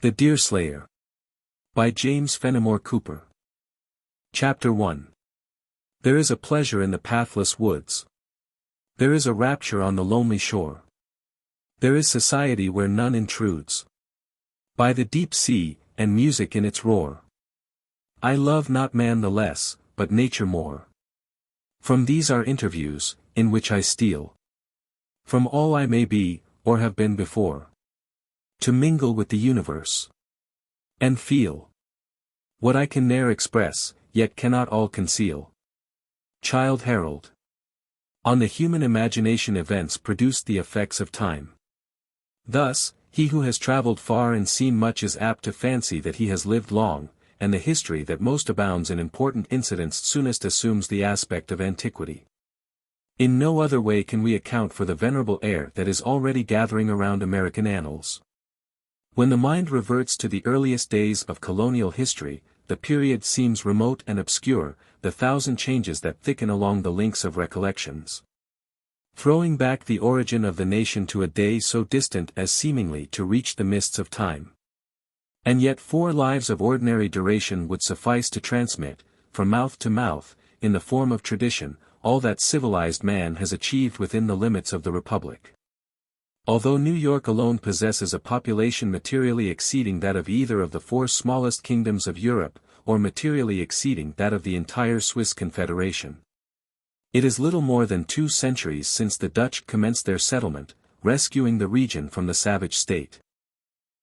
The Deerslayer. By James Fenimore Cooper. Chapter 1. There is a pleasure in the pathless woods. There is a rapture on the lonely shore. There is society where none intrudes. By the deep sea, and music in its roar. I love not man the less, but nature more. From these are interviews, in which I steal. From all I may be, or have been before. To mingle with the universe. And feel. What I can ne'er express, yet cannot all conceal. Childe Harold. On the human imagination events produce the effects of time. Thus, he who has travelled far and seen much is apt to fancy that he has lived long, and the history that most abounds in important incidents soonest assumes the aspect of antiquity. In no other way can we account for the venerable air that is already gathering around American annals. When the mind reverts to the earliest days of colonial history, the period seems remote and obscure, the thousand changes that thicken along the links of recollections. Throwing back the origin of the nation to a day so distant as seemingly to reach the mists of time. And yet 4 lives of ordinary duration would suffice to transmit, from mouth to mouth, in the form of tradition, all that civilized man has achieved within the limits of the Republic. Although New York alone possesses a population materially exceeding that of either of the 4 smallest kingdoms of Europe, or materially exceeding that of the entire Swiss Confederation. It is little more than 2 centuries since the Dutch commenced their settlement, rescuing the region from the savage state.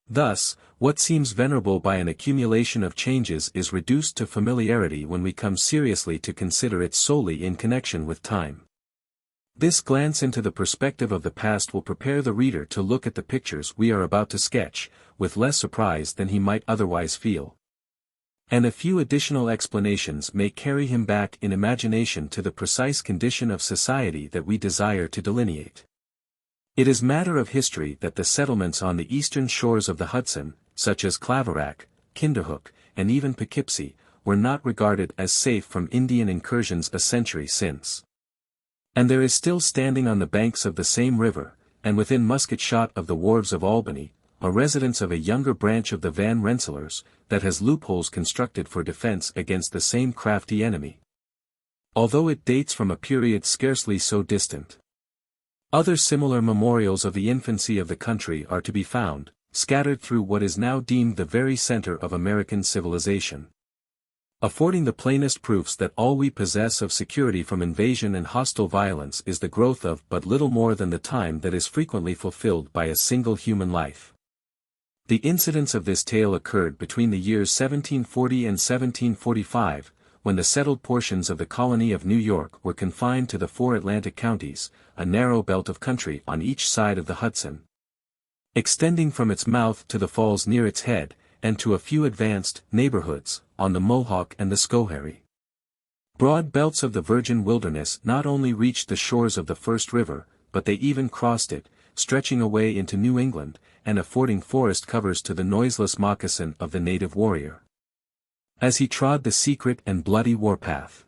Thus, what seems venerable by an accumulation of changes is reduced to familiarity when we come seriously to consider it solely in connection with time. This glance into the perspective of the past will prepare the reader to look at the pictures we are about to sketch, with less surprise than he might otherwise feel. And a few additional explanations may carry him back in imagination to the precise condition of society that we desire to delineate. It is matter of history that the settlements on the eastern shores of the Hudson, such as Claverack, Kinderhook, and even Poughkeepsie, were not regarded as safe from Indian incursions a century since. And there is still standing on the banks of the same river, and within musket shot of the wharves of Albany, a residence of a younger branch of the Van Rensselaers, that has loopholes constructed for defense against the same crafty enemy. Although it dates from a period scarcely so distant. Other similar memorials of the infancy of the country are to be found, scattered through what is now deemed the very center of American civilization. Affording the plainest proofs that all we possess of security from invasion and hostile violence is the growth of but little more than the time that is frequently fulfilled by a single human life. The incidents of this tale occurred between the years 1740 and 1745, when the settled portions of the colony of New York were confined to the 4 Atlantic counties, a narrow belt of country on each side of the Hudson, extending from its mouth to the falls near its head, and to a few advanced neighborhoods, on the Mohawk and the Schoharie. Broad belts of the virgin wilderness not only reached the shores of the first river, but they even crossed it, stretching away into New England, and affording forest covers to the noiseless moccasin of the native warrior, as he trod the secret and bloody warpath.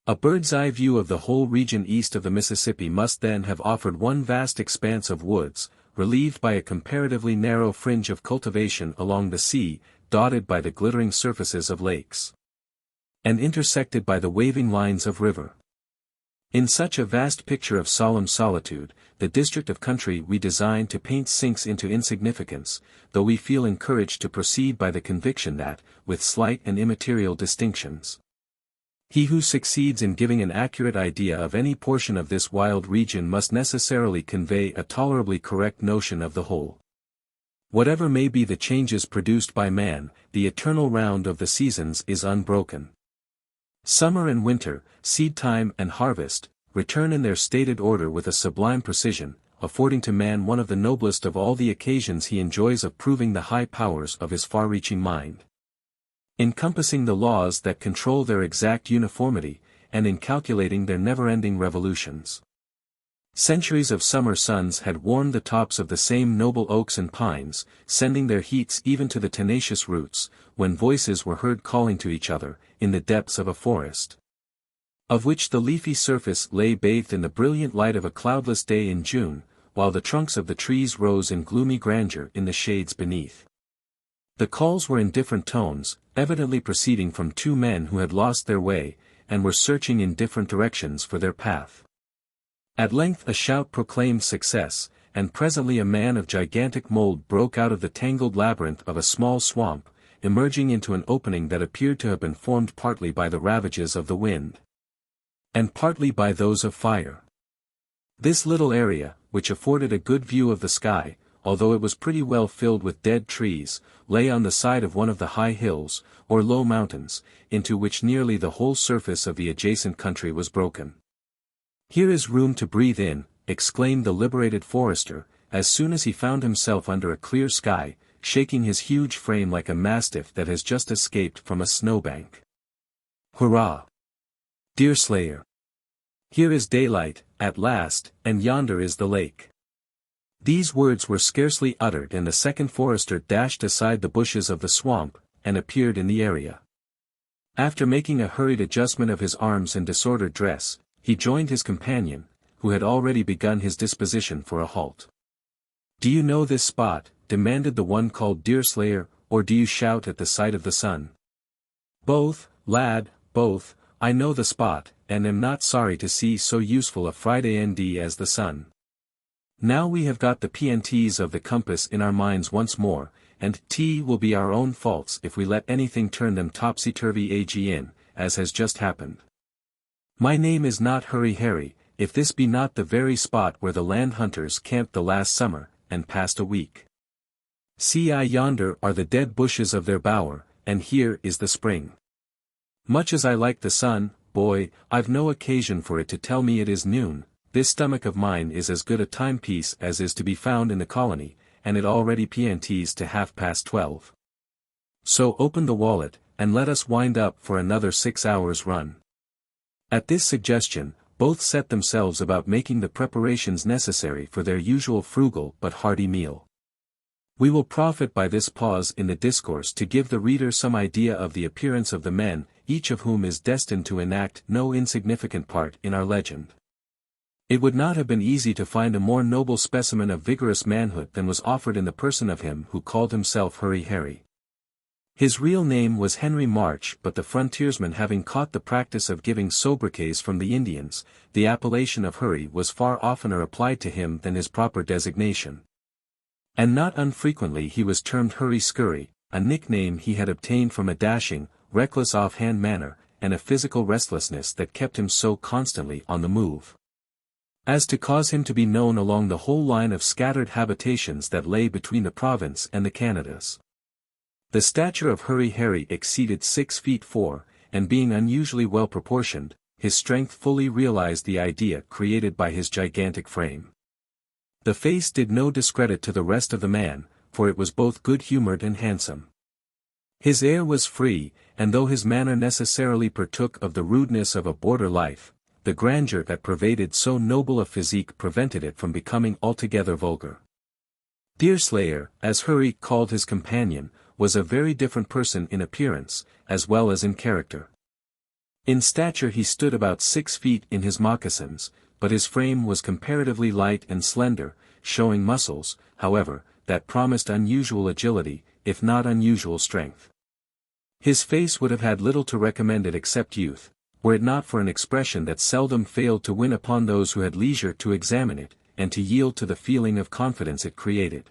A bird's-eye view of the whole region east of the Mississippi must then have offered one vast expanse of woods, relieved by a comparatively narrow fringe of cultivation along the sea, dotted by the glittering surfaces of lakes, and intersected by the waving lines of river. In such a vast picture of solemn solitude, the district of country we design to paint sinks into insignificance, though we feel encouraged to proceed by the conviction that, with slight and immaterial distinctions, he who succeeds in giving an accurate idea of any portion of this wild region must necessarily convey a tolerably correct notion of the whole. Whatever may be the changes produced by man, the eternal round of the seasons is unbroken. Summer and winter, seed time and harvest, return in their stated order with a sublime precision, affording to man one of the noblest of all the occasions he enjoys of proving the high powers of his far-reaching mind, encompassing the laws that control their exact uniformity, and in calculating their never-ending revolutions. Centuries of summer suns had warmed the tops of the same noble oaks and pines, sending their heats even to the tenacious roots, when voices were heard calling to each other, in the depths of a forest, of which the leafy surface lay bathed in the brilliant light of a cloudless day in June, while the trunks of the trees rose in gloomy grandeur in the shades beneath. The calls were in different tones, evidently proceeding from two men who had lost their way, and were searching in different directions for their path. At length a shout proclaimed success, and presently a man of gigantic mold broke out of the tangled labyrinth of a small swamp, emerging into an opening that appeared to have been formed partly by the ravages of the wind, and partly by those of fire. This little area, which afforded a good view of the sky, although it was pretty well filled with dead trees, lay on the side of one of the high hills, or low mountains, into which nearly the whole surface of the adjacent country was broken. "Here is room to breathe in," exclaimed the liberated forester, as soon as he found himself under a clear sky, shaking his huge frame like a mastiff that has just escaped from a snowbank. "Hurrah! Deerslayer! Here is daylight, at last, and yonder is the lake." These words were scarcely uttered and the second forester dashed aside the bushes of the swamp, and appeared in the area. After making a hurried adjustment of his arms and disordered dress, he joined his companion, who had already begun his disposition for a halt. "Do you know this spot?" demanded the one called Deerslayer, "or do you shout at the sight of the sun?" "Both, lad, both. I know the spot, and am not sorry to see so useful a Friday ND as the sun. Now we have got the PNTs of the compass in our minds once more, and T will be our own faults if we let anything turn them topsy-turvy in, as has just happened. My name is not Hurry Harry, if this be not the very spot where the land hunters camped the last summer, and passed a week. See, yonder are the dead bushes of their bower, and here is the spring. Much as I like the sun, boy, I've no occasion for it to tell me it is noon. This stomach of mine is as good a timepiece as is to be found in the colony, and it already PNTs to 12:30. So open the wallet, and let us wind up for another 6 hours' run." At this suggestion, both set themselves about making the preparations necessary for their usual frugal but hearty meal. We will profit by this pause in the discourse to give the reader some idea of the appearance of the men, each of whom is destined to enact no insignificant part in our legend. It would not have been easy to find a more noble specimen of vigorous manhood than was offered in the person of him who called himself Hurry Harry. His real name was Henry March, but the frontiersman having caught the practice of giving sobriquets from the Indians, the appellation of Hurry was far oftener applied to him than his proper designation. And not unfrequently he was termed Hurry Scurry, a nickname he had obtained from a dashing, reckless offhand manner, and a physical restlessness that kept him so constantly on the move, as to cause him to be known along the whole line of scattered habitations that lay between the province and the Canadas. The stature of Hurry Harry exceeded 6 feet 4, and being unusually well proportioned, his strength fully realized the idea created by his gigantic frame. The face did no discredit to the rest of the man, for it was both good-humored and handsome. His air was free, and though his manner necessarily partook of the rudeness of a border life, the grandeur that pervaded so noble a physique prevented it from becoming altogether vulgar. Deerslayer, as Hurry called his companion, was a very different person in appearance, as well as in character. In stature he stood about 6 feet in his moccasins, but his frame was comparatively light and slender, showing muscles, however, that promised unusual agility, if not unusual strength. His face would have had little to recommend it except youth, were it not for an expression that seldom failed to win upon those who had leisure to examine it, and to yield to the feeling of confidence it created.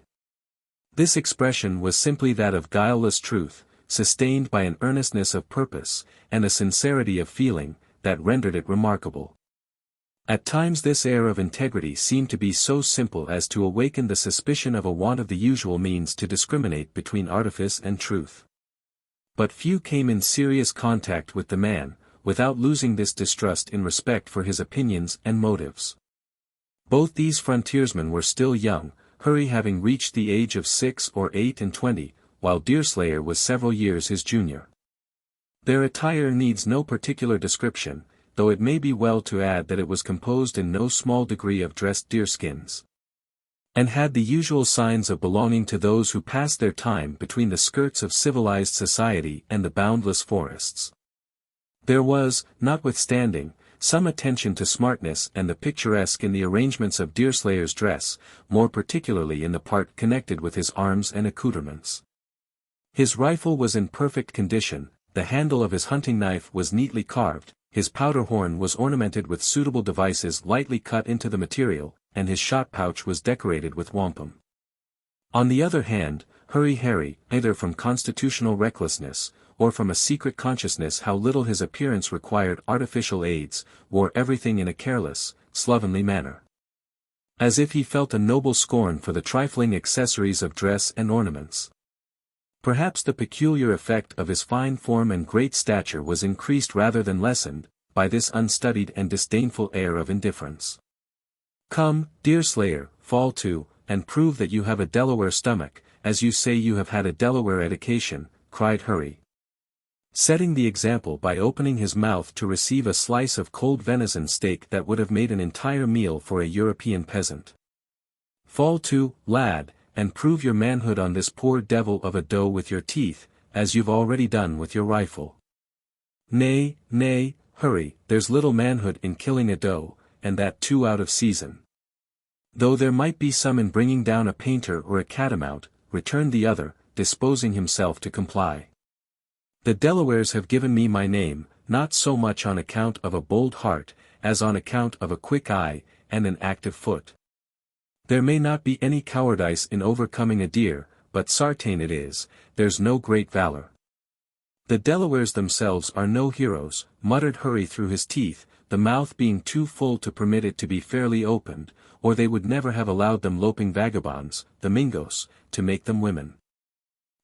This expression was simply that of guileless truth, sustained by an earnestness of purpose, and a sincerity of feeling, that rendered it remarkable. At times this air of integrity seemed to be so simple as to awaken the suspicion of a want of the usual means to discriminate between artifice and truth. But few came in serious contact with the man, without losing this distrust in respect for his opinions and motives. Both these frontiersmen were still young, Hurry having reached the age of 6 or 28, while Deerslayer was several years his junior. Their attire needs no particular description, though it may be well to add that it was composed in no small degree of dressed deerskins, and had the usual signs of belonging to those who passed their time between the skirts of civilized society and the boundless forests. There was, notwithstanding, some attention to smartness and the picturesque in the arrangements of Deerslayer's dress, more particularly in the part connected with his arms and accoutrements. His rifle was in perfect condition, the handle of his hunting knife was neatly carved, his powder horn was ornamented with suitable devices lightly cut into the material, and his shot pouch was decorated with wampum. On the other hand, Hurry Harry, either from constitutional recklessness, or from a secret consciousness how little his appearance required artificial aids, wore everything in a careless, slovenly manner. As if he felt a noble scorn for the trifling accessories of dress and ornaments. Perhaps the peculiar effect of his fine form and great stature was increased rather than lessened, by this unstudied and disdainful air of indifference. "Come, Deerslayer, fall to, and prove that you have a Delaware stomach, as you say you have had a Delaware education," cried Hurry, setting the example by opening his mouth to receive a slice of cold venison steak that would have made an entire meal for a European peasant. "Fall to, lad, and prove your manhood on this poor devil of a doe with your teeth, as you've already done with your rifle." "Nay, nay, Hurry, there's little manhood in killing a doe, and that too out of season." "Though there might be some in bringing down a painter or a catamount," returned the other, disposing himself to comply. "The Delawares have given me my name, not so much on account of a bold heart, as on account of a quick eye, and an active foot. There may not be any cowardice in overcoming a deer, but sartain it is, there's no great valor." "The Delawares themselves are no heroes," muttered Hurry through his teeth, the mouth being too full to permit it to be fairly opened, or they would never have allowed them loping vagabonds, the Mingos, to make them women.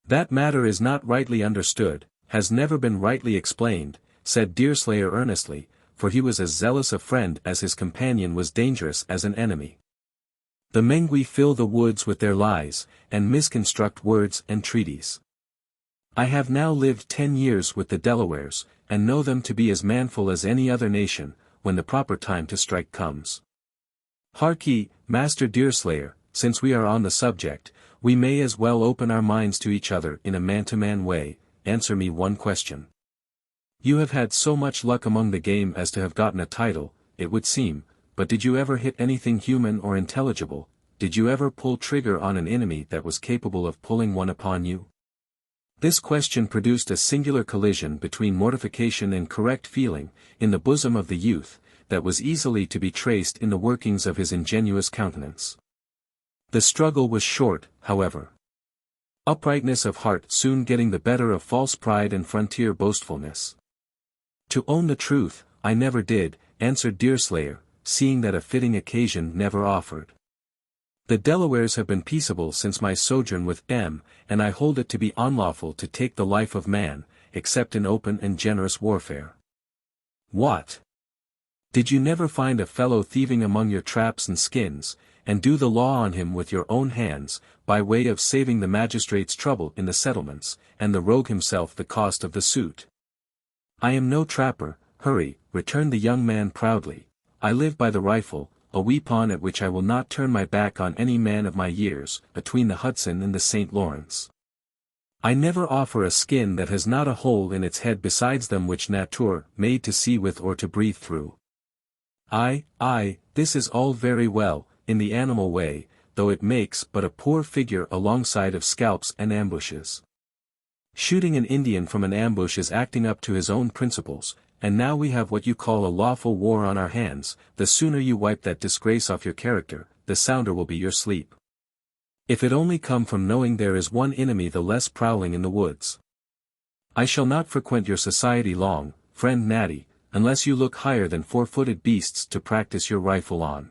"That matter is not rightly understood, has never been rightly explained," said Deerslayer earnestly, for he was as zealous a friend as his companion was dangerous as an enemy. "The Mengwe fill the woods with their lies, and misconstruct words and treaties. I have now lived 10 years with the Delawares, and know them to be as manful as any other nation, when the proper time to strike comes. Hark ye, Master Deerslayer, since we are on the subject, we may as well open our minds to each other in a man-to-man way. Answer me one question. You have had so much luck among the game as to have gotten a title, it would seem, but did you ever hit anything human or intelligible? Did you ever pull trigger on an enemy that was capable of pulling one upon you?" This question produced a singular collision between mortification and correct feeling, in the bosom of the youth, that was easily to be traced in the workings of his ingenuous countenance. The struggle was short, however. Uprightness of heart soon getting the better of false pride and frontier boastfulness. "To own the truth, I never did," answered Deerslayer, seeing that a fitting occasion never offered. "The Delawares have been peaceable since my sojourn with them, and I hold it to be unlawful to take the life of man, except in open and generous warfare." "What? Did you never find a fellow thieving among your traps and skins, and do the law on him with your own hands, by way of saving the magistrates trouble in the settlements, and the rogue himself the cost of the suit?" "I am no trapper, Hurry," returned the young man proudly. "I live by the rifle, a weapon at which I will not turn my back on any man of my years, between the Hudson and the St. Lawrence. I never offer a skin that has not a hole in its head besides them which nature made to see with or to breathe through." Aye, this is all very well, in the animal way, though it makes but a poor figure alongside of scalps and ambushes. Shooting an Indian from an ambush is acting up to his own principles, and now we have what you call a lawful war on our hands. The sooner you wipe that disgrace off your character, the sounder will be your sleep. If it only come from knowing there is one enemy the less prowling in the woods. I shall not frequent your society long, friend Natty, unless you look higher than 4-footed beasts to practice your rifle on.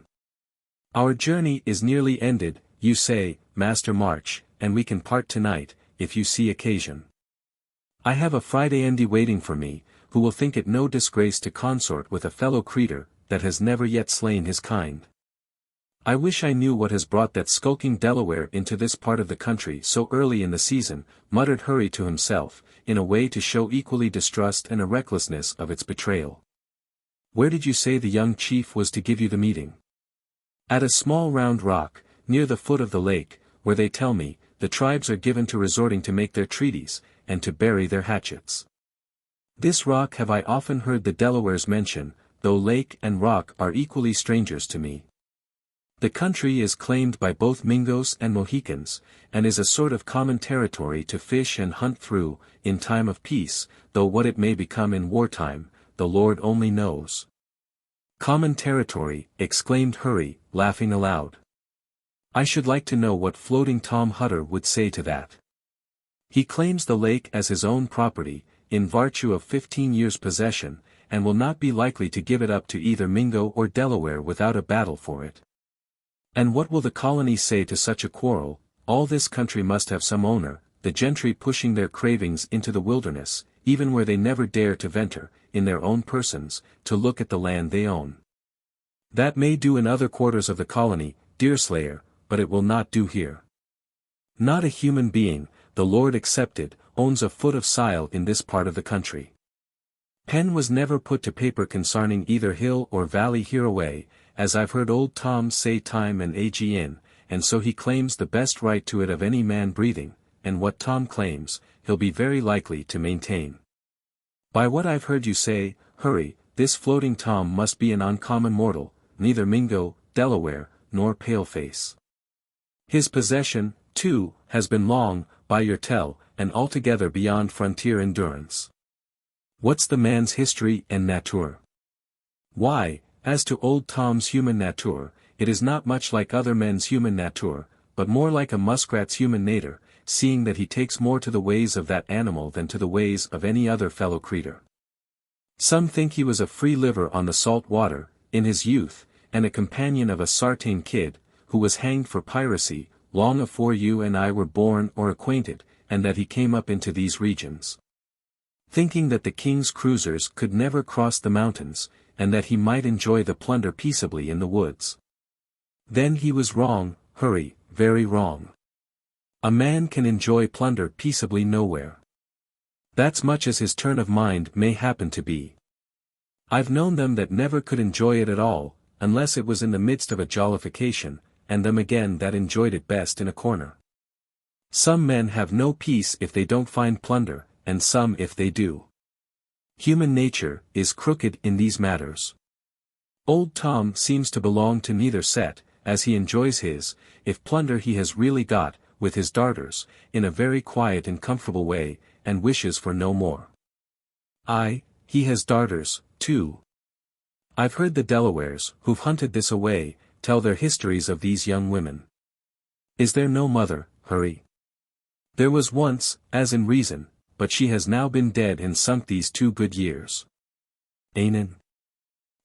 Our journey is nearly ended, you say, Master March, and we can part tonight, if you see occasion. I have a Friday Andy waiting for me, who will think it no disgrace to consort with a fellow creature, that has never yet slain his kind. I wish I knew what has brought that skulking Delaware into this part of the country so early in the season, muttered Hurry to himself, in a way to show equally distrust and a recklessness of its betrayal. Where did you say the young chief was to give you the meeting? At a small round rock, near the foot of the lake, where they tell me, the tribes are given to resorting to make their treaties, and to bury their hatchets. This rock have I often heard the Delawares mention, though lake and rock are equally strangers to me. The country is claimed by both Mingos and Mohicans, and is a sort of common territory to fish and hunt through, in time of peace, though what it may become in wartime, the Lord only knows. Common territory, exclaimed Hurry, laughing aloud. I should like to know what Floating Tom Hutter would say to that. He claims the lake as his own property, in virtue of 15 years' possession, and will not be likely to give it up to either Mingo or Delaware without a battle for it. And what will the colony say to such a quarrel? All this country must have some owner, the gentry pushing their cravings into the wilderness, even where they never dare to venture, in their own persons, to look at the land they own. That may do in other quarters of the colony, Deerslayer, but it will not do here. Not a human being, the Lord excepted, owns a foot of soil in this part of the country. Pen was never put to paper concerning either hill or valley hereaway, as I've heard old Tom say time and again, and so he claims the best right to it of any man breathing, and what Tom claims, he'll be very likely to maintain. By what I've heard you say, Hurry, this Floating Tom must be an uncommon mortal, neither Mingo, Delaware, nor Paleface. His possession, too, has been long, by your tell, and altogether beyond frontier endurance. What's the man's history and nature? Why, as to old Tom's human nature, it is not much like other men's human nature, but more like a muskrat's human nature, seeing that he takes more to the ways of that animal than to the ways of any other fellow creature. Some think he was a free liver on the salt water, in his youth, and a companion of a Sartain kid, who was hanged for piracy, long afore you and I were born or acquainted, and that he came up into these regions, thinking that the king's cruisers could never cross the mountains, and that he might enjoy the plunder peaceably in the woods. Then he was wrong, Hurry, very wrong. A man can enjoy plunder peaceably nowhere. That's much as his turn of mind may happen to be. I've known them that never could enjoy it at all, unless it was in the midst of a jollification, and them again that enjoyed it best in a corner. Some men have no peace if they don't find plunder, and some if they do. Human nature is crooked in these matters. Old Tom seems to belong to neither set, as he enjoys his, if plunder he has really got, with his darters, in a very quiet and comfortable way, and wishes for no more. Aye, he has darters, too. I've heard the Delawares, who've hunted this away, tell their histories of these young women. Is there no mother, Hurry? There was once, as in reason, but she has now been dead and sunk these 2 good years. Ainen?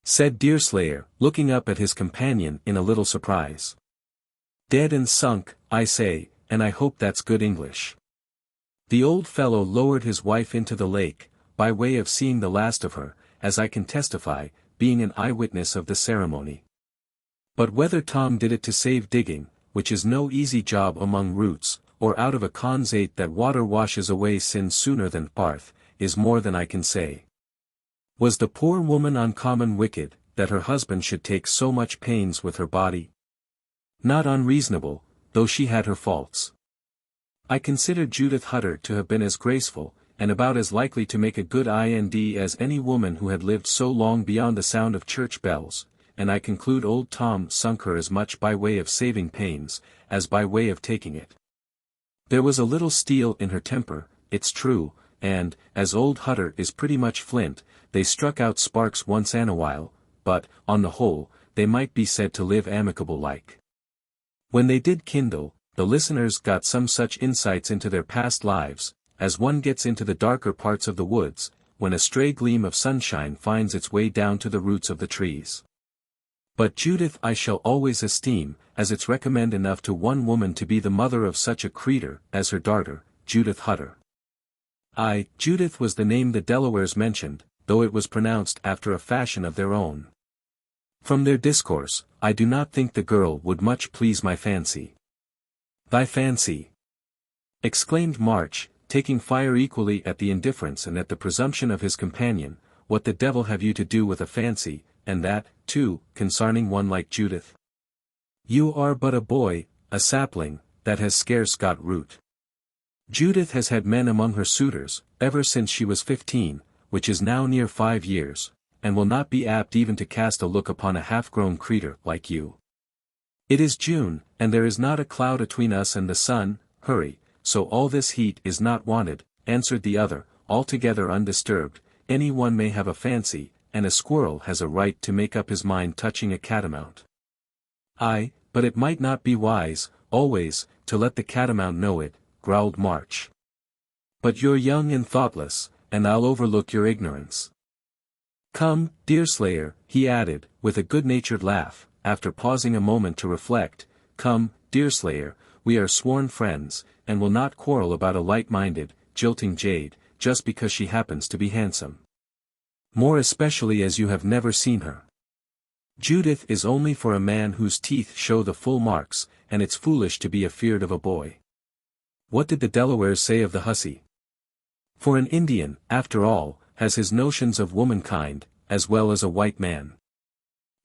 Said Deerslayer, looking up at his companion in a little surprise. Dead and sunk, I say, and I hope that's good English. The old fellow lowered his wife into the lake, by way of seeing the last of her, as I can testify, being an eyewitness of the ceremony. But whether Tom did it to save digging, which is no easy job among roots, or out of a consate that water washes away sin sooner than parth, is more than I can say. Was the poor woman uncommon wicked, that her husband should take so much pains with her body? Not unreasonable, though she had her faults. I consider Judith Hutter to have been as graceful, and about as likely to make a good ind as any woman who had lived so long beyond the sound of church bells, and I conclude old Tom sunk her as much by way of saving pains, as by way of taking it. There was a little steel in her temper, it's true, and, as old Hutter is pretty much flint, they struck out sparks once and a while, but, on the whole, they might be said to live amicable like. When they did kindle, the listeners got some such insights into their past lives, as one gets into the darker parts of the woods, when a stray gleam of sunshine finds its way down to the roots of the trees. But Judith I shall always esteem, as it's recommend enough to one woman to be the mother of such a creetur as her darter, Judith Hutter. Aye, Judith was the name the Delawares mentioned, though it was pronounced after a fashion of their own. From their discourse, I do not think the girl would much please my fancy. Thy fancy! Exclaimed March, taking fire equally at the indifference and at the presumption of his companion. What the devil have you to do with a fancy, and that, too, concerning one like Judith? You are but a boy, a sapling, that has scarce got root. Judith has had men among her suitors, ever since she was 15, which is now near 5 years, and will not be apt even to cast a look upon a half-grown creature like you. It is June, and there is not a cloud atween us and the sun. Hurry, so all this heat is not wanted, answered the other, altogether undisturbed. Any one may have a fancy, and a squirrel has a right to make up his mind touching a catamount. Aye, but it might not be wise, always, to let the catamount know it, growled March. But you're young and thoughtless, and I'll overlook your ignorance. Come, Deerslayer, he added, with a good-natured laugh, after pausing a moment to reflect, come, Deerslayer, we are sworn friends, and will not quarrel about a light-minded, jilting jade, just because she happens to be handsome. More especially as you have never seen her. Judith is only for a man whose teeth show the full marks, and it's foolish to be afeard of a boy. What did the Delawares say of the hussy? For an Indian, after all, has his notions of womankind, as well as a white man.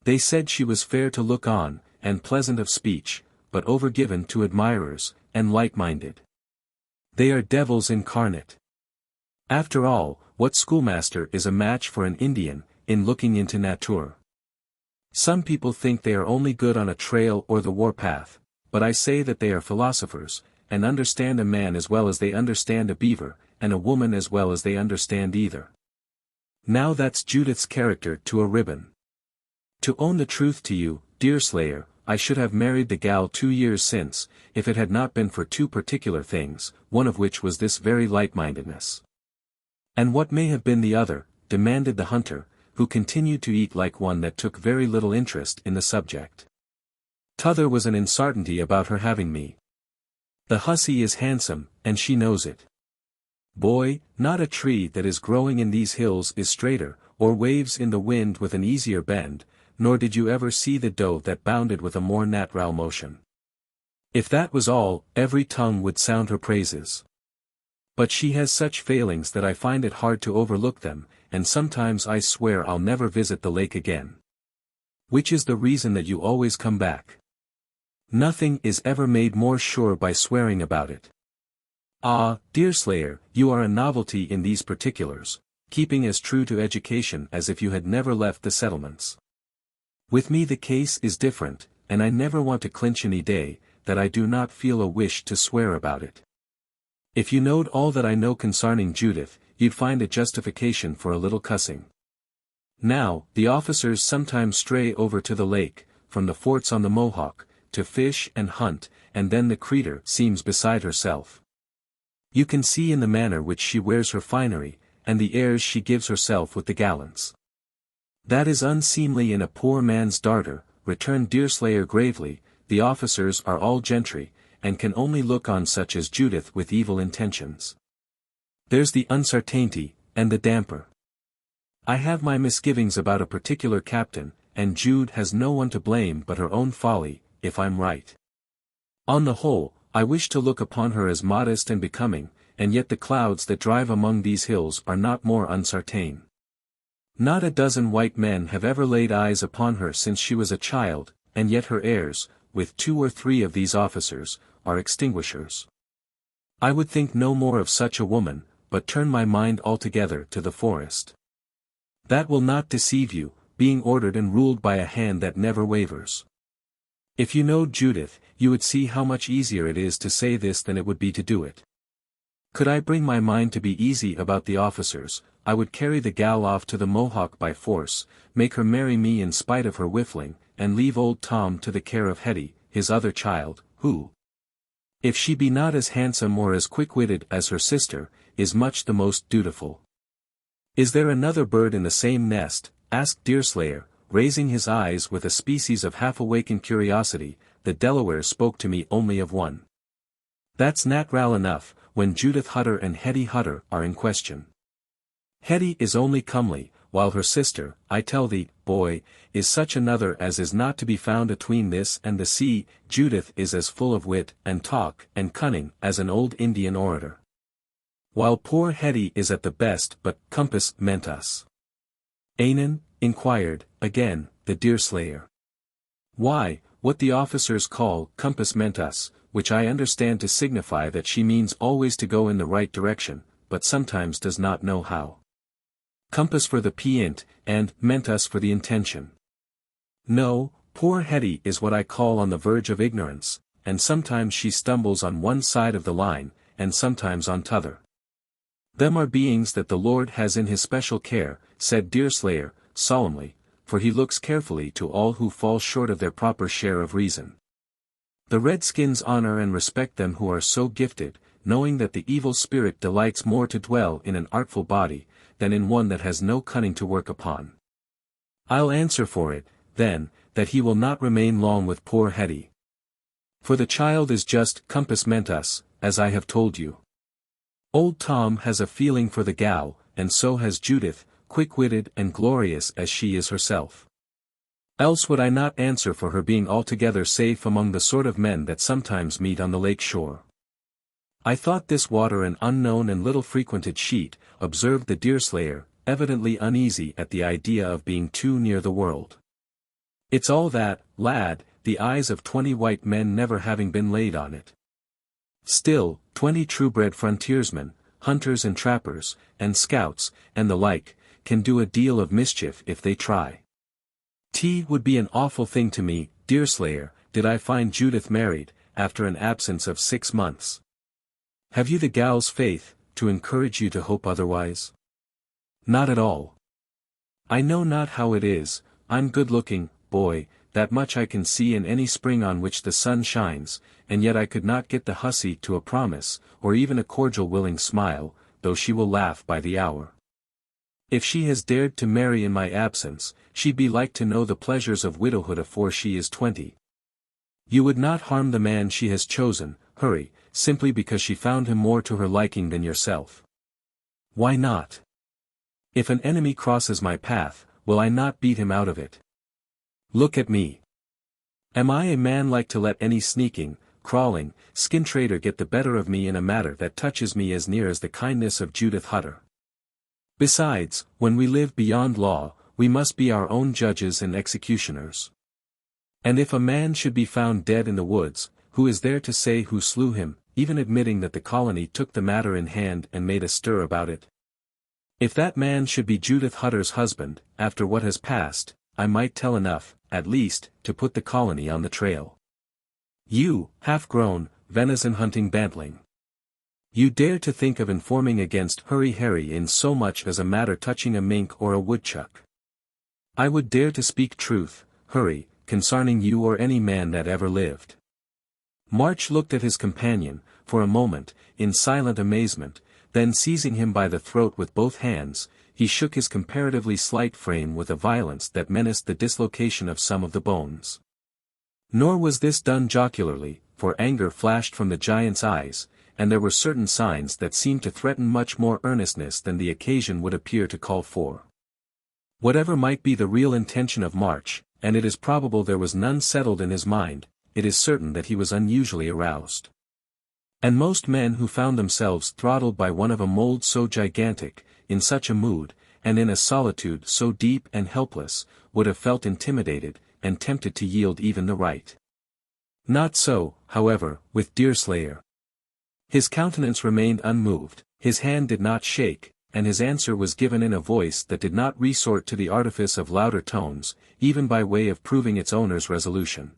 They said she was fair to look on, and pleasant of speech, but overgiven to admirers, and light-minded. They are devils incarnate. After all, what schoolmaster is a match for an Indian, in looking into nature? Some people think they are only good on a trail or the warpath, but I say that they are philosophers, and understand a man as well as they understand a beaver, and a woman as well as they understand either. Now that's Judith's character to a ribbon. To own the truth to you, Deerslayer, I should have married the gal 2 years since, if it had not been for two particular things, one of which was this very light-mindedness. And what may have been the other? Demanded the hunter, who continued to eat like one that took very little interest in the subject. T'other was an uncertainty about her having me. The hussy is handsome, and she knows it. Boy, not a tree that is growing in these hills is straighter, or waves in the wind with an easier bend, nor did you ever see the doe that bounded with a more natural motion. If that was all, every tongue would sound her praises. But she has such failings that I find it hard to overlook them, and sometimes I swear I'll never visit the lake again. Which is the reason that you always come back. Nothing is ever made more sure by swearing about it. Ah, Deerslayer, you are a novelty in these particulars, keeping as true to education as if you had never left the settlements. With me the case is different, and I never want to clinch any day, that I do not feel a wish to swear about it. If you knowed all that I know concerning Judith, you'd find a justification for a little cussing. Now, the officers sometimes stray over to the lake, from the forts on the Mohawk, to fish and hunt, and then the creature seems beside herself. You can see in the manner which she wears her finery, and the airs she gives herself with the gallants. That is unseemly in a poor man's darter, returned Deerslayer gravely. The officers are all gentry, and can only look on such as Judith with evil intentions. There's the uncertainty, and the damper. I have my misgivings about a particular captain, and Jude has no one to blame but her own folly, if I'm right. On the whole, I wish to look upon her as modest and becoming, and yet the clouds that drive among these hills are not more uncertain. Not a dozen white men have ever laid eyes upon her since she was a child, and yet her airs, with 2 or 3 of these officers, are extinguishers. I would think no more of such a woman, but turn my mind altogether to the forest. That will not deceive you, being ordered and ruled by a hand that never wavers. If you know Judith, you would see how much easier it is to say this than it would be to do it. Could I bring my mind to be easy about the officers, I would carry the gal off to the Mohawk by force, make her marry me in spite of her whiffling, and leave old Tom to the care of Hetty, his other child, who, if she be not as handsome or as quick-witted as her sister, is much the most dutiful. Is there another bird in the same nest? Asked Deerslayer, raising his eyes with a species of half-awakened curiosity. The Delaware spoke to me only of one. That's natural enough, when Judith Hutter and Hetty Hutter are in question. Hetty is only comely, while her sister, I tell thee, boy, is such another as is not to be found atween this and the sea. Judith is as full of wit, and talk, and cunning, as an old Indian orator. While poor Hetty is at the best but compass mentis. Anan, inquired, again, the Deerslayer. Why, what the officers call compass mentis, which I understand to signify that she means always to go in the right direction, but sometimes does not know how. Compass for the pient, and mentis for the intention. No, Poor Hetty is what I call on the verge of ignorance, and sometimes she stumbles on one side of the line, and sometimes on t'other. Them are beings that the Lord has in his special care, said Deerslayer, solemnly, for he looks carefully to all who fall short of their proper share of reason. The redskins honor and respect them who are so gifted, knowing that the evil spirit delights more to dwell in an artful body, than in one that has no cunning to work upon. I'll answer for it, then, that he will not remain long with poor Hetty. For the child is just compos mentis, as I have told you. Old Tom has a feeling for the gal, and so has Judith, quick-witted and glorious as she is herself. Else would I not answer for her being altogether safe among the sort of men that sometimes meet on the lake shore. I thought this water an unknown and little frequented sheet, observed the Deerslayer, evidently uneasy at the idea of being too near the world. It's all that, lad, the eyes of 20 white men never having been laid on it. Still, 20 true-bred frontiersmen, hunters and trappers, and scouts, and the like, can do a deal of mischief if they try. 'Would be an awful thing to me, Deerslayer, did I find Judith married, after an absence of 6 months. Have you the gal's faith, to encourage you to hope otherwise? Not at all. I know not how it is, I'm good-looking, boy, that much I can see in any spring on which the sun shines, and yet I could not get the hussy to a promise, or even a cordial willing smile, though she will laugh by the hour. If she has dared to marry in my absence, she'd be like to know the pleasures of widowhood afore she is 20. You would not harm the man she has chosen, Hurry, simply because she found him more to her liking than yourself. Why not? If an enemy crosses my path, will I not beat him out of it? Look at me. Am I a man like to let any sneaking, crawling, skin trader get the better of me in a matter that touches me as near as the kindness of Judith Hutter? Besides, when we live beyond law, we must be our own judges and executioners. And if a man should be found dead in the woods, who is there to say who slew him, even admitting that the colony took the matter in hand and made a stir about it? If that man should be Judith Hutter's husband, after what has passed, I might tell enough, at least, to put the colony on the trail. You, half-grown, venison-hunting bantling. You dare to think of informing against Hurry Harry in so much as a matter touching a mink or a woodchuck. I would dare to speak truth, Hurry, concerning you or any man that ever lived. March looked at his companion, for a moment, in silent amazement, then seizing him by the throat with both hands, he shook his comparatively slight frame with a violence that menaced the dislocation of some of the bones. Nor was this done jocularly, for anger flashed from the giant's eyes, and there were certain signs that seemed to threaten much more earnestness than the occasion would appear to call for. Whatever might be the real intention of March, and it is probable there was none settled in his mind, it is certain that he was unusually aroused. And most men who found themselves throttled by one of a mold so gigantic, in such a mood, and in a solitude so deep and helpless, would have felt intimidated, and tempted to yield even the right. Not so, however, with Deerslayer. His countenance remained unmoved, his hand did not shake, and his answer was given in a voice that did not resort to the artifice of louder tones, even by way of proving its owner's resolution.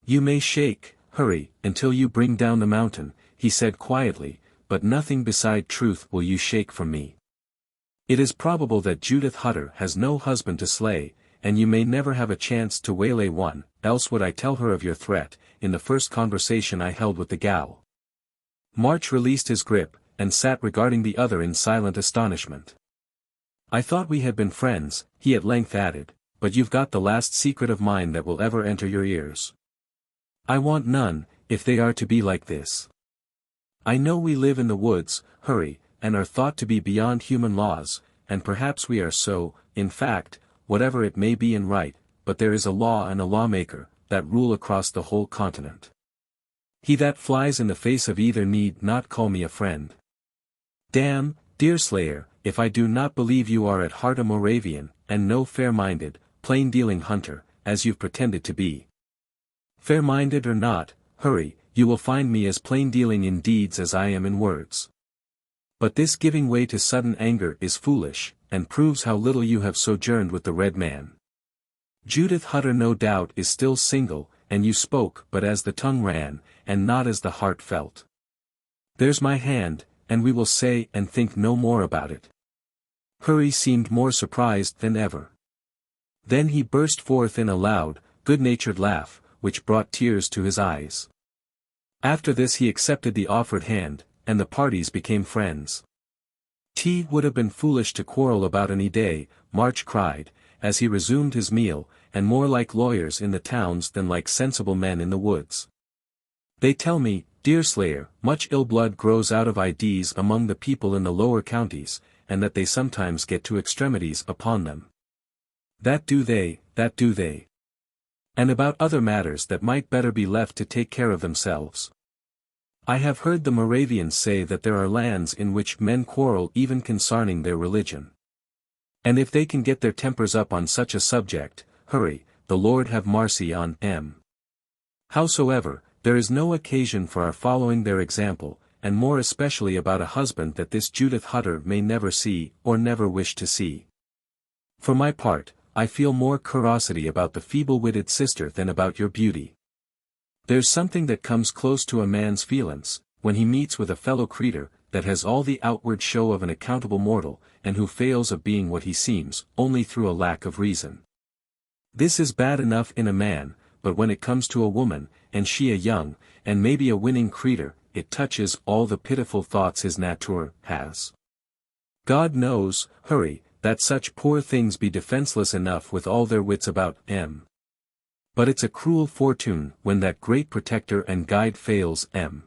You may shake, Hurry, until you bring down the mountain, he said quietly, but nothing beside truth will you shake from me. It is probable that Judith Hutter has no husband to slay, and you may never have a chance to waylay one, else would I tell her of your threat, in the first conversation I held with the gal. March released his grip, and sat regarding the other in silent astonishment. I thought we had been friends, he at length added, but you've got the last secret of mine that will ever enter your ears. I want none, if they are to be like this. I know we live in the woods, Hurry, and are thought to be beyond human laws, and perhaps we are so, in fact, whatever it may be in right, but there is a law and a lawmaker, that rule across the whole continent. He that flies in the face of either need not call me a friend. Damn, Deerslayer, if I do not believe you are at heart a Moravian, and no fair-minded, plain-dealing hunter, as you've pretended to be. Fair-minded or not, Hurry, you will find me as plain-dealing in deeds as I am in words. But this giving way to sudden anger is foolish, and proves how little you have sojourned with the red man. Judith Hutter no doubt is still single, and you spoke but as the tongue ran, and not as the heart felt. There's my hand, and we will say and think no more about it." Hurry seemed more surprised than ever. Then he burst forth in a loud, good-natured laugh, which brought tears to his eyes. After this he accepted the offered hand, and the parties became friends. "'T would have been foolish to quarrel about any day," March cried, as he resumed his meal, "and more like lawyers in the towns than like sensible men in the woods. They tell me, Deerslayer, much ill blood grows out of ideas among the people in the lower counties, and that they sometimes get to extremities upon them. That do they. And about other matters that might better be left to take care of themselves. I have heard the Moravians say that there are lands in which men quarrel even concerning their religion. And if they can get their tempers up on such a subject, hurry, the Lord have mercy on 'em. Howsoever, there is no occasion for our following their example, and more especially about a husband that this Judith Hutter may never see, or never wish to see. For my part, I feel more curiosity about the feeble-witted sister than about your beauty. There's something that comes close to a man's feelings, when he meets with a fellow creature, that has all the outward show of an accountable mortal, and who fails of being what he seems, only through a lack of reason. This is bad enough in a man, but when it comes to a woman, and she a young, and maybe a winning creature, it touches all the pitiful thoughts his nature has. God knows, hurry, that such poor things be defenseless enough with all their wits about 'em. But it's a cruel fortune when that great protector and guide fails 'em.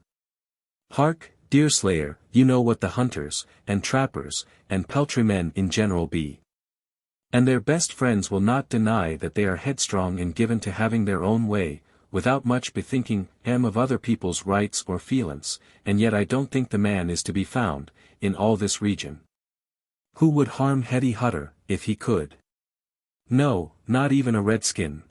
Hark, Deerslayer, you know what the hunters, and trappers, and peltrymen in general be. And their best friends will not deny that they are headstrong and given to having their own way, without much bethinking of other people's rights or feelings, and yet I don't think the man is to be found, in all this region, who would harm Hetty Hutter, if he could. No, not even a redskin.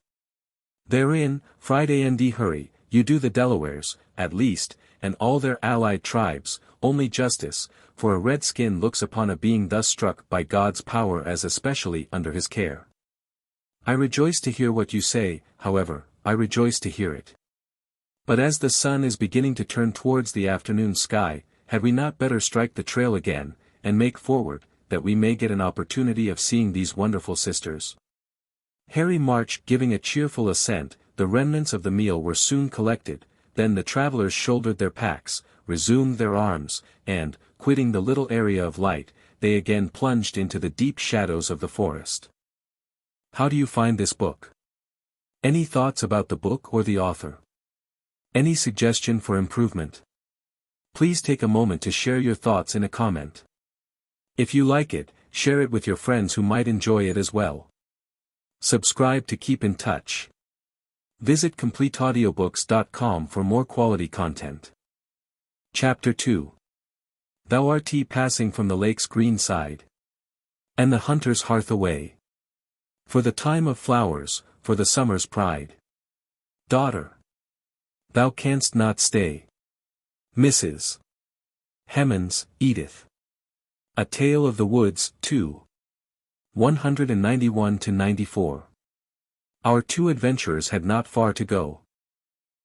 Therein, Friday and Hurry, you do the Delawares, at least, and all their allied tribes, only justice, for a redskin looks upon a being thus struck by God's power as especially under his care. I rejoice to hear what you say, however, I rejoice to hear it. But as the sun is beginning to turn towards the afternoon sky, had we not better strike the trail again, and make forward, that we may get an opportunity of seeing these wonderful sisters? Harry March giving a cheerful assent, the remnants of the meal were soon collected, then the travelers shouldered their packs, resumed their arms, and, quitting the little area of light, they again plunged into the deep shadows of the forest. How do you find this book? Any thoughts about the book or the author? Any suggestion for improvement? Please take a moment to share your thoughts in a comment. If you like it, share it with your friends who might enjoy it as well. Subscribe to keep in touch. Visit CompleteAudiobooks.com for more quality content. Chapter 2. Thou art he passing from the lake's green side, and the hunter's hearth away. For the time of flowers, for the summer's pride. Daughter, thou canst not stay. Mrs. Hemans, Edith. A Tale of the Woods, 2. 191-94. Our two adventurers had not far to go.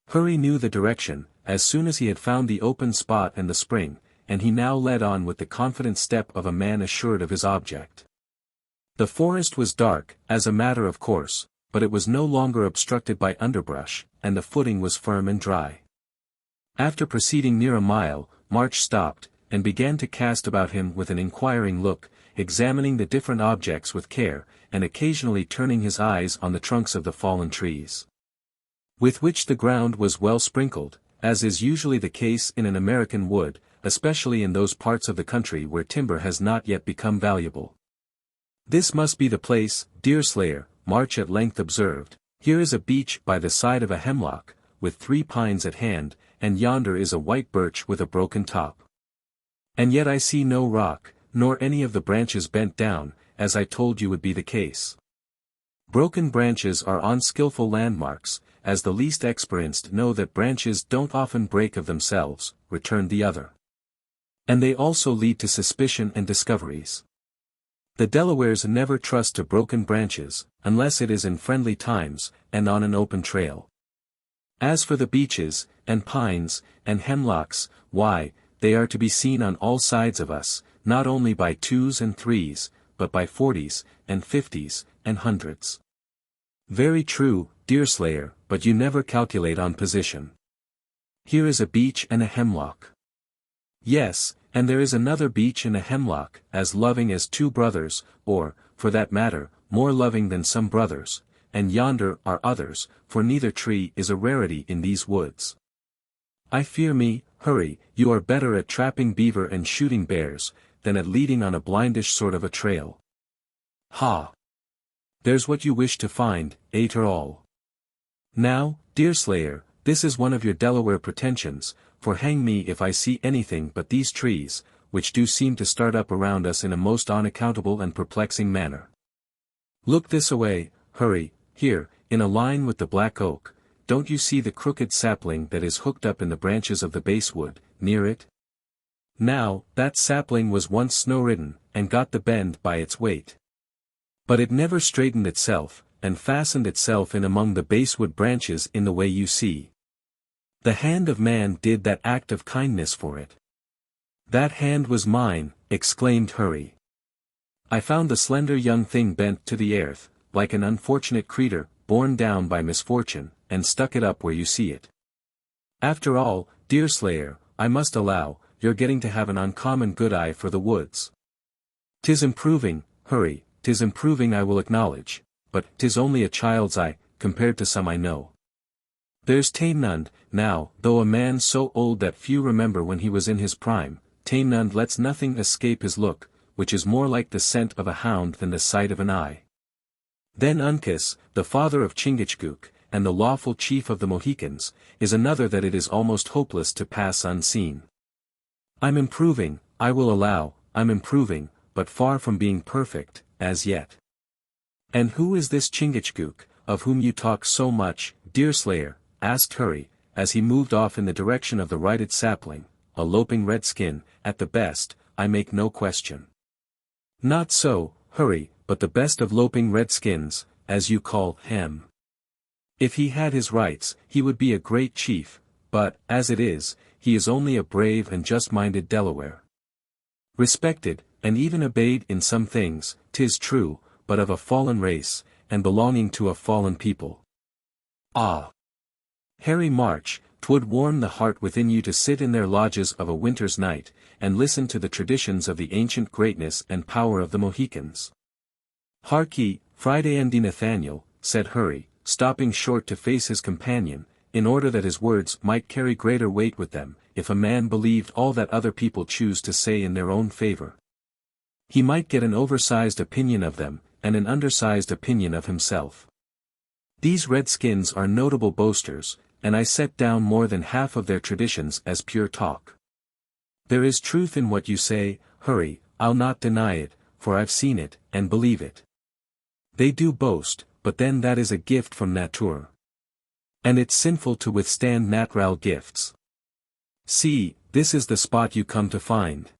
Hurry knew the direction, as soon as he had found the open spot and the spring, and he now led on with the confident step of a man assured of his object. The forest was dark, as a matter of course, but it was no longer obstructed by underbrush, and the footing was firm and dry. After proceeding near a mile, March stopped, and began to cast about him with an inquiring look, examining the different objects with care, and occasionally turning his eyes on the trunks of the fallen trees, with which the ground was well sprinkled, as is usually the case in an American wood, especially in those parts of the country where timber has not yet become valuable. This must be the place, Deerslayer, March at length observed. Here is a beech by the side of a hemlock, with 3 pines at hand, and yonder is a white birch with a broken top. And yet I see no rock, nor any of the branches bent down, as I told you would be the case. Broken branches are unskillful landmarks, as the least experienced know that branches don't often break of themselves, returned the other. And they also lead to suspicion and discoveries. The Delawares never trust to broken branches, unless it is in friendly times, and on an open trail. As for the beeches, and pines, and hemlocks, why, they are to be seen on all sides of us, not only by 2s and 3s, but by 40s, and 50s, and 100s. Very true, Deerslayer, but you never calculate on position. Here is a beech and a hemlock. Yes, and there is another beech and a hemlock, as loving as 2 brothers, or, for that matter, more loving than some brothers, and yonder are others, for neither tree is a rarity in these woods. I fear me, Hurry, you are better at trapping beaver and shooting bears, than at leading on a blindish sort of a trail. Ha! There's what you wish to find, after all. Now, Deerslayer, this is one of your Delaware pretensions, for hang me if I see anything but these trees, which do seem to start up around us in a most unaccountable and perplexing manner. Look this away, Hurry, here, in a line with the black oak. Don't you see the crooked sapling that is hooked up in the branches of the basswood, near it? Now, that sapling was once snow-ridden, and got the bend by its weight. But it never straightened itself, and fastened itself in among the basswood branches in the way you see. The hand of man did that act of kindness for it. That hand was mine, exclaimed Hurry. I found the slender young thing bent to the earth, like an unfortunate creature, borne down by misfortune, and stuck it up where you see it. After all, Deerslayer, I must allow, you're getting to have an uncommon good eye for the woods. 'Tis improving, Hurry, 'tis improving I will acknowledge, but 'tis only a child's eye, compared to some I know. There's Tamenund, now, though a man so old that few remember when he was in his prime, Tamenund lets nothing escape his look, which is more like the scent of a hound than the sight of an eye. Then Uncas, the father of Chingachgook, and the lawful chief of the Mohicans, is another that it is almost hopeless to pass unseen. I'm improving, I will allow, I'm improving, but far from being perfect, as yet. And who is this Chingachgook, of whom you talk so much, Deerslayer? Asked Hurry, as he moved off in the direction of the righted sapling, a loping redskin, at the best, I make no question. Not so, Hurry, but the best of loping redskins, as you call him. If he had his rights, he would be a great chief, but, as it is, he is only a brave and just-minded Delaware. Respected, and even obeyed in some things, 'tis true, but of a fallen race, and belonging to a fallen people. Ah! Harry March, 'twould warm the heart within you to sit in their lodges of a winter's night, and listen to the traditions of the ancient greatness and power of the Mohicans. Hark ye, Friday Andy Nathaniel, said Hurry, stopping short to face his companion, in order that his words might carry greater weight with them, if a man believed all that other people choose to say in their own favor. He might get an oversized opinion of them, and an undersized opinion of himself. These redskins are notable boasters, and I set down more than half of their traditions as pure talk. There is truth in what you say, Hurry, I'll not deny it, for I've seen it, and believe it. They do boast, but then that is a gift from nature. And it's sinful to withstand natural gifts. See, this is the spot you come to find.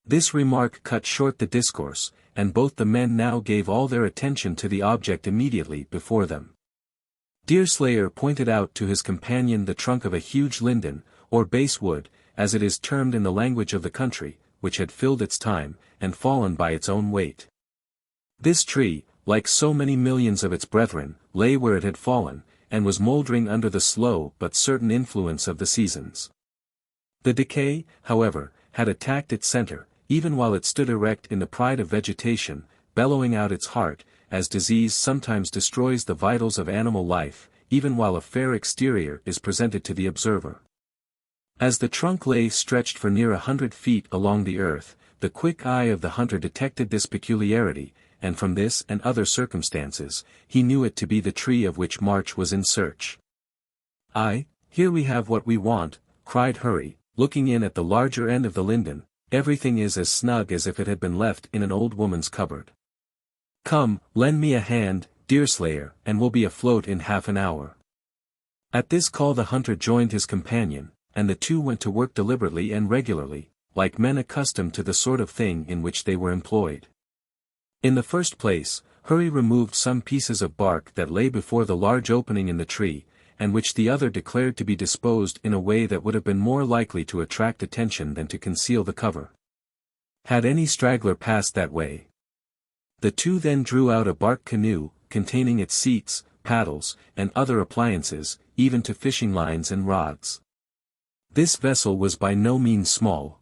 This remark cut short the discourse, and both the men now gave all their attention to the object immediately before them. Deerslayer pointed out to his companion the trunk of a huge linden, or basswood, as it is termed in the language of the country, which had filled its time, and fallen by its own weight. This tree, like so many millions of its brethren, lay where it had fallen, and was mouldering under the slow but certain influence of the seasons. The decay, however, had attacked its center, even while it stood erect in the pride of vegetation, bellowing out its heart, as disease sometimes destroys the vitals of animal life, even while a fair exterior is presented to the observer. As the trunk lay stretched for near 100 feet along the earth, the quick eye of the hunter detected this peculiarity, and from this and other circumstances, he knew it to be the tree of which March was in search. "Aye, here we have what we want," cried Hurry, looking in at the larger end of the linden. "Everything is as snug as if it had been left in an old woman's cupboard. Come, lend me a hand, Deerslayer, and we'll be afloat in half an hour." At this call the hunter joined his companion, and the two went to work deliberately and regularly, like men accustomed to the sort of thing in which they were employed. In the first place, Hurry removed some pieces of bark that lay before the large opening in the tree, and which the other declared to be disposed in a way that would have been more likely to attract attention than to conceal the cover. Had any straggler passed that way. The two then drew out a bark canoe, containing its seats, paddles, and other appliances, even to fishing lines and rods. This vessel was by no means small.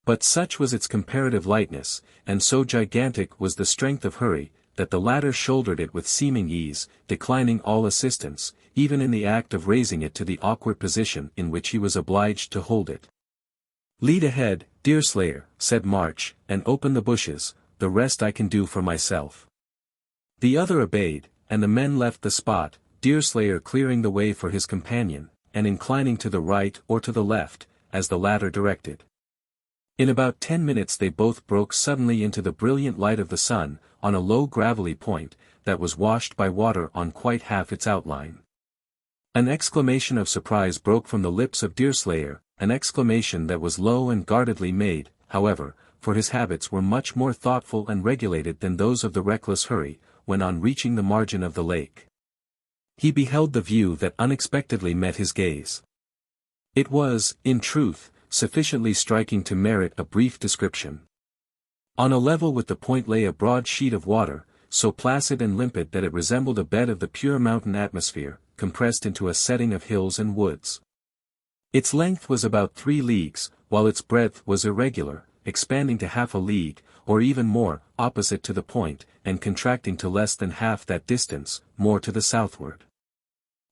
But such was its comparative lightness, and so gigantic was the strength of Hurry, that the latter shouldered it with seeming ease, declining all assistance, even in the act of raising it to the awkward position in which he was obliged to hold it. "Lead ahead, Deerslayer," said March, "and open the bushes, the rest I can do for myself." The other obeyed, and the men left the spot, Deerslayer clearing the way for his companion, and inclining to the right or to the left, as the latter directed. In about 10 minutes they both broke suddenly into the brilliant light of the sun, on a low gravelly point, that was washed by water on quite half its outline. An exclamation of surprise broke from the lips of Deerslayer, an exclamation that was low and guardedly made, however, for his habits were much more thoughtful and regulated than those of the reckless Hurry, when on reaching the margin of the lake, he beheld the view that unexpectedly met his gaze. It was, in truth, sufficiently striking to merit a brief description. On a level with the point lay a broad sheet of water, so placid and limpid that it resembled a bed of the pure mountain atmosphere, compressed into a setting of hills and woods. Its length was about 3 leagues, while its breadth was irregular, expanding to half a league, or even more, opposite to the point, and contracting to less than half that distance, more to the southward.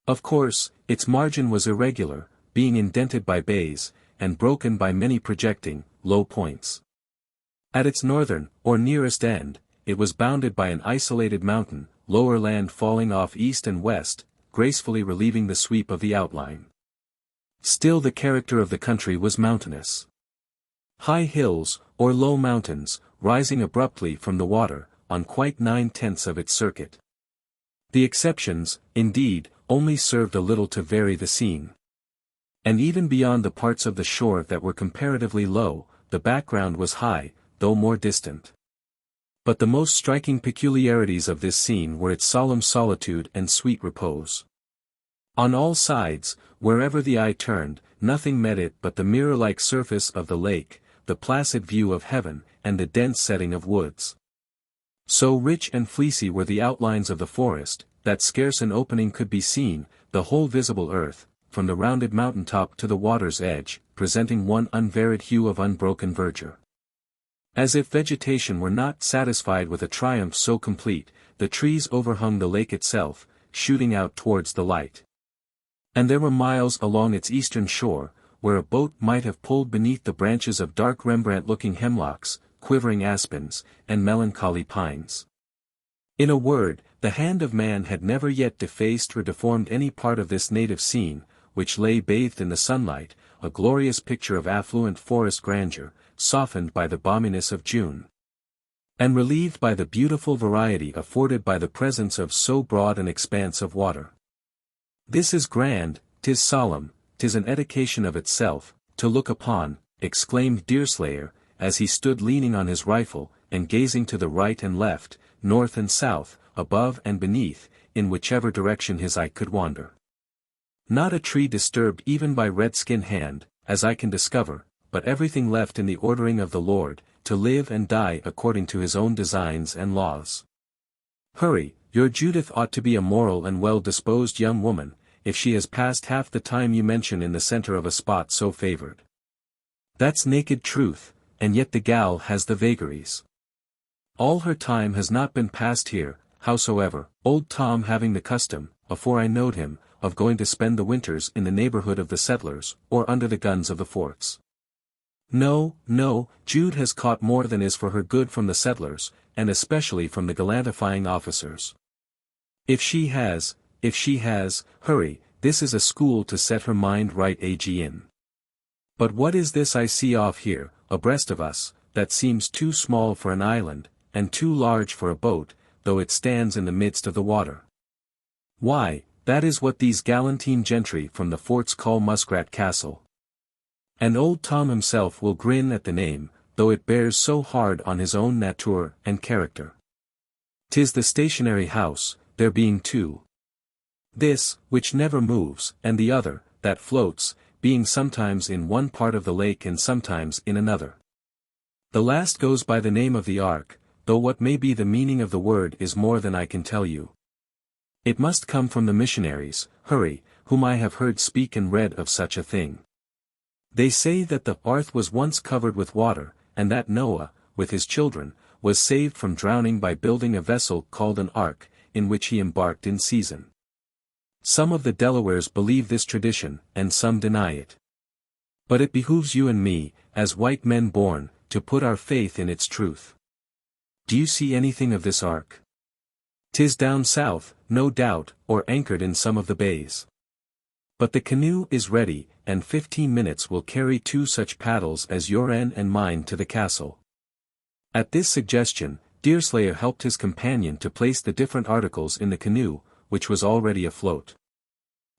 Of course, its margin was irregular, being indented by bays, and broken by many projecting, low points. At its northern, or nearest end, it was bounded by an isolated mountain, lower land falling off east and west, gracefully relieving the sweep of the outline. Still the character of the country was mountainous. High hills, or low mountains, rising abruptly from the water, on quite 9/10 of its circuit. The exceptions, indeed, only served a little to vary the scene. And even beyond the parts of the shore that were comparatively low, the background was high, though more distant. But the most striking peculiarities of this scene were its solemn solitude and sweet repose. On all sides, wherever the eye turned, nothing met it but the mirror-like surface of the lake, the placid view of heaven, and the dense setting of woods. So rich and fleecy were the outlines of the forest, that scarce an opening could be seen, the whole visible earth, from the rounded mountain top to the water's edge, presenting one unvaried hue of unbroken verdure. As if vegetation were not satisfied with a triumph so complete, the trees overhung the lake itself, shooting out towards the light. And there were miles along its eastern shore, where a boat might have pulled beneath the branches of dark Rembrandt-looking hemlocks, quivering aspens, and melancholy pines. In a word, the hand of man had never yet defaced or deformed any part of this native scene, which lay bathed in the sunlight, a glorious picture of affluent forest grandeur, softened by the balminess of June, and relieved by the beautiful variety afforded by the presence of so broad an expanse of water. "This is grand, 'tis solemn, 'tis an edification of itself, to look upon," exclaimed Deerslayer, as he stood leaning on his rifle, and gazing to the right and left, north and south, above and beneath, in whichever direction his eye could wander. "Not a tree disturbed even by red-skin hand, as I can discover, but everything left in the ordering of the Lord, to live and die according to his own designs and laws. Hurry, your Judith ought to be a moral and well-disposed young woman, if she has passed half the time you mention in the center of a spot so favored. That's naked truth, and yet the gal has the vagaries. All her time has not been passed here, howsoever, old Tom having the custom, afore I knowed him, of going to spend the winters in the neighborhood of the settlers, or under the guns of the forts. No, Jude has caught more than is for her good from the settlers, and especially from the gallantifying officers. If she has, Hurry, this is a school to set her mind right in. But what is this I see off here, abreast of us, that seems too small for an island, and too large for a boat, though it stands in the midst of the water? Why, that is what these galantine gentry from the forts call Muskrat Castle. And old Tom himself will grin at the name, though it bears so hard on his own nature and character. 'Tis the stationary house, there being two. This, which never moves, and the other, that floats, being sometimes in one part of the lake and sometimes in another. The last goes by the name of the ark, though what may be the meaning of the word is more than I can tell you. It must come from the missionaries, Hurry, whom I have heard speak and read of such a thing. They say that the earth was once covered with water, and that Noah, with his children, was saved from drowning by building a vessel called an ark, in which he embarked in season. Some of the Delawares believe this tradition, and some deny it. But it behooves you and me, as white men born, to put our faith in its truth. Do you see anything of this ark? 'Tis down south, no doubt, or anchored in some of the bays. But the canoe is ready, and 15 minutes will carry 2 such paddles as your and mine to the castle. At this suggestion, Deerslayer helped his companion to place the different articles in the canoe, which was already afloat.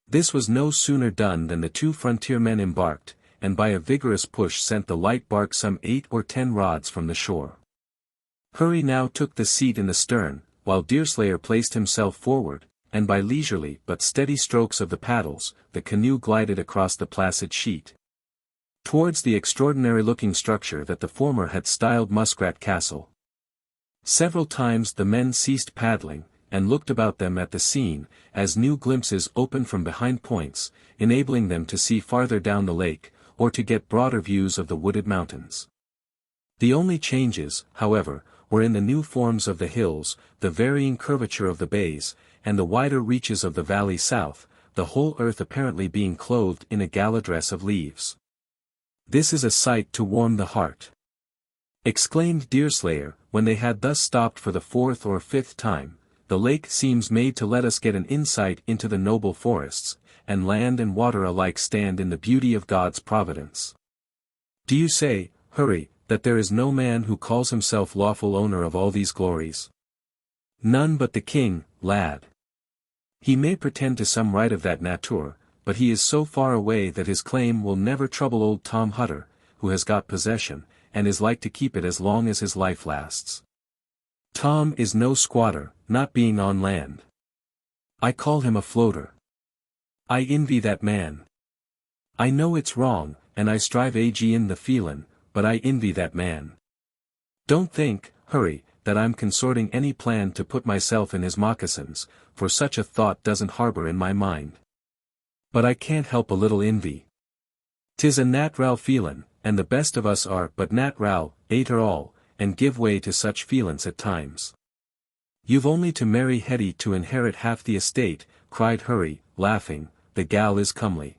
This was no sooner done than the 2 frontiersmen embarked, and by a vigorous push sent the light bark some 8 or 10 rods from the shore. Hurry now took the seat in the stern, while Deerslayer placed himself forward, and by leisurely but steady strokes of the paddles, the canoe glided across the placid sheet towards the extraordinary-looking structure that the former had styled Muskrat Castle. Several times the men ceased paddling, and looked about them at the scene, as new glimpses opened from behind points, enabling them to see farther down the lake, or to get broader views of the wooded mountains. The only changes, however, were in the new forms of the hills, the varying curvature of the bays, and the wider reaches of the valley south, the whole earth apparently being clothed in a gala dress of leaves. "This is a sight to warm the heart," exclaimed Deerslayer, when they had thus stopped for the 4th or 5th time. "The lake seems made to let us get an insight into the noble forests, and land and water alike stand in the beauty of God's providence. Do you say, Hurry, that there is no man who calls himself lawful owner of all these glories?" "None but the king, lad. He may pretend to some right of that nature, but he is so far away that his claim will never trouble old Tom Hutter, who has got possession, and is like to keep it as long as his life lasts. Tom is no squatter, not being on land. I call him a floater. I envy that man. I know it's wrong, and I strive agin the feelin', but I envy that man. Don't think, Hurry, that I'm consorting any plan to put myself in his moccasins, for such a thought doesn't harbor in my mind. But I can't help a little envy. 'Tis a nat'ral feelin', and the best of us are but nat'ral, arter all, and give way to such feelin's at times. You've only to marry Hetty to inherit half the estate," cried Hurry, laughing. "The gal is comely.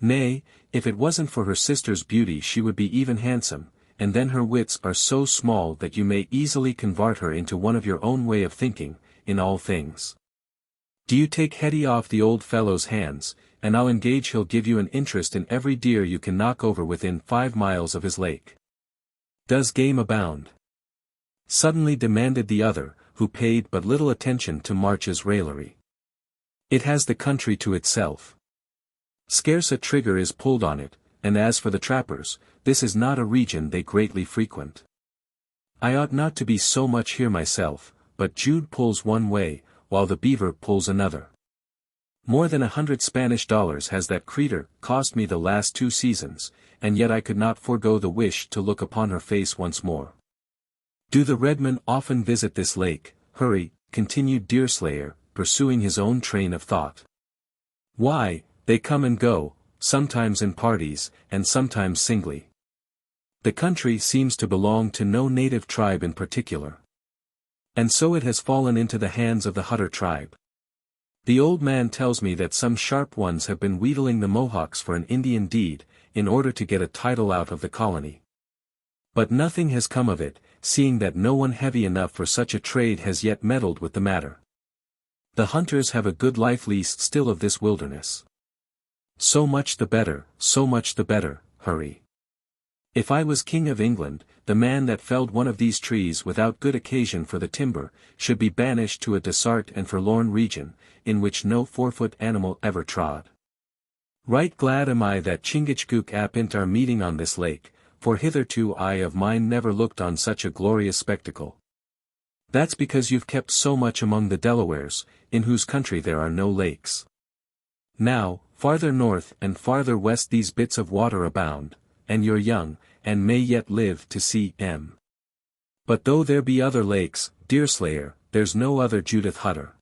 Nay, if it wasn't for her sister's beauty she would be even handsome, and then her wits are so small that you may easily convert her into one of your own way of thinking, in all things. Do you take Hetty off the old fellow's hands, and I'll engage he'll give you an interest in every deer you can knock over within 5 miles of his lake." "Does game abound?" suddenly demanded the other, who paid but little attention to March's raillery. "It has the country to itself. Scarce a trigger is pulled on it, and as for the trappers, this is not a region they greatly frequent. I ought not to be so much here myself, but Jude pulls one way, while the beaver pulls another. More than $100 has that creetur cost me the last 2 seasons, and yet I could not forego the wish to look upon her face once more." "Do the redmen often visit this lake, Hurry?" continued Deerslayer, pursuing his own train of thought. "Why, they come and go, sometimes in parties, and sometimes singly. The country seems to belong to no native tribe in particular. And so it has fallen into the hands of the Hutter tribe. The old man tells me that some sharp ones have been wheedling the Mohawks for an Indian deed, in order to get a title out of the colony. But nothing has come of it, seeing that no one heavy enough for such a trade has yet meddled with the matter. The hunters have a good life lease still of this wilderness. So much the better, Hurry. If I was King of England, the man that felled one of these trees without good occasion for the timber, should be banished to a desart and forlorn region, in which no 4-foot animal ever trod. Right glad am I that Chingachgook apint our meeting on this lake, for hitherto eye of mine never looked on such a glorious spectacle. That's because you've kept so much among the Delawares, in whose country there are no lakes. Now, farther north and farther west these bits of water abound, and you're young, and may yet live to see 'em. But though there be other lakes, Deerslayer, there's no other Judith Hutter."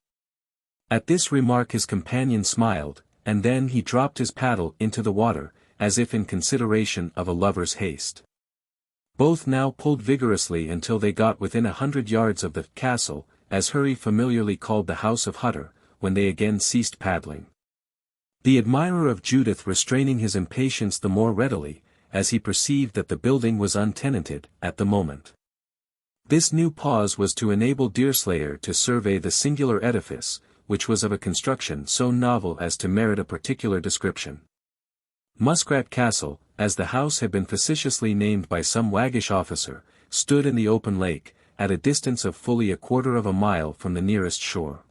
At this remark his companion smiled, and then he dropped his paddle into the water, as if in consideration of a lover's haste. Both now pulled vigorously until they got within 100 yards of the castle, as Hurry familiarly called the house of Hutter, when they again ceased paddling. The admirer of Judith restraining his impatience the more readily, as he perceived that the building was untenanted, at the moment. This new pause was to enable Deerslayer to survey the singular edifice, which was of a construction so novel as to merit a particular description. Muskrat Castle, as the house had been facetiously named by some waggish officer, stood in the open lake, at a distance of fully 1/4 of a mile from the nearest shore.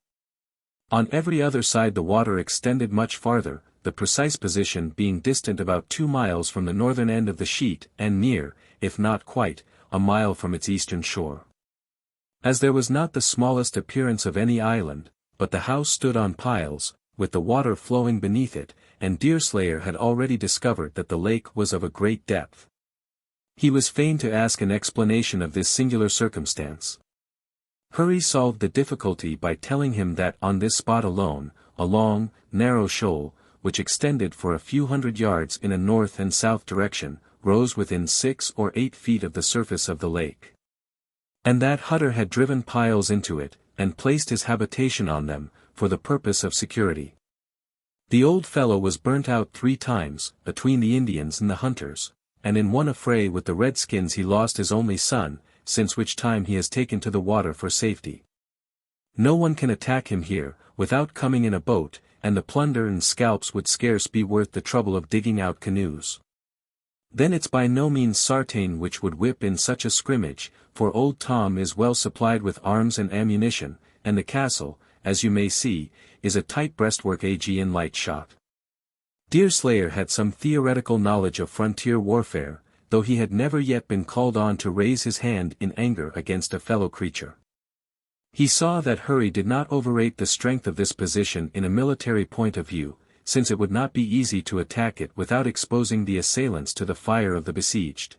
On every other side the water extended much farther, the precise position being distant about 2 miles from the northern end of the sheet and near, if not quite, a mile from its eastern shore. As there was not the smallest appearance of any island, but the house stood on piles, with the water flowing beneath it, and Deerslayer had already discovered that the lake was of a great depth. He was fain to ask an explanation of this singular circumstance. Hurry solved the difficulty by telling him that on this spot alone, a long, narrow shoal, which extended for a few hundred yards in a north and south direction, rose within 6 or 8 feet of the surface of the lake. And that Hutter had driven piles into it, and placed his habitation on them, for the purpose of security. The old fellow was burnt out 3 times, between the Indians and the hunters, and in one affray with the Redskins he lost his only son, since which time he has taken to the water for safety. No one can attack him here, without coming in a boat, and the plunder and scalps would scarce be worth the trouble of digging out canoes. Then it's by no means sartain which would whip in such a scrimmage, for old Tom is well supplied with arms and ammunition, and the castle, as you may see, is a tight breastwork in light shot. Deerslayer had some theoretical knowledge of frontier warfare, though he had never yet been called on to raise his hand in anger against a fellow creature. He saw that Hurry did not overrate the strength of this position in a military point of view, since it would not be easy to attack it without exposing the assailants to the fire of the besieged.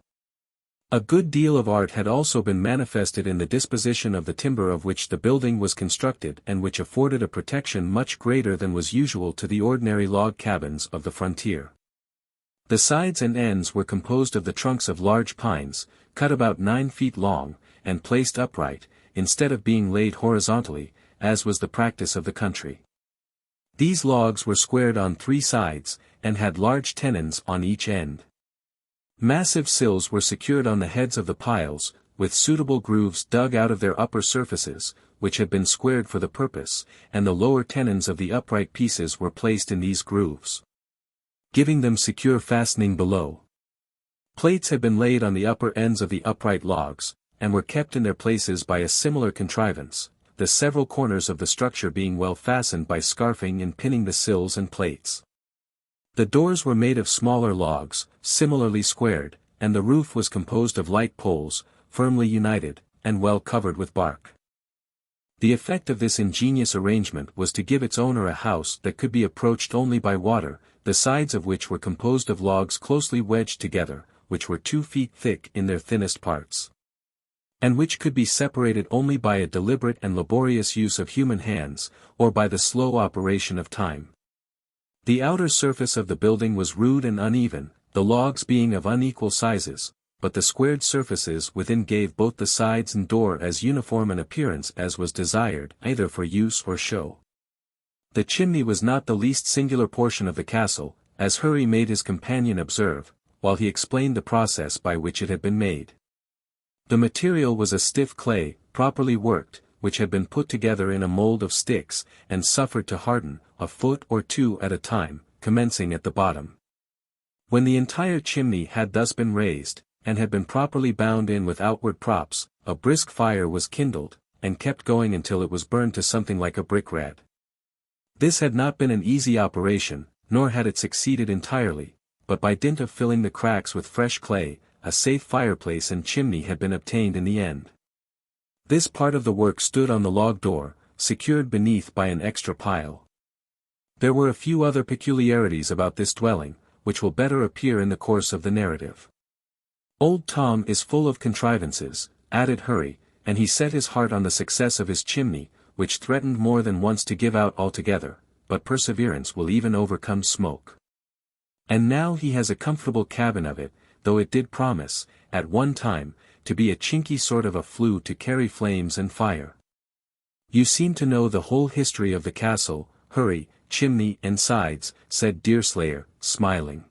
A good deal of art had also been manifested in the disposition of the timber of which the building was constructed and which afforded a protection much greater than was usual to the ordinary log cabins of the frontier. The sides and ends were composed of the trunks of large pines, cut about 9 feet long, and placed upright, instead of being laid horizontally, as was the practice of the country. These logs were squared on 3 sides, and had large tenons on each end. Massive sills were secured on the heads of the piles, with suitable grooves dug out of their upper surfaces, which had been squared for the purpose, and the lower tenons of the upright pieces were placed in these grooves, giving them secure fastening below. Plates had been laid on the upper ends of the upright logs, and were kept in their places by a similar contrivance, the several corners of the structure being well fastened by scarfing and pinning the sills and plates. The doors were made of smaller logs, similarly squared, and the roof was composed of light poles, firmly united, and well covered with bark. The effect of this ingenious arrangement was to give its owner a house that could be approached only by water, the sides of which were composed of logs closely wedged together, which were 2 feet thick in their thinnest parts, and which could be separated only by a deliberate and laborious use of human hands, or by the slow operation of time. The outer surface of the building was rude and uneven, the logs being of unequal sizes, but the squared surfaces within gave both the sides and door as uniform an appearance as was desired, either for use or show. The chimney was not the least singular portion of the castle, as Hurry made his companion observe, while he explained the process by which it had been made. The material was a stiff clay, properly worked, which had been put together in a mold of sticks, and suffered to harden, a foot or 2 at a time, commencing at the bottom. When the entire chimney had thus been raised, and had been properly bound in with outward props, a brisk fire was kindled, and kept going until it was burned to something like a brick red. This had not been an easy operation, nor had it succeeded entirely, but by dint of filling the cracks with fresh clay, a safe fireplace and chimney had been obtained in the end. This part of the work stood on the log door, secured beneath by an extra pile. There were a few other peculiarities about this dwelling, which will better appear in the course of the narrative. Old Tom is full of contrivances, added Hurry, and he set his heart on the success of his chimney, which threatened more than once to give out altogether, but perseverance will even overcome smoke. And now he has a comfortable cabin of it, though it did promise, at one time, to be a chinky sort of a flue to carry flames and fire. You seem to know the whole history of the castle, Hurry, chimney and sides, said Deerslayer, smiling.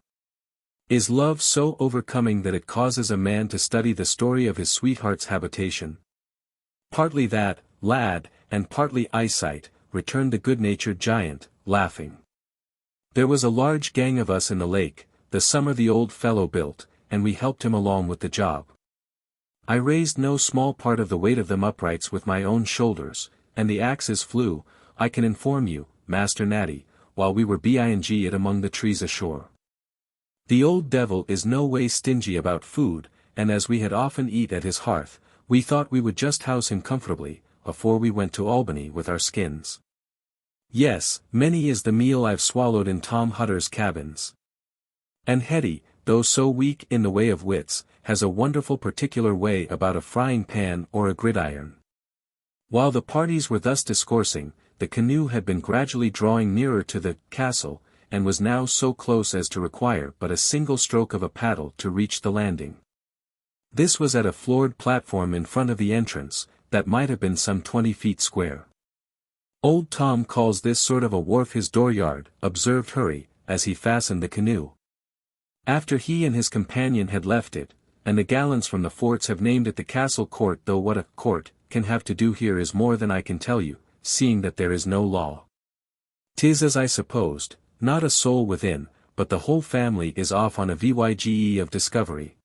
Is love so overcoming that it causes a man to study the story of his sweetheart's habitation? Partly that, lad, and partly eyesight, returned the good-natured giant, laughing. There was a large gang of us in the lake, the summer the old fellow built, and we helped him along with the job. I raised no small part of the weight of them uprights with my own shoulders, and the axes flew, I can inform you, Master Natty, while we were bing it among the trees ashore. The old devil is no way stingy about food, and as we had often eat at his hearth, we thought we would just house him comfortably, afore we went to Albany with our skins. Yes, many is the meal I've swallowed in Tom Hutter's cabins. And Hetty, though so weak in the way of wits, has a wonderful particular way about a frying pan or a gridiron. While the parties were thus discoursing, the canoe had been gradually drawing nearer to the castle, and was now so close as to require but a single stroke of a paddle to reach the landing. This was at a floored platform in front of the entrance, that might have been some 20 feet square. Old Tom calls this sort of a wharf his dooryard, observed Hurry, as he fastened the canoe. After he and his companion had left it, and the gallants from the forts have named it the castle court, though what a court can have to do here is more than I can tell you, seeing that there is no law. 'Tis as I supposed, not a soul within, but the whole family is off on a voyage of discovery.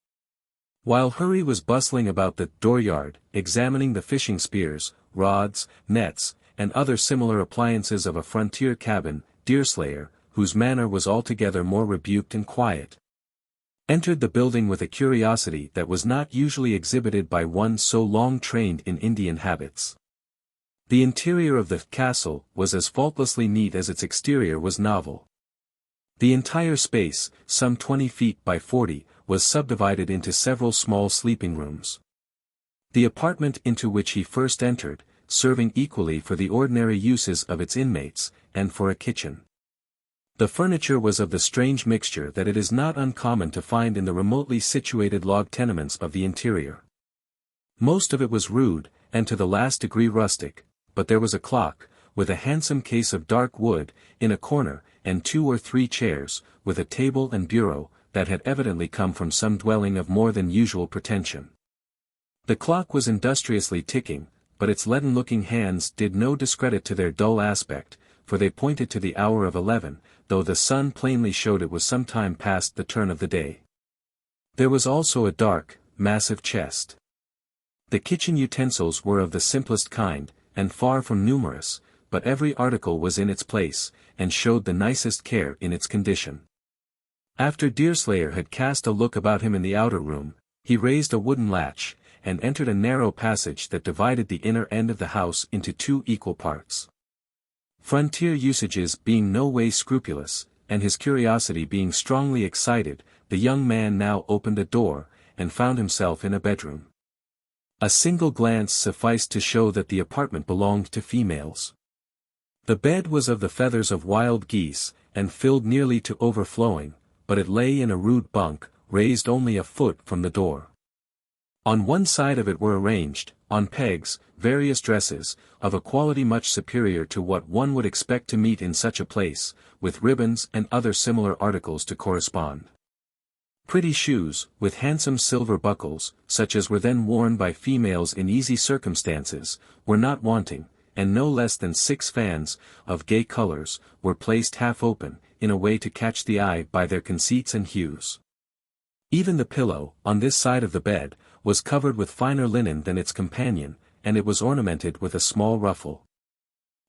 While Hurry was bustling about the dooryard, examining the fishing spears, rods, nets, and other similar appliances of a frontier cabin, Deerslayer, whose manner was altogether more rebuked and quiet, entered the building with a curiosity that was not usually exhibited by one so long trained in Indian habits. The interior of the castle was as faultlessly neat as its exterior was novel. The entire space, some 20 feet by 40, was subdivided into several small sleeping rooms. The apartment into which he first entered, serving equally for the ordinary uses of its inmates, and for a kitchen. The furniture was of the strange mixture that it is not uncommon to find in the remotely situated log tenements of the interior. Most of it was rude, and to the last degree rustic, but there was a clock, with a handsome case of dark wood, in a corner, and 2 or 3 chairs, with a table and bureau, that had evidently come from some dwelling of more than usual pretension. The clock was industriously ticking, but its leaden-looking hands did no discredit to their dull aspect, for they pointed to the hour of 11, though the sun plainly showed it was some time past the turn of the day. There was also a dark, massive chest. The kitchen utensils were of the simplest kind, and far from numerous, but every article was in its place, and showed the nicest care in its condition. After Deerslayer had cast a look about him in the outer room, he raised a wooden latch, and entered a narrow passage that divided the inner end of the house into 2 equal parts. Frontier usages being no way scrupulous, and his curiosity being strongly excited, the young man now opened a door, and found himself in a bedroom. A single glance sufficed to show that the apartment belonged to females. The bed was of the feathers of wild geese, and filled nearly to overflowing, but it lay in a rude bunk, raised only a foot from the door. On one side of it were arranged, on pegs, various dresses, of a quality much superior to what one would expect to meet in such a place, with ribbons and other similar articles to correspond. Pretty shoes, with handsome silver buckles, such as were then worn by females in easy circumstances, were not wanting, and no less than 6 fans, of gay colors, were placed half open, in a way to catch the eye by their conceits and hues. Even the pillow, on this side of the bed, was covered with finer linen than its companion, and it was ornamented with a small ruffle.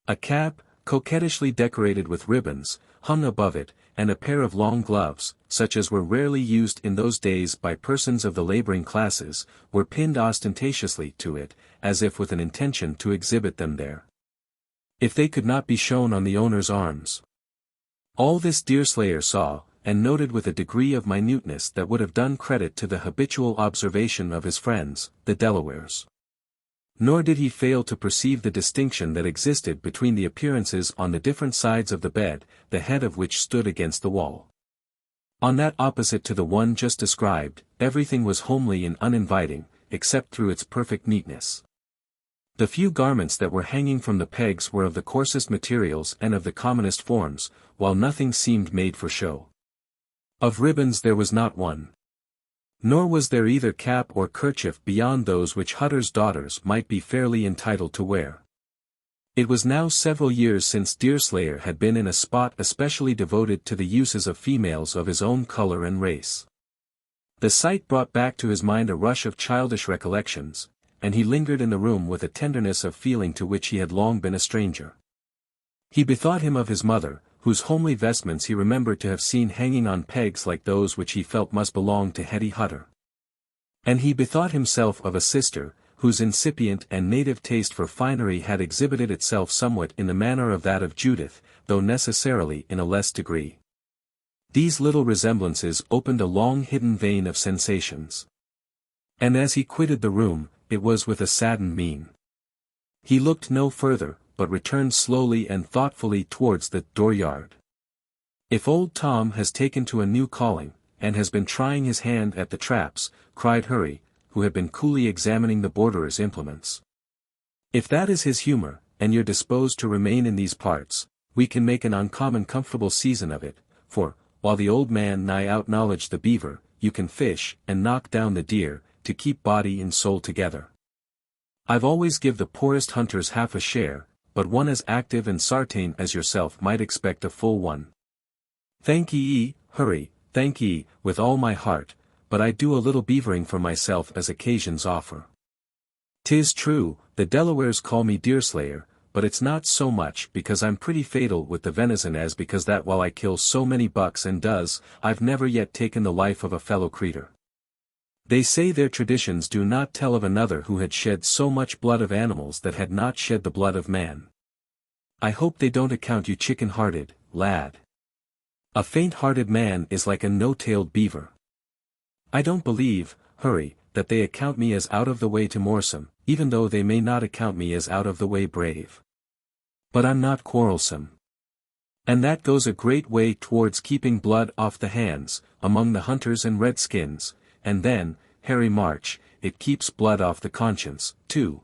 A cap, coquettishly decorated with ribbons, hung above it, and a pair of long gloves, such as were rarely used in those days by persons of the laboring classes, were pinned ostentatiously to it, as if with an intention to exhibit them there. If they could not be shown on the owner's arms. All this Deerslayer saw, and noted with a degree of minuteness that would have done credit to the habitual observation of his friends, the Delawares. Nor did he fail to perceive the distinction that existed between the appearances on the different sides of the bed, the head of which stood against the wall. On that opposite to the one just described, everything was homely and uninviting, except through its perfect neatness. The few garments that were hanging from the pegs were of the coarsest materials and of the commonest forms, while nothing seemed made for show. Of ribbons there was not one. Nor was there either cap or kerchief beyond those which hutters' daughters might be fairly entitled to wear. It was now several years since Deerslayer had been in a spot especially devoted to the uses of females of his own color and race. The sight brought back to his mind a rush of childish recollections, and he lingered in the room with a tenderness of feeling to which he had long been a stranger. He bethought him of his mother, whose homely vestments he remembered to have seen hanging on pegs like those which he felt must belong to Hetty Hutter. And he bethought himself of a sister, whose incipient and native taste for finery had exhibited itself somewhat in the manner of that of Judith, though necessarily in a less degree. These little resemblances opened a long-hidden vein of sensations. And as he quitted the room, it was with a saddened mien. He looked no further, but returned slowly and thoughtfully towards the dooryard. "If old Tom has taken to a new calling, and has been trying his hand at the traps," cried Hurry, who had been coolly examining the borderer's implements. "If that is his humor, and you're disposed to remain in these parts, we can make an uncommon comfortable season of it, for, while the old man nigh out-knowledge the beaver, you can fish, and knock down the deer, to keep body and soul together. I've always give the poorest hunters half a share, but one as active and sartain as yourself might expect a full one. Thank ye, Hurry, thank ye, with all my heart, but I do a little beavering for myself as occasions offer. 'Tis true, the Delawares call me Deerslayer, but it's not so much because I'm pretty fatal with the venison as because that while I kill so many bucks and does, I've never yet taken the life of a fellow creature. They say their traditions do not tell of another who had shed so much blood of animals that had not shed the blood of man. I hope they don't account you chicken-hearted, lad. A faint-hearted man is like a no-tailed beaver. I don't believe, Hurry, that they account me as out of the way timorsome, even though they may not account me as out of the way brave. But I'm not quarrelsome. And that goes a great way towards keeping blood off the hands, among the hunters and redskins, and then, Harry March, it keeps blood off the conscience, too.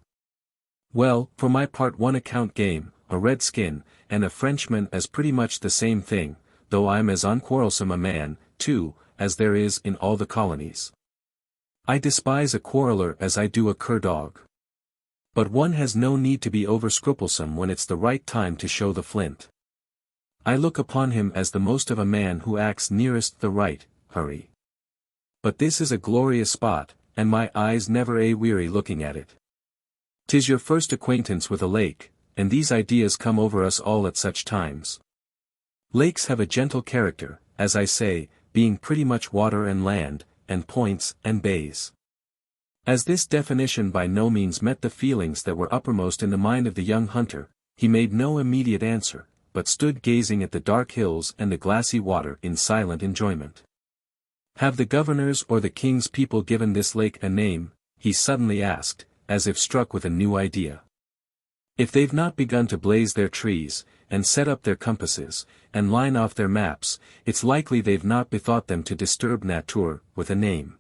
Well, for my part one account game, a redskin, and a Frenchman as pretty much the same thing, though I'm as unquarrelsome a man, too, as there is in all the colonies. I despise a quarreller as I do a cur-dog. But one has no need to be over-scrupulsome when it's the right time to show the flint. I look upon him as the most of a man who acts nearest the right, Hurry. But this is a glorious spot, and my eyes never weary looking at it. 'Tis your first acquaintance with a lake, and these ideas come over us all at such times. Lakes have a gentle character, as I say, being pretty much water and land, and points and bays. As this definition by no means met the feelings that were uppermost in the mind of the young hunter, he made no immediate answer, but stood gazing at the dark hills and the glassy water in silent enjoyment. Have the governors or the king's people given this lake a name? He suddenly asked, as if struck with a new idea. If they've not begun to blaze their trees, and set up their compasses, and line off their maps, it's likely they've not bethought them to disturb nature with a name.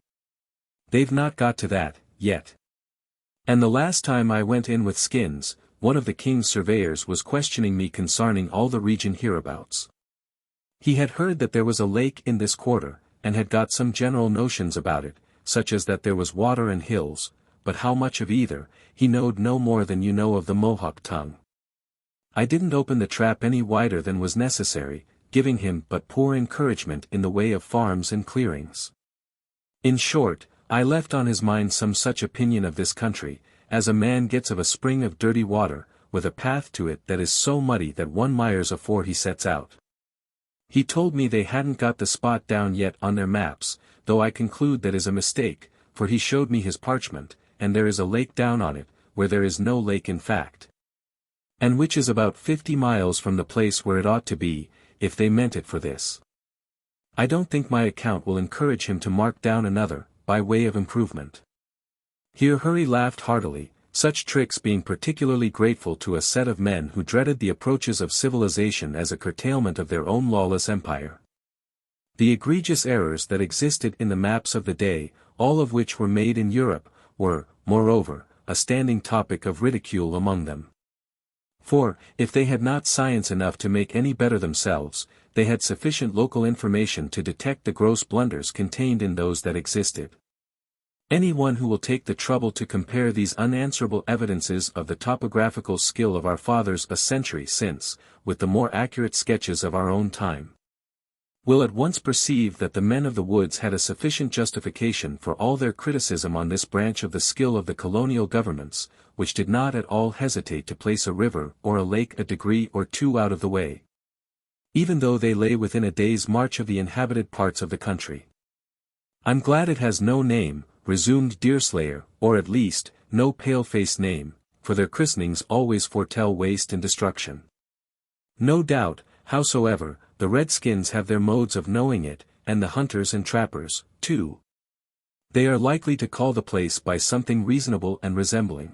They've not got to that, yet. And the last time I went in with skins, one of the king's surveyors was questioning me concerning all the region hereabouts. He had heard that there was a lake in this quarter, and had got some general notions about it, such as that there was water and hills, but how much of either, he knowed no more than you know of the Mohawk tongue. I didn't open the trap any wider than was necessary, giving him but poor encouragement in the way of farms and clearings. In short, I left on his mind some such opinion of this country, as a man gets of a spring of dirty water, with a path to it that is so muddy that one mires afore he sets out. He told me they hadn't got the spot down yet on their maps, though I conclude that is a mistake, for he showed me his parchment, and there is a lake down on it, where there is no lake in fact. And which is about 50 miles from the place where it ought to be, if they meant it for this. I don't think my account will encourage him to mark down another, by way of improvement. Here Hurry laughed heartily, such tricks being particularly grateful to a set of men who dreaded the approaches of civilization as a curtailment of their own lawless empire. The egregious errors that existed in the maps of the day, all of which were made in Europe, were, moreover, a standing topic of ridicule among them. For, if they had not science enough to make any better themselves, they had sufficient local information to detect the gross blunders contained in those that existed. Any one who will take the trouble to compare these unanswerable evidences of the topographical skill of our fathers a century since, with the more accurate sketches of our own time, will at once perceive that the men of the woods had a sufficient justification for all their criticism on this branch of the skill of the colonial governments, which did not at all hesitate to place a river or a lake a degree or two out of the way, even though they lay within a day's march of the inhabited parts of the country. "I'm glad it has no name," resumed Deerslayer, "or at least, no pale-faced name, for their christenings always foretell waste and destruction. No doubt, howsoever, the redskins have their modes of knowing it, and the hunters and trappers, too. They are likely to call the place by something reasonable and resembling.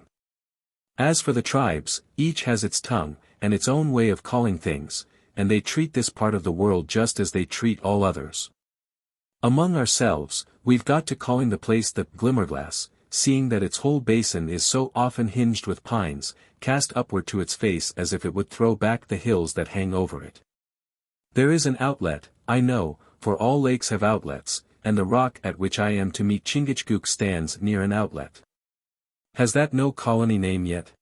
As for the tribes, each has its tongue, and its own way of calling things, and they treat this part of the world just as they treat all others. Among ourselves, we've got to calling the place the Glimmerglass, seeing that its whole basin is so often hinged with pines, cast upward to its face as if it would throw back the hills that hang over it. There is an outlet, I know, for all lakes have outlets, and the rock at which I am to meet Chingachgook stands near an outlet. Has that no colony name yet?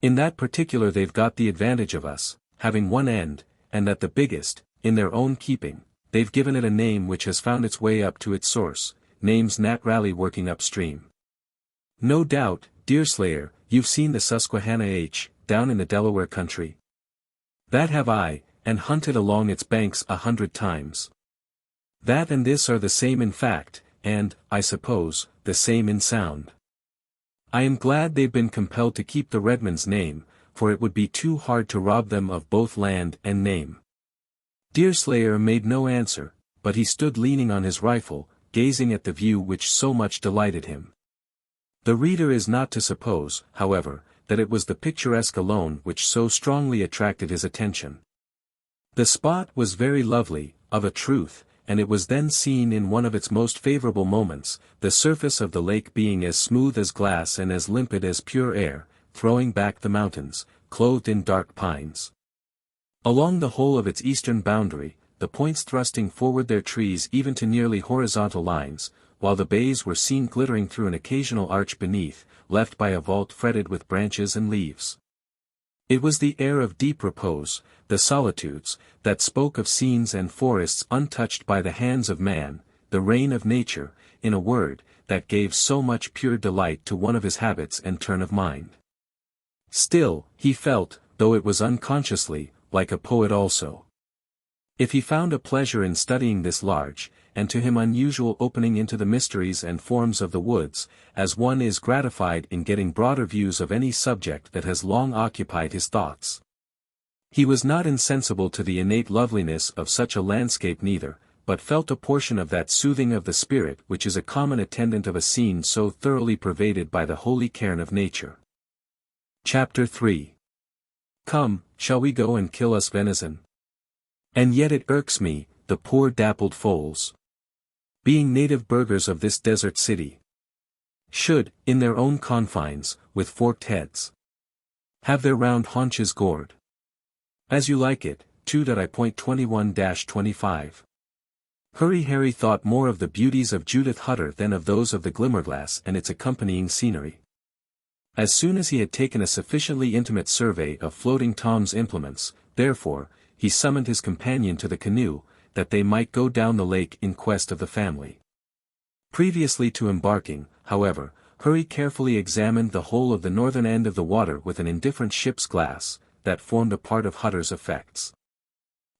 In that particular they've got the advantage of us, having one end, and that the biggest, in their own keeping. They've given it a name which has found its way up to its source, name's Nat Rally working upstream. No doubt, Deerslayer, you've seen the Susquehanna down in the Delaware country. That have I, and hunted along its banks 100 times. That and this are the same in fact, and, I suppose, the same in sound. I am glad they've been compelled to keep the Redman's name, for it would be too hard to rob them of both land and name." Deerslayer made no answer, but he stood leaning on his rifle, gazing at the view which so much delighted him. The reader is not to suppose, however, that it was the picturesque alone which so strongly attracted his attention. The spot was very lovely, of a truth, and it was then seen in one of its most favorable moments, the surface of the lake being as smooth as glass and as limpid as pure air, throwing back the mountains, clothed in dark pines. Along the whole of its eastern boundary, the points thrusting forward their trees even to nearly horizontal lines, while the bays were seen glittering through an occasional arch beneath, left by a vault fretted with branches and leaves. It was the air of deep repose, the solitudes, that spoke of scenes and forests untouched by the hands of man, the reign of nature, in a word, that gave so much pure delight to one of his habits and turn of mind. Still, he felt, though it was unconsciously, like a poet also. If he found a pleasure in studying this large, and to him unusual opening into the mysteries and forms of the woods, as one is gratified in getting broader views of any subject that has long occupied his thoughts, he was not insensible to the innate loveliness of such a landscape neither, but felt a portion of that soothing of the spirit which is a common attendant of a scene so thoroughly pervaded by the holy cairn of nature. Chapter 3. Come, shall we go and kill us venison? And yet it irks me, the poor dappled foals, being native burghers of this desert city, should, in their own confines, with forked heads, have their round haunches gored. As you like it, 2.21-25. Hurry Harry thought more of the beauties of Judith Hutter than of those of the Glimmerglass and its accompanying scenery. As soon as he had taken a sufficiently intimate survey of Floating Tom's implements, therefore, he summoned his companion to the canoe, that they might go down the lake in quest of the family. Previously to embarking, however, Hurry carefully examined the whole of the northern end of the water with an indifferent ship's glass, that formed a part of Hutter's effects.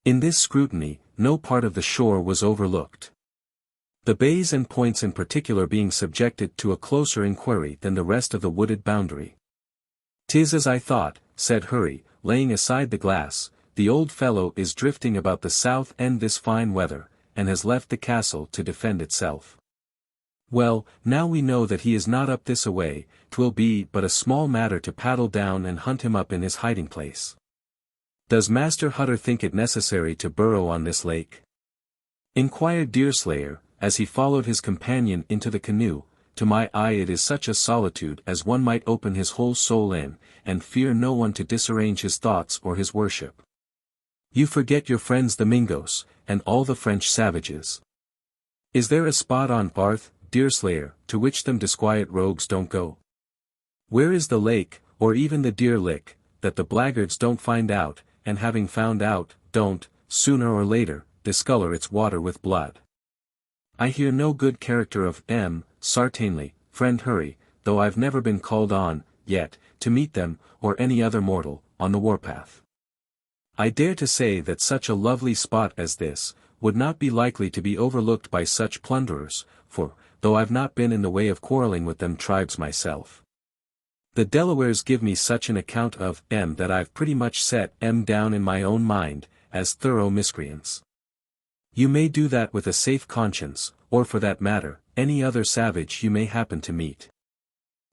In this scrutiny, no part of the shore was overlooked. The bays and points in particular being subjected to a closer inquiry than the rest of the wooded boundary. "'Tis as I thought," said Hurry, laying aside the glass, "the old fellow is drifting about the south end this fine weather, and has left the castle to defend itself. Well, now we know that he is not up this away, 'twill be but a small matter to paddle down and hunt him up in his hiding place. Does Master Hutter think it necessary to burrow on this lake?" inquired Deerslayer, as he followed his companion into the canoe. "To my eye it is such a solitude as one might open his whole soul in, and fear no one to disarrange his thoughts or his worship." "You forget your friends the Mingos, and all the French savages. Is there a spot on Arth, Deerslayer, to which them disquiet rogues don't go? Where is the lake, or even the Deer Lick, that the blackguards don't find out, and having found out, don't, sooner or later, discolor its water with blood? I hear no good character of certainly, friend Hurry, though I've never been called on, yet, to meet them, or any other mortal, on the warpath. I dare to say that such a lovely spot as this, would not be likely to be overlooked by such plunderers, for, though I've not been in the way of quarreling with them tribes myself, the Delawares give me such an account of that I've pretty much set down in my own mind, as thorough miscreants. You may do that with a safe conscience, or for that matter, any other savage you may happen to meet."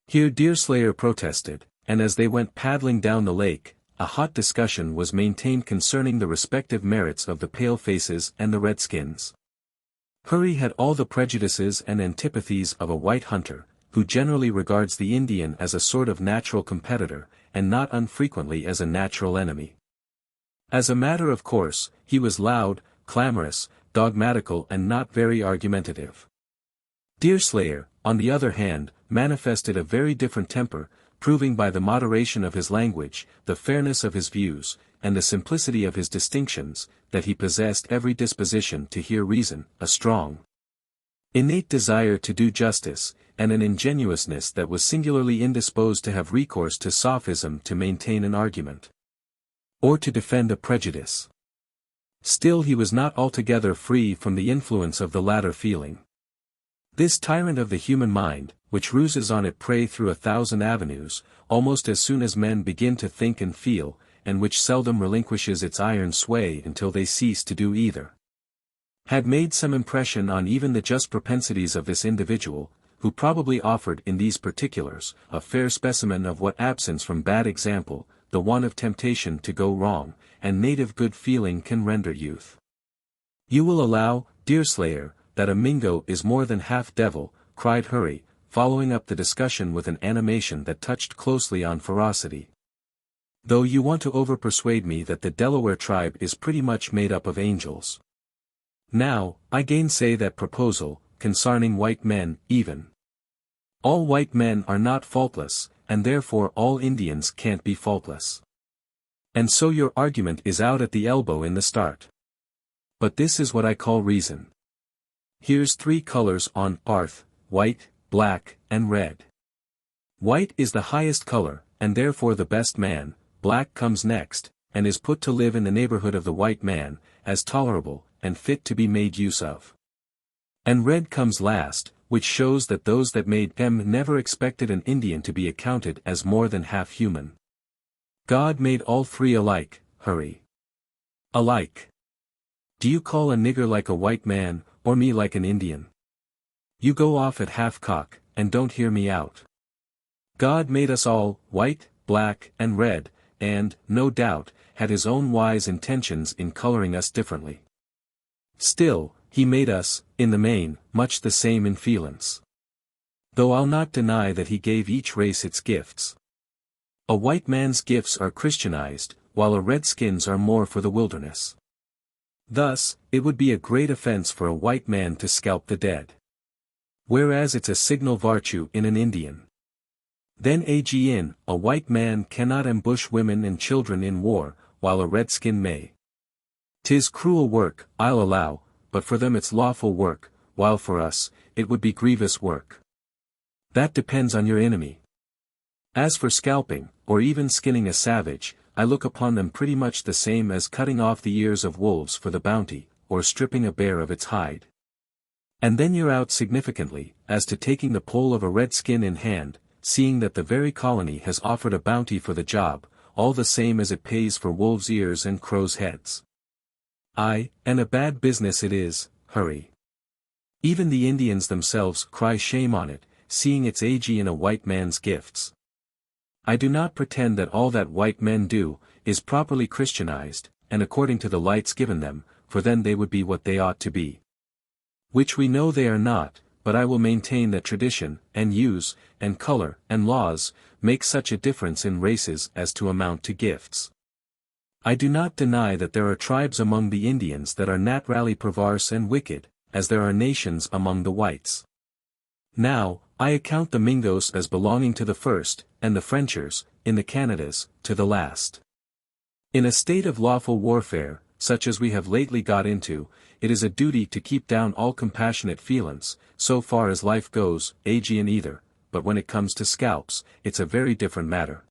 Here Deerslayer protested, and as they went paddling down the lake, a hot discussion was maintained concerning the respective merits of the pale-faces and the redskins. Hurry had all the prejudices and antipathies of a white hunter, who generally regards the Indian as a sort of natural competitor, and not unfrequently as a natural enemy. As a matter of course, he was loud, clamorous, dogmatical and not very argumentative. Deerslayer, on the other hand, manifested a very different temper, proving by the moderation of his language, the fairness of his views, and the simplicity of his distinctions, that he possessed every disposition to hear reason, a strong, innate desire to do justice, and an ingenuousness that was singularly indisposed to have recourse to sophism to maintain an argument, or to defend a prejudice. Still he was not altogether free from the influence of the latter feeling. This tyrant of the human mind, which ruses on it prey through 1,000 avenues, almost as soon as men begin to think and feel, and which seldom relinquishes its iron sway until they cease to do either, had made some impression on even the just propensities of this individual, who probably offered in these particulars, a fair specimen of what absence from bad example, the want of temptation to go wrong, and native good feeling can render youth. "You will allow, Deerslayer, that a Mingo is more than half devil," cried Hurry, following up the discussion with an animation that touched closely on ferocity. "Though you want to over-persuade me that the Delaware tribe is pretty much made up of angels. Now, I gainsay that proposal, concerning white men, even. All white men are not faultless, and therefore all Indians can't be faultless. And so your argument is out at the elbow in the start. But this is what I call reason. Here's 3 colors on Arth, white, black, and red. White is the highest color, and therefore the best man, black comes next, and is put to live in the neighborhood of the white man, as tolerable, and fit to be made use of. And red comes last, which shows that those that made him never expected an Indian to be accounted as more than half human. God made all 3 alike, Hurry. Alike. Do you call a nigger like a white man, or me like an Indian? You go off at half-cock, and don't hear me out. God made us all, white, black, and red, and, no doubt, had his own wise intentions in coloring us differently. Still, he made us, in the main, much the same in feelin's. Though I'll not deny that he gave each race its gifts. A white man's gifts are Christianized, while a redskin's are more for the wilderness. Thus, it would be a great offense for a white man to scalp the dead. Whereas it's a signal virtue in an Indian. Then again, a white man cannot ambush women and children in war, while a redskin may. 'Tis cruel work, I'll allow, but for them it's lawful work, while for us, it would be grievous work. That depends on your enemy. As for scalping, or even skinning a savage, I look upon them pretty much the same as cutting off the ears of wolves for the bounty, or stripping a bear of its hide. And then you're out significantly, as to taking the poll of a redskin in hand, seeing that the very colony has offered a bounty for the job, all the same as it pays for wolves' ears and crows' heads. Aye, and a bad business it is, hurry. Even the Indians themselves cry shame on it, seeing its age in a white man's gifts. I do not pretend that all that white men do, is properly Christianized, and according to the lights given them, for then they would be what they ought to be. Which we know they are not, but I will maintain that tradition, and use, and color, and laws, make such a difference in races as to amount to gifts. I do not deny that there are tribes among the Indians that are naturally perverse and wicked, as there are nations among the whites. Now, I account the Mingos as belonging to the first, and the Frenchers, in the Canadas, to the last. In a state of lawful warfare, such as we have lately got into, it is a duty to keep down all compassionate feelings, so far as life goes, Aegean either, but when it comes to scalps, it's a very different matter.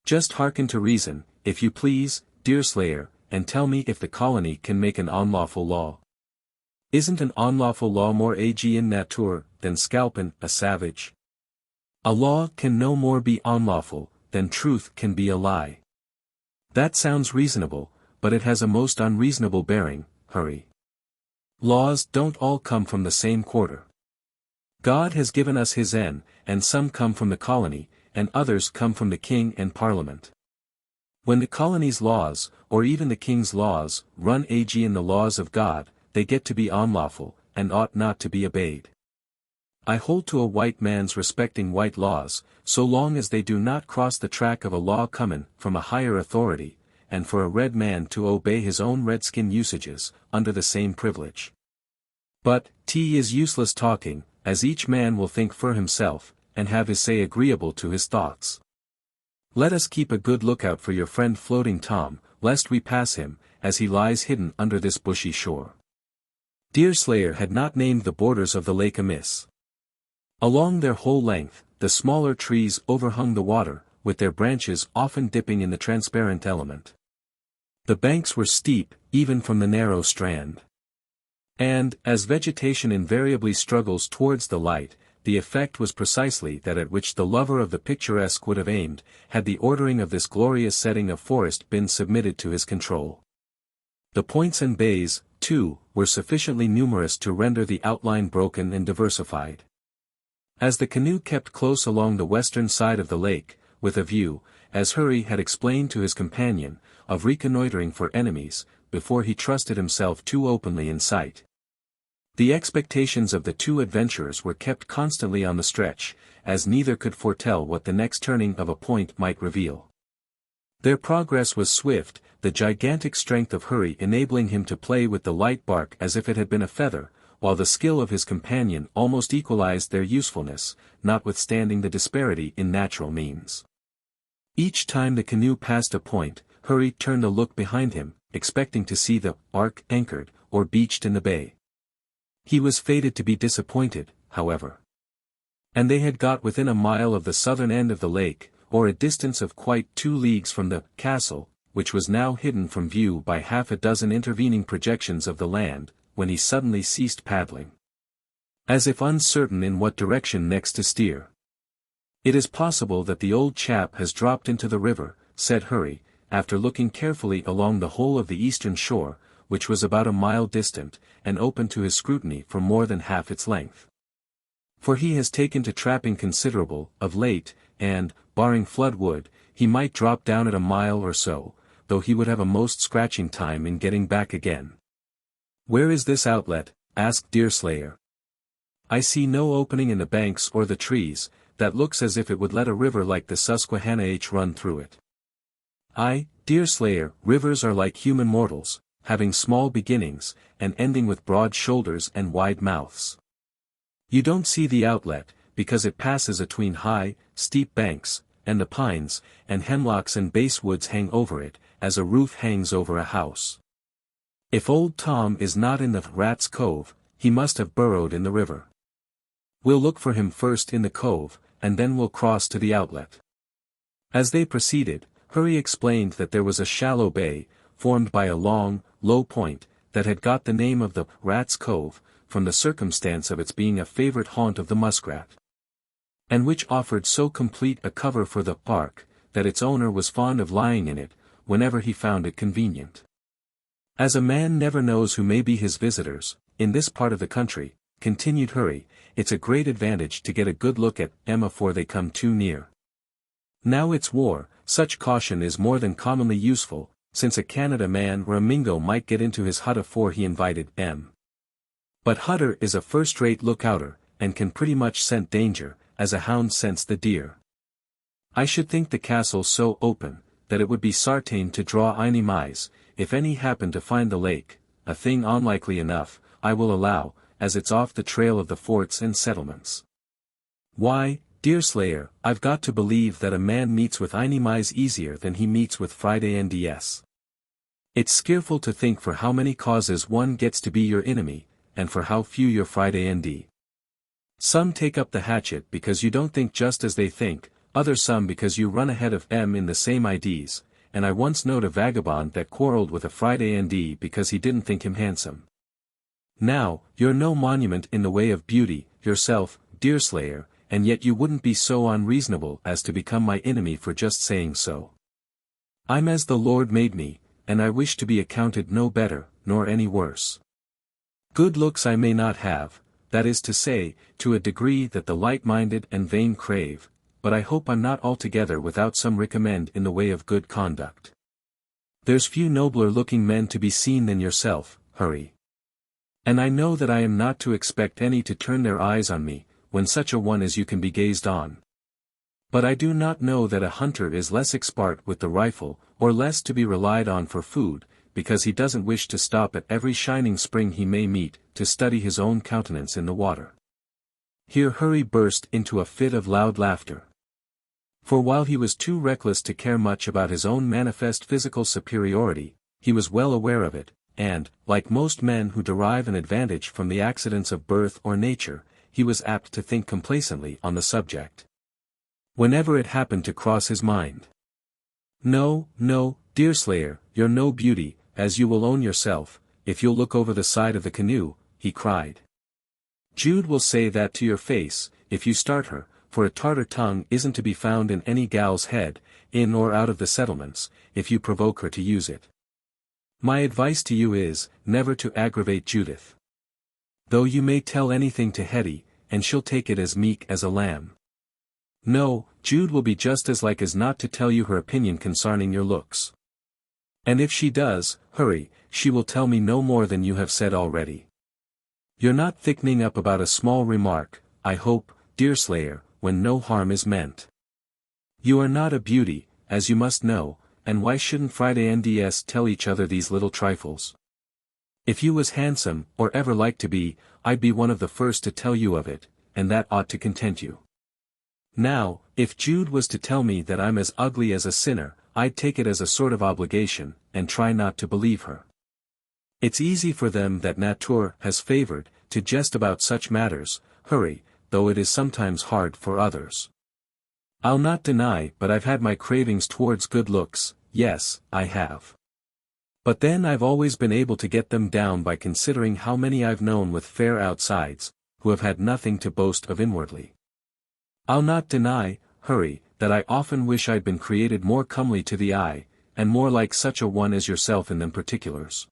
Just hearken to reason, if you please, Deerslayer, and tell me if the colony can make an unlawful law. Isn't an unlawful law more Aegean nature, than scalping a savage? A law can no more be unlawful, than truth can be a lie. That sounds reasonable, but it has a most unreasonable bearing, hurry. Laws don't all come from the same quarter. God has given us his end, and some come from the colony, and others come from the king and parliament. When the colony's laws, or even the king's laws, run Aegean the laws of God, they get to be unlawful, and ought not to be obeyed. I hold to a white man's respecting white laws, so long as they do not cross the track of a law comin' from a higher authority, and for a red man to obey his own redskin usages, under the same privilege. But, 'tis useless talking, as each man will think for himself, and have his say agreeable to his thoughts. Let us keep a good lookout for your friend Floating Tom, lest we pass him, as he lies hidden under this bushy shore. Deerslayer had not named the borders of the lake amiss. Along their whole length, the smaller trees overhung the water, with their branches often dipping in the transparent element. The banks were steep, even from the narrow strand. And, as vegetation invariably struggles towards the light, the effect was precisely that at which the lover of the picturesque would have aimed, had the ordering of this glorious setting of forest been submitted to his control. The points and bays, too, were sufficiently numerous to render the outline broken and diversified. As the canoe kept close along the western side of the lake, with a view, as Hurry had explained to his companion, of reconnoitering for enemies, before he trusted himself too openly in sight. The expectations of the two adventurers were kept constantly on the stretch, as neither could foretell what the next turning of a point might reveal. Their progress was swift, the gigantic strength of Hurry enabling him to play with the light bark as if it had been a feather, while the skill of his companion almost equalized their usefulness, notwithstanding the disparity in natural means. Each time the canoe passed a point, Hurry turned a look behind him, expecting to see the bark anchored, or beached in the bay. He was fated to be disappointed, however. And they had got within a mile of the southern end of the lake, or a distance of quite 2 leagues from the castle, which was now hidden from view by half a dozen intervening projections of the land, when he suddenly ceased paddling. As if uncertain in what direction next to steer. "It is possible that the old chap has dropped into the river," said Hurry, after looking carefully along the whole of the eastern shore, which was about a mile distant, and open to his scrutiny for more than half its length. "For he has taken to trapping considerable, of late, and, barring flood wood, he might drop down at a mile or so, though he would have a most scratching time in getting back again." "Where is this outlet?" asked Deerslayer. "I see no opening in the banks or the trees, that looks as if it would let a river like the Susquehanna run through it." "Aye, Deerslayer, rivers are like human mortals, having small beginnings, and ending with broad shoulders and wide mouths. You don't see the outlet, because it passes atween high, steep banks, and the pines, and hemlocks and basewoods hang over it, as a roof hangs over a house. If old Tom is not in the Rat's Cove, he must have burrowed in the river." We'll look for him first in the cove, and then we'll cross to the outlet. As they proceeded, Hurry explained that there was a shallow bay, formed by a long, low point, that had got the name of the Rat's Cove, from the circumstance of its being a favorite haunt of the muskrat, and which offered so complete a cover for the park, that its owner was fond of lying in it, whenever he found it convenient. As a man never knows who may be his visitors, in this part of the country, continued Hurry, it's a great advantage to get a good look at 'em afore they come too near. Now it's war, such caution is more than commonly useful, since a Canada man or a Mingo might get into his hut afore he invited 'em. But Hutter is a first-rate lookouter, and can pretty much scent danger, as a hound scents the deer. I should think the castle so open, that it would be sartain to draw any mice, if any happen to find the lake, a thing unlikely enough, I will allow, as it's off the trail of the forts and settlements. Why, Deerslayer, I've got to believe that a man meets with any mice easier than he meets with Friday NDS. It's scareful to think for how many causes one gets to be your enemy, and for how few your Friday ND. Some take up the hatchet because you don't think just as they think, other some because you run ahead of 'em in the same ideas, and I once knowed a vagabond that quarrelled with a Friday ND because he didn't think him handsome. Now, you're no monument in the way of beauty, yourself, Deerslayer, and yet you wouldn't be so unreasonable as to become my enemy for just saying so. I'm as the Lord made me, and I wish to be accounted no better, nor any worse. Good looks I may not have, that is to say, to a degree that the light-minded and vain crave, but I hope I'm not altogether without some recommend in the way of good conduct. There's few nobler-looking men to be seen than yourself, Hurry. And I know that I am not to expect any to turn their eyes on me, when such a one as you can be gazed on. But I do not know that a hunter is less expert with the rifle, or less to be relied on for food, because he doesn't wish to stop at every shining spring he may meet, to study his own countenance in the water. Here Hurry burst into a fit of loud laughter. For while he was too reckless to care much about his own manifest physical superiority, he was well aware of it, and, like most men who derive an advantage from the accidents of birth or nature, he was apt to think complacently on the subject, whenever it happened to cross his mind. No, no, Deerslayer, you're no beauty, as you will own yourself, if you'll look over the side of the canoe, he cried. Jude will say that to your face, if you start her, for a Tartar tongue isn't to be found in any gal's head, in or out of the settlements, if you provoke her to use it. My advice to you is, never to aggravate Judith. Though you may tell anything to Hetty, and she'll take it as meek as a lamb. No, Jude will be just as like as not to tell you her opinion concerning your looks. And if she does, Hurry, she will tell me no more than you have said already. You're not thickening up about a small remark, I hope, Deerslayer, when no harm is meant. You are not a beauty, as you must know, and why shouldn't Friday NDS tell each other these little trifles? If you was handsome, or ever like to be, I'd be one of the first to tell you of it, and that ought to content you. Now, if Jude was to tell me that I'm as ugly as a sinner, I'd take it as a sort of obligation, and try not to believe her. It's easy for them that nature has favored, to jest about such matters, Hurry, though it is sometimes hard for others. I'll not deny but I've had my cravings towards good looks, yes, I have. But then I've always been able to get them down by considering how many I've known with fair outsides, who have had nothing to boast of inwardly. I'll not deny, Hurry, that I often wish I'd been created more comely to the eye, and more like such a one as yourself in them particulars.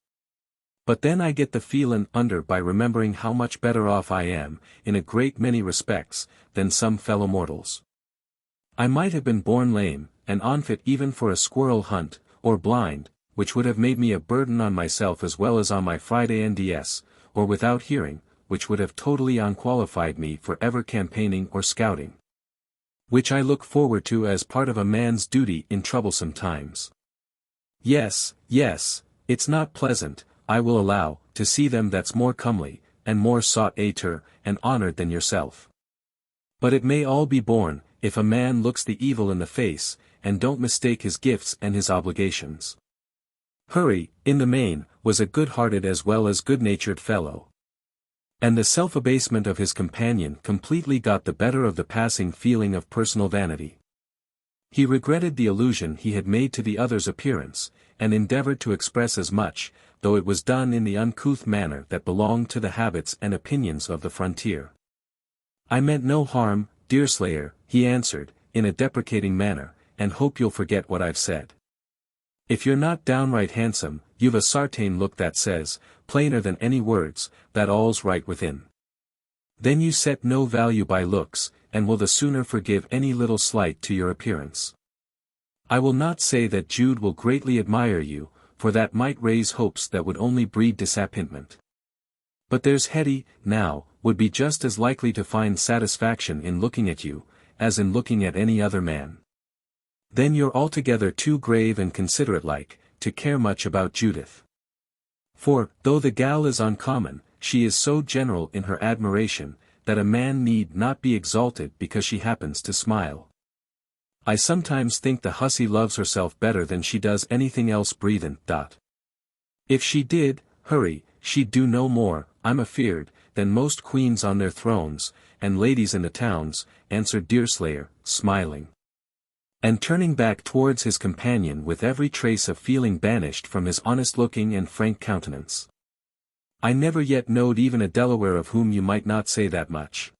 But then I get the feelin' under by remembering how much better off I am, in a great many respects, than some fellow mortals. I might have been born lame, and unfit even for a squirrel hunt, or blind, which would have made me a burden on myself as well as on my Friday NDS, or without hearing, which would have totally unqualified me for ever campaigning or scouting. Which I look forward to as part of a man's duty in troublesome times. Yes, it's not pleasant, I will allow, to see them that's more comely, and more sought after, and honored than yourself. But it may all be borne, if a man looks the evil in the face, and don't mistake his gifts and his obligations. Hurry, in the main, was a good-hearted as well as good-natured fellow. And the self-abasement of his companion completely got the better of the passing feeling of personal vanity. He regretted the allusion he had made to the other's appearance, and endeavored to express as much, though it was done in the uncouth manner that belonged to the habits and opinions of the frontier. "I meant no harm, Deerslayer," he answered, in a deprecating manner, "and hope you'll forget what I've said. If you're not downright handsome, you've a sartain look that says, plainer than any words, that all's right within. Then you set no value by looks, and will the sooner forgive any little slight to your appearance. I will not say that Jude will greatly admire you, for that might raise hopes that would only breed disappointment. But there's Hetty, now, would be just as likely to find satisfaction in looking at you, as in looking at any other man. Then you're altogether too grave and considerate-like, to care much about Judith. For, though the gal is uncommon, she is so general in her admiration, that a man need not be exalted because she happens to smile. I sometimes think the hussy loves herself better than she does anything else breathin'. If she did, hurry, she'd do no more, I'm afeard, than most queens on their thrones, and ladies in the towns," answered Deerslayer, smiling, and turning back towards his companion with every trace of feeling banished from his honest-looking and frank countenance. "I never yet knowed even a Delaware of whom you might not say that much.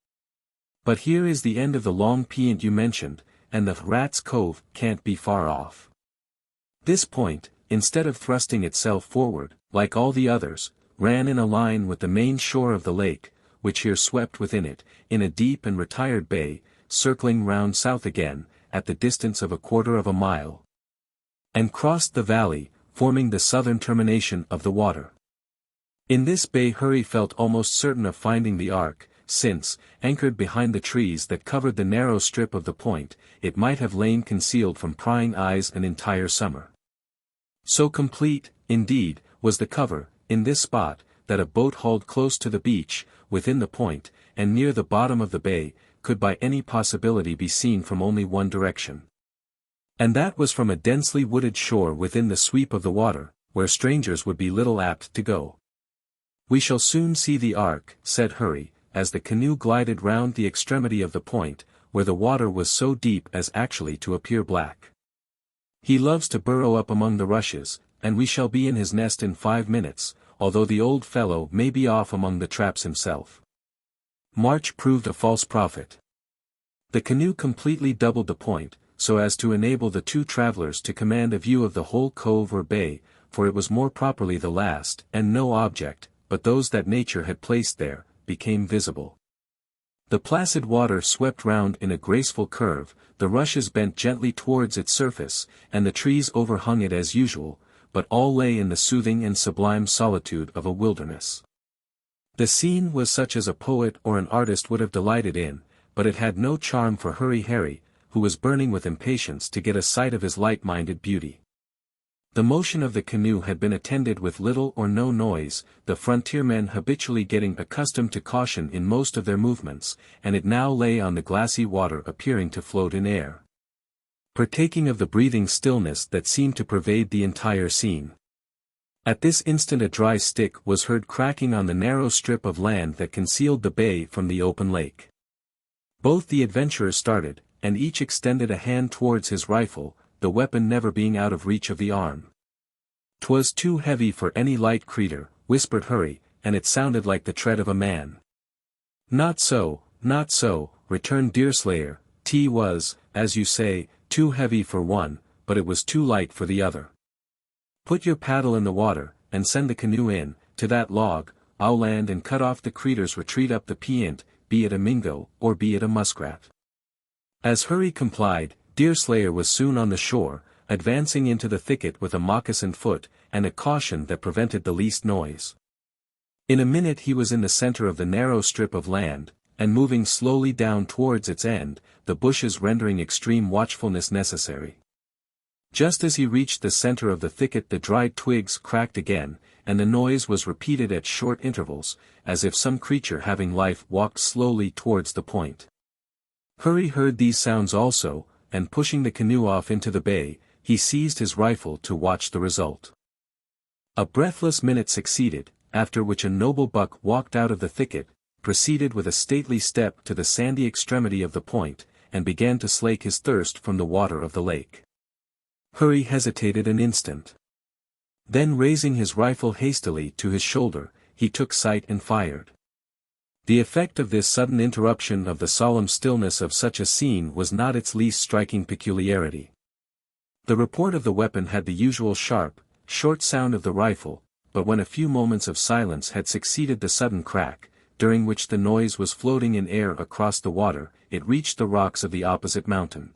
But here is the end of the long peant you mentioned, and the Rat's Cove can't be far off." This point, instead of thrusting itself forward, like all the others, ran in a line with the main shore of the lake, which here swept within it, in a deep and retired bay, circling round south again, at the distance of 1/4 of a mile, and crossed the valley, forming the southern termination of the water. In this bay Hurry felt almost certain of finding the ark, since, anchored behind the trees that covered the narrow strip of the point, it might have lain concealed from prying eyes an entire summer. So complete, indeed, was the cover, in this spot, that a boat hauled close to the beach, within the point, and near the bottom of the bay, could by any possibility be seen from only one direction. And that was from a densely wooded shore within the sweep of the water, where strangers would be little apt to go. "We shall soon see the ark," said Hurry, as the canoe glided round the extremity of the point, where the water was so deep as actually to appear black. "He loves to burrow up among the rushes, and we shall be in his nest in 5 minutes, although the old fellow may be off among the traps himself." March proved a false prophet. The canoe completely doubled the point, so as to enable the two travelers to command a view of the whole cove or bay, for it was more properly the last, and no object, but those that nature had placed there, became visible. The placid water swept round in a graceful curve, the rushes bent gently towards its surface, and the trees overhung it as usual, but all lay in the soothing and sublime solitude of a wilderness. The scene was such as a poet or an artist would have delighted in, but it had no charm for Hurry Harry, who was burning with impatience to get a sight of his light-minded beauty. The motion of the canoe had been attended with little or no noise, the frontiersmen habitually getting accustomed to caution in most of their movements, and it now lay on the glassy water appearing to float in air, partaking of the breathing stillness that seemed to pervade the entire scene. At this instant a dry stick was heard cracking on the narrow strip of land that concealed the bay from the open lake. Both the adventurers started, and each extended a hand towards his rifle, the weapon never being out of reach of the arm. "'Twas too heavy for any light creetur," whispered Hurry, and it sounded like the tread of a man. Not so," returned Deerslayer, "'T was, as you say, too heavy for one, but it was too light for the other. Put your paddle in the water, and send the canoe in, to that log, I'll land and cut off the creetur's retreat up the peant, be it a mingo, or be it a muskrat." As Hurry complied, Deerslayer was soon on the shore, advancing into the thicket with a moccasined foot, and a caution that prevented the least noise. In a minute he was in the center of the narrow strip of land, and moving slowly down towards its end, the bushes rendering extreme watchfulness necessary. Just as he reached the center of the thicket the dried twigs cracked again, and the noise was repeated at short intervals, as if some creature having life walked slowly towards the point. Hurry heard these sounds also, and pushing the canoe off into the bay, he seized his rifle to watch the result. A breathless minute succeeded, after which a noble buck walked out of the thicket, proceeded with a stately step to the sandy extremity of the point, and began to slake his thirst from the water of the lake. Hurry hesitated an instant. Then raising his rifle hastily to his shoulder, he took sight and fired. The effect of this sudden interruption of the solemn stillness of such a scene was not its least striking peculiarity. The report of the weapon had the usual sharp, short sound of the rifle, but when a few moments of silence had succeeded the sudden crack, during which the noise was floating in air across the water, it reached the rocks of the opposite mountain,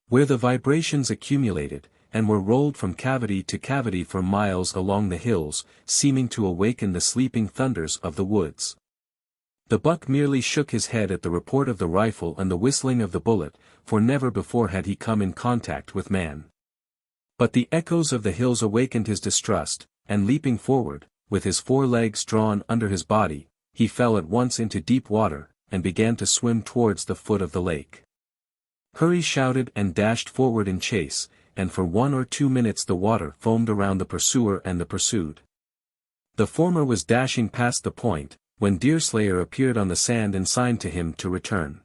where the vibrations accumulated, and were rolled from cavity to cavity for miles along the hills, seeming to awaken the sleeping thunders of the woods. The buck merely shook his head at the report of the rifle and the whistling of the bullet, for never before had he come in contact with man. But the echoes of the hills awakened his distrust, and leaping forward, with his 4 legs drawn under his body, he fell at once into deep water, and began to swim towards the foot of the lake. Hurry shouted and dashed forward in chase, and for 1 or 2 minutes the water foamed around the pursuer and the pursued. The former was dashing past the point, when Deerslayer appeared on the sand and signed to him to return.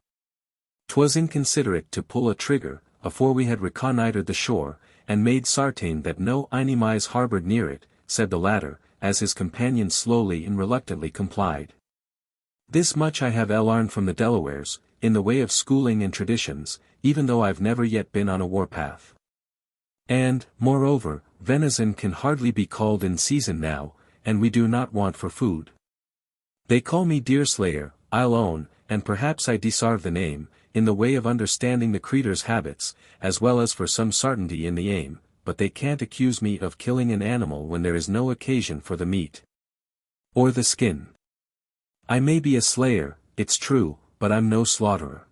"'Twas inconsiderate to pull a trigger, afore we had reconnoitred the shore, and made sartain that no enemies harbored near it," said the latter, as his companion slowly and reluctantly complied. "This much I have learned from the Delawares, in the way of schooling and traditions, even though I've never yet been on a warpath. And, moreover, venison can hardly be called in season now, and we do not want for food. They call me Deerslayer, I'll own, and perhaps I desarve the name, in the way of understanding the creetur's habits, as well as for some sartainty in the aim, but they can't accuse me of killing an animal when there is no occasion for the meat. Or the skin. I may be a slayer, it's true, but I'm no slaughterer.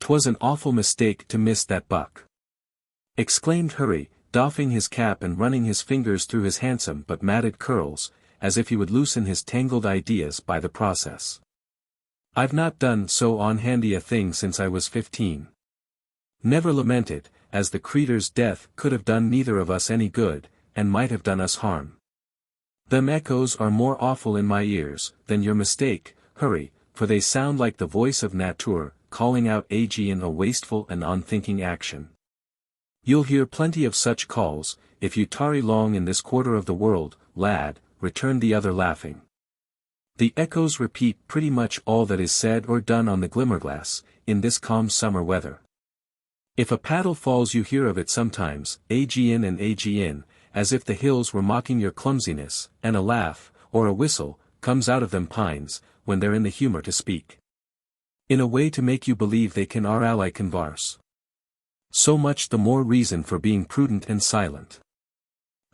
'Twas an awful mistake to miss that buck," exclaimed Hurry, doffing his cap and running his fingers through his handsome but matted curls, as if he would loosen his tangled ideas by the process. "I've not done so unhandy a thing since I was 15. Never lament it, as the creetur's death could have done neither of us any good, and might have done us harm. Them echoes are more awful in my ears, than your mistake, Hurry, for they sound like the voice of Nature, calling out in a wasteful and unthinking action. You'll hear plenty of such calls, if you tarry long in this quarter of the world, lad," returned the other laughing. "The echoes repeat pretty much all that is said or done on the Glimmerglass, in this calm summer weather. If a paddle falls you hear of it sometimes, agin and agin, as if the hills were mocking your clumsiness, and a laugh, or a whistle, comes out of them pines, when they're in the humor to speak. In a way to make you believe they can our ally converse. So much the more reason for being prudent and silent.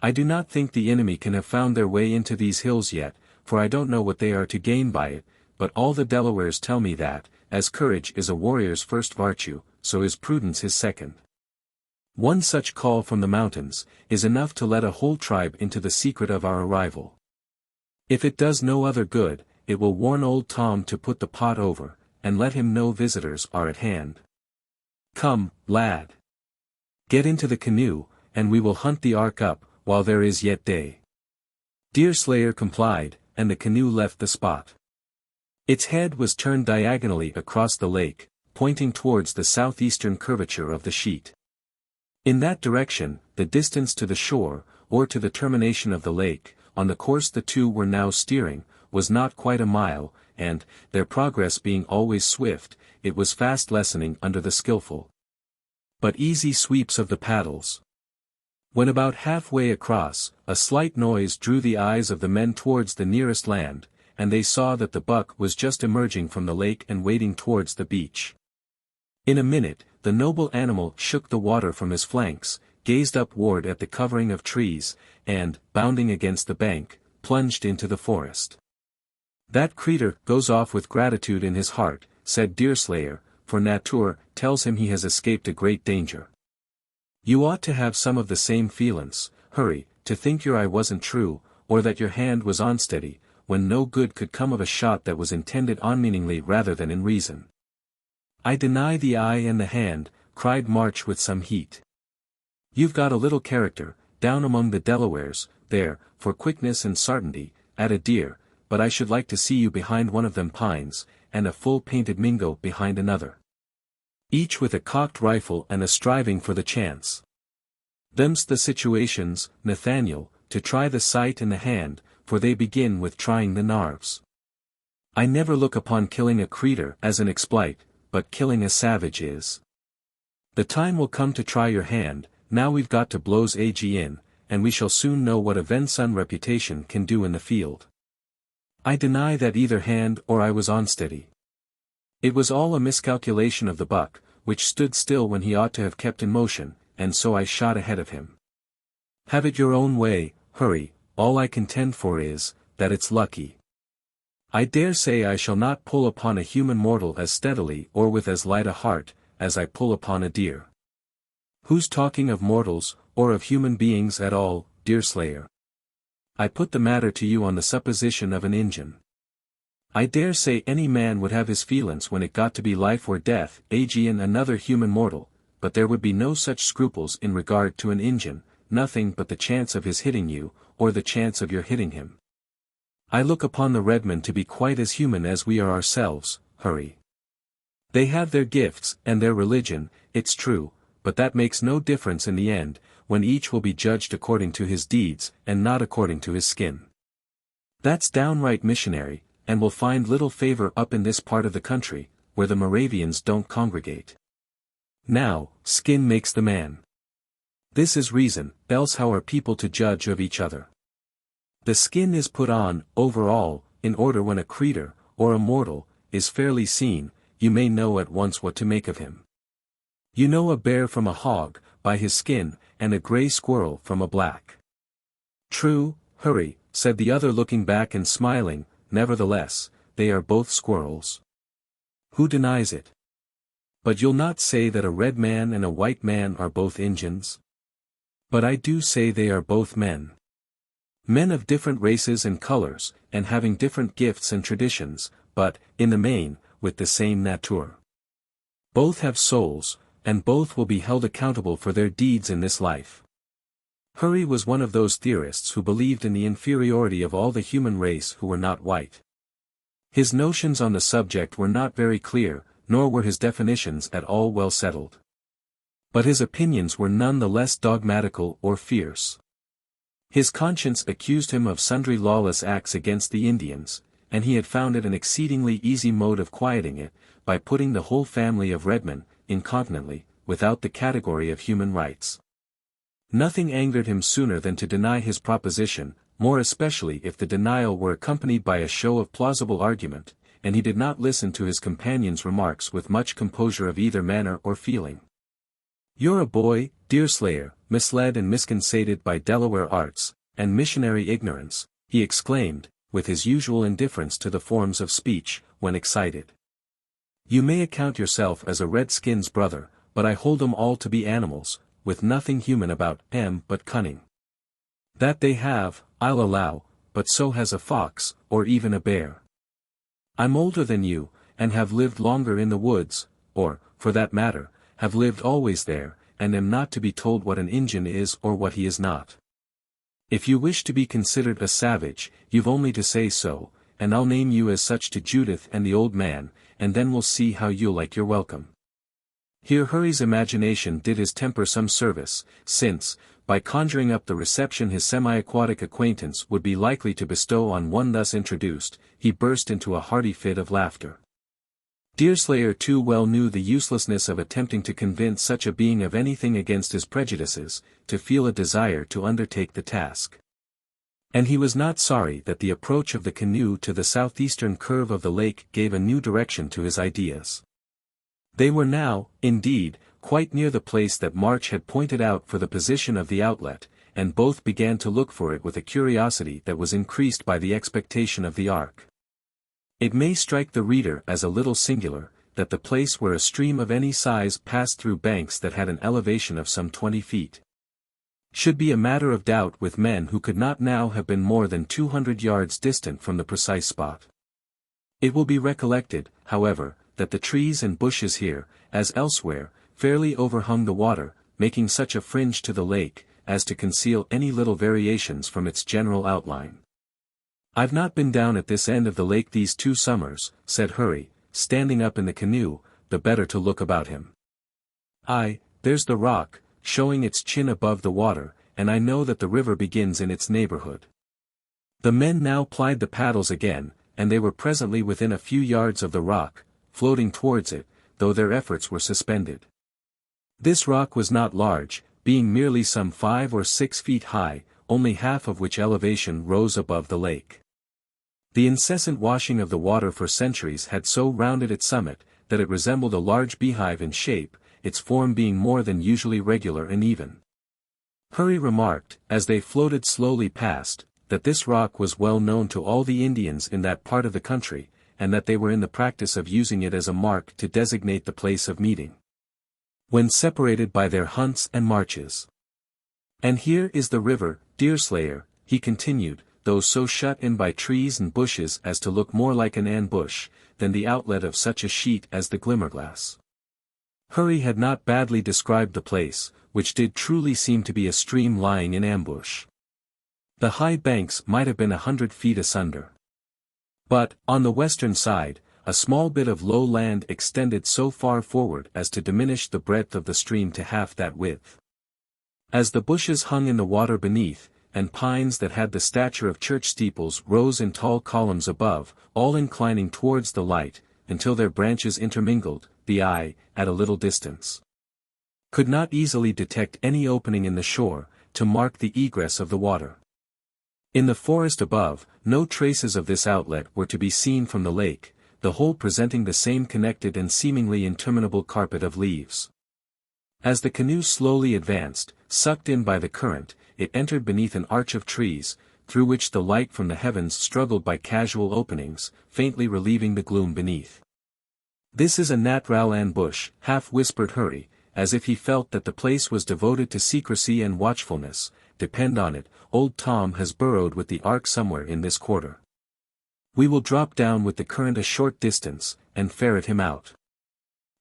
I do not think the enemy can have found their way into these hills yet, for I don't know what they are to gain by it, but all the Delawares tell me that, as courage is a warrior's first virtue, so is prudence his second. One such call from the mountains, is enough to let a whole tribe into the secret of our arrival. If it does no other good, it will warn old Tom to put the pot over, and let him know visitors are at hand. Come, lad. Get into the canoe, and we will hunt the ark up, while there is yet day." Deerslayer complied, and the canoe left the spot. Its head was turned diagonally across the lake, pointing towards the southeastern curvature of the sheet. In that direction, the distance to the shore, or to the termination of the lake, on the course the two were now steering, was not quite a mile, and, their progress being always swift, it was fast lessening under the skillful but easy sweeps of the paddles. When about halfway across, a slight noise drew the eyes of the men towards the nearest land, and they saw that the buck was just emerging from the lake and wading towards the beach. In a minute, the noble animal shook the water from his flanks, gazed upward at the covering of trees, and, bounding against the bank, plunged into the forest. "That creetur goes off with gratitude in his heart," said Deerslayer, "for Nature tells him he has escaped a great danger. You ought to have some of the same feelin's, Hurry, to think your eye wasn't true, or that your hand was unsteady, when no good could come of a shot that was intended unmeaningly rather than in reason." "I deny the eye and the hand," cried March with some heat. "You've got a little character, down among the Delawares, there, for quickness and sartainty, at a deer, but I should like to see you behind one of them pines, and a full painted Mingo behind another. Each with a cocked rifle and a striving for the chance. Them's the situations, Nathaniel, to try the sight and the hand, for they begin with trying the narves. I never look upon killing a creature as an exploit, but killing a savage is. The time will come to try your hand, now we've got to blows in, and we shall soon know what a VIII reputation can do in the field. I deny that either hand or I was unsteady. It was all a miscalculation of the buck, which stood still when he ought to have kept in motion, and so I shot ahead of him. Have it your own way, Hurry, all I contend for is, that it's lucky. I dare say I shall not pull upon a human mortal as steadily or with as light a heart, as I pull upon a deer. Who's talking of mortals, or of human beings at all, Deerslayer? I put the matter to you on the supposition of an Injun. I dare say any man would have his feelings when it got to be life or death, and another human mortal, but there would be no such scruples in regard to an Injun, nothing but the chance of his hitting you, or the chance of your hitting him. I look upon the redmen to be quite as human as we are ourselves, Hurry. They have their gifts and their religion, it's true, but that makes no difference in the end, when each will be judged according to his deeds and not according to his skin. That's downright missionary, and will find little favor up in this part of the country, where the Moravians don't congregate. Now, skin makes the man. This is reason, else how are people to judge of each other? The skin is put on, over all, in order when a creature, or a mortal, is fairly seen, you may know at once what to make of him. You know a bear from a hog, by his skin, and a gray squirrel from a black. True, Hurry, said the other looking back and smiling, nevertheless, they are both squirrels. Who denies it? But you'll not say that a red man and a white man are both Injuns? But I do say they are both men. Men of different races and colors, and having different gifts and traditions, but, in the main, with the same nature. Both have souls, and both will be held accountable for their deeds in this life. Hurry was one of those theorists who believed in the inferiority of all the human race who were not white. His notions on the subject were not very clear, nor were his definitions at all well settled. But his opinions were none the less dogmatical or fierce. His conscience accused him of sundry lawless acts against the Indians, and he had found it an exceedingly easy mode of quieting it, by putting the whole family of redmen, incontinently, without the category of human rights. Nothing angered him sooner than to deny his proposition, more especially if the denial were accompanied by a show of plausible argument, and he did not listen to his companion's remarks with much composure of either manner or feeling. You're a boy, Deerslayer, misled and misconceived by Delaware arts, and missionary ignorance, he exclaimed, with his usual indifference to the forms of speech, when excited. You may account yourself as a redskin's brother, but I hold 'em all to be animals, with nothing human about 'em but cunning. That they have, I'll allow, but so has a fox, or even a bear. I'm older than you, and have lived longer in the woods, or, for that matter, have lived always there, and am not to be told what an Injun is or what he is not. If you wish to be considered a savage, you've only to say so, and I'll name you as such to Judith and the old man, and then we'll see how you'll like your welcome. Here Hurry's imagination did his temper some service, since, by conjuring up the reception his semi-aquatic acquaintance would be likely to bestow on one thus introduced, he burst into a hearty fit of laughter. Deerslayer too well knew the uselessness of attempting to convince such a being of anything against his prejudices, to feel a desire to undertake the task. And he was not sorry that the approach of the canoe to the southeastern curve of the lake gave a new direction to his ideas. They were now, indeed, quite near the place that March had pointed out for the position of the outlet, and both began to look for it with a curiosity that was increased by the expectation of the ark. It may strike the reader as a little singular, that the place where a stream of any size passed through banks that had an elevation of some 20 feet. Should be a matter of doubt with men who could not now have been more than 200 yards distant from the precise spot. It will be recollected, however, that the trees and bushes here, as elsewhere, fairly overhung the water, making such a fringe to the lake, as to conceal any little variations from its general outline. "I've not been down at this end of the lake these 2 summers," said Hurry, standing up in the canoe, the better to look about him. "Aye, there's the rock, showing its chin above the water, and I know that the river begins in its neighborhood." The men now plied the paddles again, and they were presently within a few yards of the rock, floating towards it, though their efforts were suspended. This rock was not large, being merely some 5 or 6 feet high, only half of which elevation rose above the lake. The incessant washing of the water for centuries had so rounded its summit, that it resembled a large beehive in shape, its form being more than usually regular and even. Hurry remarked, as they floated slowly past, that this rock was well known to all the Indians in that part of the country, and that they were in the practice of using it as a mark to designate the place of meeting, when separated by their hunts and marches. "And here is the river, Deerslayer," he continued, though so shut in by trees and bushes as to look more like an ambush, than the outlet of such a sheet as the Glimmerglass. Hurry had not badly described the place, which did truly seem to be a stream lying in ambush. The high banks might have been 100 feet asunder. But, on the western side, a small bit of low land extended so far forward as to diminish the breadth of the stream to half that width. As the bushes hung in the water beneath, and pines that had the stature of church steeples rose in tall columns above, all inclining towards the light, until their branches intermingled, the eye, at a little distance, could not easily detect any opening in the shore, to mark the egress of the water. In the forest above, no traces of this outlet were to be seen from the lake, the whole presenting the same connected and seemingly interminable carpet of leaves. As the canoe slowly advanced, sucked in by the current, it entered beneath an arch of trees, through which the light from the heavens struggled by casual openings, faintly relieving the gloom beneath. "This is a nat'ral ambush," half-whispered Hurry, as if he felt that the place was devoted to secrecy and watchfulness. "Depend on it, old Tom has burrowed with the ark somewhere in this quarter. We will drop down with the current a short distance, and ferret him out."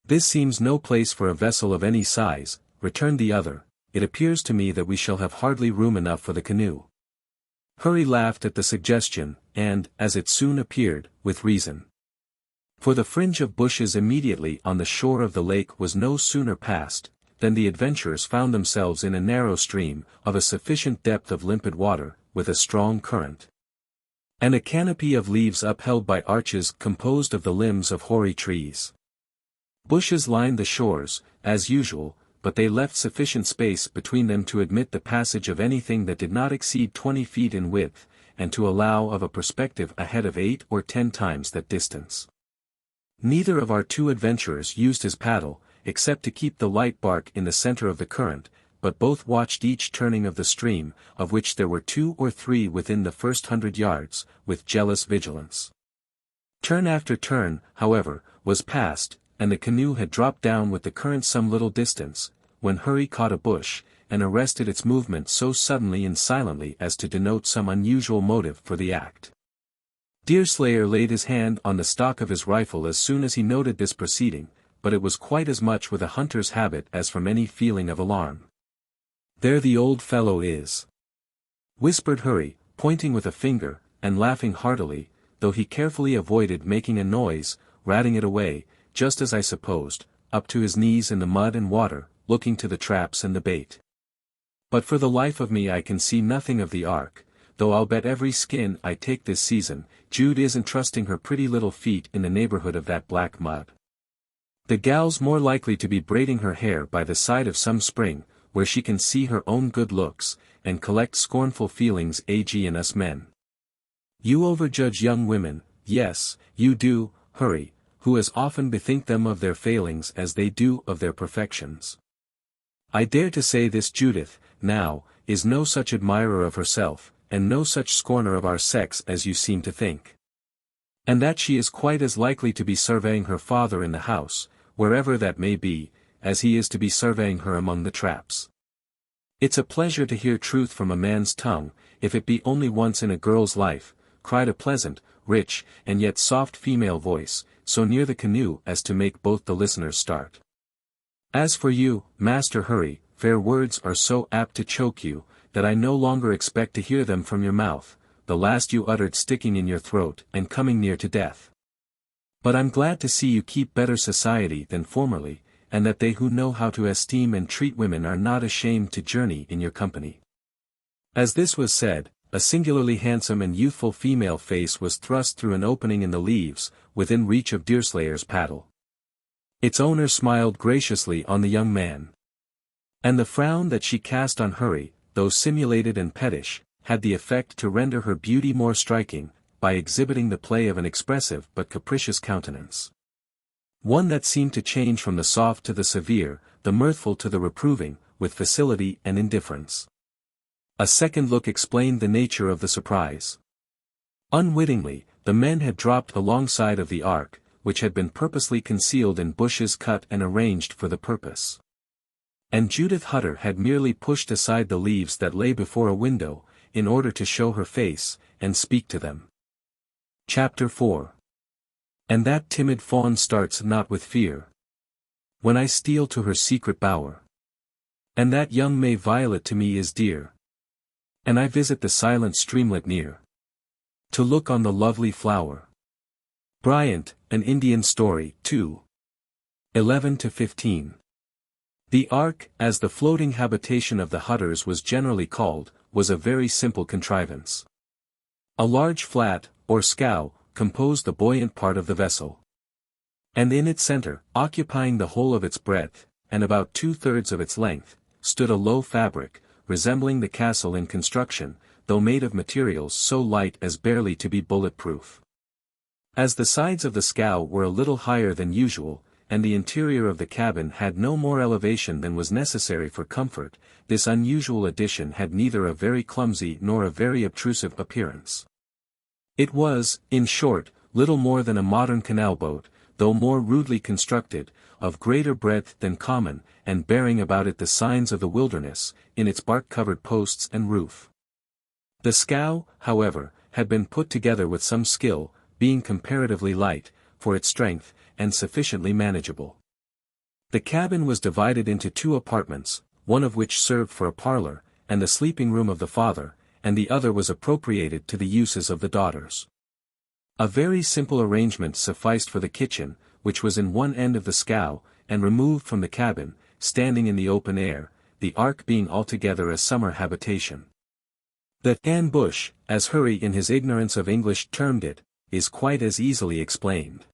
"This seems no place for a vessel of any size," returned the other. "It appears to me that we shall have hardly room enough for the canoe." Hurry laughed at the suggestion, and, as it soon appeared, with reason. For the fringe of bushes immediately on the shore of the lake was no sooner passed, than the adventurers found themselves in a narrow stream, of a sufficient depth of limpid water, with a strong current, and a canopy of leaves upheld by arches composed of the limbs of hoary trees. Bushes lined the shores, as usual, but they left sufficient space between them to admit the passage of anything that did not exceed 20 feet in width, and to allow of a perspective ahead of 8 or 10 times that distance. Neither of our 2 adventurers used his paddle, except to keep the light bark in the center of the current, but both watched each turning of the stream, of which there were 2 or 3 within the first 100 yards, with jealous vigilance. Turn after turn, however, was passed, and the canoe had dropped down with the current some little distance, when Hurry caught a bush, and arrested its movement so suddenly and silently as to denote some unusual motive for the act. Deerslayer laid his hand on the stock of his rifle as soon as he noted this proceeding, but it was quite as much with a hunter's habit as from any feeling of alarm. "There the old fellow is," whispered Hurry, pointing with a finger, and laughing heartily, though he carefully avoided making a noise, ratting it away, just as I supposed, up to his knees in the mud and water, looking to the traps and the bait. "But for the life of me I can see nothing of the ark, though I'll bet every skin I take this season, Jude isn't trusting her pretty little feet in the neighborhood of that black mud. The gal's more likely to be braiding her hair by the side of some spring, where she can see her own good looks, and collect scornful feelings in us men. You overjudge young women, yes, you do, Hurry, who as often bethink them of their failings as they do of their perfections. I dare to say this Judith, now, is no such admirer of herself, and no such scorner of our sex as you seem to think. And that she is quite as likely to be surveying her father in the house, wherever that may be, as he is to be surveying her among the traps. It's a pleasure to hear truth from a man's tongue, if it be only once in a girl's life, cried a pleasant, rich, and yet soft female voice, so near the canoe as to make both the listeners start. As for you, Master Hurry, fair words are so apt to choke you, that I no longer expect to hear them from your mouth, the last you uttered sticking in your throat and coming near to death. But I'm glad to see you keep better society than formerly, and that they who know how to esteem and treat women are not ashamed to journey in your company." As this was said, a singularly handsome and youthful female face was thrust through an opening in the leaves, within reach of Deerslayer's paddle. Its owner smiled graciously on the young man. And the frown that she cast on Hurry, though simulated and pettish, had the effect to render her beauty more striking, by exhibiting the play of an expressive but capricious countenance. One that seemed to change from the soft to the severe, the mirthful to the reproving, with facility and indifference. A second look explained the nature of the surprise. Unwittingly, the men had dropped alongside of the ark, which had been purposely concealed in bushes cut and arranged for the purpose. And Judith Hutter had merely pushed aside the leaves that lay before a window, in order to show her face, and speak to them. Chapter 4. And that timid fawn starts not with fear, when I steal to her secret bower. And that young May violet to me is dear, and I visit the silent streamlet near, to look on the lovely flower. Bryant, An Indian Story, 2. 11-15. The ark, as the floating habitation of the Hutters was generally called, was a very simple contrivance. A large flat, or scow, composed the buoyant part of the vessel. And in its center, occupying the whole of its breadth, and about 2/3 of its length, stood a low fabric, resembling the castle in construction, though made of materials so light as barely to be bullet-proof. As the sides of the scow were a little higher than usual, and the interior of the cabin had no more elevation than was necessary for comfort, this unusual addition had neither a very clumsy nor a very obtrusive appearance. It was, in short, little more than a modern canal boat, though more rudely constructed, of greater breadth than common, and bearing about it the signs of the wilderness, in its bark-covered posts and roof. The scow, however, had been put together with some skill, being comparatively light, for its strength, and sufficiently manageable. The cabin was divided into 2 apartments, one of which served for a parlor, and the sleeping room of the father, and the other was appropriated to the uses of the daughters. A very simple arrangement sufficed for the kitchen, which was in one end of the scow, and removed from the cabin, standing in the open air, the ark being altogether a summer habitation. The ambush, as Hurry in his ignorance of English termed it, is quite as easily explained.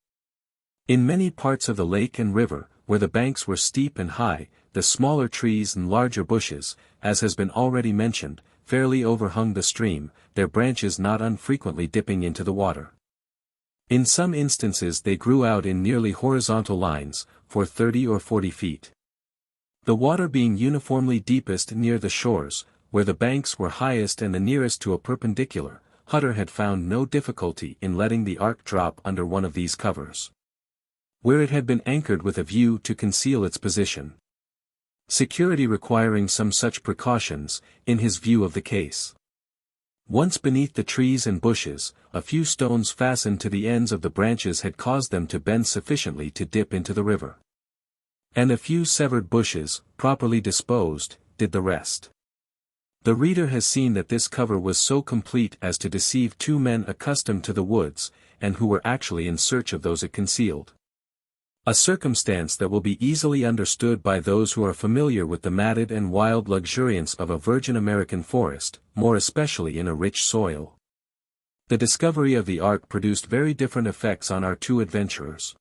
In many parts of the lake and river, where the banks were steep and high, the smaller trees and larger bushes, as has been already mentioned, fairly overhung the stream, their branches not unfrequently dipping into the water. In some instances they grew out in nearly horizontal lines, for 30 or 40 feet. The water being uniformly deepest near the shores, where the banks were highest and the nearest to a perpendicular, Hutter had found no difficulty in letting the ark drop under one of these covers, where it had been anchored with a view to conceal its position. Security requiring some such precautions, in his view of the case. Once beneath the trees and bushes, a few stones fastened to the ends of the branches had caused them to bend sufficiently to dip into the river. And a few severed bushes, properly disposed, did the rest. The reader has seen that this cover was so complete as to deceive 2 men accustomed to the woods, and who were actually in search of those it concealed. A circumstance that will be easily understood by those who are familiar with the matted and wild luxuriance of a virgin American forest, more especially in a rich soil. The discovery of the ark produced very different effects on our 2 adventurers.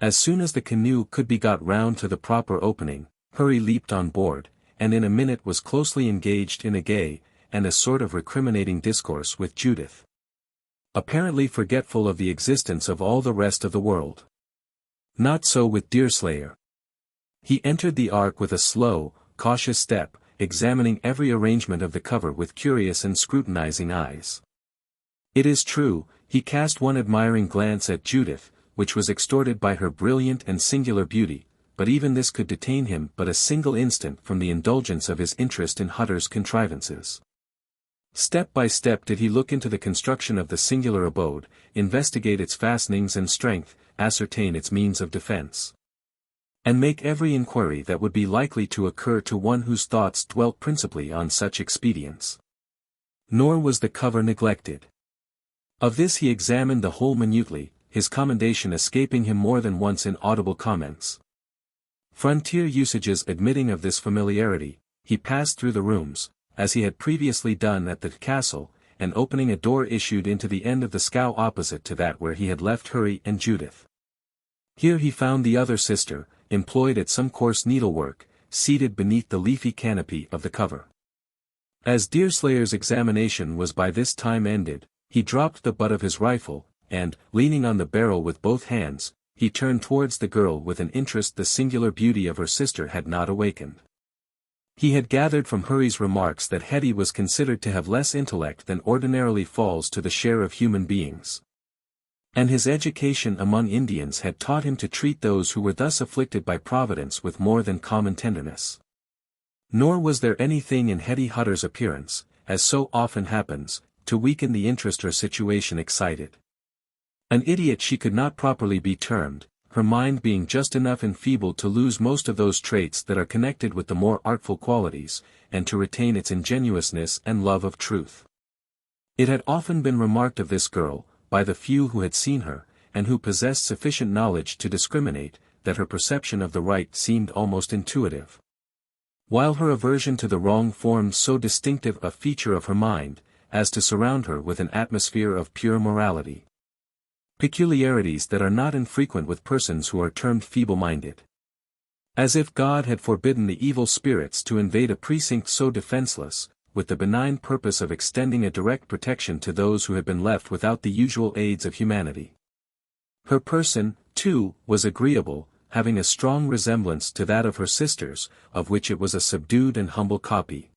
As soon as the canoe could be got round to the proper opening, Hurry leaped on board, and in a minute was closely engaged in a gay, and a sort of recriminating discourse with Judith, apparently forgetful of the existence of all the rest of the world. Not so with Deerslayer. He entered the ark with a slow, cautious step, examining every arrangement of the cover with curious and scrutinizing eyes. It is true, he cast one admiring glance at Judith, which was extorted by her brilliant and singular beauty, but even this could detain him but a single instant from the indulgence of his interest in Hutter's contrivances. Step by step did he look into the construction of the singular abode, investigate its fastenings and strength, ascertain its means of defense, and make every inquiry that would be likely to occur to one whose thoughts dwelt principally on such expedients. Nor was the cover neglected. Of this he examined the whole minutely, his commendation escaping him more than once in audible comments. Frontier usages admitting of this familiarity, he passed through the rooms, as he had previously done at the castle, and opening a door issued into the end of the scow opposite to that where he had left Hurry and Judith. Here he found the other sister, employed at some coarse needlework, seated beneath the leafy canopy of the cover. As Deerslayer's examination was by this time ended, he dropped the butt of his rifle, and, leaning on the barrel with both hands, he turned towards the girl with an interest the singular beauty of her sister had not awakened. He had gathered from Hurry's remarks that Hetty was considered to have less intellect than ordinarily falls to the share of human beings. And his education among Indians had taught him to treat those who were thus afflicted by Providence with more than common tenderness. Nor was there anything in Hetty Hutter's appearance, as so often happens, to weaken the interest her situation excited. An idiot she could not properly be termed, her mind being just enough enfeebled to lose most of those traits that are connected with the more artful qualities, and to retain its ingenuousness and love of truth. It had often been remarked of this girl, by the few who had seen her, and who possessed sufficient knowledge to discriminate, that her perception of the right seemed almost intuitive. While her aversion to the wrong formed so distinctive a feature of her mind, as to surround her with an atmosphere of pure morality. Peculiarities that are not infrequent with persons who are termed feeble-minded. As if God had forbidden the evil spirits to invade a precinct so defenseless, with the benign purpose of extending a direct protection to those who had been left without the usual aids of humanity. Her person, too, was agreeable, having a strong resemblance to that of her sister's, of which it was a subdued and humble copy.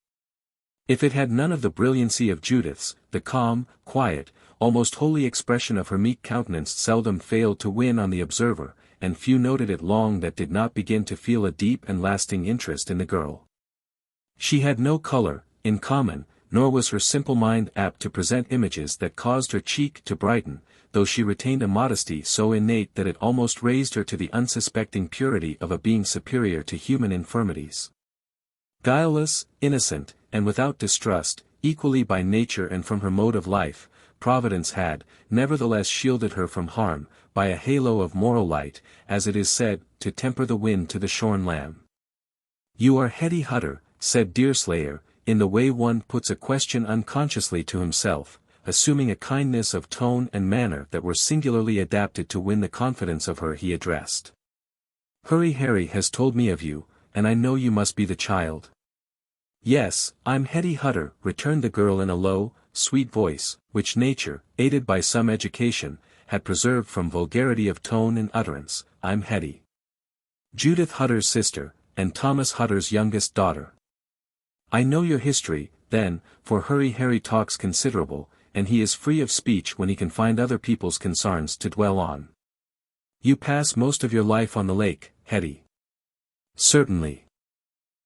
If it had none of the brilliancy of Judith's, the calm, quiet, almost holy expression of her meek countenance seldom failed to win on the observer, and few noted it long that did not begin to feel a deep and lasting interest in the girl. She had no color, in common, nor was her simple mind apt to present images that caused her cheek to brighten, though she retained a modesty so innate that it almost raised her to the unsuspecting purity of a being superior to human infirmities. Guileless, innocent, and without distrust, equally by nature and from her mode of life, Providence had, nevertheless shielded her from harm, by a halo of moral light, as it is said, to temper the wind to the shorn lamb. "You are Hetty Hutter," said Deerslayer, in the way one puts a question unconsciously to himself, assuming a kindness of tone and manner that were singularly adapted to win the confidence of her he addressed. "Hurry Harry has told me of you, and I know you must be the child." "Yes, I'm Hetty Hutter," returned the girl in a low, sweet voice, which nature, aided by some education, had preserved from vulgarity of tone and utterance. "I'm Hetty. Judith Hutter's sister, and Thomas Hutter's youngest daughter." "I know your history, then, for Hurry Harry talks considerable, and he is free of speech when he can find other people's concerns to dwell on. You pass most of your life on the lake, Hetty." "Certainly.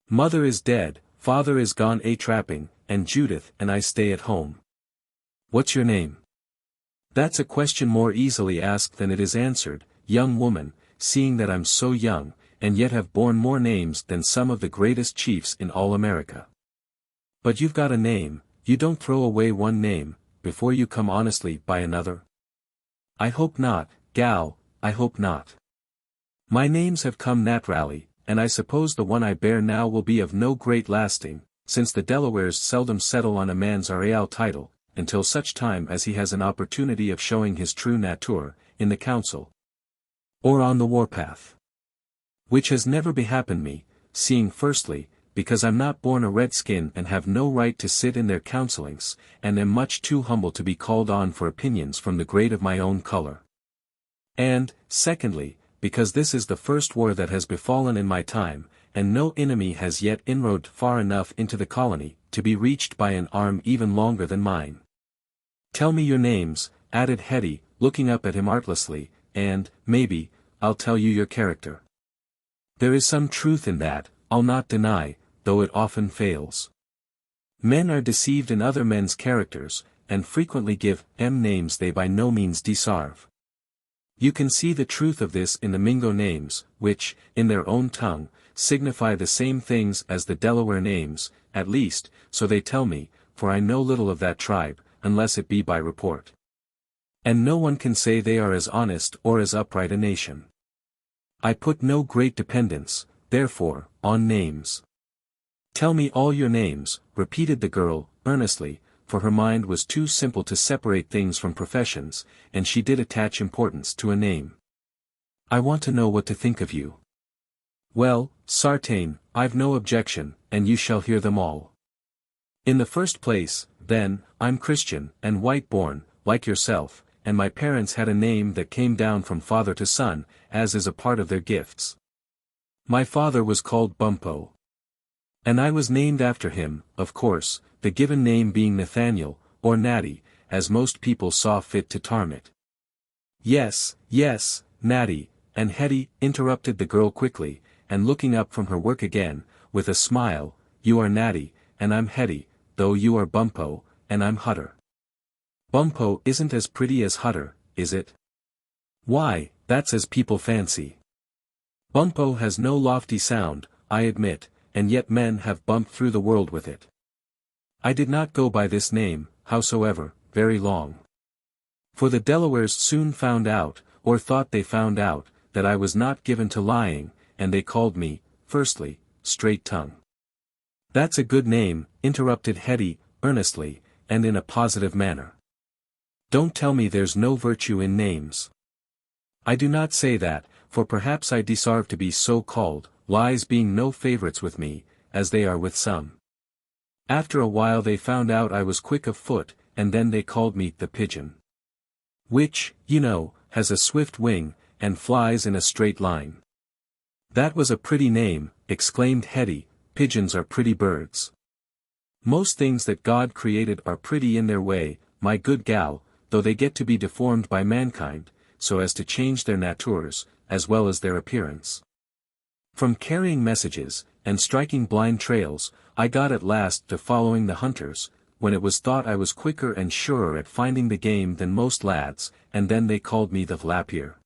Mother is dead, father is gone a-trapping, and Judith and I stay at home." "What's your name?" "That's a question more easily asked than it is answered, young woman, seeing that I'm so young, and yet have borne more names than some of the greatest chiefs in all America." "But you've got a name, you don't throw away one name, before you come honestly by another?" "I hope not, gal, I hope not. My names have come naturally, and I suppose the one I bear now will be of no great lasting, since the Delawares seldom settle on a man's real title, until such time as he has an opportunity of showing his true nature, in the council, or on the warpath. Which has never behappened me, seeing firstly, because I'm not born a redskin and have no right to sit in their councilings, and am much too humble to be called on for opinions from the grade of my own color. And, secondly, because this is the first war that has befallen in my time, and no enemy has yet inroaded far enough into the colony, to be reached by an arm even longer than mine. Tell me your names," added Hetty, looking up at him artlessly, "and, maybe, I'll tell you your character." There is some truth in that, I'll not deny, though it often fails. Men are deceived in other men's characters, and frequently give names they by no means deserve. You can see the truth of this in the Mingo names, which, in their own tongue, signify the same things as the Delaware names, at least, so they tell me, for I know little of that tribe, unless it be by report. And no one can say they are as honest or as upright a nation. I put no great dependence, therefore, on names. Tell me all your names, repeated the girl, earnestly, for her mind was too simple to separate things from professions, and she did attach importance to a name. I want to know what to think of you. Well, sartain, I've no objection, and you shall hear them all. In the first place, then, I'm Christian, and white-born, like yourself, and my parents had a name that came down from father to son, as is a part of their gifts. My father was called Bumppo. And I was named after him, of course, the given name being Nathaniel, or Natty, as most people saw fit to term it. Yes, yes, Natty, and Hetty, interrupted the girl quickly, and looking up from her work again, with a smile, you are Natty, and I'm Hetty, though you are Bumppo, and I'm Hutter. Bumppo isn't as pretty as Hutter, is it? Why, that's as people fancy. Bumppo has no lofty sound, I admit, and yet men have bumped through the world with it. I did not go by this name, howsoever, very long. For the Delawares soon found out, or thought they found out, that I was not given to lying, and they called me, firstly, Straight Tongue. That's a good name, interrupted Hetty, earnestly, and in a positive manner. Don't tell me there's no virtue in names. I do not say that, for perhaps I deserve to be so called, lies being no favorites with me, as they are with some. After a while they found out I was quick of foot, and then they called me the Pigeon. Which, you know, has a swift wing, and flies in a straight line. That was a pretty name, exclaimed Hetty, pigeons are pretty birds. Most things that God created are pretty in their way, my good gal, though they get to be deformed by mankind, so as to change their natures, as well as their appearance. From carrying messages, and striking blind trails, I got at last to following the hunters, when it was thought I was quicker and surer at finding the game than most lads, and then they called me the Lapier.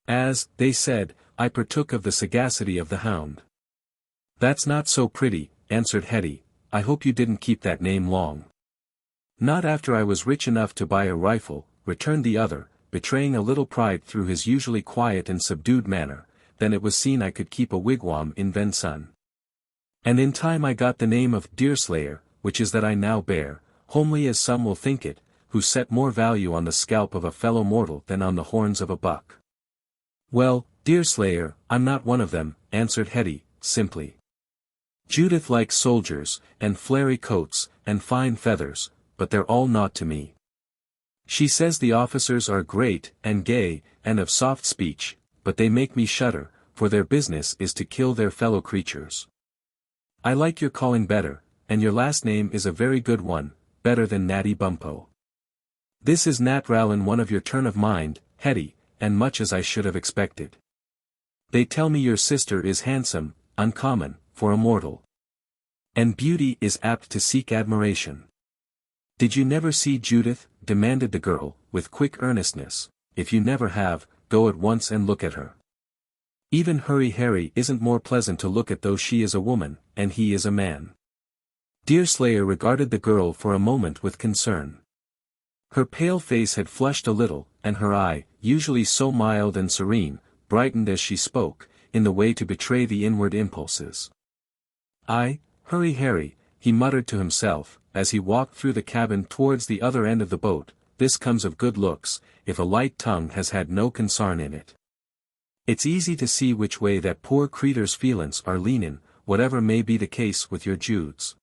As, they said, I partook of the sagacity of the hound. That's not so pretty, answered Hetty, I hope you didn't keep that name long. Not after I was rich enough to buy a rifle, returned the other, betraying a little pride through his usually quiet and subdued manner, then it was seen I could keep a wigwam in Vincennes. And in time I got the name of Deerslayer, which is that I now bear, homely as some will think it, who set more value on the scalp of a fellow mortal than on the horns of a buck. Well, Deerslayer, I'm not one of them, answered Hetty, simply. Judith likes soldiers, and flary coats, and fine feathers, but they're all naught to me. She says the officers are great, and gay, and of soft speech, but they make me shudder, for their business is to kill their fellow creatures. I like your calling better, and your last name is a very good one, better than Natty Bumppo. This is nat'ralin one of your turn of mind, Hetty, and much as I should have expected. They tell me your sister is handsome, uncommon, for a mortal. And beauty is apt to seek admiration. Did you never see Judith? Demanded the girl, with quick earnestness. If you never have, go at once and look at her. Even Hurry Harry isn't more pleasant to look at though she is a woman, and he is a man. Deerslayer regarded the girl for a moment with concern. Her pale face had flushed a little, and her eye, usually so mild and serene, brightened as she spoke, in the way to betray the inward impulses. Hurry Harry, he muttered to himself, as he walked through the cabin towards the other end of the boat, this comes of good looks, if a light tongue has had no consarn in it. It's easy to see which way that poor creetur's feelin's are leanin', whatever may be the case with your Judes.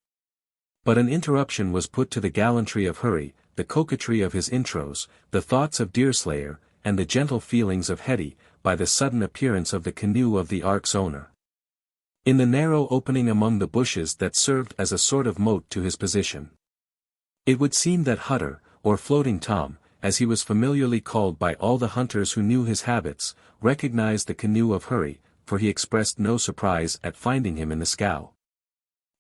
But an interruption was put to the gallantry of Hurry, the coquetry of his intros, the thoughts of Deerslayer, and the gentle feelings of Hetty, by the sudden appearance of the canoe of the ark's owner. In the narrow opening among the bushes that served as a sort of moat to his position. It would seem that Hutter, or Floating Tom, as he was familiarly called by all the hunters who knew his habits, recognized the canoe of Hurry, for he expressed no surprise at finding him in the scow.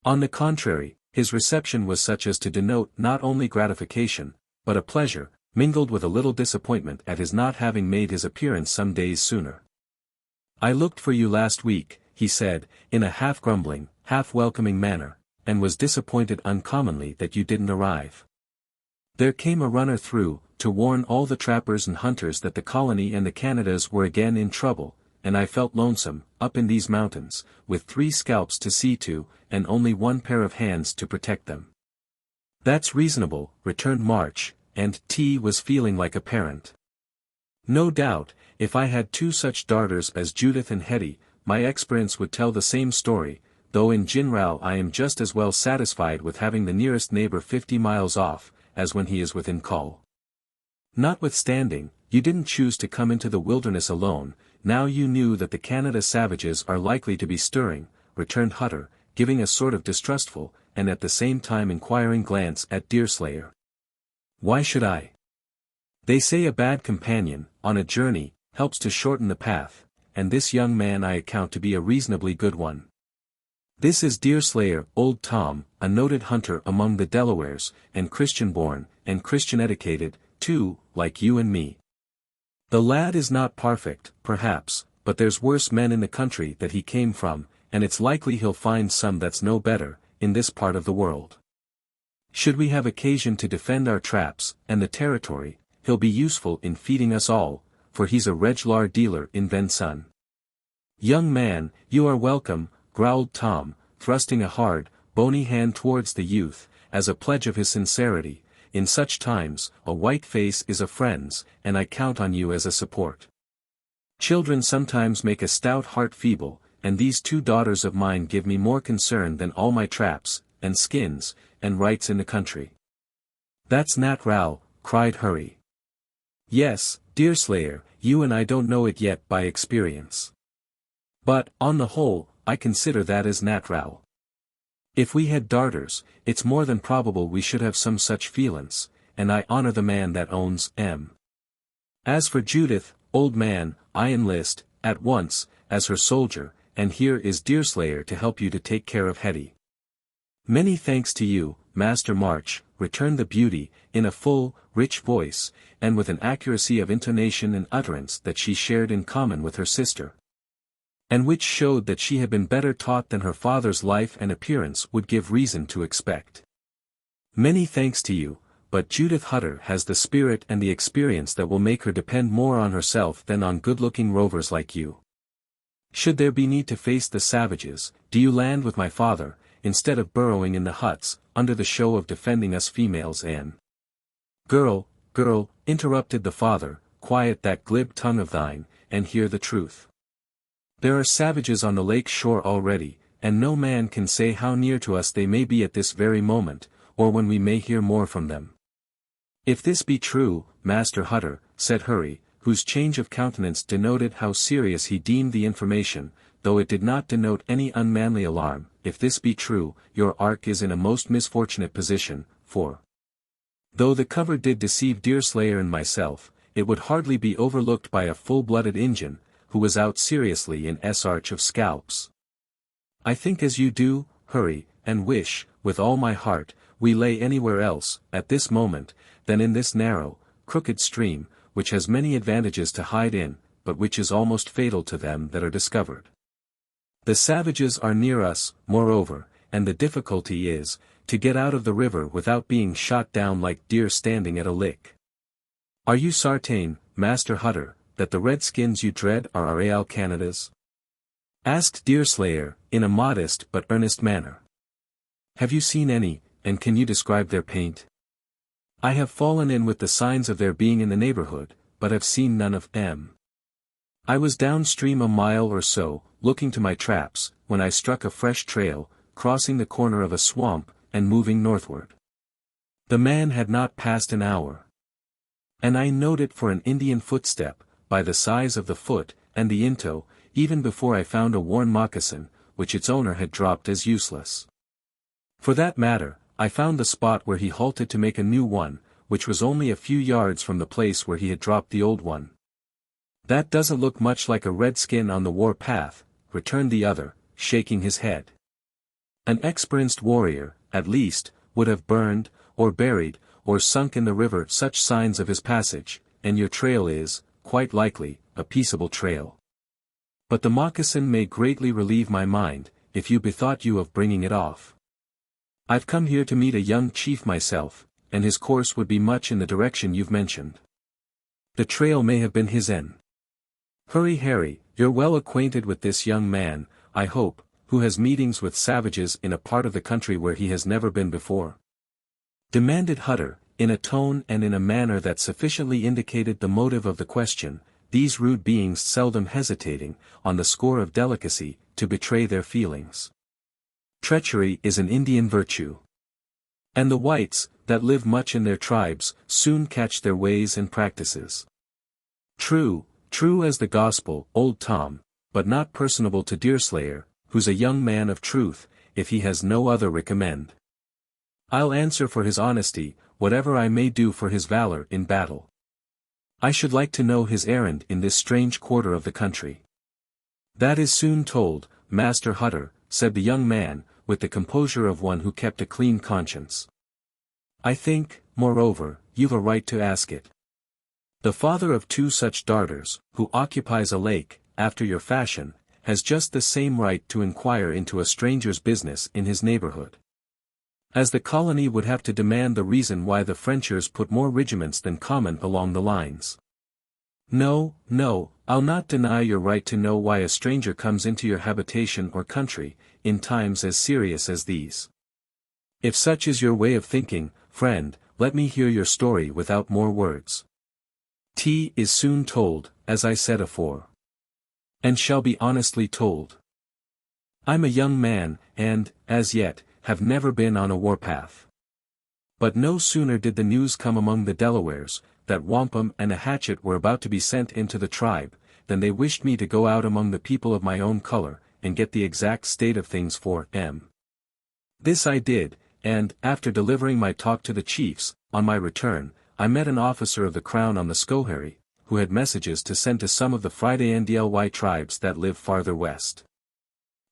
On the contrary, his reception was such as to denote not only gratification, but a pleasure, mingled with a little disappointment at his not having made his appearance some days sooner. I looked for you last week, he said, in a half-grumbling, half-welcoming manner, and was disappointed uncommonly that you didn't arrive. There came a runner through, to warn all the trappers and hunters that the colony and the Canadas were again in trouble, and I felt lonesome, up in these mountains, with 3 scalps to see to, and only 1 pair of hands to protect them. That's reasonable, returned March, and T was feeling like a parent. No doubt, if I had 2 such daughters as Judith and Hetty, my experience would tell the same story, though in general I am just as well satisfied with having the nearest neighbor 50 miles off, as when he is within call. Notwithstanding, you didn't choose to come into the wilderness alone, now you knew that the Canada savages are likely to be stirring, returned Hutter, giving a sort of distrustful, and at the same time inquiring glance at Deerslayer. Why should I? They say a bad companion, on a journey, helps to shorten the path, and this young man I account to be a reasonably good one. This is Deerslayer, Old Tom, a noted hunter among the Delawares, and Christian-born, and Christian-educated, too, like you and me. The lad is not perfect, perhaps, but there's worse men in the country that he came from, and it's likely he'll find some that's no better, in this part of the world. Should we have occasion to defend our traps, and the territory, he'll be useful in feeding us all, for he's a reg'lar dealer in venison. Young man, you are welcome, growled Tom, thrusting a hard, bony hand towards the youth, as a pledge of his sincerity. In such times, a white face is a friend's, and I count on you as a support. Children sometimes make a stout heart feeble, and these 2 daughters of mine give me more concern than all my traps, and skins, and rights in the country. That's Nat Rowell, cried Hurry. Yes, Deerslayer, you and I don't know it yet by experience. But, on the whole, I consider that as Nat Rowell. If we had darters, it's more than probable we should have some such feelin's, and I honor the man that owns 'em. As for Judith, old man, I enlist, at once, as her soldier, and here is Deerslayer to help you to take care of Hetty. Many thanks to you, Master March, returned the beauty, in a full, rich voice, and with an accuracy of intonation and utterance that she shared in common with her sister, and which showed that she had been better taught than her father's life and appearance would give reason to expect. Many thanks to you, but Judith Hutter has the spirit and the experience that will make her depend more on herself than on good-looking rovers like you. Should there be need to face the savages, do you land with my father, instead of burrowing in the huts, under the show of defending us females and— Girl, interrupted the father, quiet that glib tongue of thine, and hear the truth. There are savages on the lake shore already, and no man can say how near to us they may be at this very moment, or when we may hear more from them. If this be true, Master Hutter, said Hurry, whose change of countenance denoted how serious he deemed the information, though it did not denote any unmanly alarm, if this be true, your ark is in a most misfortunate position, for though the cover did deceive Deerslayer and myself, it would hardly be overlooked by a full-blooded Injun, who was out seriously in S-arch of scalps. I think as you do, Hurry, and wish, with all my heart, we lay anywhere else, at this moment, than in this narrow, crooked stream, which has many advantages to hide in, but which is almost fatal to them that are discovered. The savages are near us, moreover, and the difficulty is, to get out of the river without being shot down like deer standing at a lick. Are you sartain, Master Hutter, that the redskins you dread are our Real Canadas? Asked Deerslayer, in a modest but earnest manner. Have you seen any, and can you describe their paint? I have fallen in with the signs of their being in the neighborhood, but have seen none of them. I was downstream a mile or so, looking to my traps, when I struck a fresh trail, crossing the corner of a swamp, and moving northward. The man had not passed an hour. And I knowed it for an Indian footstep, by the size of the foot, and the into, even before I found a worn moccasin, which its owner had dropped as useless. For that matter, I found the spot where he halted to make a new one, which was only a few yards from the place where he had dropped the old one. That doesn't look much like a redskin on the war path, returned the other, shaking his head. An experienced warrior, at least, would have burned, or buried, or sunk in the river such signs of his passage, and your trail is, quite likely, a peaceable trail. But the moccasin may greatly relieve my mind, if you bethought you of bringing it off. I've come here to meet a young chief myself, and his course would be much in the direction you've mentioned. The trail may have been his end. Hurry Harry, you're well acquainted with this young man, I hope, who has meetings with savages in a part of the country where he has never been before? Demanded Hutter, in a tone and in a manner that sufficiently indicated the motive of the question, these rude beings seldom hesitating, on the score of delicacy, to betray their feelings. Treachery is an Indian virtue. And the whites, that live much in their tribes, soon catch their ways and practices. True as the gospel, old Tom, but not personable to Deerslayer, who's a young man of truth, if he has no other recommend. I'll answer for his honesty, whatever I may do for his valor in battle. I should like to know his errand in this strange quarter of the country. That is soon told, Master Hutter, said the young man, with the composure of one who kept a clean conscience. I think, moreover, you've a right to ask it. The father of two such darters, who occupies a lake, after your fashion, has just the same right to inquire into a stranger's business in his neighborhood. As the colony would have to demand the reason why the Frenchers put more regiments than common along the lines. No, I'll not deny your right to know why a stranger comes into your habitation or country, in times as serious as these. If such is your way of thinking, friend, let me hear your story without more words. Tea is soon told, as I said afore. And shall be honestly told. I'm a young man, and, as yet, have never been on a warpath. But no sooner did the news come among the Delawares, that wampum and a hatchet were about to be sent into the tribe, than they wished me to go out among the people of my own color, and get the exact state of things for them. This I did, and, after delivering my talk to the chiefs, on my return, I met an officer of the crown on the Schoharie, who had messages to send to some of the Friday-Ndly tribes that live farther west.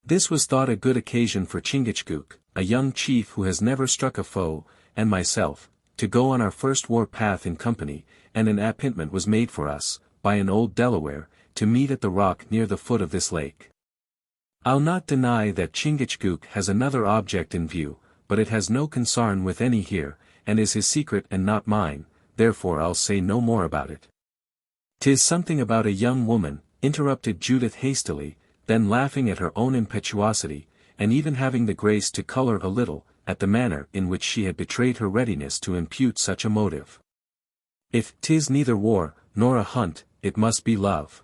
This was thought a good occasion for Chingachgook, a young chief who has never struck a foe, and myself, to go on our first war path in company, and an appointment was made for us, by an old Delaware, to meet at the rock near the foot of this lake. I'll not deny that Chingachgook has another object in view, but it has no concern with any here, and is his secret and not mine, therefore I'll say no more about it. 'Tis something about a young woman, interrupted Judith hastily, then laughing at her own impetuosity, and even having the grace to color a little, at the manner in which she had betrayed her readiness to impute such a motive. If 'tis neither war, nor a hunt, it must be love.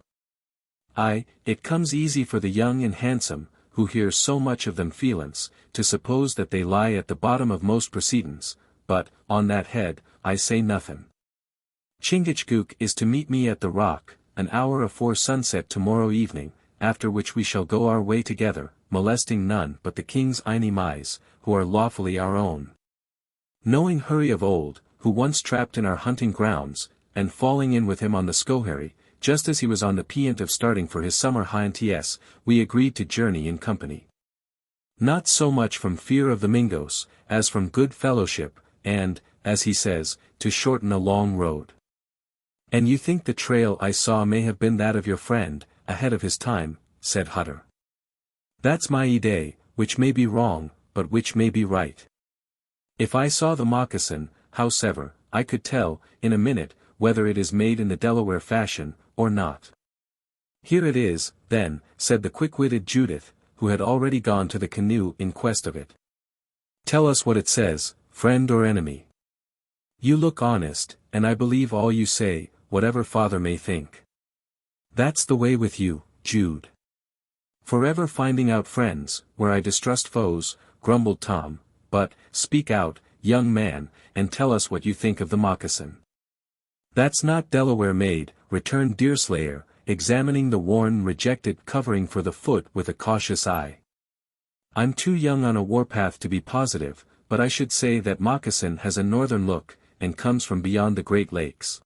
It comes easy for the young and handsome, who hear so much of them feelings, to suppose that they lie at the bottom of most proceedings, but, on that head, I say nothing. Chingachgook is to meet me at the rock, an hour afore sunset tomorrow evening, after which we shall go our way together, molesting none but the king's enemies, who are lawfully our own. Knowing Hurry of old, who once trapped in our hunting grounds, and falling in with him on the Schoharie, just as he was on the point of starting for his summer hiatus, we agreed to journey in company. Not so much from fear of the Mingos, as from good fellowship, and, as he says, to shorten a long road. And you think the trail I saw may have been that of your friend, ahead of his time, said Hutter. That's my idea, which may be wrong, but which may be right. If I saw the moccasin, howsever, I could tell, in a minute, whether it is made in the Delaware fashion, or not. Here it is, then, said the quick-witted Judith, who had already gone to the canoe in quest of it. Tell us what it says, friend or enemy. You look honest, and I believe all you say, whatever father may think. That's the way with you, Jude. Forever finding out friends, where I distrust foes, grumbled Tom, but, speak out, young man, and tell us what you think of the moccasin. That's not Delaware made, returned Deerslayer, examining the worn rejected covering for the foot with a cautious eye. I'm too young on a warpath to be positive, but I should say that moccasin has a northern look, and comes from beyond the Great Lakes.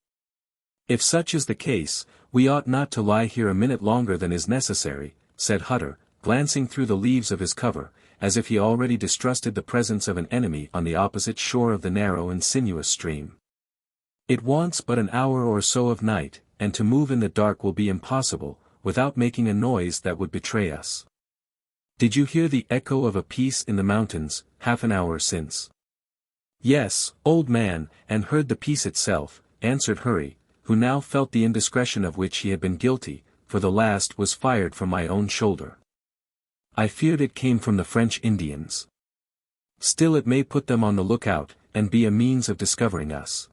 If such is the case, we ought not to lie here a minute longer than is necessary, said Hutter, glancing through the leaves of his cover, as if he already distrusted the presence of an enemy on the opposite shore of the narrow and sinuous stream. It wants but an hour or so of night, and to move in the dark will be impossible, without making a noise that would betray us. Did you hear the echo of a piece in the mountains, half an hour since? Yes, old man, and heard the piece itself, answered Hurry, who now felt the indiscretion of which he had been guilty, for the last was fired from my own shoulder. I feared it came from the French Indians. Still it may put them on the lookout, and be a means of discovering us.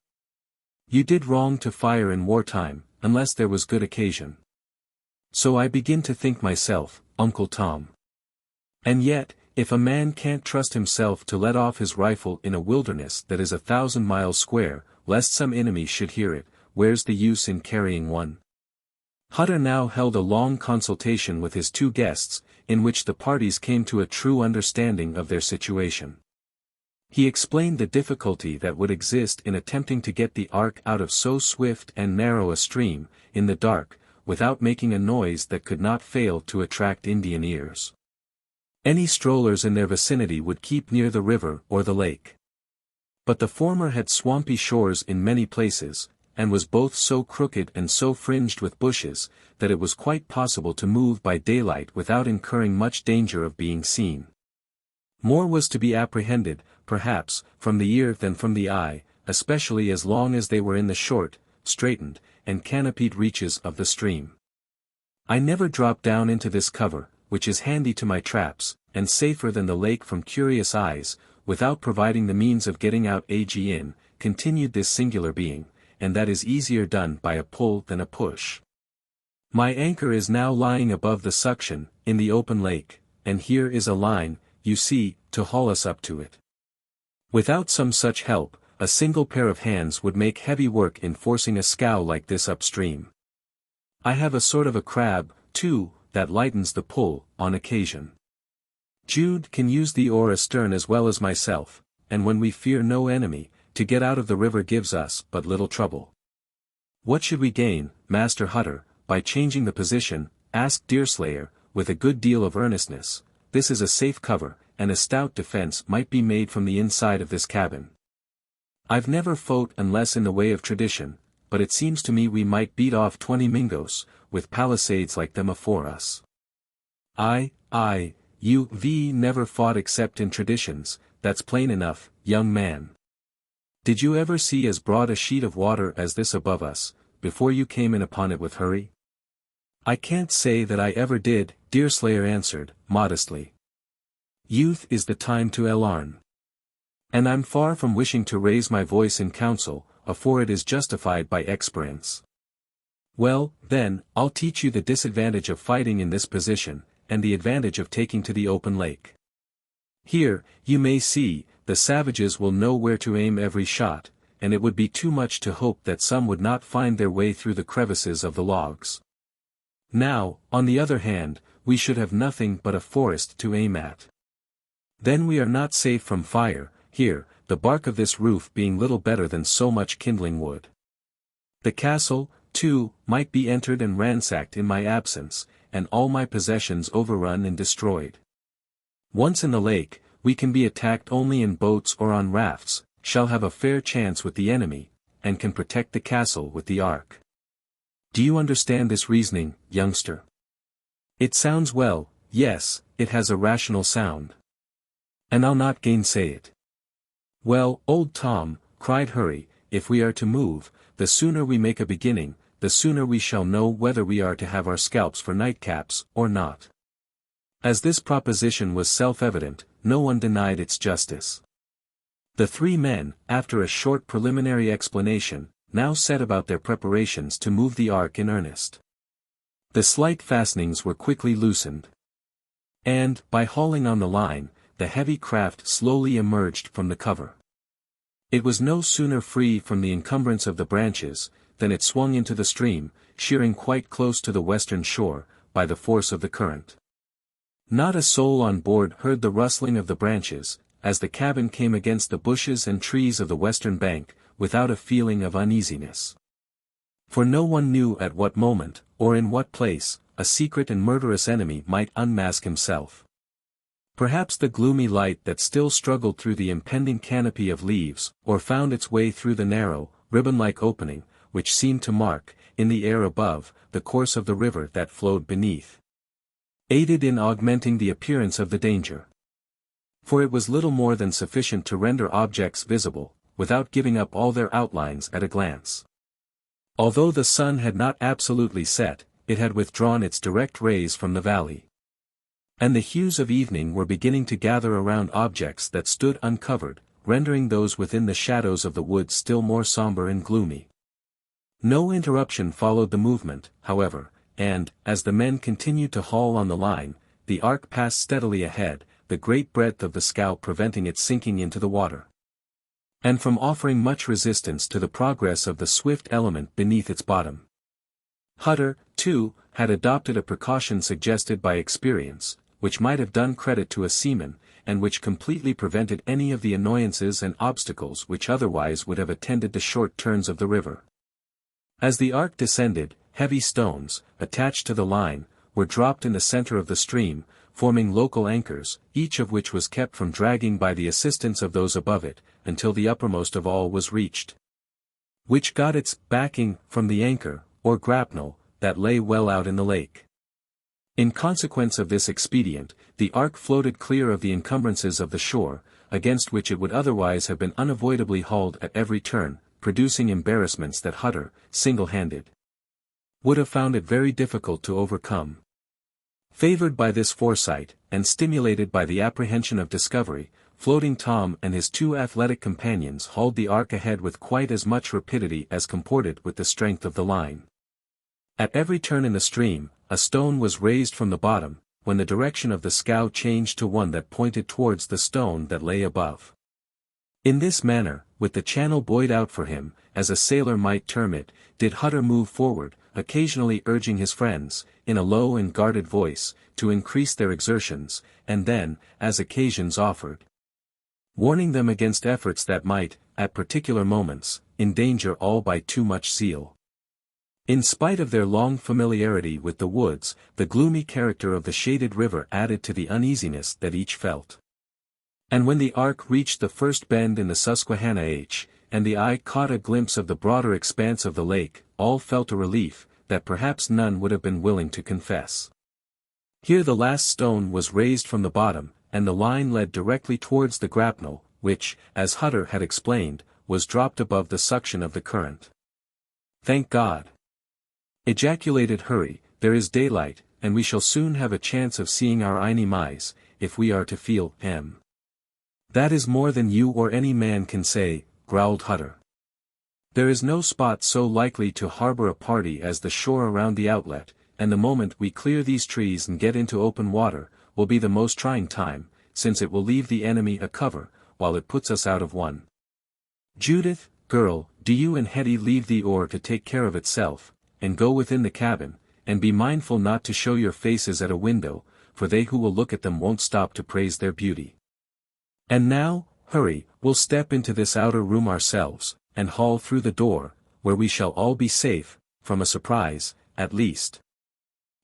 You did wrong to fire in wartime, unless there was good occasion. So I begin to think myself, Uncle Tom. And yet, if a man can't trust himself to let off his rifle in a wilderness that is 1,000 miles square, lest some enemy should hear it, where's the use in carrying one? Hutter now held a long consultation with his two guests, in which the parties came to a true understanding of their situation. He explained the difficulty that would exist in attempting to get the ark out of so swift and narrow a stream, in the dark, without making a noise that could not fail to attract Indian ears. Any strollers in their vicinity would keep near the river or the lake. But the former had swampy shores in many places, and was both so crooked and so fringed with bushes, that it was quite possible to move by daylight without incurring much danger of being seen. More was to be apprehended, perhaps, from the ear than from the eye, especially as long as they were in the short, straightened, and canopied reaches of the stream. I never dropped down into this cover, which is handy to my traps, and safer than the lake from curious eyes, without providing the means of getting out in, continued this singular being, and that is easier done by a pull than a push. My anchor is now lying above the suction, in the open lake, and here is a line, you see, to haul us up to it. Without some such help, a single pair of hands would make heavy work in forcing a scow like this upstream. I have a sort of a crab, too, that lightens the pull, on occasion. Jude can use the oar astern as well as myself, and when we fear no enemy, to get out of the river gives us but little trouble. What should we gain, Master Hutter, by changing the position? Asked Deerslayer, with a good deal of earnestness. This is a safe cover, and a stout defense might be made from the inside of this cabin. I've never fought unless in the way of tradition, but it seems to me we might beat off 20 Mingos, with palisades like them afore us. You've never fought except in traditions, that's plain enough, young man. Did you ever see as broad a sheet of water as this above us, before you came in upon it with Hurry? I can't say that I ever did, Deerslayer answered, modestly. Youth is the time to alarm. And I'm far from wishing to raise my voice in council, afore it is justified by experience. Well, then, I'll teach you the disadvantage of fighting in this position, and the advantage of taking to the open lake. Here, you may see, the savages will know where to aim every shot, and it would be too much to hope that some would not find their way through the crevices of the logs. Now, on the other hand, we should have nothing but a forest to aim at. Then we are not safe from fire, here, the bark of this roof being little better than so much kindling wood. The castle, too, might be entered and ransacked in my absence, and all my possessions overrun and destroyed. Once in the lake, we can be attacked only in boats or on rafts, shall have a fair chance with the enemy, and can protect the castle with the ark. Do you understand this reasoning, youngster? It sounds well, yes, it has a rational sound. And I'll not gainsay it. Well, old Tom, cried Hurry, if we are to move, the sooner we make a beginning, the sooner we shall know whether we are to have our scalps for nightcaps, or not. As this proposition was self-evident, no one denied its justice. The three men, after a short preliminary explanation, now set about their preparations to move the ark in earnest. The slight fastenings were quickly loosened. And, by hauling on the line, the heavy craft slowly emerged from the cover. It was no sooner free from the encumbrance of the branches, than it swung into the stream, sheering quite close to the western shore, by the force of the current. Not a soul on board heard the rustling of the branches, as the cabin came against the bushes and trees of the western bank, without a feeling of uneasiness. For no one knew at what moment, or in what place, a secret and murderous enemy might unmask himself. Perhaps the gloomy light that still struggled through the impending canopy of leaves, or found its way through the narrow, ribbon-like opening, which seemed to mark, in the air above, the course of the river that flowed beneath. aided in augmenting the appearance of the danger. For it was little more than sufficient to render objects visible, without giving up all their outlines at a glance. Although the sun had not absolutely set, it had withdrawn its direct rays from the valley. And the hues of evening were beginning to gather around objects that stood uncovered, rendering those within the shadows of the woods still more somber and gloomy. No interruption followed the movement, however, and, as the men continued to haul on the line, the ark passed steadily ahead, the great breadth of the scow preventing it sinking into the water, and from offering much resistance to the progress of the swift element beneath its bottom. Hutter, too, had adopted a precaution suggested by experience, which might have done credit to a seaman, and which completely prevented any of the annoyances and obstacles which otherwise would have attended the short turns of the river. As the ark descended, heavy stones, attached to the line, were dropped in the center of the stream, forming local anchors, each of which was kept from dragging by the assistance of those above it, until the uppermost of all was reached, which got its backing from the anchor, or grapnel, that lay well out in the lake. In consequence of this expedient, the ark floated clear of the encumbrances of the shore, against which it would otherwise have been unavoidably hauled at every turn, producing embarrassments that Hutter, single-handed, would have found it very difficult to overcome. Favored by this foresight, and stimulated by the apprehension of discovery, Floating Tom and his two athletic companions hauled the ark ahead with quite as much rapidity as comported with the strength of the line. At every turn in the stream, a stone was raised from the bottom, when the direction of the scow changed to one that pointed towards the stone that lay above. In this manner, with the channel buoyed out for him, as a sailor might term it, did Hutter move forward, occasionally urging his friends, in a low and guarded voice, to increase their exertions, and then, as occasions offered, warning them against efforts that might, at particular moments, endanger all by too much zeal. In spite of their long familiarity with the woods, the gloomy character of the shaded river added to the uneasiness that each felt. And when the ark reached the first bend in the Susquehanna and the eye caught a glimpse of the broader expanse of the lake, all felt a relief, that perhaps none would have been willing to confess. Here the last stone was raised from the bottom, and the line led directly towards the grapnel, which, as Hutter had explained, was dropped above the suction of the current. "Thank God!" ejaculated Hurry, "there is daylight, and we shall soon have a chance of seeing our enemies, if we are to feel him." "That is more than you or any man can say," growled Hutter. "There is no spot so likely to harbor a party as the shore around the outlet, and the moment we clear these trees and get into open water, will be the most trying time, since it will leave the enemy a cover, while it puts us out of one. Judith, girl, do you and Hetty leave the oar to take care of itself, and go within the cabin, and be mindful not to show your faces at a window, for they who will look at them won't stop to praise their beauty. And now, Hurry, we'll step into this outer room ourselves, and haul through the door, where we shall all be safe, from a surprise, at least.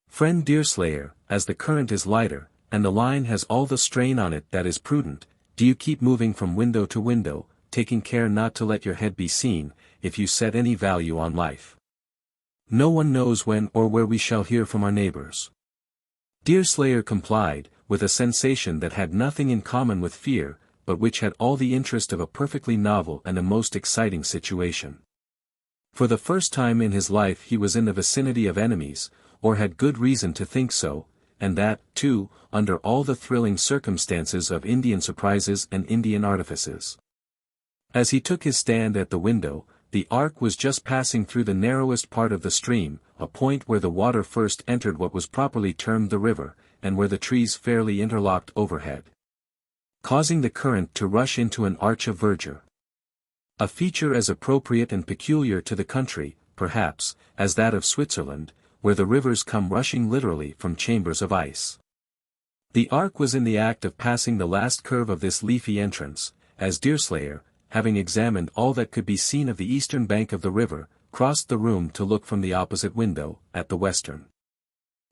Friend Deerslayer, as the current is lighter, and the line has all the strain on it that is prudent, do you keep moving from window to window, taking care not to let your head be seen, if you set any value on life. No one knows when or where we shall hear from our neighbors." Deerslayer complied, with a sensation that had nothing in common with fear, but which had all the interest of a perfectly novel and a most exciting situation. For the first time in his life he was in the vicinity of enemies, or had good reason to think so, and that, too, under all the thrilling circumstances of Indian surprises and Indian artifices. As he took his stand at the window, the ark was just passing through the narrowest part of the stream, a point where the water first entered what was properly termed the river, and where the trees fairly interlocked overhead, causing the current to rush into an arch of verdure. A feature as appropriate and peculiar to the country, perhaps, as that of Switzerland, where the rivers come rushing literally from chambers of ice. The ark was in the act of passing the last curve of this leafy entrance, as Deerslayer, having examined all that could be seen of the eastern bank of the river, crossed the room to look from the opposite window, at the western.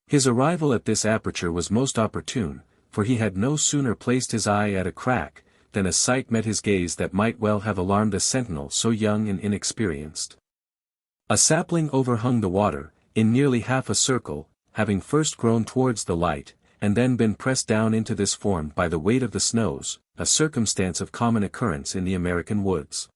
His arrival at this aperture was most opportune, for he had no sooner placed his eye at a crack, than a sight met his gaze that might well have alarmed a sentinel so young and inexperienced. A sapling overhung the water, in nearly half a circle, having first grown towards the light, and then been pressed down into this form by the weight of the snows, a circumstance of common occurrence in the American woods.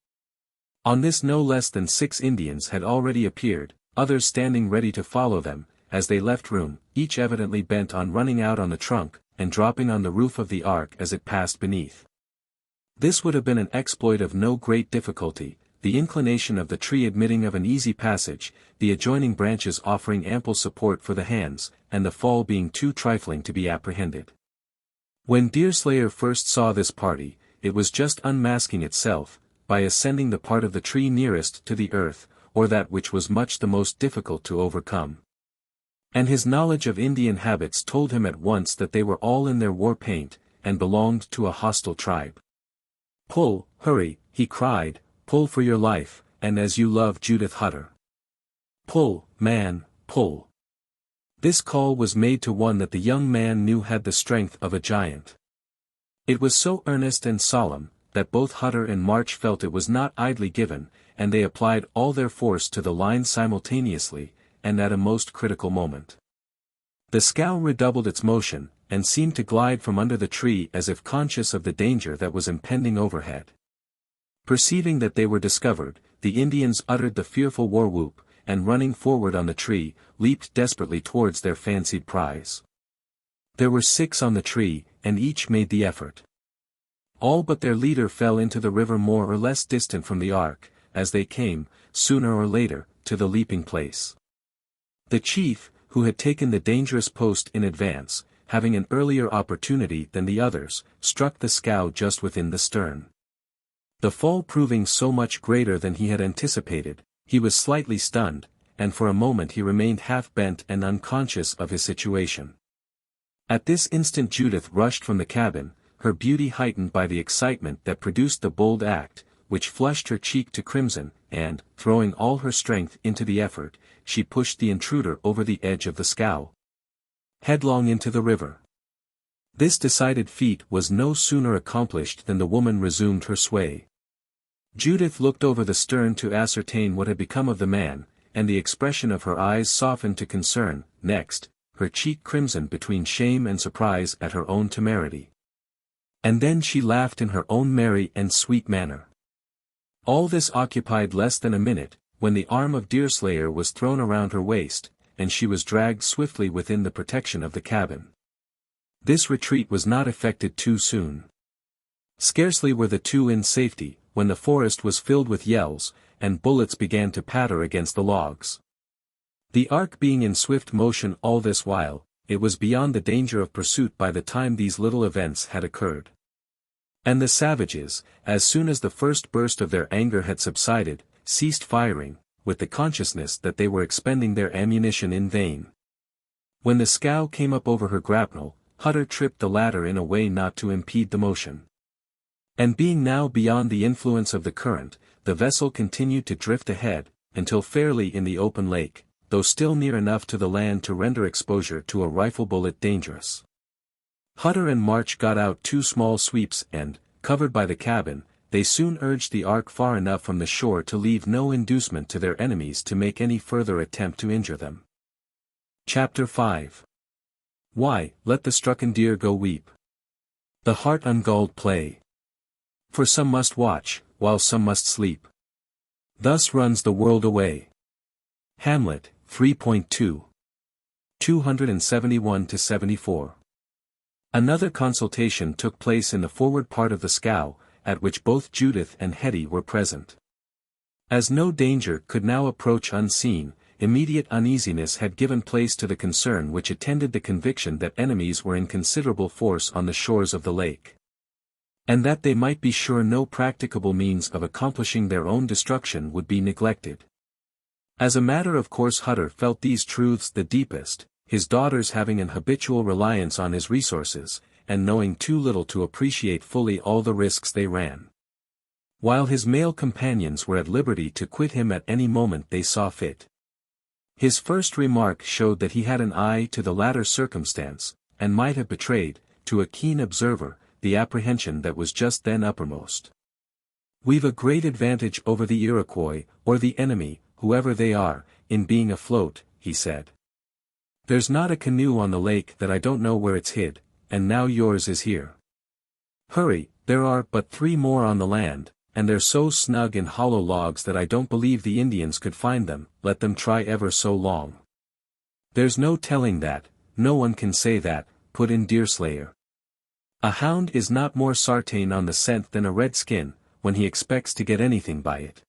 On this no less than 6 Indians had already appeared, others standing ready to follow them, as they left room, each evidently bent on running out on the trunk, and dropping on the roof of the ark as it passed beneath. This would have been an exploit of no great difficulty, the inclination of the tree admitting of an easy passage, the adjoining branches offering ample support for the hands, and the fall being too trifling to be apprehended. When Deerslayer first saw this party, it was just unmasking itself, by ascending the part of the tree nearest to the earth, or that which was much the most difficult to overcome. And his knowledge of Indian habits told him at once that they were all in their war paint, and belonged to a hostile tribe. "Pull, hurry," he cried, "pull for your life, and as you love Judith Hutter. Pull, man, pull." This call was made to one that the young man knew had the strength of a giant. It was so earnest and solemn, that both Hutter and March felt it was not idly given, and they applied all their force to the line simultaneously, and at a most critical moment. The scow redoubled its motion, and seemed to glide from under the tree as if conscious of the danger that was impending overhead. Perceiving that they were discovered, the Indians uttered the fearful war-whoop, and running forward on the tree, leaped desperately towards their fancied prize. There were 6 on the tree, and each made the effort. All but their leader fell into the river more or less distant from the ark, as they came, sooner or later, to the leaping place. The chief, who had taken the dangerous post in advance, having an earlier opportunity than the others, struck the scow just within the stern. The fall proving so much greater than he had anticipated, he was slightly stunned, and for a moment he remained half-bent and unconscious of his situation. At this instant Judith rushed from the cabin, her beauty heightened by the excitement that produced the bold act, which flushed her cheek to crimson, and, throwing all her strength into the effort, she pushed the intruder over the edge of the scow, headlong into the river. This decided feat was no sooner accomplished than the woman resumed her sway. Judith looked over the stern to ascertain what had become of the man, and the expression of her eyes softened to concern. Next, her cheek crimsoned between shame and surprise at her own temerity. And then she laughed in her own merry and sweet manner. All this occupied less than a minute, when the arm of Deerslayer was thrown around her waist, and she was dragged swiftly within the protection of the cabin. This retreat was not effected too soon. Scarcely were the two in safety, when the forest was filled with yells, and bullets began to patter against the logs. The ark being in swift motion all this while, it was beyond the danger of pursuit by the time these little events had occurred. And the savages, as soon as the first burst of their anger had subsided, ceased firing, with the consciousness that they were expending their ammunition in vain. When the scow came up over her grapnel, Hutter tripped the ladder in a way not to impede the motion. And being now beyond the influence of the current, the vessel continued to drift ahead, until fairly in the open lake, though still near enough to the land to render exposure to a rifle bullet dangerous. Hutter and March got out 2 small sweeps and, covered by the cabin, they soon urged the ark far enough from the shore to leave no inducement to their enemies to make any further attempt to injure them. Chapter 5. Why, let the strucken deer go weep. The heart ungalled play. For some must watch, while some must sleep. Thus runs the world away. Hamlet, 3.2. 271-74. Another consultation took place in the forward part of the scow, at which both Judith and Hetty were present. As no danger could now approach unseen, immediate uneasiness had given place to the concern which attended the conviction that enemies were in considerable force on the shores of the lake. And that they might be sure no practicable means of accomplishing their own destruction would be neglected. As a matter of course Hutter felt these truths the deepest, his daughters having an habitual reliance on his resources, and knowing too little to appreciate fully all the risks they ran. While his male companions were at liberty to quit him at any moment they saw fit. His first remark showed that he had an eye to the latter circumstance, and might have betrayed, to a keen observer, the apprehension that was just then uppermost. "We've a great advantage over the Iroquois, or the enemy, whoever they are, in being afloat," he said. There's not a canoe on the lake that I don't know where it's hid, and now yours is here. Hurry, there are but 3 more on the land, and they're so snug in hollow logs that I don't believe the Indians could find them, let them try ever so long. There's no telling that, no one can say that, put in Deerslayer. A hound is not more sartain on the scent than a redskin, when he expects to get anything by it.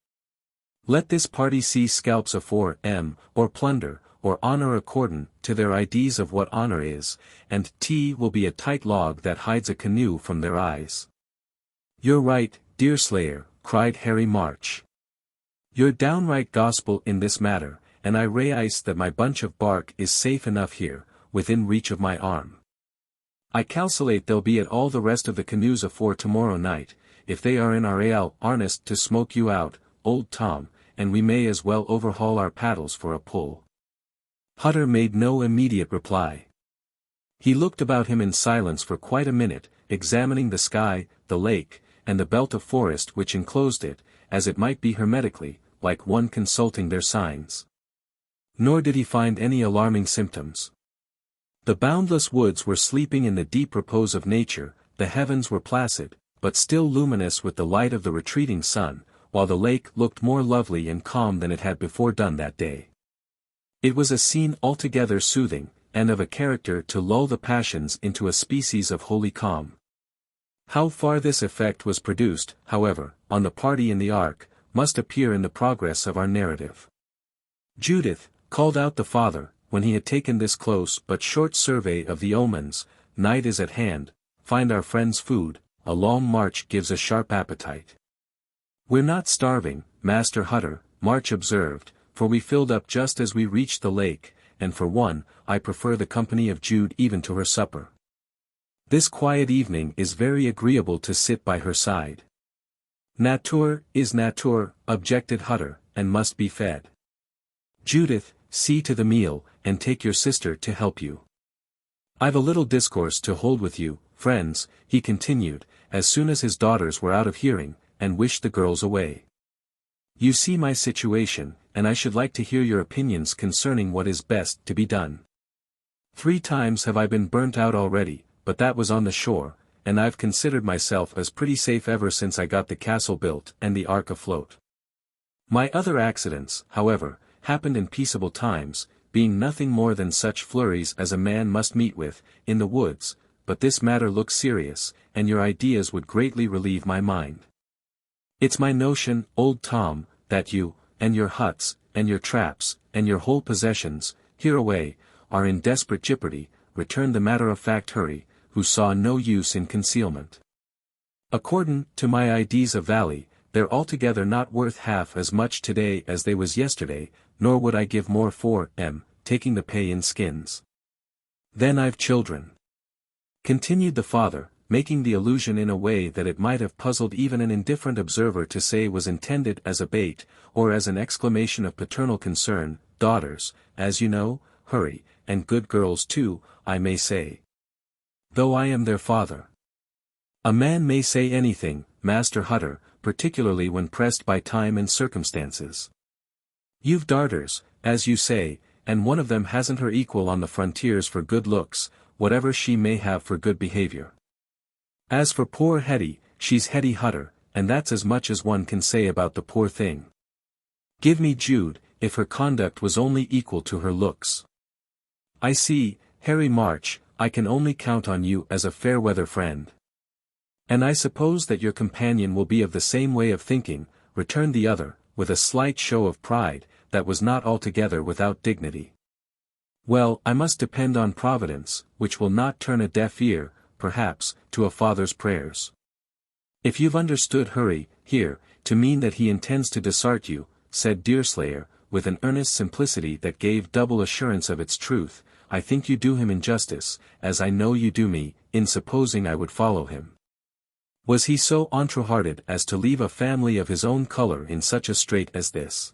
Let this party see scalps afore or plunder, or honor accordin' to their ideas of what honor is, and will be a tight log that hides a canoe from their eyes. You're right, Deerslayer, cried Harry March. You're downright gospel in this matter, and I realize that my bunch of bark is safe enough here, within reach of my arm. I calculate they'll be at all the rest of the canoes afore tomorrow night, if they are in our arnest to smoke you out, old Tom, and we may as well overhaul our paddles for a pull. Hutter made no immediate reply. He looked about him in silence for quite a minute, examining the sky, the lake, and the belt of forest which enclosed it, as it might be hermetically, like one consulting their signs. Nor did he find any alarming symptoms. The boundless woods were sleeping in the deep repose of nature, the heavens were placid, but still luminous with the light of the retreating sun, while the lake looked more lovely and calm than it had before done that day. It was a scene altogether soothing, and of a character to lull the passions into a species of holy calm. How far this effect was produced, however, on the party in the ark, must appear in the progress of our narrative. Judith, called out the father, when he had taken this close but short survey of the omens, night is at hand, find our friends food, a long march gives a sharp appetite. We're not starving, Master Hutter, March observed, for we filled up just as we reached the lake, and for one, I prefer the company of Jude even to her supper. This quiet evening is very agreeable to sit by her side. Nature is nature, objected Hutter, and must be fed. Judith, see to the meal, and take your sister to help you. I've a little discourse to hold with you, friends, he continued, as soon as his daughters were out of hearing, and wished the girls away. You see my situation, and I should like to hear your opinions concerning what is best to be done. 3 times have I been burnt out already, but that was on the shore, and I've considered myself as pretty safe ever since I got the castle built and the ark afloat. My other accidents, however, happened in peaceable times, being nothing more than such flurries as a man must meet with, in the woods, but this matter looks serious, and your ideas would greatly relieve my mind. It's my notion, old Tom, that you, and your huts, and your traps, and your whole possessions, hereaway, are in desperate jeopardy, returned the matter-of-fact Hurry, who saw no use in concealment. Accordin' to my ideas of Valley, they're altogether not worth half as much today as they was yesterday, nor would I give more for taking the pay in skins. Then I've children. Continued the father, making the allusion in a way that it might have puzzled even an indifferent observer to say was intended as a bait, or as an exclamation of paternal concern, daughters, as you know, Hurry, and good girls too, I may say. Though I am their father. A man may say anything, Master Hutter, particularly when pressed by time and circumstances. You've daughters, as you say, and one of them hasn't her equal on the frontiers for good looks, whatever she may have for good behavior. As for poor Hetty, she's Hetty Hutter, and that's as much as one can say about the poor thing. Give me Jude, if her conduct was only equal to her looks. I see, Harry March, I can only count on you as a fair-weather friend. And I suppose that your companion will be of the same way of thinking, returned the other, with a slight show of pride, that was not altogether without dignity. Well, I must depend on Providence, which will not turn a deaf ear, perhaps, to a father's prayers. If you've understood Hurry, here, to mean that he intends to desert you, said Deerslayer, with an earnest simplicity that gave double assurance of its truth, I think you do him injustice, as I know you do me, in supposing I would follow him. Was he so untrue-hearted as to leave a family of his own color in such a strait as this?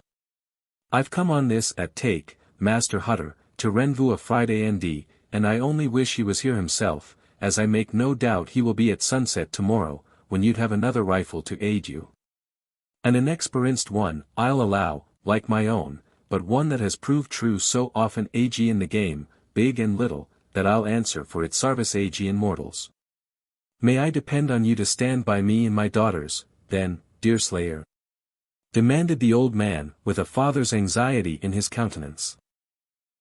I've come on this at take, Master Hutter, to rendezvous a Friday and I only wish he was here himself, as I make no doubt he will be at sunset tomorrow, when you'd have another rifle to aid you. And an experienced one, I'll allow, like my own, but one that has proved true so often in the game, big and little, that I'll answer for it sarvis Aegean mortals. May I depend on you to stand by me and my daughters, then, Deerslayer?" demanded the old man, with a father's anxiety in his countenance.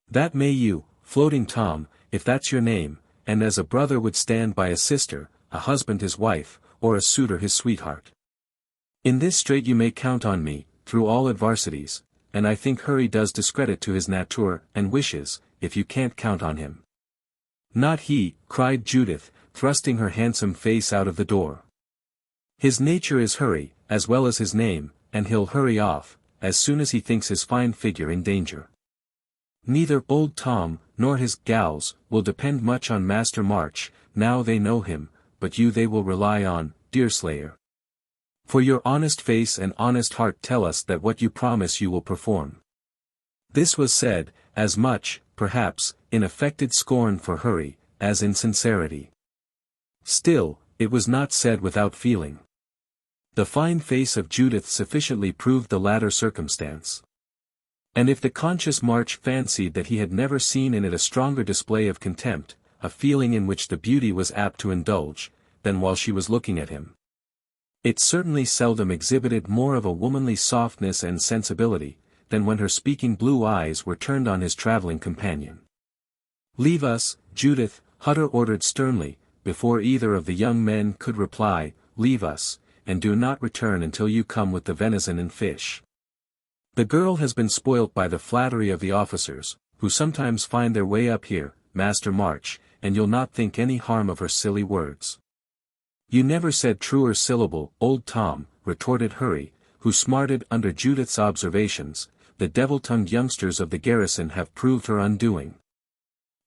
"That may you, Floating Tom, if that's your name, and as a brother would stand by a sister, a husband his wife, or a suitor his sweetheart. In this strait you may count on me, through all adversities, and I think Hurry does discredit to his nature and wishes, if you can't count on him." "Not he," cried Judith, thrusting her handsome face out of the door. "His nature is Hurry, as well as his name, and he'll hurry off, as soon as he thinks his fine figure in danger. Neither old Tom, nor his gals, will depend much on Master March, now they know him, but you they will rely on, Deerslayer. For your honest face and honest heart tell us that what you promise you will perform." This was said, as much, perhaps, in affected scorn for Hurry, as in sincerity. Still, it was not said without feeling. The fine face of Judith sufficiently proved the latter circumstance. And if the conscious March fancied that he had never seen in it a stronger display of contempt, a feeling in which the beauty was apt to indulge, than while she was looking at him, it certainly seldom exhibited more of a womanly softness and sensibility, than when her speaking blue eyes were turned on his traveling companion. "Leave us, Judith," Hutter ordered sternly, before either of the young men could reply, "Leave us, and do not return until you come with the venison and fish. The girl has been spoilt by the flattery of the officers, who sometimes find their way up here, Master March, and you'll not think any harm of her silly words." "You never said truer syllable, old Tom," retorted Hurry, who smarted under Judith's observations. "The devil-tongued youngsters of the garrison have proved her undoing.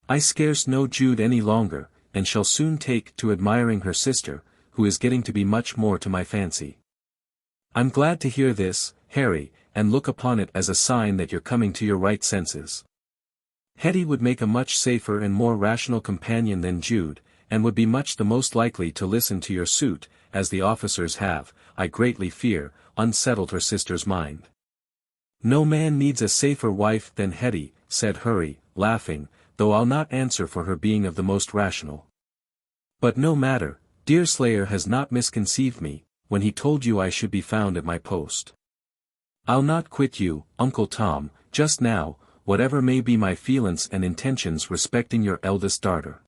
I scarce know Jude any longer, and shall soon take to admiring her sister, who is getting to be much more to my fancy. I'm glad to hear this, Harry, and look upon it as a sign that you're coming to your right senses. Hetty would make a much safer and more rational companion than Jude, and would be much the most likely to listen to your suit, as the officers have, I greatly fear, unsettled her sister's mind." "No man needs a safer wife than Hetty," said Hurry, laughing, "though I'll not answer for her being of the most rational. But no matter, Deerslayer has not misconceived me, when he told you I should be found at my post. I'll not quit you, Uncle Tom, just now, whatever may be my feelings and intentions respecting your eldest daughter."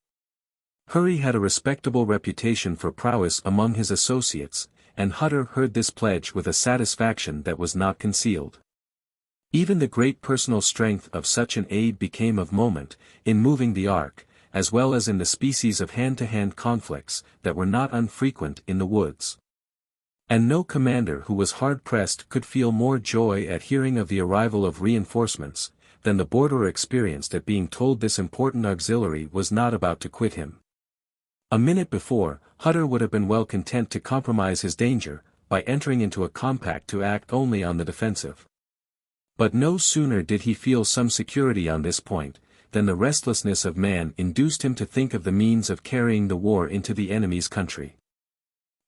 Hurry had a respectable reputation for prowess among his associates, and Hutter heard this pledge with a satisfaction that was not concealed. Even the great personal strength of such an aide became of moment, in moving the ark, as well as in the species of hand-to-hand conflicts, that were not unfrequent in the woods. And no commander who was hard-pressed could feel more joy at hearing of the arrival of reinforcements, than the borderer experienced at being told this important auxiliary was not about to quit him. A minute before, Hutter would have been well content to compromise his danger, by entering into a compact to act only on the defensive. But no sooner did he feel some security on this point, than the restlessness of man induced him to think of the means of carrying the war into the enemy's country.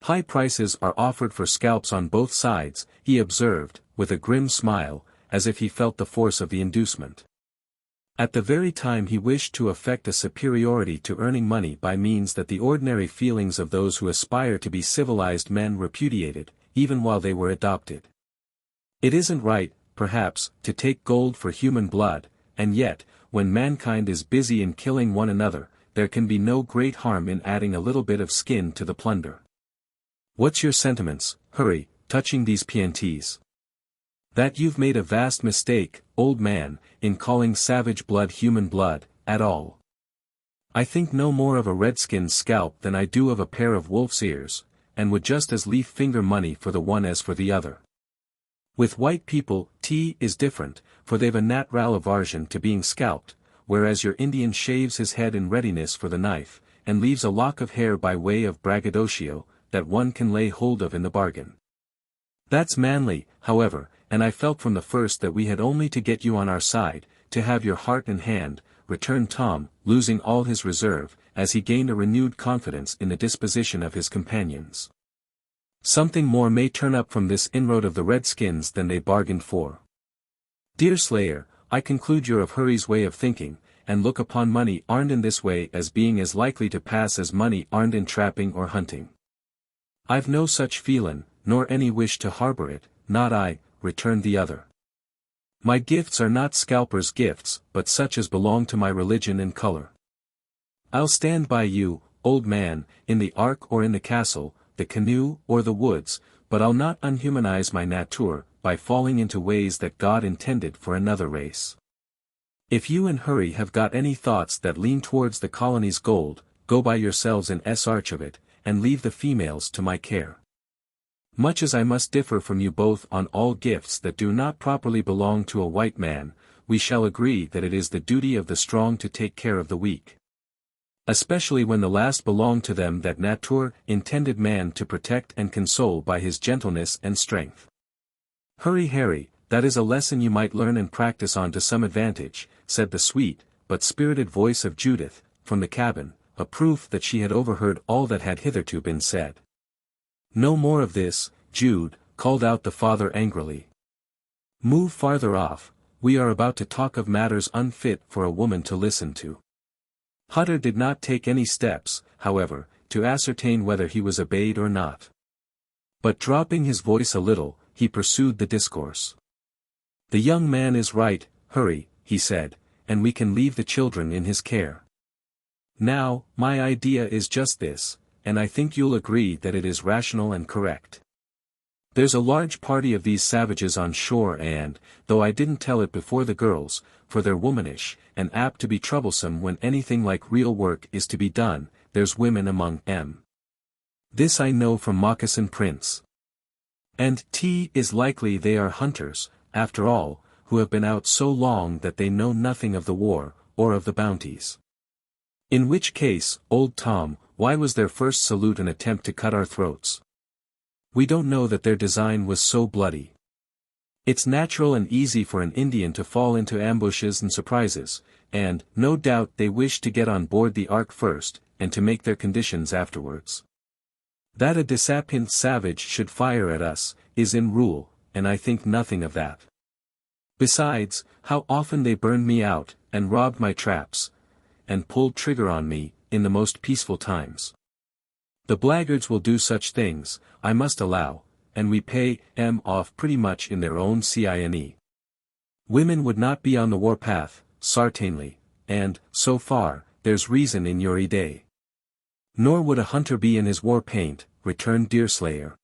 "High prices are offered for scalps on both sides," he observed, with a grim smile, as if he felt the force of the inducement. At the very time he wished to affect a superiority to earning money by means that the ordinary feelings of those who aspire to be civilized men repudiated, even while they were adopted. It isn't right, perhaps, to take gold for human blood, and yet, when mankind is busy in killing one another, there can be no great harm in adding a little bit of skin to the plunder. What's your sentiments, Hurry, touching these P&Ts? That you've made a vast mistake, old man, in calling savage blood human blood, at all. I think no more of a redskin's scalp than I do of a pair of wolf's ears, and would just as lief finger money for the one as for the other. With white people, tea is different, for they've a natural aversion to being scalped, whereas your Indian shaves his head in readiness for the knife, and leaves a lock of hair by way of braggadocio, that one can lay hold of in the bargain. That's manly, however, and I felt from the first that we had only to get you on our side, to have your heart and hand," returned Tom, losing all his reserve, as he gained a renewed confidence in the disposition of his companions. "Something more may turn up from this inroad of the redskins than they bargained for. Deerslayer, I conclude you're of Hurry's way of thinking, and look upon money earned in this way as being as likely to pass as money earned in trapping or hunting. I've no such feelin', nor any wish to harbor it, not I, returned the other. My gifts are not scalpers' gifts, but such as belong to my religion and color. I'll stand by you, old man, in the ark or in the castle, the canoe or the woods, but I'll not unhumanize my nature, by falling into ways that God intended for another race. If you and Hurry have got any thoughts that lean towards the colony's gold, go by yourselves in search of it, and leave the females to my care. Much as I must differ from you both on all gifts that do not properly belong to a white man, we shall agree that it is the duty of the strong to take care of the weak. Especially when the last belong to them that nature intended man to protect and console by his gentleness and strength. Hurry Harry, that is a lesson you might learn and practice on to some advantage, said the sweet, but spirited voice of Judith, from the cabin, a proof that she had overheard all that had hitherto been said. No more of this, Jude, called out the father angrily. Move farther off, we are about to talk of matters unfit for a woman to listen to. Hutter did not take any steps, however, to ascertain whether he was obeyed or not. But dropping his voice a little, he pursued the discourse. The young man is right, Hurry, he said, and we can leave the children in his care. Now, my idea is just this, and I think you'll agree that it is rational and correct. There's a large party of these savages on shore and, though I didn't tell it before the girls, for they're womanish, and apt to be troublesome when anything like real work is to be done, there's women among 'em. This I know from moccasin prints. And 'tis likely they are hunters, after all, who have been out so long that they know nothing of the war, or of the bounties. In which case, old Tom, why was their first salute an attempt to cut our throats? We don't know that their design was so bloody. It's natural and easy for an Indian to fall into ambushes and surprises, and, no doubt they wished to get on board the ark first, and to make their conditions afterwards. That a disappointed savage should fire at us, is in rule, and I think nothing of that. Besides, how often they burned me out, and robbed my traps, and pulled trigger on me, in the most peaceful times. The blackguards will do such things, I must allow, and we pay 'em off pretty much in their own cine. Women would not be on the warpath, sartainly, and, so far, there's reason in your idea. Nor would a hunter be in his war paint, returned Deerslayer.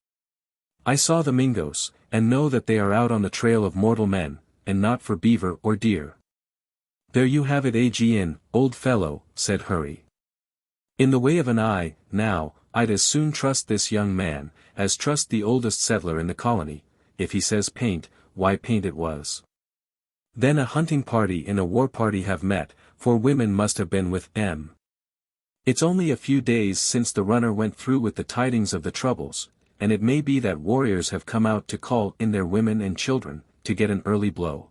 I saw the Mingos, and know that they are out on the trail of mortal men, and not for beaver or deer. There you have it again, old fellow, said Hurry. In the way of an eye, now, I'd as soon trust this young man, as trust the oldest settler in the colony. If he says paint, why paint it was. Then a hunting party and a war party have met, for women must have been with 'em. It's only a few days since the runner went through with the tidings of the troubles, and it may be that warriors have come out to call in their women and children, to get an early blow.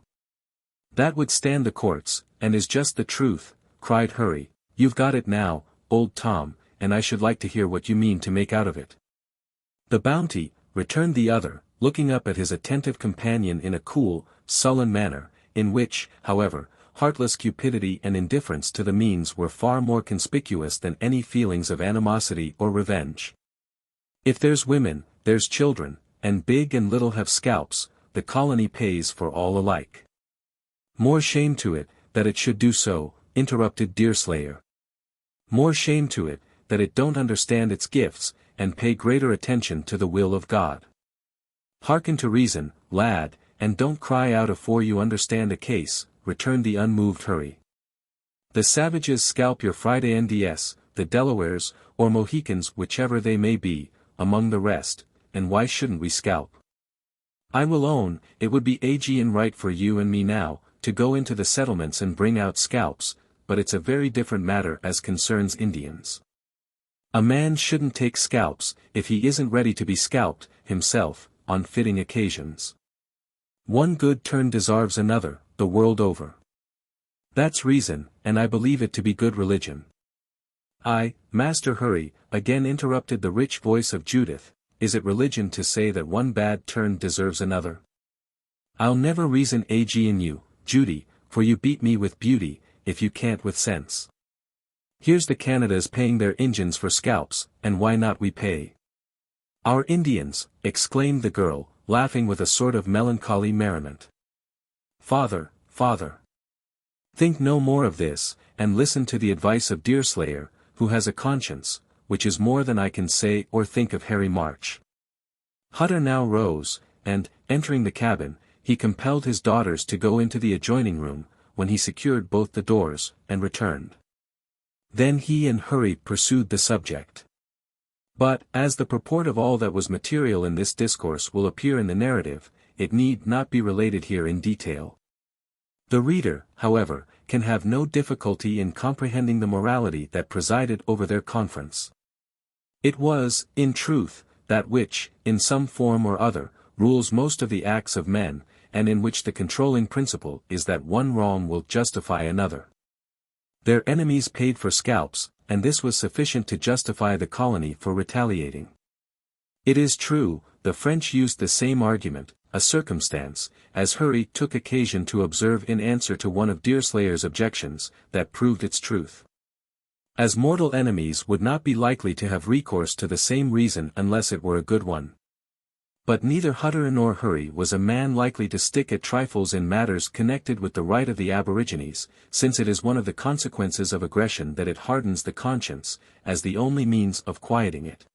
That would stand the courts, and is just the truth, cried Hurry. You've got it now, old Tom, and I should like to hear what you mean to make out of it. The bounty, returned the other, looking up at his attentive companion in a cool, sullen manner, in which, however, heartless cupidity and indifference to the means were far more conspicuous than any feelings of animosity or revenge. If there's women, there's children, and big and little have scalps, the colony pays for all alike. More shame to it, that it should do so, interrupted Deerslayer. More shame to it, that it don't understand its gifts, and pay greater attention to the will of God. Hearken to reason, lad, and don't cry out afore you understand a case, returned the unmoved Hurry. The savages scalp your Friday NDS, the Delawares, or Mohicans whichever they may be, among the rest, and why shouldn't we scalp? I will own, it would be Aegean right for you and me now, to go into the settlements and bring out scalps, but it's a very different matter as concerns Indians. A man shouldn't take scalps, if he isn't ready to be scalped, himself, on fitting occasions. One good turn deserves another, the world over. That's reason, and I believe it to be good religion. Master Hurry, again interrupted the rich voice of Judith, is it religion to say that one bad turn deserves another? I'll never reason Aegean you, Judy, for you beat me with beauty, if you can't with sense. Here's the Canadas paying their Injuns for scalps, and why not we pay? Our Indians, exclaimed the girl, laughing with a sort of melancholy merriment. Father, father. Think no more of this, and listen to the advice of Deerslayer, who has a conscience, which is more than I can say or think of Harry March. Hutter now rose, and, entering the cabin, he compelled his daughters to go into the adjoining room, when he secured both the doors, and returned. Then he and Hurry pursued the subject. But, as the purport of all that was material in this discourse will appear in the narrative, it need not be related here in detail. The reader, however, can have no difficulty in comprehending the morality that presided over their conference. It was, in truth, that which, in some form or other, rules most of the acts of men, and in which the controlling principle is that one wrong will justify another. Their enemies paid for scalps, and this was sufficient to justify the colony for retaliating. It is true, the French used the same argument, a circumstance, as Hurry took occasion to observe in answer to one of Deerslayer's objections, that proved its truth. As mortal enemies would not be likely to have recourse to the same reason unless it were a good one. But neither Hutter nor Hurry was a man likely to stick at trifles in matters connected with the right of the aborigines, since it is one of the consequences of aggression that it hardens the conscience, as the only means of quieting it.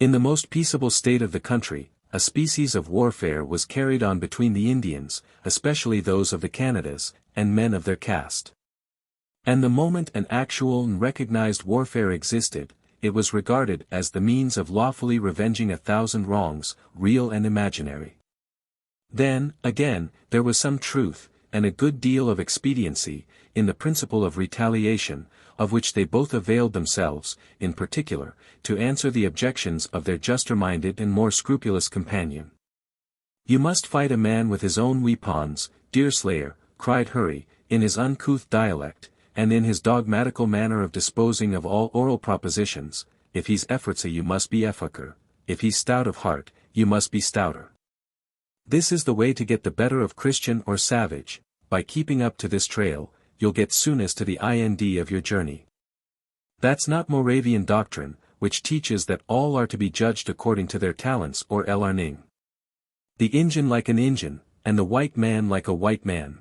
In the most peaceable state of the country, a species of warfare was carried on between the Indians, especially those of the Canadas, and men of their caste. And the moment an actual and recognized warfare existed, it was regarded as the means of lawfully revenging 1,000 wrongs, real and imaginary. Then, again, there was some truth, and a good deal of expediency, in the principle of retaliation, of which they both availed themselves, in particular, to answer the objections of their juster-minded and more scrupulous companion. You must fight a man with his own weapons, Deerslayer, cried Hurry, in his uncouth dialect, and in his dogmatical manner of disposing of all oral propositions. If he's effortsy you must be efficer, if he's stout of heart, you must be stouter. This is the way to get the better of Christian or savage. By keeping up to this trail, you'll get soonest to the end of your journey. That's not Moravian doctrine, which teaches that all are to be judged according to their talents or learning. The Injun like an Injun, and the white man like a white man.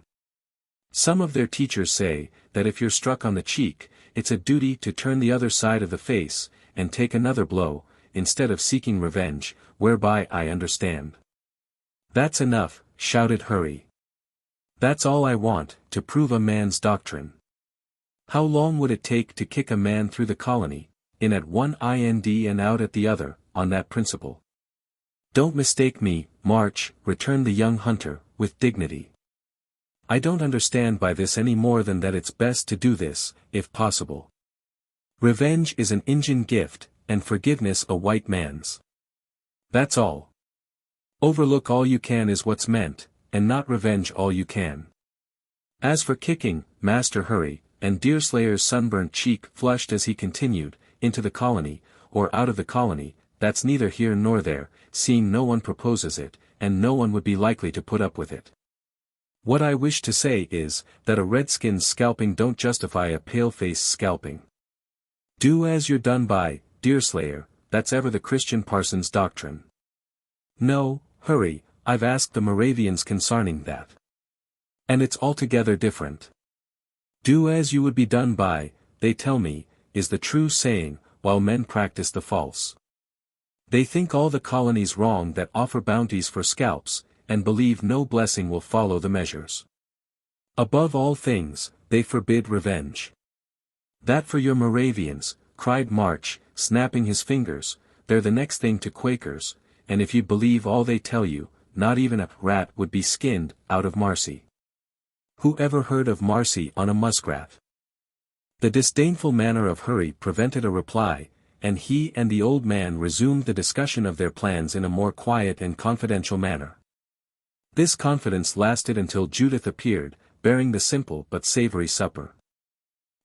Some of their teachers say, that if you're struck on the cheek, it's a duty to turn the other side of the face, and take another blow, instead of seeking revenge, whereby I understand. That's enough, shouted Hurry. That's all I want, to prove a man's doctrine. How long would it take to kick a man through the colony, in at one end and out at the other, on that principle? Don't mistake me, March, returned the young hunter, with dignity. I don't understand by this any more than that it's best to do this, if possible. Revenge is an Injun gift, and forgiveness a white man's. That's all. Overlook all you can is what's meant, and not revenge all you can. As for kicking, Master Hurry, and Deerslayer's sunburnt cheek flushed as he continued, into the colony, or out of the colony, that's neither here nor there, seeing no one proposes it, and no one would be likely to put up with it. What I wish to say is, that a redskin's scalping don't justify a paleface's scalping. Do as you're done by, Deerslayer, that's ever the Christian parson's doctrine. No, Hurry, I've asked the Moravians concerning that. And it's altogether different. Do as you would be done by, they tell me, is the true saying, while men practice the false. They think all the colonies wrong that offer bounties for scalps, and believe no blessing will follow the measures. Above all things, they forbid revenge. That for your Moravians, cried March, snapping his fingers, they're the next thing to Quakers, and if you believe all they tell you, not even a rat would be skinned, out of Marcy. Who ever heard of Marcy on a muskrat? The disdainful manner of Hurry prevented a reply, and he and the old man resumed the discussion of their plans in a more quiet and confidential manner. This confidence lasted until Judith appeared, bearing the simple but savory supper.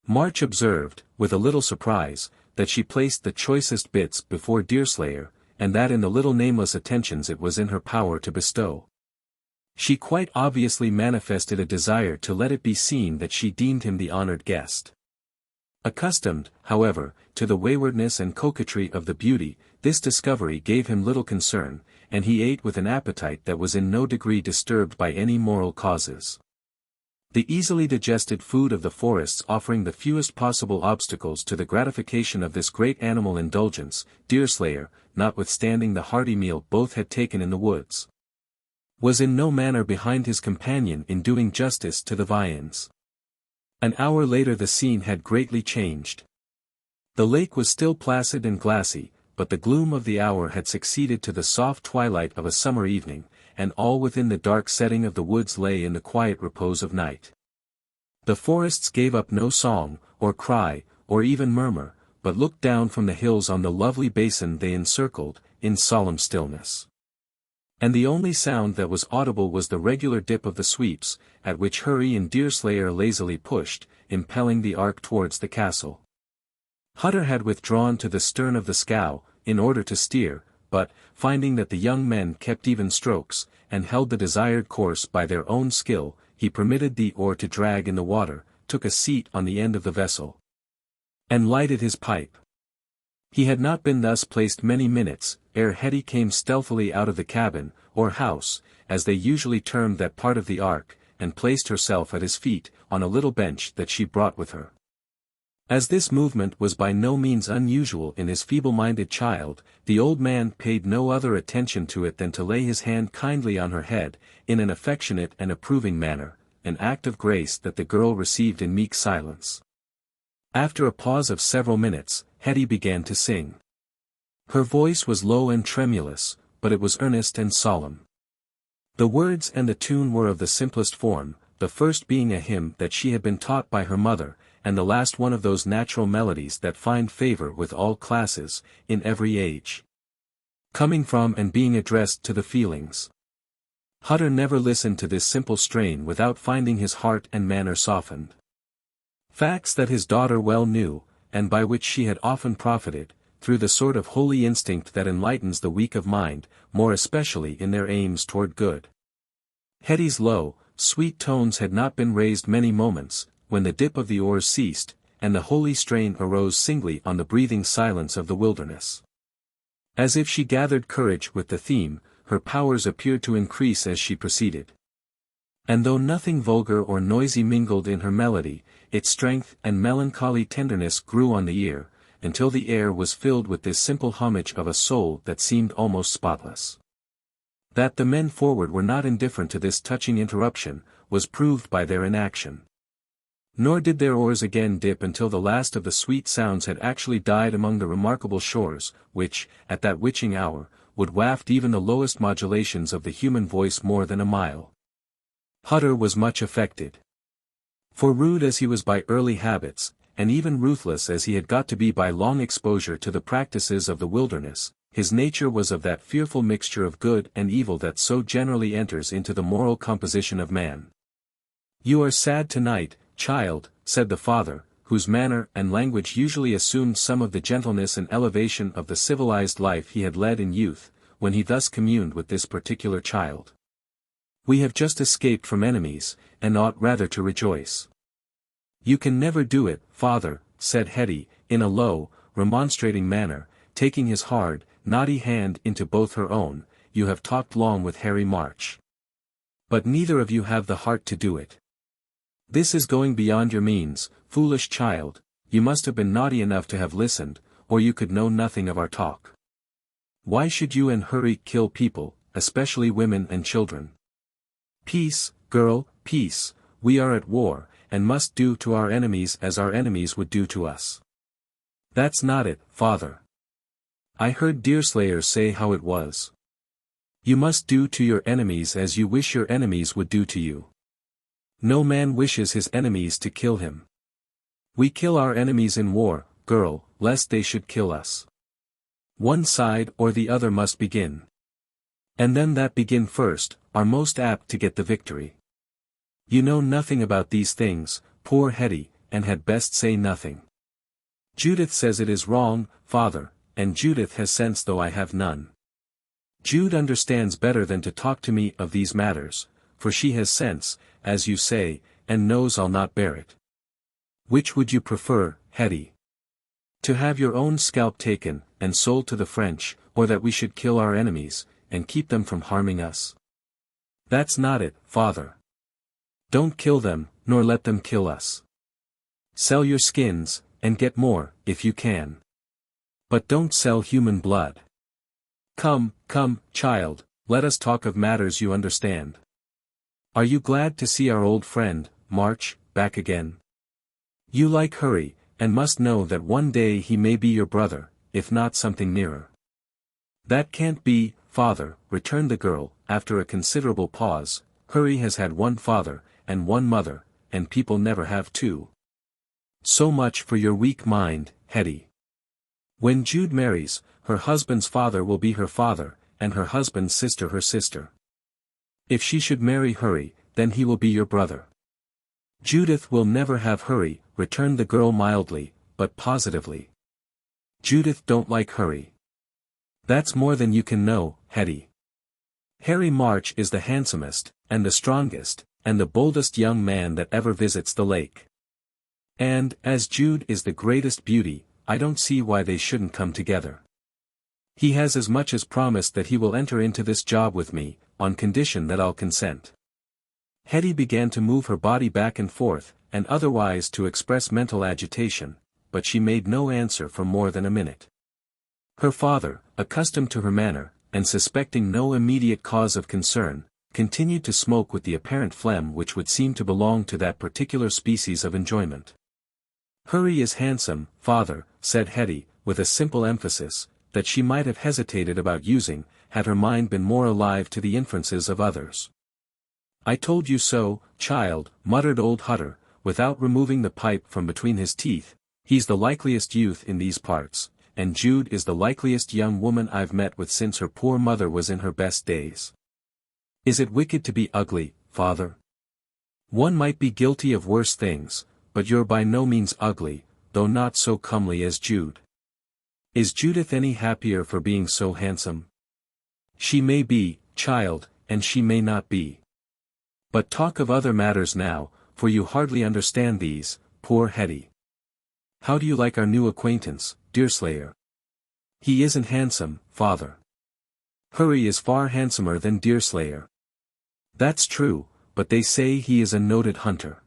March observed, with a little surprise, that she placed the choicest bits before Deerslayer, and that in the little nameless attentions it was in her power to bestow. She quite obviously manifested a desire to let it be seen that she deemed him the honored guest. Accustomed, however, to the waywardness and coquetry of the beauty, this discovery gave him little concern, and he ate with an appetite that was in no degree disturbed by any moral causes. The easily digested food of the forests offering the fewest possible obstacles to the gratification of this great animal indulgence, Deerslayer, notwithstanding the hearty meal both had taken in the woods, was in no manner behind his companion in doing justice to the viands. An hour later the scene had greatly changed. The lake was still placid and glassy, but the gloom of the hour had succeeded to the soft twilight of a summer evening, and all within the dark setting of the woods lay in the quiet repose of night. The forests gave up no song, or cry, or even murmur, but looked down from the hills on the lovely basin they encircled, in solemn stillness. And the only sound that was audible was the regular dip of the sweeps, at which Hurry and Deerslayer lazily pushed, impelling the ark towards the castle. Hutter had withdrawn to the stern of the scow, in order to steer, but, finding that the young men kept even strokes, and held the desired course by their own skill, he permitted the oar to drag in the water, took a seat on the end of the vessel, and lighted his pipe. He had not been thus placed many minutes, ere Hetty came stealthily out of the cabin, or house, as they usually termed that part of the ark, and placed herself at his feet, on a little bench that she brought with her. As this movement was by no means unusual in his feeble-minded child, the old man paid no other attention to it than to lay his hand kindly on her head, in an affectionate and approving manner, an act of grace that the girl received in meek silence. After a pause of several minutes, Hetty began to sing. Her voice was low and tremulous, but it was earnest and solemn. The words and the tune were of the simplest form, the first being a hymn that she had been taught by her mother, and the last one of those natural melodies that find favor with all classes, in every age. Coming from and being addressed to the feelings. Hutter never listened to this simple strain without finding his heart and manner softened. Facts that his daughter well knew, and by which she had often profited, through the sort of holy instinct that enlightens the weak of mind, more especially in their aims toward good. Hetty's low, sweet tones had not been raised many moments, when the dip of the oars ceased, and the holy strain arose singly on the breathing silence of the wilderness. As if she gathered courage with the theme, her powers appeared to increase as she proceeded. And though nothing vulgar or noisy mingled in her melody, its strength and melancholy tenderness grew on the ear, until the air was filled with this simple homage of a soul that seemed almost spotless. That the men forward were not indifferent to this touching interruption, was proved by their inaction. Nor did their oars again dip until the last of the sweet sounds had actually died among the remarkable shores, which, at that witching hour, would waft even the lowest modulations of the human voice more than a mile. Hutter was much affected. For rude as he was by early habits, and even ruthless as he had got to be by long exposure to the practices of the wilderness, his nature was of that fearful mixture of good and evil that so generally enters into the moral composition of man. "You are sad tonight, child," said the father, whose manner and language usually assumed some of the gentleness and elevation of the civilized life he had led in youth, when he thus communed with this particular child. "We have just escaped from enemies, and ought rather to rejoice." "You can never do it, father," said Hetty, in a low, remonstrating manner, taking his hard, knotty hand into both her own. "You have talked long with Harry March. But neither of you have the heart to do it. This is going beyond your means, foolish child. You must have been naughty enough to have listened, or you could know nothing of our talk. Why should you and Hurry kill people, especially women and children? Peace, girl, peace. We are at war, and must do to our enemies as our enemies would do to us." "That's not it, father. I heard Deerslayer say how it was. You must do to your enemies as you wish your enemies would do to you. No man wishes his enemies to kill him. We kill our enemies in war, girl, lest they should kill us. One side or the other must begin. And then that begin first, are most apt to get the victory. You know nothing about these things, poor Hetty, and had best say nothing. Judith says it is wrong, father, and Judith has sense though I have none. Jude understands better than to talk to me of these matters. for she has sense, as you say, and knows I'll not bear it. Which would you prefer, Hetty? To have your own scalp taken, and sold to the French, or that we should kill our enemies, and keep them from harming us? That's not it, father. Don't kill them, nor let them kill us. Sell your skins, and get more, if you can. But don't sell human blood. Come, come, child, let us talk of matters you understand. Are you glad to see our old friend, March, back again? You like Hurry, and must know that one day he may be your brother, if not something nearer. That can't be, father, returned the girl, after a considerable pause. Hurry has had one father, and one mother, and people never have two. So much for your weak mind, Hetty. When Jude marries, her husband's father will be her father, and her husband's sister her sister. If she should marry Hurry, then he will be your brother. Judith will never have Hurry, returned the girl mildly, but positively. Judith don't like Hurry. That's more than you can know, Hetty. Harry March is the handsomest, and the strongest, and the boldest young man that ever visits the lake. And, as Jude is the greatest beauty, I don't see why they shouldn't come together. He has as much as promised that he will enter into this job with me, on condition that I'll consent. Hetty began to move her body back and forth, and otherwise to express mental agitation, but she made no answer for more than a minute. Her father, accustomed to her manner, and suspecting no immediate cause of concern, continued to smoke with the apparent phlegm which would seem to belong to that particular species of enjoyment. Hurry is handsome, father, said Hetty, with a simple emphasis, that she might have hesitated about using, had her mind been more alive to the inferences of others. I told you so, child, muttered old Hutter, without removing the pipe from between his teeth. He's the likeliest youth in these parts, and Jude is the likeliest young woman I've met with since her poor mother was in her best days. Is it wicked to be ugly, father? One might be guilty of worse things, but you're by no means ugly, though not so comely as Jude. Is Judith any happier for being so handsome? She may be, child, and she may not be. But talk of other matters now, for you hardly understand these, poor Hetty. How do you like our new acquaintance, Deerslayer? He isn't handsome, father. Hurry is far handsomer than Deerslayer. That's true, but they say he is a noted hunter.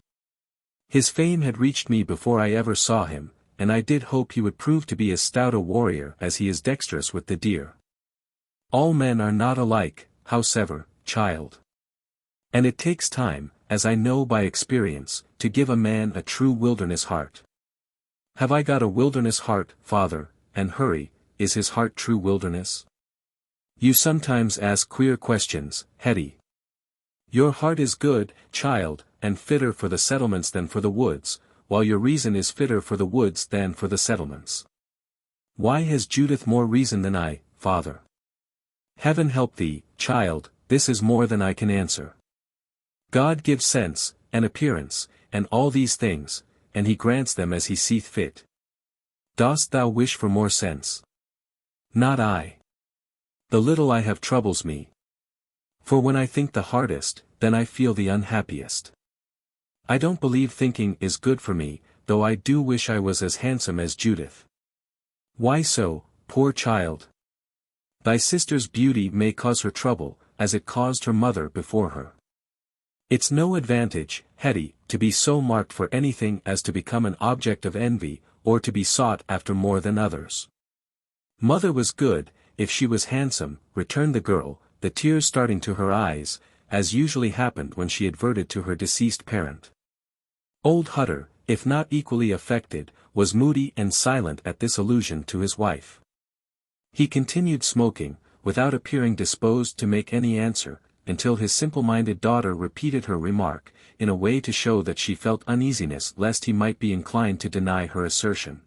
His fame had reached me before I ever saw him, and I did hope he would prove to be as stout a warrior as he is dexterous with the deer. All men are not alike, howsever, child. And it takes time, as I know by experience, to give a man a true wilderness heart. Have I got a wilderness heart, father, and Hurry, is his heart true wilderness? You sometimes ask queer questions, Hetty. Your heart is good, child, and fitter for the settlements than for the woods, while your reason is fitter for the woods than for the settlements. Why has Judith more reason than I, father? Heaven help thee, child, this is more than I can answer. God gives sense, and appearance, and all these things, and he grants them as he seeth fit. Dost thou wish for more sense? Not I. The little I have troubles me. For when I think the hardest, then I feel the unhappiest. I don't believe thinking is good for me, though I do wish I was as handsome as Judith. Why so, poor child? Thy sister's beauty may cause her trouble, as it caused her mother before her. It's no advantage, Hetty, to be so marked for anything as to become an object of envy, or to be sought after more than others. Mother was good, if she was handsome, returned the girl, the tears starting to her eyes, as usually happened when she adverted to her deceased parent. Old Hutter, if not equally affected, was moody and silent at this allusion to his wife. He continued smoking, without appearing disposed to make any answer, until his simple-minded daughter repeated her remark, in a way to show that she felt uneasiness lest he might be inclined to deny her assertion.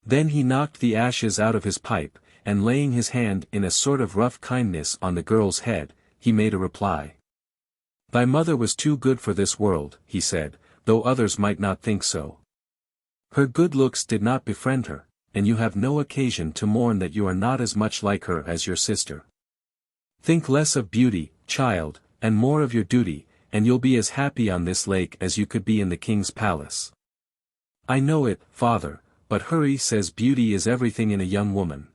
Then he knocked the ashes out of his pipe, and laying his hand in a sort of rough kindness on the girl's head, he made a reply. Thy mother was too good for this world, he said, though others might not think so. Her good looks did not befriend her, and you have no occasion to mourn that you are not as much like her as your sister. Think less of beauty, child, and more of your duty, and you'll be as happy on this lake as you could be in the king's palace. I know it, father, but Hurry says beauty is everything in a young woman.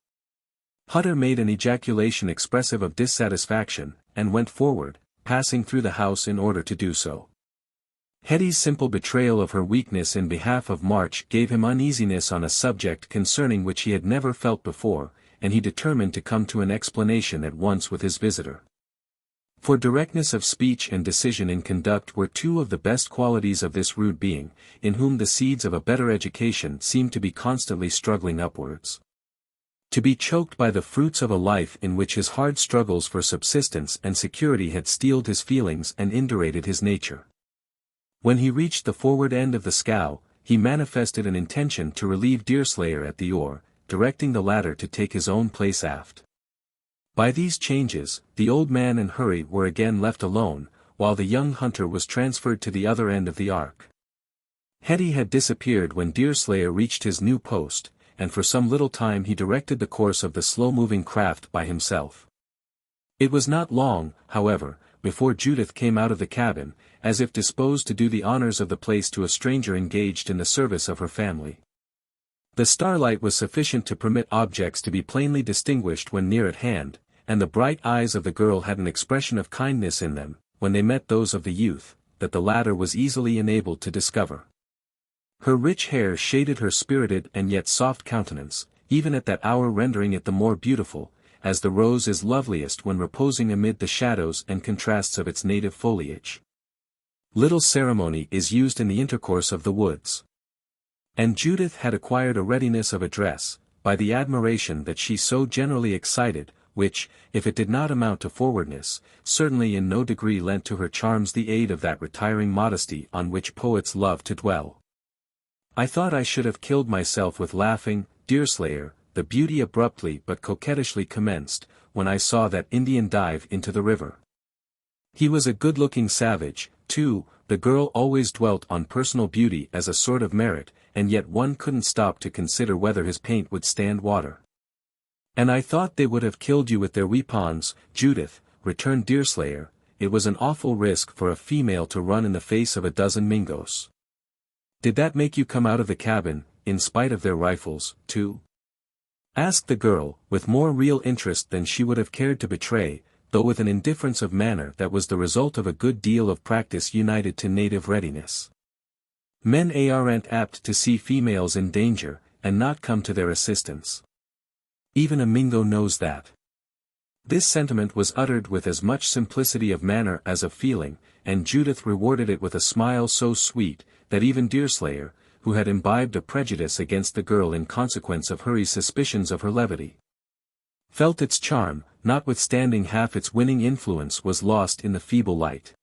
Hutter made an ejaculation expressive of dissatisfaction, and went forward, passing through the house in order to do so. Hetty's simple betrayal of her weakness in behalf of March gave him uneasiness on a subject concerning which he had never felt before, and he determined to come to an explanation at once with his visitor. For directness of speech and decision in conduct were two of the best qualities of this rude being, in whom the seeds of a better education seemed to be constantly struggling upwards. To be choked by the fruits of a life in which his hard struggles for subsistence and security had steeled his feelings and indurated his nature. When he reached the forward end of the scow, he manifested an intention to relieve Deerslayer at the oar, directing the latter to take his own place aft. By these changes, the old man and Hurry were again left alone, while the young hunter was transferred to the other end of the ark. Hetty had disappeared when Deerslayer reached his new post, and for some little time he directed the course of the slow-moving craft by himself. It was not long, however, before Judith came out of the cabin, as if disposed to do the honors of the place to a stranger engaged in the service of her family. The starlight was sufficient to permit objects to be plainly distinguished when near at hand, and the bright eyes of the girl had an expression of kindness in them, when they met those of the youth, that the latter was easily enabled to discover. Her rich hair shaded her spirited and yet soft countenance, even at that hour rendering it the more beautiful, as the rose is loveliest when reposing amid the shadows and contrasts of its native foliage. Little ceremony is used in the intercourse of the woods. And Judith had acquired a readiness of address, by the admiration that she so generally excited, which, if it did not amount to forwardness, certainly in no degree lent to her charms the aid of that retiring modesty on which poets love to dwell. I thought I should have killed myself with laughing, Deerslayer, the beauty abruptly but coquettishly commenced, when I saw that Indian dive into the river. He was a good-looking savage, too. The girl always dwelt on personal beauty as a sort of merit, and yet one couldn't stop to consider whether his paint would stand water. And I thought they would have killed you with their weapons, Judith, returned Deerslayer. It was an awful risk for a female to run in the face of a dozen Mingos. Did that make you come out of the cabin, in spite of their rifles, too? Asked the girl, with more real interest than she would have cared to betray, though with an indifference of manner that was the result of a good deal of practice united to native readiness. Men aren't apt to see females in danger, and not come to their assistance. Even a Mingo knows that. This sentiment was uttered with as much simplicity of manner as of feeling, and Judith rewarded it with a smile so sweet, that even Deerslayer, who had imbibed a prejudice against the girl in consequence of Hurry's suspicions of her levity, felt its charm, notwithstanding half its winning influence was lost in the feeble light.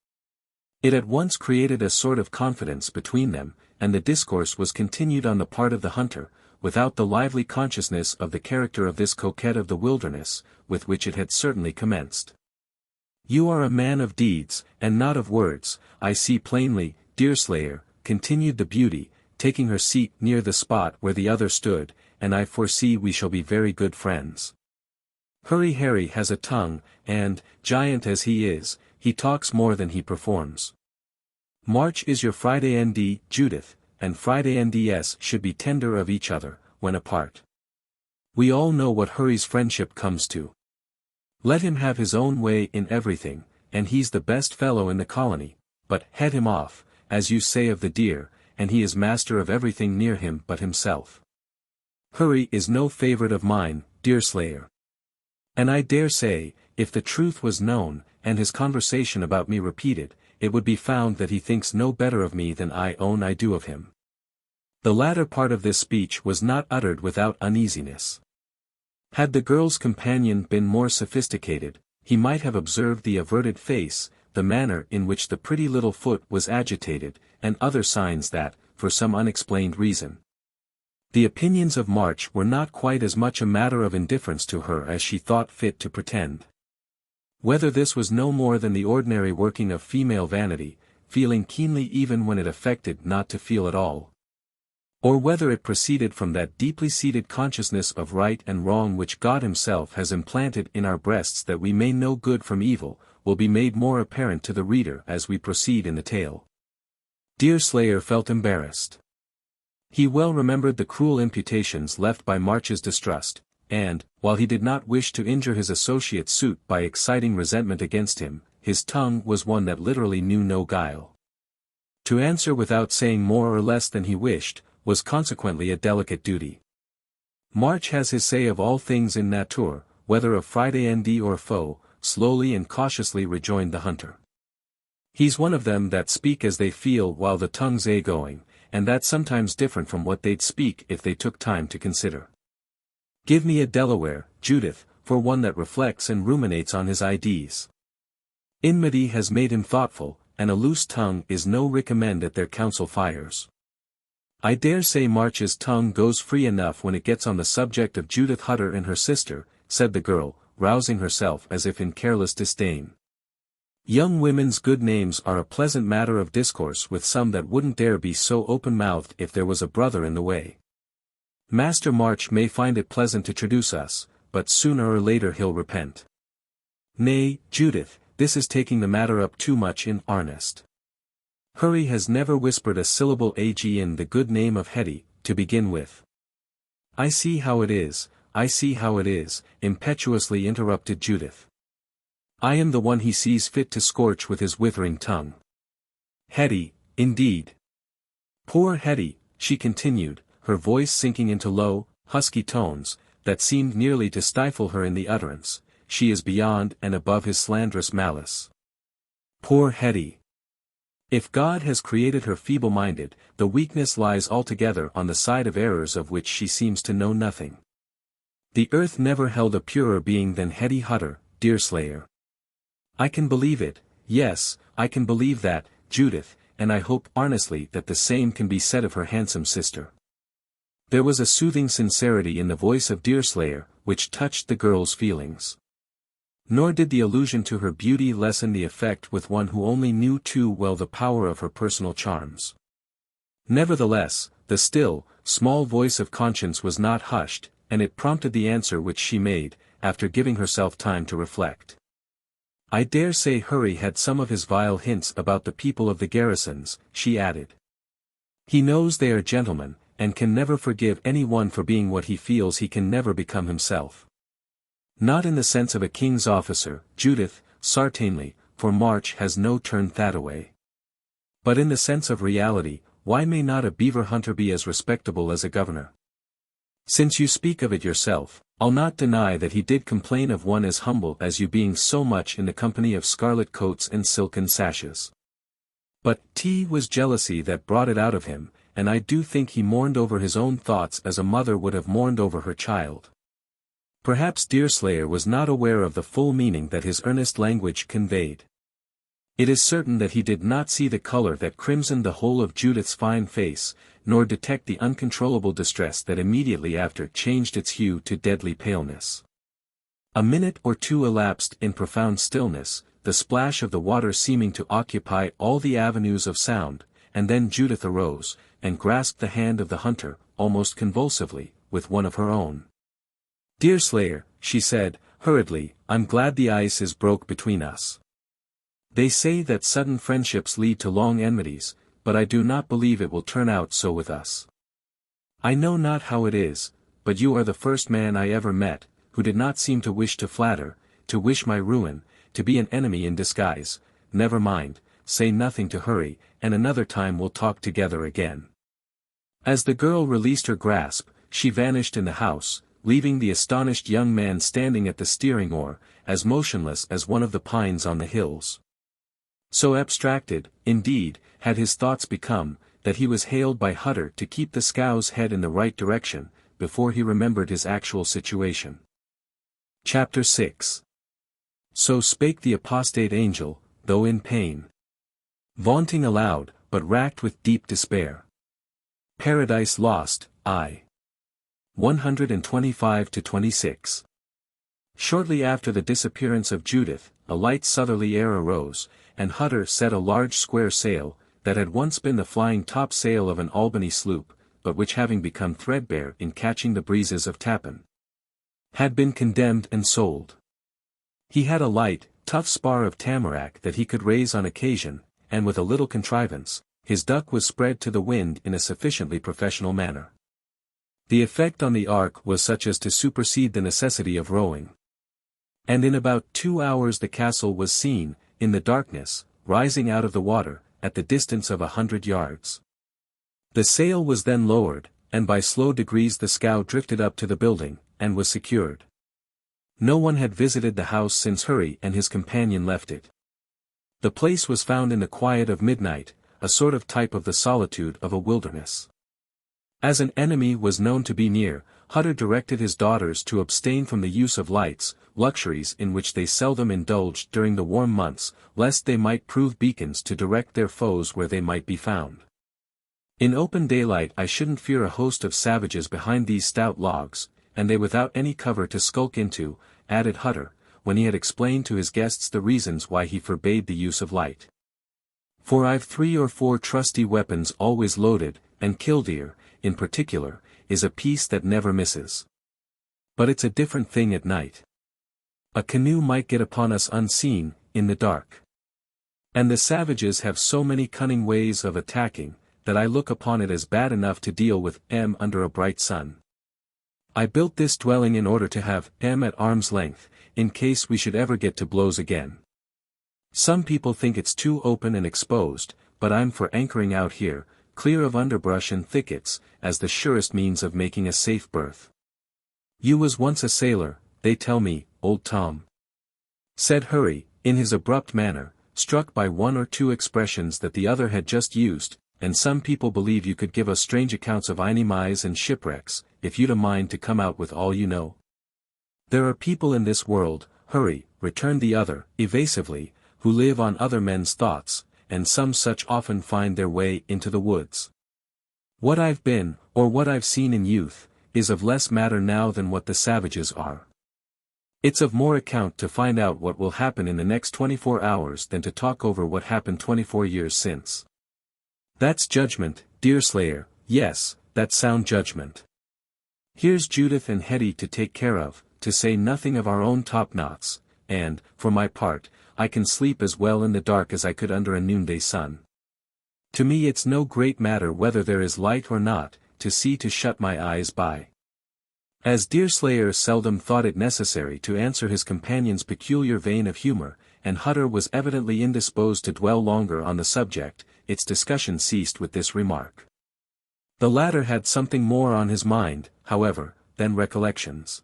It at once created a sort of confidence between them, and the discourse was continued on the part of the hunter, without the lively consciousness of the character of this coquette of the wilderness, with which it had certainly commenced. You are a man of deeds, and not of words, I see plainly, Deerslayer, continued the beauty, taking her seat near the spot where the other stood, and I foresee we shall be very good friends. Hurry Harry has a tongue, and, giant as he is, he talks more than he performs. March is your Friday ND, Judith, and Friday NDS should be tender of each other, when apart. We all know what Hurry's friendship comes to. Let him have his own way in everything, and he's the best fellow in the colony, but head him off, as you say of the deer, and he is master of everything near him but himself. Hurry is no favorite of mine, Deerslayer. And I dare say, if the truth was known, and his conversation about me repeated, it would be found that he thinks no better of me than I own I do of him. The latter part of this speech was not uttered without uneasiness. Had the girl's companion been more sophisticated, he might have observed the averted face, the manner in which the pretty little foot was agitated, and other signs that, for some unexplained reason, the opinions of March were not quite as much a matter of indifference to her as she thought fit to pretend. Whether this was no more than the ordinary working of female vanity, feeling keenly even when it affected not to feel at all, or whether it proceeded from that deeply seated consciousness of right and wrong which God Himself has implanted in our breasts that we may know good from evil, will be made more apparent to the reader as we proceed in the tale. Deerslayer felt embarrassed. He well remembered the cruel imputations left by March's distrust, and, while he did not wish to injure his associate's suit by exciting resentment against him, his tongue was one that literally knew no guile. To answer without saying more or less than he wished, was consequently a delicate duty. March has his say of all things in nature, whether of Friday nd or foe, slowly and cautiously rejoined the hunter. He's one of them that speak as they feel while the tongue's a-going, and that's sometimes different from what they'd speak if they took time to consider. Give me a Delaware, Judith, for one that reflects and ruminates on his ideas. Enmity has made him thoughtful, and a loose tongue is no recommend at their council fires. I dare say March's tongue goes free enough when it gets on the subject of Judith Hutter and her sister, said the girl, rousing herself as if in careless disdain. Young women's good names are a pleasant matter of discourse with some that wouldn't dare be so open-mouthed if there was a brother in the way. Master March may find it pleasant to traduce us, but sooner or later he'll repent. Nay, Judith, this is taking the matter up too much in earnest. Hurry has never whispered a syllable in the good name of Hetty, to begin with. I see how it is, impetuously interrupted Judith. I am the one he sees fit to scorch with his withering tongue. Hetty, indeed. Poor Hetty, she continued, her voice sinking into low, husky tones, that seemed nearly to stifle her in the utterance, she is beyond and above his slanderous malice. Poor Hetty. If God has created her feeble-minded, the weakness lies altogether on the side of errors of which she seems to know nothing. The earth never held a purer being than Hetty Hutter, Deerslayer. I can believe it, yes, I can believe that, Judith, and I hope earnestly that the same can be said of her handsome sister. There was a soothing sincerity in the voice of Deerslayer, which touched the girl's feelings. Nor did the allusion to her beauty lessen the effect with one who only knew too well the power of her personal charms. Nevertheless, the still, small voice of conscience was not hushed, and it prompted the answer which she made, after giving herself time to reflect. I dare say Hurry had some of his vile hints about the people of the garrisons, she added. He knows they are gentlemen, and can never forgive any one for being what he feels he can never become himself. Not in the sense of a king's officer, Judith, certainly, for March has no turn that-a-way. But in the sense of reality, why may not a beaver hunter be as respectable as a governor? Since you speak of it yourself, I'll not deny that he did complain of one as humble as you being so much in the company of scarlet coats and silken sashes. But 'twas jealousy that brought it out of him, and I do think he mourned over his own thoughts as a mother would have mourned over her child. Perhaps Deerslayer was not aware of the full meaning that his earnest language conveyed. It is certain that he did not see the color that crimsoned the whole of Judith's fine face, nor detect the uncontrollable distress that immediately after changed its hue to deadly paleness. A minute or two elapsed in profound stillness, the splash of the water seeming to occupy all the avenues of sound, and then Judith arose, and grasped the hand of the hunter, almost convulsively, with one of her own. Deerslayer, she said, hurriedly, I'm glad the ice is broke between us. They say that sudden friendships lead to long enmities, but I do not believe it will turn out so with us. I know not how it is, but you are the first man I ever met, who did not seem to wish to flatter, to wish my ruin, to be an enemy in disguise. Never mind, say nothing to Hurry, and another time we'll talk together again. As the girl released her grasp, she vanished in the house, leaving the astonished young man standing at the steering oar, as motionless as one of the pines on the hills. So abstracted, indeed, had his thoughts become, that he was hailed by Hutter to keep the scow's head in the right direction, before he remembered his actual situation. Chapter 6. So spake the apostate angel, though in pain. Vaunting aloud, but racked with deep despair. Paradise lost, I. 125-26. Shortly after the disappearance of Judith, a light southerly air arose, and Hutter set a large square sail, that had once been the flying topsail of an Albany sloop, but which having become threadbare in catching the breezes of Tappan, had been condemned and sold. He had a light, tough spar of tamarack that he could raise on occasion, and with a little contrivance, his duck was spread to the wind in a sufficiently professional manner. The effect on the ark was such as to supersede the necessity of rowing. And in about 2 hours the castle was seen, in the darkness, rising out of the water, at the distance of 100 yards. The sail was then lowered, and by slow degrees the scow drifted up to the building, and was secured. No one had visited the house since Hurry and his companion left it. The place was found in the quiet of midnight, a sort of type of the solitude of a wilderness. As an enemy was known to be near, Hutter directed his daughters to abstain from the use of lights, luxuries in which they seldom indulged during the warm months, lest they might prove beacons to direct their foes where they might be found. In open daylight I shouldn't fear a host of savages behind these stout logs, and they without any cover to skulk into, added Hutter, when he had explained to his guests the reasons why he forbade the use of light. For I've 3 or 4 trusty weapons always loaded, and killdeer, in particular, is a piece that never misses. But it's a different thing at night. A canoe might get upon us unseen, in the dark. And the savages have so many cunning ways of attacking, that I look upon it as bad enough to deal with under a bright sun. I built this dwelling in order to have at arm's length, in case we should ever get to blows again. Some people think it's too open and exposed, but I'm for anchoring out here, clear of underbrush and thickets, as the surest means of making a safe berth. You was once a sailor, they tell me, old Tom, said Hurry, in his abrupt manner, struck by 1 or 2 expressions that the other had just used, and some people believe you could give us strange accounts of enemies and shipwrecks, if you'd a mind to come out with all you know. There are people in this world, Hurry, returned the other, evasively, who live on other men's thoughts, and some such often find their way into the woods. What I've been, or what I've seen in youth, is of less matter now than what the savages are. It's of more account to find out what will happen in the next 24 hours than to talk over what happened 24 years since. That's judgment, Deerslayer, yes, that's sound judgment. Here's Judith and Hetty to take care of, to say nothing of our own top-knots, and, for my part, I can sleep as well in the dark as I could under a noonday sun. To me it's no great matter whether there is light or not, to see to shut my eyes by. As Deerslayer seldom thought it necessary to answer his companion's peculiar vein of humor, and Hutter was evidently indisposed to dwell longer on the subject, its discussion ceased with this remark. The latter had something more on his mind, however, than recollections.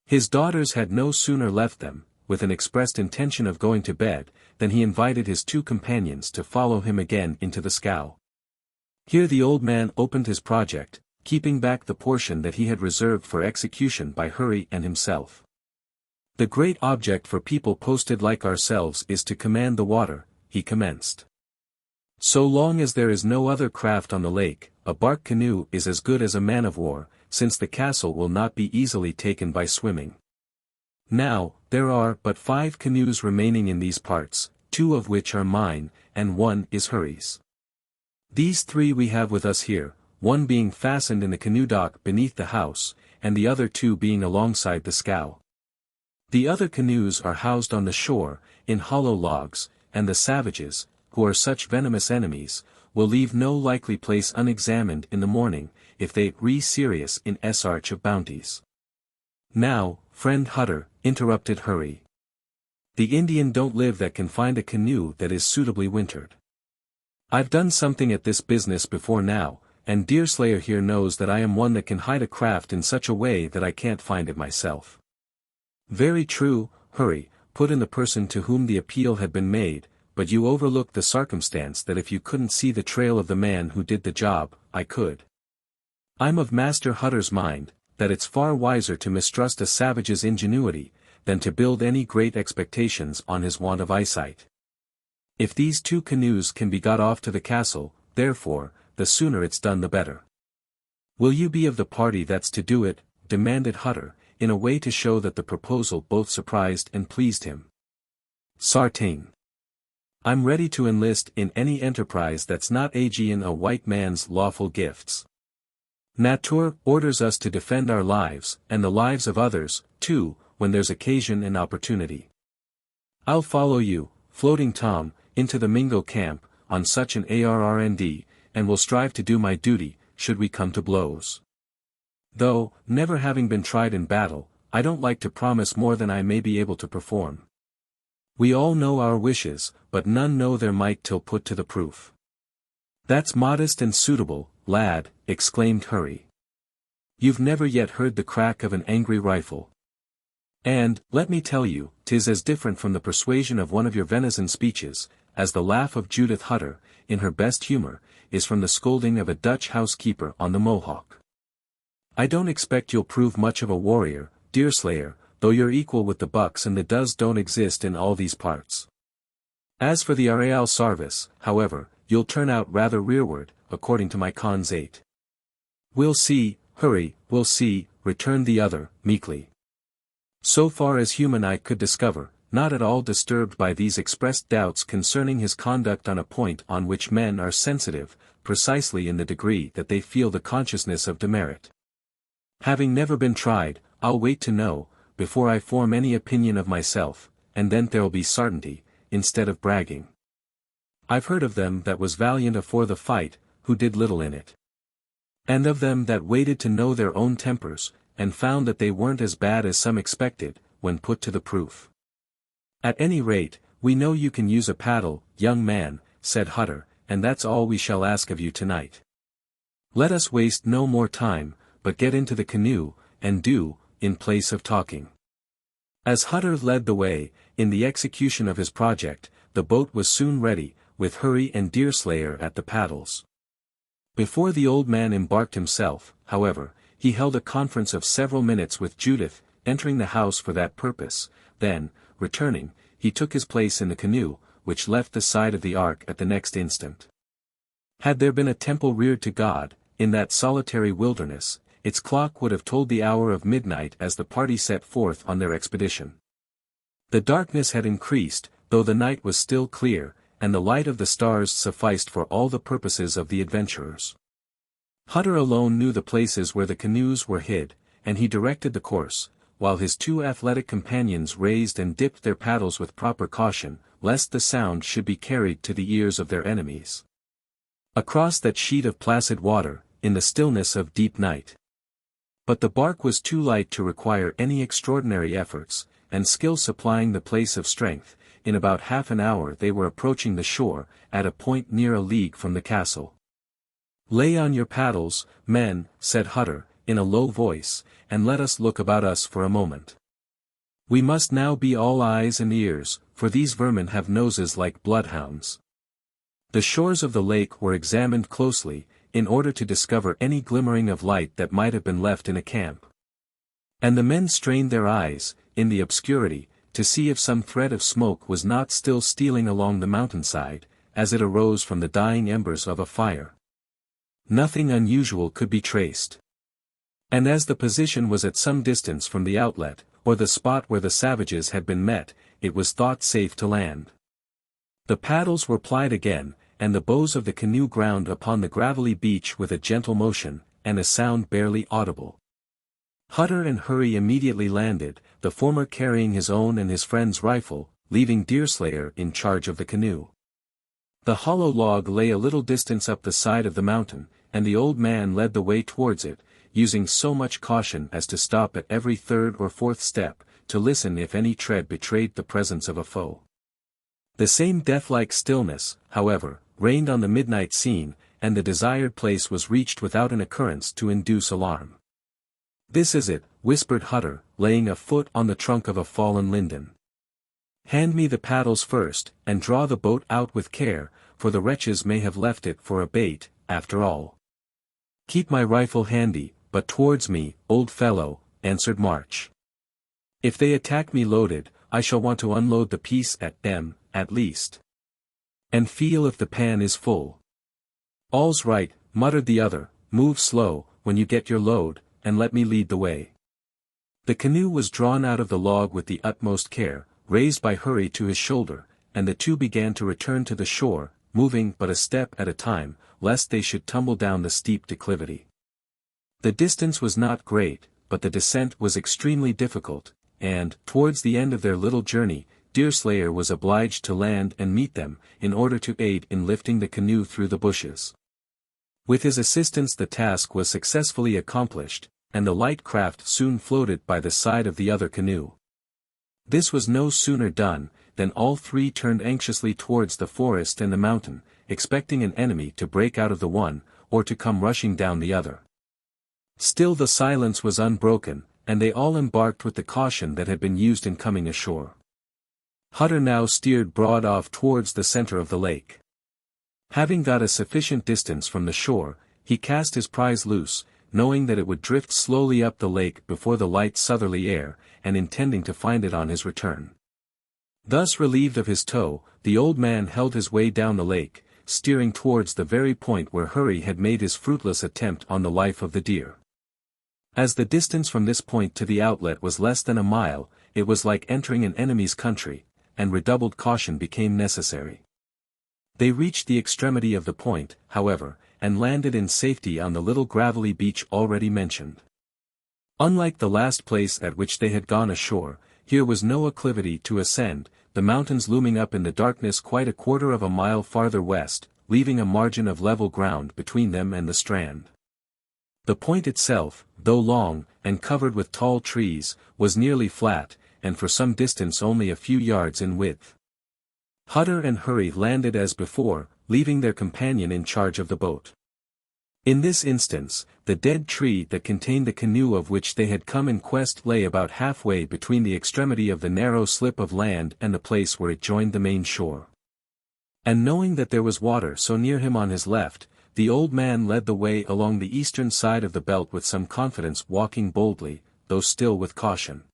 His daughters had no sooner left them, with an expressed intention of going to bed, than he invited his 2 companions to follow him again into the scow. Here the old man opened his project, keeping back the portion that he had reserved for execution by Hurry and himself. The great object for people posted like ourselves is to command the water, he commenced. So long as there is no other craft on the lake, a bark canoe is as good as a man-of-war, since the castle will not be easily taken by swimming. Now, there are but 5 canoes remaining in these parts, 2 of which are mine, and 1 is Hurry's. These 3 we have with us here, one being fastened in the canoe dock beneath the house, and the other 2 being alongside the scow. The other canoes are housed on the shore, in hollow logs, and the savages, who are such venomous enemies, will leave no likely place unexamined in the morning, if they serious in arch of bounties. Now, friend Hutter, interrupted Hurry. The Indian don't live that can find a canoe that is suitably wintered. I've done something at this business before now, and Deerslayer here knows that I am one that can hide a craft in such a way that I can't find it myself. Very true, Hurry, put in the person to whom the appeal had been made, but you overlook the circumstance that if you couldn't see the trail of the man who did the job, I could. I'm of Master Hutter's mind, that it's far wiser to mistrust a savage's ingenuity, than to build any great expectations on his want of eyesight. If these 2 canoes can be got off to the castle, therefore, the sooner it's done the better. Will you be of the party that's to do it? Demanded Hutter, in a way to show that the proposal both surprised and pleased him. Sartain. I'm ready to enlist in any enterprise that's not in a white man's lawful gifts. Nature orders us to defend our lives, and the lives of others, too, when there's occasion and opportunity. I'll follow you, Floating Tom, into the Mingo camp, on such an ARRND, and will strive to do my duty, should we come to blows. Though, never having been tried in battle, I don't like to promise more than I may be able to perform. We all know our wishes, but none know their might till put to the proof. That's modest and suitable, lad, exclaimed Hurry. You've never yet heard the crack of an angry rifle. And, let me tell you, 'tis as different from the persuasion of one of your venison speeches, as the laugh of Judith Hutter, in her best humor, is from the scolding of a Dutch housekeeper on the Mohawk. I don't expect you'll prove much of a warrior, Deerslayer, though you're equal with the bucks and the does don't exist in all these parts. As for the Areal Sarvis, however, you'll turn out rather rearward, according to my cons 8. We'll see, Hurry, we'll see, returned the other, meekly. So far as human eye could discover, not at all disturbed by these expressed doubts concerning his conduct on a point on which men are sensitive, precisely in the degree that they feel the consciousness of demerit. Having never been tried, I'll wait to know, before I form any opinion of myself, and then there'll be sartainty, instead of bragging. I've heard of them that was valiant afore the fight, who did little in it. And of them that waited to know their own tempers, and found that they weren't as bad as some expected, when put to the proof. At any rate, we know you can use a paddle, young man, said Hutter, and that's all we shall ask of you tonight. Let us waste no more time, but get into the canoe, and do, in place of talking. As Hutter led the way, in the execution of his project, the boat was soon ready, with Hurry and Deerslayer at the paddles. Before the old man embarked himself, however, he held a conference of several minutes with Judith, entering the house for that purpose, then, returning, he took his place in the canoe, which left the side of the ark at the next instant. Had there been a temple reared to God, in that solitary wilderness, its clock would have told the hour of midnight as the party set forth on their expedition. The darkness had increased, though the night was still clear, and the light of the stars sufficed for all the purposes of the adventurers. Hutter alone knew the places where the canoes were hid, and he directed the course, while his two athletic companions raised and dipped their paddles with proper caution, lest the sound should be carried to the ears of their enemies. Across that sheet of placid water, in the stillness of deep night. But the bark was too light to require any extraordinary efforts, and skill supplying the place of strength, in about half an hour they were approaching the shore, at a point near a league from the castle. Lay on your paddles, men, said Hutter, in a low voice, and let us look about us for a moment. We must now be all eyes and ears, for these vermin have noses like bloodhounds. The shores of the lake were examined closely, in order to discover any glimmering of light that might have been left in a camp. And the men strained their eyes, in the obscurity, to see if some thread of smoke was not still stealing along the mountainside, as it arose from the dying embers of a fire. Nothing unusual could be traced. And as the position was at some distance from the outlet, or the spot where the savages had been met, it was thought safe to land. The paddles were plied again, and the bows of the canoe ground upon the gravelly beach with a gentle motion, and a sound barely audible. Hutter and Hurry immediately landed, the former carrying his own and his friend's rifle, leaving Deerslayer in charge of the canoe. The hollow log lay a little distance up the side of the mountain, and the old man led the way towards it, using so much caution as to stop at every third or fourth step, to listen if any tread betrayed the presence of a foe. The same death-like stillness, however, reigned on the midnight scene, and the desired place was reached without an occurrence to induce alarm. This is it, whispered Hutter, laying a foot on the trunk of a fallen linden. Hand me the paddles first, and draw the boat out with care, for the wretches may have left it for a bait, after all. Keep my rifle handy, but towards me, old fellow, answered March. If they attack me loaded, I shall want to unload the piece at them, at least. And feel if the pan is full. All's right, muttered the other, move slow, when you get your load, and let me lead the way. The canoe was drawn out of the log with the utmost care, raised by Hurry to his shoulder, and the two began to return to the shore, moving but a step at a time, lest they should tumble down the steep declivity. The distance was not great, but the descent was extremely difficult, and, towards the end of their little journey, Deerslayer was obliged to land and meet them, in order to aid in lifting the canoe through the bushes. With his assistance the task was successfully accomplished, and the light craft soon floated by the side of the other canoe. This was no sooner done, than all three turned anxiously towards the forest and the mountain, expecting an enemy to break out of the one, or to come rushing down the other. Still the silence was unbroken, and they all embarked with the caution that had been used in coming ashore. Hutter now steered broad off towards the center of the lake. Having got a sufficient distance from the shore, he cast his prize loose, knowing that it would drift slowly up the lake before the light southerly air, and intending to find it on his return. Thus relieved of his tow, the old man held his way down the lake, steering towards the very point where Hurry had made his fruitless attempt on the life of the deer. As the distance from this point to the outlet was less than a mile, it was like entering an enemy's country, and redoubled caution became necessary. They reached the extremity of the point, however, and landed in safety on the little gravelly beach already mentioned. Unlike the last place at which they had gone ashore, here was no acclivity to ascend, the mountains looming up in the darkness quite a quarter of a mile farther west, leaving a margin of level ground between them and the strand. The point itself, though long, and covered with tall trees, was nearly flat, and for some distance only a few yards in width. Hutter and Hurry landed as before, leaving their companion in charge of the boat. In this instance, the dead tree that contained the canoe of which they had come in quest lay about halfway between the extremity of the narrow slip of land and the place where it joined the main shore. And knowing that there was water so near him on his left, the old man led the way along the eastern side of the belt with some confidence, walking boldly, though still with caution.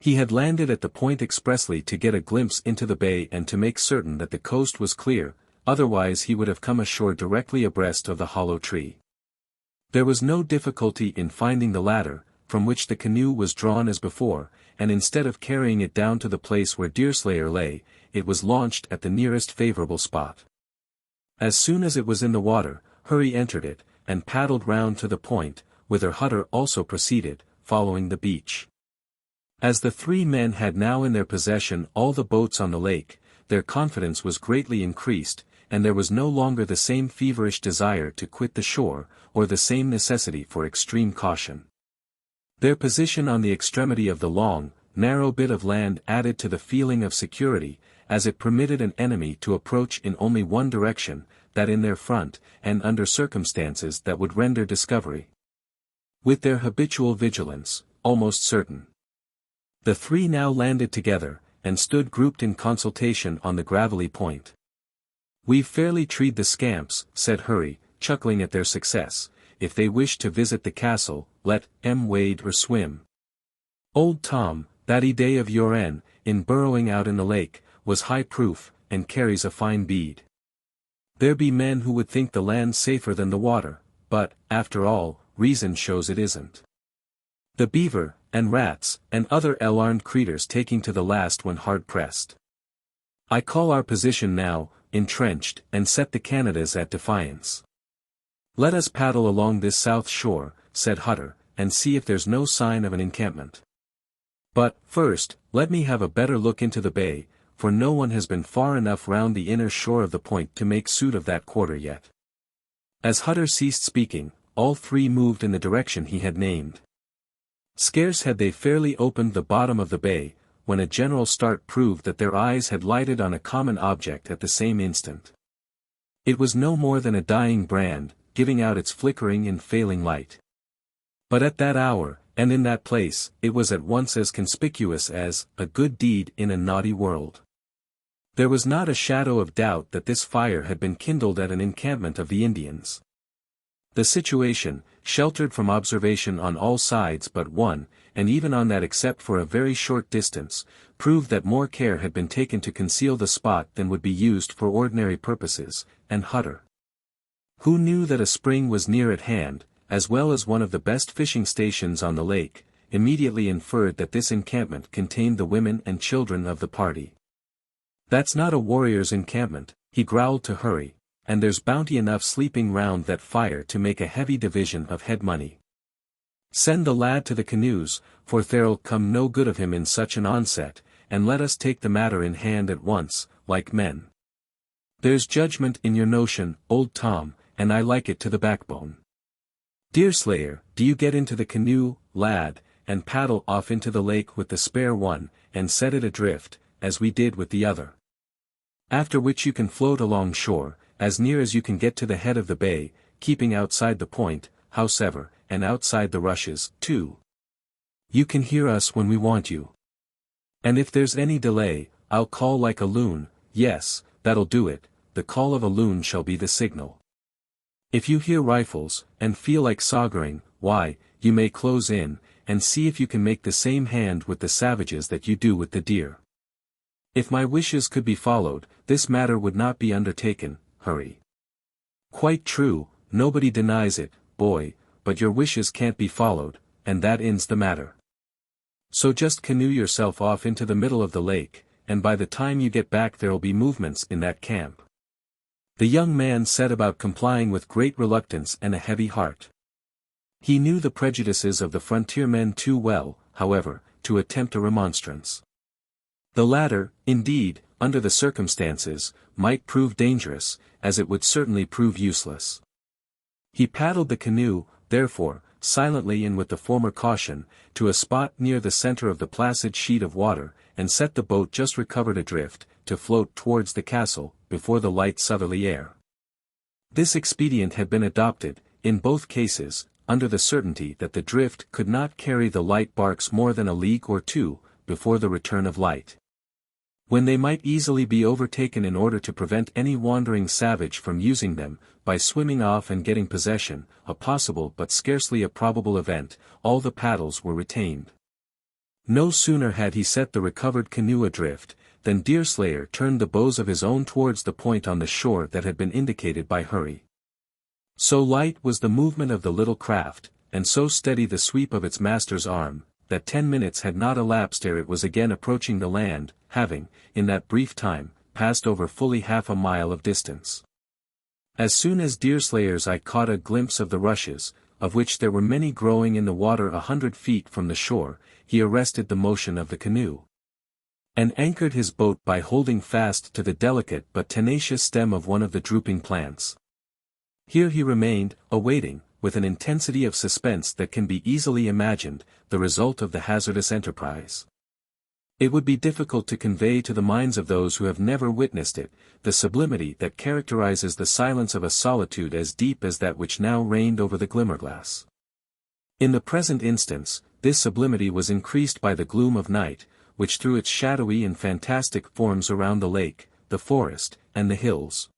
He had landed at the point expressly to get a glimpse into the bay and to make certain that the coast was clear, otherwise he would have come ashore directly abreast of the hollow tree. There was no difficulty in finding the ladder, from which the canoe was drawn as before, and instead of carrying it down to the place where Deerslayer lay, it was launched at the nearest favorable spot. As soon as it was in the water, Hurry entered it, and paddled round to the point, whither Hutter also proceeded, following the beach. As the three men had now in their possession all the boats on the lake, their confidence was greatly increased, and there was no longer the same feverish desire to quit the shore, or the same necessity for extreme caution. Their position on the extremity of the long, narrow bit of land added to the feeling of security, as it permitted an enemy to approach in only one direction, that in their front, and under circumstances that would render discovery, with their habitual vigilance, almost certain. The three now landed together, and stood grouped in consultation on the gravelly point. "We've fairly treed the scamps," said Hurry, chuckling at their success. "If they wish to visit the castle, let 'em wade or swim. Old Tom, that day of your'n, in burrowing out in the lake, was high proof, and carries a fine bead. There be men who would think the land safer than the water, but, after all, reason shows it isn't. The beaver, and rats, and other alarmed creatures taking to the last when hard pressed. I call our position now, entrenched, and set the Canadas at defiance. Let us paddle along this south shore," said Hutter, "and see if there's no sign of an encampment. But, first, let me have a better look into the bay, for no one has been far enough round the inner shore of the point to make suit of that quarter yet." As Hutter ceased speaking, all three moved in the direction he had named. Scarce had they fairly opened the bottom of the bay, when a general start proved that their eyes had lighted on a common object at the same instant. It was no more than a dying brand, giving out its flickering and failing light. But at that hour, and in that place, it was at once as conspicuous as a good deed in a naughty world. There was not a shadow of doubt that this fire had been kindled at an encampment of the Indians. The situation, sheltered from observation on all sides but one, and even on that except for a very short distance, proved that more care had been taken to conceal the spot than would be used for ordinary purposes, and Hutter, who knew that a spring was near at hand, as well as one of the best fishing stations on the lake, immediately inferred that this encampment contained the women and children of the party. "That's not a warrior's encampment," he growled to Hurry, "and there's bounty enough sleeping round that fire to make a heavy division of head money. Send the lad to the canoes, for there'll come no good of him in such an onset, and let us take the matter in hand at once, like men. There's judgment in your notion, old Tom, and I like it to the backbone. Deerslayer, do you get into the canoe, lad, and paddle off into the lake with the spare one, and set it adrift, as we did with the other. After which you can float along shore, as near as you can get to the head of the bay, keeping outside the point, howsever, and outside the rushes, too. You can hear us when we want you. And if there's any delay, I'll call like a loon, yes, that'll do it, the call of a loon shall be the signal. If you hear rifles, and feel like sogering, why, you may close in, and see if you can make the same hand with the savages that you do with the deer. If my wishes could be followed, this matter would not be undertaken, Hurry. Quite true, nobody denies it, boy, but your wishes can't be followed, and that ends the matter. So just canoe yourself off into the middle of the lake, and by the time you get back there'll be movements in that camp. The young man set about complying with great reluctance and a heavy heart. He knew the prejudices of the frontiersmen too well, however, to attempt a remonstrance. The latter, indeed, under the circumstances, might prove dangerous, as it would certainly prove useless. He paddled the canoe, therefore, silently and with the former caution, to a spot near the center of the placid sheet of water, and set the boat just recovered adrift, to float towards the castle, before the light southerly air. This expedient had been adopted, in both cases, under the certainty that the drift could not carry the light barks more than a league or two, before the return of light. When they might easily be overtaken in order to prevent any wandering savage from using them, by swimming off and getting possession, a possible but scarcely a probable event, all the paddles were retained. No sooner had he set the recovered canoe adrift, than Deerslayer turned the bows of his own towards the point on the shore that had been indicated by Hurry. So light was the movement of the little craft, and so steady the sweep of its master's arm, that 10 minutes had not elapsed ere it was again approaching the land, having, in that brief time, passed over fully half a mile of distance. As soon as Deerslayer's eye caught a glimpse of the rushes, of which there were many growing in the water 100 feet from the shore, he arrested the motion of the canoe, and anchored his boat by holding fast to the delicate but tenacious stem of one of the drooping plants. Here he remained, awaiting, with an intensity of suspense that can be easily imagined, the result of the hazardous enterprise. It would be difficult to convey to the minds of those who have never witnessed it, the sublimity that characterizes the silence of a solitude as deep as that which now reigned over the Glimmerglass. In the present instance, this sublimity was increased by the gloom of night, which threw its shadowy and fantastic forms around the lake, the forest, and the hills.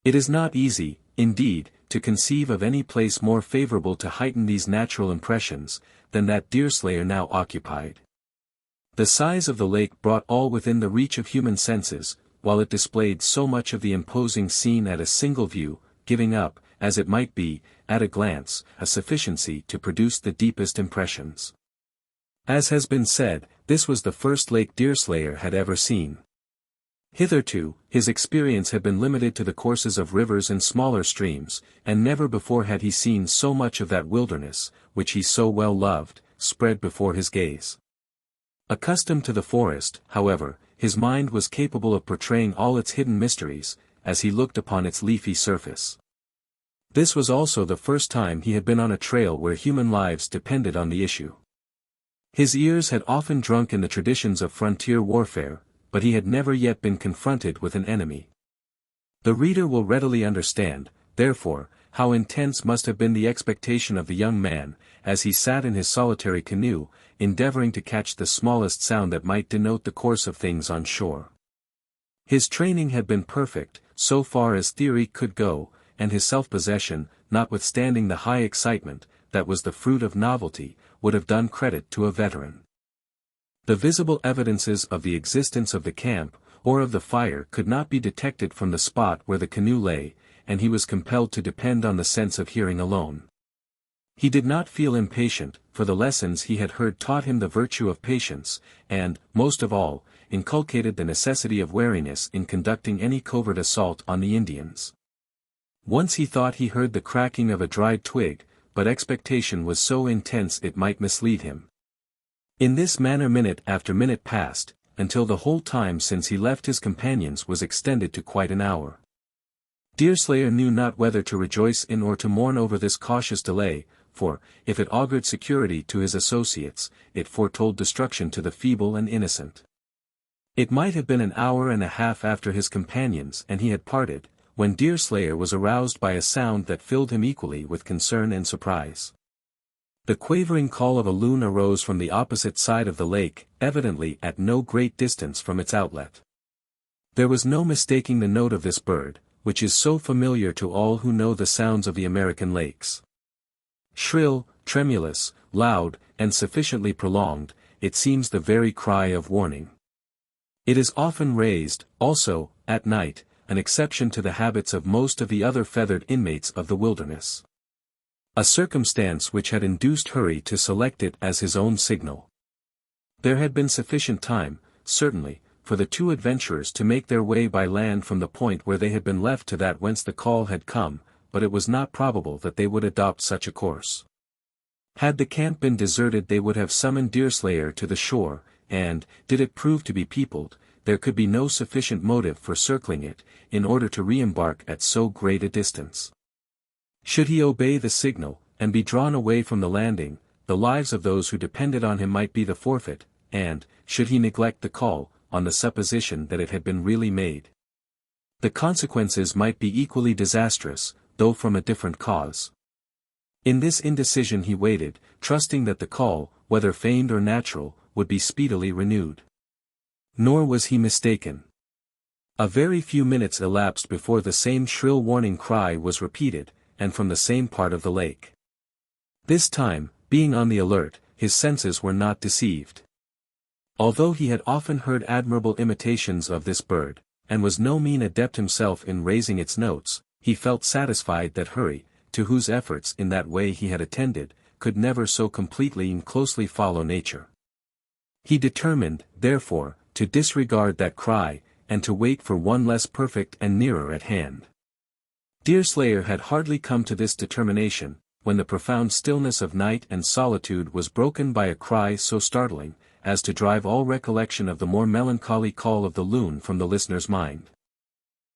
It is not easy, indeed, to conceive of any place more favorable to heighten these natural impressions, than that Deerslayer now occupied. The size of the lake brought all within the reach of human senses, while it displayed so much of the imposing scene at a single view, giving up, as it might be, at a glance, a sufficiency to produce the deepest impressions. As has been said, this was the first lake Deerslayer had ever seen. Hitherto, his experience had been limited to the courses of rivers and smaller streams, and never before had he seen so much of that wilderness, which he so well loved, spread before his gaze. Accustomed to the forest, however, his mind was capable of portraying all its hidden mysteries, as he looked upon its leafy surface. This was also the first time he had been on a trail where human lives depended on the issue. His ears had often drunk in the traditions of frontier warfare, but he had never yet been confronted with an enemy. The reader will readily understand, therefore, how intense must have been the expectation of the young man, as he sat in his solitary canoe, endeavoring to catch the smallest sound that might denote the course of things on shore. His training had been perfect, so far as theory could go, and his self-possession, notwithstanding the high excitement, that was the fruit of novelty, would have done credit to a veteran. The visible evidences of the existence of the camp, or of the fire could not be detected from the spot where the canoe lay, and he was compelled to depend on the sense of hearing alone. He did not feel impatient, for the lessons he had heard taught him the virtue of patience, and, most of all, inculcated the necessity of wariness in conducting any covert assault on the Indians. Once he thought he heard the cracking of a dried twig, but expectation was so intense it might mislead him. In this manner minute after minute passed, until the whole time since he left his companions was extended to quite an hour. Deerslayer knew not whether to rejoice in or to mourn over this cautious delay, for, if it augured security to his associates, it foretold destruction to the feeble and innocent. It might have been an hour and a half after his companions and he had parted, when Deerslayer was aroused by a sound that filled him equally with concern and surprise. The quavering call of a loon arose from the opposite side of the lake, evidently at no great distance from its outlet. There was no mistaking the note of this bird, which is so familiar to all who know the sounds of the American lakes. Shrill, tremulous, loud, and sufficiently prolonged, it seems the very cry of warning. It is often raised, also, at night, an exception to the habits of most of the other feathered inmates of the wilderness. A circumstance which had induced Hurry to select it as his own signal. There had been sufficient time, certainly, for the two adventurers to make their way by land from the point where they had been left to that whence the call had come, but it was not probable that they would adopt such a course. Had the camp been deserted they would have summoned Deerslayer to the shore, and, did it prove to be peopled, there could be no sufficient motive for circling it, in order to re-embark at so great a distance. Should he obey the signal, and be drawn away from the landing, the lives of those who depended on him might be the forfeit, and, should he neglect the call, on the supposition that it had been really made, the consequences might be equally disastrous, though from a different cause. In this indecision he waited, trusting that the call, whether feigned or natural, would be speedily renewed. Nor was he mistaken. A very few minutes elapsed before the same shrill warning cry was repeated, and from the same part of the lake. This time, being on the alert, his senses were not deceived. Although he had often heard admirable imitations of this bird, and was no mean adept himself in raising its notes, he felt satisfied that Hurry, to whose efforts in that way he had attended, could never so completely and closely follow nature. He determined, therefore, to disregard that cry, and to wait for one less perfect and nearer at hand. Deerslayer had hardly come to this determination, when the profound stillness of night and solitude was broken by a cry so startling, as to drive all recollection of the more melancholy call of the loon from the listener's mind.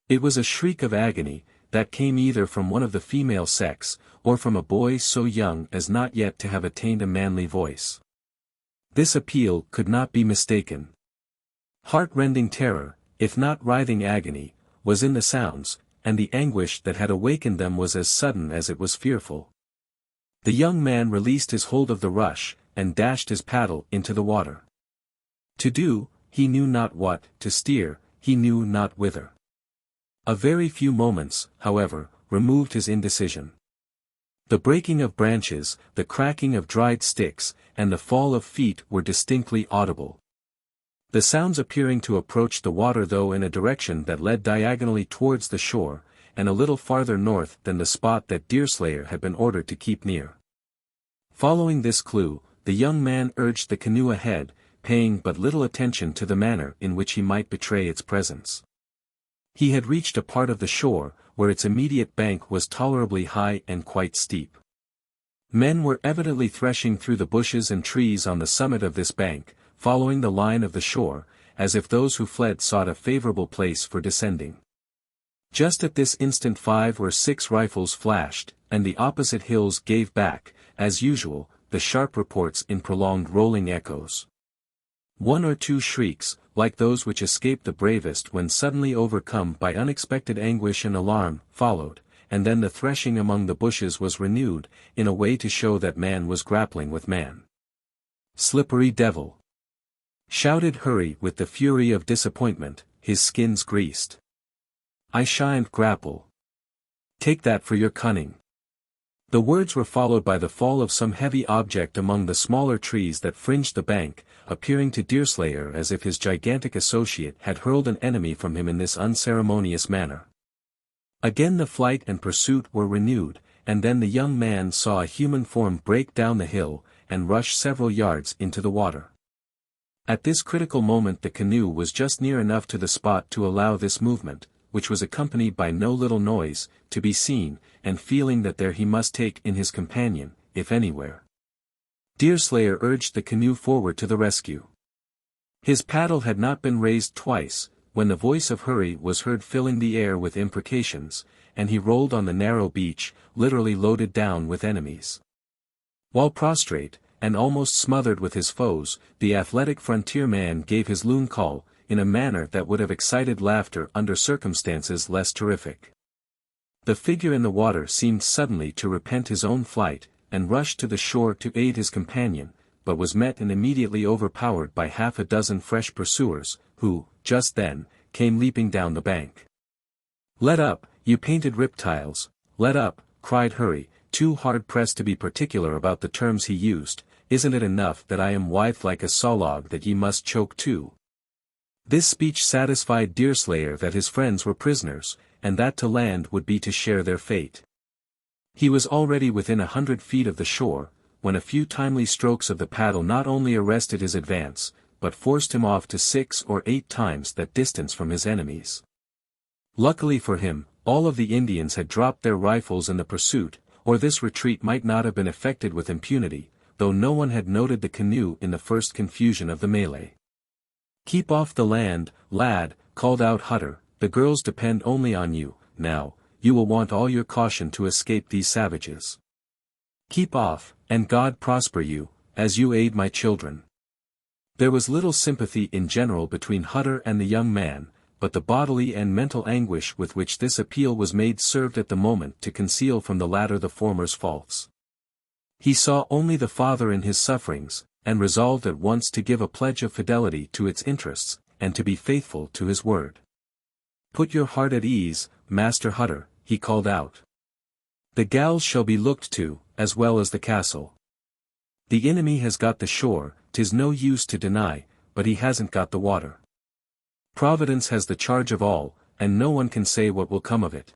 It was a shriek of agony, that came either from one of the female sex, or from a boy so young as not yet to have attained a manly voice. This appeal could not be mistaken. Heart-rending terror, if not writhing agony, was in the sounds, and the anguish that had awakened them was as sudden as it was fearful. The young man released his hold of the rush, and dashed his paddle into the water. To do, he knew not what; to steer, he knew not whither. A very few moments, however, removed his indecision. The breaking of branches, the cracking of dried sticks, and the fall of feet were distinctly audible. The sounds appearing to approach the water though in a direction that led diagonally towards the shore, and a little farther north than the spot that Deerslayer had been ordered to keep near. Following this clue, the young man urged the canoe ahead, paying but little attention to the manner in which he might betray its presence. He had reached a part of the shore, where its immediate bank was tolerably high and quite steep. Men were evidently threshing through the bushes and trees on the summit of this bank, following the line of the shore, as if those who fled sought a favorable place for descending. Just at this instant 5 or 6 rifles flashed, and the opposite hills gave back, as usual, the sharp reports in prolonged rolling echoes. 1 or 2 shrieks, like those which escape the bravest when suddenly overcome by unexpected anguish and alarm, followed, and then the threshing among the bushes was renewed, in a way to show that man was grappling with man. "Slippery devil!" shouted Hurry with the fury of disappointment, his skins greased. "I shan't grapple. Take that for your cunning." The words were followed by the fall of some heavy object among the smaller trees that fringed the bank, appearing to Deerslayer as if his gigantic associate had hurled an enemy from him in this unceremonious manner. Again the flight and pursuit were renewed, and then the young man saw a human form break down the hill, and rush several yards into the water. At this critical moment the canoe was just near enough to the spot to allow this movement, which was accompanied by no little noise, to be seen, and feeling that there he must take in his companion, if anywhere. Deerslayer urged the canoe forward to the rescue. His paddle had not been raised twice, when the voice of Hurry was heard filling the air with imprecations, and he rolled on the narrow beach, literally loaded down with enemies. While prostrate, and almost smothered with his foes, the athletic frontierman gave his loon call, in a manner that would have excited laughter under circumstances less terrific. The figure in the water seemed suddenly to repent his own flight, and rushed to the shore to aid his companion, but was met and immediately overpowered by half a dozen fresh pursuers, who, just then, came leaping down the bank. "Let up, you painted reptiles, let up," cried Hurry, too hard-pressed to be particular about the terms he used. "Isn't it enough that I am withe like a sawlog that ye must choke too?" This speech satisfied Deerslayer that his friends were prisoners, and that to land would be to share their fate. He was already within 100 feet of the shore, when a few timely strokes of the paddle not only arrested his advance, but forced him off to 6 or 8 times that distance from his enemies. Luckily for him, all of the Indians had dropped their rifles in the pursuit, or this retreat might not have been effected with impunity, though no one had noted the canoe in the first confusion of the melee. "Keep off the land, lad," called out Hutter, "the girls depend only on you. Now, you will want all your caution to escape these savages. Keep off, and God prosper you, as you aid my children." There was little sympathy in general between Hutter and the young man, but the bodily and mental anguish with which this appeal was made served at the moment to conceal from the latter the former's faults. He saw only the father in his sufferings, and resolved at once to give a pledge of fidelity to its interests, and to be faithful to his word. "Put your heart at ease, Master Hutter," he called out. "The gals shall be looked to, as well as the castle. The enemy has got the shore, 'tis no use to deny, but he hasn't got the water. Providence has the charge of all, and no one can say what will come of it.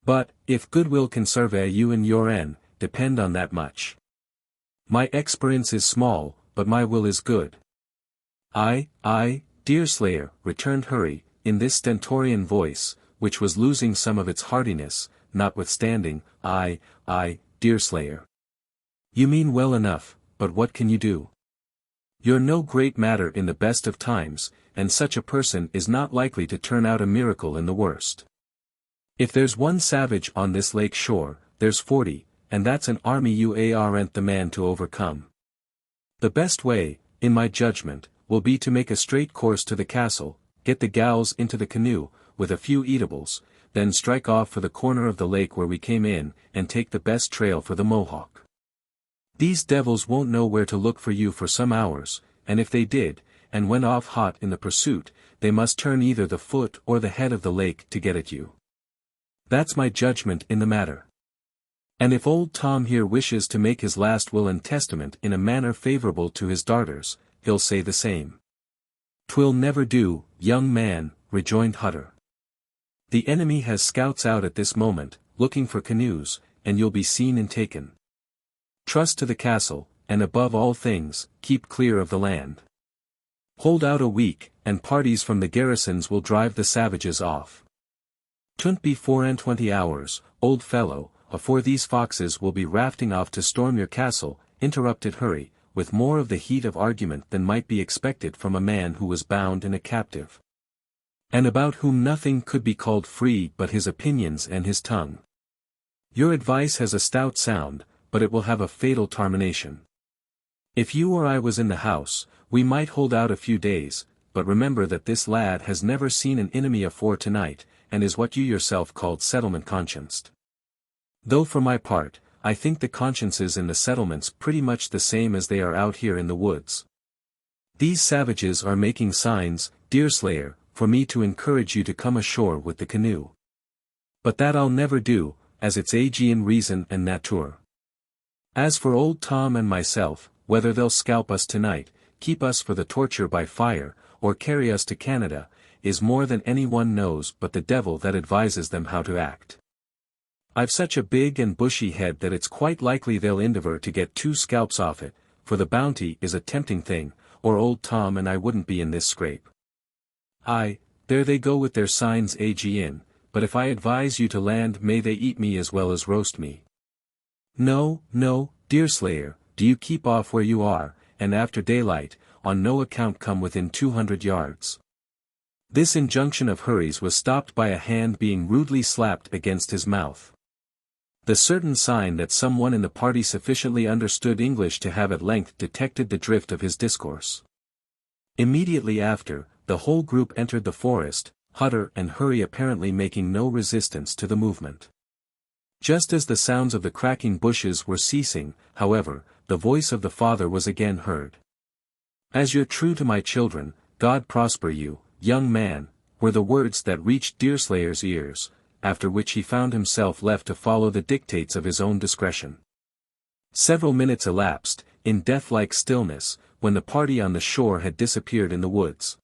But, if goodwill can serve you and your en, depend on that much. My experience is small, but my will is good." "Aye, Deerslayer," returned Hurry, in this stentorian voice, which was losing some of its heartiness, notwithstanding. "Aye, Deerslayer. You mean well enough, but what can you do? You're no great matter in the best of times, and such a person is not likely to turn out a miracle in the worst. If there's one savage on this lake shore, there's 40, and that's an army you aren't the man to overcome. The best way, in my judgment, will be to make a straight course to the castle, get the gals into the canoe, with a few eatables, then strike off for the corner of the lake where we came in, and take the best trail for the Mohawk. These devils won't know where to look for you for some hours, and if they did, and went off hot in the pursuit, they must turn either the foot or the head of the lake to get at you. That's my judgment in the matter. And if old Tom here wishes to make his last will and testament in a manner favorable to his darters, he'll say the same." "'Twill never do, young man," rejoined Hutter. "The enemy has scouts out at this moment, looking for canoes, and you'll be seen and taken. Trust to the castle, and above all things, keep clear of the land. Hold out a week, and parties from the garrisons will drive the savages off. 'Twon't be 24 hours, old fellow, afore these foxes will be rafting off to storm your castle," interrupted Hurry, with more of the heat of argument than might be expected from a man who was bound and a captive, and about whom nothing could be called free but his opinions and his tongue. "Your advice has a stout sound, but it will have a fatal termination. If you or I was in the house, we might hold out a few days, but remember that this lad has never seen an enemy afore tonight, and is what you yourself called settlement conscienced. Though for my part, I think the consciences in the settlements pretty much the same as they are out here in the woods. These savages are making signs, Deerslayer, for me to encourage you to come ashore with the canoe. But that I'll never do, as it's Aegean reason and nature. As for old Tom and myself, whether they'll scalp us tonight, keep us for the torture by fire, or carry us to Canada, is more than anyone knows but the devil that advises them how to act. I've such a big and bushy head that it's quite likely they'll endeavor to get 2 scalps off it, for the bounty is a tempting thing, or old Tom and I wouldn't be in this scrape. Aye, there they go with their signs Aegean, but if I advise you to land may they eat me as well as roast me. No, Deerslayer, do you keep off where you are, and after daylight, on no account come within 200 yards. This injunction of Hurry's was stopped by a hand being rudely slapped against his mouth. The certain sign that someone in the party sufficiently understood English to have at length detected the drift of his discourse. Immediately after, the whole group entered the forest, Hutter and Hurry apparently making no resistance to the movement. Just as the sounds of the cracking bushes were ceasing, however, the voice of the father was again heard. "As you're true to my children, God prosper you, young man," were the words that reached Deerslayer's ears, after which he found himself left to follow the dictates of his own discretion. Several minutes elapsed, in death-like stillness, when the party on the shore had disappeared in the woods.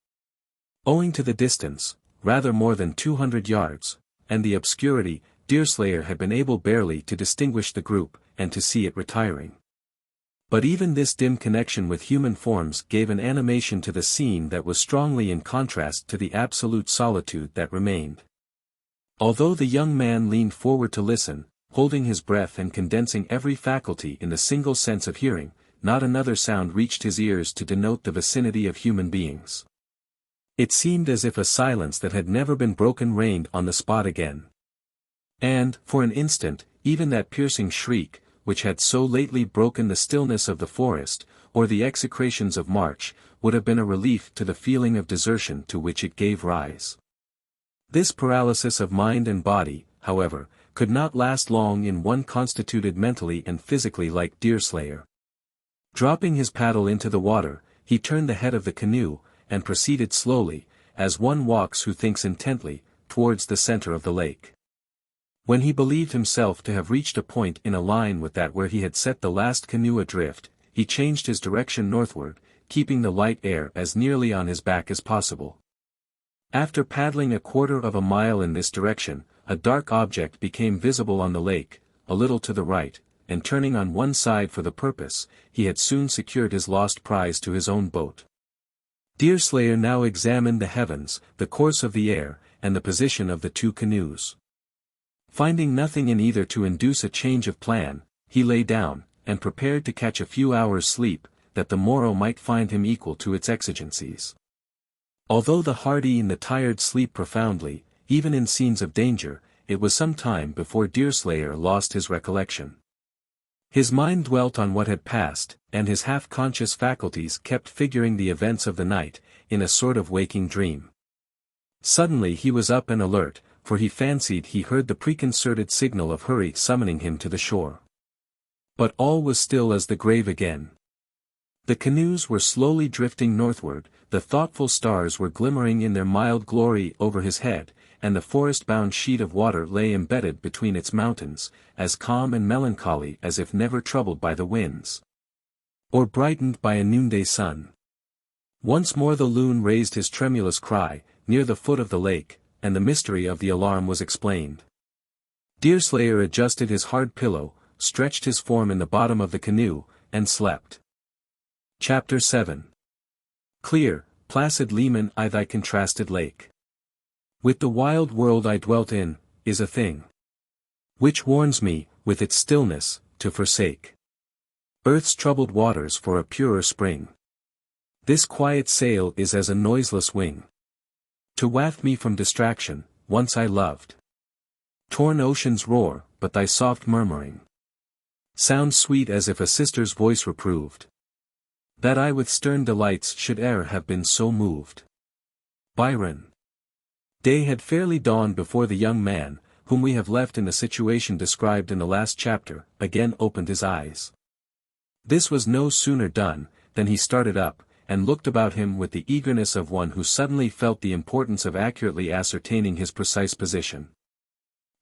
Owing to the distance, rather more than 200 yards, and the obscurity, Deerslayer had been able barely to distinguish the group, and to see it retiring. But even this dim connection with human forms gave an animation to the scene that was strongly in contrast to the absolute solitude that remained. Although the young man leaned forward to listen, holding his breath and condensing every faculty in the single sense of hearing, not another sound reached his ears to denote the vicinity of human beings. It seemed as if a silence that had never been broken reigned on the spot again. And, for an instant, even that piercing shriek, which had so lately broken the stillness of the forest, or the execrations of March, would have been a relief to the feeling of desertion to which it gave rise. This paralysis of mind and body, however, could not last long in one constituted mentally and physically like Deerslayer. Dropping his paddle into the water, he turned the head of the canoe, and proceeded slowly, as one walks who thinks intently, towards the center of the lake. When he believed himself to have reached a point in a line with that where he had set the last canoe adrift, he changed his direction northward, keeping the light air as nearly on his back as possible. After paddling a quarter of a mile in this direction, a dark object became visible on the lake, a little to the right, and turning on one side for the purpose, he had soon secured his lost prize to his own boat. Deerslayer now examined the heavens, the course of the air, and the position of the two canoes. Finding nothing in either to induce a change of plan, he lay down, and prepared to catch a few hours' sleep, that the morrow might find him equal to its exigencies. Although the hardy and the tired sleep profoundly, even in scenes of danger, it was some time before Deerslayer lost his recollection. His mind dwelt on what had passed, and his half-conscious faculties kept figuring the events of the night, in a sort of waking dream. Suddenly he was up and alert, for he fancied he heard the preconcerted signal of Hurry summoning him to the shore. But all was still as the grave again. The canoes were slowly drifting northward, the thoughtful stars were glimmering in their mild glory over his head, and the forest-bound sheet of water lay embedded between its mountains, as calm and melancholy as if never troubled by the winds, or brightened by a noonday sun. Once more the loon raised his tremulous cry, near the foot of the lake, and the mystery of the alarm was explained. Deerslayer adjusted his hard pillow, stretched his form in the bottom of the canoe, and slept. Chapter 7. Clear, placid Leman I thy contrasted lake. With the wild world I dwelt in, is a thing which warns me, with its stillness, to forsake earth's troubled waters for a purer spring. This quiet sail is as a noiseless wing to waft me from distraction, once I loved. Torn oceans roar, but thy soft murmuring sounds sweet as if a sister's voice reproved that I with stern delights should e'er have been so moved. Byron. Day had fairly dawned before the young man, whom we have left in the situation described in the last chapter, again opened his eyes. This was no sooner done, than he started up, and looked about him with the eagerness of one who suddenly felt the importance of accurately ascertaining his precise position.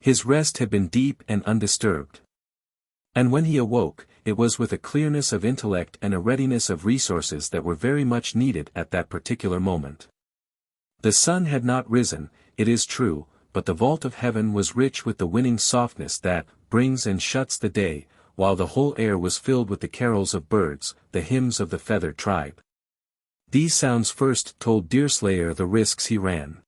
His rest had been deep and undisturbed. And when he awoke, it was with a clearness of intellect and a readiness of resources that were very much needed at that particular moment. The sun had not risen, it is true, but the vault of heaven was rich with the winning softness that brings and shuts the day, while the whole air was filled with the carols of birds, the hymns of the feathered tribe. These sounds first told Deerslayer the risks he ran.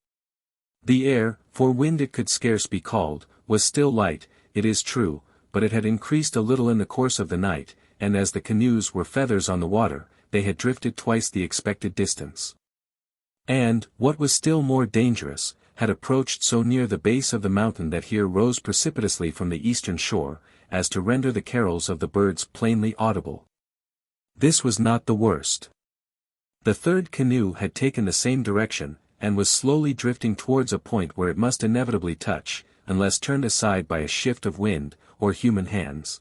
The air, for wind it could scarce be called, was still light, it is true, but it had increased a little in the course of the night, and as the canoes were feathers on the water, they had drifted twice the expected distance. And, what was still more dangerous, had approached so near the base of the mountain that here rose precipitously from the eastern shore, as to render the carols of the birds plainly audible. This was not the worst. The third canoe had taken the same direction, and was slowly drifting towards a point where it must inevitably touch, unless turned aside by a shift of wind, or human hands.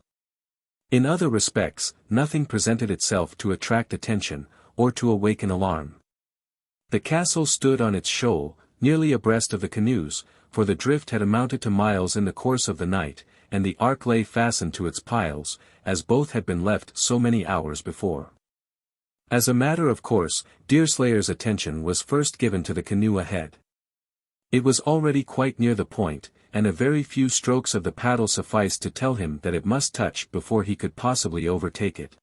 In other respects, nothing presented itself to attract attention, or to awaken alarm. The castle stood on its shoal, nearly abreast of the canoes, for the drift had amounted to miles in the course of the night, and the ark lay fastened to its piles, as both had been left so many hours before. As a matter of course, Deerslayer's attention was first given to the canoe ahead. It was already quite near the point, and a very few strokes of the paddle sufficed to tell him that it must touch before he could possibly overtake it.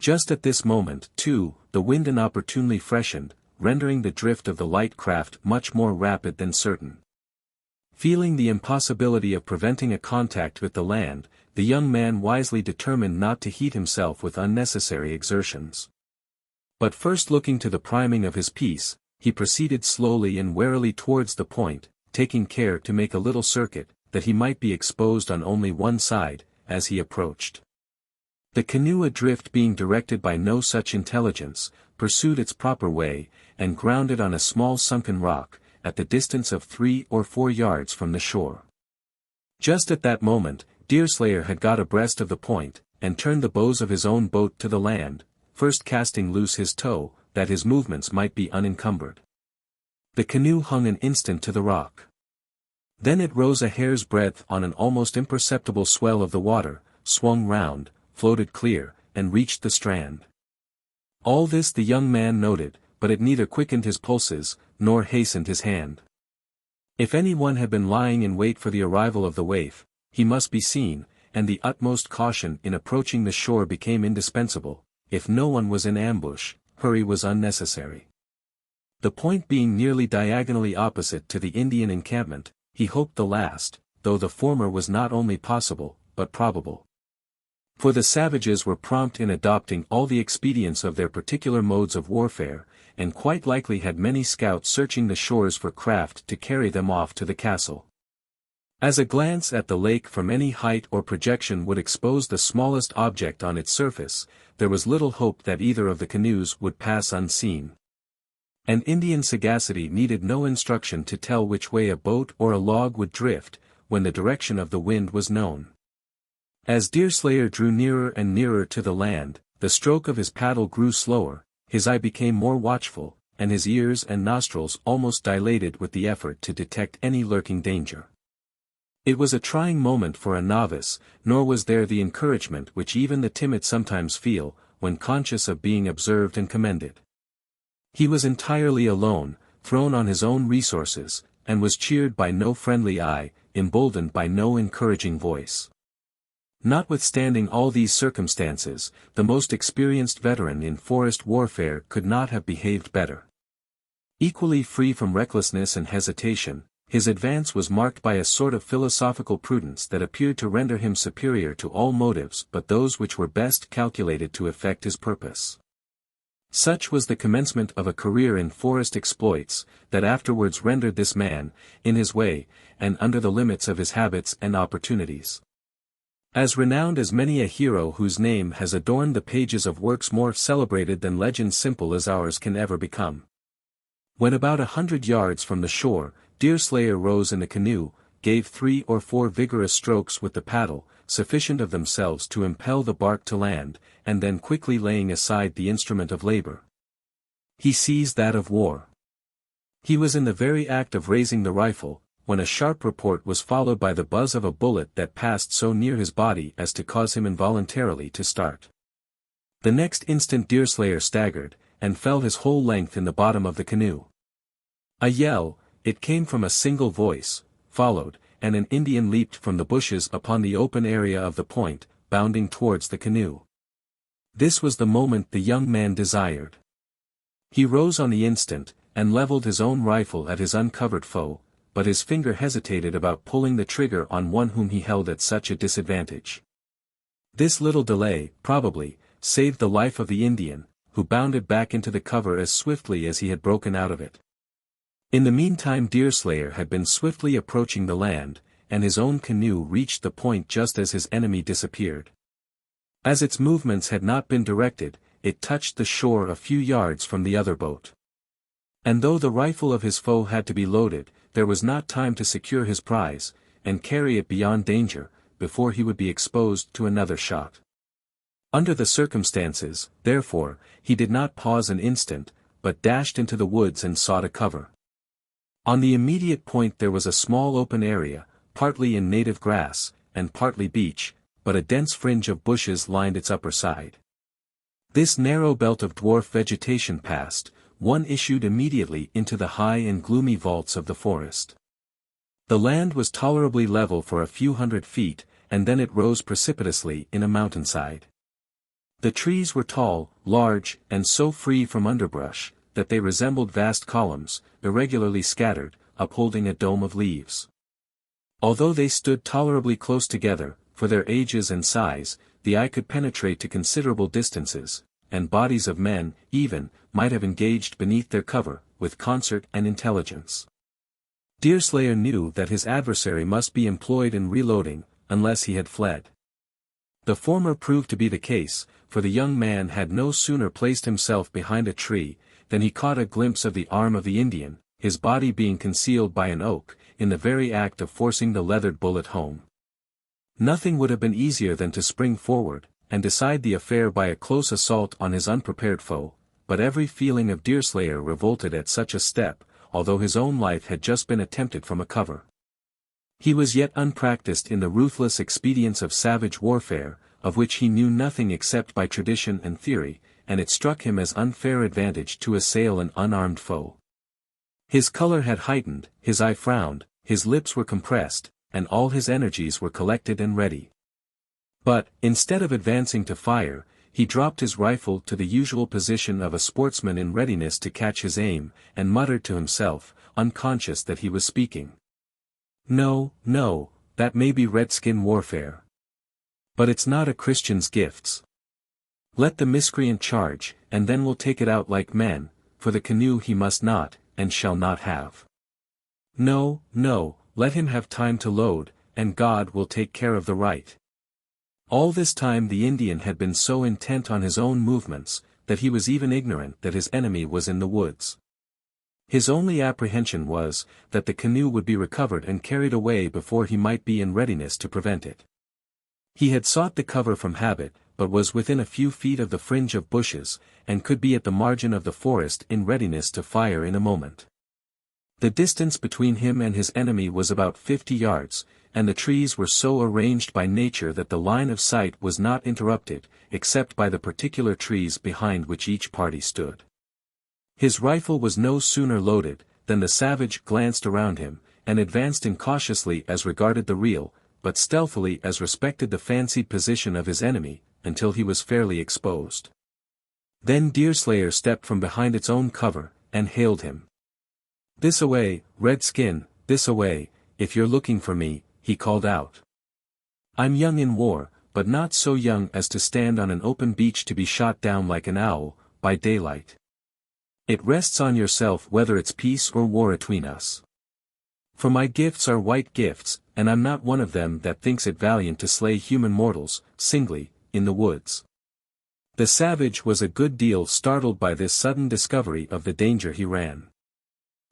Just at this moment, too, the wind inopportunely freshened, rendering the drift of the light craft much more rapid than certain. Feeling the impossibility of preventing a contact with the land, the young man wisely determined not to heat himself with unnecessary exertions. But first looking to the priming of his piece, he proceeded slowly and warily towards the point, taking care to make a little circuit, that he might be exposed on only one side, as he approached. The canoe adrift being directed by no such intelligence, pursued its proper way, and grounded on a small sunken rock, at the distance of 3 or 4 yards from the shore. Just at that moment, Deerslayer had got abreast of the point, and turned the bows of his own boat to the land, first casting loose his tow, that his movements might be unencumbered. The canoe hung an instant to the rock. Then it rose a hair's breadth on an almost imperceptible swell of the water, swung round, floated clear, and reached the strand. All this the young man noted, but it neither quickened his pulses, nor hastened his hand. If any one had been lying in wait for the arrival of the waif, he must be seen, and the utmost caution in approaching the shore became indispensable. If no one was in ambush, hurry was unnecessary. The point being nearly diagonally opposite to the Indian encampment, he hoped the last, though the former was not only possible, but probable. For the savages were prompt in adopting all the expedients of their particular modes of warfare, and quite likely had many scouts searching the shores for craft to carry them off to the castle. As a glance at the lake from any height or projection would expose the smallest object on its surface, there was little hope that either of the canoes would pass unseen. And Indian sagacity needed no instruction to tell which way a boat or a log would drift, when the direction of the wind was known. As Deerslayer drew nearer and nearer to the land, the stroke of his paddle grew slower, his eye became more watchful, and his ears and nostrils almost dilated with the effort to detect any lurking danger. It was a trying moment for a novice, nor was there the encouragement which even the timid sometimes feel, when conscious of being observed and commended. He was entirely alone, thrown on his own resources, and was cheered by no friendly eye, emboldened by no encouraging voice. Notwithstanding all these circumstances, the most experienced veteran in forest warfare could not have behaved better. Equally free from recklessness and hesitation, his advance was marked by a sort of philosophical prudence that appeared to render him superior to all motives but those which were best calculated to effect his purpose. Such was the commencement of a career in forest exploits, that afterwards rendered this man, in his way, and under the limits of his habits and opportunities, as renowned as many a hero whose name has adorned the pages of works more celebrated than legends simple as ours can ever become. When about 100 yards from the shore, Deerslayer rose in the canoe, gave 3 or 4 vigorous strokes with the paddle, sufficient of themselves to impel the bark to land, and then quickly laying aside the instrument of labor, he seized that of war. He was in the very act of raising the rifle, when a sharp report was followed by the buzz of a bullet that passed so near his body as to cause him involuntarily to start. The next instant Deerslayer staggered, and fell his whole length in the bottom of the canoe. A yell, it came from a single voice, followed, and an Indian leaped from the bushes upon the open area of the point, bounding towards the canoe. This was the moment the young man desired. He rose on the instant, and leveled his own rifle at his uncovered foe, but his finger hesitated about pulling the trigger on one whom he held at such a disadvantage. This little delay, probably, saved the life of the Indian, who bounded back into the cover as swiftly as he had broken out of it. In the meantime Deerslayer had been swiftly approaching the land, and his own canoe reached the point just as his enemy disappeared. As its movements had not been directed, it touched the shore a few yards from the other boat. And though the rifle of his foe had to be loaded, there was not time to secure his prize, and carry it beyond danger, before he would be exposed to another shot. Under the circumstances, therefore, he did not pause an instant, but dashed into the woods and sought a cover. On the immediate point there was a small open area, partly in native grass, and partly beach, but a dense fringe of bushes lined its upper side. This narrow belt of dwarf vegetation passed, one issued immediately into the high and gloomy vaults of the forest. The land was tolerably level for a few hundred feet, and then it rose precipitously in a mountainside. The trees were tall, large, and so free from underbrush, that they resembled vast columns, irregularly scattered, upholding a dome of leaves. Although they stood tolerably close together, for their ages and size, the eye could penetrate to considerable distances, and bodies of men, even, might have engaged beneath their cover, with concert and intelligence. Deerslayer knew that his adversary must be employed in reloading, unless he had fled. The former proved to be the case, for the young man had no sooner placed himself behind a tree, than he caught a glimpse of the arm of the Indian, his body being concealed by an oak, in the very act of forcing the leathered bullet home. Nothing would have been easier than to spring forward, and decide the affair by a close assault on his unprepared foe, but every feeling of Deerslayer revolted at such a step, although his own life had just been attempted from a cover. He was yet unpracticed in the ruthless expedients of savage warfare, of which he knew nothing except by tradition and theory, and it struck him as unfair advantage to assail an unarmed foe. His color had heightened, his eye frowned, his lips were compressed, and all his energies were collected and ready. But, instead of advancing to fire, he dropped his rifle to the usual position of a sportsman in readiness to catch his aim, and muttered to himself, unconscious that he was speaking. "No, no, that may be redskin warfare. But it's not a Christian's gifts. Let the miscreant charge, and then we'll take it out like men, for the canoe he must not, and shall not have. No, no, let him have time to load, and God will take care of the right." All this time the Indian had been so intent on his own movements, that he was even ignorant that his enemy was in the woods. His only apprehension was, that the canoe would be recovered and carried away before he might be in readiness to prevent it. He had sought the cover from habit, but was within a few feet of the fringe of bushes, and could be at the margin of the forest in readiness to fire in a moment. The distance between him and his enemy was about 50 yards, and the trees were so arranged by nature that the line of sight was not interrupted, except by the particular trees behind which each party stood. His rifle was no sooner loaded, than the savage glanced around him, and advanced incautiously as regarded the real, but stealthily as respected the fancied position of his enemy, until he was fairly exposed. Then Deerslayer stepped from behind its own cover, and hailed him. "This away, redskin, this away, if you're looking for me," he called out. "I'm young in war, but not so young as to stand on an open beach to be shot down like an owl, by daylight. It rests on yourself whether it's peace or war atween us. For my gifts are white gifts, and I'm not one of them that thinks it valiant to slay human mortals, singly, in the woods." The savage was a good deal startled by this sudden discovery of the danger he ran.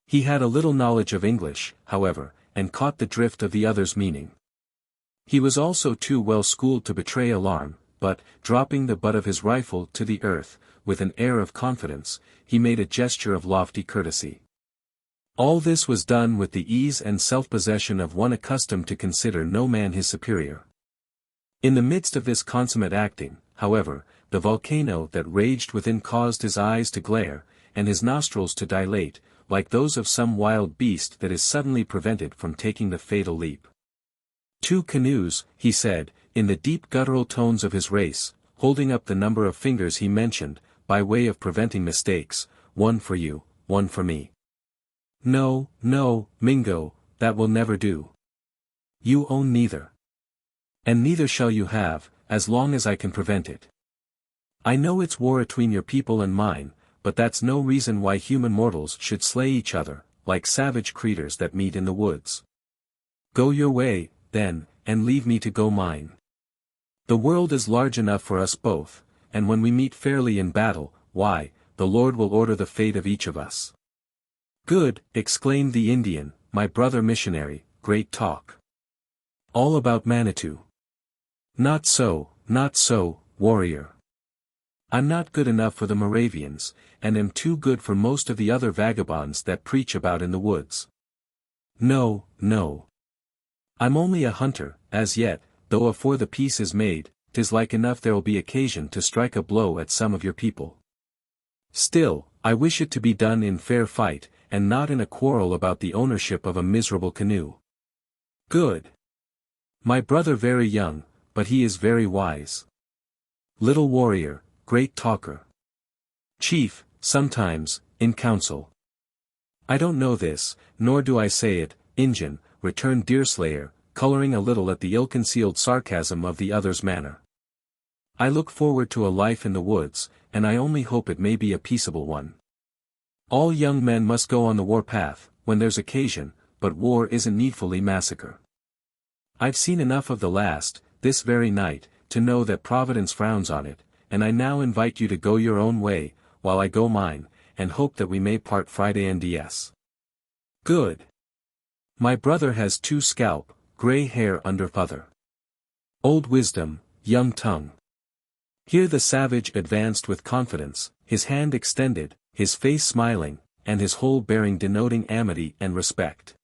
He had a little knowledge of English, however, and caught the drift of the other's meaning. He was also too well schooled to betray alarm, but, dropping the butt of his rifle to the earth, with an air of confidence, he made a gesture of lofty courtesy. All this was done with the ease and self-possession of one accustomed to consider no man his superior. In the midst of this consummate acting, however, the volcano that raged within caused his eyes to glare, and his nostrils to dilate, like those of some wild beast that is suddenly prevented from taking the fatal leap. "Two canoes," he said, in the deep guttural tones of his race, holding up the number of fingers he mentioned, by way of preventing mistakes, "one for you, one for me. No, no, Mingo, that will never do. You own neither. And neither shall you have, as long as I can prevent it. I know it's war atween your people and mine, but that's no reason why human mortals should slay each other, like savage creatures that meet in the woods. Go your way, then, and leave me to go mine. The world is large enough for us both, and when we meet fairly in battle, why, the Lord will order the fate of each of us. Good, exclaimed the Indian, my brother missionary, great talk. All about Manitou. Not so, warrior. I'm not good enough for the Moravians, and am too good for most of the other vagabonds that preach about in the woods. No. I'm only a hunter, as yet, though afore the peace is made, 'tis like enough there'll be occasion to strike a blow at some of your people. Still, I wish it to be done in fair fight, and not in a quarrel about the ownership of a miserable canoe. Good. My brother very young, but he is very wise. Little warrior, great talker. Chief, sometimes, in council. I don't know this, nor do I say it, Injin, returned Deerslayer, coloring a little at the ill-concealed sarcasm of the other's manner. I look forward to a life in the woods, and I only hope it may be a peaceable one. All young men must go on the war-path, when there's occasion, but war isn't needfully massacre. I've seen enough of the last, this very night, to know that Providence frowns on it, and I now invite you to go your own way, while I go mine, and hope that we may part Friday NDS. Good. My brother has 2 scalp, grey hair under father. Old wisdom, young tongue. Here the savage advanced with confidence, his hand extended, his face smiling, and his whole bearing denoting amity and respect.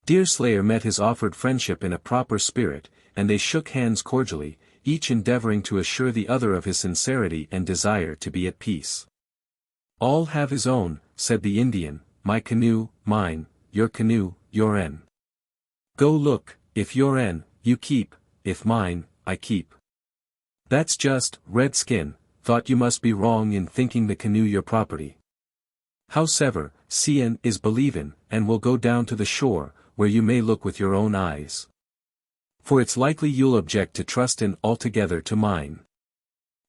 Deerslayer met his offered friendship in a proper spirit, and they shook hands cordially, each endeavoring to assure the other of his sincerity and desire to be at peace. All have his own, said the Indian, my canoe, mine, your canoe, your'n. Go look, if your'n, you keep, if mine, I keep. That's just, redskin, thought you must be wrong in thinking the canoe your property. Howsever, seein' is believin', and we'll go down to the shore, where you may look with your own eyes. For it's likely you'll object to trustin' altogether to mine.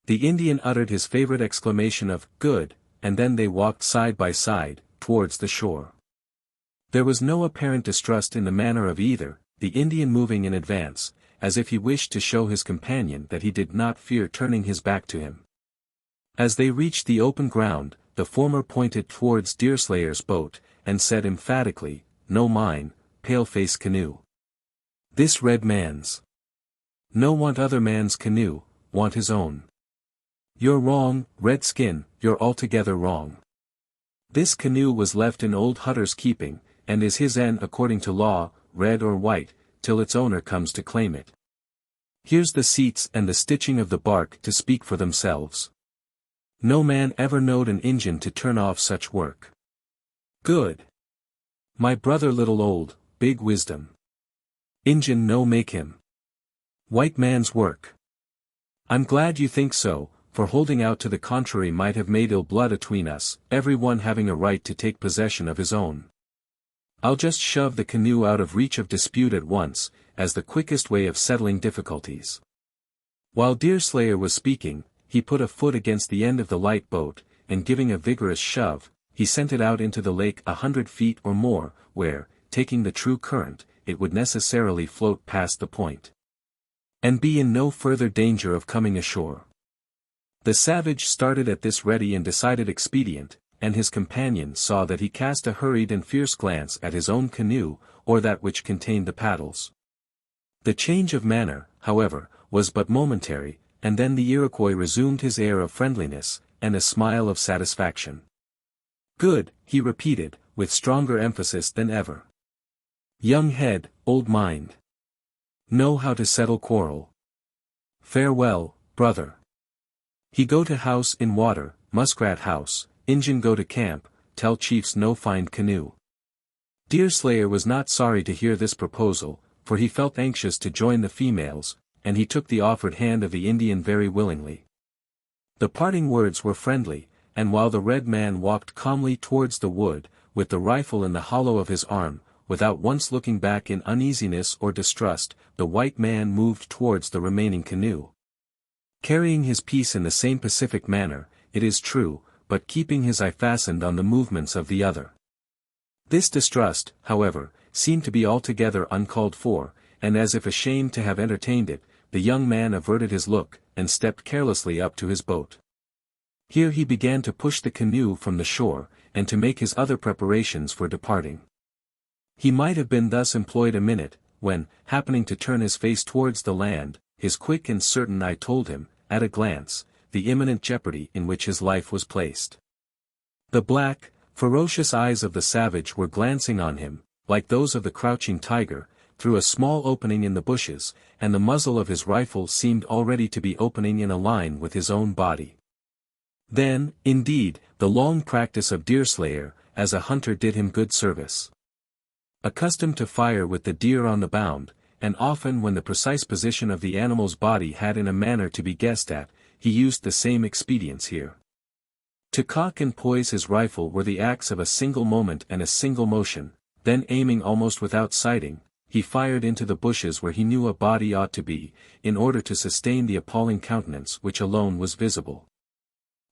The Indian uttered his favorite exclamation of, good, and then they walked side by side, towards the shore. There was no apparent distrust in the manner of either, the Indian moving in advance, as if he wished to show his companion that he did not fear turning his back to him. As they reached the open ground, the former pointed towards Deerslayer's boat, and said emphatically, no mine, pale-face canoe. This red man's. No want other man's canoe, want his own. You're wrong, redskin, you're altogether wrong. This canoe was left in old Hutter's keeping, and is his according to law, red or white, till its owner comes to claim it. Here's the seats and the stitching of the bark to speak for themselves. No man ever knowed an Injun to turn off such work. Good. My brother little old, big wisdom. Injun no make him. White man's work. I'm glad you think so, for holding out to the contrary might have made ill blood atween us, every one having a right to take possession of his own. I'll just shove the canoe out of reach of dispute at once, as the quickest way of settling difficulties. While Deerslayer was speaking, he put a foot against the end of the light boat, and giving a vigorous shove, he sent it out into the lake 100 feet or more, where, taking the true current, it would necessarily float past the point, and be in no further danger of coming ashore. The savage started at this ready and decided expedient, and his companion saw that he cast a hurried and fierce glance at his own canoe, or that which contained the paddles. The change of manner, however, was but momentary, and then the Iroquois resumed his air of friendliness, and a smile of satisfaction. Good, he repeated, with stronger emphasis than ever. Young head, old mind. Know how to settle quarrel. Farewell, brother. He go to house in water, muskrat house, Injun go to camp, tell chiefs no find canoe. Deerslayer was not sorry to hear this proposal, for he felt anxious to join the females, and he took the offered hand of the Indian very willingly. The parting words were friendly, and while the red man walked calmly towards the wood, with the rifle in the hollow of his arm, without once looking back in uneasiness or distrust, the white man moved towards the remaining canoe. carrying his piece in the same pacific manner, it is true, but keeping his eye fastened on the movements of the other. This distrust, however, seemed to be altogether uncalled for, and as if ashamed to have entertained it, the young man averted his look, and stepped carelessly up to his boat. Here he began to push the canoe from the shore, and to make his other preparations for departing. He might have been thus employed a minute, when, happening to turn his face towards the land, his quick and certain eye told him, at a glance, the imminent jeopardy in which his life was placed. The black, ferocious eyes of the savage were glancing on him, like those of the crouching tiger, through a small opening in the bushes, and the muzzle of his rifle seemed already to be opening in a line with his own body. Then, indeed, the long practice of Deerslayer, as a hunter did him good service. Accustomed to fire with the deer on the bound, and often when the precise position of the animal's body had in a manner to be guessed at, he used the same expedients here. To cock and poise his rifle were the acts of a single moment and a single motion, then aiming almost without sighting, he fired into the bushes where he knew a body ought to be, in order to sustain the appalling countenance which alone was visible.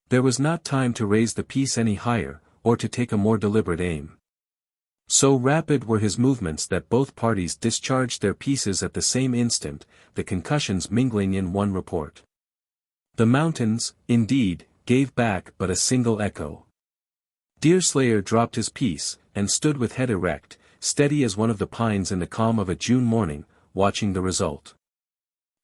There was not time to raise the piece any higher, or to take a more deliberate aim. So rapid were his movements that both parties discharged their pieces at the same instant, the concussions mingling in one report. The mountains, indeed, gave back but a single echo. Deerslayer dropped his piece, and stood with head erect, steady as one of the pines in the calm of a June morning, watching the result.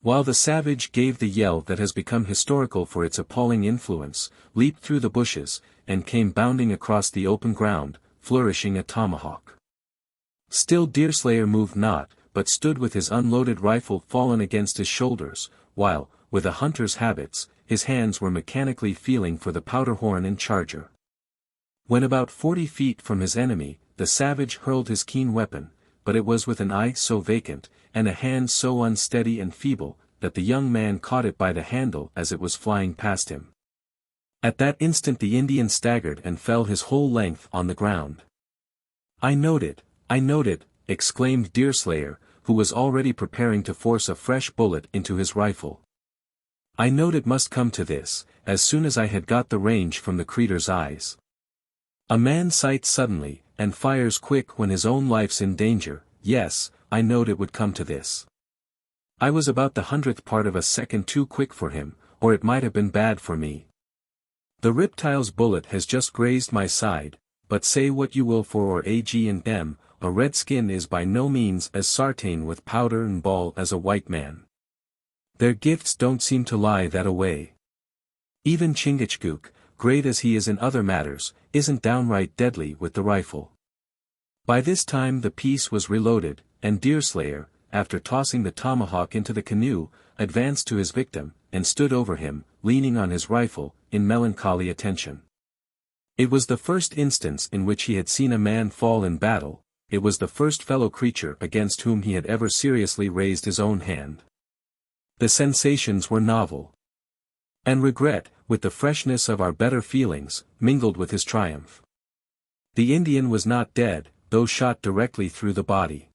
While the savage gave the yell that has become historical for its appalling influence, leaped through the bushes, and came bounding across the open ground, flourishing a tomahawk. Still Deerslayer moved not, but stood with his unloaded rifle fallen against his shoulders, while, with a hunter's habits, his hands were mechanically feeling for the powder-horn and charger. When about 40 feet from his enemy, the savage hurled his keen weapon, but it was with an eye so vacant, and a hand so unsteady and feeble, that the young man caught it by the handle as it was flying past him. At that instant the Indian staggered and fell his whole length on the ground. I knowed it, exclaimed Deerslayer, who was already preparing to force a fresh bullet into his rifle. I knowed it must come to this, as soon as I had got the range from the creetur's eyes. A man sights suddenly, and fires quick when his own life's in danger. Yes, I knowed it would come to this. I was about the 100th part of a second too quick for him, or it might have been bad for me. The reptile's bullet has just grazed my side, but say what you will for or Ag&M, a redskin is by no means as sartain with powder and ball as a white man. Their gifts don't seem to lie that-a-way. Even Chingachgook, great as he is in other matters, isn't downright deadly with the rifle. By this time the piece was reloaded, and Deerslayer, after tossing the tomahawk into the canoe, advanced to his victim, and stood over him, leaning on his rifle, in melancholy attention. It was the first instance in which he had seen a man fall in battle, it was the first fellow creature against whom he had ever seriously raised his own hand. The sensations were novel. And regret, with the freshness of our better feelings, mingled with his triumph. The Indian was not dead, though shot directly through the body.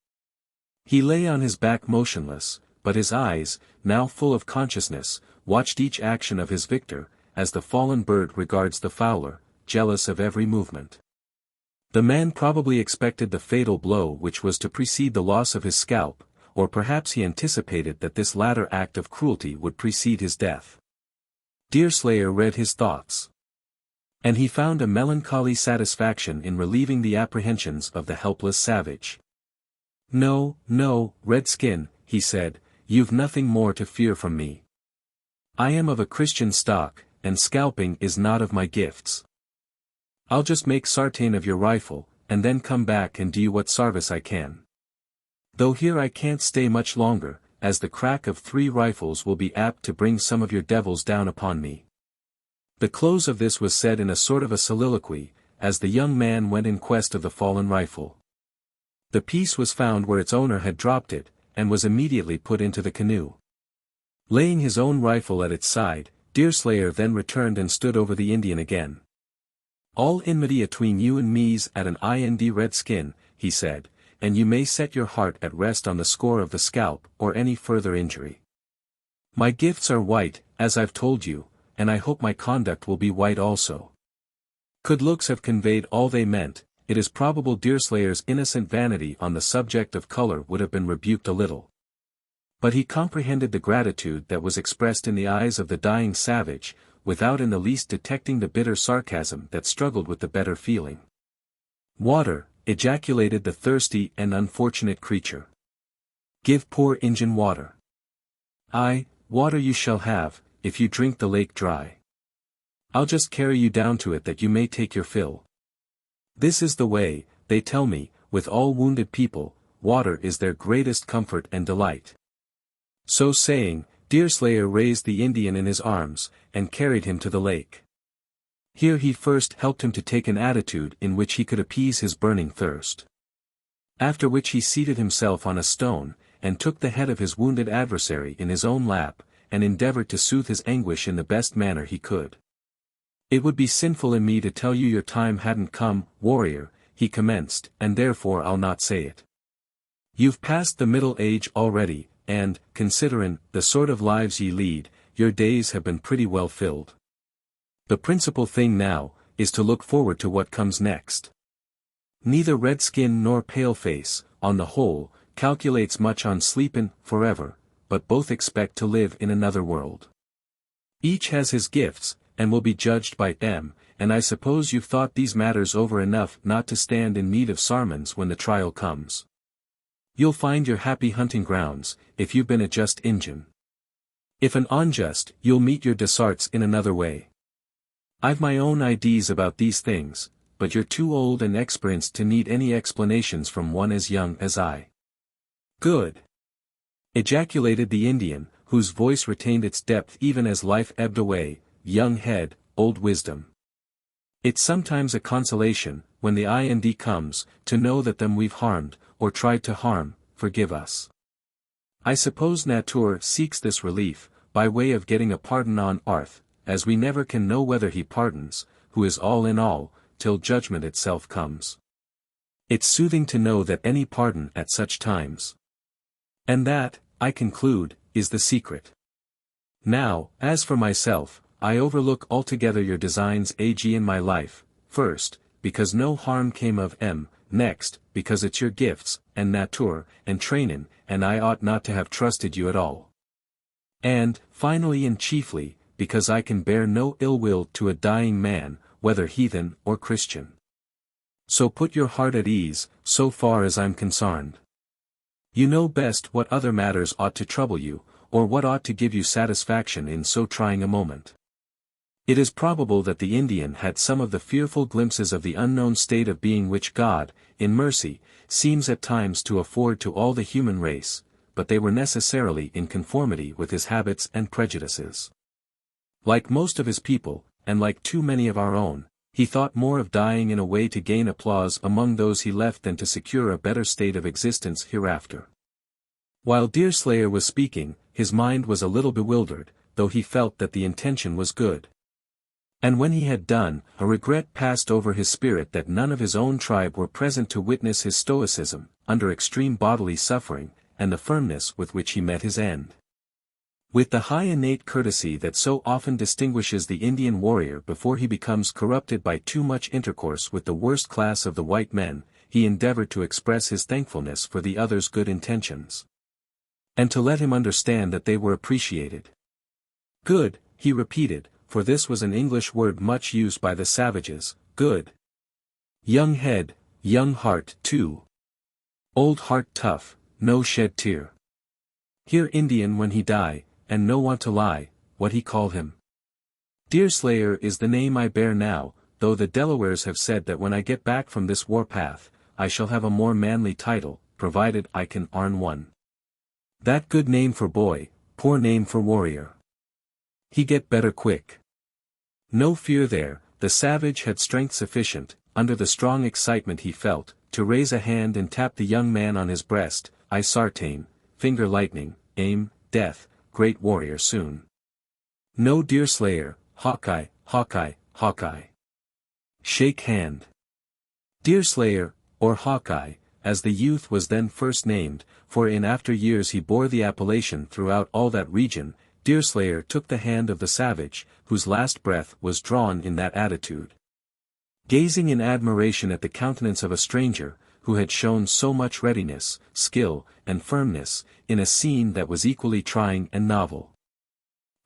He lay on his back motionless, but his eyes, now full of consciousness, watched each action of his victor, as the fallen bird regards the fowler, jealous of every movement. The man probably expected the fatal blow which was to precede the loss of his scalp, or perhaps he anticipated that this latter act of cruelty would precede his death. Deerslayer read his thoughts. And he found a melancholy satisfaction in relieving the apprehensions of the helpless savage. No, Redskin, he said, you've nothing more to fear from me. I am of a Christian stock, and scalping is not of my gifts. I'll just make sartain of your rifle, and then come back and do you what sarvice I can. Though here I can't stay much longer, as the crack of 3 rifles will be apt to bring some of your devils down upon me. The close of this was said in a sort of a soliloquy, as the young man went in quest of the fallen rifle. The piece was found where its owner had dropped it, and was immediately put into the canoe. Laying his own rifle at its side, Deerslayer then returned and stood over the Indian again. All enmity atween you and me's at an ind Redskin, he said, and you may set your heart at rest on the score of the scalp or any further injury. My gifts are white, as I've told you, and I hope my conduct will be white also. Could looks have conveyed all they meant, it is probable Deerslayer's innocent vanity on the subject of color would have been rebuked a little. But he comprehended the gratitude that was expressed in the eyes of the dying savage, without in the least detecting the bitter sarcasm that struggled with the better feeling. "Water," ejaculated the thirsty and unfortunate creature. "Give poor Injun water." "Aye, water you shall have, if you drink the lake dry. I'll just carry you down to it that you may take your fill. This is the way, they tell me, with all wounded people, water is their greatest comfort and delight." So saying, Deerslayer raised the Indian in his arms, and carried him to the lake. Here he first helped him to take an attitude in which he could appease his burning thirst. After which he seated himself on a stone, and took the head of his wounded adversary in his own lap, and endeavored to soothe his anguish in the best manner he could. "It would be sinful in me to tell you your time hadn't come, warrior," he commenced, "and therefore I'll not say it. You've passed the middle age already, and, considerin' the sort of lives ye lead, your days have been pretty well filled. The principal thing now, is to look forward to what comes next. Neither redskin nor paleface, on the whole, calculates much on sleepin' forever, but both expect to live in another world. Each has his gifts, and will be judged by them, and I suppose you've thought these matters over enough not to stand in need of sarmons when the trial comes. You'll find your happy hunting grounds, if you've been a just Injun. If an unjust, you'll meet your desarts in another way. I've my own ideas about these things, but you're too old and experienced to need any explanations from one as young as I." "Good!" ejaculated the Indian, whose voice retained its depth even as life ebbed away. "Young head, old wisdom. It's sometimes a consolation, when the end comes, to know that them we've harmed, or tried to harm, forgive us. I suppose Nature seeks this relief, by way of getting a pardon on earth, as we never can know whether he pardons, who is all in all, till judgment itself comes. It's soothing to know that any pardon at such times. And that, I conclude, is the secret. Now, as for myself, I overlook altogether your designs in my life, first, because no harm came of 'em, next, because it's your gifts, and nature, and trainin', and I ought not to have trusted you at all. And, finally and chiefly, because I can bear no ill will to a dying man, whether heathen or Christian. So put your heart at ease, so far as I'm concerned. You know best what other matters ought to trouble you, or what ought to give you satisfaction in so trying a moment." It is probable that the Indian had some of the fearful glimpses of the unknown state of being which God, in mercy, seems at times to afford to all the human race, but they were necessarily in conformity with his habits and prejudices. Like most of his people, and like too many of our own, he thought more of dying in a way to gain applause among those he left than to secure a better state of existence hereafter. While Deerslayer was speaking, his mind was a little bewildered, though he felt that the intention was good. And when he had done, a regret passed over his spirit that none of his own tribe were present to witness his stoicism, under extreme bodily suffering, and the firmness with which he met his end. With the high innate courtesy that so often distinguishes the Indian warrior before he becomes corrupted by too much intercourse with the worst class of the white men, he endeavored to express his thankfulness for the other's good intentions, and to let him understand that they were appreciated. "Good," he repeated, for this was an English word much used by the savages, "good. Young head, young heart too. Old heart tough, no shed tear. Here Indian when he die, and no want to lie," what he called him. "Deerslayer is the name I bear now, though the Delawares have said that when I get back from this warpath, I shall have a more manly title, provided I can earn one. That good name for boy, poor name for warrior. He get better quick. No fear there." The savage had strength sufficient, under the strong excitement he felt, to raise a hand and tap the young man on his breast. "I sartain, finger lightning, aim, death, great warrior soon. No Deerslayer, Hawkeye, Hawkeye, Hawkeye. Shake hand." Deerslayer, or Hawkeye, as the youth was then first named, for in after years he bore the appellation throughout all that region, Deerslayer took the hand of the savage, whose last breath was drawn in that attitude. Gazing in admiration at the countenance of a stranger, who had shown so much readiness, skill, and firmness, in a scene that was equally trying and novel.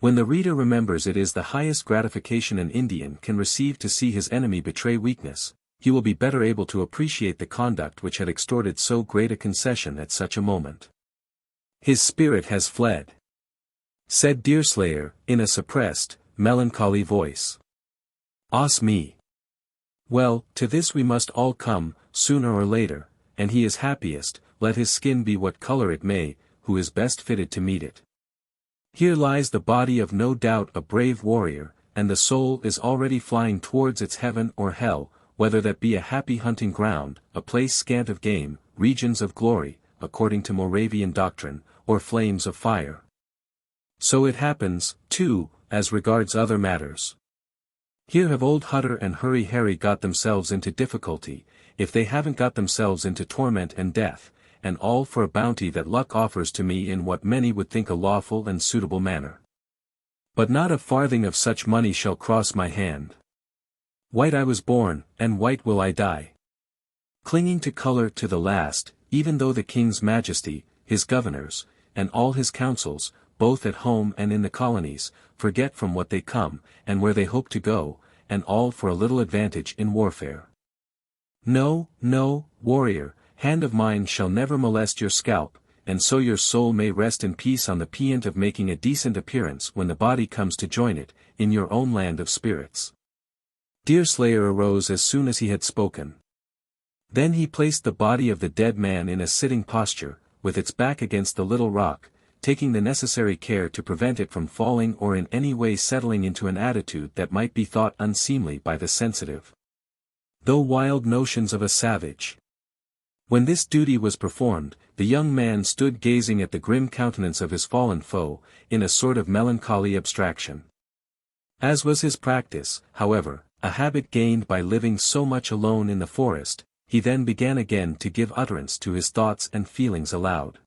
When the reader remembers it is the highest gratification an Indian can receive to see his enemy betray weakness, he will be better able to appreciate the conduct which had extorted so great a concession at such a moment. "His spirit has fled," said Deerslayer, in a suppressed, melancholy voice. "Os me! Well, to this we must all come, sooner or later, and he is happiest, let his skin be what color it may, who is best fitted to meet it. Here lies the body of no doubt a brave warrior, and the soul is already flying towards its heaven or hell, whether that be a happy hunting ground, a place scant of game, regions of glory, according to Moravian doctrine, or flames of fire. So it happens, too, as regards other matters. Here have Old Hutter and Hurry Harry got themselves into difficulty, if they haven't got themselves into torment and death, and all for a bounty that luck offers to me in what many would think a lawful and suitable manner. But not a farthing of such money shall cross my hand. White I was born, and white will I die. Clinging to color to the last, even though the King's Majesty, his governors, and all his councils, both at home and in the colonies, forget from what they come, and where they hope to go, and all for a little advantage in warfare. No, no, warrior, hand of mine shall never molest your scalp, and so your soul may rest in peace on the paean of making a decent appearance when the body comes to join it, in your own land of spirits." Deerslayer arose as soon as he had spoken. Then he placed the body of the dead man in a sitting posture, with its back against the little rock, taking the necessary care to prevent it from falling or in any way settling into an attitude that might be thought unseemly by the sensitive, though wild notions of a savage. When this duty was performed, the young man stood gazing at the grim countenance of his fallen foe, in a sort of melancholy abstraction. As was his practice, however, a habit gained by living so much alone in the forest, he then began again to give utterance to his thoughts and feelings aloud.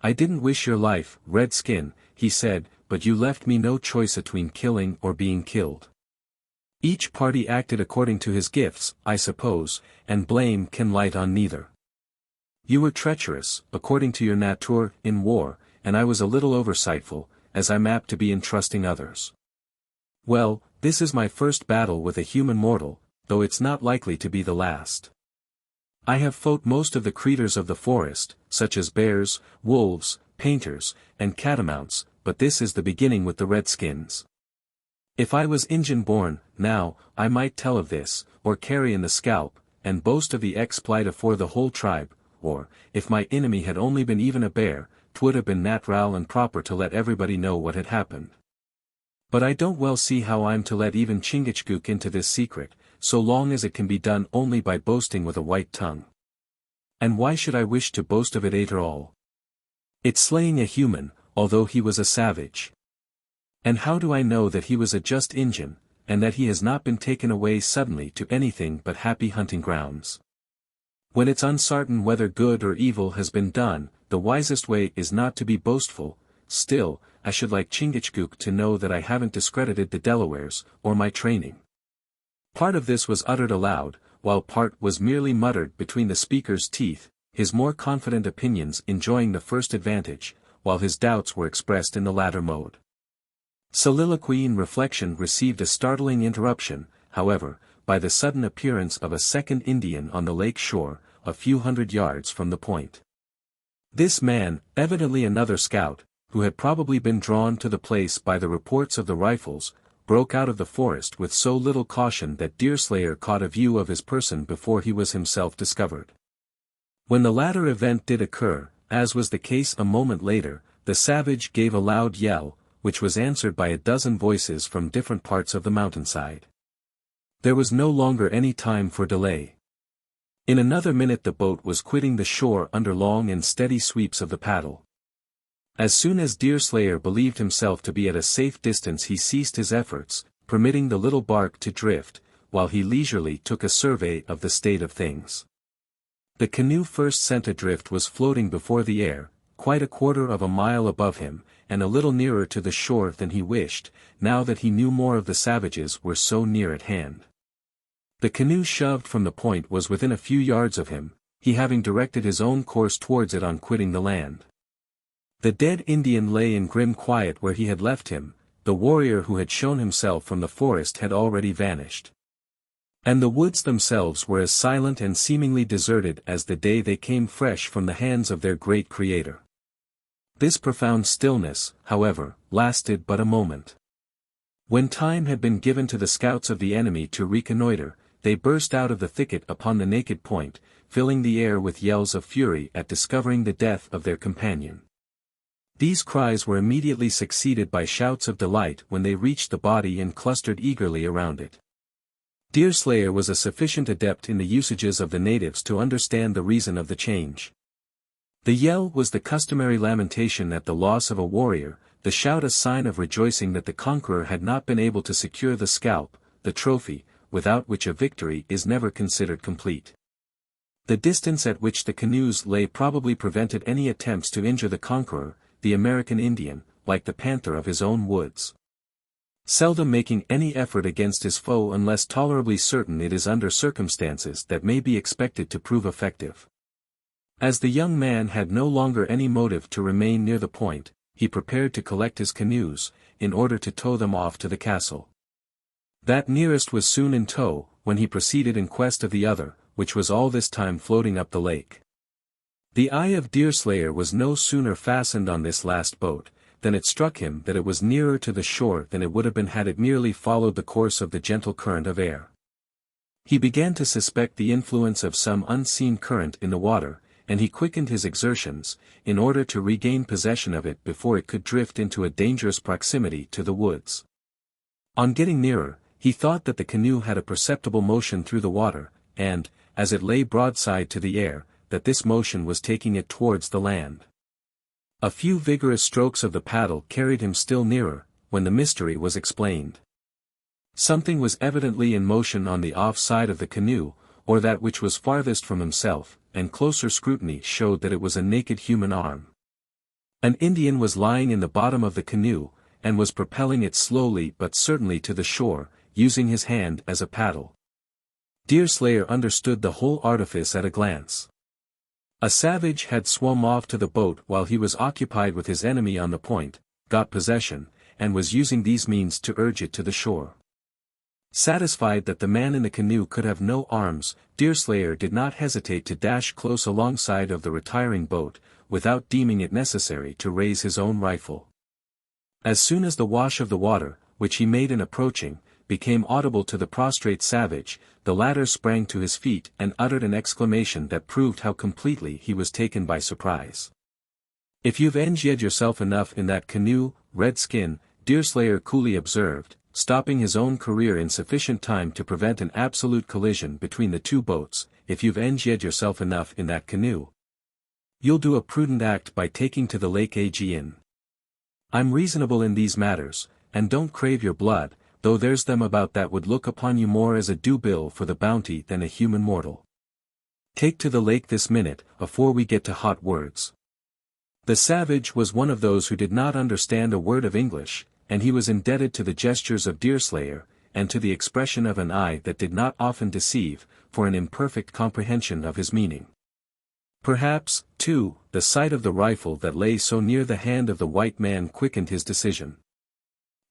"I didn't wish your life, Redskin," he said, "but you left me no choice atween killing or being killed. Each party acted according to his gifts, I suppose, and blame can light on neither. You were treacherous, according to your nature, in war, and I was a little oversightful, as I'm apt to be in trusting others. Well, this is my first battle with a human mortal, though it's not likely to be the last. I have fought most of the creatures of the forest, such as bears, wolves, painters, and catamounts, but this is the beginning with the redskins. If I was Injun born, now, I might tell of this, or carry in the scalp, and boast of the exploit afore the whole tribe, or, if my enemy had only been even a bear, 'twould have been nat'ral and proper to let everybody know what had happened. But I don't well see how I'm to let even Chingachgook into this secret, so long as it can be done only by boasting with a white tongue. And why should I wish to boast of it after all? It's slaying a human, although he was a savage. And how do I know that he was a just Injun, and that he has not been taken away suddenly to anything but happy hunting grounds? When it's uncertain whether good or evil has been done, the wisest way is not to be boastful. Still, I should like Chingachgook to know that I haven't discredited the Delawares, or my training." Part of this was uttered aloud, while part was merely muttered between the speaker's teeth, his more confident opinions enjoying the first advantage, while his doubts were expressed in the latter mode. Soliloquy and reflection received a startling interruption, however, by the sudden appearance of a second Indian on the lake shore, a few hundred yards from the point. This man, evidently another scout, who had probably been drawn to the place by the reports of the rifles, broke out of the forest with so little caution that Deerslayer caught a view of his person before he was himself discovered. When the latter event did occur, as was the case a moment later, the savage gave a loud yell, which was answered by a dozen voices from different parts of the mountainside. There was no longer any time for delay. In another minute the boat was quitting the shore under long and steady sweeps of the paddle. As soon as Deerslayer believed himself to be at a safe distance he ceased his efforts, permitting the little bark to drift, while he leisurely took a survey of the state of things. The canoe first sent adrift was floating before the air, quite a quarter of a mile above him, and a little nearer to the shore than he wished, now that he knew more of the savages were so near at hand. The canoe shoved from the point was within a few yards of him, he having directed his own course towards it on quitting the land. The dead Indian lay in grim quiet where he had left him, the warrior who had shown himself from the forest had already vanished. And the woods themselves were as silent and seemingly deserted as the day they came fresh from the hands of their great Creator. This profound stillness, however, lasted but a moment. When time had been given to the scouts of the enemy to reconnoiter, they burst out of the thicket upon the naked point, filling the air with yells of fury at discovering the death of their companion. These cries were immediately succeeded by shouts of delight when they reached the body and clustered eagerly around it. Deerslayer was a sufficient adept in the usages of the natives to understand the reason of the change. The yell was the customary lamentation at the loss of a warrior, the shout a sign of rejoicing that the conqueror had not been able to secure the scalp, the trophy, without which a victory is never considered complete. The distance at which the canoes lay probably prevented any attempts to injure the conqueror, the American Indian, like the panther of his own woods, seldom making any effort against his foe unless tolerably certain it is under circumstances that may be expected to prove effective. As the young man had no longer any motive to remain near the point, he prepared to collect his canoes, in order to tow them off to the castle. That nearest was soon in tow, when he proceeded in quest of the other, which was all this time floating up the lake. The eye of Deerslayer was no sooner fastened on this last boat, than it struck him that it was nearer to the shore than it would have been had it merely followed the course of the gentle current of air. He began to suspect the influence of some unseen current in the water, and he quickened his exertions, in order to regain possession of it before it could drift into a dangerous proximity to the woods. On getting nearer, he thought that the canoe had a perceptible motion through the water, and, as it lay broadside to the air, that this motion was taking it towards the land. A few vigorous strokes of the paddle carried him still nearer, when the mystery was explained. Something was evidently in motion on the off side of the canoe, or that which was farthest from himself, and closer scrutiny showed that it was a naked human arm. An Indian was lying in the bottom of the canoe, and was propelling it slowly but certainly to the shore, using his hand as a paddle. Deerslayer understood the whole artifice at a glance. A savage had swum off to the boat while he was occupied with his enemy on the point, got possession, and was using these means to urge it to the shore. Satisfied that the man in the canoe could have no arms, Deerslayer did not hesitate to dash close alongside of the retiring boat, without deeming it necessary to raise his own rifle. As soon as the wash of the water, which he made in approaching, became audible to the prostrate savage, the latter sprang to his feet and uttered an exclamation that proved how completely he was taken by surprise. "If you've engied yourself enough in that canoe, Redskin," Deerslayer coolly observed, stopping his own career in sufficient time to prevent an absolute collision between the two boats, "if you've engied yourself enough in that canoe, you'll do a prudent act by taking to the Lake Aegean. I'm reasonable in these matters, and don't crave your blood, though there's them about that would look upon you more as a due bill for the bounty than a human mortal. Take to the lake this minute, afore we get to hot words." The savage was one of those who did not understand a word of English, and he was indebted to the gestures of Deerslayer, and to the expression of an eye that did not often deceive, for an imperfect comprehension of his meaning. Perhaps, too, the sight of the rifle that lay so near the hand of the white man quickened his decision.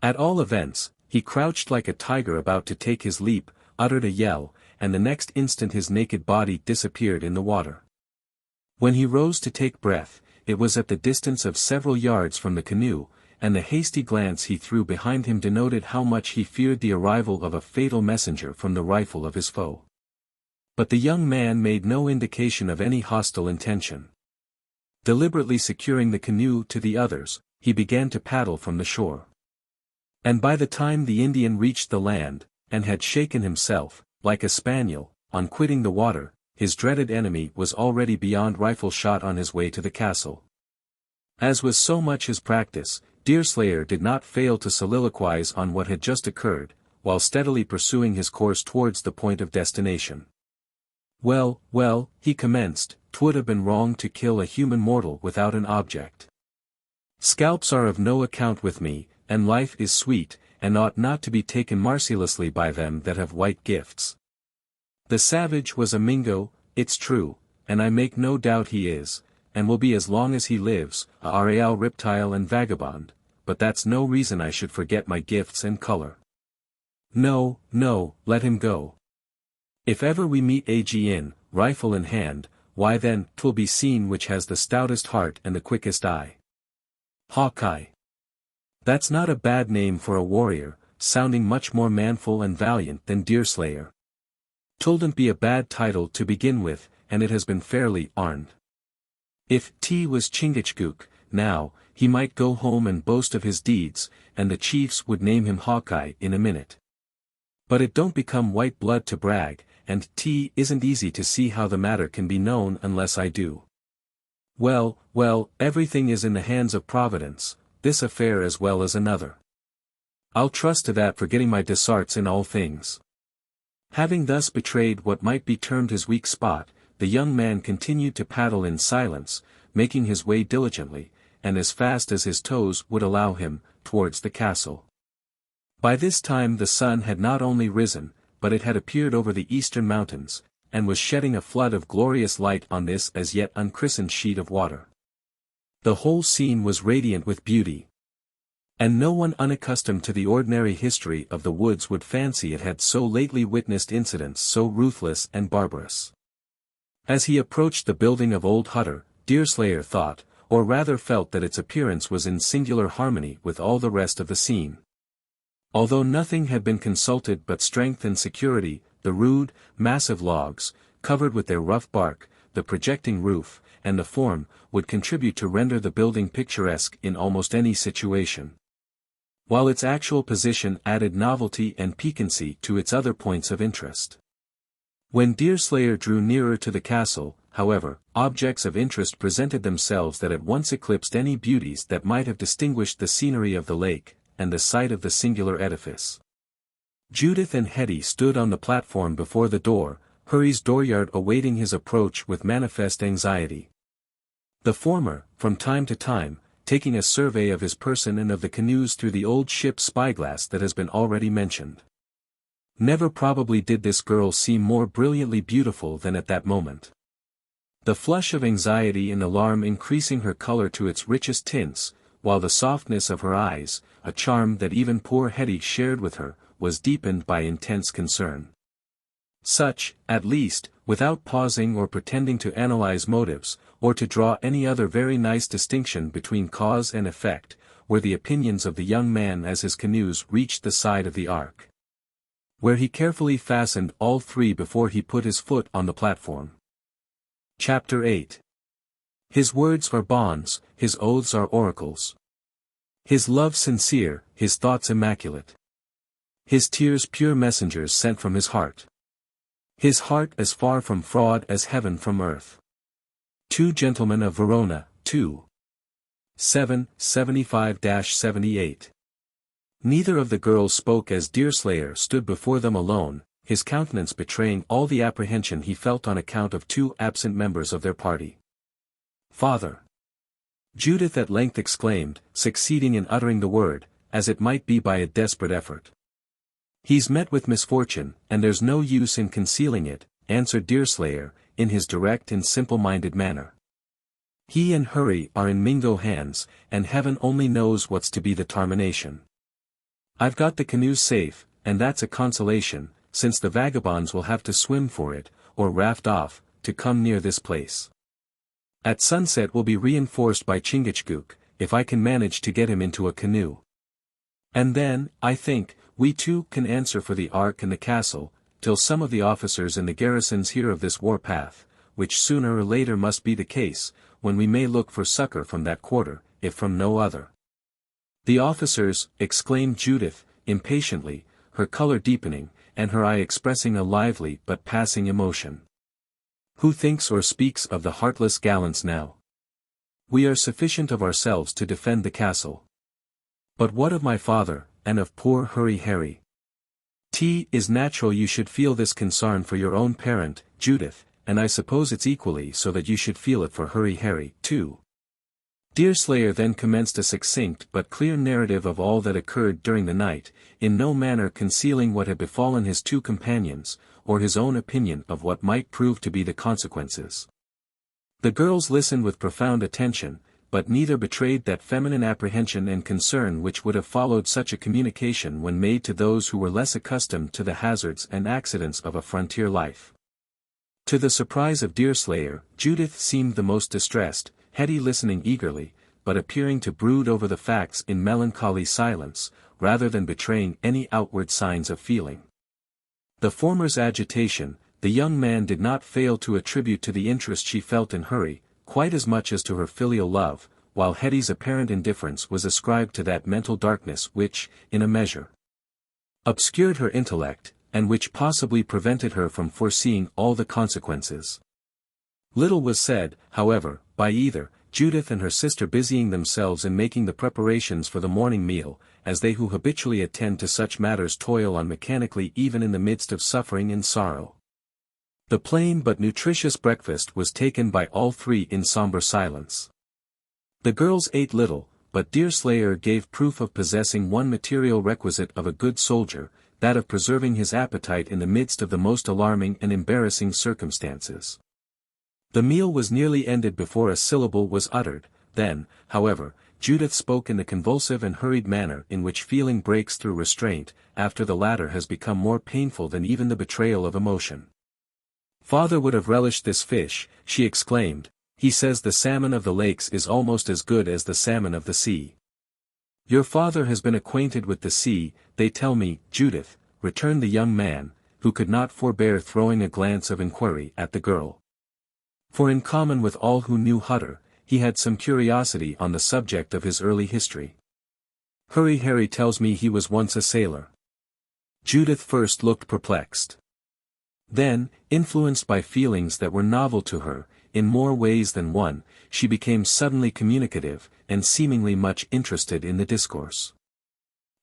At all events, he crouched like a tiger about to take his leap, uttered a yell, and the next instant his naked body disappeared in the water. When he rose to take breath, it was at the distance of several yards from the canoe, and the hasty glance he threw behind him denoted how much he feared the arrival of a fatal messenger from the rifle of his foe. But the young man made no indication of any hostile intention. Deliberately securing the canoe to the others, he began to paddle from the shore. And by the time the Indian reached the land, and had shaken himself, like a spaniel, on quitting the water, his dreaded enemy was already beyond rifle shot on his way to the castle. As was so much his practice, Deerslayer did not fail to soliloquize on what had just occurred, while steadily pursuing his course towards the point of destination. "Well, well," he commenced, 'twould have been wrong to kill a human mortal without an object. Scalps are of no account with me, and life is sweet, and ought not to be taken mercilessly by them that have white gifts. The savage was a Mingo, it's true, and I make no doubt he is, and will be as long as he lives, a real reptile and vagabond, but that's no reason I should forget my gifts and color. No, no, let him go. If ever we meet again, rifle in hand, why then, 'twill be seen which has the stoutest heart and the quickest eye. Hawkeye. That's not a bad name for a warrior, sounding much more manful and valiant than Deerslayer. 'Twouldn't be a bad title to begin with, and it has been fairly earned. If T was Chingachgook, now, he might go home and boast of his deeds, and the chiefs would name him Hawkeye in a minute. But it don't become white blood to brag, and T isn't easy to see how the matter can be known unless I do. Well, well, everything is in the hands of Providence, this affair as well as another. I'll trust to that for getting my desarts in all things. Having thus betrayed what might be termed his weak spot, the young man continued to paddle in silence, making his way diligently, and as fast as his toes would allow him, towards the castle. By this time the sun had not only risen, but it had appeared over the eastern mountains, and was shedding a flood of glorious light on this as yet unchristened sheet of water. The whole scene was radiant with beauty. And no one unaccustomed to the ordinary history of the woods would fancy it had so lately witnessed incidents so ruthless and barbarous. As he approached the building of Old Hutter, Deerslayer thought, or rather felt that its appearance was in singular harmony with all the rest of the scene. Although nothing had been consulted but strength and security, the rude, massive logs, covered with their rough bark, the projecting roof, and the form, would contribute to render the building picturesque in almost any situation. While its actual position added novelty and piquancy to its other points of interest. When Deerslayer drew nearer to the castle, however, objects of interest presented themselves that at once eclipsed any beauties that might have distinguished the scenery of the lake, and the site of the singular edifice. Judith and Hetty stood on the platform before the door, Hurry's dooryard awaiting his approach with manifest anxiety. The former, from time to time, taking a survey of his person and of the canoes through the old ship's spyglass that has been already mentioned. Never probably did this girl seem more brilliantly beautiful than at that moment. The flush of anxiety and alarm increasing her color to its richest tints, while the softness of her eyes, a charm that even poor Hetty shared with her, was deepened by intense concern. Such, at least, without pausing or pretending to analyze motives, or to draw any other very nice distinction between cause and effect, were the opinions of the young man as his canoes reached the side of the ark, where he carefully fastened all three before he put his foot on the platform. Chapter 8. His words are bonds, his oaths are oracles. His love sincere, his thoughts immaculate. His tears pure messengers sent from his heart. His heart as far from fraud as heaven from earth. Two Gentlemen of Verona, 2. 775-78. Neither of the girls spoke as Deerslayer stood before them alone, his countenance betraying all the apprehension he felt on account of two absent members of their party. "Father!" Judith at length exclaimed, succeeding in uttering the word, as it might be by a desperate effort. "He's met with misfortune, and there's no use in concealing it," answered Deerslayer, in his direct and simple-minded manner. "He and Hurry are in Mingo hands, and heaven only knows what's to be the termination. I've got the canoe safe, and that's a consolation, since the vagabonds will have to swim for it, or raft off, to come near this place. At sunset we'll be reinforced by Chingachgook, if I can manage to get him into a canoe. And then, I think, we too can answer for the ark and the castle, till some of the officers in the garrisons hear of this war-path, which sooner or later must be the case, when we may look for succor from that quarter, if from no other." "The officers," exclaimed Judith, impatiently, her color deepening, and her eye expressing a lively but passing emotion. "Who thinks or speaks of the heartless gallants now? We are sufficient of ourselves to defend the castle. But what of my father, and of poor Hurry Harry? 'T is natural you should feel this concern for your own parent, Judith," and I suppose it's equally so that you should feel it for Harry, too. Deerslayer then commenced a succinct but clear narrative of all that occurred during the night, in no manner concealing what had befallen his two companions, or his own opinion of what might prove to be the consequences. The girls listened with profound attention, but neither betrayed that feminine apprehension and concern which would have followed such a communication when made to those who were less accustomed to the hazards and accidents of a frontier life. To the surprise of Deerslayer, Judith seemed the most distressed, Hetty listening eagerly, but appearing to brood over the facts in melancholy silence, rather than betraying any outward signs of feeling. The former's agitation, the young man did not fail to attribute to the interest she felt in Hurry, quite as much as to her filial love, while Hetty's apparent indifference was ascribed to that mental darkness which, in a measure, obscured her intellect, and which possibly prevented her from foreseeing all the consequences. Little was said, however, by either, Judith and her sister busying themselves in making the preparations for the morning meal, as they who habitually attend to such matters toil on mechanically even in the midst of suffering and sorrow. The plain but nutritious breakfast was taken by all three in somber silence. The girls ate little, but Deerslayer gave proof of possessing one material requisite of a good soldier, that of preserving his appetite in the midst of the most alarming and embarrassing circumstances. The meal was nearly ended before a syllable was uttered, then, however, Judith spoke in the convulsive and hurried manner in which feeling breaks through restraint, after the latter has become more painful than even the betrayal of emotion. "Father would have relished this fish," she exclaimed. "He says the salmon of the lakes is almost as good as the salmon of the sea." "Your father has been acquainted with the sea, they tell me, Judith," returned the young man, who could not forbear throwing a glance of inquiry at the girl. For in common with all who knew Hutter, he had some curiosity on the subject of his early history. "Harry tells me he was once a sailor." Judith first looked perplexed. Then, influenced by feelings that were novel to her, in more ways than one, she became suddenly communicative, and seemingly much interested in the discourse.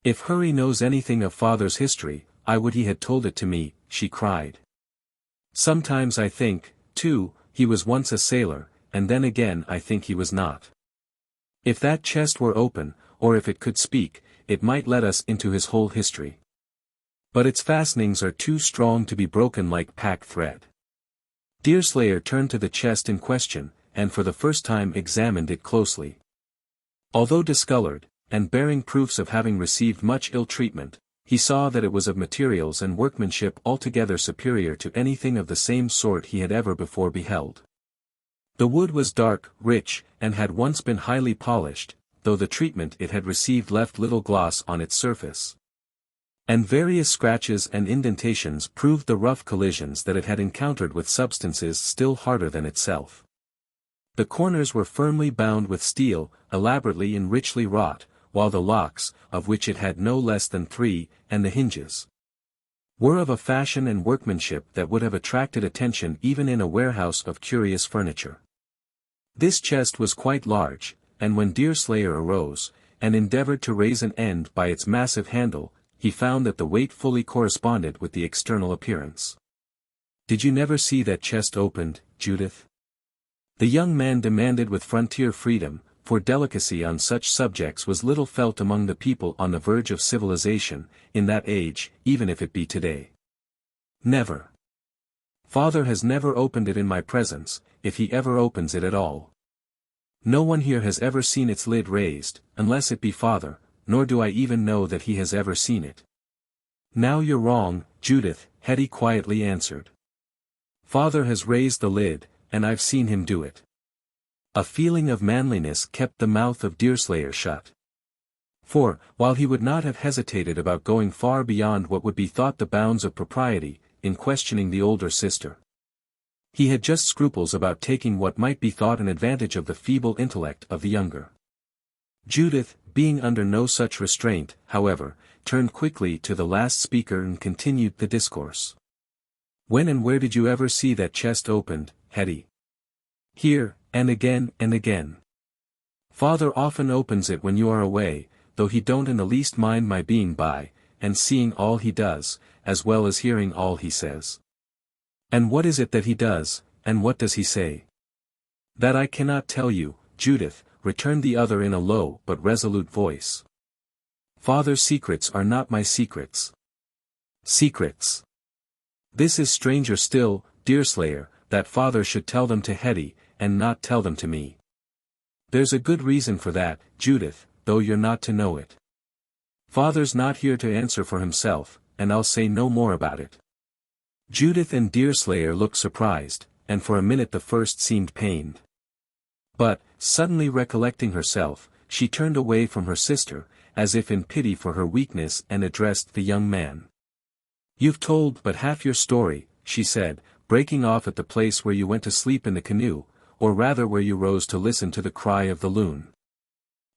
"If Hurry knows anything of father's history, I would he had told it to me," she cried. "Sometimes I think, too, he was once a sailor, and then again I think he was not. If that chest were open, or if it could speak, it might let us into his whole history. But its fastenings are too strong to be broken like pack thread." Deerslayer turned to the chest in question, and for the first time examined it closely. Although discolored, and bearing proofs of having received much ill treatment, he saw that it was of materials and workmanship altogether superior to anything of the same sort he had ever before beheld. The wood was dark, rich, and had once been highly polished, though the treatment it had received left little gloss on its surface. And various scratches and indentations proved the rough collisions that it had encountered with substances still harder than itself. The corners were firmly bound with steel, elaborately and richly wrought, while the locks, of which it had no less than 3, and the hinges, were of a fashion and workmanship that would have attracted attention even in a warehouse of curious furniture. This chest was quite large, and when Deerslayer arose, and endeavored to raise an end by its massive handle, he found that the weight fully corresponded with the external appearance. "Did you never see that chest opened, Judith?" the young man demanded with frontier freedom, for delicacy on such subjects was little felt among the people on the verge of civilization, in that age, even if it be today. "Never. Father has never opened it in my presence, if he ever opens it at all. No one here has ever seen its lid raised, unless it be father, nor do I even know that he has ever seen it." "Now you're wrong, Judith," Hetty quietly answered. "Father has raised the lid, and I've seen him do it." A feeling of manliness kept the mouth of Deerslayer shut. For, while he would not have hesitated about going far beyond what would be thought the bounds of propriety, in questioning the older sister, he had just scruples about taking what might be thought an advantage of the feeble intellect of the younger. Judith, being under no such restraint, however, turned quickly to the last speaker and continued the discourse. "When and where did you ever see that chest opened, Hetty?" "Here, and again and again. Father often opens it when you are away, though he don't in the least mind my being by, and seeing all he does, as well as hearing all he says." "And what is it that he does, and what does he say?" "That I cannot tell you, Judith," returned the other in a low but resolute voice. "Father's secrets are not my secrets." "Secrets? This is stranger still, Deerslayer, that father should tell them to Hetty, and not tell them to me." "There's a good reason for that, Judith, though you're not to know it. Father's not here to answer for himself, and I'll say no more about it." Judith and Deerslayer looked surprised, and for a minute the first seemed pained. But, suddenly recollecting herself, she turned away from her sister, as if in pity for her weakness, and addressed the young man. "You've told but half your story," she said, "breaking off at the place where you went to sleep in the canoe, or rather where you rose to listen to the cry of the loon.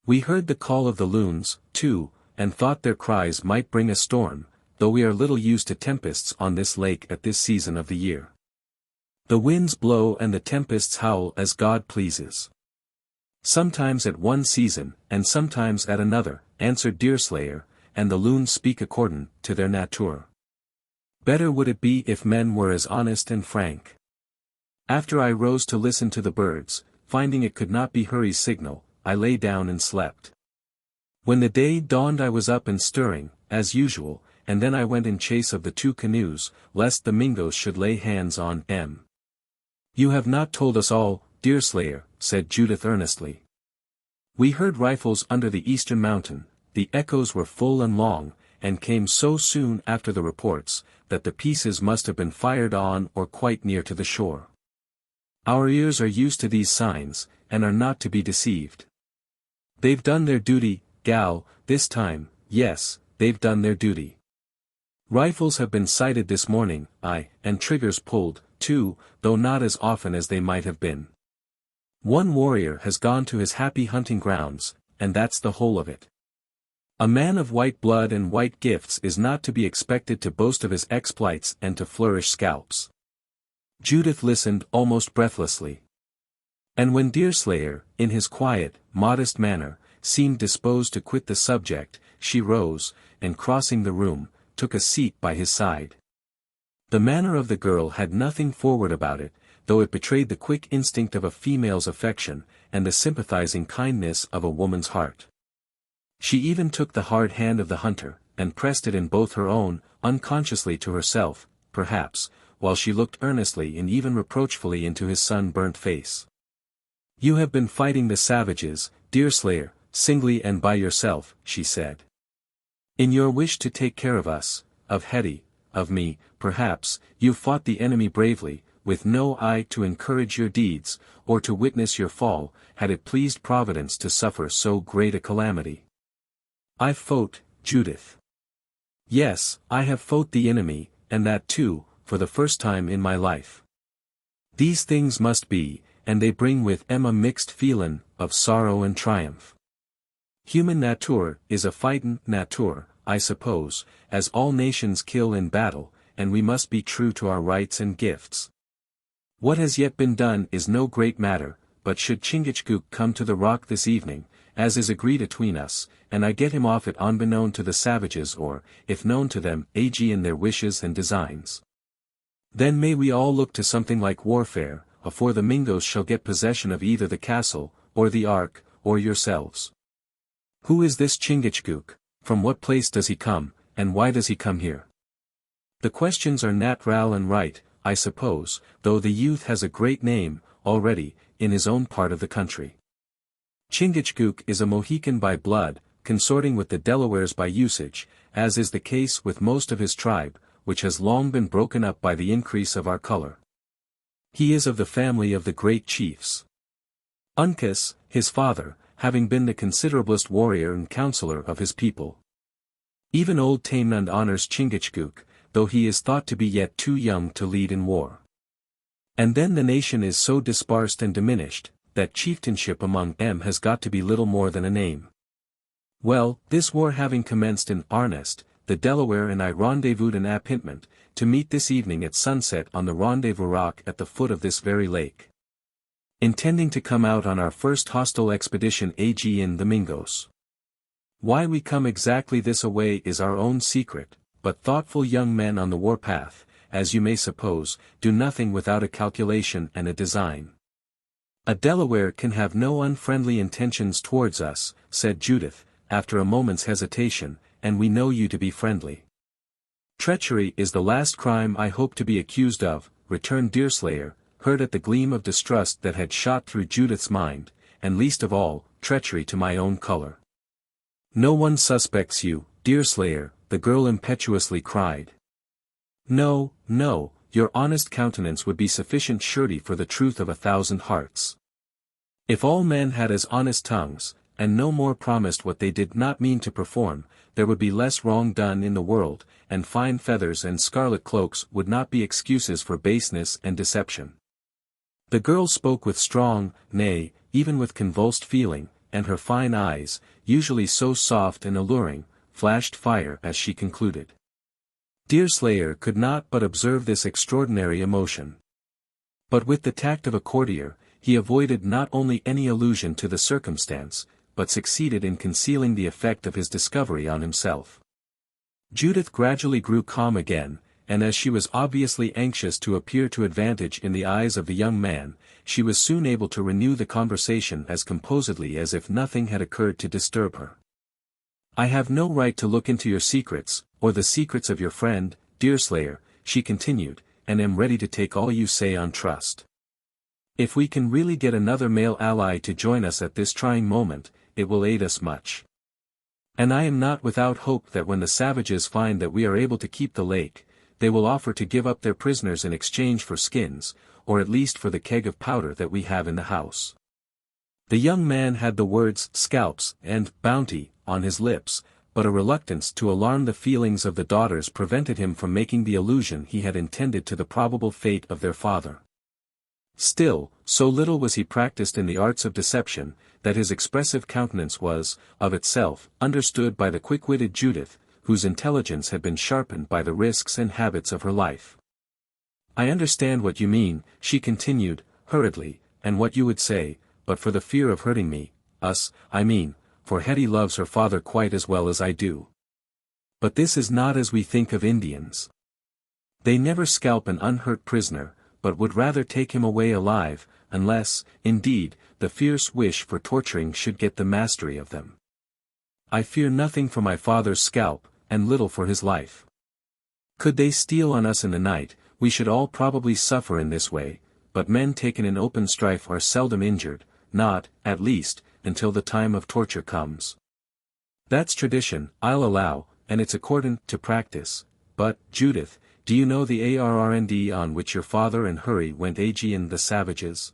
We heard the call of the loons, too, and thought their cries might bring a storm, though we are little used to tempests on this lake at this season of the year. The winds blow and the tempests howl as God pleases. Sometimes at one season, and sometimes at another," answered Deerslayer, "and the loons speak according to their nature. Better would it be if men were as honest and frank. After I rose to listen to the birds, finding it could not be Hurry's signal, I lay down and slept. When the day dawned I was up and stirring, as usual, and then I went in chase of the two canoes, lest the Mingoes should lay hands on them." "You have not told us all, Deerslayer," said Judith earnestly. "We heard rifles under the eastern mountain, the echoes were full and long, and came so soon after the reports, that the pieces must have been fired on or quite near to the shore. Our ears are used to these signs, and are not to be deceived. They've done their duty, gal, this time, yes, they've done their duty. Rifles have been sighted this morning, aye, and triggers pulled, too, though not as often as they might have been. One warrior has gone to his happy hunting grounds, and that's the whole of it. A man of white blood and white gifts is not to be expected to boast of his exploits and to flourish scalps." Judith listened almost breathlessly. And when Deerslayer, in his quiet, modest manner, seemed disposed to quit the subject, she rose, and crossing the room, took a seat by his side. The manner of the girl had nothing forward about it, though it betrayed the quick instinct of a female's affection, and the sympathizing kindness of a woman's heart. She even took the hard hand of the hunter, and pressed it in both her own, unconsciously to herself, perhaps, while she looked earnestly and even reproachfully into his sun-burnt face. "You have been fighting the savages, Deerslayer, singly and by yourself," she said. "In your wish to take care of us, of Hetty, of me, perhaps, you've fought the enemy bravely, with no eye to encourage your deeds, or to witness your fall, had it pleased Providence to suffer so great a calamity." "I've fought, Judith. Yes, I have fought the enemy, and that too, for the first time in my life. These things must be, and they bring with 'em a mixed feelin' of sorrow and triumph. Human nature is a fightin' nature, I suppose, as all nations kill in battle, and we must be true to our rights and gifts. What has yet been done is no great matter, but should Chingachgook come to the rock this evening, as is agreed atween us, and I get him off it unbeknown to the savages or, if known to them, ag in their wishes and designs. Then may we all look to something like warfare, afore the Mingoes shall get possession of either the castle, or the ark, or yourselves. Who is this Chingachgook, from what place does he come, and why does he come here? The questions are natural and right, I suppose, though the youth has a great name, already, in his own part of the country. Chingachgook is a Mohican by blood, consorting with the Delawares by usage, as is the case with most of his tribe, which has long been broken up by the increase of our color. He is of the family of the great chiefs. Uncas, his father, having been the considerablest warrior and counselor of his people. Even old Tamenund honors Chingachgook, though he is thought to be yet too young to lead in war. And then the nation is so dispersed and diminished, that chieftainship among them has got to be little more than a name. Well, this war having commenced in earnest, the Delaware and I rendezvoused in appointment, to meet this evening at sunset on the rendezvous rock at the foot of this very lake. Intending to come out on our first hostile expedition ag in the Mingoes. Why we come exactly this away is our own secret, but thoughtful young men on the warpath, as you may suppose, do nothing without a calculation and a design. A Delaware can have no unfriendly intentions towards us, said Judith, after a moment's hesitation, and we know you to be friendly. Treachery is the last crime I hope to be accused of, returned Deerslayer, hurt at the gleam of distrust that had shot through Judith's mind, and least of all, treachery to my own color. No one suspects you, Deerslayer, the girl impetuously cried. No, no, your honest countenance would be sufficient surety for the truth of 1,000 hearts. If all men had as honest tongues, and no more promised what they did not mean to perform, there would be less wrong done in the world, and fine feathers and scarlet cloaks would not be excuses for baseness and deception. The girl spoke with strong, nay, even with convulsed feeling, and her fine eyes, usually so soft and alluring, flashed fire as she concluded. Deerslayer could not but observe this extraordinary emotion. But with the tact of a courtier, he avoided not only any allusion to the circumstance, but succeeded in concealing the effect of his discovery on himself. Judith gradually grew calm again, and as she was obviously anxious to appear to advantage in the eyes of the young man, she was soon able to renew the conversation as composedly as if nothing had occurred to disturb her. I have no right to look into your secrets, or the secrets of your friend, Deerslayer, she continued, and am ready to take all you say on trust. If we can really get another male ally to join us at this trying moment, it will aid us much. And I am not without hope that when the savages find that we are able to keep the lake, they will offer to give up their prisoners in exchange for skins, or at least for the keg of powder that we have in the house. The young man had the words scalps and bounty on his lips, but a reluctance to alarm the feelings of the daughters prevented him from making the allusion he had intended to the probable fate of their father. Still, so little was he practiced in the arts of deception, that his expressive countenance was, of itself, understood by the quick-witted Judith, whose intelligence had been sharpened by the risks and habits of her life. I understand what you mean, she continued, hurriedly, and what you would say, but for the fear of hurting me, us, I mean, for Hetty loves her father quite as well as I do. But this is not as we think of Indians. They never scalp an unhurt prisoner, but would rather take him away alive, unless, indeed, the fierce wish for torturing should get the mastery of them. I fear nothing for my father's scalp, and little for his life. Could they steal on us in the night, we should all probably suffer in this way, but men taken in open strife are seldom injured, not, at least, until the time of torture comes. That's tradition, I'll allow, and it's accordant to practice, but, Judith, do you know the errand on which your father and Hurry went agin the savages?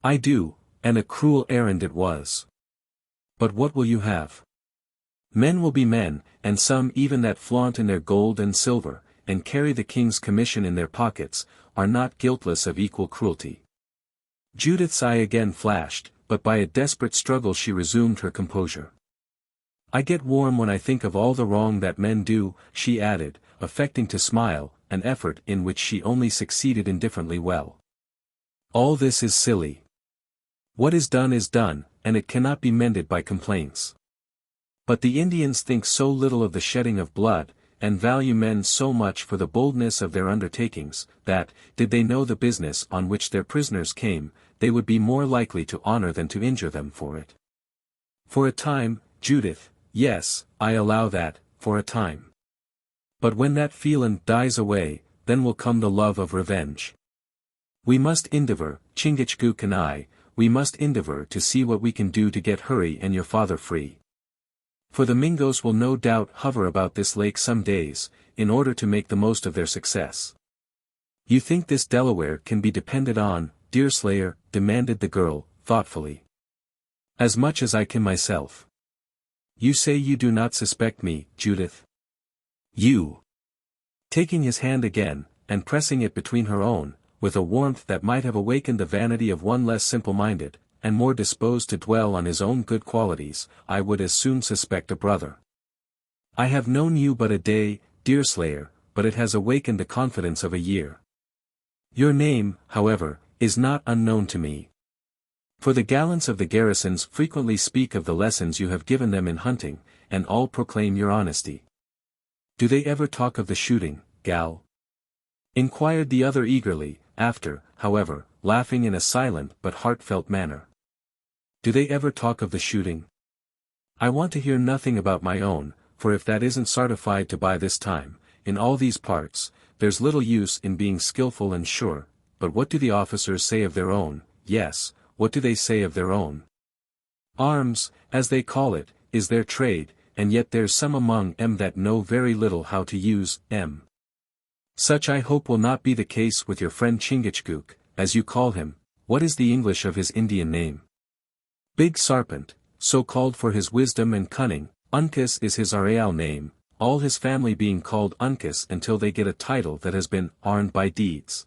I do, and a cruel errand it was. But what will you have? Men will be men, and some even that flaunt in their gold and silver, and carry the king's commission in their pockets, are not guiltless of equal cruelty. Judith's eye again flashed, but by a desperate struggle she resumed her composure. I get warm when I think of all the wrong that men do, she added, affecting to smile, an effort in which she only succeeded indifferently well. All this is silly. What is done, and it cannot be mended by complaints. But the Indians think so little of the shedding of blood, and value men so much for the boldness of their undertakings, that, did they know the business on which their prisoners came, they would be more likely to honor than to injure them for it. For a time, Judith, yes, I allow that, for a time. But when that feeling dies away, then will come the love of revenge. We must endeavor, Chingachgook and I, we must endeavor to see what we can do to get Hurry and your father free. For the Mingoes will no doubt hover about this lake some days, in order to make the most of their success. You think this Delaware can be depended on, Deerslayer? Demanded the girl, thoughtfully. As much as I can myself. You say you do not suspect me, Judith? You. Taking his hand again, and pressing it between her own, with a warmth that might have awakened the vanity of one less simple-minded, and more disposed to dwell on his own good qualities, I would as soon suspect a brother. I have known you but a day, Deerslayer, but it has awakened the confidence of a year. Your name, however, is not unknown to me. For the gallants of the garrisons frequently speak of the lessons you have given them in hunting, and all proclaim your honesty. Do they ever talk of the shooting, gal? inquired the other eagerly, after, however, laughing in a silent but heartfelt manner. Do they ever talk of the shooting? I want to hear nothing about my own, for if that isn't certified to by this time, in all these parts, there's little use in being skillful and sure, but what do the officers say of their own? Yes, what do they say of their own? Arms, as they call it, is their trade, and yet there's some among 'em that know very little how to use 'em. Such I hope will not be the case with your friend Chingachgook, as you call him. What is the English of his Indian name? Big Sarpent, so called for his wisdom and cunning. Uncas is his Areal name, all his family being called Uncas until they get a title that has been earned by deeds.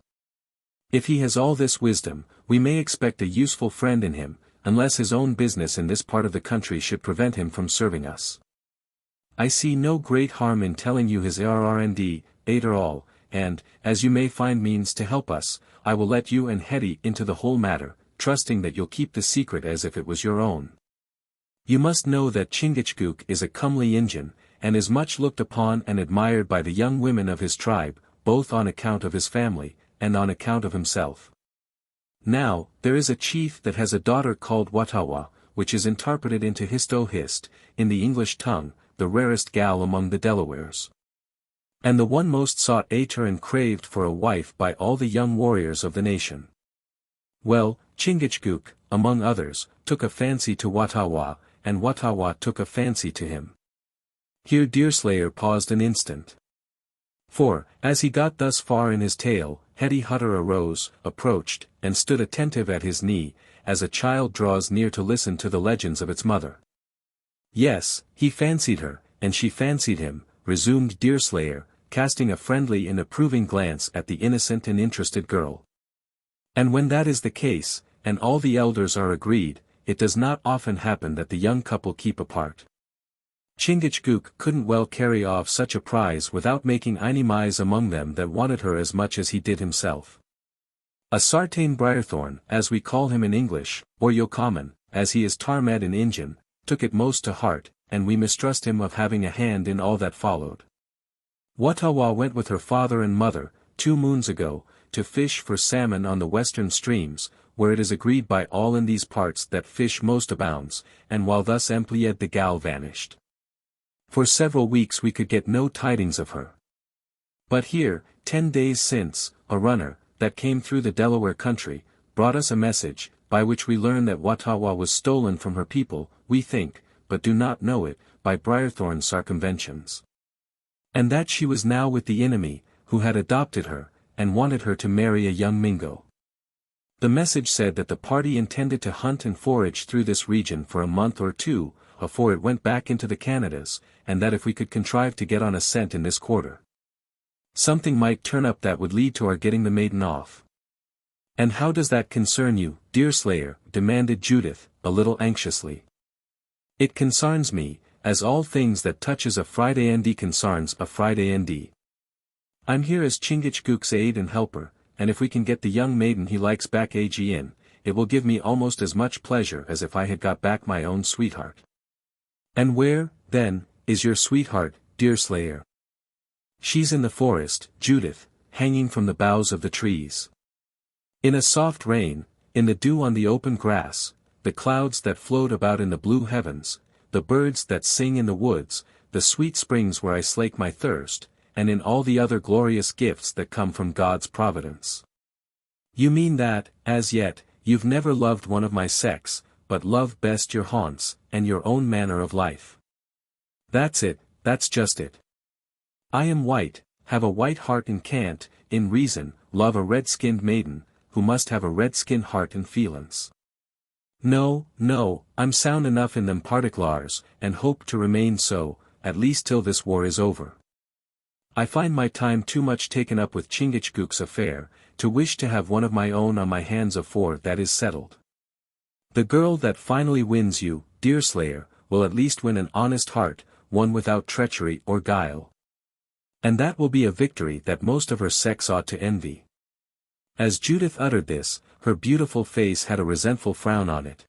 If he has all this wisdom, we may expect a useful friend in him, unless his own business in this part of the country should prevent him from serving us. I see no great harm in telling you his RRND, after all, and, as you may find means to help us, I will let you and Hetty into the whole matter, trusting that you'll keep the secret as if it was your own. You must know that Chingachgook is a comely Injun, and is much looked upon and admired by the young women of his tribe, both on account of his family, and on account of himself. Now, there is a chief that has a daughter called Watawa, which is interpreted into Histo-Hist, in the English tongue, the rarest gal among the Delawares. And the one most sought after and craved for a wife by all the young warriors of the nation. Well, Chingachgook, among others, took a fancy to Watawa, and Watawa took a fancy to him. Here Deerslayer paused an instant. For, as he got thus far in his tale, Hetty Hutter arose, approached, and stood attentive at his knee, as a child draws near to listen to the legends of its mother. Yes, he fancied her, and she fancied him, resumed Deerslayer, casting a friendly and approving glance at the innocent and interested girl. And when that is the case, and all the elders are agreed, it does not often happen that the young couple keep apart. Chingachgook couldn't well carry off such a prize without making enemies among them that wanted her as much as he did himself. A Sartain Briarthorn, as we call him in English, or Yokaman, as he is Tarmed in Injun, took it most to heart, and we mistrust him of having a hand in all that followed. Watawa went with her father and mother, 2 moons ago, to fish for salmon on the western streams, where it is agreed by all in these parts that fish most abounds, and while thus employed the gal vanished. For several weeks we could get no tidings of her. But here, 10 days since, a runner, that came through the Delaware country, brought us a message, by which we learn that Watawa was stolen from her people, we think, but do not know it, by Briarthorn circumventions. And that she was now with the enemy, who had adopted her, and wanted her to marry a young Mingo. The message said that the party intended to hunt and forage through this region for a month or 2, afore it went back into the Canadas, and that if we could contrive to get on a scent in this quarter, something might turn up that would lead to our getting the maiden off. And how does that concern you, Deerslayer? Demanded Judith, a little anxiously. It concerns me, as all things that touches a Friday ND concerns a Friday ND. I'm here as Chingachgook's aid and helper, and if we can get the young maiden he likes back again, it will give me almost as much pleasure as if I had got back my own sweetheart. And where, then, is your sweetheart, Deerslayer? She's in the forest, Judith, hanging from the boughs of the trees. In a soft rain, in the dew on the open grass, the clouds that float about in the blue heavens, the birds that sing in the woods, the sweet springs where I slake my thirst, and in all the other glorious gifts that come from God's providence. You mean that, as yet, you've never loved one of my sex, but love best your haunts, and your own manner of life. That's it, that's just it. I am white, have a white heart and can't, in reason, love a red-skinned maiden, who must have a red-skinned heart and feelin's. No, I'm sound enough in them particulars, and hope to remain so, at least till this war is over. I find my time too much taken up with Chingachgook's affair, to wish to have one of my own on my hands afore that is settled. The girl that finally wins you, Deerslayer, will at least win an honest heart, one without treachery or guile. And that will be a victory that most of her sex ought to envy. As Judith uttered this, her beautiful face had a resentful frown on it,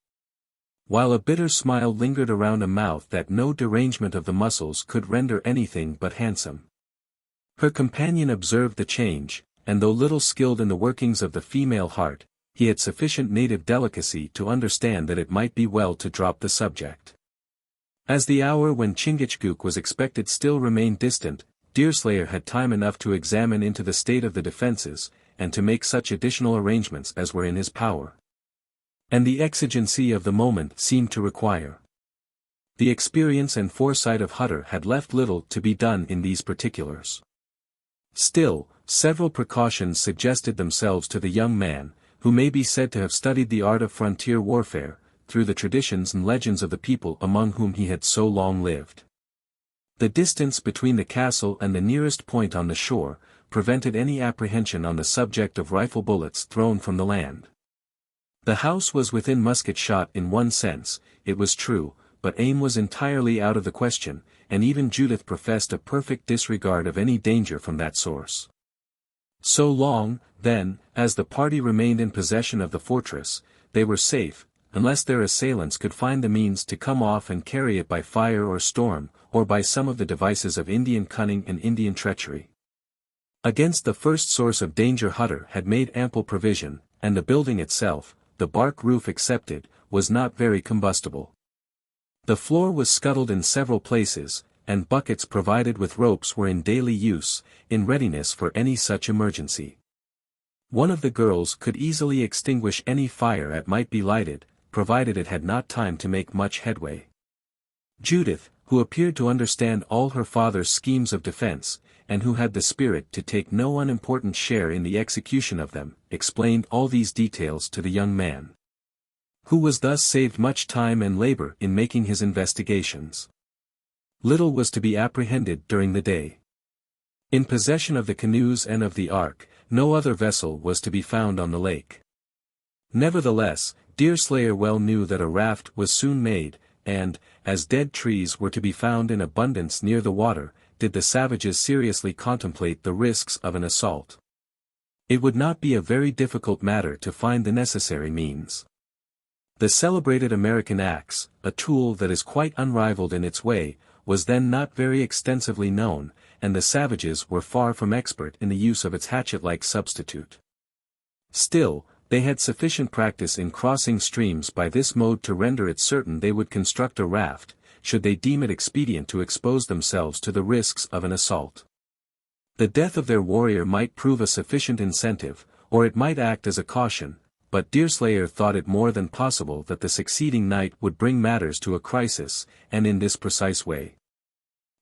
while a bitter smile lingered around a mouth that no derangement of the muscles could render anything but handsome. Her companion observed the change, and though little skilled in the workings of the female heart, he had sufficient native delicacy to understand that it might be well to drop the subject. As the hour when Chingachgook was expected still remained distant, Deerslayer had time enough to examine into the state of the defences, and to make such additional arrangements as were in his power. And the exigency of the moment seemed to require. The experience and foresight of Hutter had left little to be done in these particulars. Still, several precautions suggested themselves to the young man, who may be said to have studied the art of frontier warfare, through the traditions and legends of the people among whom he had so long lived. The distance between the castle and the nearest point on the shore, prevented any apprehension on the subject of rifle bullets thrown from the land. The house was within musket shot in one sense, it was true, but aim was entirely out of the question, and even Judith professed a perfect disregard of any danger from that source. So long, then, as the party remained in possession of the fortress, they were safe, unless their assailants could find the means to come off and carry it by fire or storm, or by some of the devices of Indian cunning and Indian treachery. Against the first source of danger Hutter had made ample provision, and the building itself, the bark roof excepted, was not very combustible. The floor was scuttled in several places, and buckets provided with ropes were in daily use, in readiness for any such emergency. One of the girls could easily extinguish any fire that might be lighted, provided it had not time to make much headway. Judith, who appeared to understand all her father's schemes of defense, and who had the spirit to take no unimportant share in the execution of them, explained all these details to the young man, who was thus saved much time and labor in making his investigations. Little was to be apprehended during the day. In possession of the canoes and of the ark, no other vessel was to be found on the lake. Nevertheless, Deerslayer well knew that a raft was soon made, and, as dead trees were to be found in abundance near the water, did the savages seriously contemplate the risks of an assault. It would not be a very difficult matter to find the necessary means. The celebrated American axe, a tool that is quite unrivaled in its way, was then not very extensively known, and the savages were far from expert in the use of its hatchet-like substitute. Still, they had sufficient practice in crossing streams by this mode to render it certain they would construct a raft, should they deem it expedient to expose themselves to the risks of an assault. The death of their warrior might prove a sufficient incentive, or it might act as a caution, but Deerslayer thought it more than possible that the succeeding night would bring matters to a crisis, and in this precise way.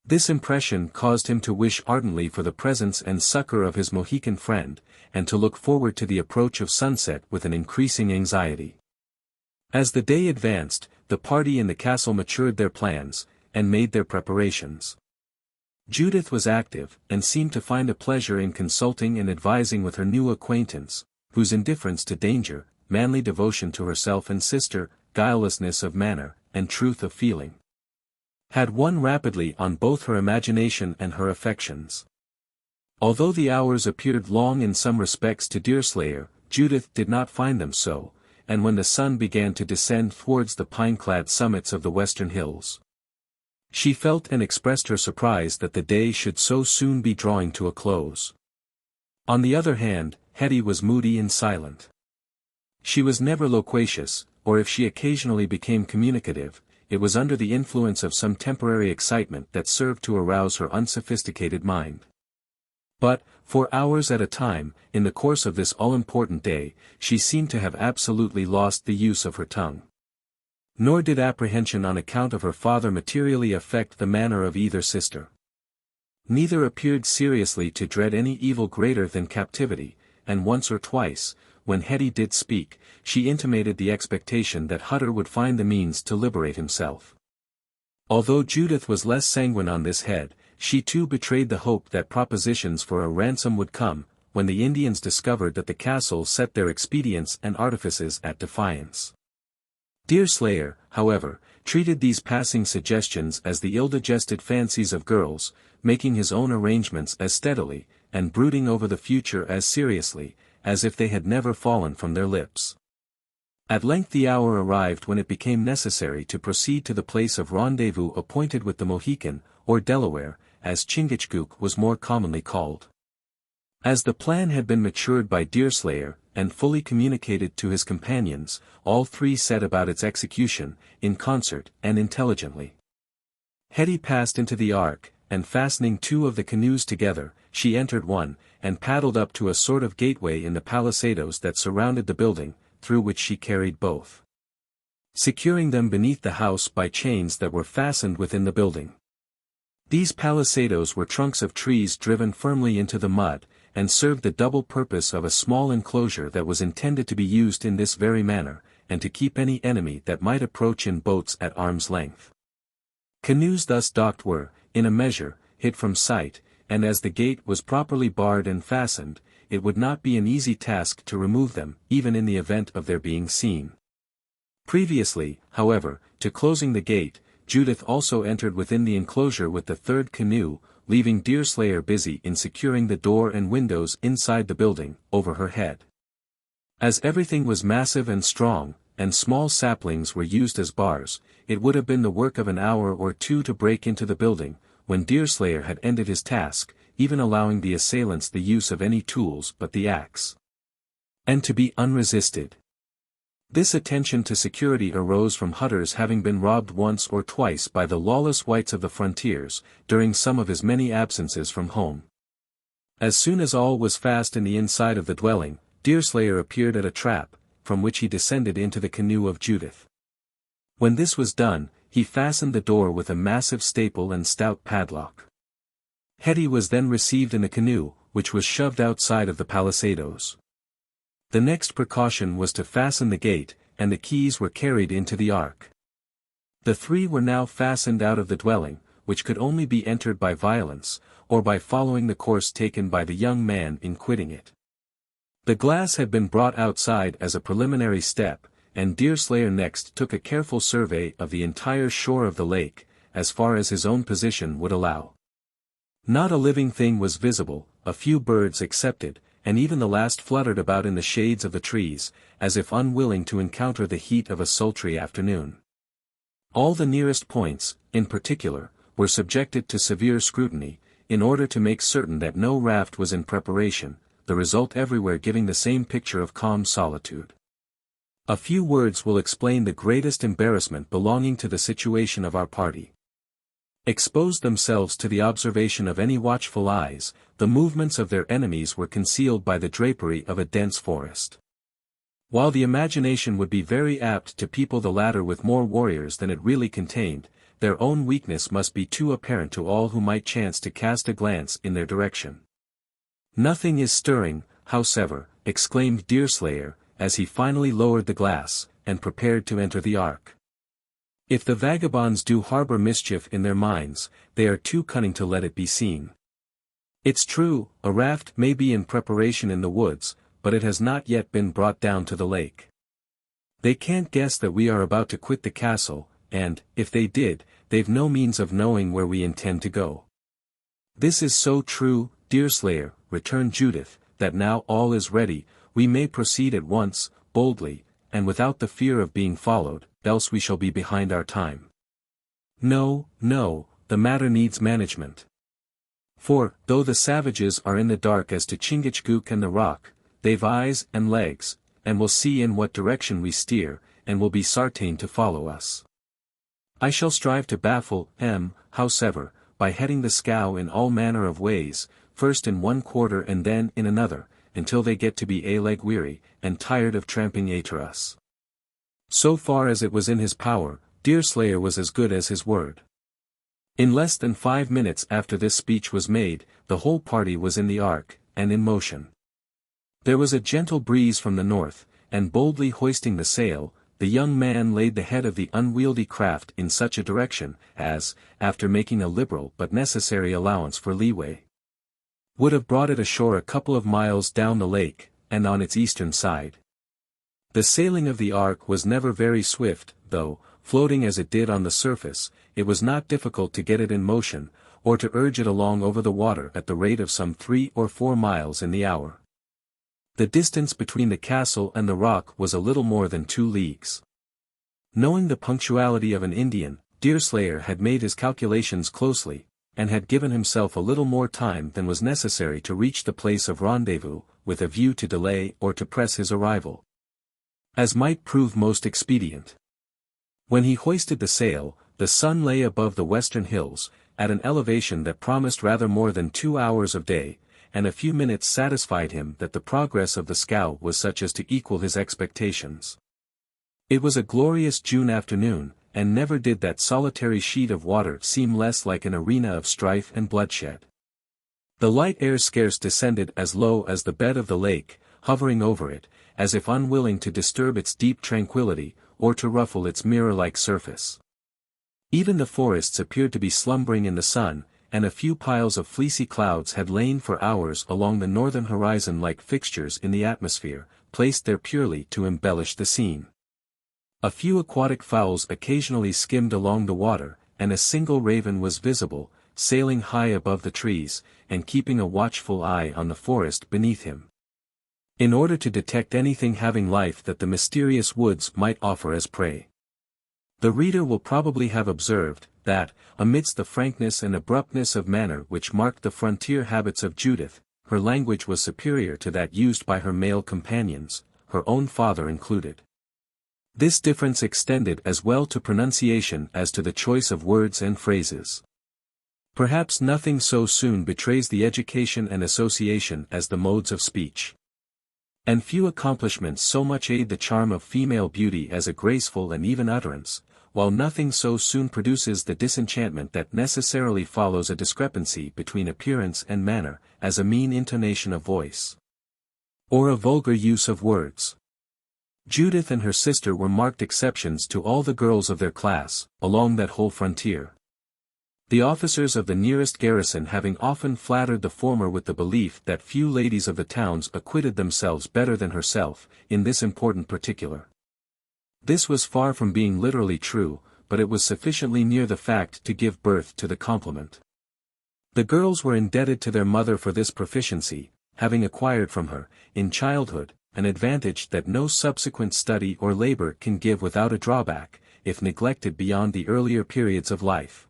This impression caused him to wish ardently for the presence and succor of his Mohican friend, and to look forward to the approach of sunset with an increasing anxiety. As the day advanced, the party in the castle matured their plans, and made their preparations. Judith was active, and seemed to find a pleasure in consulting and advising with her new acquaintance, whose indifference to danger, manly devotion to herself and sister, guilelessness of manner, and truth of feeling, had won rapidly on both her imagination and her affections. Although the hours appeared long in some respects to Deerslayer, Judith did not find them so, and when the sun began to descend towards the pine-clad summits of the western hills, she felt and expressed her surprise that the day should so soon be drawing to a close. On the other hand, Hetty was moody and silent. She was never loquacious, or if she occasionally became communicative, it was under the influence of some temporary excitement that served to arouse her unsophisticated mind. But, for hours at a time, in the course of this all-important day, she seemed to have absolutely lost the use of her tongue. Nor did apprehension on account of her father materially affect the manner of either sister. Neither appeared seriously to dread any evil greater than captivity, and once or twice, when Hetty did speak, she intimated the expectation that Hutter would find the means to liberate himself. Although Judith was less sanguine on this head, she too betrayed the hope that propositions for a ransom would come, when the Indians discovered that the castle set their expedients and artifices at defiance. Deerslayer, however, treated these passing suggestions as the ill-digested fancies of girls, making his own arrangements as steadily, and brooding over the future as seriously, as if they had never fallen from their lips. At length the hour arrived when it became necessary to proceed to the place of rendezvous appointed with the Mohican, or Delaware, as Chingachgook was more commonly called. As the plan had been matured by Deerslayer, and fully communicated to his companions, all three set about its execution, in concert and intelligently. Hetty passed into the ark, and fastening two of the canoes together, she entered one, and paddled up to a sort of gateway in the palisadoes that surrounded the building, through which she carried both, securing them beneath the house by chains that were fastened within the building. These palisadoes were trunks of trees driven firmly into the mud, and served the double purpose of a small enclosure that was intended to be used in this very manner, and to keep any enemy that might approach in boats at arm's length. Canoes thus docked were, in a measure, hid from sight, and as the gate was properly barred and fastened, it would not be an easy task to remove them, even in the event of their being seen. Previously, however, to closing the gate, Judith also entered within the enclosure with the third canoe, leaving Deerslayer busy in securing the door and windows inside the building, over her head. As everything was massive and strong, and small saplings were used as bars, it would have been the work of an hour or two to break into the building, when Deerslayer had ended his task, even allowing the assailants the use of any tools but the axe. And to be unresisted. This attention to security arose from Hutter's having been robbed once or twice by the lawless whites of the frontiers, during some of his many absences from home. As soon as all was fast in the inside of the dwelling, Deerslayer appeared at a trap, from which he descended into the canoe of Judith. When this was done, he fastened the door with a massive staple and stout padlock. Hetty was then received in the canoe, which was shoved outside of the palisadoes. The next precaution was to fasten the gate, and the keys were carried into the ark. The three were now fastened out of the dwelling, which could only be entered by violence, or by following the course taken by the young man in quitting it. The glass had been brought outside as a preliminary step, and Deerslayer next took a careful survey of the entire shore of the lake, as far as his own position would allow. Not a living thing was visible, a few birds excepted, and even the last fluttered about in the shades of the trees, as if unwilling to encounter the heat of a sultry afternoon. All the nearest points, in particular, were subjected to severe scrutiny, in order to make certain that no raft was in preparation, the result everywhere giving the same picture of calm solitude. A few words will explain the greatest embarrassment belonging to the situation of our party. Exposed themselves to the observation of any watchful eyes, the movements of their enemies were concealed by the drapery of a dense forest. While the imagination would be very apt to people the latter with more warriors than it really contained, their own weakness must be too apparent to all who might chance to cast a glance in their direction. "Nothing is stirring, howsever," exclaimed Deerslayer, as he finally lowered the glass, and prepared to enter the ark. "If the vagabonds do harbor mischief in their minds, they are too cunning to let it be seen. It's true, a raft may be in preparation in the woods, but it has not yet been brought down to the lake. They can't guess that we are about to quit the castle, and, if they did, they've no means of knowing where we intend to go." "This is so true, Deerslayer," returned Judith, "that now all is ready, we may proceed at once, boldly, and without the fear of being followed, else we shall be behind our time." "No, no, the matter needs management. For, though the savages are in the dark as to Chingachgook and the rock, they've eyes and legs, and will see in what direction we steer, and will be sartain to follow us. I shall strive to baffle them, howsever, by heading the scow in all manner of ways, first in one quarter and then in another, until they get to be a-leg weary, and tired of tramping after us." So far as it was in his power, Deerslayer was as good as his word. In less than 5 minutes after this speech was made, the whole party was in the ark, and in motion. There was a gentle breeze from the north, and boldly hoisting the sail, the young man laid the head of the unwieldy craft in such a direction, as, after making a liberal but necessary allowance for leeway, would have brought it ashore a couple of miles down the lake, and on its eastern side. The sailing of the ark was never very swift, though, floating as it did on the surface, it was not difficult to get it in motion, or to urge it along over the water at the rate of some 3 or 4 miles in the hour. The distance between the castle and the rock was a little more than 2 leagues. Knowing the punctuality of an Indian, Deerslayer had made his calculations closely, and had given himself a little more time than was necessary to reach the place of rendezvous, with a view to delay or to press his arrival, as might prove most expedient. When he hoisted the sail, the sun lay above the western hills, at an elevation that promised rather more than 2 hours of day, and a few minutes satisfied him that the progress of the scow was such as to equal his expectations. It was a glorious June afternoon, and never did that solitary sheet of water seem less like an arena of strife and bloodshed. The light air scarce descended as low as the bed of the lake, hovering over it, as if unwilling to disturb its deep tranquillity, or to ruffle its mirror-like surface. Even the forests appeared to be slumbering in the sun, and a few piles of fleecy clouds had lain for hours along the northern horizon like fixtures in the atmosphere, placed there purely to embellish the scene. A few aquatic fowls occasionally skimmed along the water, and a single raven was visible, sailing high above the trees, and keeping a watchful eye on the forest beneath him, in order to detect anything having life that the mysterious woods might offer as prey. The reader will probably have observed, that, amidst the frankness and abruptness of manner which marked the frontier habits of Judith, her language was superior to that used by her male companions, her own father included. This difference extended as well to pronunciation as to the choice of words and phrases. Perhaps nothing so soon betrays the education and association as the modes of speech. And few accomplishments so much aid the charm of female beauty as a graceful and even utterance, while nothing so soon produces the disenchantment that necessarily follows a discrepancy between appearance and manner, as a mean intonation of voice, or a vulgar use of words. Judith and her sister were marked exceptions to all the girls of their class, along that whole frontier. The officers of the nearest garrison having often flattered the former with the belief that few ladies of the towns acquitted themselves better than herself, in this important particular. This was far from being literally true, but it was sufficiently near the fact to give birth to the compliment. The girls were indebted to their mother for this proficiency, having acquired from her, in childhood, an advantage that no subsequent study or labor can give without a drawback, if neglected beyond the earlier periods of life.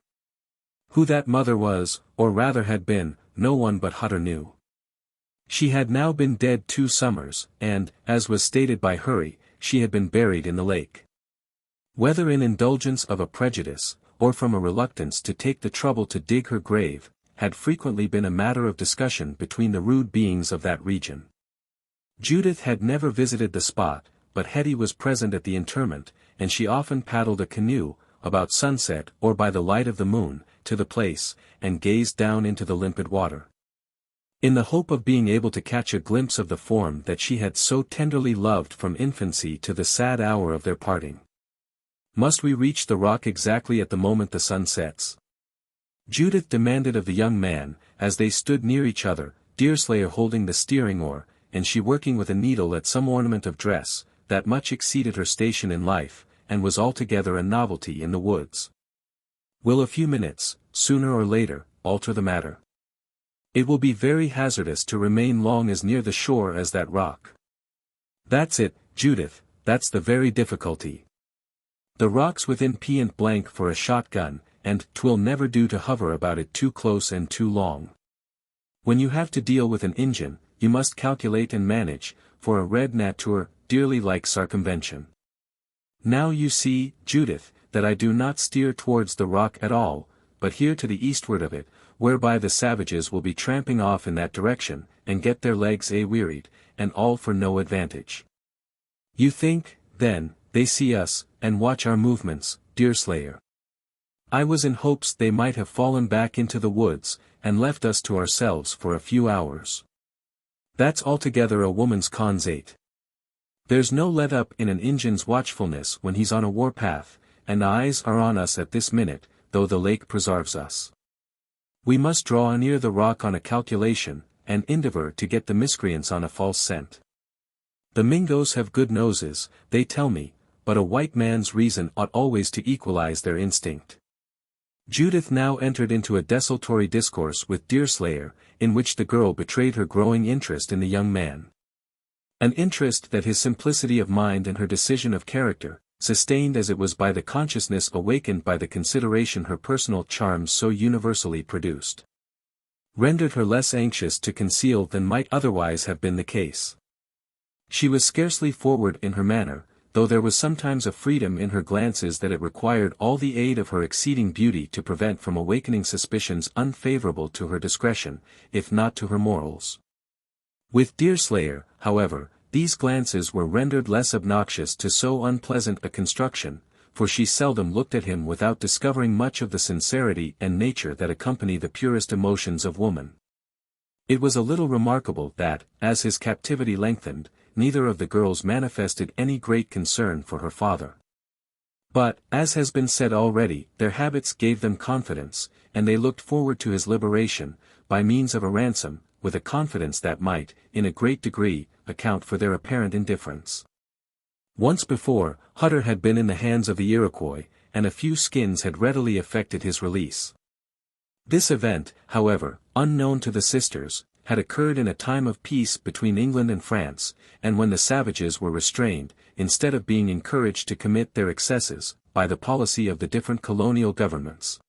Who that mother was, or rather had been, no one but Hutter knew. She had now been dead 2 summers, and, as was stated by Hurry, she had been buried in the lake. Whether in indulgence of a prejudice, or from a reluctance to take the trouble to dig her grave, had frequently been a matter of discussion between the rude beings of that region. Judith had never visited the spot, but Hetty was present at the interment, and she often paddled a canoe, about sunset or by the light of the moon, to the place, and gazed down into the limpid water, in the hope of being able to catch a glimpse of the form that she had so tenderly loved from infancy to the sad hour of their parting. Must we reach the rock exactly at the moment the sun sets? Judith demanded of the young man, as they stood near each other, Deerslayer holding the steering oar, and she working with a needle at some ornament of dress, that much exceeded her station in life, and was altogether a novelty in the woods. Will a few minutes, sooner or later, alter the matter? It will be very hazardous to remain long as near the shore as that rock. That's it, Judith, that's the very difficulty. The rock's within point blank for a shotgun, and 'twill never do to hover about it too close and too long. When you have to deal with an Injun, you must calculate and manage, for a red nature, dearly like circumvention. Now you see, Judith, that I do not steer towards the rock at all, but here to the eastward of it, whereby the savages will be tramping off in that direction, and get their legs wearied, and all for no advantage. You think, then, they see us, and watch our movements, Deerslayer. I was in hopes they might have fallen back into the woods, and left us to ourselves for a few hours. That's altogether a woman's conceit. There's no let up in an Injun's watchfulness when he's on a warpath, and eyes are on us at this minute, though the lake preserves us. We must draw near the rock on a calculation, and endeavor to get the miscreants on a false scent. The Mingoes have good noses, they tell me, but a white man's reason ought always to equalize their instinct. Judith now entered into a desultory discourse with Deerslayer, in which the girl betrayed her growing interest in the young man. An interest that his simplicity of mind and her decision of character, sustained as it was by the consciousness awakened by the consideration her personal charms so universally produced, rendered her less anxious to conceal than might otherwise have been the case. She was scarcely forward in her manner, though there was sometimes a freedom in her glances that it required all the aid of her exceeding beauty to prevent from awakening suspicions unfavorable to her discretion, if not to her morals. With Deerslayer, however, these glances were rendered less obnoxious to so unpleasant a construction, for she seldom looked at him without discovering much of the sincerity and nature that accompany the purest emotions of woman. It was a little remarkable that, as his captivity lengthened, neither of the girls manifested any great concern for her father. But, as has been said already, their habits gave them confidence, and they looked forward to his liberation, by means of a ransom, with a confidence that might, in a great degree, account for their apparent indifference. Once before, Hutter had been in the hands of the Iroquois, and a few skins had readily effected his release. This event, however, unknown to the sisters, had occurred in a time of peace between England and France, and when the savages were restrained, instead of being encouraged to commit their excesses, by the policy of the different colonial governments.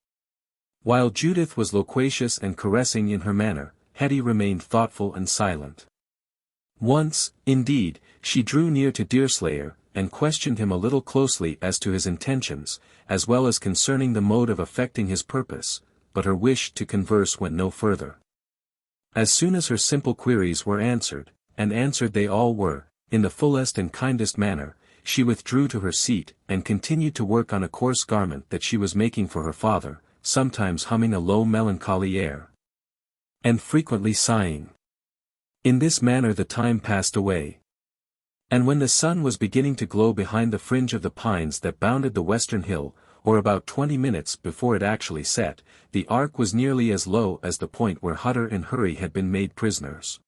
While Judith was loquacious and caressing in her manner, Hetty remained thoughtful and silent. Once, indeed, she drew near to Deerslayer, and questioned him a little closely as to his intentions, as well as concerning the mode of effecting his purpose, but her wish to converse went no further. As soon as her simple queries were answered, and answered they all were, in the fullest and kindest manner, she withdrew to her seat, and continued to work on a coarse garment that she was making for her father, sometimes humming a low melancholy air, and frequently sighing. In this manner the time passed away. And when the sun was beginning to glow behind the fringe of the pines that bounded the western hill, or about 20 minutes before it actually set, the ark was nearly as low as the point where Hutter and Hurry had been made prisoners.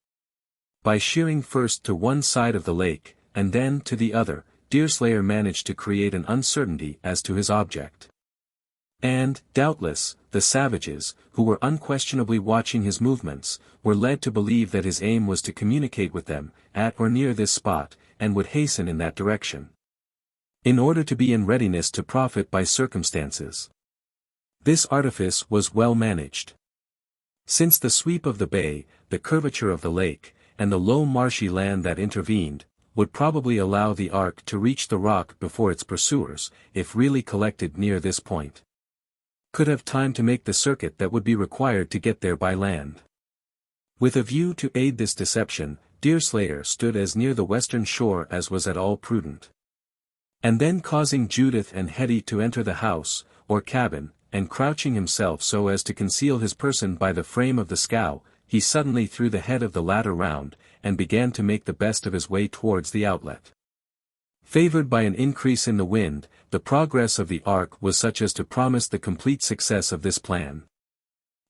By sheering first to one side of the lake, and then to the other, Deerslayer managed to create an uncertainty as to his object. And, doubtless, the savages, who were unquestionably watching his movements, were led to believe that his aim was to communicate with them, at or near this spot, and would hasten in that direction, in order to be in readiness to profit by circumstances. This artifice was well managed. Since the sweep of the bay, the curvature of the lake, and the low marshy land that intervened, would probably allow the ark to reach the rock before its pursuers, if really collected near this point, could have time to make the circuit that would be required to get there by land. With a view to aid this deception, Deerslayer stood as near the western shore as was at all prudent. And then causing Judith and Hetty to enter the house, or cabin, and crouching himself so as to conceal his person by the frame of the scow, he suddenly threw the head of the latter round, and began to make the best of his way towards the outlet. Favored by an increase in the wind, the progress of the ark was such as to promise the complete success of this plan.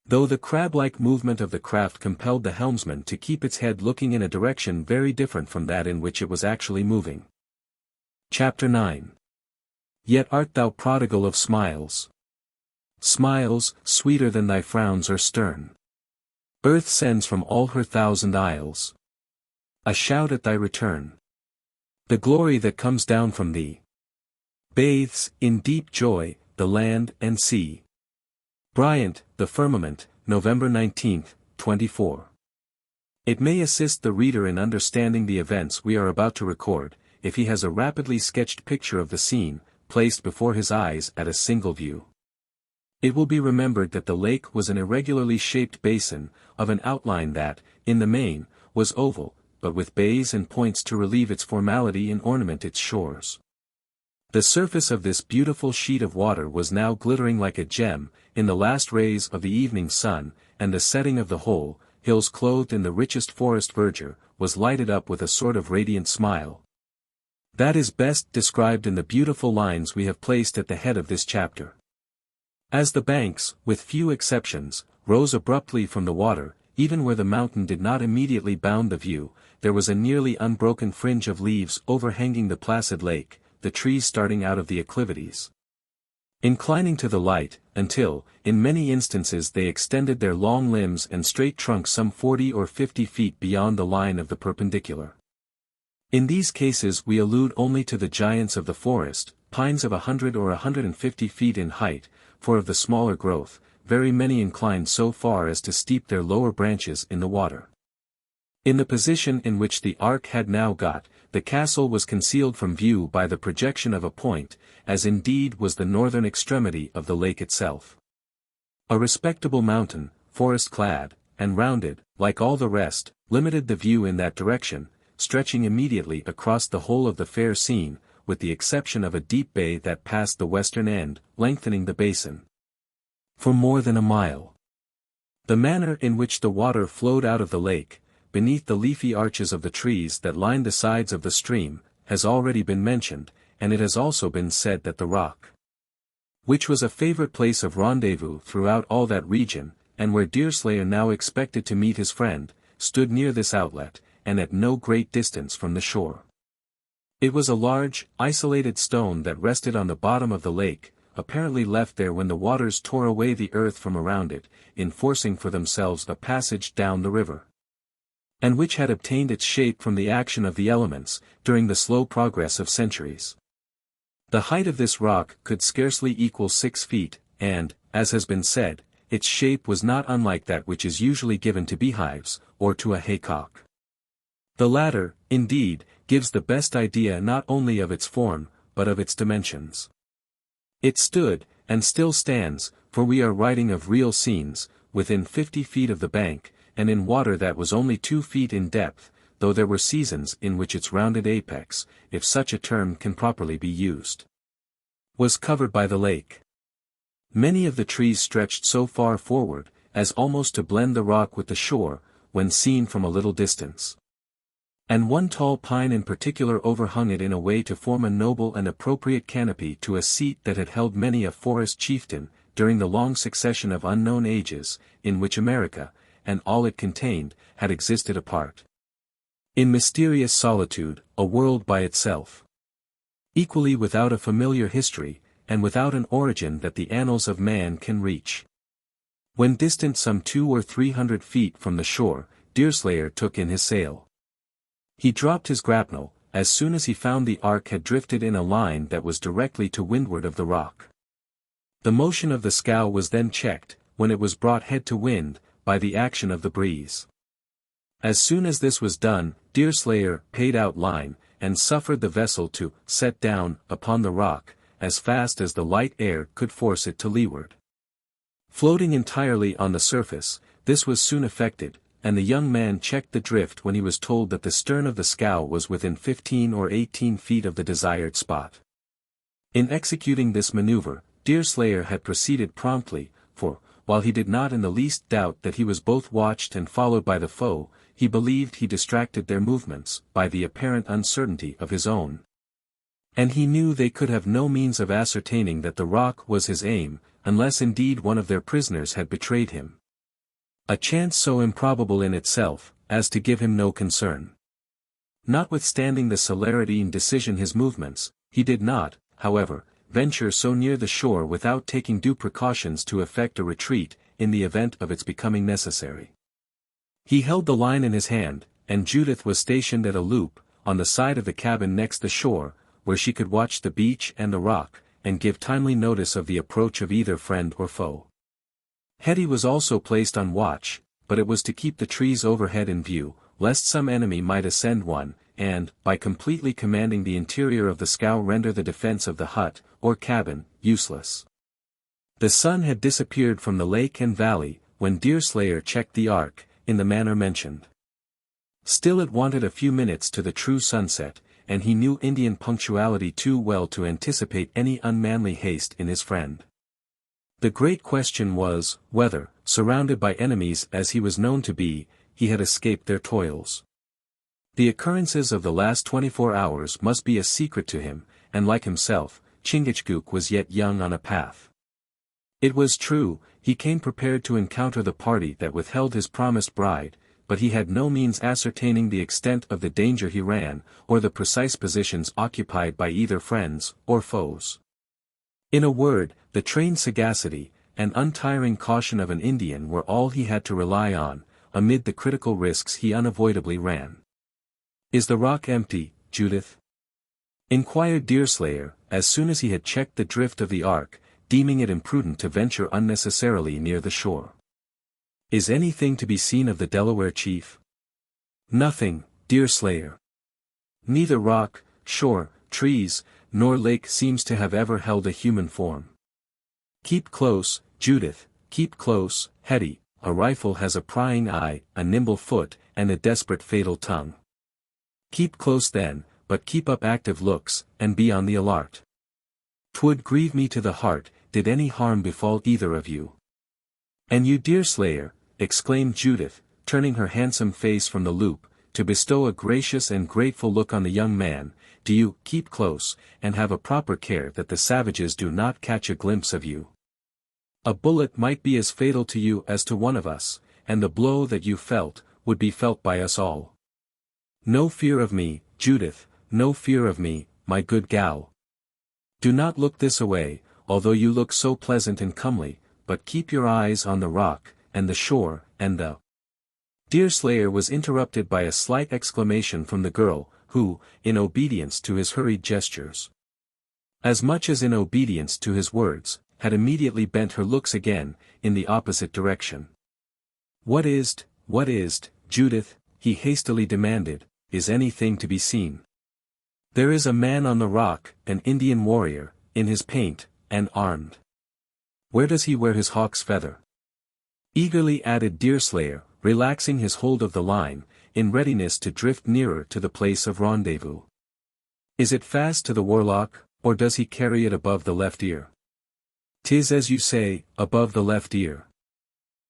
Though the crab-like movement of the craft compelled the helmsman to keep its head looking in a direction very different from that in which it was actually moving. Chapter 9. Yet art thou prodigal of smiles. Smiles, sweeter than thy frowns are stern. Earth sends from all her 1,000 isles a shout at thy return. The glory that comes down from thee bathes, in deep joy, the land and sea. Bryant, The Firmament, November 19, 24. It may assist the reader in understanding the events we are about to record, if he has a rapidly sketched picture of the scene, placed before his eyes at a single view. It will be remembered that the lake was an irregularly shaped basin, of an outline that, in the main, was oval, but with bays and points to relieve its formality and ornament its shores. The surface of this beautiful sheet of water was now glittering like a gem, in the last rays of the evening sun, and the setting of the whole, hills clothed in the richest forest verdure, was lighted up with a sort of radiant smile. That is best described in the beautiful lines we have placed at the head of this chapter. As the banks, with few exceptions, rose abruptly from the water, even where the mountain did not immediately bound the view, there was a nearly unbroken fringe of leaves overhanging the placid lake, the trees starting out of the acclivities, inclining to the light, until, in many instances they extended their long limbs and straight trunks some 40 or 50 feet beyond the line of the perpendicular. In these cases we allude only to the giants of the forest, pines of 100 or 150 feet in height, for of the smaller growth, very many inclined so far as to steep their lower branches in the water. In the position in which the ark had now got, the castle was concealed from view by the projection of a point, as indeed was the northern extremity of the lake itself. A respectable mountain, forest-clad, and rounded, like all the rest, limited the view in that direction, stretching immediately across the whole of the fair scene, with the exception of a deep bay that passed the western end, lengthening the basin for more than a mile. The manner in which the water flowed out of the lake, beneath the leafy arches of the trees that lined the sides of the stream, has already been mentioned, and it has also been said that the rock, which was a favorite place of rendezvous throughout all that region, and where Deerslayer now expected to meet his friend, stood near this outlet, and at no great distance from the shore. It was a large, isolated stone that rested on the bottom of the lake, apparently left there when the waters tore away the earth from around it, in forcing for themselves a passage down the river, and which had obtained its shape from the action of the elements, during the slow progress of centuries. The height of this rock could scarcely equal 6 feet, and, as has been said, its shape was not unlike that which is usually given to beehives, or to a haycock. The latter, indeed, gives the best idea not only of its form, but of its dimensions. It stood, and still stands, for we are writing of real scenes, within 50 feet of the bank, and in water that was only 2 feet in depth, though there were seasons in which its rounded apex, if such a term can properly be used, was covered by the lake. Many of the trees stretched so far forward, as almost to blend the rock with the shore, when seen from a little distance. And one tall pine in particular overhung it in a way to form a noble and appropriate canopy to a seat that had held many a forest chieftain, during the long succession of unknown ages, in which America, and all it contained, had existed apart. In mysterious solitude, a world by itself. Equally without a familiar history, and without an origin that the annals of man can reach. When distant some 200 or 300 feet from the shore, Deerslayer took in his sail. He dropped his grapnel, as soon as he found the ark had drifted in a line that was directly to windward of the rock. The motion of the scow was then checked, when it was brought head to wind, by the action of the breeze. As soon as this was done, Deerslayer paid out line, and suffered the vessel to set down upon the rock, as fast as the light air could force it to leeward. Floating entirely on the surface, this was soon effected, and the young man checked the drift when he was told that the stern of the scow was within 15 or 18 feet of the desired spot. In executing this maneuver, Deerslayer had proceeded promptly, for, while he did not in the least doubt that he was both watched and followed by the foe, he believed he distracted their movements, by the apparent uncertainty of his own. And he knew they could have no means of ascertaining that the rock was his aim, unless indeed one of their prisoners had betrayed him. A chance so improbable in itself, as to give him no concern. Notwithstanding the celerity and decision his movements, he did not, however, venture so near the shore without taking due precautions to effect a retreat, in the event of its becoming necessary. He held the line in his hand, and Judith was stationed at a loop, on the side of the cabin next the shore, where she could watch the beach and the rock, and give timely notice of the approach of either friend or foe. Hetty was also placed on watch, but it was to keep the trees overhead in view, lest some enemy might ascend one, and, by completely commanding the interior of the scow render the defense of the hut, or cabin, useless. The sun had disappeared from the lake and valley, when Deerslayer checked the ark, in the manner mentioned. Still it wanted a few minutes to the true sunset, and he knew Indian punctuality too well to anticipate any unmanly haste in his friend. The great question was, whether, surrounded by enemies as he was known to be, he had escaped their toils. The occurrences of the last 24 hours must be a secret to him, and like himself, Chingachgook was yet young on a path. It was true, he came prepared to encounter the party that withheld his promised bride, but he had no means ascertaining the extent of the danger he ran, or the precise positions occupied by either friends, or foes. In a word, the trained sagacity, and untiring caution of an Indian were all he had to rely on, amid the critical risks he unavoidably ran. "Is the rock empty, Judith?" inquired Deerslayer, as soon as he had checked the drift of the ark, deeming it imprudent to venture unnecessarily near the shore. "Is anything to be seen of the Delaware chief?" "Nothing, Deerslayer. Neither rock, shore, trees, nor lake seems to have ever held a human form." "Keep close, Judith, keep close, Hetty, a rifle has a prying eye, a nimble foot, and a desperate fatal tongue. Keep close then, but keep up active looks, and be on the alert. 'Twould grieve me to the heart, did any harm befall either of you." "And you, Deerslayer," exclaimed Judith, turning her handsome face from the loop, to bestow a gracious and grateful look on the young man, "do you keep close, and have a proper care that the savages do not catch a glimpse of you. A bullet might be as fatal to you as to one of us, and the blow that you felt, would be felt by us all. No fear of me, Judith, no fear of me, my good gal. Do not look this away, although you look so pleasant and comely, but keep your eyes on the rock, and the shore, and the—" Deerslayer was interrupted by a slight exclamation from the girl, who, in obedience to his hurried gestures, as much as in obedience to his words, had immediately bent her looks again, in the opposite direction. What is, Judith?" he hastily demanded, "is anything to be seen?" "There is a man on the rock, an Indian warrior, in his paint, and armed." "Where does he wear his hawk's feather?" eagerly added Deerslayer, relaxing his hold of the line, in readiness to drift nearer to the place of rendezvous. "Is it fast to the warlock, or does he carry it above the left ear?" "'Tis as you say, above the left ear.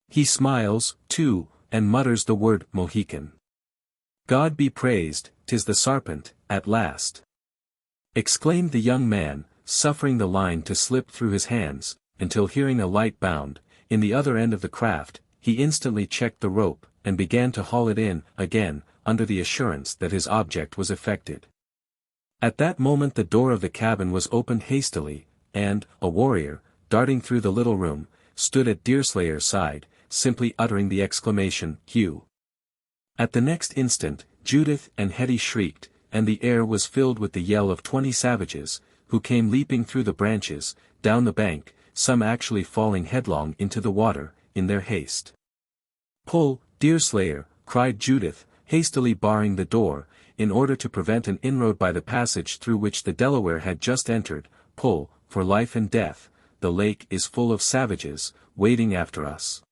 He smiles, too, and mutters the word Mohican. God be praised, 'tis the sarpent, at last!" exclaimed the young man, suffering the line to slip through his hands, until hearing a light bound, in the other end of the craft, he instantly checked the rope, and began to haul it in, again, under the assurance that his object was effected. At that moment the door of the cabin was opened hastily, and, a warrior, darting through the little room, stood at Deerslayer's side, simply uttering the exclamation, "Hugh!" At the next instant, Judith and Hetty shrieked, and the air was filled with the yell of 20 savages, who came leaping through the branches, down the bank, some actually falling headlong into the water, in their haste. "Pull, Deerslayer!" cried Judith, hastily barring the door, in order to prevent an inroad by the passage through which the Delaware had just entered. "Pull, for life and death, the lake is full of savages, waiting after us."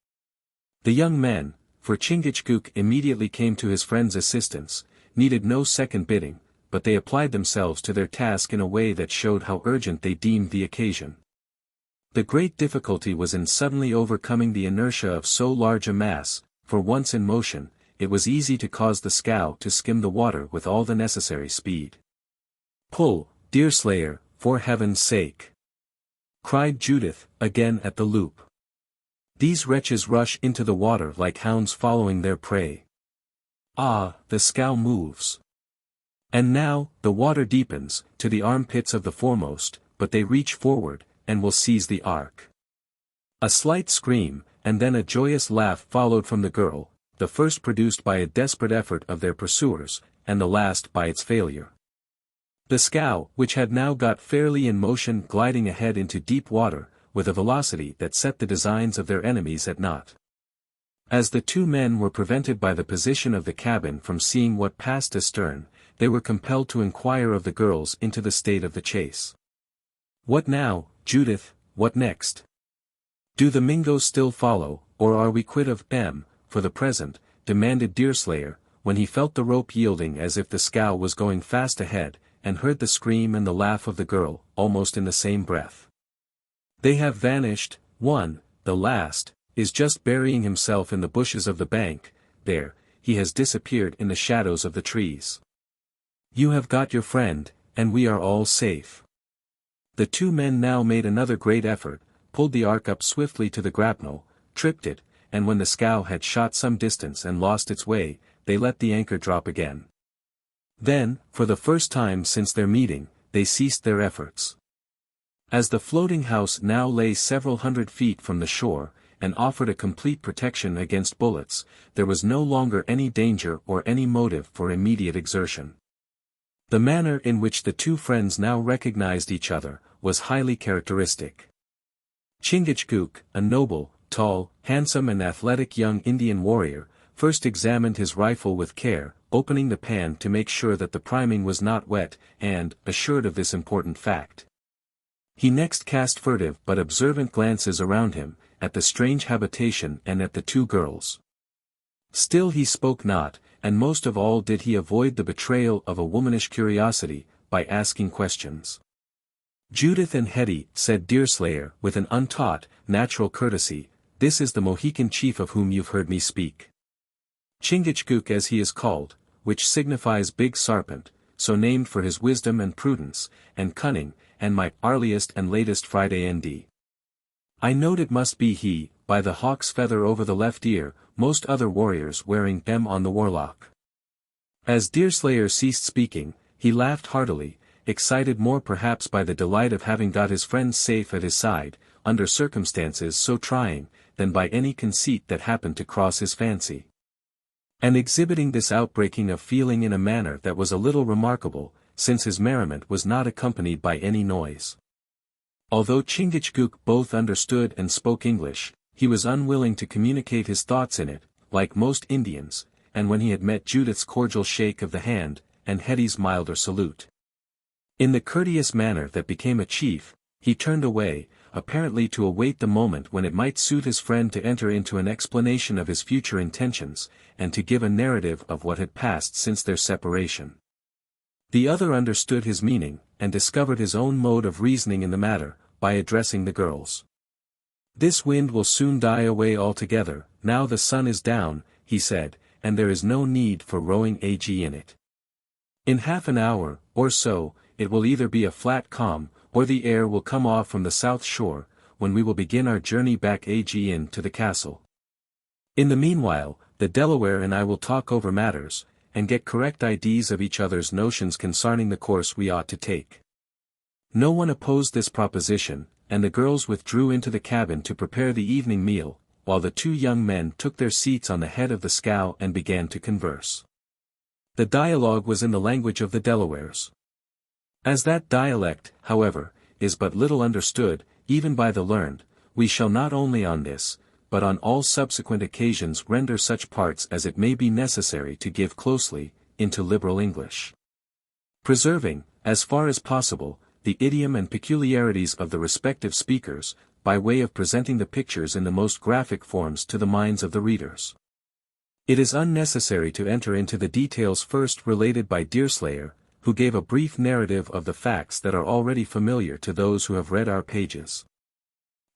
The young men, for Chingachgook immediately came to his friend's assistance, needed no second bidding, but they applied themselves to their task in a way that showed how urgent they deemed the occasion. The great difficulty was in suddenly overcoming the inertia of so large a mass. For once in motion, it was easy to cause the scow to skim the water with all the necessary speed. "Pull, Deerslayer, for heaven's sake!" cried Judith, again at the loop. "These wretches rush into the water like hounds following their prey. Ah, the scow moves. And now, the water deepens, to the armpits of the foremost, but they reach forward, and will seize the ark." A slight scream, and then a joyous laugh followed from the girl, the first produced by a desperate effort of their pursuers, and the last by its failure. The scow, which had now got fairly in motion, gliding ahead into deep water, with a velocity that set the designs of their enemies at naught. As the two men were prevented by the position of the cabin from seeing what passed astern, they were compelled to inquire of the girls into the state of the chase. "What now, Judith, what next? Do the Mingoes still follow, or are we quit of them, for the present?" demanded Deerslayer, when he felt the rope yielding as if the scow was going fast ahead, and heard the scream and the laugh of the girl, almost in the same breath. "They have vanished. One, the last, is just burying himself in the bushes of the bank. There, he has disappeared in the shadows of the trees. You have got your friend, and we are all safe." The two men now made another great effort, pulled the ark up swiftly to the grapnel, tripped it, and when the scow had shot some distance and lost its way, they let the anchor drop again. Then, for the first time since their meeting, they ceased their efforts. As the floating house now lay several hundred feet from the shore, and offered a complete protection against bullets, there was no longer any danger or any motive for immediate exertion. The manner in which the two friends now recognized each other, was highly characteristic. Chingachgook, a noble, tall, handsome and athletic young Indian warrior, first examined his rifle with care, opening the pan to make sure that the priming was not wet, and, assured of this important fact, he next cast furtive but observant glances around him, at the strange habitation and at the two girls. Still he spoke not, and most of all did he avoid the betrayal of a womanish curiosity, by asking questions. "Judith and Hetty," said Deerslayer with an untaught, natural courtesy, "this is the Mohican chief of whom you've heard me speak. Chingachgook as he is called, which signifies big sarpent, so named for his wisdom and prudence, and cunning, and my earliest and latest Friday nd. I knowed it must be he, by the hawk's feather over the left ear, most other warriors wearing them on the warlock." As Deerslayer ceased speaking, he laughed heartily, excited more perhaps by the delight of having got his friends safe at his side, under circumstances so trying, than by any conceit that happened to cross his fancy. And exhibiting this outbreaking of feeling in a manner that was a little remarkable, since his merriment was not accompanied by any noise. Although Chingachgook both understood and spoke English, he was unwilling to communicate his thoughts in it, like most Indians, and when he had met Judith's cordial shake of the hand, and Hetty's milder salute, in the courteous manner that became a chief, he turned away, apparently to await the moment when it might suit his friend to enter into an explanation of his future intentions, and to give a narrative of what had passed since their separation. The other understood his meaning, and discovered his own mode of reasoning in the matter, by addressing the girls. "This wind will soon die away altogether, now the sun is down," he said, "and there is no need for rowing in it. In half an hour, or so, it will either be a flat calm, or the air will come off from the south shore, when we will begin our journey back in to the castle. In the meanwhile, the Delaware and I will talk over matters, and get correct ideas of each other's notions concerning the course we ought to take." No one opposed this proposition, and the girls withdrew into the cabin to prepare the evening meal, while the two young men took their seats on the head of the scow and began to converse. The dialogue was in the language of the Delawares. As that dialect, however, is but little understood, even by the learned, we shall not only on this, but on all subsequent occasions render such parts as it may be necessary to give closely, into liberal English, preserving, as far as possible, the idiom and peculiarities of the respective speakers, by way of presenting the pictures in the most graphic forms to the minds of the readers. It is unnecessary to enter into the details first related by Deerslayer, who gave a brief narrative of the facts that are already familiar to those who have read our pages.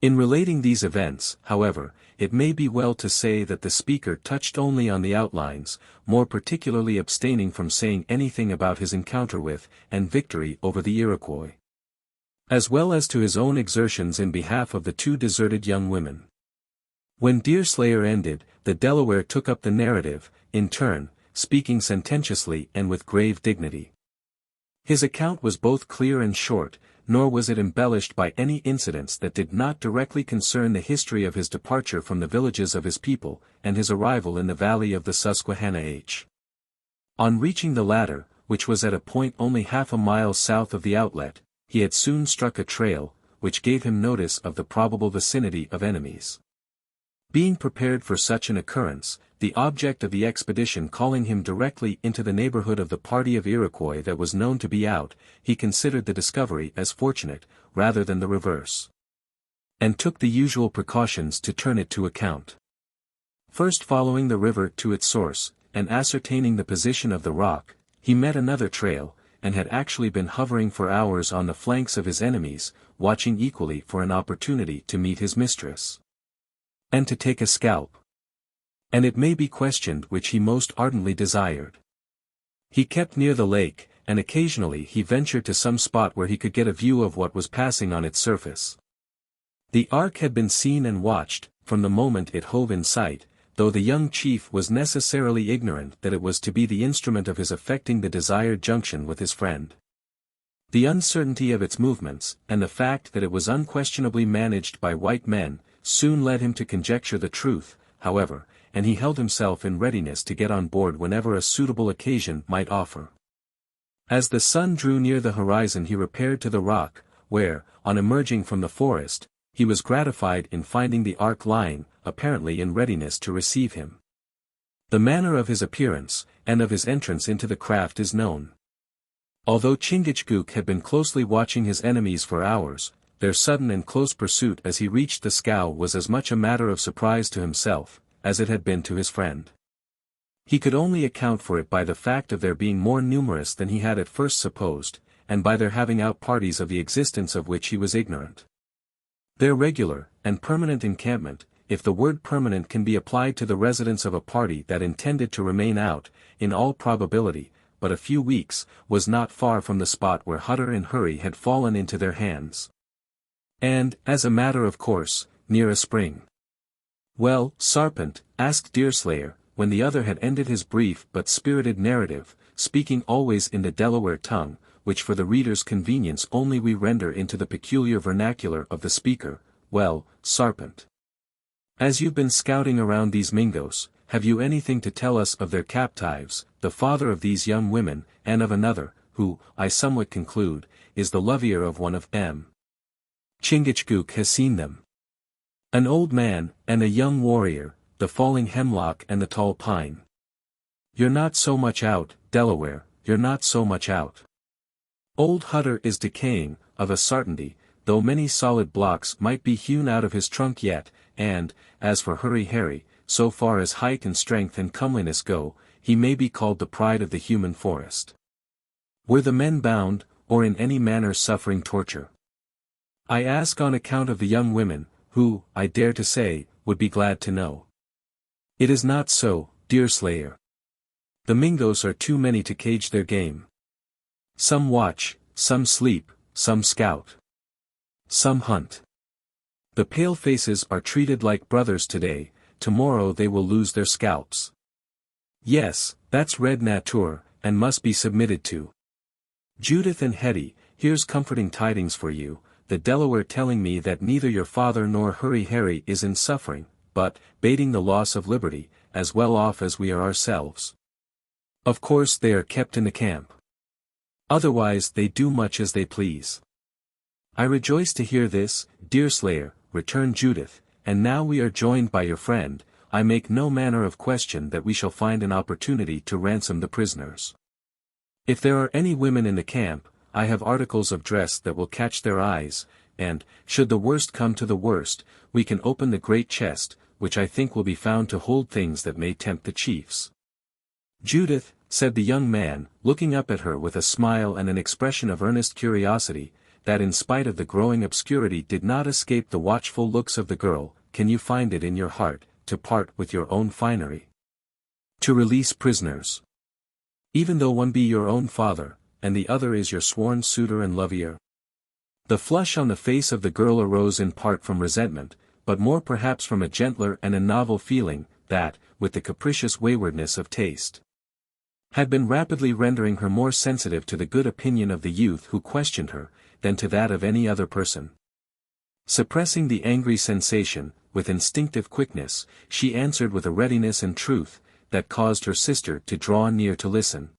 In relating these events, however, it may be well to say that the speaker touched only on the outlines, more particularly abstaining from saying anything about his encounter with, and victory over the Iroquois, as well as to his own exertions in behalf of the two deserted young women. When Deerslayer ended, the Delaware took up the narrative, in turn, speaking sententiously and with grave dignity. His account was both clear and short, nor was it embellished by any incidents that did not directly concern the history of his departure from the villages of his people, and his arrival in the valley of the Susquehanna. On reaching the latter, which was at a point only half a mile south of the outlet, he had soon struck a trail, which gave him notice of the probable vicinity of enemies. Being prepared for such an occurrence, the object of the expedition calling him directly into the neighborhood of the party of Iroquois that was known to be out, he considered the discovery as fortunate, rather than the reverse, and took the usual precautions to turn it to account. First following the river to its source, and ascertaining the position of the rock, he met another trail, and had actually been hovering for hours on the flanks of his enemies, watching equally for an opportunity to meet his mistress, and to take a scalp. And it may be questioned which he most ardently desired. He kept near the lake, and occasionally he ventured to some spot where he could get a view of what was passing on its surface. The ark had been seen and watched, from the moment it hove in sight, though the young chief was necessarily ignorant that it was to be the instrument of his effecting the desired junction with his friend. The uncertainty of its movements, and the fact that it was unquestionably managed by white men, soon led him to conjecture the truth, however, and he held himself in readiness to get on board whenever a suitable occasion might offer. As the sun drew near the horizon he repaired to the rock, where, on emerging from the forest, he was gratified in finding the ark lying, apparently in readiness to receive him. The manner of his appearance, and of his entrance into the craft is known. Although Chingachgook had been closely watching his enemies for hours, their sudden and close pursuit as he reached the scow was as much a matter of surprise to himself, as it had been to his friend. He could only account for it by the fact of their being more numerous than he had at first supposed, and by their having out parties of the existence of which he was ignorant. Their regular, and permanent encampment, if the word permanent can be applied to the residence of a party that intended to remain out, in all probability, but a few weeks, was not far from the spot where Hutter and Hurry had fallen into their hands. And, as a matter of course, near a spring. "Well, Sarpent," asked Deerslayer, when the other had ended his brief but spirited narrative, speaking always in the Delaware tongue, which for the reader's convenience only we render into the peculiar vernacular of the speaker, "Well, Sarpent, as you've been scouting around these Mingos, have you anything to tell us of their captives, the father of these young women, and of another, who, I somewhat conclude, is the lovier of one of M. Chingachgook has seen them. An old man, and a young warrior, the falling hemlock and the tall pine. You're not so much out, Delaware, you're not so much out. Old Hutter is decaying, of a sartainty, though many solid blocks might be hewn out of his trunk yet, and, as for Hurry Harry, so far as height and strength and comeliness go, he may be called the pride of the human forest. Were the men bound, or in any manner suffering torture? I ask on account of the young women, who, I dare to say, would be glad to know. It is not so, Deerslayer. The Mingos are too many to cage their game. Some watch, some sleep, some scout. Some hunt. The palefaces are treated like brothers today, tomorrow they will lose their scalps. Yes, that's red nature, and must be submitted to. Judith and Hetty, here's comforting tidings for you, the Delaware telling me that neither your father nor Hurry Harry is in suffering, but, bating the loss of liberty, as well off as we are ourselves. Of course they are kept in the camp. Otherwise they do much as they please. I rejoice to hear this, Deerslayer, returned Judith, and now we are joined by your friend, I make no manner of question that we shall find an opportunity to ransom the prisoners. If there are any women in the camp, I have articles of dress that will catch their eyes, and, should the worst come to the worst, we can open the great chest, which I think will be found to hold things that may tempt the chiefs. Judith, said the young man, looking up at her with a smile and an expression of earnest curiosity, that in spite of the growing obscurity did not escape the watchful looks of the girl, can you find it in your heart, to part with your own finery? To release prisoners? Even though one be your own father, and the other is your sworn suitor and lovier? The flush on the face of the girl arose in part from resentment, but more perhaps from a gentler and a novel feeling, that, with the capricious waywardness of taste, had been rapidly rendering her more sensitive to the good opinion of the youth who questioned her, than to that of any other person. Suppressing the angry sensation, with instinctive quickness, she answered with a readiness and truth, that caused her sister to draw near to listen.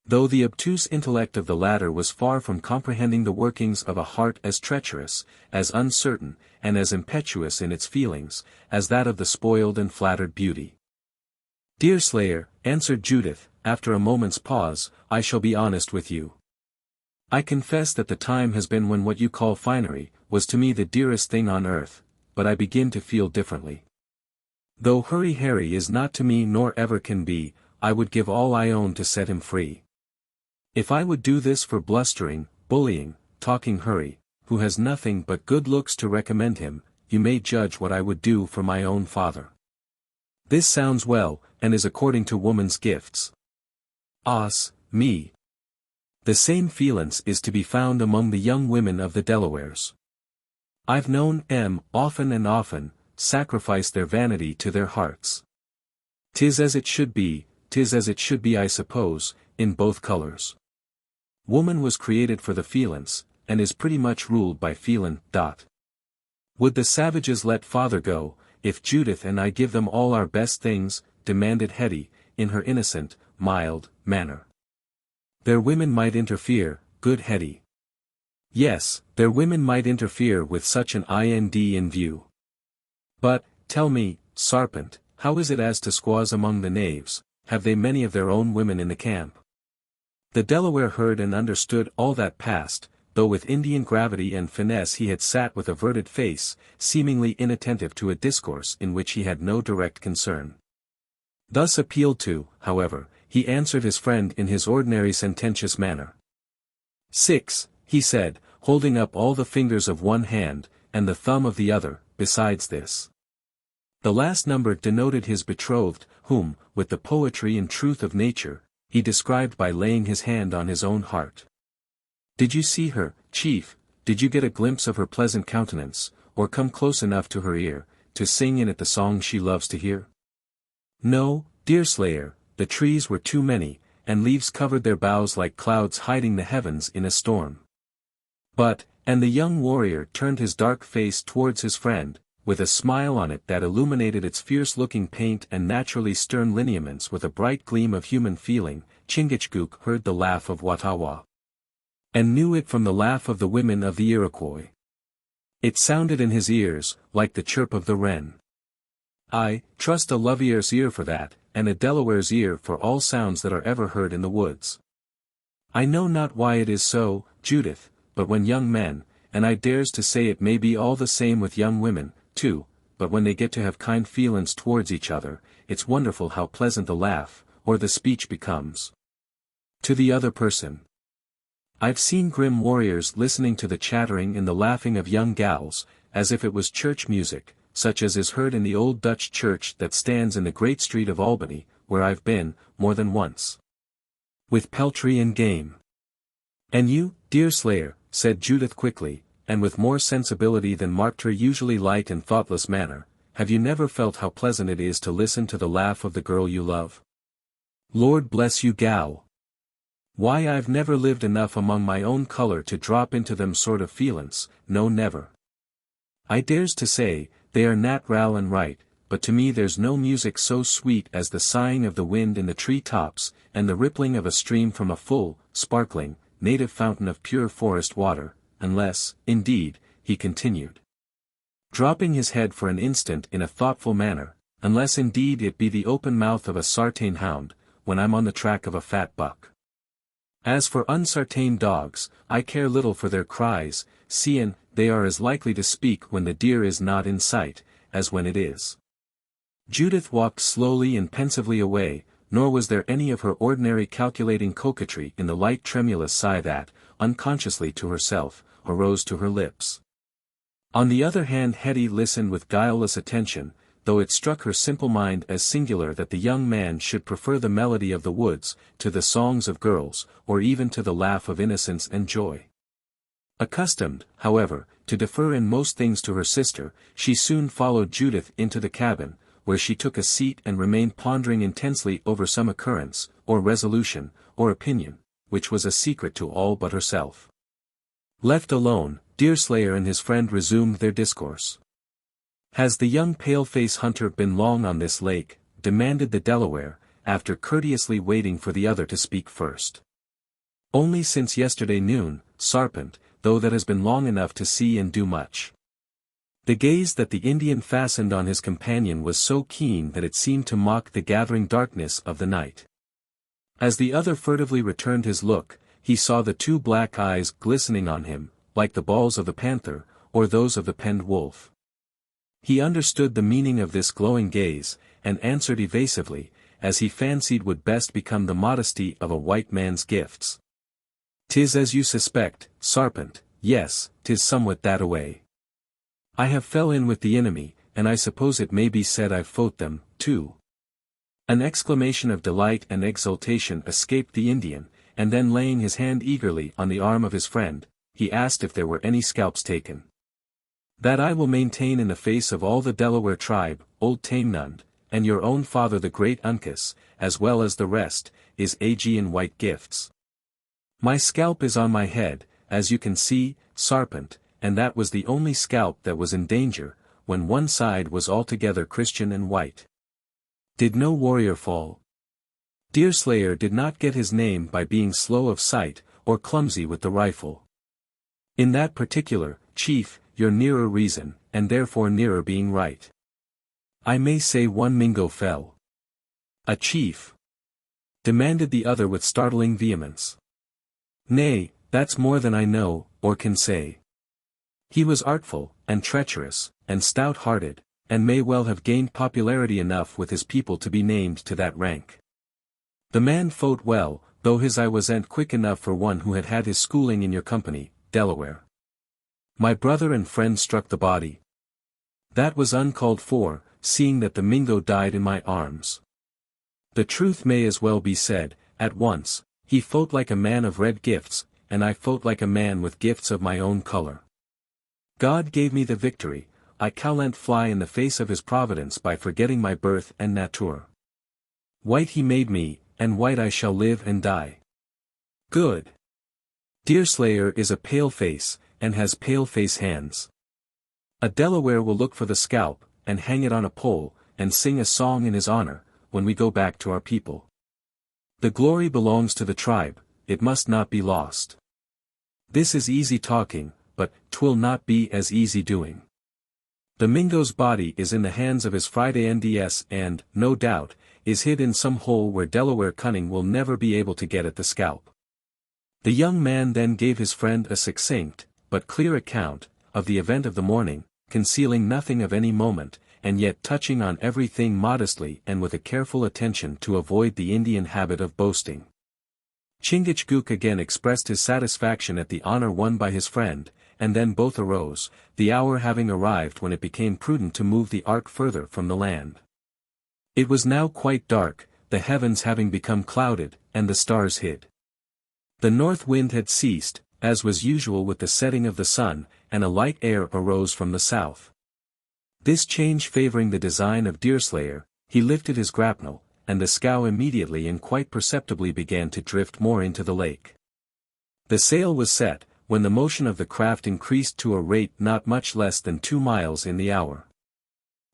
Though the obtuse intellect of the latter was far from comprehending the workings of a heart as treacherous, as uncertain, and as impetuous in its feelings, as that of the spoiled and flattered beauty. Deerslayer, answered Judith, after a moment's pause, I shall be honest with you. I confess that the time has been when what you call finery, was to me the dearest thing on earth, but I begin to feel differently. Though Hurry Harry is not to me nor ever can be, I would give all I own to set him free. If I would do this for blustering, bullying, talking Hurry, who has nothing but good looks to recommend him, you may judge what I would do for my own father. This sounds well, and is according to woman's gifts. Me. The same feelings is to be found among the young women of the Delawares. I've known 'em, often and often, sacrifice their vanity to their hearts. 'Tis as it should be, I suppose, in both colors. Woman was created for the feelings, and is pretty much ruled by feelin'. Would the savages let father go, if Judith and I give them all our best things? Demanded Hetty, in her innocent, mild manner. Their women might interfere, good Hetty. Yes, their women might interfere with such an ind in view. But, tell me, Sarpent, how is it as to squaws among the knaves, have they many of their own women in the camp? The Delaware heard and understood all that passed, though with Indian gravity and finesse he had sat with averted face, seemingly inattentive to a discourse in which he had no direct concern. Thus appealed to, however, he answered his friend in his ordinary sententious manner. 6, he said, holding up all the fingers of one hand, and the thumb of the other, besides this. The last number denoted his betrothed, whom, with the poetry and truth of nature, he described by laying his hand on his own heart. Did you see her, Chief? Did you get a glimpse of her pleasant countenance, or come close enough to her ear, to sing in it the song she loves to hear? No, Deerslayer, the trees were too many, and leaves covered their boughs like clouds hiding the heavens in a storm. But, and the young warrior turned his dark face towards his friend, with a smile on it that illuminated its fierce-looking paint and naturally stern lineaments with a bright gleam of human feeling, Chingachgook heard the laugh of Watawa. And knew it from the laugh of the women of the Iroquois. It sounded in his ears, like the chirp of the wren. I trust a Lovier's ear for that, and a Delaware's ear for all sounds that are ever heard in the woods. I know not why it is so, Judith, but when young men, and I dares to say it may be all the same with young women, too, but when they get to have kind feelin's towards each other, it's wonderful how pleasant the laugh, or the speech becomes. To the other person. I've seen grim warriors listening to the chattering and the laughing of young gals, as if it was church music, such as is heard in the old Dutch church that stands in the great street of Albany, where I've been, more than once. With peltry and game. And you, Deerslayer, said Judith quickly, and with more sensibility than marked her usually light and thoughtless manner, have you never felt how pleasant it is to listen to the laugh of the girl you love? Lord bless you, gal. Why, I've never lived enough among my own color to drop into them sort of feelin's, no never. I dares to say, they are nat'ral and right, but to me there's no music so sweet as the sighing of the wind in the tree tops, and the rippling of a stream from a full, sparkling, native fountain of pure forest water, unless, indeed, he continued, dropping his head for an instant in a thoughtful manner, unless indeed it be the open mouth of a sartain hound, when I'm on the track of a fat buck. As for unsartain dogs, I care little for their cries, seein' they are as likely to speak when the deer is not in sight, as when it is. Judith walked slowly and pensively away, nor was there any of her ordinary calculating coquetry in the light tremulous sigh that, unconsciously to herself, arose to her lips. On the other hand, Hetty listened with guileless attention, though it struck her simple mind as singular that the young man should prefer the melody of the woods, to the songs of girls, or even to the laugh of innocence and joy. Accustomed, however, to defer in most things to her sister, she soon followed Judith into the cabin, where she took a seat and remained pondering intensely over some occurrence, or resolution, or opinion, which was a secret to all but herself. Left alone, Deerslayer and his friend resumed their discourse. Has the young pale-face hunter been long on this lake? Demanded the Delaware, after courteously waiting for the other to speak first. Only since yesterday noon, Sarpent, though that has been long enough to see and do much. The gaze that the Indian fastened on his companion was so keen that it seemed to mock the gathering darkness of the night. As the other furtively returned his look, he saw the two black eyes glistening on him, like the balls of the panther, or those of the penned wolf. He understood the meaning of this glowing gaze, and answered evasively, as he fancied would best become the modesty of a white man's gifts. "'Tis as you suspect, Sarpent, yes, 'tis somewhat that-a-way. I have fell in with the enemy, and I suppose it may be said I've fought them, too." An exclamation of delight and exultation escaped the Indian, and then laying his hand eagerly on the arm of his friend, he asked if there were any scalps taken. "That I will maintain in the face of all the Delaware tribe, old Tamenund, and your own father the great Uncas, as well as the rest, is Aegean white gifts. My scalp is on my head, as you can see, Sarpent, and that was the only scalp that was in danger, when one side was altogether Christian and white. Did no warrior fall?" Deerslayer did not get his name by being slow of sight, or clumsy with the rifle. In that particular, chief, you're nearer reason, and therefore nearer being right. I may say one Mingo fell. A chief? Demanded the other with startling vehemence. Nay, that's more than I know, or can say. He was artful, and treacherous, and stout-hearted, and may well have gained popularity enough with his people to be named to that rank. The man fought well, though his eye wasn't quick enough for one who had had his schooling in your company, Delaware. My brother and friend struck the body. That was uncalled for, seeing that the Mingo died in my arms. The truth may as well be said, at once, he fought like a man of red gifts, and I fought like a man with gifts of my own color. God gave me the victory, I can't fly in the face of his providence by forgetting my birth and nature. White he made me, and white I shall live and die. Good. Deerslayer is a pale-face, and has pale-face hands. A Delaware will look for the scalp, and hang it on a pole, and sing a song in his honor, when we go back to our people. The glory belongs to the tribe, it must not be lost. This is easy talking, but 'twill not be as easy doing. The Mingo's body is in the hands of his Friday-NDS and, no doubt, is hid in some hole where Delaware cunning will never be able to get at the scalp. The young man then gave his friend a succinct, but clear account, of the event of the morning, concealing nothing of any moment, and yet touching on everything modestly and with a careful attention to avoid the Indian habit of boasting. Chingachgook again expressed his satisfaction at the honor won by his friend, and then both arose, the hour having arrived when it became prudent to move the ark further from the land. It was now quite dark, the heavens having become clouded, and the stars hid. The north wind had ceased, as was usual with the setting of the sun, and a light air arose from the south. This change favoring the design of Deerslayer, he lifted his grapnel, and the scow immediately and quite perceptibly began to drift more into the lake. The sail was set, when the motion of the craft increased to a rate not much less than 2 miles in the hour.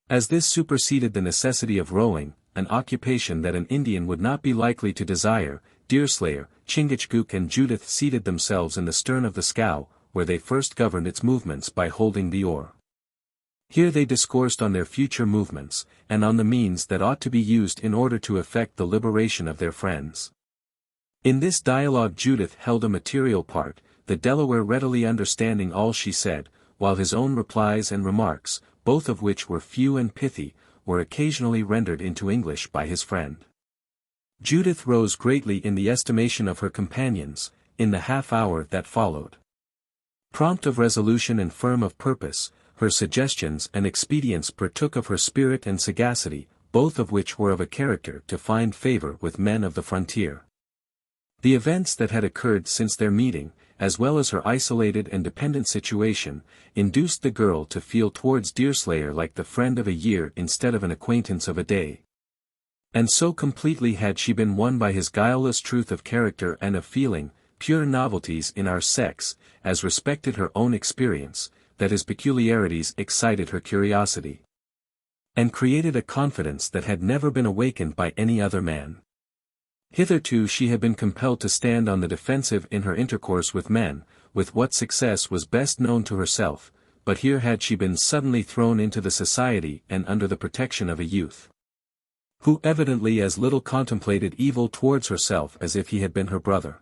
As this superseded the necessity of rowing, an occupation that an Indian would not be likely to desire, Deerslayer, Chingachgook and Judith seated themselves in the stern of the scow, where they first governed its movements by holding the oar. Here they discoursed on their future movements, and on the means that ought to be used in order to effect the liberation of their friends. In this dialogue Judith held a material part, the Delaware readily understanding all she said, while his own replies and remarks, both of which were few and pithy, were occasionally rendered into English by his friend. Judith rose greatly in the estimation of her companions, in the half-hour that followed. Prompt of resolution and firm of purpose, her suggestions and expedients partook of her spirit and sagacity, both of which were of a character to find favor with men of the frontier. The events that had occurred since their meeting, as well as her isolated and dependent situation, induced the girl to feel towards Deerslayer like the friend of a year instead of an acquaintance of a day. And so completely had she been won by his guileless truth of character and of feeling, pure novelties in our sex, as respected her own experience, that his peculiarities excited her curiosity, and created a confidence that had never been awakened by any other man. Hitherto she had been compelled to stand on the defensive in her intercourse with men, with what success was best known to herself, but here had she been suddenly thrown into the society and under the protection of a youth, who evidently as little contemplated evil towards herself as if he had been her brother.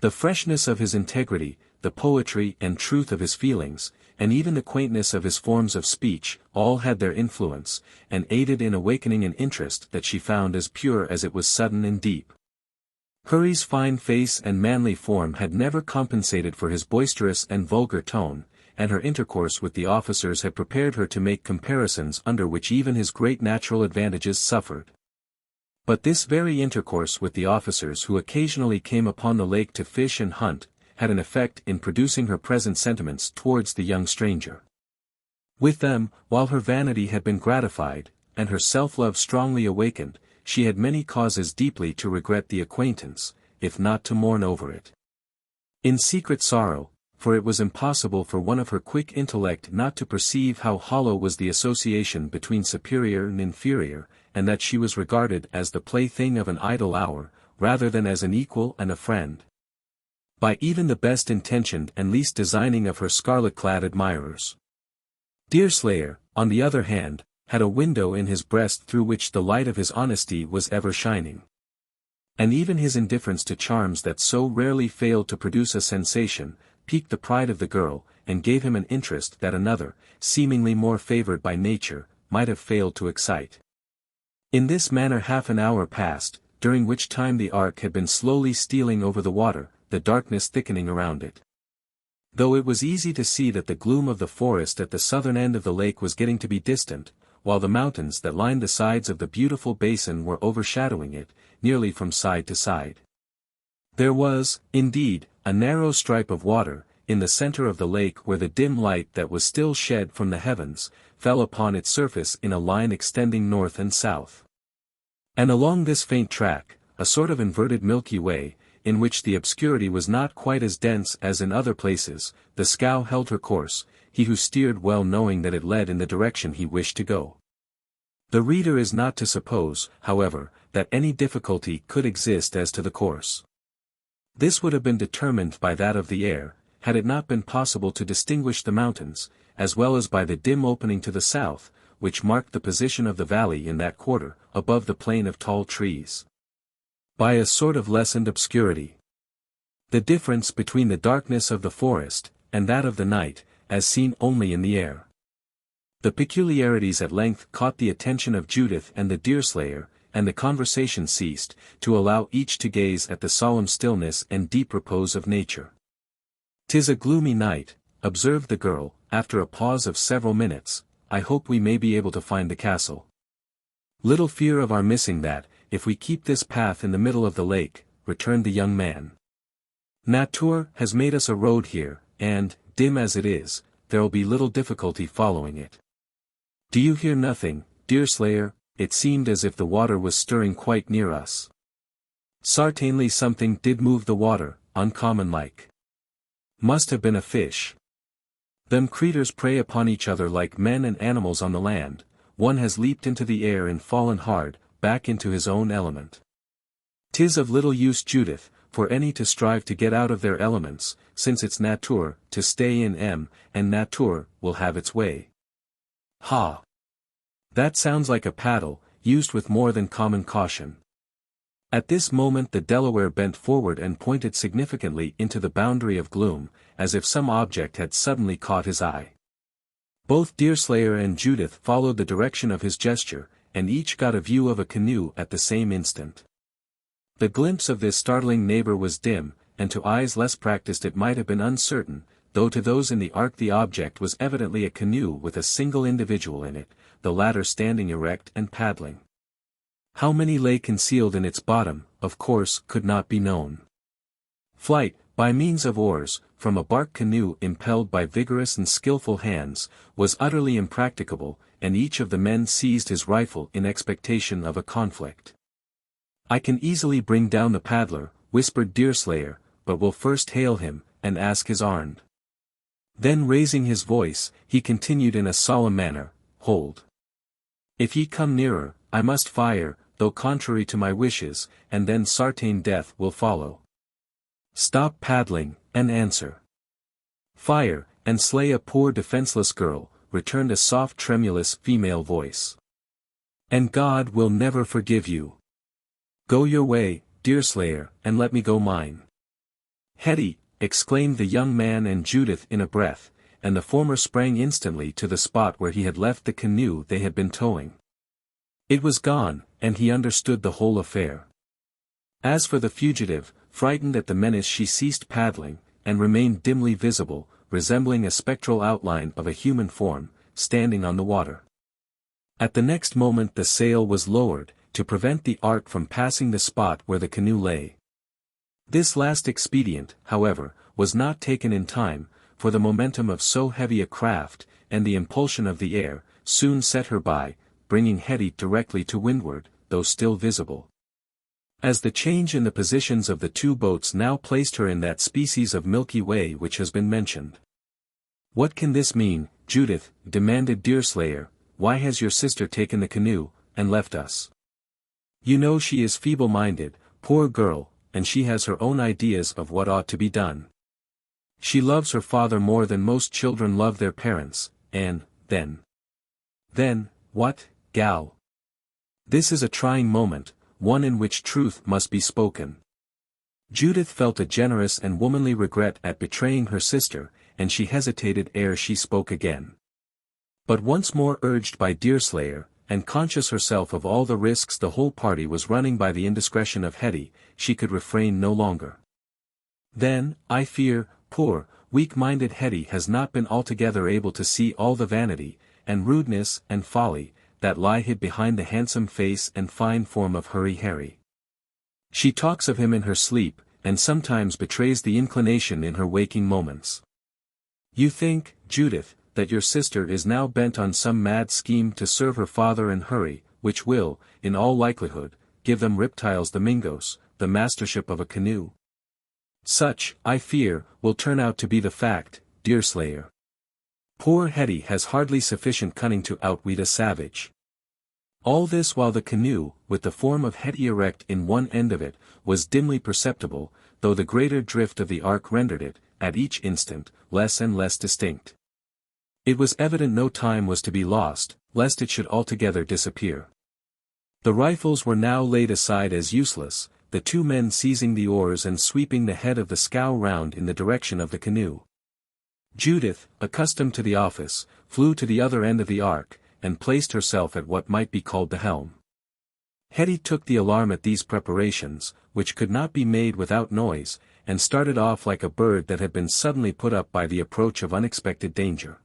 The freshness of his integrity, the poetry and truth of his feelings, and even the quaintness of his forms of speech, all had their influence, and aided in awakening an interest that she found as pure as it was sudden and deep. Hurry's fine face and manly form had never compensated for his boisterous and vulgar tone, and her intercourse with the officers had prepared her to make comparisons under which even his great natural advantages suffered. But this very intercourse with the officers who occasionally came upon the lake to fish and hunt, had an effect in producing her present sentiments towards the young stranger. With them, while her vanity had been gratified, and her self-love strongly awakened, she had many causes deeply to regret the acquaintance, if not to mourn over it. In secret sorrow, for it was impossible for one of her quick intellect not to perceive how hollow was the association between superior and inferior, and that she was regarded as the plaything of an idle hour, rather than as an equal and a friend. By even the best intentioned and least designing of her scarlet-clad admirers. Deerslayer, on the other hand, had a window in his breast through which the light of his honesty was ever shining. And even his indifference to charms that so rarely failed to produce a sensation, piqued the pride of the girl, and gave him an interest that another, seemingly more favored by nature, might have failed to excite. In this manner half an hour passed, during which time the ark had been slowly stealing over the water, the darkness thickening around it. Though it was easy to see that the gloom of the forest at the southern end of the lake was getting to be distant, while the mountains that lined the sides of the beautiful basin were overshadowing it, nearly from side to side. There was, indeed, a narrow stripe of water, in the center of the lake where the dim light that was still shed from the heavens, fell upon its surface in a line extending north and south. And along this faint track, a sort of inverted Milky Way, in which the obscurity was not quite as dense as in other places, the scow held her course, he who steered well knowing that it led in the direction he wished to go. The reader is not to suppose, however, that any difficulty could exist as to the course. This would have been determined by that of the air, had it not been possible to distinguish the mountains, as well as by the dim opening to the south, which marked the position of the valley in that quarter, above the plain of tall trees. By a sort of lessened obscurity. The difference between the darkness of the forest, and that of the night, as seen only in the air. The peculiarities at length caught the attention of Judith and the Deerslayer, and the conversation ceased, to allow each to gaze at the solemn stillness and deep repose of nature. "'Tis a gloomy night," observed the girl, after a pause of several minutes. "I hope we may be able to find the castle. Little fear of our missing that, if we keep this path in the middle of the lake," returned the young man. "Nature has made us a road here, and, dim as it is, there'll be little difficulty following it. Do you hear nothing, Deerslayer? It seemed as if the water was stirring quite near us." "Sartainly something did move the water, uncommon like. Must have been a fish. Them creeturs prey upon each other like men and animals on the land. One has leaped into the air and fallen hard, back into his own element. 'Tis of little use, Judith, for any to strive to get out of their elements, since it's nature to stay in and nature will have its way." "Ha! That sounds like a paddle, used with more than common caution." At this moment the Delaware bent forward and pointed significantly into the boundary of gloom, as if some object had suddenly caught his eye. Both Deerslayer and Judith followed the direction of his gesture, and each got a view of a canoe at the same instant. The glimpse of this startling neighbor was dim, and to eyes less practiced it might have been uncertain, though to those in the ark the object was evidently a canoe with a single individual in it, the latter standing erect and paddling. How many lay concealed in its bottom, of course, could not be known. Flight, by means of oars, from a bark canoe impelled by vigorous and skillful hands, was utterly impracticable, and each of the men seized his rifle in expectation of a conflict. "I can easily bring down the paddler," whispered Deerslayer, "but will first hail him, and ask his arnd." Then raising his voice, he continued in a solemn manner, "Hold. If ye come nearer, I must fire, though contrary to my wishes, and then sartain death will follow. Stop paddling, and answer." "Fire, and slay a poor defenseless girl," returned a soft tremulous female voice. "And God will never forgive you. Go your way, Deerslayer, and let me go mine." "Hetty," exclaimed the young man and Judith in a breath, and the former sprang instantly to the spot where he had left the canoe they had been towing. It was gone, and he understood the whole affair. As for the fugitive, frightened at the menace, she ceased paddling, and remained dimly visible, resembling a spectral outline of a human form, standing on the water. At the next moment the sail was lowered, to prevent the ark from passing the spot where the canoe lay. This last expedient, however, was not taken in time, for the momentum of so heavy a craft, and the impulsion of the air, soon set her by, bringing Hetty directly to windward, though still visible. As the change in the positions of the two boats now placed her in that species of Milky Way which has been mentioned. "What can this mean, Judith?" demanded Deerslayer. "Why has your sister taken the canoe, and left us. You know she is feeble-minded, poor girl, and she has her own ideas of what ought to be done. She loves her father more than most children love their parents, and, then, what, gal? This is a trying moment, one in which truth must be spoken. Judith felt a generous and womanly regret at betraying her sister, and she hesitated ere she spoke again. But once more urged by Deerslayer, and conscious herself of all the risks the whole party was running by the indiscretion of Hetty, she could refrain no longer. Then, I fear, poor, weak-minded Hetty has not been altogether able to see all the vanity, and rudeness, and folly, that lie hid behind the handsome face and fine form of Hurry Harry. She talks of him in her sleep, and sometimes betrays the inclination in her waking moments. You think, Judith, that your sister is now bent on some mad scheme to serve her father and Hurry, which will, in all likelihood, give them reptiles the Mingos, the mastership of a canoe. Such, I fear, will turn out to be the fact, Deerslayer. Poor Hetty has hardly sufficient cunning to outwit a savage. All this while the canoe, with the form of Hetty erect in one end of it, was dimly perceptible, though the greater drift of the ark rendered it, at each instant, less and less distinct. It was evident no time was to be lost, lest it should altogether disappear. The rifles were now laid aside as useless, the two men seizing the oars and sweeping the head of the scow round in the direction of the canoe. Judith, accustomed to the office, flew to the other end of the ark, and placed herself at what might be called the helm. Hetty took the alarm at these preparations, which could not be made without noise, and started off like a bird that had been suddenly put up by the approach of unexpected danger.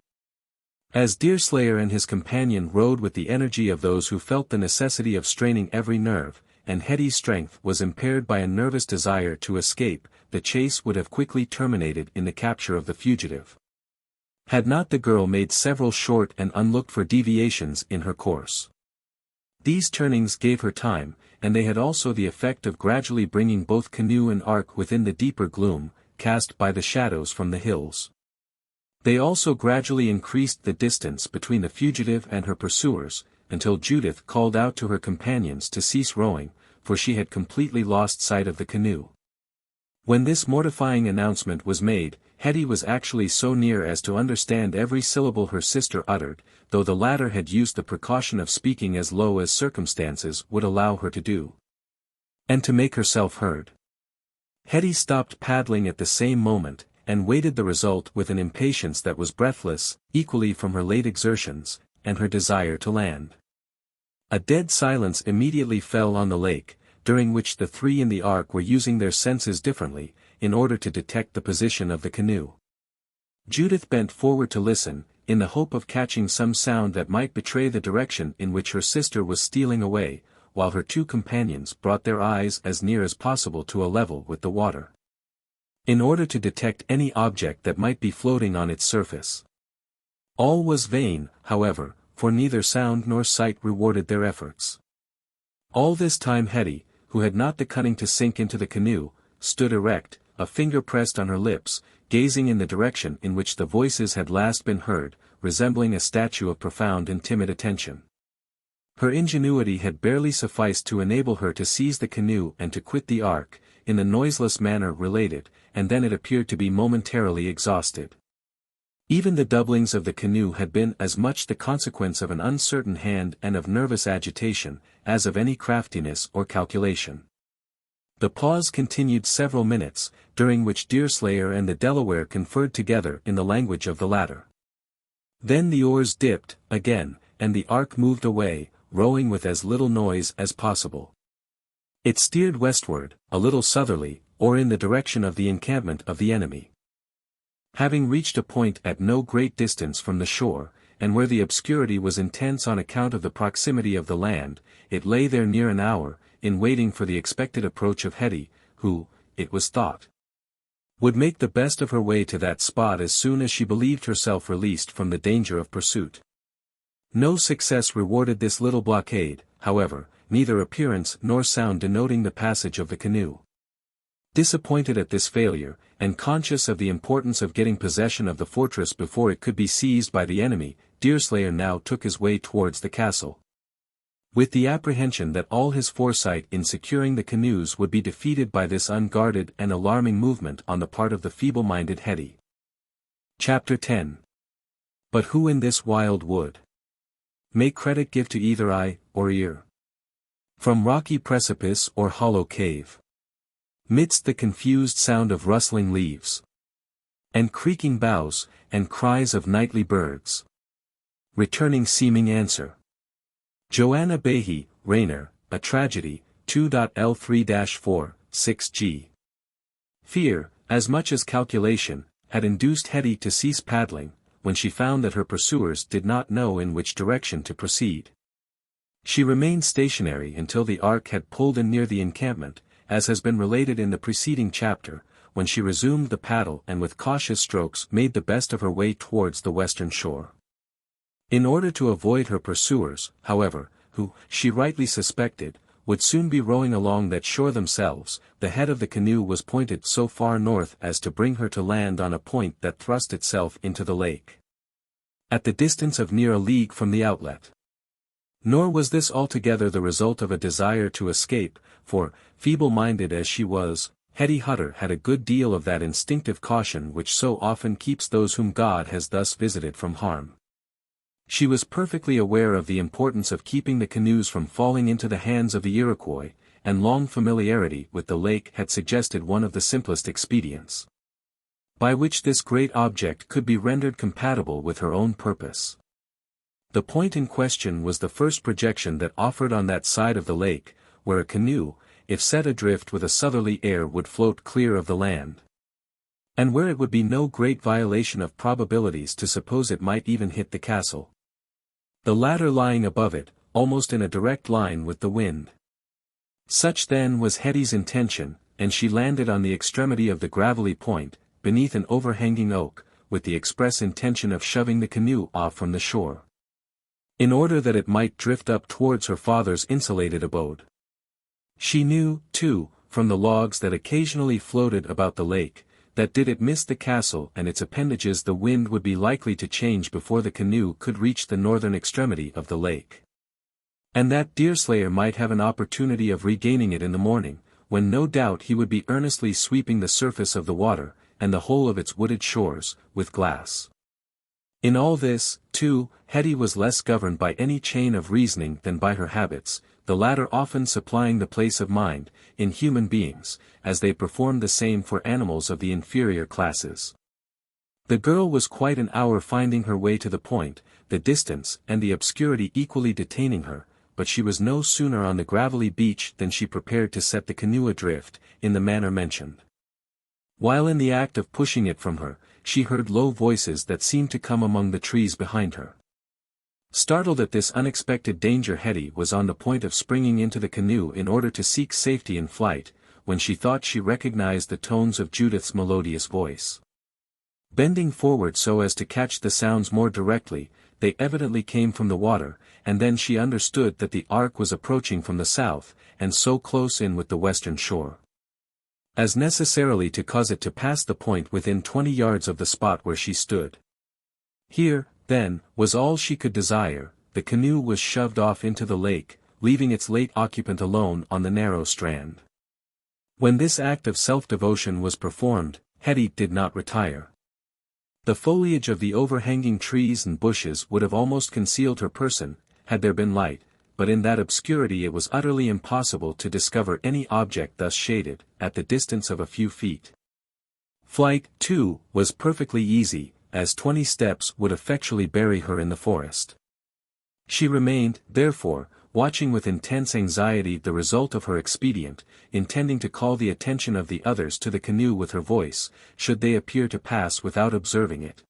As Deerslayer and his companion rowed with the energy of those who felt the necessity of straining every nerve, and Hetty's strength was impaired by a nervous desire to escape, the chase would have quickly terminated in the capture of the fugitive, had not the girl made several short and unlooked-for deviations in her course. These turnings gave her time, and they had also the effect of gradually bringing both canoe and ark within the deeper gloom, cast by the shadows from the hills. They also gradually increased the distance between the fugitive and her pursuers, until Judith called out to her companions to cease rowing, for she had completely lost sight of the canoe. When this mortifying announcement was made, Hetty was actually so near as to understand every syllable her sister uttered, though the latter had used the precaution of speaking as low as circumstances would allow her to do, and to make herself heard. Hetty stopped paddling at the same moment, and waited the result with an impatience that was breathless, equally from her late exertions, and her desire to land. A dead silence immediately fell on the lake, during which the three in the ark were using their senses differently, in order to detect the position of the canoe. Judith bent forward to listen, in the hope of catching some sound that might betray the direction in which her sister was stealing away, while her two companions brought their eyes as near as possible to a level with the water, in order to detect any object that might be floating on its surface. All was vain, however, for neither sound nor sight rewarded their efforts. All this time Hetty, who had not the cunning to sink into the canoe, stood erect, a finger pressed on her lips, gazing in the direction in which the voices had last been heard, resembling a statue of profound and timid attention. Her ingenuity had barely sufficed to enable her to seize the canoe and to quit the ark, in the noiseless manner related, and then it appeared to be momentarily exhausted. Even the doublings of the canoe had been as much the consequence of an uncertain hand and of nervous agitation, as of any craftiness or calculation. The pause continued several minutes, during which Deerslayer and the Delaware conferred together in the language of the latter. Then the oars dipped, again, and the ark moved away, rowing with as little noise as possible. It steered westward, a little southerly, or in the direction of the encampment of the enemy. Having reached a point at no great distance from the shore, and where the obscurity was intense on account of the proximity of the land, it lay there near an hour, in waiting for the expected approach of Hetty, who, it was thought, would make the best of her way to that spot as soon as she believed herself released from the danger of pursuit. No success rewarded this little blockade, however, neither appearance nor sound denoting the passage of the canoe. Disappointed at this failure, and conscious of the importance of getting possession of the fortress before it could be seized by the enemy, Deerslayer now took his way towards the castle. With the apprehension that all his foresight in securing the canoes would be defeated by this unguarded and alarming movement on the part of the feeble-minded Hetty. Chapter 10. But who in this wild wood may credit give to either eye, or ear? From rocky precipice or hollow cave, midst the confused sound of rustling leaves, and creaking boughs, and cries of nightly birds, returning seeming answer. Joanna Baillie, Rayner, A Tragedy, 2.L3-4, 6g. Fear, as much as calculation, had induced Hetty to cease paddling, when she found that her pursuers did not know in which direction to proceed. She remained stationary until the ark had pulled in near the encampment, as has been related in the preceding chapter, when she resumed the paddle and with cautious strokes made the best of her way towards the western shore. In order to avoid her pursuers, however, who, she rightly suspected, would soon be rowing along that shore themselves, the head of the canoe was pointed so far north as to bring her to land on a point that thrust itself into the lake, at the distance of near a league from the outlet. Nor was this altogether the result of a desire to escape, for, feeble-minded as she was, Hetty Hutter had a good deal of that instinctive caution which so often keeps those whom God has thus visited from harm. She was perfectly aware of the importance of keeping the canoes from falling into the hands of the Iroquois, and long familiarity with the lake had suggested one of the simplest expedients, by which this great object could be rendered compatible with her own purpose. The point in question was the first projection that offered on that side of the lake, where a canoe, if set adrift with a southerly air would float clear of the land, and where it would be no great violation of probabilities to suppose it might even hit the castle, the latter lying above it, almost in a direct line with the wind. Such then was Hetty's intention, and she landed on the extremity of the gravelly point, beneath an overhanging oak, with the express intention of shoving the canoe off from the shore, in order that it might drift up towards her father's insulated abode. She knew, too, from the logs that occasionally floated about the lake, that did it miss the castle and its appendages the wind would be likely to change before the canoe could reach the northern extremity of the lake, and that Deerslayer might have an opportunity of regaining it in the morning, when no doubt he would be earnestly sweeping the surface of the water, and the whole of its wooded shores, with glass. In all this, too, Hetty was less governed by any chain of reasoning than by her habits, the latter often supplying the place of mind, in human beings, as they perform the same for animals of the inferior classes. The girl was quite an hour finding her way to the point, the distance and the obscurity equally detaining her, but she was no sooner on the gravelly beach than she prepared to set the canoe adrift, in the manner mentioned. While in the act of pushing it from her, she heard low voices that seemed to come among the trees behind her. Startled at this unexpected danger, Hetty was on the point of springing into the canoe in order to seek safety in flight, when she thought she recognized the tones of Judith's melodious voice. Bending forward so as to catch the sounds more directly, they evidently came from the water, and then she understood that the ark was approaching from the south, and so close in with the western shore, as necessarily to cause it to pass the point within 20 yards of the spot where she stood. Here, then, was all she could desire. The canoe was shoved off into the lake, leaving its late occupant alone on the narrow strand. When this act of self-devotion was performed, Hetty did not retire. The foliage of the overhanging trees and bushes would have almost concealed her person, had there been light, but in that obscurity it was utterly impossible to discover any object thus shaded, at the distance of a few feet. Flight, too, was perfectly easy, as 20 steps would effectually bury her in the forest. She remained, therefore, watching with intense anxiety the result of her expedient, intending to call the attention of the others to the canoe with her voice, should they appear to pass without observing it.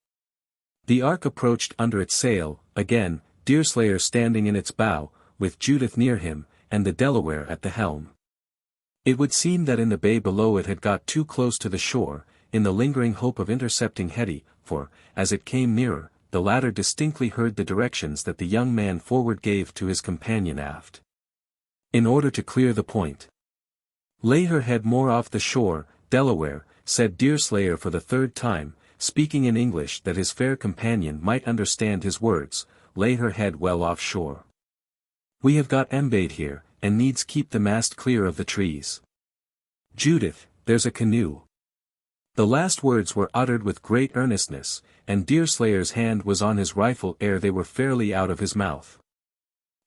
The ark approached under its sail, again, Deerslayer standing in its bow, with Judith near him, and the Delaware at the helm. It would seem that in the bay below it had got too close to the shore, in the lingering hope of intercepting Hetty, for, as it came nearer, the latter distinctly heard the directions that the young man forward gave to his companion aft, in order to clear the point. "Lay her head more off the shore, Delaware," said Deerslayer for the third time, speaking in English that his fair companion might understand his words, "lay her head well off shore." We have got embate here, and needs keep the mast clear of the trees. Judith, there's a canoe. The last words were uttered with great earnestness, and Deerslayer's hand was on his rifle ere they were fairly out of his mouth.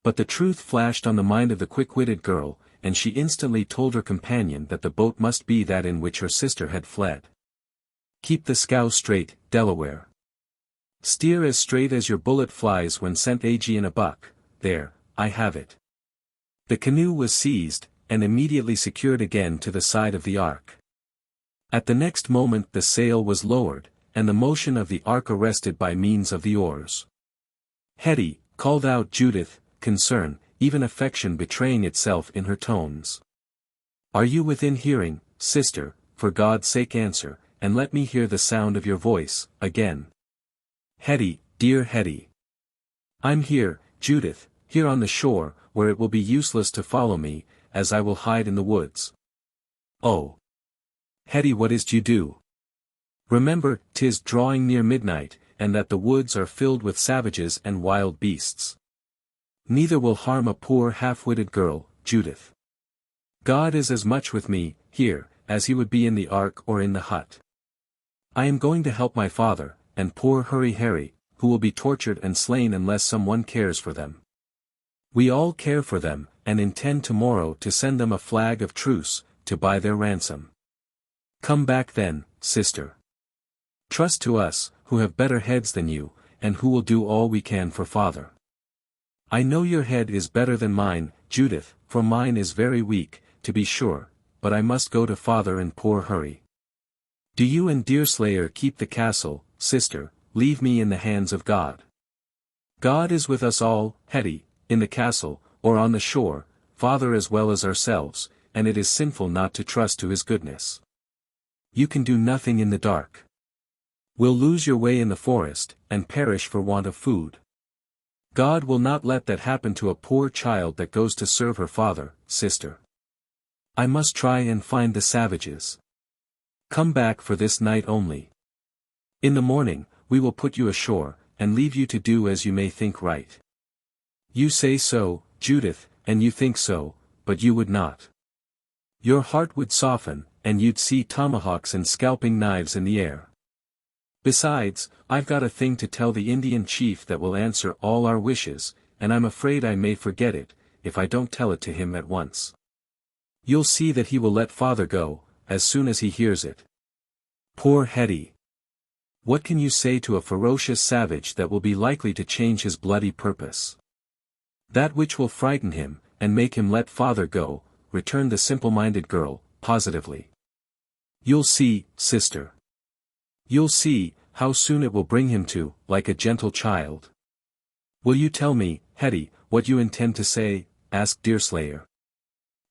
But the truth flashed on the mind of the quick-witted girl, and she instantly told her companion that the boat must be that in which her sister had fled. Keep the scow straight, Delaware. Steer as straight as your bullet flies when sent in a buck. There, I have it. The canoe was seized, and immediately secured again to the side of the ark. At the next moment the sail was lowered, and the motion of the ark arrested by means of the oars. Hetty, called out Judith, concern, even affection betraying itself in her tones. Are you within hearing, sister? For God's sake answer, and let me hear the sound of your voice, again. Hetty, dear Hetty. I'm here, Judith, here on the shore, where it will be useless to follow me, as I will hide in the woods. Oh! Hetty, what is't you do? Remember, 'tis drawing near midnight, and that the woods are filled with savages and wild beasts. Neither will harm a poor half-witted girl, Judith. God is as much with me, here, as he would be in the ark or in the hut. I am going to help my father, and poor Hurry Harry, who will be tortured and slain unless someone cares for them. We all care for them, and intend tomorrow to send them a flag of truce, to buy their ransom. Come back then, sister. Trust to us, who have better heads than you, and who will do all we can for father. I know your head is better than mine, Judith, for mine is very weak, to be sure, but I must go to father and poor Hurry. Do you and Deerslayer keep the castle, sister, leave me in the hands of God. God is with us all, Hetty, in the castle, or on the shore, father as well as ourselves, and it is sinful not to trust to his goodness. You can do nothing in the dark. Will lose your way in the forest, and perish for want of food. God will not let that happen to a poor child that goes to serve her father, sister. I must try and find the savages. Come back for this night only. In the morning, we will put you ashore, and leave you to do as you may think right. You say so, Judith, and you think so, but you would not. Your heart would soften, and you'd see tomahawks and scalping knives in the air. Besides, I've got a thing to tell the Indian chief that will answer all our wishes, and I'm afraid I may forget it, if I don't tell it to him at once. You'll see that he will let father go, as soon as he hears it. Poor Hetty! What can you say to a ferocious savage that will be likely to change his bloody purpose? That which will frighten him, and make him let father go, returned the simple-minded girl, positively. You'll see, sister. You'll see, how soon it will bring him to, like a gentle child. Will you tell me, Hetty, what you intend to say? Asked Deerslayer.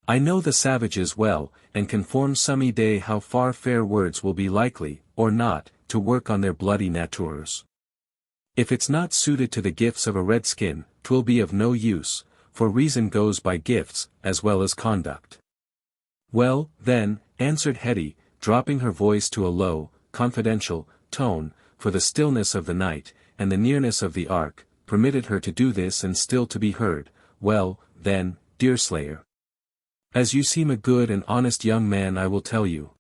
I know the savages well, and can form some idea how far fair words will be likely, or not, to work on their bloody natures. If it's not suited to the gifts of a redskin, 'twill be of no use, for reason goes by gifts, as well as conduct. Well, then, answered Hetty, dropping her voice to a low, confidential tone, for the stillness of the night, and the nearness of the ark, permitted her to do this and still to be heard. Well, then, Deerslayer. As you seem a good and honest young man, I will tell you.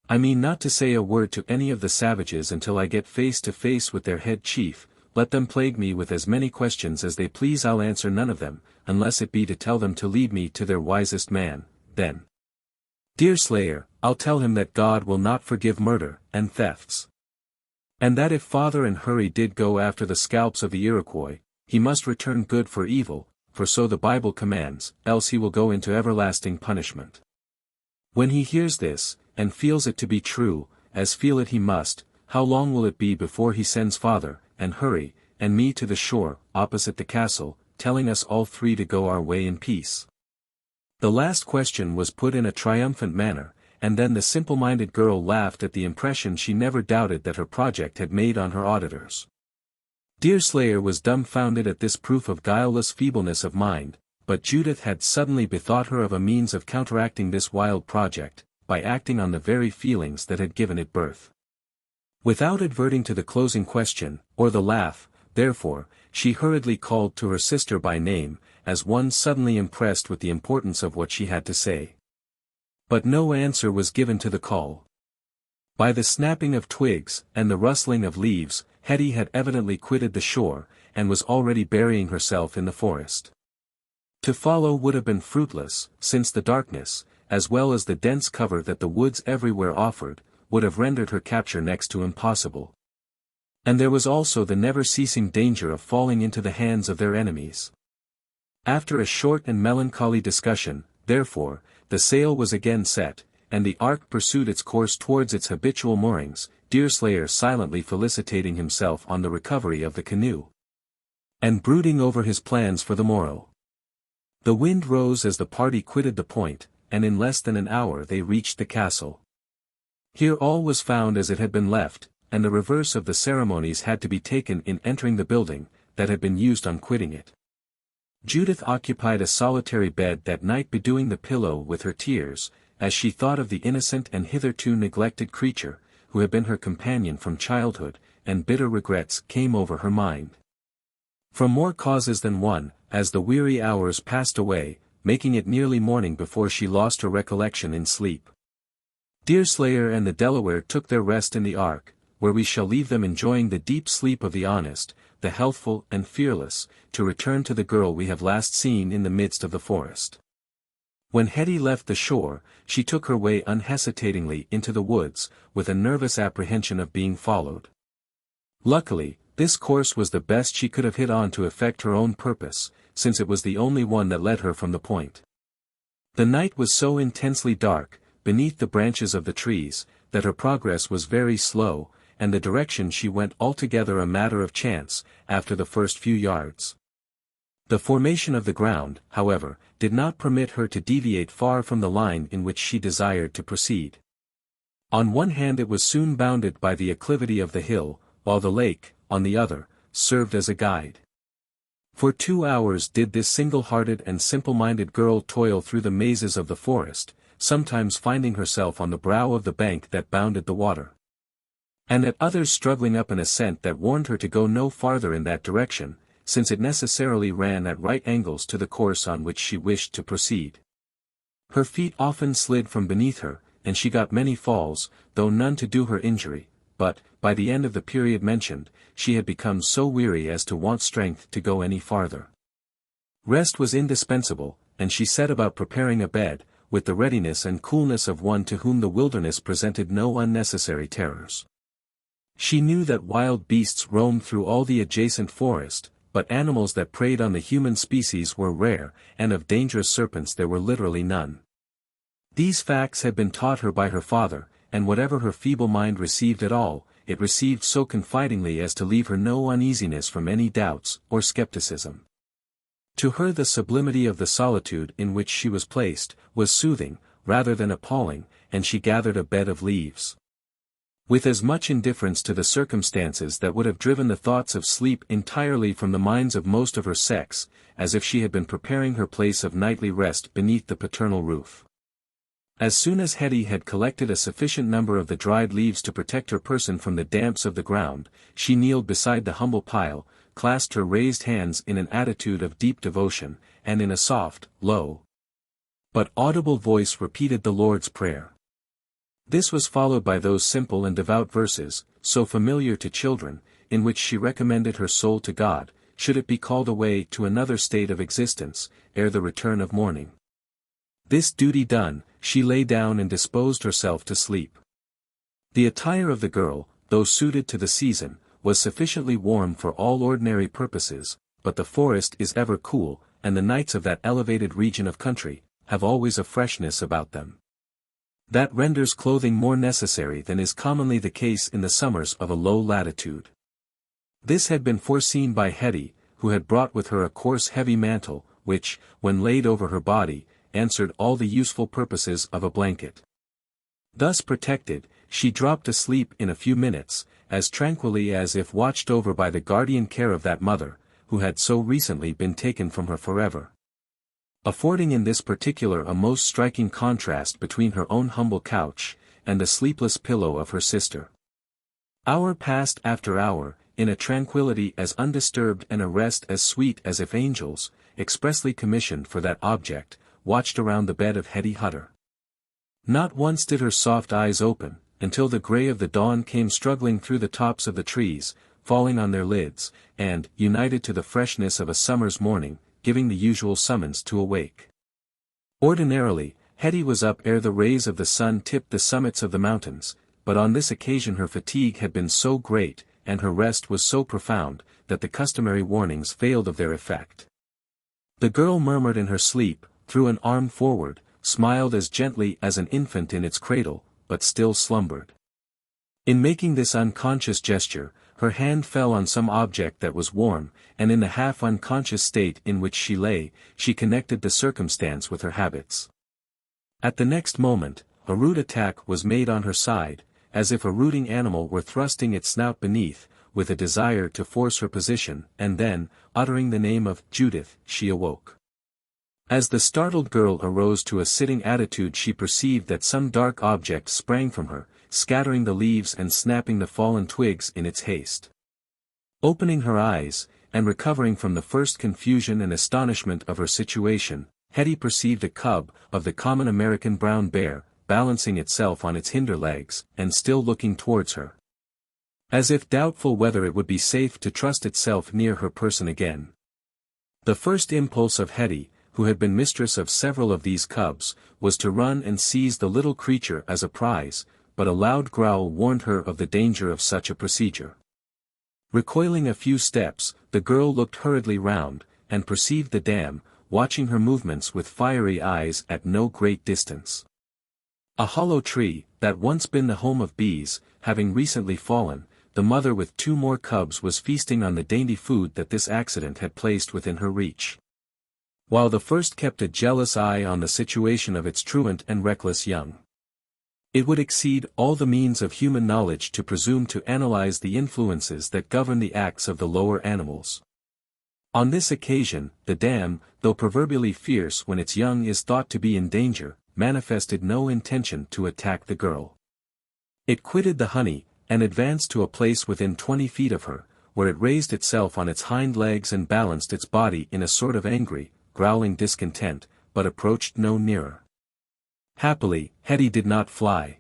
I mean not to say a word to any of the savages until I get face to face with their head chief. Let them plague me with as many questions as they please, I'll answer none of them, unless it be to tell them to lead me to their wisest man, then. Deerslayer, I'll tell him that God will not forgive murder, and thefts. And that if father and Hurry did go after the scalps of the Iroquois, he must return good for evil, for so the Bible commands, else he will go into everlasting punishment. When he hears this, and feels it to be true, as feel it he must, how long will it be before he sends father, and Hurry, and me to the shore, opposite the castle, telling us all three to go our way in peace? The last question was put in a triumphant manner, and then the simple-minded girl laughed at the impression she never doubted that her project had made on her auditors. Deerslayer was dumbfounded at this proof of guileless feebleness of mind, but Judith had suddenly bethought her of a means of counteracting this wild project, by acting on the very feelings that had given it birth. Without adverting to the closing question, or the laugh, therefore, she hurriedly called to her sister by name, as one suddenly impressed with the importance of what she had to say. But no answer was given to the call. By the snapping of twigs, and the rustling of leaves, Hetty had evidently quitted the shore, and was already burying herself in the forest. To follow would have been fruitless, since the darkness, as well as the dense cover that the woods everywhere offered, would have rendered her capture next to impossible. And there was also the never-ceasing danger of falling into the hands of their enemies. After a short and melancholy discussion, therefore, the sail was again set, and the ark pursued its course towards its habitual moorings, Deerslayer silently felicitating himself on the recovery of the canoe, and brooding over his plans for the morrow. The wind rose as the party quitted the point, and in less than an hour they reached the castle. Here all was found as it had been left, and the reverse of the ceremonies had to be taken in entering the building, that had been used on quitting it. Judith occupied a solitary bed that night, bedewing the pillow with her tears, as she thought of the innocent and hitherto neglected creature, who had been her companion from childhood, and bitter regrets came over her mind. From more causes than one, as the weary hours passed away, making it nearly morning before she lost her recollection in sleep. Deerslayer and the Delaware took their rest in the ark, where we shall leave them enjoying the deep sleep of the honest, the healthful and fearless, to return to the girl we have last seen in the midst of the forest. When Hetty left the shore, she took her way unhesitatingly into the woods, with a nervous apprehension of being followed. Luckily, this course was the best she could have hit on to effect her own purpose, since it was the only one that led her from the point. The night was so intensely dark, beneath the branches of the trees, that her progress was very slow, and the direction she went altogether a matter of chance, after the first few yards. The formation of the ground, however, did not permit her to deviate far from the line in which she desired to proceed. On one hand it was soon bounded by the acclivity of the hill, while the lake, on the other, served as a guide. For 2 hours did this single-hearted and simple-minded girl toil through the mazes of the forest, sometimes finding herself on the brow of the bank that bounded the water, and at others struggling up an ascent that warned her to go no farther in that direction, since it necessarily ran at right angles to the course on which she wished to proceed. Her feet often slid from beneath her, and she got many falls, though none to do her injury, but, by the end of the period mentioned, she had become so weary as to want strength to go any farther. Rest was indispensable, and she set about preparing a bed, with the readiness and coolness of one to whom the wilderness presented no unnecessary terrors. She knew that wild beasts roamed through all the adjacent forest, but animals that preyed on the human species were rare, and of dangerous serpents there were literally none. These facts had been taught her by her father, and whatever her feeble mind received at all, it received so confidingly as to leave her no uneasiness from any doubts or skepticism. To her the sublimity of the solitude in which she was placed, was soothing, rather than appalling, and she gathered a bed of leaves, with as much indifference to the circumstances that would have driven the thoughts of sleep entirely from the minds of most of her sex, as if she had been preparing her place of nightly rest beneath the paternal roof. As soon as Hetty had collected a sufficient number of the dried leaves to protect her person from the damps of the ground, she kneeled beside the humble pile, clasped her raised hands in an attitude of deep devotion, and in a soft, low, but audible voice repeated the Lord's Prayer. This was followed by those simple and devout verses, so familiar to children, in which she recommended her soul to God, should it be called away to another state of existence, ere the return of morning. This duty done, she lay down and disposed herself to sleep. The attire of the girl, though suited to the season, was sufficiently warm for all ordinary purposes, but the forest is ever cool, and the nights of that elevated region of country, have always a freshness about them that renders clothing more necessary than is commonly the case in the summers of a low latitude. This had been foreseen by Hetty, who had brought with her a coarse heavy mantle, which, when laid over her body, answered all the useful purposes of a blanket. Thus protected, she dropped asleep in a few minutes, as tranquilly as if watched over by the guardian care of that mother, who had so recently been taken from her forever, affording in this particular a most striking contrast between her own humble couch, and the sleepless pillow of her sister. Hour passed after hour, in a tranquillity as undisturbed and a rest as sweet as if angels, expressly commissioned for that object, watched around the bed of Hetty Hutter. Not once did her soft eyes open, until the grey of the dawn came struggling through the tops of the trees, falling on their lids, and, united to the freshness of a summer's morning, giving the usual summons to awake. Ordinarily, Hetty was up ere the rays of the sun tipped the summits of the mountains, but on this occasion her fatigue had been so great, and her rest was so profound, that the customary warnings failed of their effect. The girl murmured in her sleep, threw an arm forward, smiled as gently as an infant in its cradle, but still slumbered. In making this unconscious gesture, her hand fell on some object that was warm, and in the half-unconscious state in which she lay, she connected the circumstance with her habits. At the next moment, a rude attack was made on her side, as if a rooting animal were thrusting its snout beneath, with a desire to force her position, and then, uttering the name of Judith, she awoke. As the startled girl arose to a sitting attitude, she perceived that some dark object sprang from her, scattering the leaves and snapping the fallen twigs in its haste. Opening her eyes, and recovering from the first confusion and astonishment of her situation, Hetty perceived a cub of the common American brown bear, balancing itself on its hinder legs, and still looking towards her, as if doubtful whether it would be safe to trust itself near her person again. The first impulse of Hetty, who had been mistress of several of these cubs, was to run and seize the little creature as a prize, but a loud growl warned her of the danger of such a procedure. Recoiling a few steps, the girl looked hurriedly round, and perceived the dam, watching her movements with fiery eyes at no great distance. A hollow tree, that once been the home of bees, having recently fallen, the mother with 2 more cubs was feasting on the dainty food that this accident had placed within her reach, while the first kept a jealous eye on the situation of its truant and reckless young. It would exceed all the means of human knowledge to presume to analyze the influences that govern the acts of the lower animals. On this occasion, the dam, though proverbially fierce when its young is thought to be in danger, manifested no intention to attack the girl. It quitted the honey, and advanced to a place within 20 feet of her, where it raised itself on its hind legs and balanced its body in a sort of angry, growling discontent, but approached no nearer. Happily, Hetty did not fly.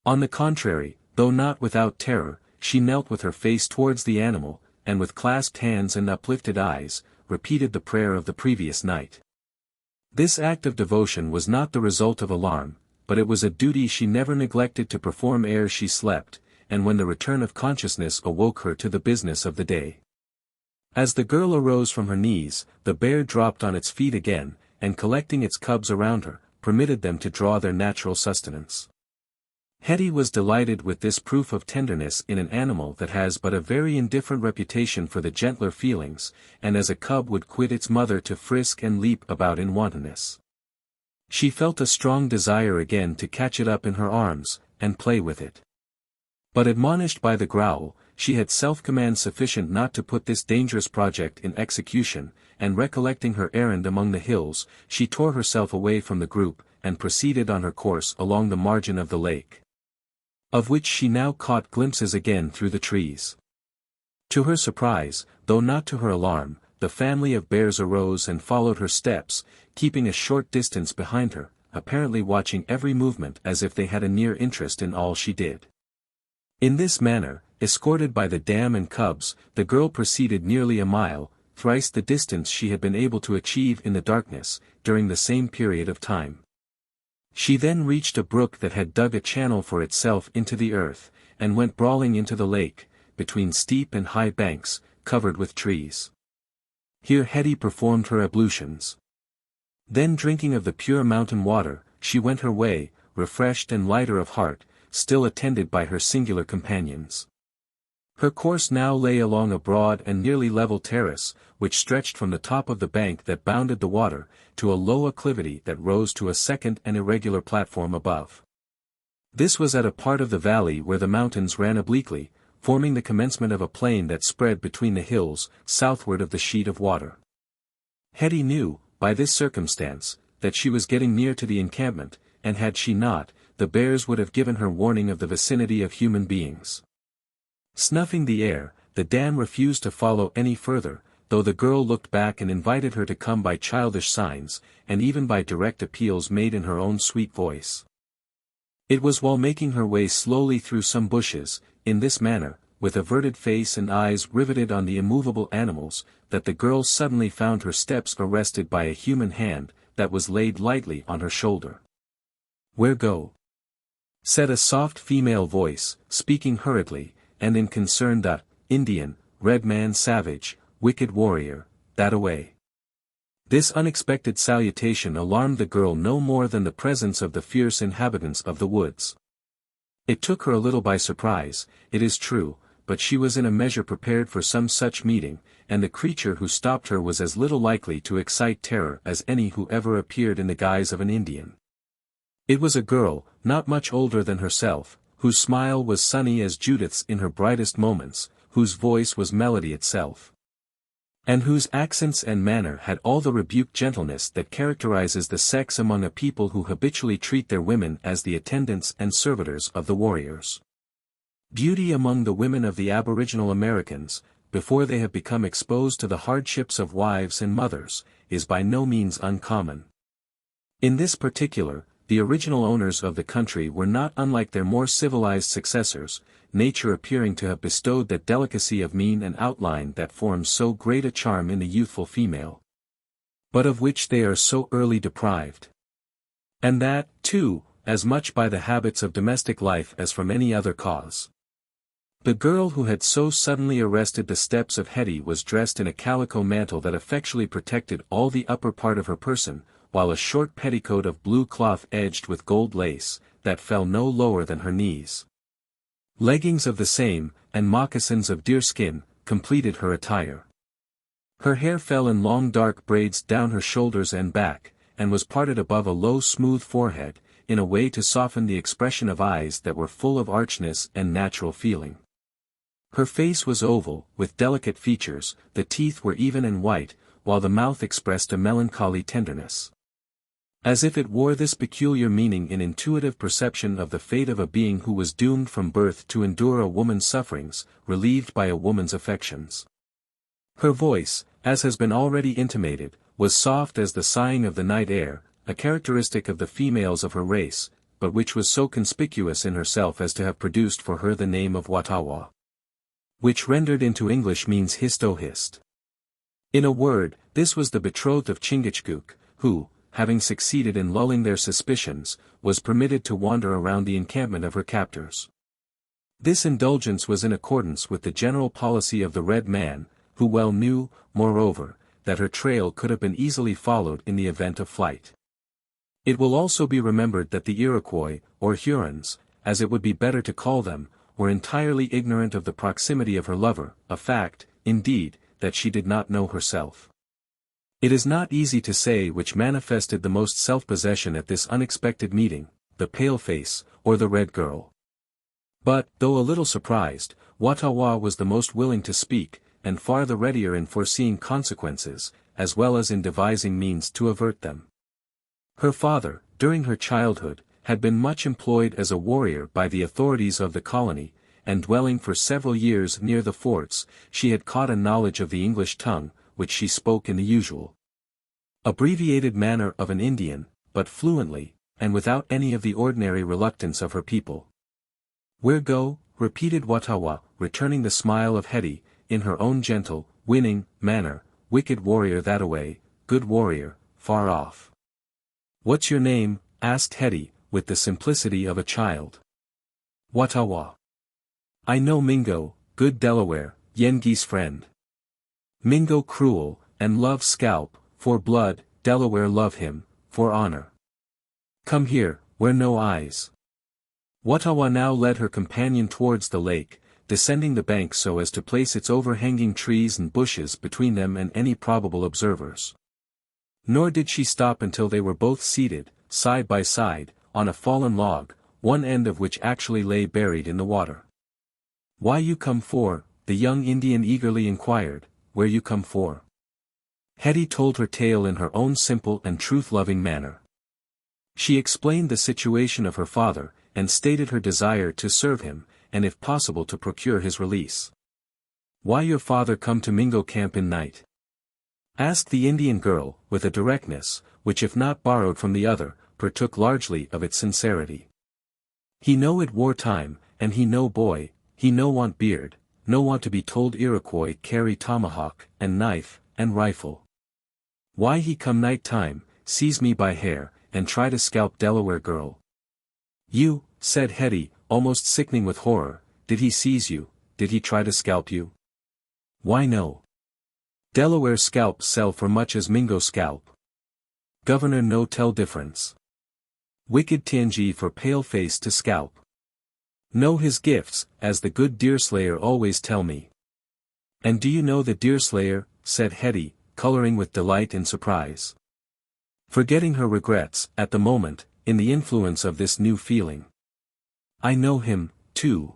On the contrary, though not without terror, she knelt with her face towards the animal, and with clasped hands and uplifted eyes, repeated the prayer of the previous night. This act of devotion was not the result of alarm, but it was a duty she never neglected to perform ere she slept, and when the return of consciousness awoke her to the business of the day. As the girl arose from her knees, the bear dropped on its feet again, and collecting its cubs around her, permitted them to draw their natural sustenance. Hetty was delighted with this proof of tenderness in an animal that has but a very indifferent reputation for the gentler feelings, and as a cub would quit its mother to frisk and leap about in wantonness. She felt a strong desire again to catch it up in her arms, and play with it. But admonished by the growl, she had self-command sufficient not to put this dangerous project in execution, and recollecting her errand among the hills, she tore herself away from the group, and proceeded on her course along the margin of the lake, of which she now caught glimpses again through the trees. To her surprise, though not to her alarm, the family of bears arose and followed her steps, keeping a short distance behind her, apparently watching every movement as if they had a near interest in all she did. In this manner, escorted by the dam and cubs, the girl proceeded nearly a mile, thrice the distance she had been able to achieve in the darkness, during the same period of time. She then reached a brook that had dug a channel for itself into the earth, and went brawling into the lake, between steep and high banks, covered with trees. Here Hetty performed her ablutions. Then drinking of the pure mountain water, she went her way, refreshed and lighter of heart, still attended by her singular companions. Her course now lay along a broad and nearly level terrace, which stretched from the top of the bank that bounded the water, to a low acclivity that rose to a second and irregular platform above. This was at a part of the valley where the mountains ran obliquely, forming the commencement of a plain that spread between the hills, southward of the sheet of water. Hetty knew, by this circumstance, that she was getting near to the encampment, and had she not, the bears would have given her warning of the vicinity of human beings. Snuffing the air, the dam refused to follow any further, though the girl looked back and invited her to come by childish signs, and even by direct appeals made in her own sweet voice. It was while making her way slowly through some bushes, in this manner, with averted face and eyes riveted on the immovable animals, that the girl suddenly found her steps arrested by a human hand, that was laid lightly on her shoulder. "Where go?" said a soft female voice, speaking hurriedly, and in concern. "The Indian, red man savage, wicked warrior, that away." This unexpected salutation alarmed the girl no more than the presence of the fierce inhabitants of the woods. It took her a little by surprise, it is true, but she was in a measure prepared for some such meeting, and the creature who stopped her was as little likely to excite terror as any who ever appeared in the guise of an Indian. It was a girl, not much older than herself, whose smile was sunny as Judith's in her brightest moments, whose voice was melody itself, and whose accents and manner had all the rebuked gentleness that characterizes the sex among a people who habitually treat their women as the attendants and servitors of the warriors. Beauty among the women of the aboriginal Americans, before they have become exposed to the hardships of wives and mothers, is by no means uncommon. In this particular, the original owners of the country were not unlike their more civilized successors, nature appearing to have bestowed that delicacy of mien and outline that forms so great a charm in the youthful female, but of which they are so early deprived. And that, too, as much by the habits of domestic life as from any other cause. The girl who had so suddenly arrested the steps of Hetty was dressed in a calico mantle that effectually protected all the upper part of her person, while a short petticoat of blue cloth edged with gold lace, that fell no lower than her knees. Leggings of the same, and moccasins of deerskin, completed her attire. Her hair fell in long dark braids down her shoulders and back, and was parted above a low smooth forehead, in a way to soften the expression of eyes that were full of archness and natural feeling. Her face was oval, with delicate features, the teeth were even and white, while the mouth expressed a melancholy tenderness, as if it wore this peculiar meaning in intuitive perception of the fate of a being who was doomed from birth to endure a woman's sufferings, relieved by a woman's affections. Her voice, as has been already intimated, was soft as the sighing of the night air, a characteristic of the females of her race, but which was so conspicuous in herself as to have produced for her the name of Watawa, which rendered into English means hist-o-hist. In a word, this was the betrothed of Chingachgook, who, having succeeded in lulling their suspicions, was permitted to wander around the encampment of her captors. This indulgence was in accordance with the general policy of the red man, who well knew, moreover, that her trail could have been easily followed in the event of flight. It will also be remembered that the Iroquois, or Hurons, as it would be better to call them, were entirely ignorant of the proximity of her lover, a fact, indeed, that she did not know herself. It is not easy to say which manifested the most self-possession at this unexpected meeting, the pale-face, or the red girl. But, though a little surprised, Watawa was the most willing to speak, and far the readier in foreseeing consequences, as well as in devising means to avert them. Her father, during her childhood, had been much employed as a warrior by the authorities of the colony, and dwelling for several years near the forts, she had caught a knowledge of the English tongue, which she spoke in the usual abbreviated manner of an Indian, but fluently, and without any of the ordinary reluctance of her people. "Where go?" repeated Watawa, returning the smile of Hetty, in her own gentle, winning, manner, "Wicked warrior that-a-way, good warrior, far off." "What's your name?" asked Hetty, with the simplicity of a child. "Watawa." "I know Mingo, good Delaware, Yengeese friend. Mingo cruel, and love scalp, for blood, Delaware love him, for honor. Come here, where no eyes." Watawa now led her companion towards the lake, descending the bank so as to place its overhanging trees and bushes between them and any probable observers. Nor did she stop until they were both seated, side by side, on a fallen log, one end of which actually lay buried in the water. "Why you come for?" the young Indian eagerly inquired, "where you come for?" Hetty told her tale in her own simple and truth-loving manner. She explained the situation of her father, and stated her desire to serve him, and if possible to procure his release. "Why your father come to Mingo camp in night?" asked the Indian girl, with a directness, which if not borrowed from the other, partook largely of its sincerity. He know it war time, and he no boy, he no want beard, no want to be told Iroquois carry tomahawk, and knife, and rifle. Why he come night time, seize me by hair, and try to scalp Delaware girl. You, said Hetty, almost sickening with horror, did he seize you, did he try to scalp you? Why no. Delaware scalp sell for much as Mingo scalp. Governor no tell difference. Wicked Tianji for pale face to scalp. Know his gifts, as the good Deerslayer always tell me. And do you know the Deerslayer, said Hetty, coloring with delight and surprise. Forgetting her regrets, at the moment, in the influence of this new feeling. I know him, too.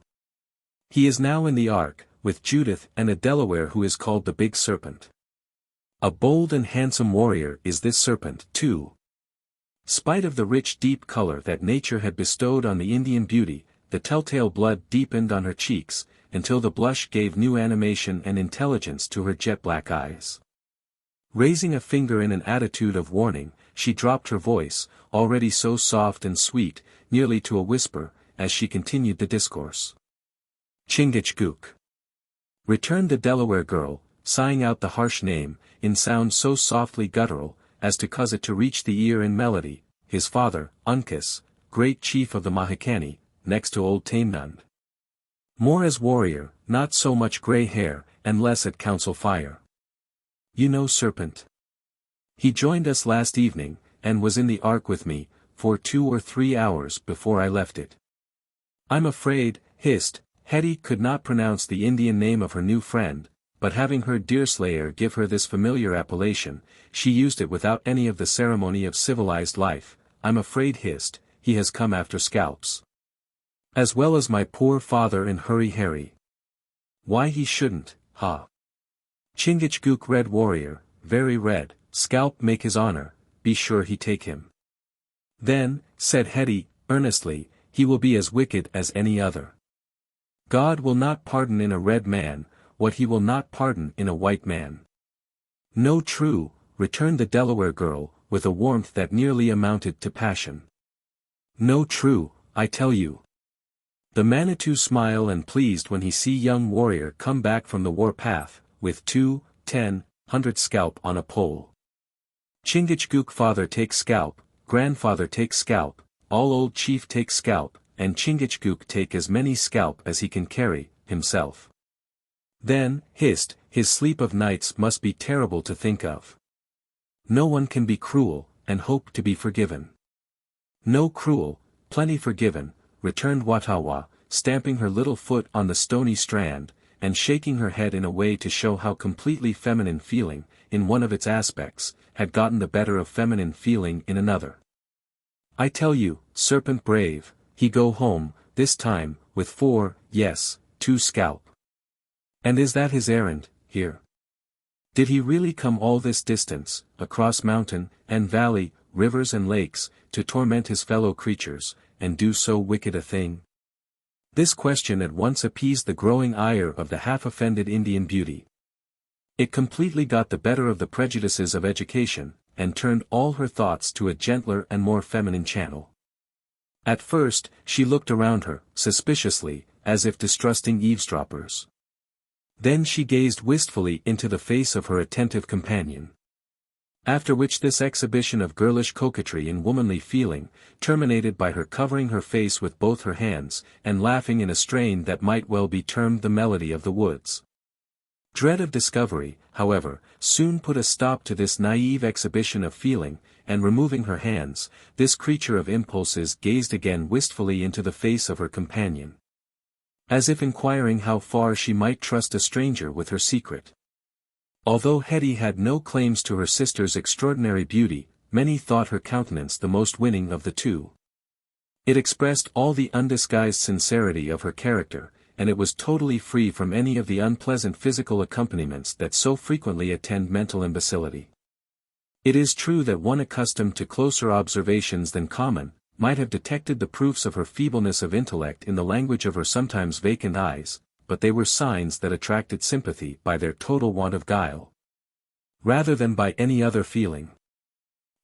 He is now in the Ark, with Judith and a Delaware who is called the Big Serpent. A bold and handsome warrior is this serpent, too. Spite of the rich deep color that nature had bestowed on the Indian beauty, the telltale blood deepened on her cheeks, until the blush gave new animation and intelligence to her jet-black eyes. Raising a finger in an attitude of warning, she dropped her voice, already so soft and sweet, nearly to a whisper, as she continued the discourse. Chingachgook. Returned the Delaware girl, sighing out the harsh name, in sound so softly guttural, as to cause it to reach the ear in melody, his father, Uncas, great chief of the Mohicani, next to old Tamenund. More as warrior, not so much grey hair, and less at council fire. You know Serpent. He joined us last evening, and was in the Ark with me, for 2 or 3 hours before I left it. I'm afraid, hissed, Hetty could not pronounce the Indian name of her new friend, but having heard Deerslayer give her this familiar appellation, she used it without any of the ceremony of civilized life. I'm afraid, hissed, he has come after scalps. As well as my poor father and Hurry Harry. Why he shouldn't, ha. Chingachgook red warrior, very red, scalp make his honor, be sure he take him. Then, said Hetty, earnestly, he will be as wicked as any other. God will not pardon in a red man, what he will not pardon in a white man. No true, returned the Delaware girl, with a warmth that nearly amounted to passion. No true, I tell you. The Manitou smile and pleased when he see young warrior come back from the war path, with 2, 10, 100 scalp on a pole. Chingachgook father take scalp, grandfather take scalp, all old chief take scalp, and Chingachgook take as many scalp as he can carry, himself. Then, hissed, his sleep of nights must be terrible to think of. No one can be cruel, and hope to be forgiven. No cruel, plenty forgiven, returned Watawa, stamping her little foot on the stony strand, and shaking her head in a way to show how completely feminine feeling, in one of its aspects, had gotten the better of feminine feeling in another. I tell you, serpent brave, he go home, this time, with 4, yes, 2 scalp. And is that his errand, here? Did he really come all this distance, across mountain, and valley, rivers and lakes, to torment his fellow creatures, and do so wicked a thing? This question at once appeased the growing ire of the half-offended Indian beauty. It completely got the better of the prejudices of education, and turned all her thoughts to a gentler and more feminine channel. At first, she looked around her, suspiciously, as if distrusting eavesdroppers. Then she gazed wistfully into the face of her attentive companion. After which this exhibition of girlish coquetry and womanly feeling, terminated by her covering her face with both her hands, and laughing in a strain that might well be termed the melody of the woods. Dread of discovery, however, soon put a stop to this naive exhibition of feeling, and removing her hands, this creature of impulses gazed again wistfully into the face of her companion, as if inquiring how far she might trust a stranger with her secret. Although Hetty had no claims to her sister's extraordinary beauty, many thought her countenance the most winning of the two. It expressed all the undisguised sincerity of her character, and it was totally free from any of the unpleasant physical accompaniments that so frequently attend mental imbecility. It is true that one accustomed to closer observations than common, might have detected the proofs of her feebleness of intellect in the language of her sometimes vacant eyes, but they were signs that attracted sympathy by their total want of guile. rather than by any other feeling.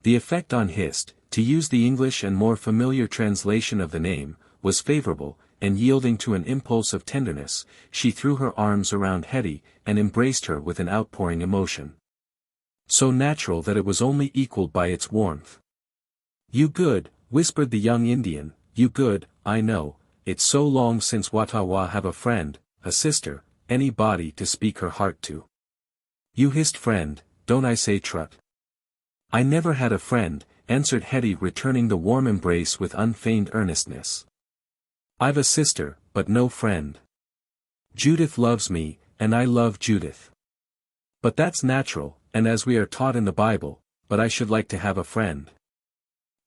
The effect on Hist, to use the English and more familiar translation of the name, was favorable, and yielding to an impulse of tenderness, she threw her arms around Hetty and embraced her with an outpouring emotion. So natural that it was only equaled by its warmth. "You good," whispered the young Indian, "you good, I know, it's so long since Watawa have a friend, a sister, anybody to speak her heart to. You Hist friend, don't I say Trut?" "I never had a friend," answered Hetty, returning the warm embrace with unfeigned earnestness. "I've a sister, but no friend. Judith loves me, and I love Judith. But that's natural, and as we are taught in the Bible, but I should like to have a friend.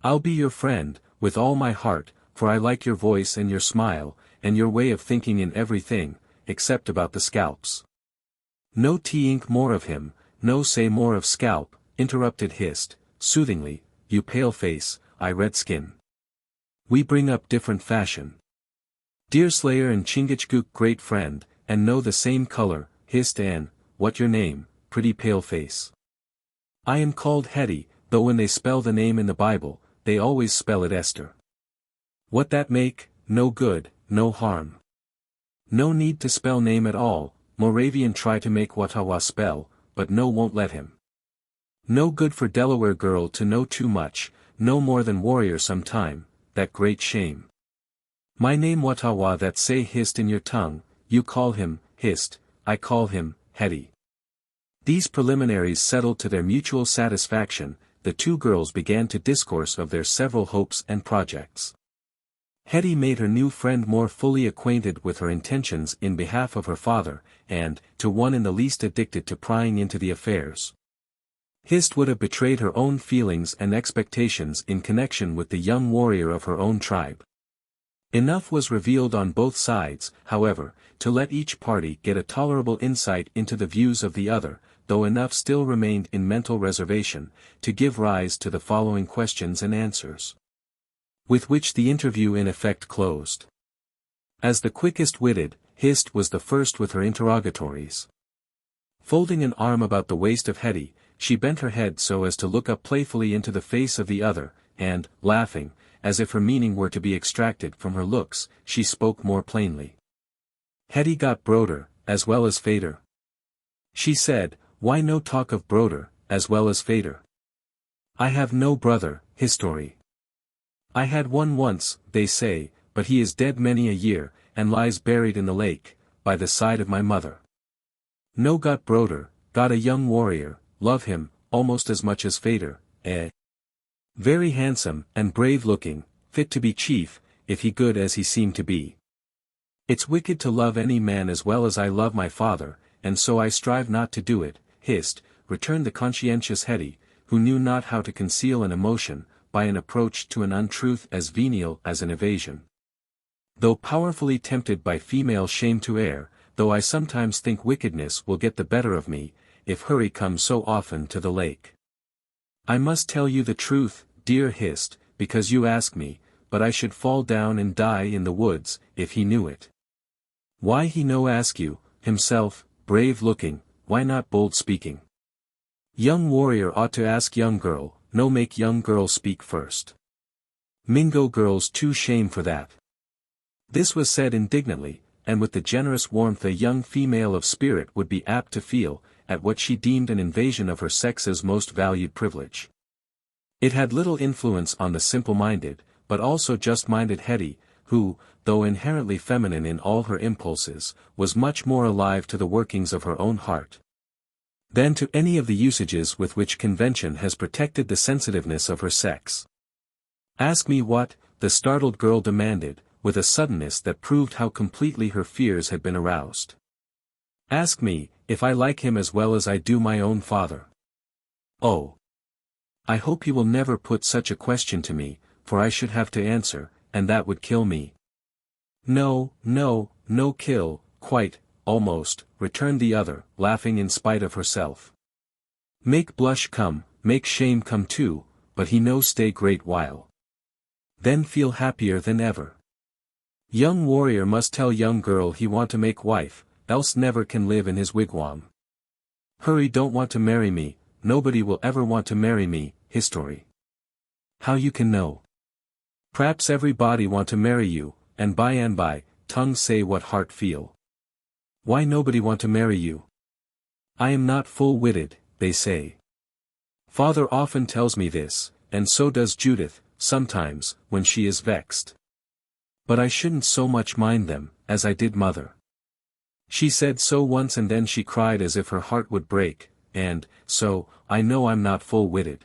I'll be your friend, with all my heart, for I like your voice and your smile, and your way of thinking in everything, except about the scalps." "No think more of him, no say more of scalp," interrupted Hist, soothingly, "you pale face, I red skin. We bring up different fashion. Deerslayer and Chingachgook great friend, and know the same color, Hist and, what your name, pretty pale face?" "I am called Hetty, though when they spell the name in the Bible, they always spell it Esther." "What that make, no good, no harm. No need to spell name at all, Moravian try to make Watawa spell, but no won't let him. No good for Delaware girl to know too much, no more than warrior some time, that great shame. My name Watawa that say Hist in your tongue, you call him, Hist, I call him, Hetty." These preliminaries settled to their mutual satisfaction, the two girls began to discourse of their several hopes and projects. Hetty made her new friend more fully acquainted with her intentions in behalf of her father, and, to one in the least addicted to prying into the affairs. Hist would have betrayed her own feelings and expectations in connection with the young warrior of her own tribe. Enough was revealed on both sides, however, to let each party get a tolerable insight into the views of the other, though enough still remained in mental reservation, to give rise to the following questions and answers, with which the interview in effect closed. As the quickest-witted, Hist was the first with her interrogatories. Folding an arm about the waist of Hetty, she bent her head so as to look up playfully into the face of the other, and, laughing, as if her meaning were to be extracted from her looks, she spoke more plainly. "Hetty got broder, as well as fader?" She said, "Why no talk of broder, as well as fader? I have no brother, history. I had one once, they say, but he is dead many a year, and lies buried in the lake, by the side of my mother. No got broder, got a young warrior, love him, almost as much as fader, eh? Very handsome, and brave-looking, fit to be chief, if he good as he seemed to be. It's wicked to love any man as well as I love my father, and so I strive not to do it, Hist," returned the conscientious Hetty, who knew not how to conceal an emotion, by an approach to an untruth as venial as an evasion. "Though powerfully tempted by female shame to err, though I sometimes think wickedness will get the better of me, if hurry comes so often to the lake. I must tell you the truth, dear Hist, because you ask me, but I should fall down and die in the woods, if he knew it. Why he no ask you, himself, brave-looking, why not bold-speaking? Young warrior ought to ask young girl, no make young girl speak first. Mingo girls too shame for that." This was said indignantly, and with the generous warmth a young female of spirit would be apt to feel, at what she deemed an invasion of her sex's most valued privilege. It had little influence on the simple-minded, but also just-minded Hetty, who, though inherently feminine in all her impulses, was much more alive to the workings of her own heart than to any of the usages with which convention has protected the sensitiveness of her sex. "Ask me what?" the startled girl demanded, with a suddenness that proved how completely her fears had been aroused. "Ask me, if I like him as well as I do my own father." "Oh! I hope you will never put such a question to me, for I should have to answer, and that would kill me." "No, no, no kill, quite, almost," returned the other, laughing in spite of herself. "Make blush come, make shame come too, but he no stay great while. Then feel happier than ever. Young warrior must tell young girl he want to make wife, else never can live in his wigwam. Hurry don't want to marry me, nobody will ever want to marry me, history. How you can know? P'raps everybody want to marry you, and by, tongue say what heart feel. Why nobody want to marry you? I am not full-witted, they say. Father often tells me this, and so does Judith, sometimes, when she is vexed. But I shouldn't so much mind them, as I did mother. She said so once and then she cried as if her heart would break, and, so, I know I'm not full-witted.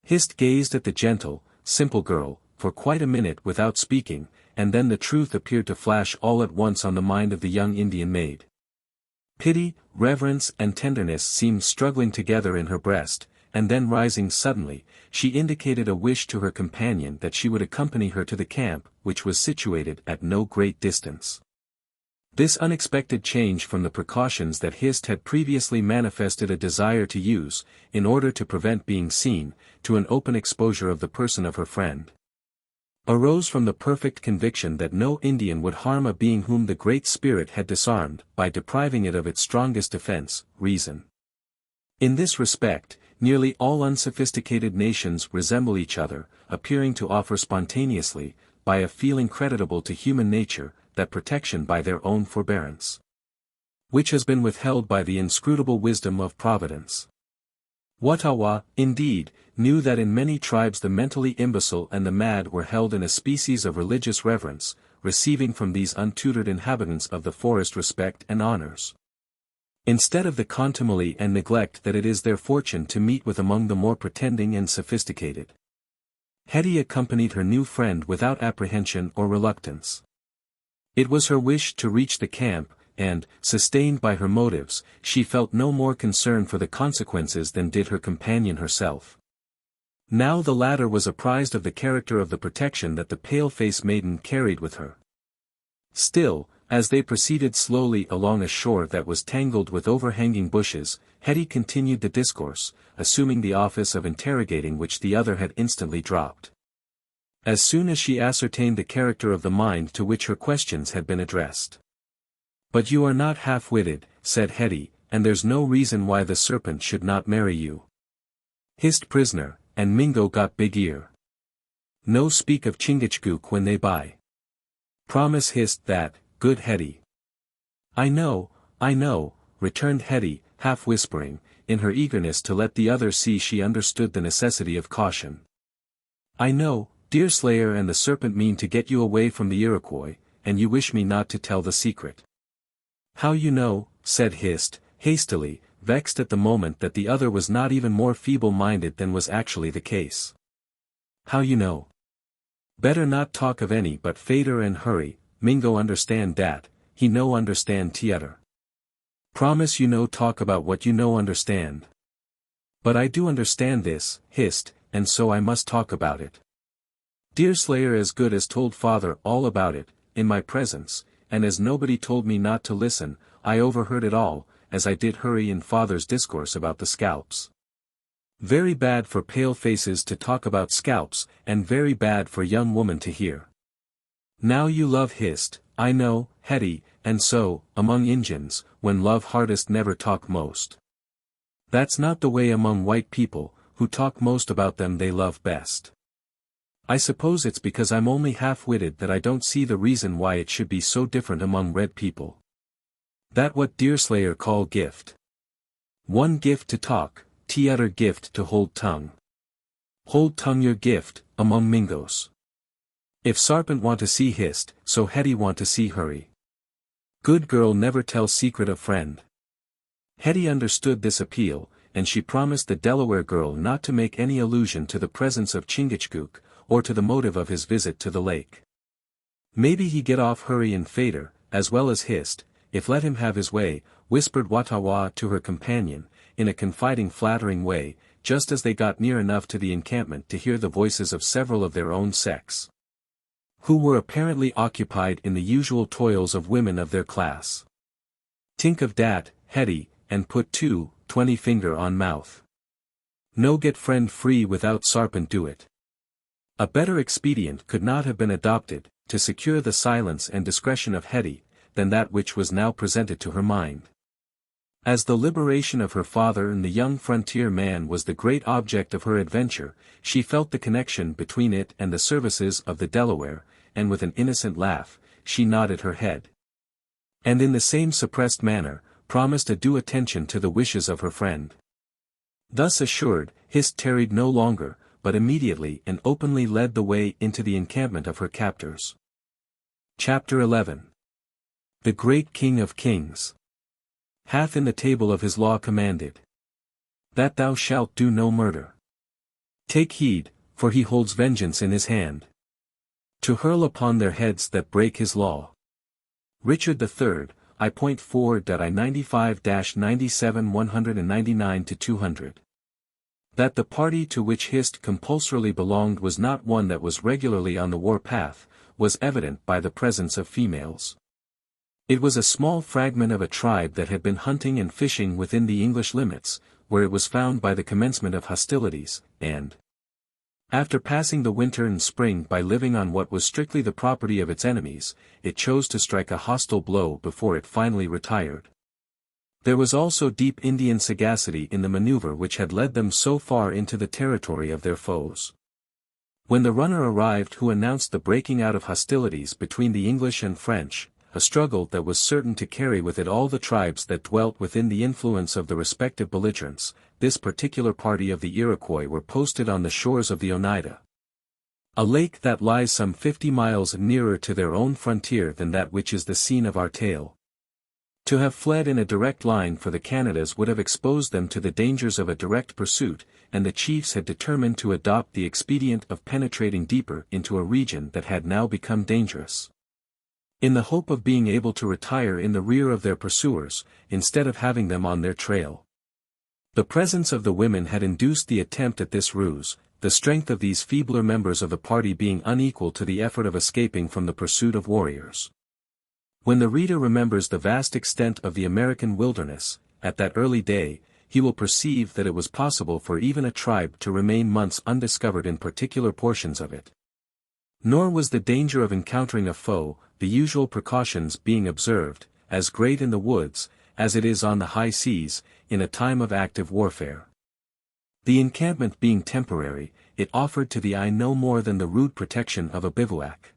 Hist gazed at the gentle, simple girl, for quite a minute without speaking, and then the truth appeared to flash all at once on the mind of the young Indian maid. Pity, reverence and tenderness seemed struggling together in her breast, and then rising suddenly, she indicated a wish to her companion that she would accompany her to the camp, which was situated at no great distance. This unexpected change from the precautions that Hist had previously manifested a desire to use, in order to prevent being seen, to an open exposure of the person of her friend, arose from the perfect conviction that no Indian would harm a being whom the Great Spirit had disarmed, by depriving it of its strongest defense, reason. In this respect, nearly all unsophisticated nations resemble each other, appearing to offer spontaneously, by a feeling creditable to human nature, that protection by their own forbearance, which has been withheld by the inscrutable wisdom of Providence. Watawa, indeed, knew that in many tribes the mentally imbecile and the mad were held in a species of religious reverence, receiving from these untutored inhabitants of the forest respect and honors, instead of the contumely and neglect that it is their fortune to meet with among the more pretending and sophisticated. Hetty accompanied her new friend without apprehension or reluctance. It was her wish to reach the camp, and, sustained by her motives, she felt no more concern for the consequences than did her companion herself. Now the latter was apprised of the character of the protection that the pale-faced maiden carried with her. Still, as they proceeded slowly along a shore that was tangled with overhanging bushes, Hetty continued the discourse, assuming the office of interrogating which the other had instantly dropped, as soon as she ascertained the character of the mind to which her questions had been addressed. But you are not half-witted, said Hetty, and there's no reason why the serpent should not marry you. Hist prisoner, and Mingo got big ear. No speak of Chingachgook when they buy. Promise Hist that, good Hetty. I know, returned Hetty, half-whispering, in her eagerness to let the other see she understood the necessity of caution. I know, Deerslayer and the serpent mean to get you away from the Iroquois, and you wish me not to tell the secret. How you know, said Hist, hastily, vexed at the moment that the other was not even more feeble-minded than was actually the case. How you know? Better not talk of any but fader and hurry, Mingo understand dat, he no understand t'other. Promise you no talk about what you no understand. But I do understand this, Hist, and so I must talk about it. Deerslayer as good as told father all about it, in my presence, and as nobody told me not to listen, I overheard it all, as I did hurry in father's discourse about the scalps. Very bad for pale faces to talk about scalps, and very bad for young woman to hear. Now you love Hist, I know, Hetty, and so, among Injuns, when love hardest never talk most. That's not the way among white people, who talk most about them they love best. I suppose it's because I'm only half-witted that I don't see the reason why it should be so different among red people. That what Deerslayer call gift. One gift to talk, t'other gift to hold tongue. Hold tongue your gift, among Mingos. If Sarpent want to see Hist, so Hetty want to see hurry. Good girl never tell secret of friend. Hetty understood this appeal, and she promised the Delaware girl not to make any allusion to the presence of Chingachgook, or to the motive of his visit to the lake. Maybe he get off hurry and fader, as well as Hist, if let him have his way, whispered Watawa to her companion, in a confiding flattering way, just as they got near enough to the encampment to hear the voices of several of their own sex, who were apparently occupied in the usual toils of women of their class. Tink of dat, Hetty, and put 20 finger on mouth. No get friend free without Sarpent do it. A better expedient could not have been adopted, to secure the silence and discretion of Hetty, than that which was now presented to her mind. As the liberation of her father and the young frontier man was the great object of her adventure, she felt the connection between it and the services of the Delaware, and with an innocent laugh, she nodded her head. And in the same suppressed manner, promised a due attention to the wishes of her friend. Thus assured, Hist tarried no longer, but immediately and openly led the way into the encampment of her captors. Chapter 11. The great King of Kings hath in the table of his law commanded, that thou shalt do no murder. Take heed, for he holds vengeance in his hand, to hurl upon their heads that break his law. Richard III, I.4.I95-97 199-200. That the party to which Hist compulsorily belonged was not one that was regularly on the war path, was evident by the presence of females. It was a small fragment of a tribe that had been hunting and fishing within the English limits, where it was found by the commencement of hostilities, and, after passing the winter and spring by living on what was strictly the property of its enemies, it chose to strike a hostile blow before it finally retired. There was also deep Indian sagacity in the maneuver which had led them so far into the territory of their foes. When the runner arrived who announced the breaking out of hostilities between the English and French, a struggle that was certain to carry with it all the tribes that dwelt within the influence of the respective belligerents, this particular party of the Iroquois were posted on the shores of the Oneida, a lake that lies some 50 miles nearer to their own frontier than that which is the scene of our tale. To have fled in a direct line for the Canadas would have exposed them to the dangers of a direct pursuit, and the chiefs had determined to adopt the expedient of penetrating deeper into a region that had now become dangerous, in the hope of being able to retire in the rear of their pursuers, instead of having them on their trail. The presence of the women had induced the attempt at this ruse, the strength of these feebler members of the party being unequal to the effort of escaping from the pursuit of warriors. When the reader remembers the vast extent of the American wilderness, at that early day, he will perceive that it was possible for even a tribe to remain months undiscovered in particular portions of it. Nor was the danger of encountering a foe, the usual precautions being observed, as great in the woods, as it is on the high seas, in a time of active warfare. The encampment being temporary, it offered to the eye no more than the rude protection of a bivouac,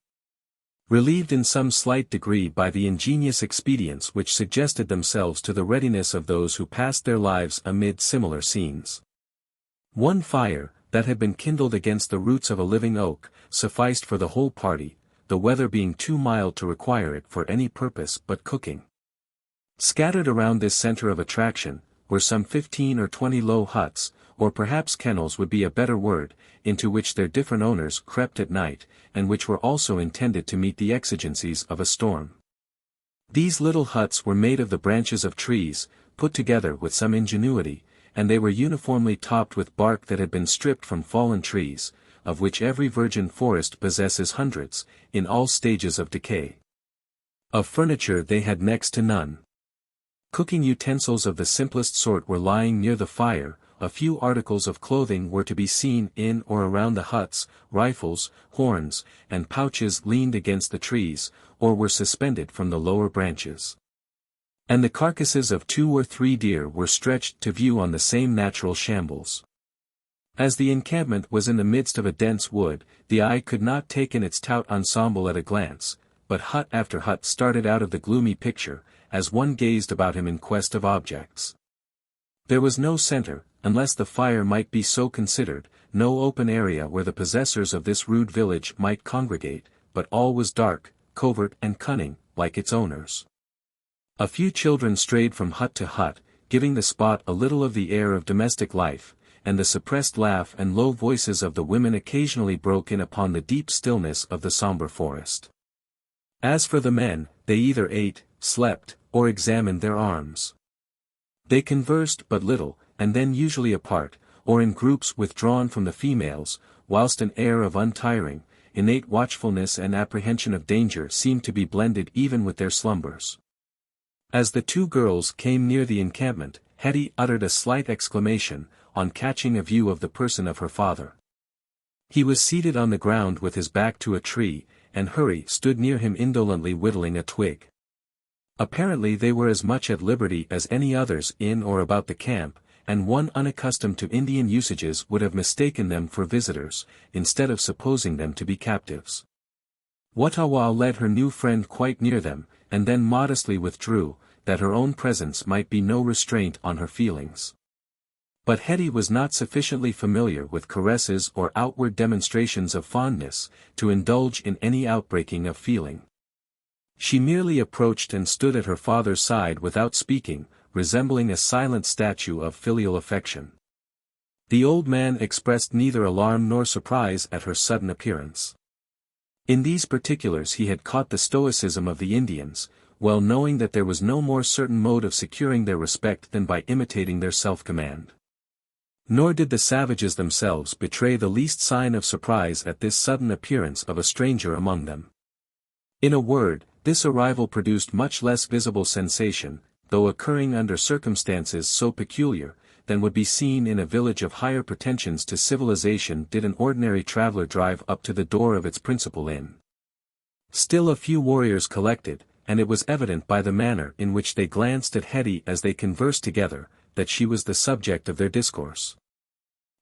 relieved in some slight degree by the ingenious expedients which suggested themselves to the readiness of those who passed their lives amid similar scenes. One fire, that had been kindled against the roots of a living oak, sufficed for the whole party, the weather being too mild to require it for any purpose but cooking. Scattered around this center of attraction, were some 15 or 20 low huts, or perhaps kennels would be a better word, into which their different owners crept at night, and which were also intended to meet the exigencies of a storm. These little huts were made of the branches of trees, put together with some ingenuity, and they were uniformly topped with bark that had been stripped from fallen trees, of which every virgin forest possesses hundreds, in all stages of decay. Of furniture they had next to none. Cooking utensils of the simplest sort were lying near the fire, a few articles of clothing were to be seen in or around the huts, rifles, horns, and pouches leaned against the trees, or were suspended from the lower branches. And the carcasses of 2 or 3 deer were stretched to view on the same natural shambles. As the encampment was in the midst of a dense wood, the eye could not take in its tout ensemble at a glance, but hut after hut started out of the gloomy picture, as one gazed about him in quest of objects. There was no center, unless the fire might be so considered, no open area where the possessors of this rude village might congregate, but all was dark, covert and cunning, like its owners. A few children strayed from hut to hut, giving the spot a little of the air of domestic life, and the suppressed laugh and low voices of the women occasionally broke in upon the deep stillness of the somber forest. As for the men, they either ate, slept, or examined their arms. They conversed but little, and then usually apart, or in groups withdrawn from the females, whilst an air of untiring, innate watchfulness and apprehension of danger seemed to be blended even with their slumbers. As the 2 girls came near the encampment, Hetty uttered a slight exclamation, on catching a view of the person of her father. He was seated on the ground with his back to a tree, and Hurry stood near him indolently whittling a twig. Apparently they were as much at liberty as any others in or about the camp, and one unaccustomed to Indian usages would have mistaken them for visitors, instead of supposing them to be captives. Watawa led her new friend quite near them, and then modestly withdrew, that her own presence might be no restraint on her feelings. But Hetty was not sufficiently familiar with caresses or outward demonstrations of fondness, to indulge in any outbreaking of feeling. She merely approached and stood at her father's side without speaking, resembling a silent statue of filial affection. The old man expressed neither alarm nor surprise at her sudden appearance. In these particulars he had caught the stoicism of the Indians, well knowing that there was no more certain mode of securing their respect than by imitating their self-command. Nor did the savages themselves betray the least sign of surprise at this sudden appearance of a stranger among them. In a word, this arrival produced much less visible sensation, though occurring under circumstances so peculiar, than would be seen in a village of higher pretensions to civilization did an ordinary traveler drive up to the door of its principal inn. Still a few warriors collected, and it was evident by the manner in which they glanced at Hetty as they conversed together, that she was the subject of their discourse.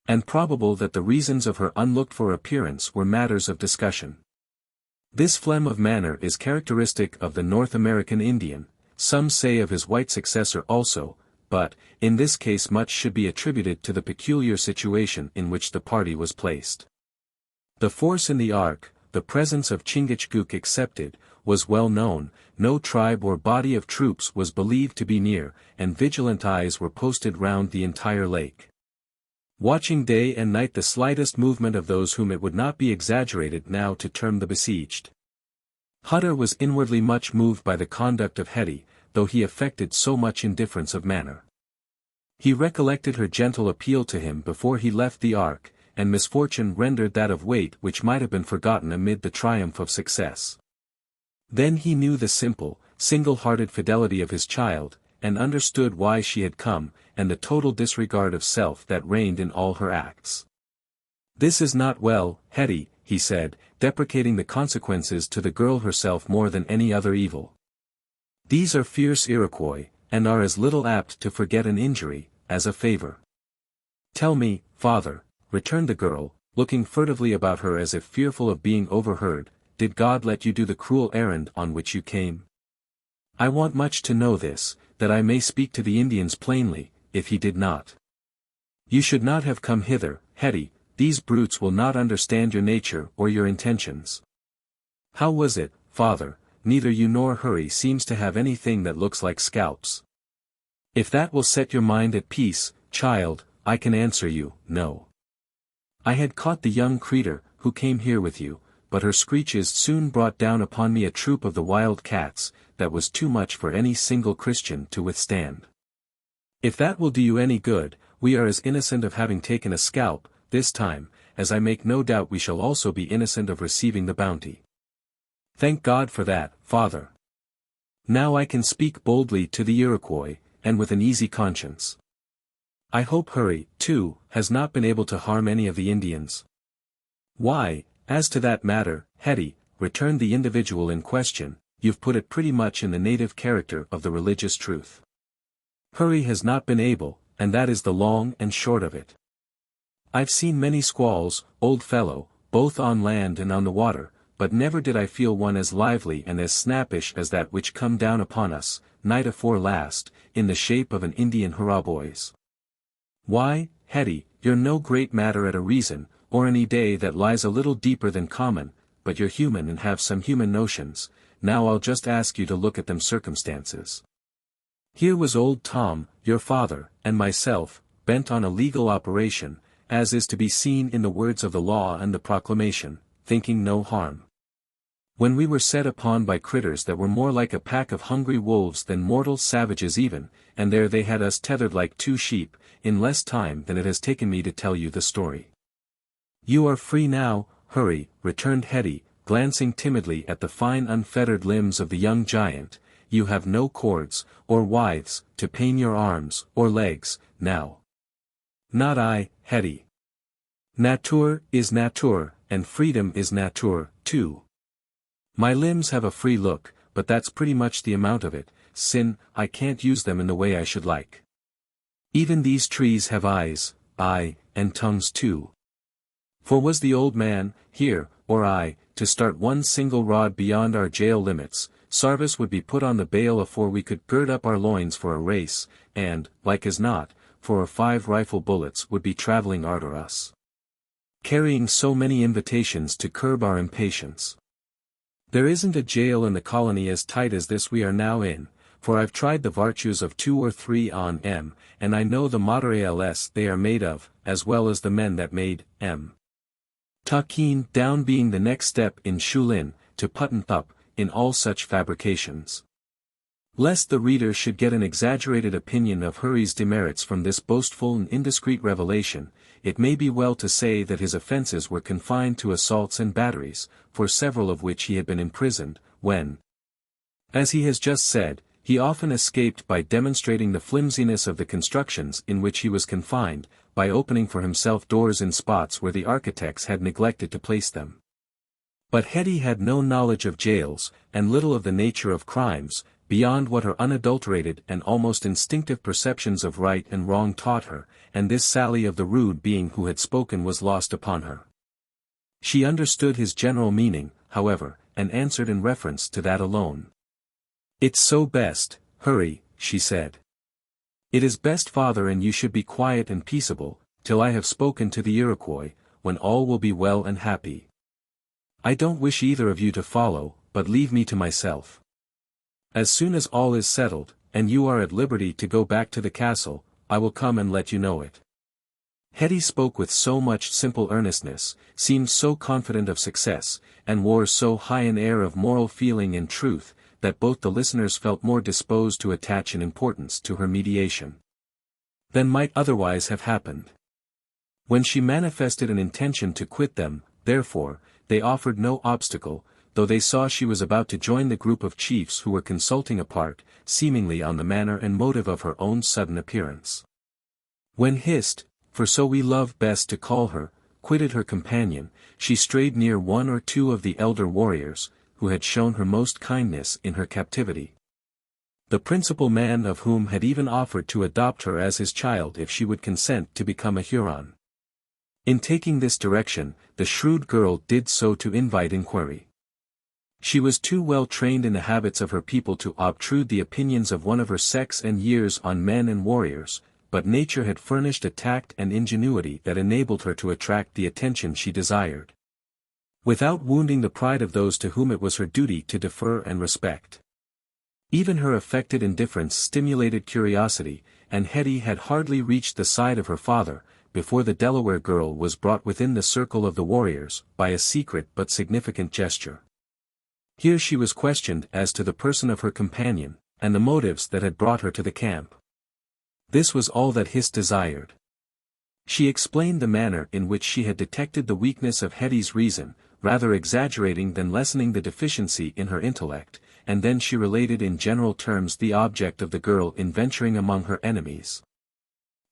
And probable that the reasons of her unlooked-for appearance were matters of discussion. This phlegm of manner is characteristic of the North American Indian, some say of his white successor also, but, in this case much should be attributed to the peculiar situation in which the party was placed. The force in the Ark, the presence of Chingachgook excepted, was well known, no tribe or body of troops was believed to be near, and vigilant eyes were posted round the entire lake, watching day and night the slightest movement of those whom it would not be exaggerated now to term the besieged. Hutter was inwardly much moved by the conduct of Hetty, though he affected so much indifference of manner. He recollected her gentle appeal to him before he left the Ark, and misfortune rendered that of weight which might have been forgotten amid the triumph of success. Then he knew the simple, single-hearted fidelity of his child, and understood why she had come, and the total disregard of self that reigned in all her acts. "This is not well, Hetty," he said, deprecating the consequences to the girl herself more than any other evil. "These are fierce Iroquois, and are as little apt to forget an injury, as a favor." "Tell me, father," returned the girl, looking furtively about her as if fearful of being overheard, "did God let you do the cruel errand on which you came? I want much to know this, that I may speak to the Indians plainly, if he did not. You should not have come hither, Hetty, these brutes will not understand your nature or your intentions. How was it, father, neither you nor Hurry seems to have anything that looks like scalps? If that will set your mind at peace, child, I can answer you, no. I had caught the young creature, who came here with you, but her screeches soon brought down upon me a troop of the wild cats, that was too much for any single Christian to withstand. If that will do you any good, we are as innocent of having taken a scalp, this time, as I make no doubt we shall also be innocent of receiving the bounty. Thank God for that, father. Now I can speak boldly to the Iroquois, and with an easy conscience. I hope Hurry, too, has not been able to harm any of the Indians." "Why, as to that matter, Hetty," returned the individual in question, "you've put it pretty much in the native character of the religious truth. Hurry has not been able, and that is the long and short of it. I've seen many squalls, old fellow, both on land and on the water, but never did I feel one as lively and as snappish as that which come down upon us, night afore last, in the shape of an Indian hurrahboys. Why, Hetty, you're no great matter at a reason, or any day that lies a little deeper than common, but you're human and have some human notions. Now I'll just ask you to look at them circumstances. Here was old Tom, your father, and myself, bent on a legal operation, as is to be seen in the words of the law and the proclamation, thinking no harm. When we were set upon by critters that were more like a pack of hungry wolves than mortal savages even, and there they had us tethered like two sheep, in less time than it has taken me to tell you the story." "You are free now, Hurry," returned Hetty, glancing timidly at the fine unfettered limbs of the young giant. "You have no cords, or withes, to pain your arms, or legs, now." "Not I, Hetty. Nature is nature, and freedom is nature, too. My limbs have a free look, but that's pretty much the amount of it, sin, I can't use them in the way I should like. Even these trees have eyes, aye, and tongues too. For was the old man, here, or I, to start one single rod beyond our jail limits, sarvice would be put on the bail afore we could gird up our loins for a race, and, like as not, 4 or 5 rifle bullets would be travelling arter us, carrying so many invitations to curb our impatience. There isn't a jail in the colony as tight as this we are now in, for I've tried the virtues of 2 or 3 on M, and I know the materials they are made of, as well as the men that made M. Tuckeen down being the next step in Shulin, to puttin' up, in all such fabrications. Lest the reader should get an exaggerated opinion of Hurry's demerits from this boastful and indiscreet revelation, it may be well to say that his offences were confined to assaults and batteries, for several of which he had been imprisoned, when, as he has just said, he often escaped by demonstrating the flimsiness of the constructions in which he was confined, by opening for himself doors in spots where the architects had neglected to place them. But Hetty had no knowledge of jails, and little of the nature of crimes, beyond what her unadulterated and almost instinctive perceptions of right and wrong taught her, and this sally of the rude being who had spoken was lost upon her. She understood his general meaning, however, and answered in reference to that alone. "It's so best, Hurry," she said. "It is best, father, and you should be quiet and peaceable, till I have spoken to the Iroquois, when all will be well and happy. I don't wish either of you to follow, but leave me to myself. As soon as all is settled, and you are at liberty to go back to the castle, I will come and let you know it." Hetty spoke with so much simple earnestness, seemed so confident of success, and wore so high an air of moral feeling and truth, that both the listeners felt more disposed to attach an importance to her mediation than might otherwise have happened. When she manifested an intention to quit them, therefore, they offered no obstacle, though they saw she was about to join the group of chiefs who were consulting apart, seemingly on the manner and motive of her own sudden appearance. When Hist, for so we love best to call her, quitted her companion, she strayed near 1 or 2 of the elder warriors, who had shown her most kindness in her captivity. The principal man of whom had even offered to adopt her as his child if she would consent to become a Huron. In taking this direction, the shrewd girl did so to invite inquiry. She was too well trained in the habits of her people to obtrude the opinions of one of her sex and years on men and warriors, but nature had furnished a tact and ingenuity that enabled her to attract the attention she desired, without wounding the pride of those to whom it was her duty to defer and respect. Even her affected indifference stimulated curiosity, and Hetty had hardly reached the side of her father, before the Delaware girl was brought within the circle of the warriors, by a secret but significant gesture. Here she was questioned as to the person of her companion, and the motives that had brought her to the camp. This was all that Hist desired. She explained the manner in which she had detected the weakness of Hetty's reason, rather exaggerating than lessening the deficiency in her intellect, and then she related in general terms the object of the girl in venturing among her enemies.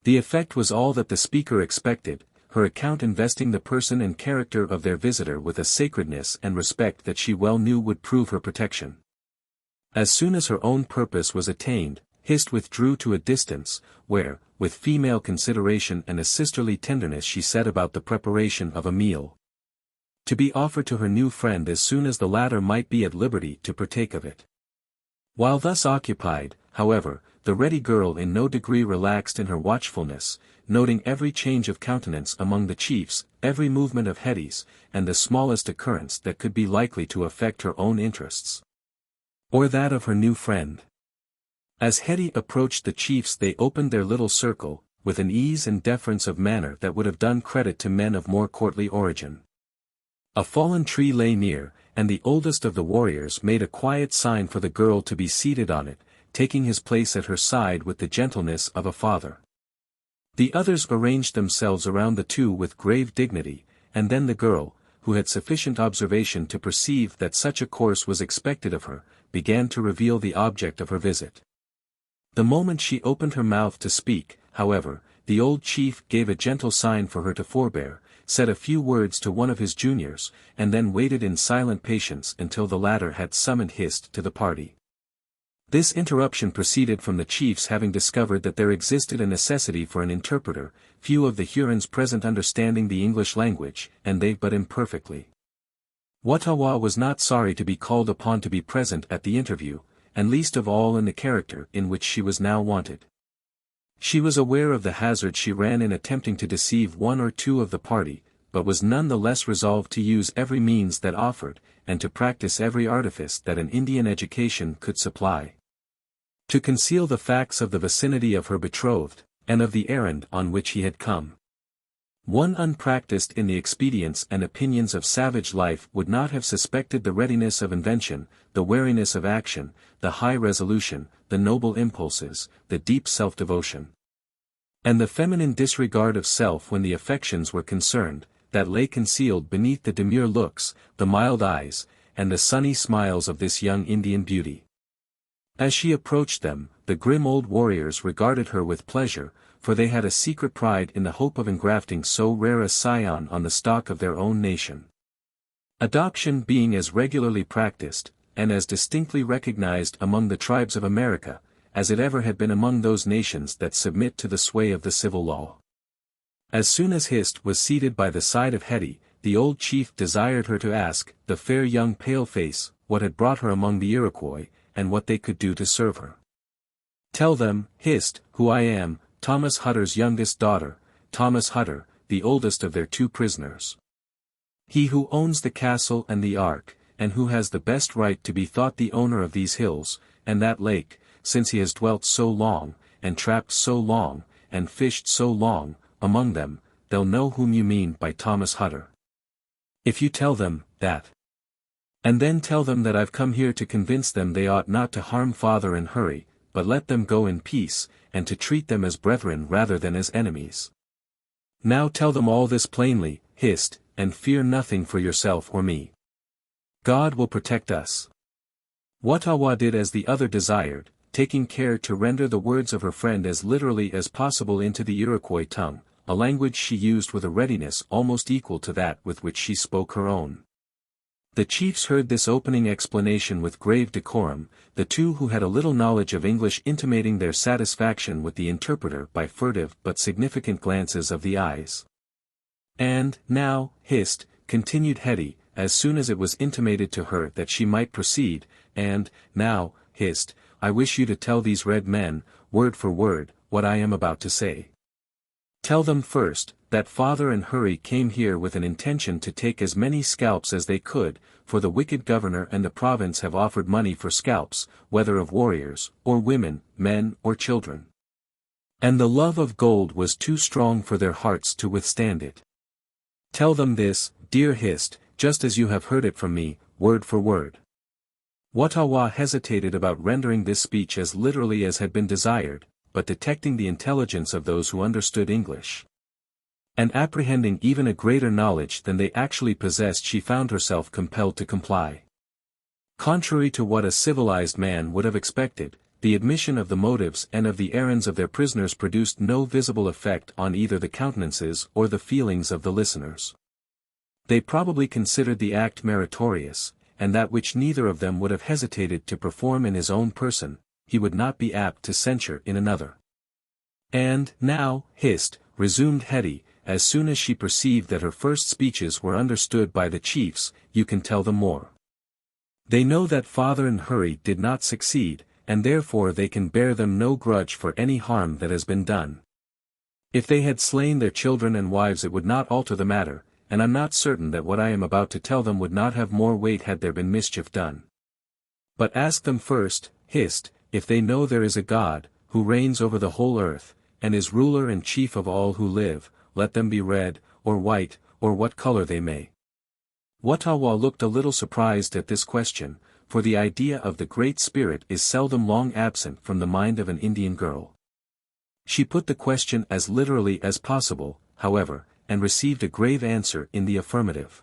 The effect was all that the speaker expected, her account investing the person and character of their visitor with a sacredness and respect that she well knew would prove her protection. As soon as her own purpose was attained, Hist withdrew to a distance, where, with female consideration and a sisterly tenderness she set about the preparation of a meal, to be offered to her new friend as soon as the latter might be at liberty to partake of it. While thus occupied, however, the ready girl in no degree relaxed in her watchfulness, noting every change of countenance among the chiefs, every movement of Hetty's, and the smallest occurrence that could be likely to affect her own interests, or that of her new friend. As Hetty approached the chiefs they opened their little circle, with an ease and deference of manner that would have done credit to men of more courtly origin. A fallen tree lay near, and the oldest of the warriors made a quiet sign for the girl to be seated on it, taking his place at her side with the gentleness of a father. The others arranged themselves around the two with grave dignity, and then the girl, who had sufficient observation to perceive that such a course was expected of her, began to reveal the object of her visit. The moment she opened her mouth to speak, however, the old chief gave a gentle sign for her to forbear, said a few words to one of his juniors, and then waited in silent patience until the latter had summoned Hist to the party. This interruption proceeded from the chiefs having discovered that there existed a necessity for an interpreter, few of the Hurons present understanding the English language, and they but imperfectly. Watawa was not sorry to be called upon to be present at the interview, and least of all in the character in which she was now wanted. She was aware of the hazard she ran in attempting to deceive one or two of the party, but was none the less resolved to use every means that offered, and to practice every artifice that an Indian education could supply. To conceal the facts of the vicinity of her betrothed, and of the errand on which he had come. One unpracticed in the expedients and opinions of savage life would not have suspected the readiness of invention, the wariness of action, the high resolution, the noble impulses, the deep self-devotion, and the feminine disregard of self when the affections were concerned, that lay concealed beneath the demure looks, the mild eyes, and the sunny smiles of this young Indian beauty. As she approached them, the grim old warriors regarded her with pleasure, for they had a secret pride in the hope of engrafting so rare a scion on the stock of their own nation. Adoption being as regularly practiced, and as distinctly recognized among the tribes of America, as it ever had been among those nations that submit to the sway of the civil law. As soon as Hist was seated by the side of Hetty, the old chief desired her to ask the fair young paleface what had brought her among the Iroquois, and what they could do to serve her. "Tell them, Hist, who I am, Thomas Hutter's youngest daughter, Thomas Hutter, the oldest of their 2 prisoners. He who owns the castle and the ark, and who has the best right to be thought the owner of these hills, and that lake, since he has dwelt so long, and trapped so long, and fished so long, among them, they'll know whom you mean by Thomas Hutter. If you tell them, that. And then tell them that I've come here to convince them they ought not to harm father and hurry, but let them go in peace, and to treat them as brethren rather than as enemies. Now tell them all this plainly, Hist, and fear nothing for yourself or me. God will protect us." Watawa did as the other desired, taking care to render the words of her friend as literally as possible into the Iroquois tongue, a language she used with a readiness almost equal to that with which she spoke her own. The chiefs heard this opening explanation with grave decorum, the 2 who had a little knowledge of English intimating their satisfaction with the interpreter by furtive but significant glances of the eyes. "And, now, Hist," continued Hetty, as soon as it was intimated to her that she might proceed, "and, now, Hist, I wish you to tell these red men, word for word, what I am about to say. Tell them first, that father and Hurry came here with an intention to take as many scalps as they could, for the wicked governor and the province have offered money for scalps, whether of warriors, or women, men or children. And the love of gold was too strong for their hearts to withstand it. Tell them this, dear Hist, just as you have heard it from me, word for word." Watawa hesitated about rendering this speech as literally as had been desired, but detecting the intelligence of those who understood English, and apprehending even a greater knowledge than they actually possessed, she found herself compelled to comply. Contrary to what a civilized man would have expected, the admission of the motives and of the errands of their prisoners produced no visible effect on either the countenances or the feelings of the listeners. They probably considered the act meritorious, and that which neither of them would have hesitated to perform in his own person, he would not be apt to censure in another. "And, now, Hist," resumed Hetty, as soon as she perceived that her first speeches were understood by the chiefs, "you can tell them more. They know that father and Hurry did not succeed, and therefore they can bear them no grudge for any harm that has been done. If they had slain their children and wives it would not alter the matter, and I'm not certain that what I am about to tell them would not have more weight had there been mischief done. But ask them first, Hist, if they know there is a God, who reigns over the whole earth, and is ruler and chief of all who live, let them be red, or white, or what color they may." Watawa looked a little surprised at this question, for the idea of the Great Spirit is seldom long absent from the mind of an Indian girl. She put the question as literally as possible, however, and received a grave answer in the affirmative.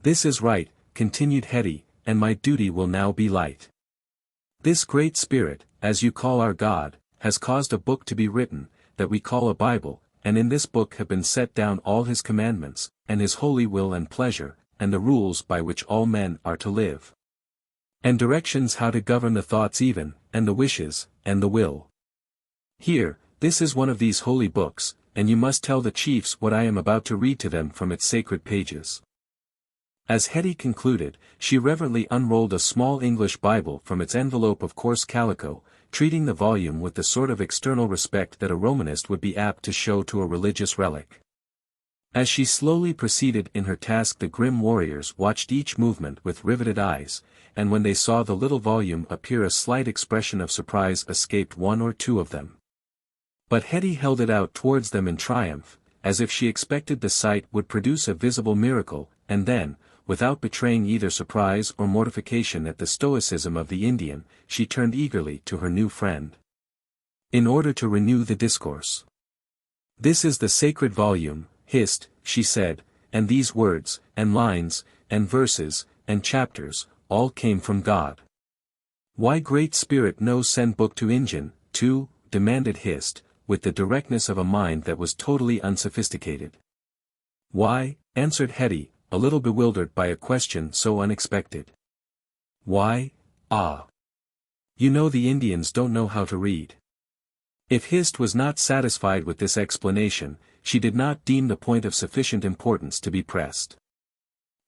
"This is right," continued Hetty, "and my duty will now be light. This Great Spirit, as you call our God, has caused a book to be written, that we call a Bible, and in this book have been set down all his commandments, and his holy will and pleasure, and the rules by which all men are to live. And directions how to govern the thoughts even, and the wishes, and the will. Here, this is one of these holy books, and you must tell the chiefs what I am about to read to them from its sacred pages. As Hetty concluded, she reverently unrolled a small English Bible from its envelope of coarse calico, treating the volume with the sort of external respect that a Romanist would be apt to show to a religious relic. As she slowly proceeded in her task, the grim warriors watched each movement with riveted eyes, and when they saw the little volume appear, a slight expression of surprise escaped one or two of them. But Hetty held it out towards them in triumph, as if she expected the sight would produce a visible miracle, and then, without betraying either surprise or mortification at the stoicism of the Indian, she turned eagerly to her new friend, in order to renew the discourse. "This is the sacred volume, Hist," she said, "and these words, and lines, and verses, and chapters, all came from God." "Why Great Spirit no send book to Injun, too?" demanded Hist, with the directness of a mind that was totally unsophisticated. "Why," answered Hetty, a little bewildered by a question so unexpected. "Why, you know the Indians don't know how to read." If Hist was not satisfied with this explanation, she did not deem the point of sufficient importance to be pressed.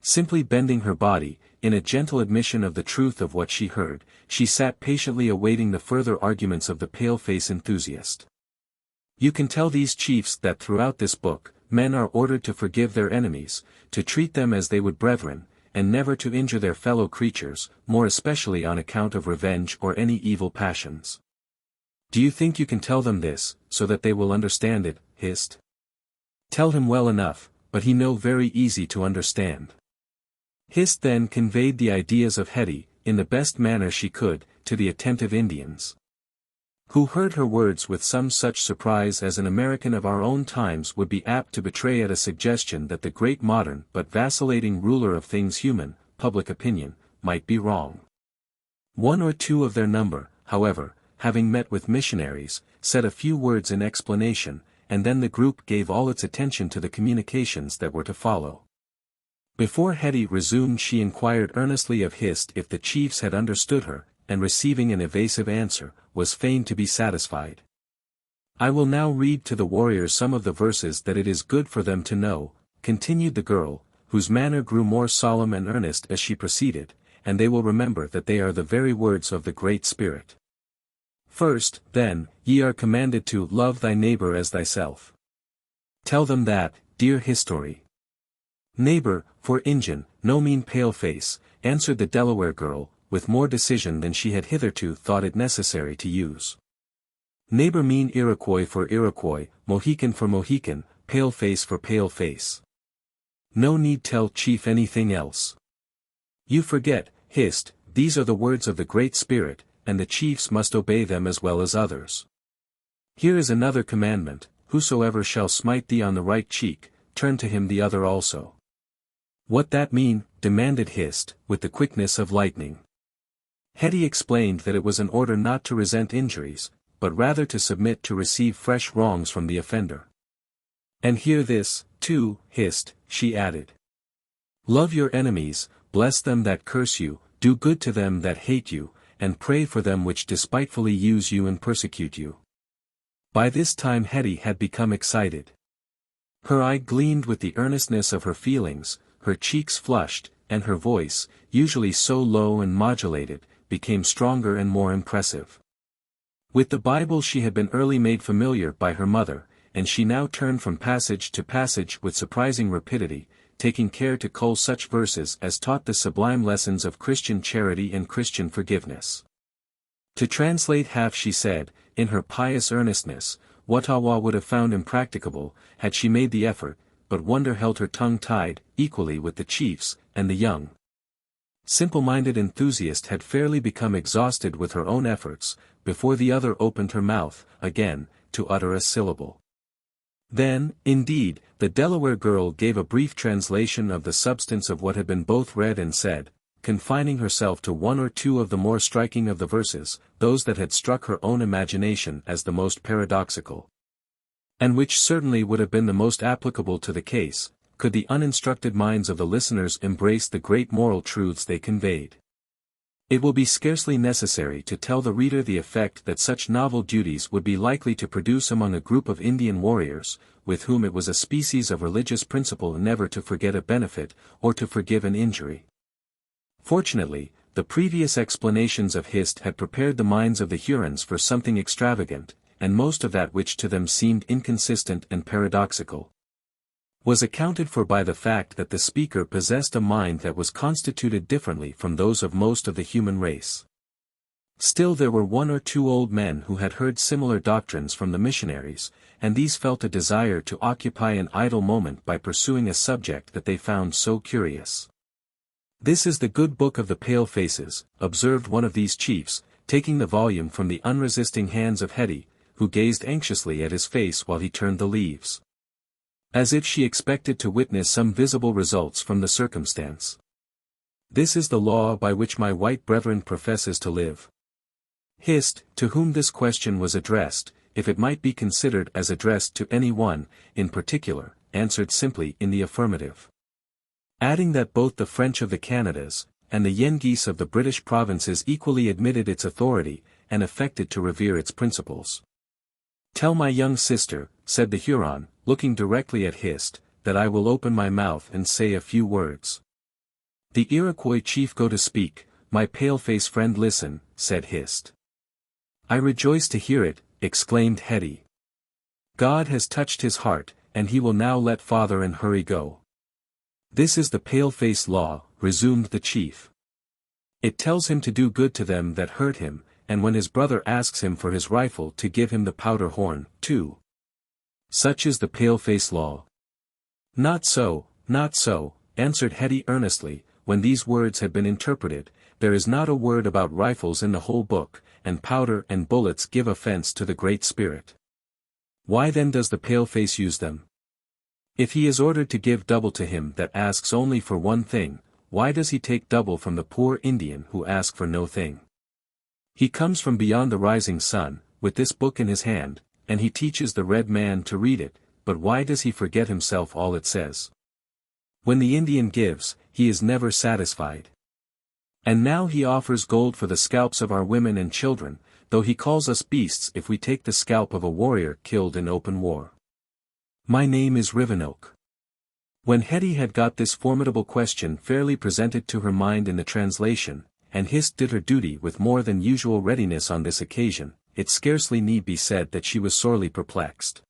Simply bending her body, in a gentle admission of the truth of what she heard, she sat patiently awaiting the further arguments of the pale-face enthusiast. "You can tell these chiefs that throughout this book, men are ordered to forgive their enemies, to treat them as they would brethren, and never to injure their fellow creatures, more especially on account of revenge or any evil passions. Do you think you can tell them this, so that they will understand it, Hist?" "Tell him well enough, but he no very easy to understand." Hist then conveyed the ideas of Hetty, in the best manner she could, to the attentive Indians, who heard her words with some such surprise as an American of our own times would be apt to betray at a suggestion that the great modern but vacillating ruler of things human, public opinion, might be wrong. One or two of their number, however, having met with missionaries, said a few words in explanation, and then the group gave all its attention to the communications that were to follow. Before Hetty resumed, she inquired earnestly of Hist if the chiefs had understood her, and receiving an evasive answer, was fain to be satisfied. "I will now read to the warriors some of the verses that it is good for them to know," continued the girl, whose manner grew more solemn and earnest as she proceeded, "and they will remember that they are the very words of the Great Spirit. First, then, ye are commanded to love thy neighbor as thyself. Tell them that, dear history." "Neighbor, for Injun, no mean pale-face," answered the Delaware girl, with more decision than she had hitherto thought it necessary to use. "Neighbor mean Iroquois for Iroquois, Mohican for Mohican, pale-face for pale-face. No need tell chief anything else. You forget, Hist, these are the words of the Great Spirit, and the chiefs must obey them as well as others. Here is another commandment, whosoever shall smite thee on the right cheek, turn to him the other also." "What that mean?" demanded Hist, with the quickness of lightning. Hetty explained that it was an order not to resent injuries, but rather to submit to receive fresh wrongs from the offender. "And hear this, too, Hist," she added. "Love your enemies, bless them that curse you, do good to them that hate you, and pray for them which despitefully use you and persecute you." By this time Hetty had become excited. Her eye gleamed with the earnestness of her feelings, her cheeks flushed, and her voice, usually so low and modulated, became stronger and more impressive. With the Bible she had been early made familiar by her mother, and she now turned from passage to passage with surprising rapidity, taking care to cull such verses as taught the sublime lessons of Christian charity and Christian forgiveness. To translate half she said, in her pious earnestness, what Awa would have found impracticable, had she made the effort, but wonder held her tongue tied, equally with the chiefs, and the young. Simple-minded enthusiast had fairly become exhausted with her own efforts, before the other opened her mouth, again, to utter a syllable. Then, indeed, the Delaware girl gave a brief translation of the substance of what had been both read and said, confining herself to one or two of the more striking of the verses, those that had struck her own imagination as the most paradoxical, and which certainly would have been the most applicable to the case, could the uninstructed minds of the listeners embrace the great moral truths they conveyed. It will be scarcely necessary to tell the reader the effect that such novel duties would be likely to produce among a group of Indian warriors, with whom it was a species of religious principle never to forget a benefit, or to forgive an injury. Fortunately, the previous explanations of Hist had prepared the minds of the Hurons for something extravagant, and most of that which to them seemed inconsistent and paradoxical was accounted for by the fact that the speaker possessed a mind that was constituted differently from those of most of the human race. Still there were one or two old men who had heard similar doctrines from the missionaries, and these felt a desire to occupy an idle moment by pursuing a subject that they found so curious. "This is the good book of the pale faces," observed one of these chiefs, taking the volume from the unresisting hands of Hetty, who gazed anxiously at his face while he turned the leaves, as if she expected to witness some visible results from the circumstance. "This is the law by which my white brethren professes to live." Hist, to whom this question was addressed, if it might be considered as addressed to any one, in particular, answered simply in the affirmative, adding that both the French of the Canadas, and the Yengeese of the British provinces equally admitted its authority, and affected to revere its principles. "Tell my young sister," said the Huron, looking directly at Hist, "that I will open my mouth and say a few words." "The Iroquois chief go to speak, my pale-face friend listen," said Hist. "I rejoice to hear it," exclaimed Hetty. "God has touched his heart, and he will now let father and Hurry go." "This is the pale-face law," resumed the chief. "It tells him to do good to them that hurt him, and when his brother asks him for his rifle to give him the powder horn, too. Such is the pale-face law." "Not so, not so," answered Hetty earnestly, when these words had been interpreted. "There is not a word about rifles in the whole book, and powder and bullets give offense to the Great Spirit. Why then does the pale-face use them? If he is ordered to give double to him that asks only for one thing, why does he take double from the poor Indian who asks for no thing? He comes from beyond the rising sun, with this book in his hand, and he teaches the red man to read it, but why does he forget himself all it says? When the Indian gives, he is never satisfied. And now he offers gold for the scalps of our women and children, though he calls us beasts if we take the scalp of a warrior killed in open war. My name is Rivenoak." When Hetty had got this formidable question fairly presented to her mind in the translation, and Hist did her duty with more than usual readiness on this occasion, it scarcely need be said that she was sorely perplexed.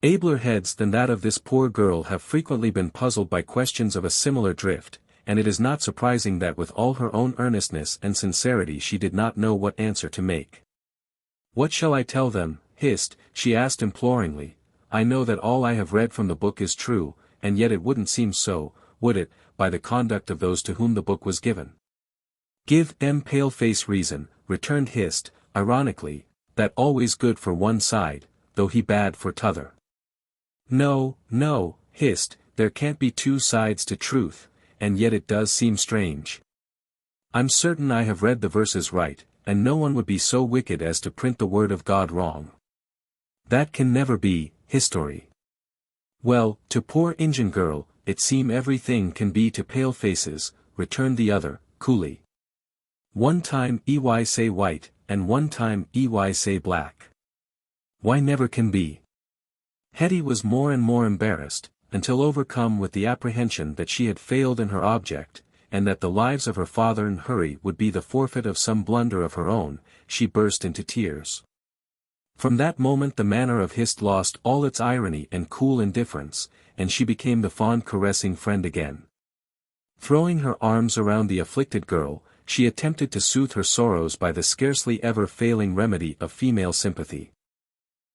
Abler heads than that of this poor girl have frequently been puzzled by questions of a similar drift, and it is not surprising that with all her own earnestness and sincerity she did not know what answer to make. "What shall I tell them, Hist?" she asked imploringly. "I know that all I have read from the book is true, and yet it wouldn't seem so, would it, by the conduct of those to whom the book was given?" "Give them pale-face reason," returned Hist, ironically, "that always good for one side, though he bad for t'other." "No, no, Hist, there can't be two sides to truth, and yet it does seem strange. I'm certain I have read the verses right, and no one would be so wicked as to print the word of God wrong. That can never be, history." "Well, to poor Injun girl, it seem everything can be to pale faces," returned the other, coolly. "One time ey say white, and one time ey say black. Why never can be?" Hetty was more and more embarrassed, until overcome with the apprehension that she had failed in her object, and that the lives of her father and Hurry would be the forfeit of some blunder of her own, she burst into tears. From that moment the manner of Hist lost all its irony and cool indifference, and she became the fond caressing friend again. Throwing her arms around the afflicted girl, she attempted to soothe her sorrows by the scarcely ever failing remedy of female sympathy.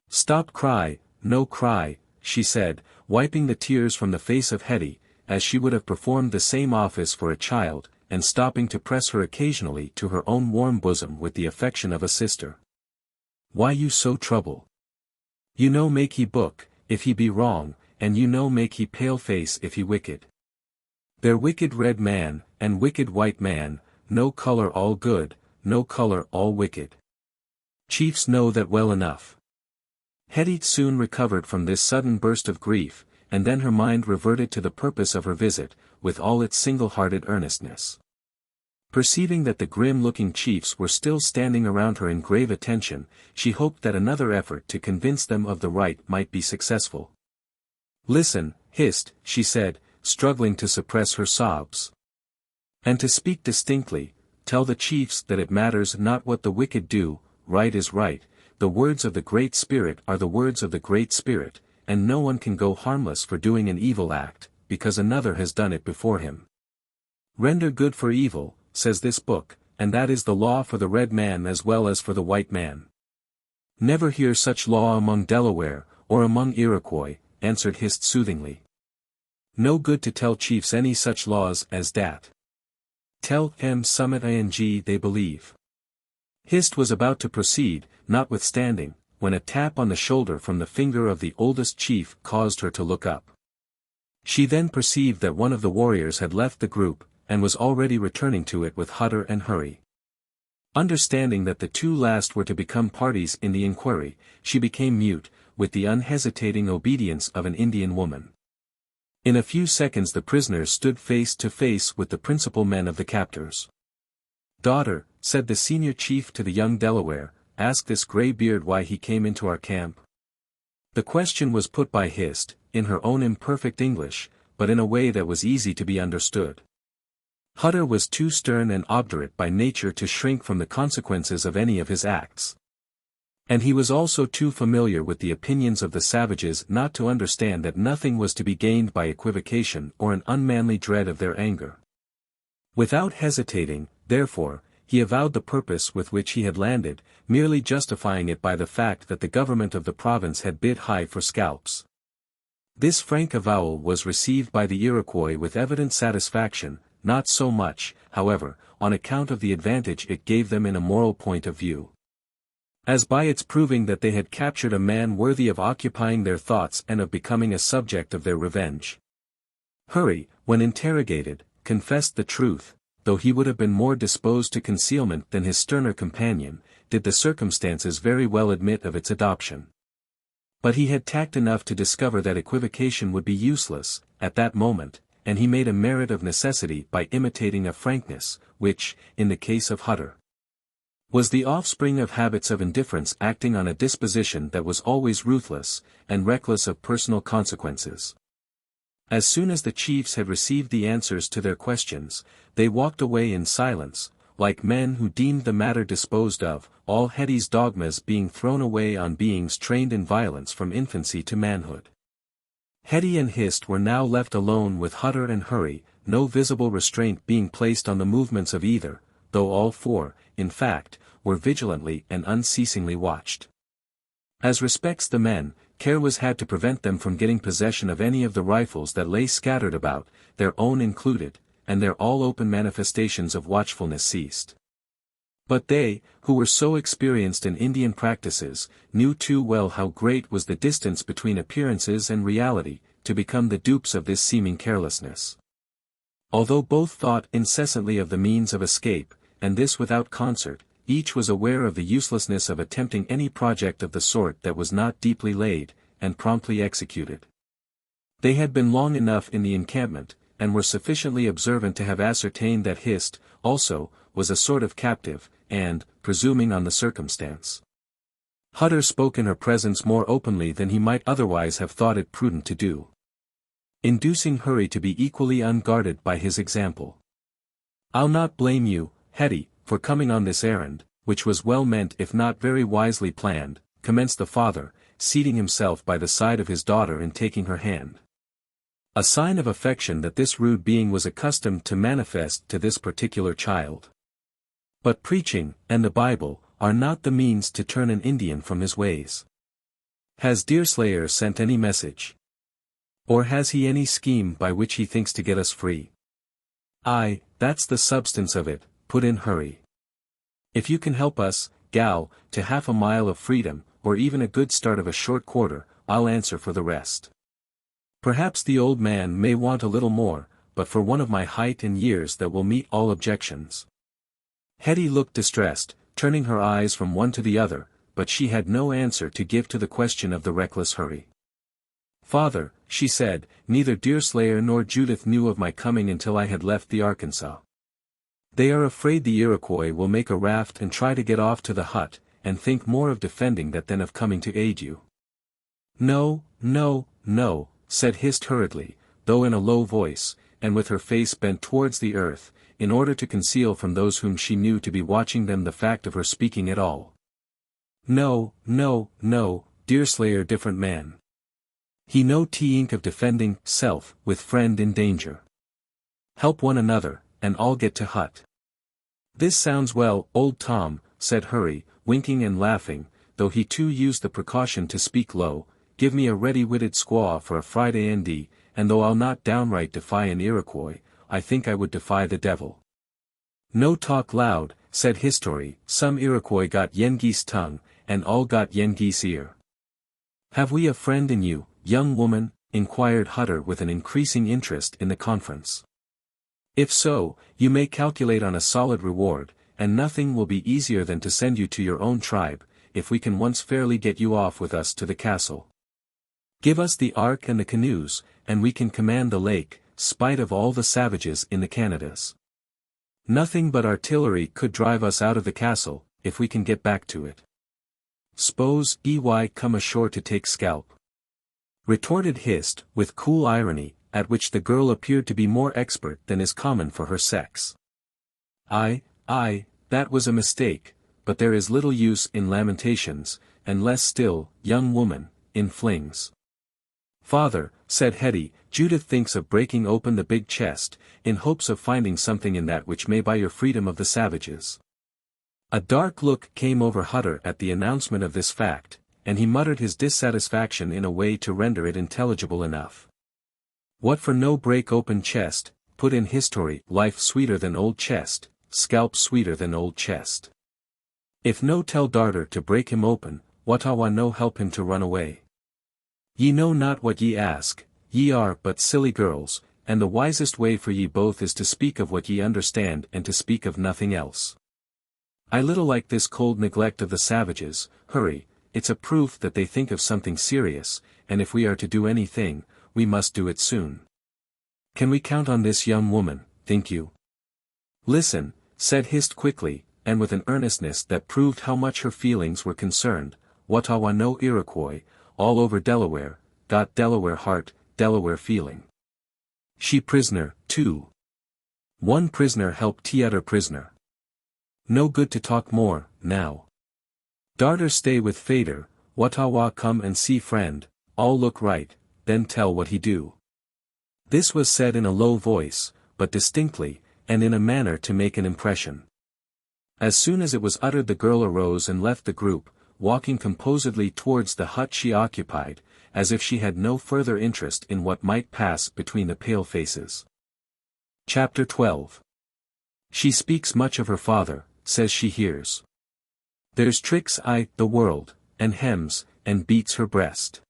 "Stop cry, no cry," she said, wiping the tears from the face of Hetty, as she would have performed the same office for a child, and stopping to press her occasionally to her own warm bosom with the affection of a sister. "Why you so trouble? You know make he book, if he be wrong, and you know make he pale face if he wicked. There wicked red man, and wicked white man, no color all good, no color all wicked. Chiefs know that well enough." Hetty soon recovered from this sudden burst of grief, and then her mind reverted to the purpose of her visit, with all its single-hearted earnestness. Perceiving that the grim-looking chiefs were still standing around her in grave attention, she hoped that another effort to convince them of the right might be successful. "Listen, Hist," she said, struggling to suppress her sobs. "And to speak distinctly, tell the chiefs that it matters not what the wicked do, right is right, the words of the Great Spirit are the words of the Great Spirit, and no one can go harmless for doing an evil act, because another has done it before him. Render good for evil, says this book, and that is the law for the red man as well as for the white man." "Never hear such law among Delaware, or among Iroquois," answered Hist soothingly. "No good to tell chiefs any such laws as that. Tell them summit ing they believe." Hist was about to proceed, notwithstanding, when a tap on the shoulder from the finger of the oldest chief caused her to look up. She then perceived that one of the warriors had left the group, and was already returning to it with Hutter and Hurry. Understanding that the two last were to become parties in the inquiry, she became mute, with the unhesitating obedience of an Indian woman. In a few seconds the prisoners stood face to face with the principal men of the captors. "Daughter," said the senior chief to the young Delaware, "ask this gray-beard why he came into our camp." The question was put by Hist, in her own imperfect English, but in a way that was easy to be understood. Hutter was too stern and obdurate by nature to shrink from the consequences of any of his acts. And he was also too familiar with the opinions of the savages not to understand that nothing was to be gained by equivocation or an unmanly dread of their anger. Without hesitating, therefore, he avowed the purpose with which he had landed, merely justifying it by the fact that the government of the province had bid high for scalps. This frank avowal was received by the Iroquois with evident satisfaction, not so much, however, on account of the advantage it gave them in a moral point of view, as by its proving that they had captured a man worthy of occupying their thoughts and of becoming a subject of their revenge. Hurry, when interrogated, confessed the truth, though he would have been more disposed to concealment than his sterner companion, did the circumstances very well admit of its adoption. But he had tact enough to discover that equivocation would be useless, at that moment, and he made a merit of necessity by imitating a frankness, which, in the case of Hutter, was the offspring of habits of indifference acting on a disposition that was always ruthless, and reckless of personal consequences. As soon as the chiefs had received the answers to their questions, they walked away in silence, like men who deemed the matter disposed of, all Hetty's dogmas being thrown away on beings trained in violence from infancy to manhood. Hetty and Hist were now left alone with Hutter and Hurry, no visible restraint being placed on the movements of either, though all four, in fact, were vigilantly and unceasingly watched. As respects the men, care was had to prevent them from getting possession of any of the rifles that lay scattered about, their own included, and their all open manifestations of watchfulness ceased. But they, who were so experienced in Indian practices, knew too well how great was the distance between appearances and reality, to become the dupes of this seeming carelessness. Although both thought incessantly of the means of escape, and this without concert, each was aware of the uselessness of attempting any project of the sort that was not deeply laid, and promptly executed. They had been long enough in the encampment, and were sufficiently observant to have ascertained that Hist, also, was a sort of captive, and, presuming on the circumstance, Hutter spoke in her presence more openly than he might otherwise have thought it prudent to do, inducing Hurry to be equally unguarded by his example. "I'll not blame you, Hetty, for coming on this errand, which was well meant if not very wisely planned," commenced the father, seating himself by the side of his daughter and taking her hand. A sign of affection that this rude being was accustomed to manifest to this particular child. But preaching, and the Bible, are not the means to turn an Indian from his ways. Has Deerslayer sent any message? Or has he any scheme by which he thinks to get us free? "Aye, that's the substance of it," put in Hurry. "If you can help us, gal, to half a mile of freedom, or even a good start of a short quarter, I'll answer for the rest. Perhaps the old man may want a little more, but for one of my height and years that will meet all objections." Hetty looked distressed, turning her eyes from one to the other, but she had no answer to give to the question of the reckless Hurry. "Father," she said, "neither Deerslayer nor Judith knew of my coming until I had left the Arkansas. They are afraid the Iroquois will make a raft and try to get off to the hut, and think more of defending that than of coming to aid you. No, no, no, said Hist hurriedly, though in a low voice, and with her face bent towards the earth, in order to conceal from those whom she knew to be watching them the fact of her speaking at all. No, no, no, Deerslayer different man. He no think of defending self with friend in danger. Help one another, and all get to hut. This sounds well, old Tom, said Hurry, winking and laughing, though he too used the precaution to speak low. Give me a ready-witted squaw for a Friday Andy, and though I'll not downright defy an Iroquois, I think I would defy the devil. No talk loud, said History, some Iroquois got Yengeese tongue, and all got Yengeese ear. Have we a friend in you, young woman? Inquired Hutter with an increasing interest in the conference. If so, you may calculate on a solid reward, and nothing will be easier than to send you to your own tribe, if we can once fairly get you off with us to the castle. Give us the ark and the canoes, and we can command the lake, spite of all the savages in the Canadas. Nothing but artillery could drive us out of the castle, if we can get back to it. S'pose EY come ashore to take scalp? Retorted Hist, with cool irony, at which the girl appeared to be more expert than is common for her sex. Aye, that was a mistake, but there is little use in lamentations, and less still, young woman, in flings. Father, said Hetty, Judith thinks of breaking open the big chest, in hopes of finding something in that which may buy your freedom of the savages. A dark look came over Hutter at the announcement of this fact, and he muttered his dissatisfaction in a way to render it intelligible enough. What for no break open chest, put in History, life sweeter than old chest, scalp sweeter than old chest. If no tell darter to break him open, watawa no help him to run away. Ye know not what ye ask, ye are but silly girls, and the wisest way for ye both is to speak of what ye understand and to speak of nothing else. I little like this cold neglect of the savages, Hurry, it's a proof that they think of something serious, and if we are to do anything, we must do it soon. Can we count on this young woman, think you? Listen, said Hist quickly, and with an earnestness that proved how much her feelings were concerned, watawa no Iroquois, all over Delaware, got Delaware heart, Delaware feeling. She prisoner, too. One prisoner help t'other prisoner. No good to talk more, now. Darter stay with fader, watawa come and see friend, all look right, then tell what he do. This was said in a low voice, but distinctly, and in a manner to make an impression. As soon as it was uttered the girl arose and left the group, walking composedly towards the hut she occupied, as if she had no further interest in what might pass between the pale faces. Chapter 12. She speaks much of her father, says she hears. There's tricks the world, and hems, and beats her breast.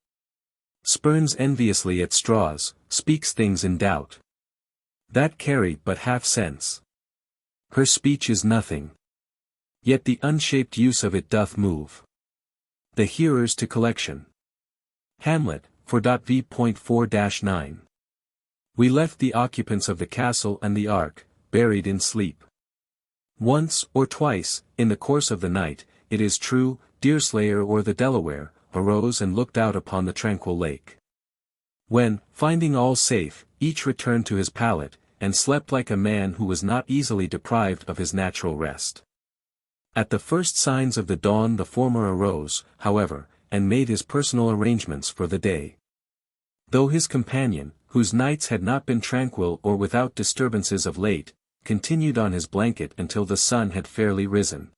Spurns enviously at straws, speaks things in doubt. That carry but half sense. Her speech is nothing. Yet the unshaped use of it doth move the hearers to collection. Hamlet, 4.v.4-9. We left the occupants of the castle and the ark, buried in sleep. Once, or twice, in the course of the night, it is true, Deerslayer or the Delaware, arose and looked out upon the tranquil lake. When, finding all safe, each returned to his pallet, and slept like a man who was not easily deprived of his natural rest. At the first signs of the dawn the former arose, however, and made his personal arrangements for the day. Though his companion, whose nights had not been tranquil or without disturbances of late, continued on his blanket until the sun had fairly risen.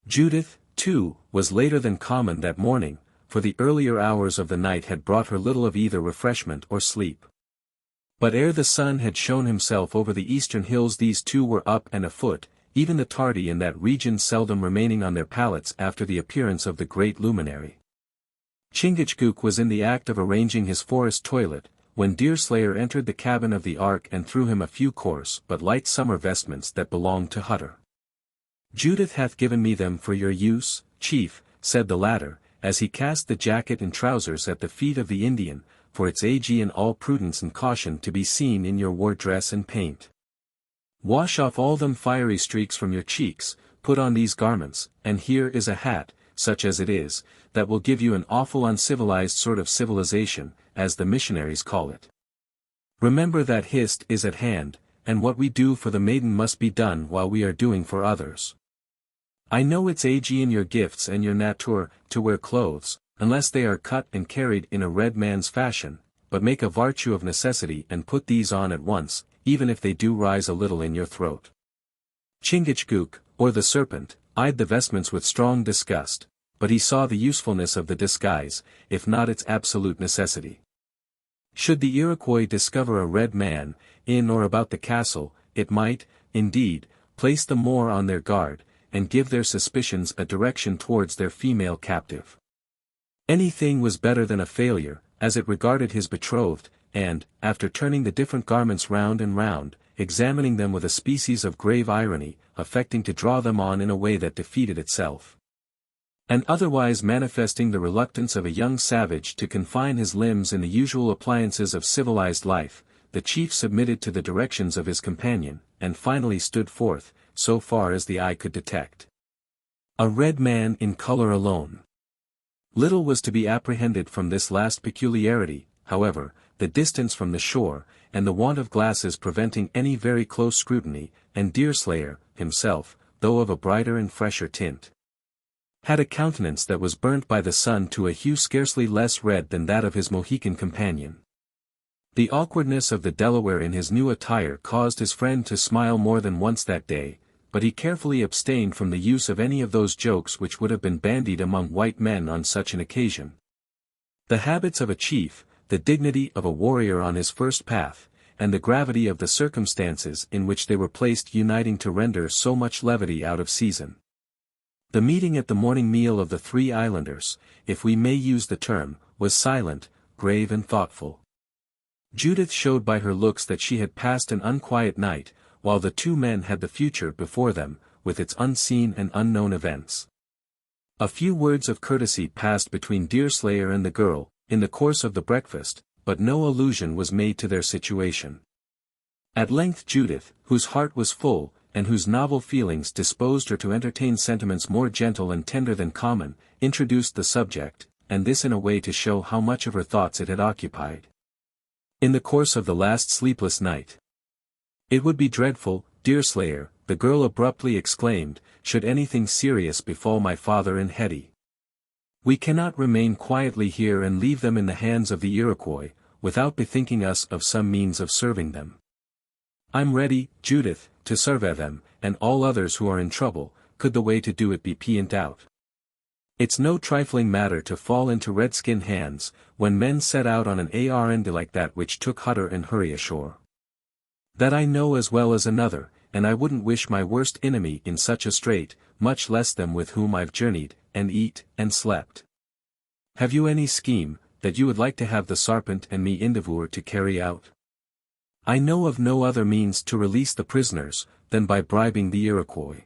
Judith, too, was later than common that morning, for the earlier hours of the night had brought her little of either refreshment or sleep. But ere the sun had shown himself over the eastern hills these two were up and afoot, even the tardy in that region seldom remaining on their pallets after the appearance of the great luminary. Chingachgook was in the act of arranging his forest toilet, when Deerslayer entered the cabin of the ark and threw him a few coarse but light summer vestments that belonged to Hutter. Judith hath given me them for your use, chief, said the latter, as he cast the jacket and trousers at the feet of the Indian, for its age and all prudence and caution to be seen in your war dress and paint. Wash off all them fiery streaks from your cheeks, put on these garments, and here is a hat, such as it is, that will give you an awful uncivilized sort of civilization, as the missionaries call it. Remember that Hist is at hand, and what we do for the maiden must be done while we are doing for others. I know it's in your gifts and your nature, to wear clothes, unless they are cut and carried in a red man's fashion, but make a virtue of necessity and put these on at once, even if they do rise a little in your throat. Chingachgook, or the serpent, eyed the vestments with strong disgust, but he saw the usefulness of the disguise, if not its absolute necessity. Should the Iroquois discover a red man, in or about the castle, it might, indeed, place them more on their guard, and give their suspicions a direction towards their female captive. Anything was better than a failure, as it regarded his betrothed, and, after turning the different garments round and round, examining them with a species of grave irony, affecting to draw them on in a way that defeated itself, and otherwise manifesting the reluctance of a young savage to confine his limbs in the usual appliances of civilized life, the chief submitted to the directions of his companion, and finally stood forth, so far as the eye could detect. A red man in color alone. Little was to be apprehended from this last peculiarity, however, the distance from the shore, and the want of glasses preventing any very close scrutiny, and Deerslayer, himself, though of a brighter and fresher tint, had a countenance that was burnt by the sun to a hue scarcely less red than that of his Mohican companion. The awkwardness of the Delaware in his new attire caused his friend to smile more than once that day, but he carefully abstained from the use of any of those jokes which would have been bandied among white men on such an occasion. The habits of a chief, the dignity of a warrior on his first path, and the gravity of the circumstances in which they were placed uniting to render so much levity out of season. The meeting at the morning meal of the three islanders, if we may use the term, was silent, grave and thoughtful. Judith showed by her looks that she had passed an unquiet night, while the two men had the future before them, with its unseen and unknown events. A few words of courtesy passed between Deerslayer and the girl, in the course of the breakfast, but no allusion was made to their situation. At length Judith, whose heart was full, and whose novel feelings disposed her to entertain sentiments more gentle and tender than common, introduced the subject, and this in a way to show how much of her thoughts it had occupied. In the course of the last sleepless night. It would be dreadful, Deerslayer, the girl abruptly exclaimed, should anything serious befall my father and Hetty. We cannot remain quietly here and leave them in the hands of the Iroquois, without bethinking us of some means of serving them. I'm ready, Judith, to serve them, and all others who are in trouble, could the way to do it be p'int out. It's no trifling matter to fall into redskin hands, when men set out on an errand like that which took Hutter and Hurry ashore. That I know as well as another, and I wouldn't wish my worst enemy in such a strait, much less them with whom I've journeyed, and eat, and slept. Have you any scheme, that you would like to have the Sarpent and me endeavour to carry out? I know of no other means to release the prisoners, than by bribing the Iroquois.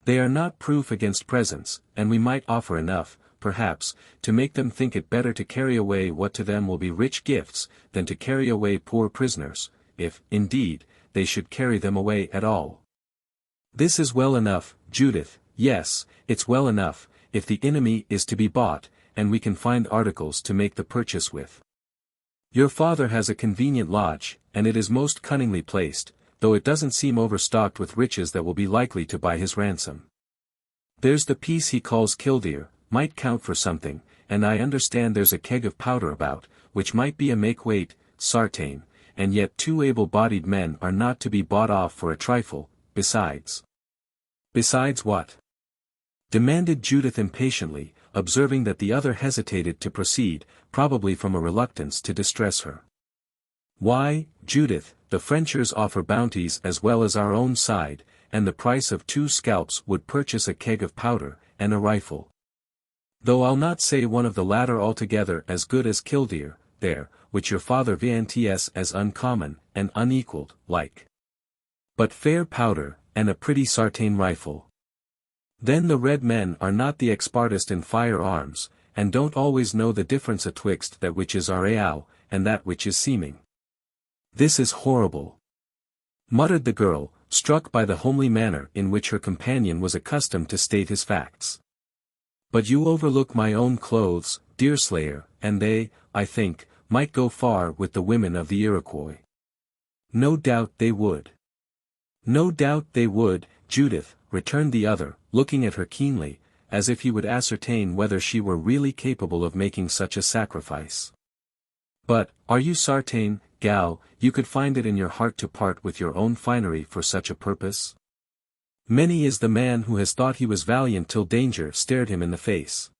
They are not proof against presents, and we might offer enough, perhaps, to make them think it better to carry away what to them will be rich gifts, than to carry away poor prisoners, if, indeed, they should carry them away at all. This is well enough, Judith, yes, it's well enough, if the enemy is to be bought, and we can find articles to make the purchase with. Your father has a convenient lodge, and it is most cunningly placed, though it doesn't seem overstocked with riches that will be likely to buy his ransom. There's the piece he calls Killdeer, might count for something, and I understand there's a keg of powder about, which might be a make-weight, sartain, and yet two able-bodied men are not to be bought off for a trifle, besides. Besides what? Demanded Judith impatiently, observing that the other hesitated to proceed, probably from a reluctance to distress her. Why, Judith, the Frenchers offer bounties as well as our own side, and the price of 2 scalps would purchase a keg of powder, and a rifle. Though I'll not say one of the latter altogether as good as Killdeer, there, which your father vnts as uncommon, and unequalled, like. But fair powder, and a pretty sartain rifle. Then the red men are not the expertest in firearms, and don't always know the difference atwixt that which is real, and that which is seeming. This is horrible, muttered the girl, struck by the homely manner in which her companion was accustomed to state his facts. "But you overlook my own clothes, Deerslayer, and they, I think, might go far with the women of the Iroquois." "No doubt they would." "No doubt they would, Judith," returned the other, looking at her keenly, as if he would ascertain whether she were really capable of making such a sacrifice. "But, are you sartain, gal, you could find it in your heart to part with your own finery for such a purpose? Many is the man who has thought he was valiant till danger stared him in the face.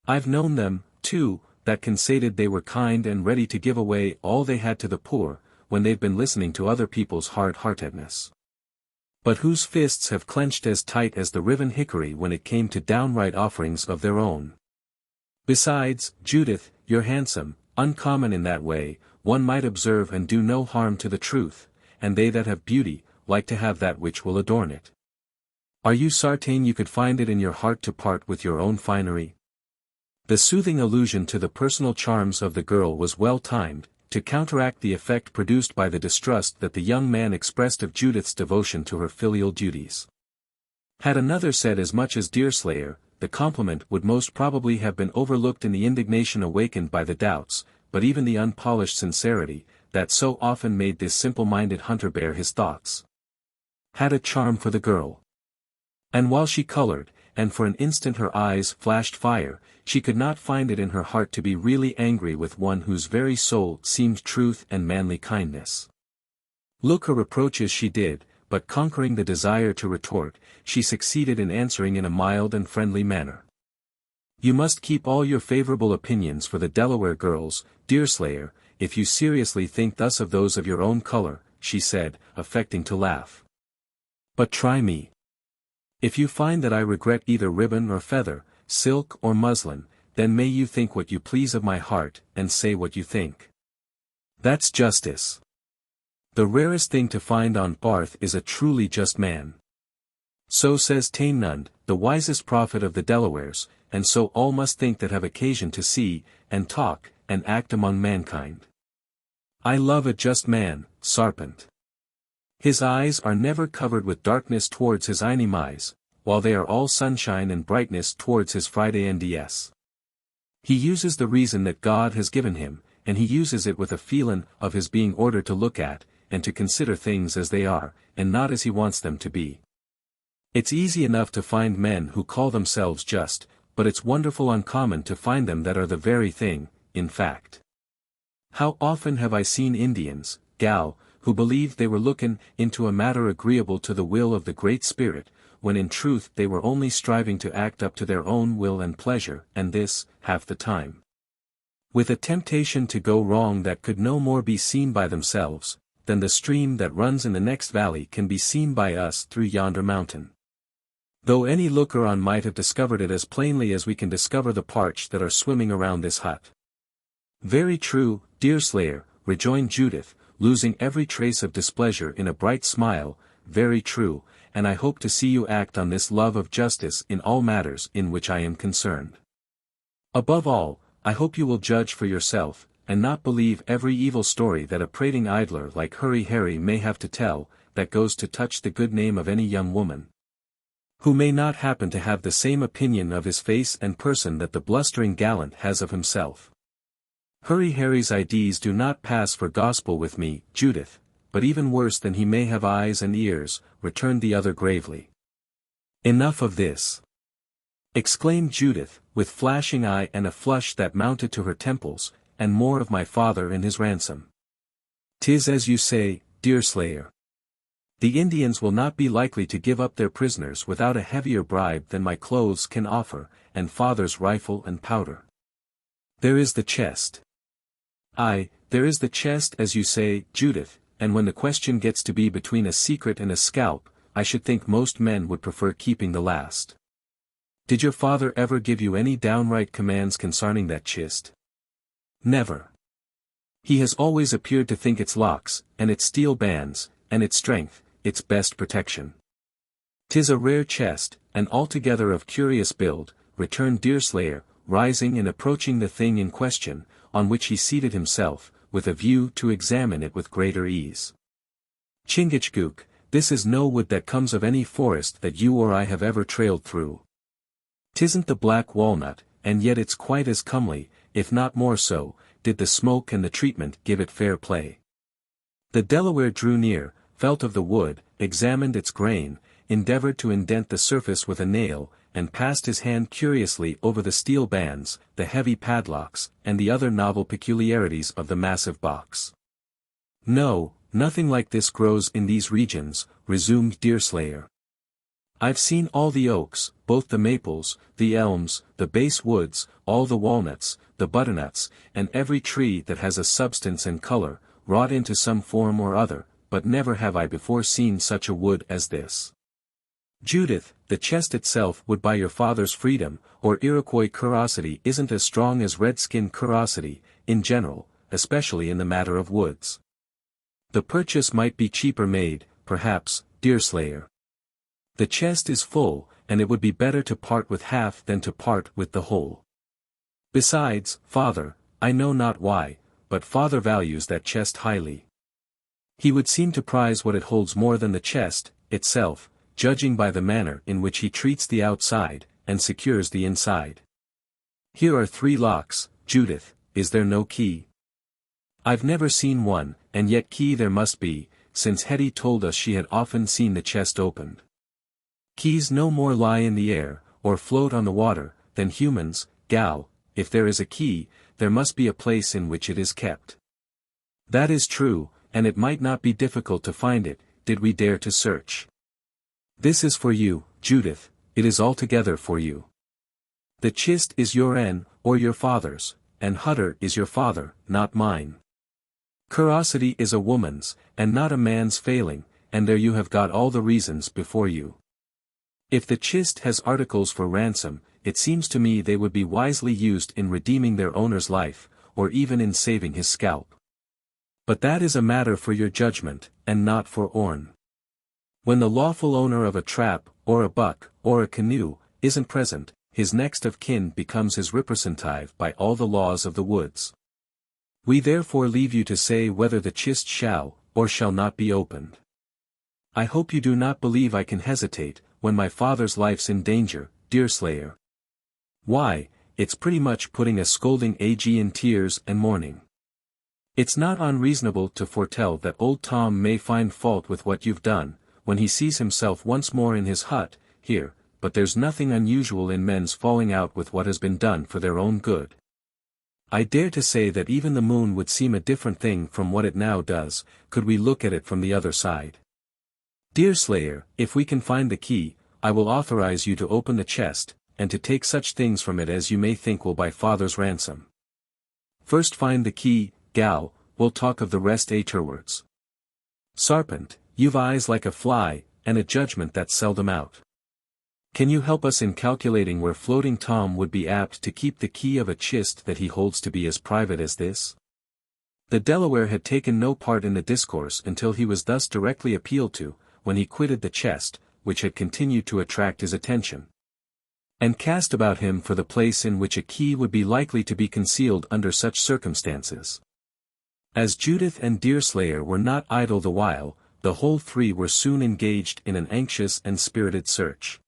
I've known them, too, that conceded they were kind and ready to give away all they had to the poor, when they've been listening to other people's hard-heartedness. But whose fists have clenched as tight as the riven hickory when it came to downright offerings of their own. Besides, Judith, you're handsome, uncommon in that way, one might observe, and do no harm to the truth, and they that have beauty, like to have that which will adorn it. Are you sartain you could find it in your heart to part with your own finery?" The soothing allusion to the personal charms of the girl was well timed, to counteract the effect produced by the distrust that the young man expressed of Judith's devotion to her filial duties. Had another said as much as Deerslayer, the compliment would most probably have been overlooked in the indignation awakened by the doubts, but even the unpolished sincerity, that so often made this simple-minded hunter bare his thoughts, had a charm for the girl. And while she colored, and for an instant her eyes flashed fire, she could not find it in her heart to be really angry with one whose very soul seemed truth and manly kindness. Look her reproaches she did, but conquering the desire to retort, she succeeded in answering in a mild and friendly manner. "You must keep all your favorable opinions for the Delaware girls, Deerslayer, if you seriously think thus of those of your own color," she said, affecting to laugh. "But try me. If you find that I regret either ribbon or feather, silk or muslin, then may you think what you please of my heart, and say what you think. That's justice. The rarest thing to find on earth is a truly just man. So says Tamenund, the wisest prophet of the Delawares, and so all must think that have occasion to see, and talk, and act among mankind. I love a just man, Sarpent. His eyes are never covered with darkness towards his enemies, while they are all sunshine and brightness towards his Friday NDS. He uses the reason that God has given him, and he uses it with a feeling of his being ordered to look at, and to consider things as they are, and not as he wants them to be. It's easy enough to find men who call themselves just, but it's wonderful uncommon to find them that are the very thing, in fact. How often have I seen Indians, gal, who believed they were looking into a matter agreeable to the will of the Great Spirit, when in truth they were only striving to act up to their own will and pleasure, and this, half the time, with a temptation to go wrong that could no more be seen by themselves, than the stream that runs in the next valley can be seen by us through yonder mountain. Though any looker-on might have discovered it as plainly as we can discover the parch that are swimming around this hut." "Very true, Deerslayer," rejoined Judith, losing every trace of displeasure in a bright smile, "very true, and I hope to see you act on this love of justice in all matters in which I am concerned. Above all, I hope you will judge for yourself, and not believe every evil story that a prating idler like Hurry Harry may have to tell, that goes to touch the good name of any young woman, who may not happen to have the same opinion of his face and person that the blustering gallant has of himself. Hurry Harry's ideas do not pass for gospel with me, Judith, but even worse than he may have eyes and ears," returned the other gravely. "Enough of this," exclaimed Judith, with flashing eye and a flush that mounted to her temples, "and more of my father and his ransom. 'Tis as you say, Deerslayer. The Indians will not be likely to give up their prisoners without a heavier bribe than my clothes can offer, and father's rifle and powder. There is the chest." "Aye, there is the chest as you say, Judith, and when the question gets to be between a secret and a scalp, I should think most men would prefer keeping the last. Did your father ever give you any downright commands concerning that chist?" "Never. He has always appeared to think its locks, and its steel bands, and its strength, its best protection." "'Tis a rare chest, and altogether of curious build," returned Deerslayer, rising and approaching the thing in question, on which he seated himself, with a view to examine it with greater ease. "Chingachgook, this is no wood that comes of any forest that you or I have ever trailed through. 'Tisn't the black walnut, and yet it's quite as comely, if not more so, did the smoke and the treatment give it fair play. The Delaware drew near, felt of the wood, examined its grain, endeavored to indent the surface with a nail, and passed his hand curiously over the steel bands, the heavy padlocks, and the other novel peculiarities of the massive box. "No, nothing like this grows in these regions," resumed Deerslayer. "I've seen all the oaks, both the maples, the elms, the base woods, all the walnuts, the butternuts, and every tree that has a substance and color, wrought into some form or other, but never have I before seen such a wood as this. Judith, the chest itself would buy your father's freedom, or Iroquois curiosity isn't as strong as redskin curiosity, in general, especially in the matter of woods. The purchase might be cheaper made, perhaps, Deerslayer. The chest is full, and it would be better to part with half than to part with the whole. Besides, father, I know not why, but father values that chest highly. He would seem to prize what it holds more than the chest itself, judging by the manner in which he treats the outside, and secures the inside. Here are 3 locks, Judith, is there no key? I've never seen one, and yet key there must be, since Hetty told us she had often seen the chest opened. Keys no more lie in the air, or float on the water, than humans, gal. If there is a key, there must be a place in which it is kept. That is true, and it might not be difficult to find it, did we dare to search. This is for you, Judith, it is altogether for you. The chist is your or your father's, and Hutter is your father, not mine. Curiosity is a woman's, and not a man's failing, and there you have got all the reasons before you. If the chist has articles for ransom, it seems to me they would be wisely used in redeeming their owner's life, or even in saving his scalp. But that is a matter for your judgment, and not for Orne. When the lawful owner of a trap, or a buck, or a canoe, isn't present, his next of kin becomes his representative by all the laws of the woods. We therefore leave you to say whether the chist shall, or shall not be opened. I hope you do not believe I can hesitate, when my father's life's in danger, Deerslayer. Why, it's pretty much putting a scolding AG in tears and mourning. It's not unreasonable to foretell that old Tom may find fault with what you've done, when he sees himself once more in his hut, here, but there's nothing unusual in men's falling out with what has been done for their own good. I dare to say that even the moon would seem a different thing from what it now does, could we look at it from the other side. Deerslayer, if we can find the key, I will authorize you to open the chest, and to take such things from it as you may think will buy father's ransom. First find the key, gal, we'll talk of the rest afterwards. Sarpent, you've eyes like a fly, and a judgment that's seldom out. Can you help us in calculating where Floating Tom would be apt to keep the key of a chist that he holds to be as private as this? The Delaware had taken no part in the discourse until he was thus directly appealed to, when he quitted the chest, which had continued to attract his attention, and cast about him for the place in which a key would be likely to be concealed under such circumstances. As Judith and Deerslayer were not idle the while, the whole 3 were soon engaged in an anxious and spirited search.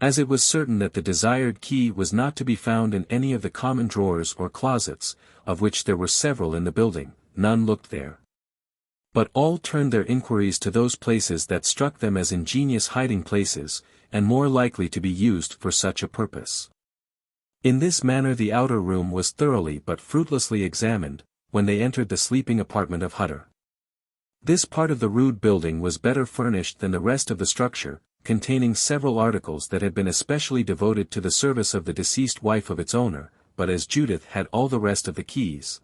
As it was certain that the desired key was not to be found in any of the common drawers or closets, of which there were several in the building, none looked there. But all turned their inquiries to those places that struck them as ingenious hiding places, and more likely to be used for such a purpose. In this manner the outer room was thoroughly but fruitlessly examined, when they entered the sleeping apartment of Hutter. This part of the rude building was better furnished than the rest of the structure, containing several articles that had been especially devoted to the service of the deceased wife of its owner, but as Judith had all the rest of the keys,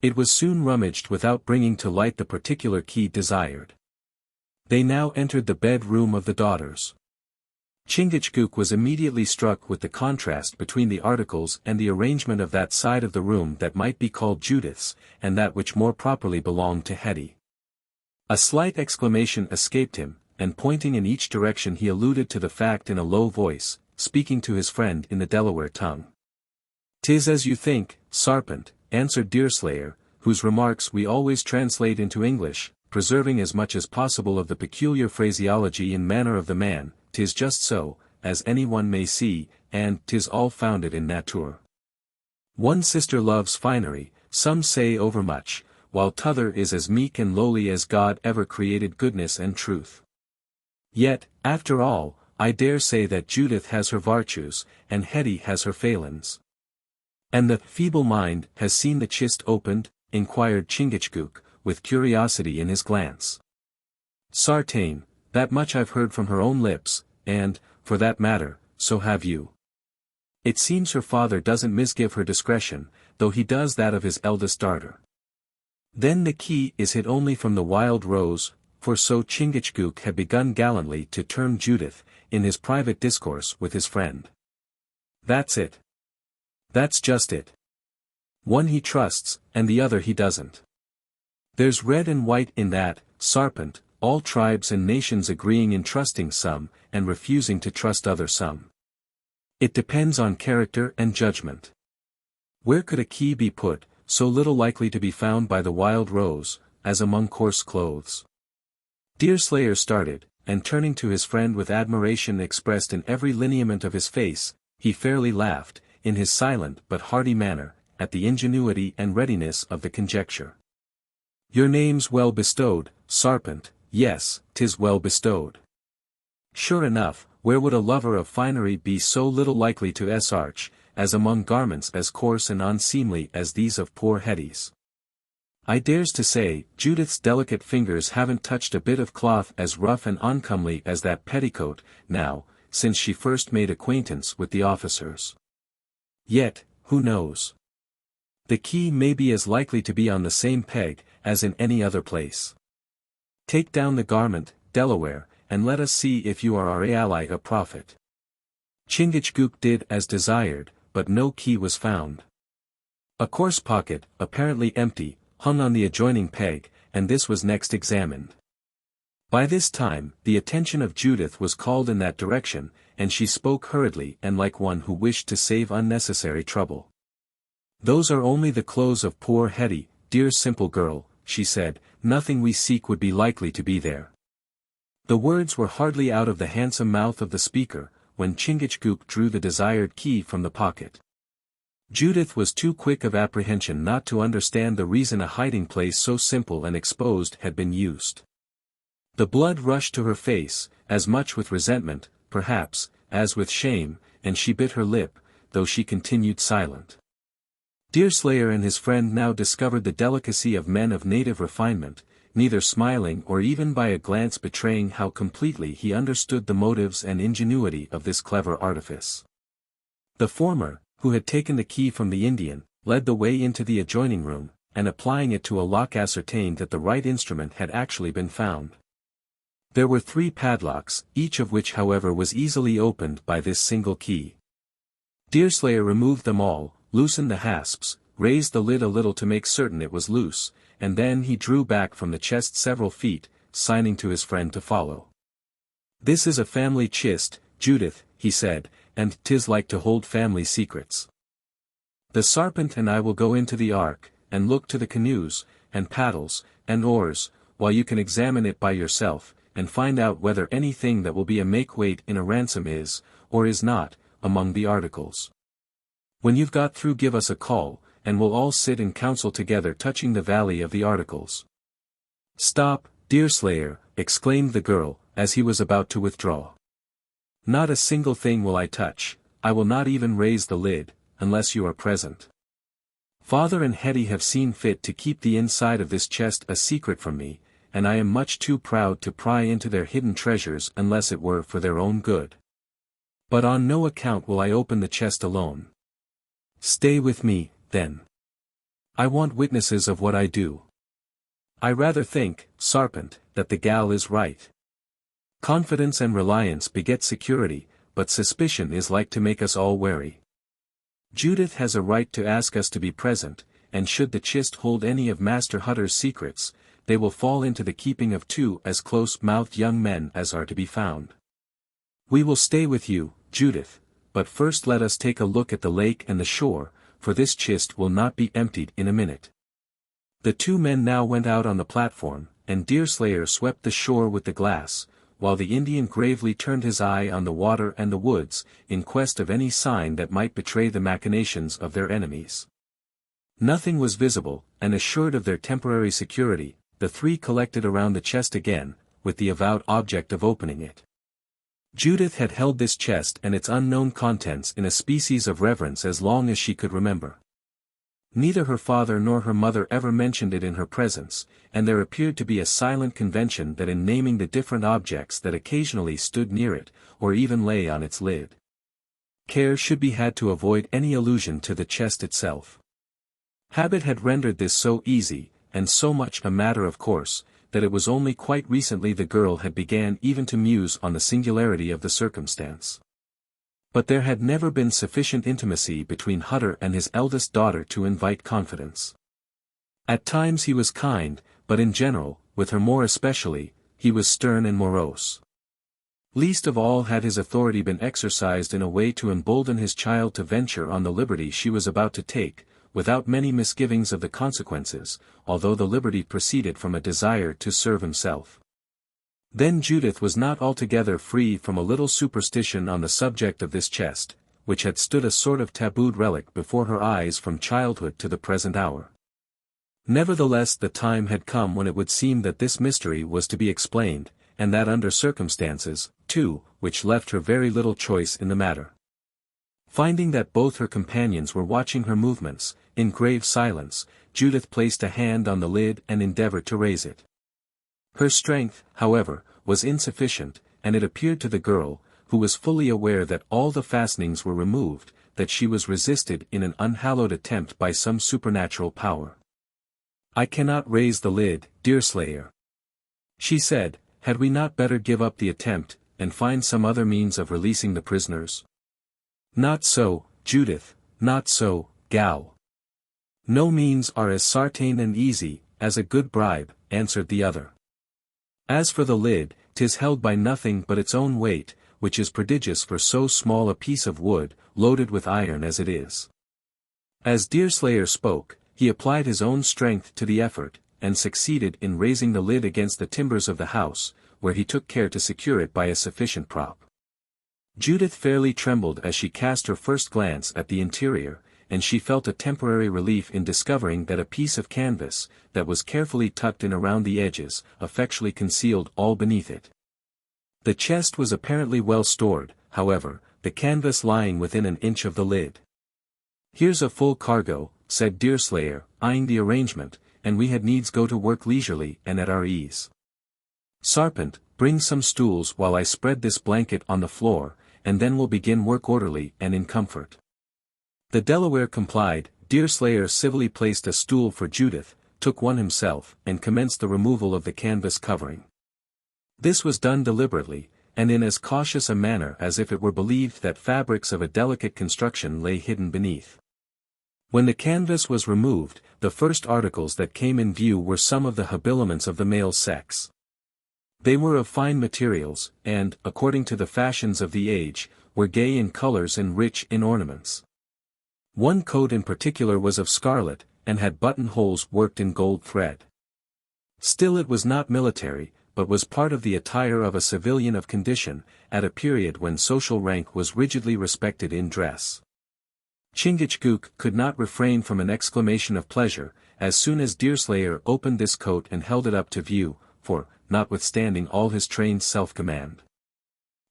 it was soon rummaged without bringing to light the particular key desired. They now entered the bed-room of the daughters. Chingachgook was immediately struck with the contrast between the articles and the arrangement of that side of the room that might be called Judith's, and that which more properly belonged to Hetty. A slight exclamation escaped him, and pointing in each direction he alluded to the fact in a low voice, speaking to his friend in the Delaware tongue. "'Tis as you think, Sarpent," answered Deerslayer, whose remarks we always translate into English, preserving as much as possible of the peculiar phraseology and manner of the man, "'Tis just so, as any one may see, and 'tis all founded in nature. One sister loves finery, some say overmuch, while t'other is as meek and lowly as God ever created goodness and truth. Yet, after all, I dare say that Judith has her vartues, and Hetty has her failings." "And the feeble mind has seen the chist opened?" inquired Chingachgook, with curiosity in his glance. "Sartain, that much I've heard from her own lips, and, for that matter, so have you. It seems her father doesn't misgive her discretion, though he does that of his eldest daughter. Then the key is hid only from the wild rose," for so Chingachgook had begun gallantly to term Judith, in his private discourse with his friend. "That's it. That's just it. One he trusts, and the other he doesn't. There's red and white in that, sarpent, all tribes and nations agreeing in trusting some, and refusing to trust other some. It depends on character and judgment. Where could a key be put, so little likely to be found by the wild rose, as among coarse clothes?" Deerslayer started, and turning to his friend with admiration expressed in every lineament of his face, he fairly laughed, in his silent but hearty manner, at the ingenuity and readiness of the conjecture. "Your name's well bestowed, Sarpent, yes, 'tis well bestowed. Sure enough, where would a lover of finery be so little likely to esarch, as among garments as coarse and unseemly as these of poor Hetty's? I dares to say, Judith's delicate fingers haven't touched a bit of cloth as rough and uncomely as that petticoat, now, since she first made acquaintance with the officers. Yet, who knows? The key may be as likely to be on the same peg, as in any other place. Take down the garment, Delaware, and let us see if you are our ally a prophet." Chingachgook did as desired, but no key was found. A coarse pocket, apparently empty, hung on the adjoining peg, and this was next examined. By this time, the attention of Judith was called in that direction, and she spoke hurriedly and like one who wished to save unnecessary trouble. "Those are only the clothes of poor Hetty, dear simple girl," she said, "nothing we seek would be likely to be there." The words were hardly out of the handsome mouth of the speaker, when Chingachgook drew the desired key from the pocket. Judith was too quick of apprehension not to understand the reason a hiding-place so simple and exposed had been used. The blood rushed to her face, as much with resentment, perhaps, as with shame, and she bit her lip, though she continued silent. Deerslayer and his friend now discovered the delicacy of men of native refinement, neither smiling or even by a glance betraying how completely he understood the motives and ingenuity of this clever artifice. The former, who had taken the key from the Indian, led the way into the adjoining room, and applying it to a lock ascertained that the right instrument had actually been found. There were 3 padlocks, each of which however was easily opened by this single key. Deerslayer removed them all, loosened the hasps, raised the lid a little to make certain it was loose, and then he drew back from the chest several feet, signing to his friend to follow. "This is a family chist, Judith," he said, "and 'tis like to hold family secrets. The Sarpent and I will go into the ark, and look to the canoes, and paddles, and oars, while you can examine it by yourself, and find out whether anything that will be a make-weight in a ransom is, or is not, among the articles. When you've got through give us a call, and we'll all sit in council together touching the valley of the articles." "Stop, Deerslayer," exclaimed the girl, as he was about to withdraw. "Not a single thing will I touch, I will not even raise the lid, unless you are present. Father and Hetty have seen fit to keep the inside of this chest a secret from me, and I am much too proud to pry into their hidden treasures unless it were for their own good. But on no account will I open the chest alone. Stay with me, then. I want witnesses of what I do. I rather think, Sarpent, that the gal is right. Confidence and reliance beget security, but suspicion is like to make us all wary. Judith has a right to ask us to be present, and should the chist hold any of Master Hutter's secrets, they will fall into the keeping of 2 as close-mouthed young men as are to be found. We will stay with you, Judith, but first let us take a look at the lake and the shore, for this chist will not be emptied in a minute." The 2 men now went out on the platform, and Deerslayer swept the shore with the glass, while the Indian gravely turned his eye on the water and the woods, in quest of any sign that might betray the machinations of their enemies. Nothing was visible, and assured of their temporary security, the three collected around the chest again, with the avowed object of opening it. Judith had held this chest and its unknown contents in a species of reverence as long as she could remember. Neither her father nor her mother ever mentioned it in her presence, and there appeared to be a silent convention that in naming the different objects that occasionally stood near it, or even lay on its lid. Care should be had to avoid any allusion to the chest itself. Habit had rendered this so easy, and so much a matter of course, that it was only quite recently the girl had began even to muse on the singularity of the circumstance. But there had never been sufficient intimacy between Hutter and his eldest daughter to invite confidence. At times he was kind, but in general, with her more especially, he was stern and morose. Least of all had his authority been exercised in a way to embolden his child to venture on the liberty she was about to take, without many misgivings of the consequences, although the liberty proceeded from a desire to serve himself. Then Judith was not altogether free from a little superstition on the subject of this chest, which had stood a sort of tabooed relic before her eyes from childhood to the present hour. Nevertheless the time had come when it would seem that this mystery was to be explained, and that under circumstances, too, which left her very little choice in the matter. Finding that both her companions were watching her movements, in grave silence, Judith placed a hand on the lid and endeavored to raise it. Her strength, however, was insufficient, and it appeared to the girl, who was fully aware that all the fastenings were removed, that she was resisted in an unhallowed attempt by some supernatural power. "I cannot raise the lid, Deerslayer," she said. "Had we not better give up the attempt, and find some other means of releasing the prisoners?" "Not so, Judith, not so, gal. No means are as sartain and easy as a good bribe," answered the other. "As for the lid, 'tis held by nothing but its own weight, which is prodigious for so small a piece of wood, loaded with iron as it is." As Deerslayer spoke, he applied his own strength to the effort, and succeeded in raising the lid against the timbers of the house, where he took care to secure it by a sufficient prop. Judith fairly trembled as she cast her first glance at the interior, and she felt a temporary relief in discovering that a piece of canvas, that was carefully tucked in around the edges, effectually concealed all beneath it. The chest was apparently well stored, however, the canvas lying within an inch of the lid. "Here's a full cargo," said Deerslayer, eyeing the arrangement, "and we had needs go to work leisurely and at our ease. Sarpent, bring some stools while I spread this blanket on the floor, and then we'll begin work orderly and in comfort." The Delaware complied. Deerslayer civilly placed a stool for Judith, took one himself, and commenced the removal of the canvas covering. This was done deliberately, and in as cautious a manner as if it were believed that fabrics of a delicate construction lay hidden beneath. When the canvas was removed, the first articles that came in view were some of the habiliments of the male sex. They were of fine materials, and, according to the fashions of the age, were gay in colors and rich in ornaments. One coat in particular was of scarlet, and had buttonholes worked in gold thread. Still it was not military, but was part of the attire of a civilian of condition, at a period when social rank was rigidly respected in dress. Chingachgook could not refrain from an exclamation of pleasure, as soon as Deerslayer opened this coat and held it up to view, for, notwithstanding all his trained self-command,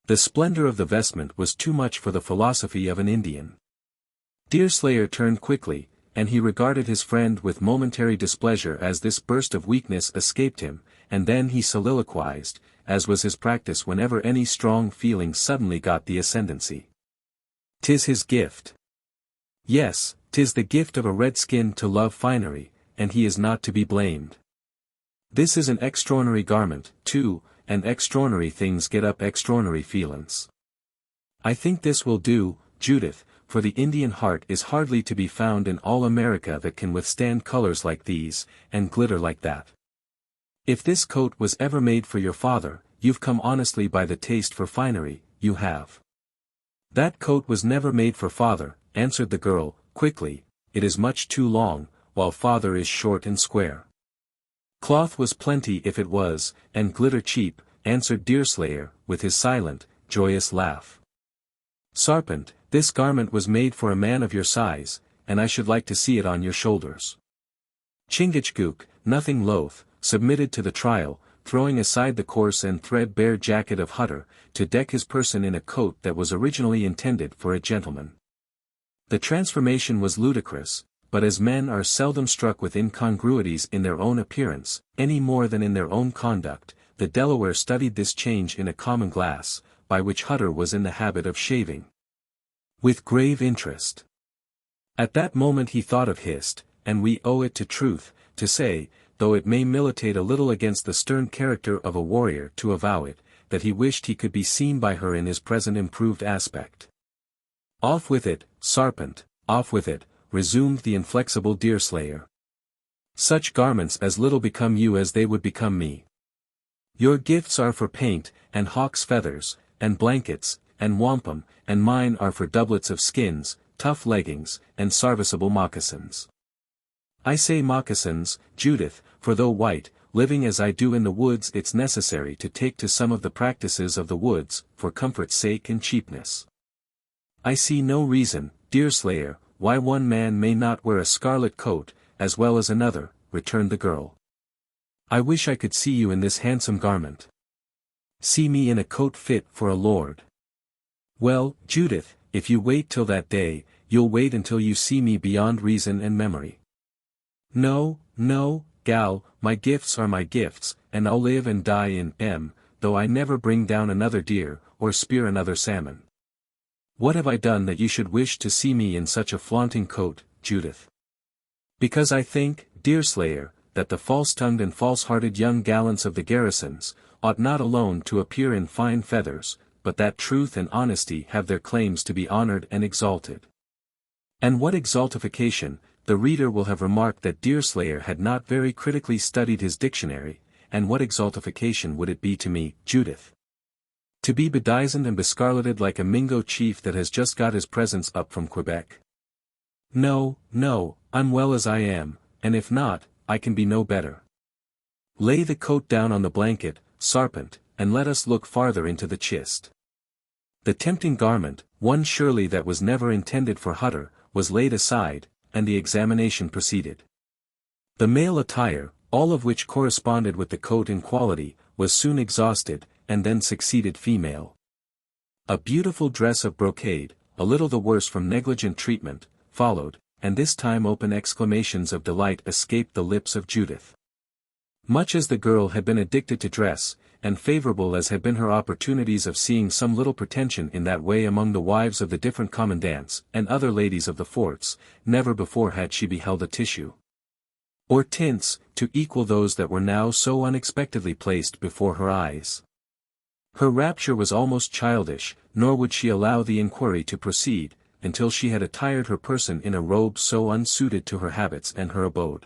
the splendor of the vestment was too much for the philosophy of an Indian. Deerslayer turned quickly, and he regarded his friend with momentary displeasure as this burst of weakness escaped him, and then he soliloquized, as was his practice whenever any strong feeling suddenly got the ascendancy. "'Tis his gift. Yes, 'tis the gift of a redskin to love finery, and he is not to be blamed. This is an extraordinary garment, too, and extraordinary things get up extraordinary feelin's. I think this will do, Judith, for the Indian heart is hardly to be found in all America that can withstand colors like these, and glitter like that. If this coat was ever made for your father, you've come honestly by the taste for finery, you have." "That coat was never made for father," answered the girl, quickly. "It is much too long, while father is short and square." Cloth was plenty if it was, and glitter cheap, answered Deerslayer, with his silent, joyous laugh. Sarpent, this garment was made for a man of your size, and I should like to see it on your shoulders. Chingachgook, nothing loath, submitted to the trial, throwing aside the coarse and threadbare jacket of Hutter, to deck his person in a coat that was originally intended for a gentleman. The transformation was ludicrous, but as men are seldom struck with incongruities in their own appearance, any more than in their own conduct, the Delaware studied this change in a common glass, by which Hutter was in the habit of shaving. With grave interest. At that moment he thought of Hist, and we owe it to truth, to say, though it may militate a little against the stern character of a warrior to avow it, that he wished he could be seen by her in his present improved aspect. Off with it, Sarpent, off with it, resumed the inflexible Deerslayer. Such garments as little become you as they would become me. Your gifts are for paint, and hawk's feathers, and blankets, and wampum, and mine are for doublets of skins, tough leggings, and serviceable moccasins. I say moccasins, Judith, for though white, living as I do in the woods it's necessary to take to some of the practices of the woods, for comfort's sake and cheapness. I see no reason, Deerslayer, why one man may not wear a scarlet coat, as well as another, returned the girl. I wish I could see you in this handsome garment. See me in a coat fit for a lord. Well, Judith, if you wait till that day, you'll wait until you see me beyond reason and memory. No, no, gal, my gifts are my gifts, and I'll live and die in 'em, though I never bring down another deer, or spear another salmon. What have I done that you should wish to see me in such a flaunting coat, Judith? Because I think, Deerslayer, that the false-tongued and false-hearted young gallants of the garrisons, ought not alone to appear in fine feathers, but that truth and honesty have their claims to be honored and exalted. And what exaltification, the reader will have remarked that Deerslayer had not very critically studied his dictionary, and what exaltification would it be to me, Judith? To be bedizened and bescarleted like a Mingo chief that has just got his presents up from Quebec? No, no, I'm well as I am, and if not, I can be no better. Lay the coat down on the blanket, Sarpent, and let us look farther into the chist. The tempting garment, one surely that was never intended for Hutter, was laid aside, and the examination proceeded. The male attire, all of which corresponded with the coat in quality, was soon exhausted, and then succeeded female. A beautiful dress of brocade, a little the worse from negligent treatment, followed, and this time open exclamations of delight escaped the lips of Judith. Much as the girl had been addicted to dress, and favorable as had been her opportunities of seeing some little pretension in that way among the wives of the different commandants and other ladies of the forts, never before had she beheld a tissue or tints to equal those that were now so unexpectedly placed before her eyes. Her rapture was almost childish, nor would she allow the inquiry to proceed, until she had attired her person in a robe so unsuited to her habits and her abode.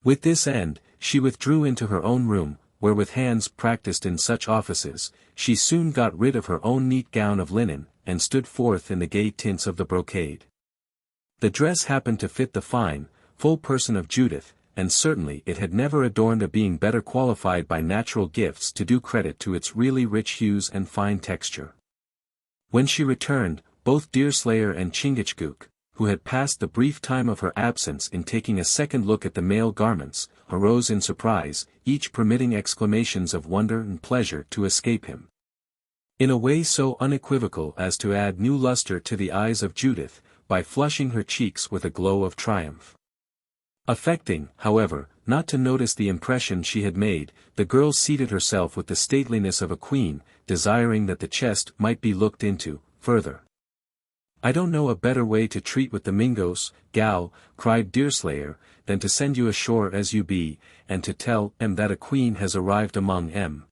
With this end, she withdrew into her own room, where with hands practised in such offices, she soon got rid of her own neat gown of linen, and stood forth in the gay tints of the brocade. The dress happened to fit the fine, full person of Judith, and certainly it had never adorned a being better qualified by natural gifts to do credit to its really rich hues and fine texture. When she returned, both Deerslayer and Chingachgook, who had passed the brief time of her absence in taking a second look at the male garments, arose in surprise, each permitting exclamations of wonder and pleasure to escape him. In a way so unequivocal as to add new luster to the eyes of Judith, by flushing her cheeks with a glow of triumph. Affecting, however, not to notice the impression she had made, the girl seated herself with the stateliness of a queen, desiring that the chest might be looked into, further. I don't know a better way to treat with the Mingos, gal, cried Deerslayer, than to send you ashore as you be, and to tell 'em that a queen has arrived among 'em.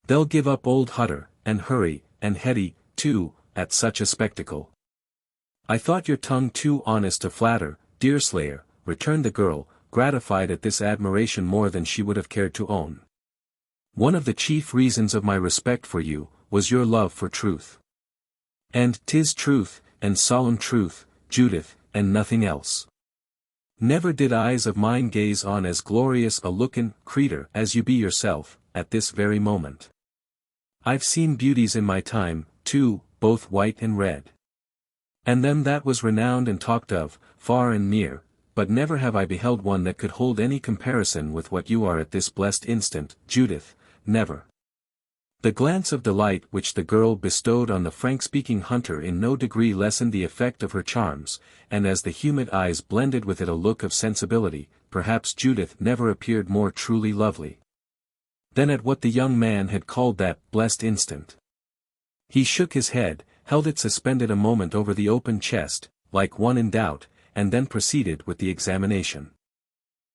They'll give up old Hutter, and Hurry, and Hetty, too, at such a spectacle. I thought your tongue too honest to flatter, Deerslayer, returned the girl, gratified at this admiration more than she would have cared to own. One of the chief reasons of my respect for you, was your love for truth. And 'tis truth, and solemn truth, Judith, and nothing else. Never did eyes of mine gaze on as glorious a lookin' creetur as you be yourself, at this very moment. I've seen beauties in my time, too, both white and red. And them that was renowned and talked of, far and near, but never have I beheld one that could hold any comparison with what you are at this blessed instant, Judith, never. The glance of delight which the girl bestowed on the frank-speaking hunter in no degree lessened the effect of her charms, and as the humid eyes blended with it a look of sensibility, perhaps Judith never appeared more truly lovely than at what the young man had called that blessed instant. He shook his head, held it suspended a moment over the open chest, like one in doubt, and then proceeded with the examination.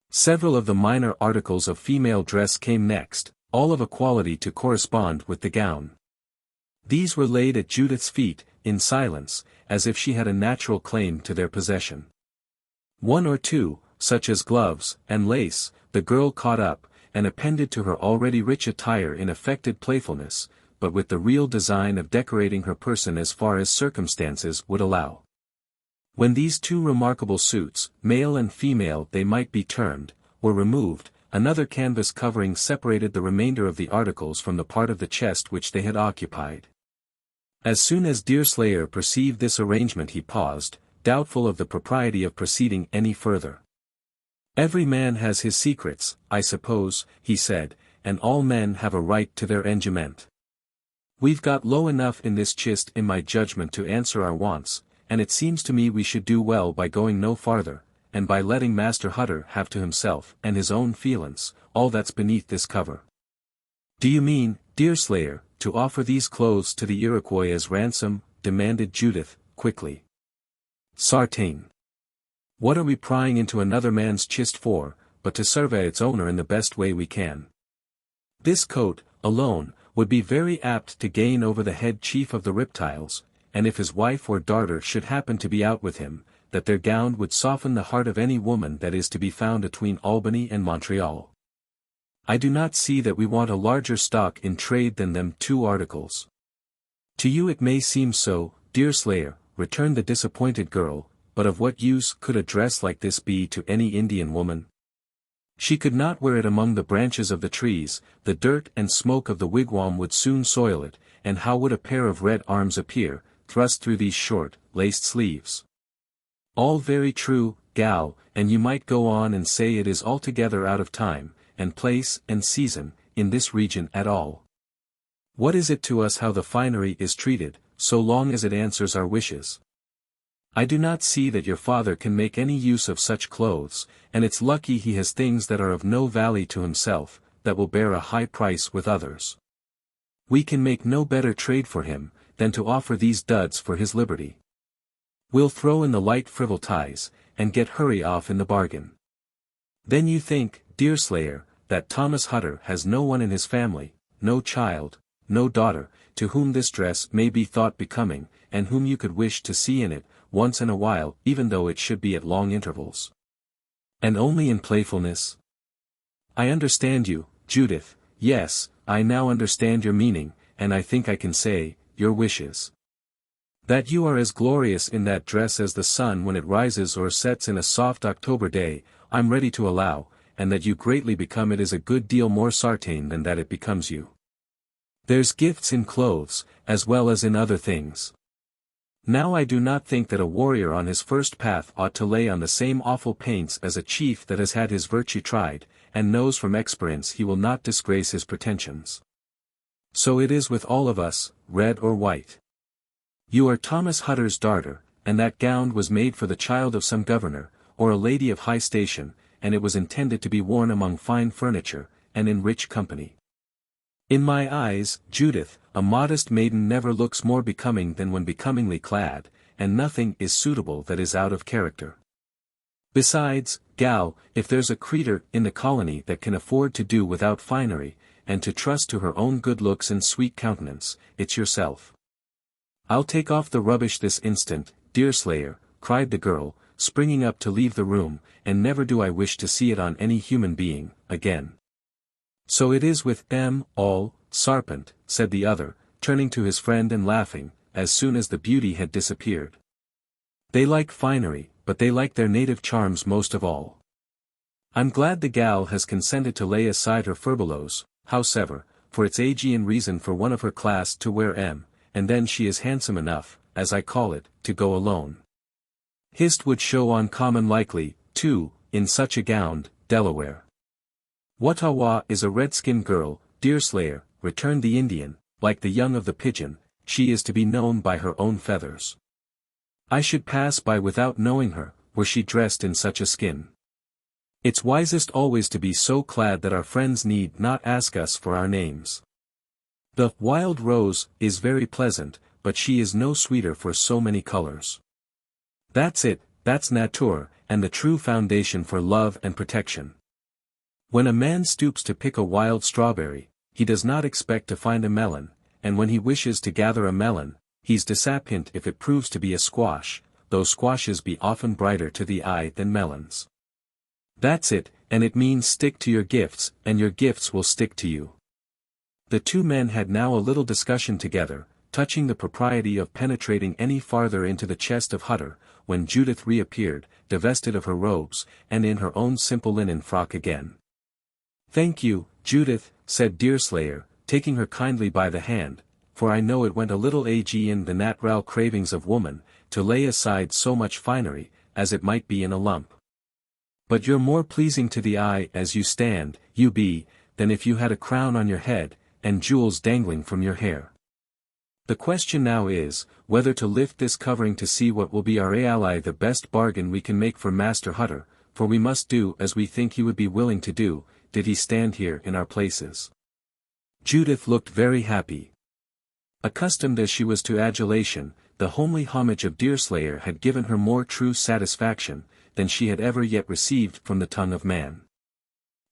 Several of the minor articles of female dress came next, all of a quality to correspond with the gown. These were laid at Judith's feet, in silence, as if she had a natural claim to their possession. One or two, such as gloves and lace, the girl caught up, and appended to her already rich attire in affected playfulness, but with the real design of decorating her person as far as circumstances would allow. When these two remarkable suits, male and female they might be termed, were removed, another canvas covering separated the remainder of the articles from the part of the chest which they had occupied. As soon as Deerslayer perceived this arrangement he paused, doubtful of the propriety of proceeding any further. "Every man has his secrets, I suppose," he said, "and all men have a right to their enjoyment. We've got low enough in this chist in my judgment to answer our wants, and it seems to me we should do well by going no farther, and by letting Master Hutter have to himself and his own feelin's, all that's beneath this cover." "Do you mean, Deerslayer, to offer these clothes to the Iroquois as ransom?" demanded Judith, quickly. "Sartain. What are we prying into another man's chist for, but to survey its owner in the best way we can? This coat, alone, would be very apt to gain over the head chief of the reptiles, and if his wife or daughter should happen to be out with him, that their gown would soften the heart of any woman that is to be found between Albany and Montreal. I do not see that we want a larger stock in trade than them two articles." "To you it may seem so, Deerslayer," returned the disappointed girl, "but of what use could a dress like this be to any Indian woman? She could not wear it among the branches of the trees, the dirt and smoke of the wigwam would soon soil it, and how would a pair of red arms appear, thrust through these short, laced sleeves?" "All very true, gal, and you might go on and say it is altogether out of time, and place, and season, in this region at all. What is it to us how the finery is treated, so long as it answers our wishes? I do not see that your father can make any use of such clothes, and it's lucky he has things that are of no value to himself, that will bear a high price with others. We can make no better trade for him, than to offer these duds for his liberty. We'll throw in the light frivolties, and get hurry off in the bargain. Then you think, Deerslayer, that Thomas Hutter has no one in his family, no child, no daughter, to whom this dress may be thought becoming, and whom you could wish to see in it, once in a while, even though it should be at long intervals. And only in playfulness? I understand you, Judith, yes, I now understand your meaning, and I think I can say, your wishes. That you are as glorious in that dress as the sun when it rises or sets in a soft October day, I'm ready to allow, and that you greatly become it is a good deal more sartain than that it becomes you. There's gifts in clothes, as well as in other things. Now I do not think that a warrior on his first path ought to lay on the same awful paints as a chief that has had his virtue tried, and knows from experience he will not disgrace his pretensions. So it is with all of us, red or white. You are Thomas Hutter's daughter, and that gown was made for the child of some governor, or a lady of high station, and it was intended to be worn among fine furniture, and in rich company. In my eyes, Judith, a modest maiden never looks more becoming than when becomingly clad, and nothing is suitable that is out of character. Besides, gal, if there's a creetur in the colony that can afford to do without finery, and to trust to her own good looks and sweet countenance, it's yourself. I'll take off the rubbish this instant, Deerslayer, cried the girl, springing up to leave the room, and never do I wish to see it on any human being, again. So it is with all, Sarpent, said the other, turning to his friend and laughing, as soon as the beauty had disappeared. They like finery, but they like their native charms most of all. I'm glad the gal has consented to lay aside her furbelows, howsever, for it's Aegean reason for one of her class to wear and then she is handsome enough, as I call it, to go alone. Hist would show uncommon likely, too, in such a gown, Delaware. Watawa is a red-skinned girl, Deerslayer, returned the Indian, like the young of the pigeon, she is to be known by her own feathers. I should pass by without knowing her, were she dressed in such a skin. It's wisest always to be so clad that our friends need not ask us for our names. The wild rose is very pleasant, but she is no sweeter for so many colors. That's it, that's nature, and the true foundation for love and protection. When a man stoops to pick a wild strawberry, he does not expect to find a melon, and when he wishes to gather a melon, he's disappointed if it proves to be a squash, though squashes be often brighter to the eye than melons. That's it, and it means stick to your gifts, and your gifts will stick to you. The two men had now a little discussion together, touching the propriety of penetrating any farther into the chest of Hutter, when Judith reappeared, divested of her robes, and in her own simple linen frock again. "Thank you, Judith," said Deerslayer, taking her kindly by the hand, "for I know it went a little Aegean the natural cravings of woman, to lay aside so much finery, as it might be in a lump. But you're more pleasing to the eye as you stand, you be, than if you had a crown on your head, and jewels dangling from your hair. The question now is, whether to lift this covering to see what will be our ally the best bargain we can make for Master Hutter, for we must do as we think he would be willing to do, did he stand here in our places." Judith looked very happy. Accustomed as she was to adulation, the homely homage of Deerslayer had given her more true satisfaction, than she had ever yet received from the tongue of man.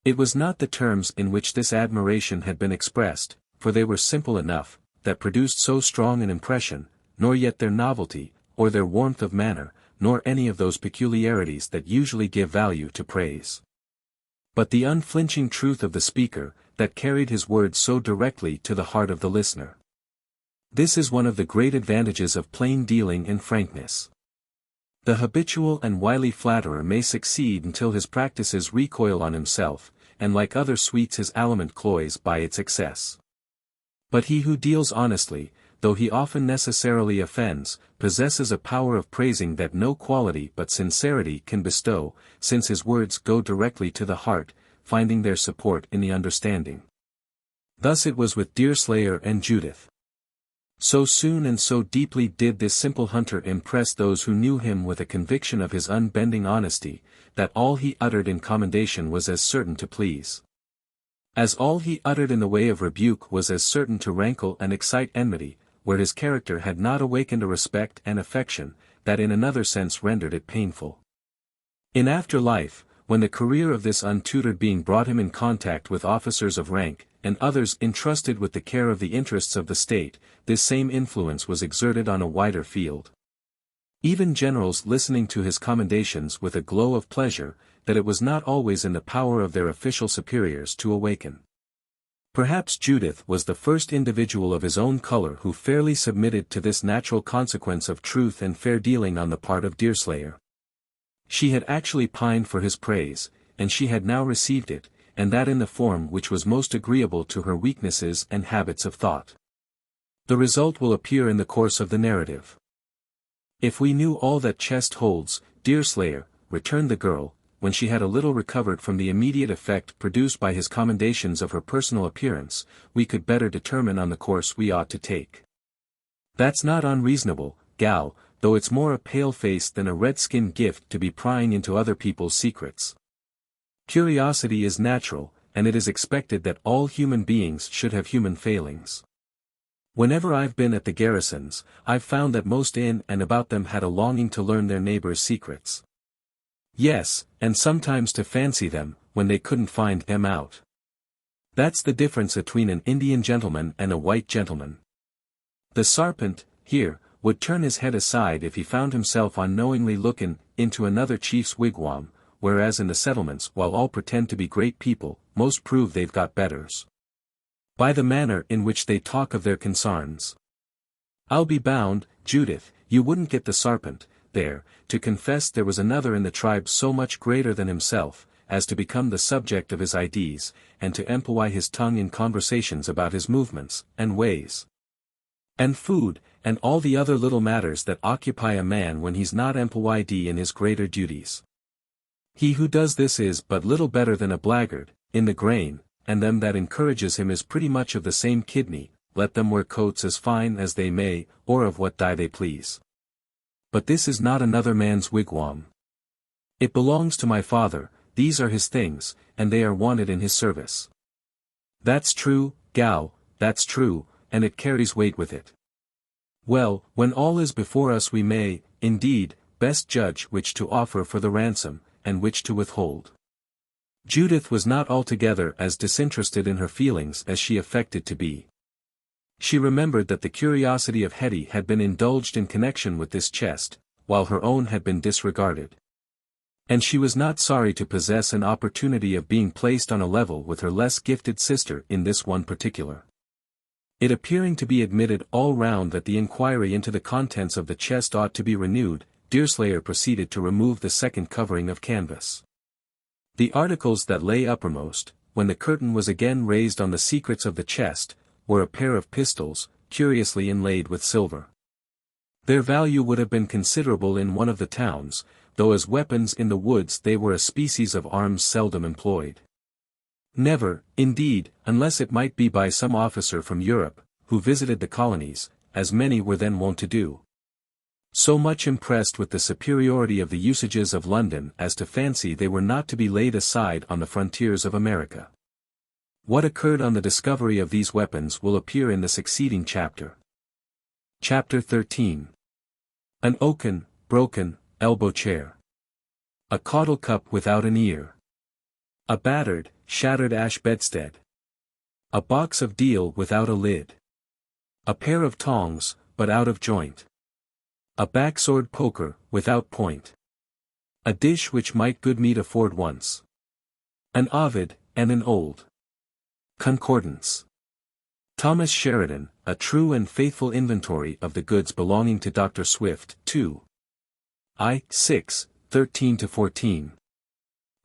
It was not the terms in which this admiration had been expressed, for they were simple enough, that produced so strong an impression, nor yet their novelty, or their warmth of manner, nor any of those peculiarities that usually give value to praise. But the unflinching truth of the speaker, that carried his words so directly to the heart of the listener. This is one of the great advantages of plain dealing and frankness. The habitual and wily flatterer may succeed until his practices recoil on himself, and like other sweets his aliment cloys by its excess. But he who deals honestly, though he often necessarily offends, possesses a power of praising that no quality but sincerity can bestow, since his words go directly to the heart, finding their support in the understanding. Thus it was with Deerslayer and Judith. So soon and so deeply did this simple hunter impress those who knew him with a conviction of his unbending honesty, that all he uttered in commendation was as certain to please, as all he uttered in the way of rebuke was as certain to rankle and excite enmity, where his character had not awakened a respect and affection, that in another sense rendered it painful. In after life, when the career of this untutored being brought him in contact with officers of rank, and others entrusted with the care of the interests of the state, this same influence was exerted on a wider field. Even generals listening to his commendations with a glow of pleasure, that it was not always in the power of their official superiors to awaken. Perhaps Judith was the first individual of his own color who fairly submitted to this natural consequence of truth and fair dealing on the part of Deerslayer. She had actually pined for his praise, and she had now received it, and that in the form which was most agreeable to her weaknesses and habits of thought. The result will appear in the course of the narrative. "If we knew all that chest holds, Deerslayer," returned the girl, when she had a little recovered from the immediate effect produced by his commendations of her personal appearance, "we could better determine on the course we ought to take." "That's not unreasonable, gal, though it's more a pale face than a red-skin gift to be prying into other people's secrets. Curiosity is natural, and it is expected that all human beings should have human failings. Whenever I've been at the garrisons, I've found that most in and about them had a longing to learn their neighbors' secrets. Yes, and sometimes to fancy them, when they couldn't find them out. That's the difference between an Indian gentleman and a white gentleman. The sarpent, here, would turn his head aside if he found himself unknowingly looking into another chief's wigwam, whereas in the settlements, while all pretend to be great people, most prove they've got betters. By the manner in which they talk of their consarns. I'll be bound, Judith, you wouldn't get the sarpent, there, to confess there was another in the tribe so much greater than himself, as to become the subject of his ideas, and to employ his tongue in conversations about his movements, and ways, and food, and all the other little matters that occupy a man when he's not employed in his greater duties. He who does this is but little better than a blackguard, in the grain, and them that encourages him is pretty much of the same kidney, let them wear coats as fine as they may, or of what dye they please. But this is not another man's wigwam. It belongs to my father, these are his things, and they are wanted in his service. That's true, gal, that's true, and it carries weight with it. Well, when all is before us we may, indeed, best judge which to offer for the ransom, and which to withhold. Judith was not altogether as disinterested in her feelings as she affected to be. She remembered that the curiosity of Hetty had been indulged in connection with this chest, while her own had been disregarded. And she was not sorry to possess an opportunity of being placed on a level with her less gifted sister in this one particular. It appearing to be admitted all round that the inquiry into the contents of the chest ought to be renewed, Deerslayer proceeded to remove the second covering of canvas. The articles that lay uppermost, when the curtain was again raised on the secrets of the chest, were a pair of pistols, curiously inlaid with silver. Their value would have been considerable in one of the towns, though as weapons in the woods they were a species of arms seldom employed. Never, indeed, unless it might be by some officer from Europe, who visited the colonies, as many were then wont to do. So much impressed with the superiority of the usages of London as to fancy they were not to be laid aside on the frontiers of America. What occurred on the discovery of these weapons will appear in the succeeding chapter. Chapter 13. An oaken, broken, elbow chair. A caudle cup without an ear. A battered, shattered ash bedstead. A box of deal without a lid. A pair of tongs, but out of joint. A backsword poker, without point. A dish which might good meat afford once. An Ovid, and an old concordance. Thomas Sheridan, a true and faithful inventory of the goods belonging to Dr. Swift, 2. I. 6, 13-14.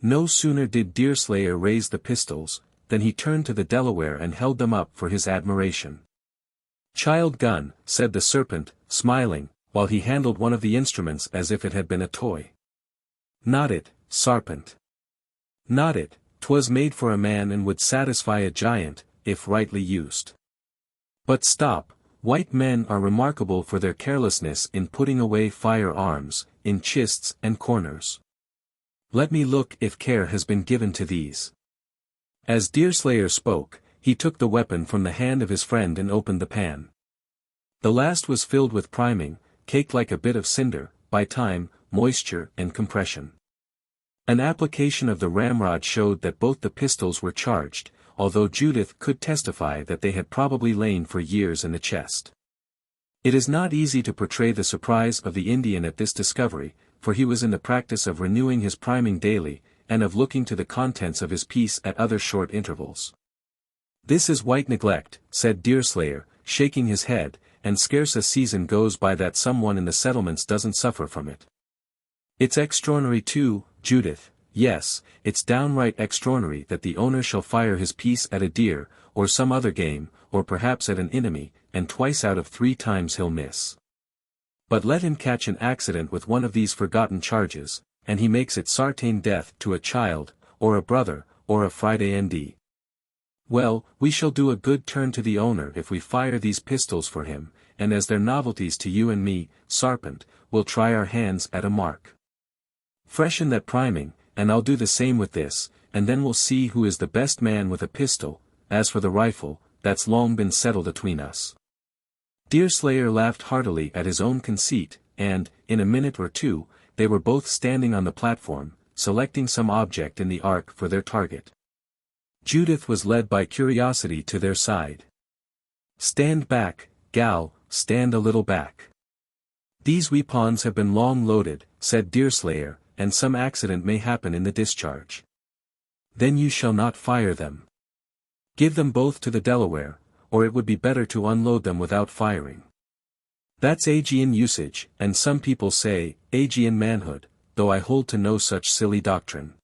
No sooner did Deerslayer raise the pistols, than he turned to the Delaware and held them up for his admiration. "Child gun," said the serpent, smiling, while he handled one of the instruments as if it had been a toy. "Not it, sarpent. Not it, 'twas made for a man and would satisfy a giant, if rightly used. But stop, white men are remarkable for their carelessness in putting away firearms, in chists and corners. Let me look if care has been given to these." As Deerslayer spoke, he took the weapon from the hand of his friend and opened the pan. The last was filled with priming, caked like a bit of cinder, by time, moisture and compression. An application of the ramrod showed that both the pistols were charged, although Judith could testify that they had probably lain for years in the chest. It is not easy to portray the surprise of the Indian at this discovery, for he was in the practice of renewing his priming daily, and of looking to the contents of his piece at other short intervals. "This is white neglect," said Deerslayer, shaking his head, "and scarce a season goes by that someone in the settlements doesn't suffer from it. It's extraordinary too, Judith, yes, it's downright extraordinary that the owner shall fire his piece at a deer, or some other game, or perhaps at an enemy, and twice out of 3 times he'll miss. But let him catch an accident with one of these forgotten charges, and he makes it sartain death to a child, or a brother, or a Friday N.D. Well, we shall do a good turn to the owner if we fire these pistols for him, and as they're novelties to you and me, sarpent, we'll try our hands at a mark. Freshen that priming, and I'll do the same with this, and then we'll see who is the best man with a pistol. As for the rifle, that's long been settled atween us." Deerslayer laughed heartily at his own conceit, and, in a minute or two, they were both standing on the platform, selecting some object in the ark for their target. Judith was led by curiosity to their side. "Stand back, gal, stand a little back. These weapons have been long loaded," said Deerslayer, "and some accident may happen in the discharge. Then you shall not fire them. Give them both to the Delaware, or it would be better to unload them without firing." That's Aegean usage, and some people say, Aegean manhood, though I hold to no such silly doctrine.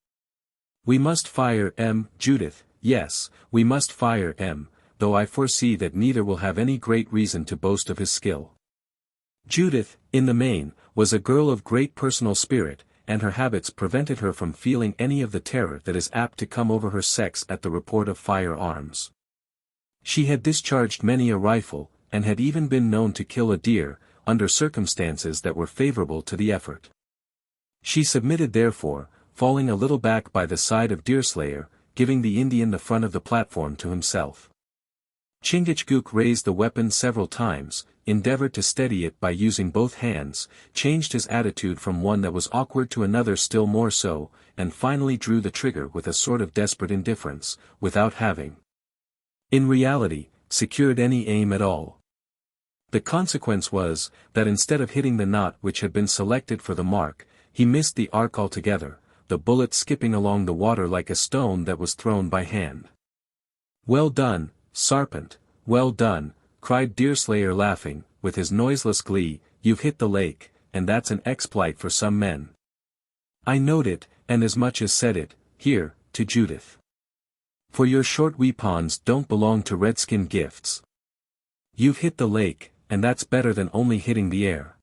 We must fire Judith, yes, we must fire though I foresee that neither will have any great reason to boast of his skill. Judith, in the main, was a girl of great personal spirit, and her habits prevented her from feeling any of the terror that is apt to come over her sex at the report of firearms. She had discharged many a rifle, and had even been known to kill a deer, under circumstances that were favorable to the effort. She submitted therefore, falling a little back by the side of Deerslayer, giving the Indian the front of the platform to himself. Chingachgook raised the weapon several times, endeavored to steady it by using both hands, changed his attitude from one that was awkward to another still more so, and finally drew the trigger with a sort of desperate indifference, without having, in reality, secured any aim at all. The consequence was, that instead of hitting the knot which had been selected for the mark, he missed the arc altogether, the bullet skipping along the water like a stone that was thrown by hand. "Well done, Sarpent, well done," cried Deerslayer laughing, with his noiseless glee, "you've hit the lake, and that's an exploit for some men. I knowed it, and as much as said it, here, to Judith. For your short weapons don't belong to redskin gifts. You've hit the lake, and that's better than only hitting the air.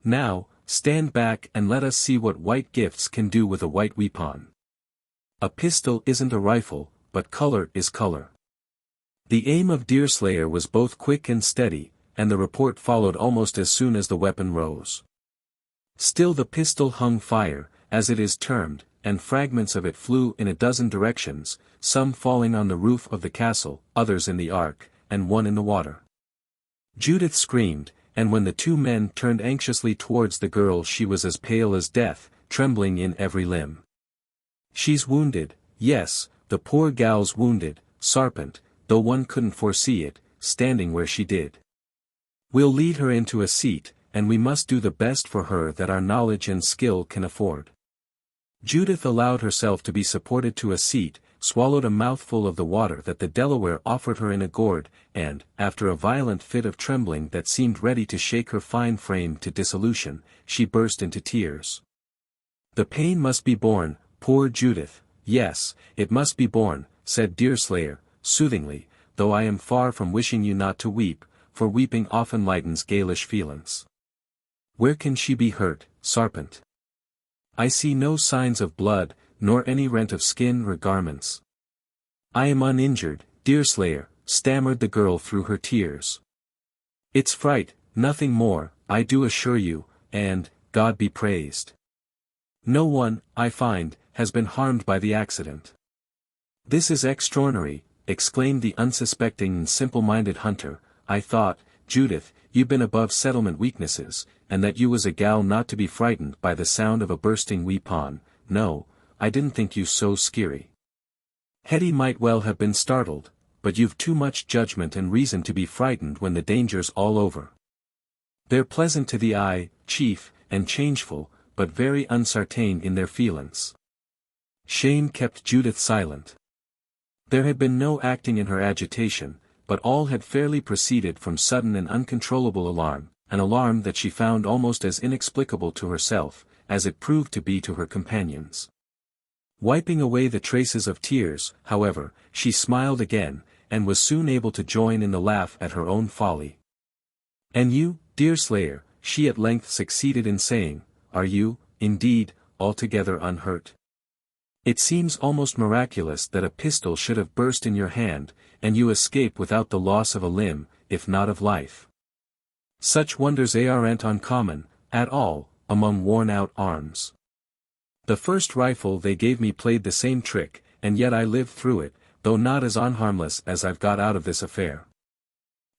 Now, stand back and let us see what white gifts can do with a white weapon. A pistol isn't a rifle, but color is color." The aim of Deerslayer was both quick and steady, and the report followed almost as soon as the weapon rose. Still the pistol hung fire, as it is termed, and fragments of it flew in a dozen directions, some falling on the roof of the castle, others in the ark, and one in the water. Judith screamed, and when the two men turned anxiously towards the girl she was as pale as death, trembling in every limb. "She's wounded, yes, the poor gal's wounded, Sarpent, though one couldn't foresee it, standing where she did. We'll lead her into a seat, and we must do the best for her that our knowledge and skill can afford." Judith allowed herself to be supported to a seat, swallowed a mouthful of the water that the Delaware offered her in a gourd, and, after a violent fit of trembling that seemed ready to shake her fine frame to dissolution, she burst into tears. "The pain must be borne, poor Judith, yes, it must be borne," said Deerslayer, soothingly, "though I am far from wishing you not to weep, for weeping often lightens galish feelings. Where can she be hurt, Sarpent? I see no signs of blood, nor any rent of skin or garments." "I am uninjured, Deerslayer," stammered the girl through her tears. "It's fright, nothing more, I do assure you, and, God be praised. No one, I find, has been harmed by the accident." "This is extraordinary," exclaimed the unsuspecting and simple-minded hunter. "I thought, Judith, you'd been above settlement weaknesses, and that you was a gal not to be frightened by the sound of a bursting weapon. No, I didn't think you so skeery. Hetty might well have been startled, but you've too much judgment and reason to be frightened when the danger's all over. They're pleasant to the eye, chief, and changeful, but very uncertain in their feelin's." Shame kept Judith silent. There had been no acting in her agitation, but all had fairly proceeded from sudden and uncontrollable alarm, an alarm that she found almost as inexplicable to herself, as it proved to be to her companions. Wiping away the traces of tears, however, she smiled again, and was soon able to join in the laugh at her own folly. "And you, Deerslayer," she at length succeeded in saying, "are you, indeed, altogether unhurt? It seems almost miraculous that a pistol should have burst in your hand, and you escape without the loss of a limb, if not of life. Such wonders aren't uncommon, at all, among worn-out arms. The first rifle they gave me played the same trick, and yet I lived through it, though not as unharmless as I've got out of this affair.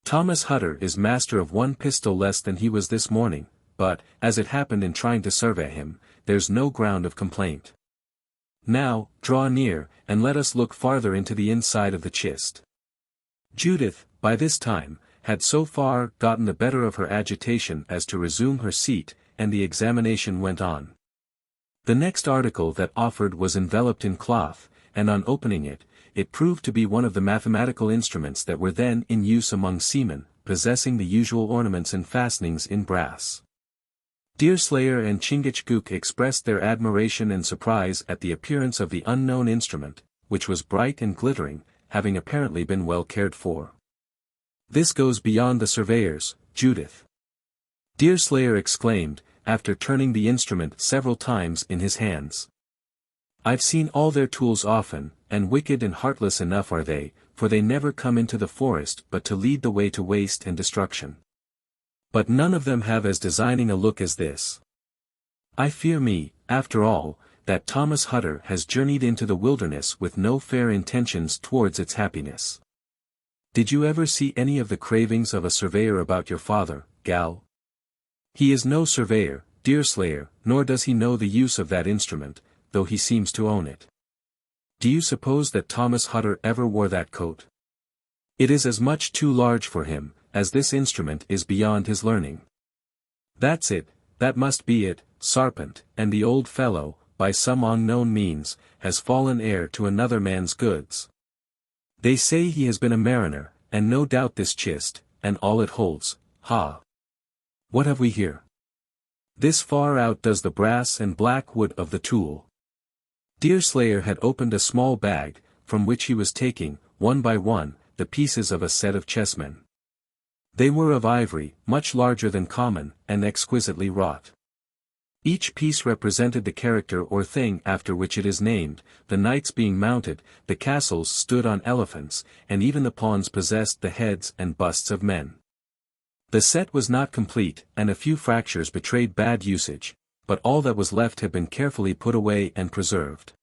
Thomas Hutter is master of one pistol less than he was this morning, but, as it happened in trying to survey him, there's no ground of complaint. Now, draw near, and let us look farther into the inside of the chist." Judith, by this time, had so far gotten the better of her agitation as to resume her seat, and the examination went on. The next article that offered was enveloped in cloth, and on opening it, it proved to be one of the mathematical instruments that were then in use among seamen, possessing the usual ornaments and fastenings in brass. Deerslayer and Chingachgook expressed their admiration and surprise at the appearance of the unknown instrument, which was bright and glittering, having apparently been well cared for. "This goes beyond the surveyors, Judith," Deerslayer exclaimed, after turning the instrument several times in his hands. "I've seen all their tools often, and wicked and heartless enough are they, for they never come into the forest but to lead the way to waste and destruction. But none of them have as designing a look as this. I fear me, after all, that Thomas Hutter has journeyed into the wilderness with no fair intentions towards its happiness. Did you ever see any of the cravings of a surveyor about your father, gal? He is no surveyor, Deerslayer, nor does he know the use of that instrument, though he seems to own it. Do you suppose that Thomas Hutter ever wore that coat? It is as much too large for him, as this instrument is beyond his learning. That's it, that must be it, Sarpent, and the old fellow, by some unknown means, has fallen heir to another man's goods. They say he has been a mariner, and no doubt this chist, and all it holds, ha! What have we here? This far out does the brass and black wood of the tool." Deerslayer had opened a small bag, from which he was taking, one by one, the pieces of a set of chessmen. They were of ivory, much larger than common, and exquisitely wrought. Each piece represented the character or thing after which it is named, the knights being mounted, the castles stood on elephants, and even the pawns possessed the heads and busts of men. The set was not complete, and a few fractures betrayed bad usage, but all that was left had been carefully put away and preserved.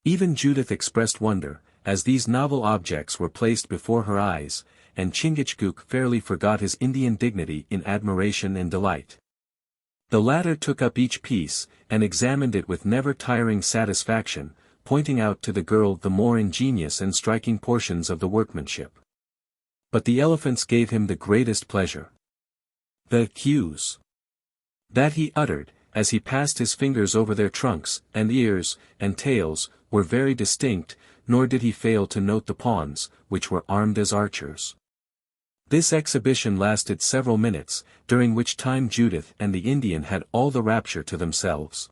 Even Judith expressed wonder, as these novel objects were placed before her eyes, and Chingachgook fairly forgot his Indian dignity in admiration and delight. The latter took up each piece, and examined it with never-tiring satisfaction, pointing out to the girl the more ingenious and striking portions of the workmanship. But the elephants gave him the greatest pleasure. The cues that he uttered, as he passed his fingers over their trunks, and ears, and tails, were very distinct, nor did he fail to note the pawns, which were armed as archers. This exhibition lasted several minutes, during which time Judith and the Indian had all the rapture to themselves.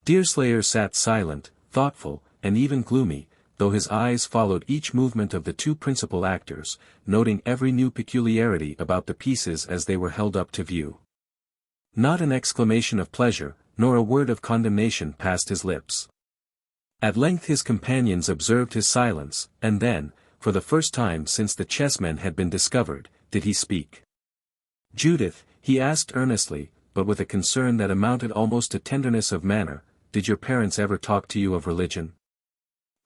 Deerslayer sat silent, thoughtful, and even gloomy, though his eyes followed each movement of the two principal actors, noting every new peculiarity about the pieces as they were held up to view. Not an exclamation of pleasure, nor a word of condemnation passed his lips. At length his companions observed his silence, and then, for the first time since the chessmen had been discovered, did he speak. "Judith," he asked earnestly, but with a concern that amounted almost to tenderness of manner, "did your parents ever talk to you of religion?"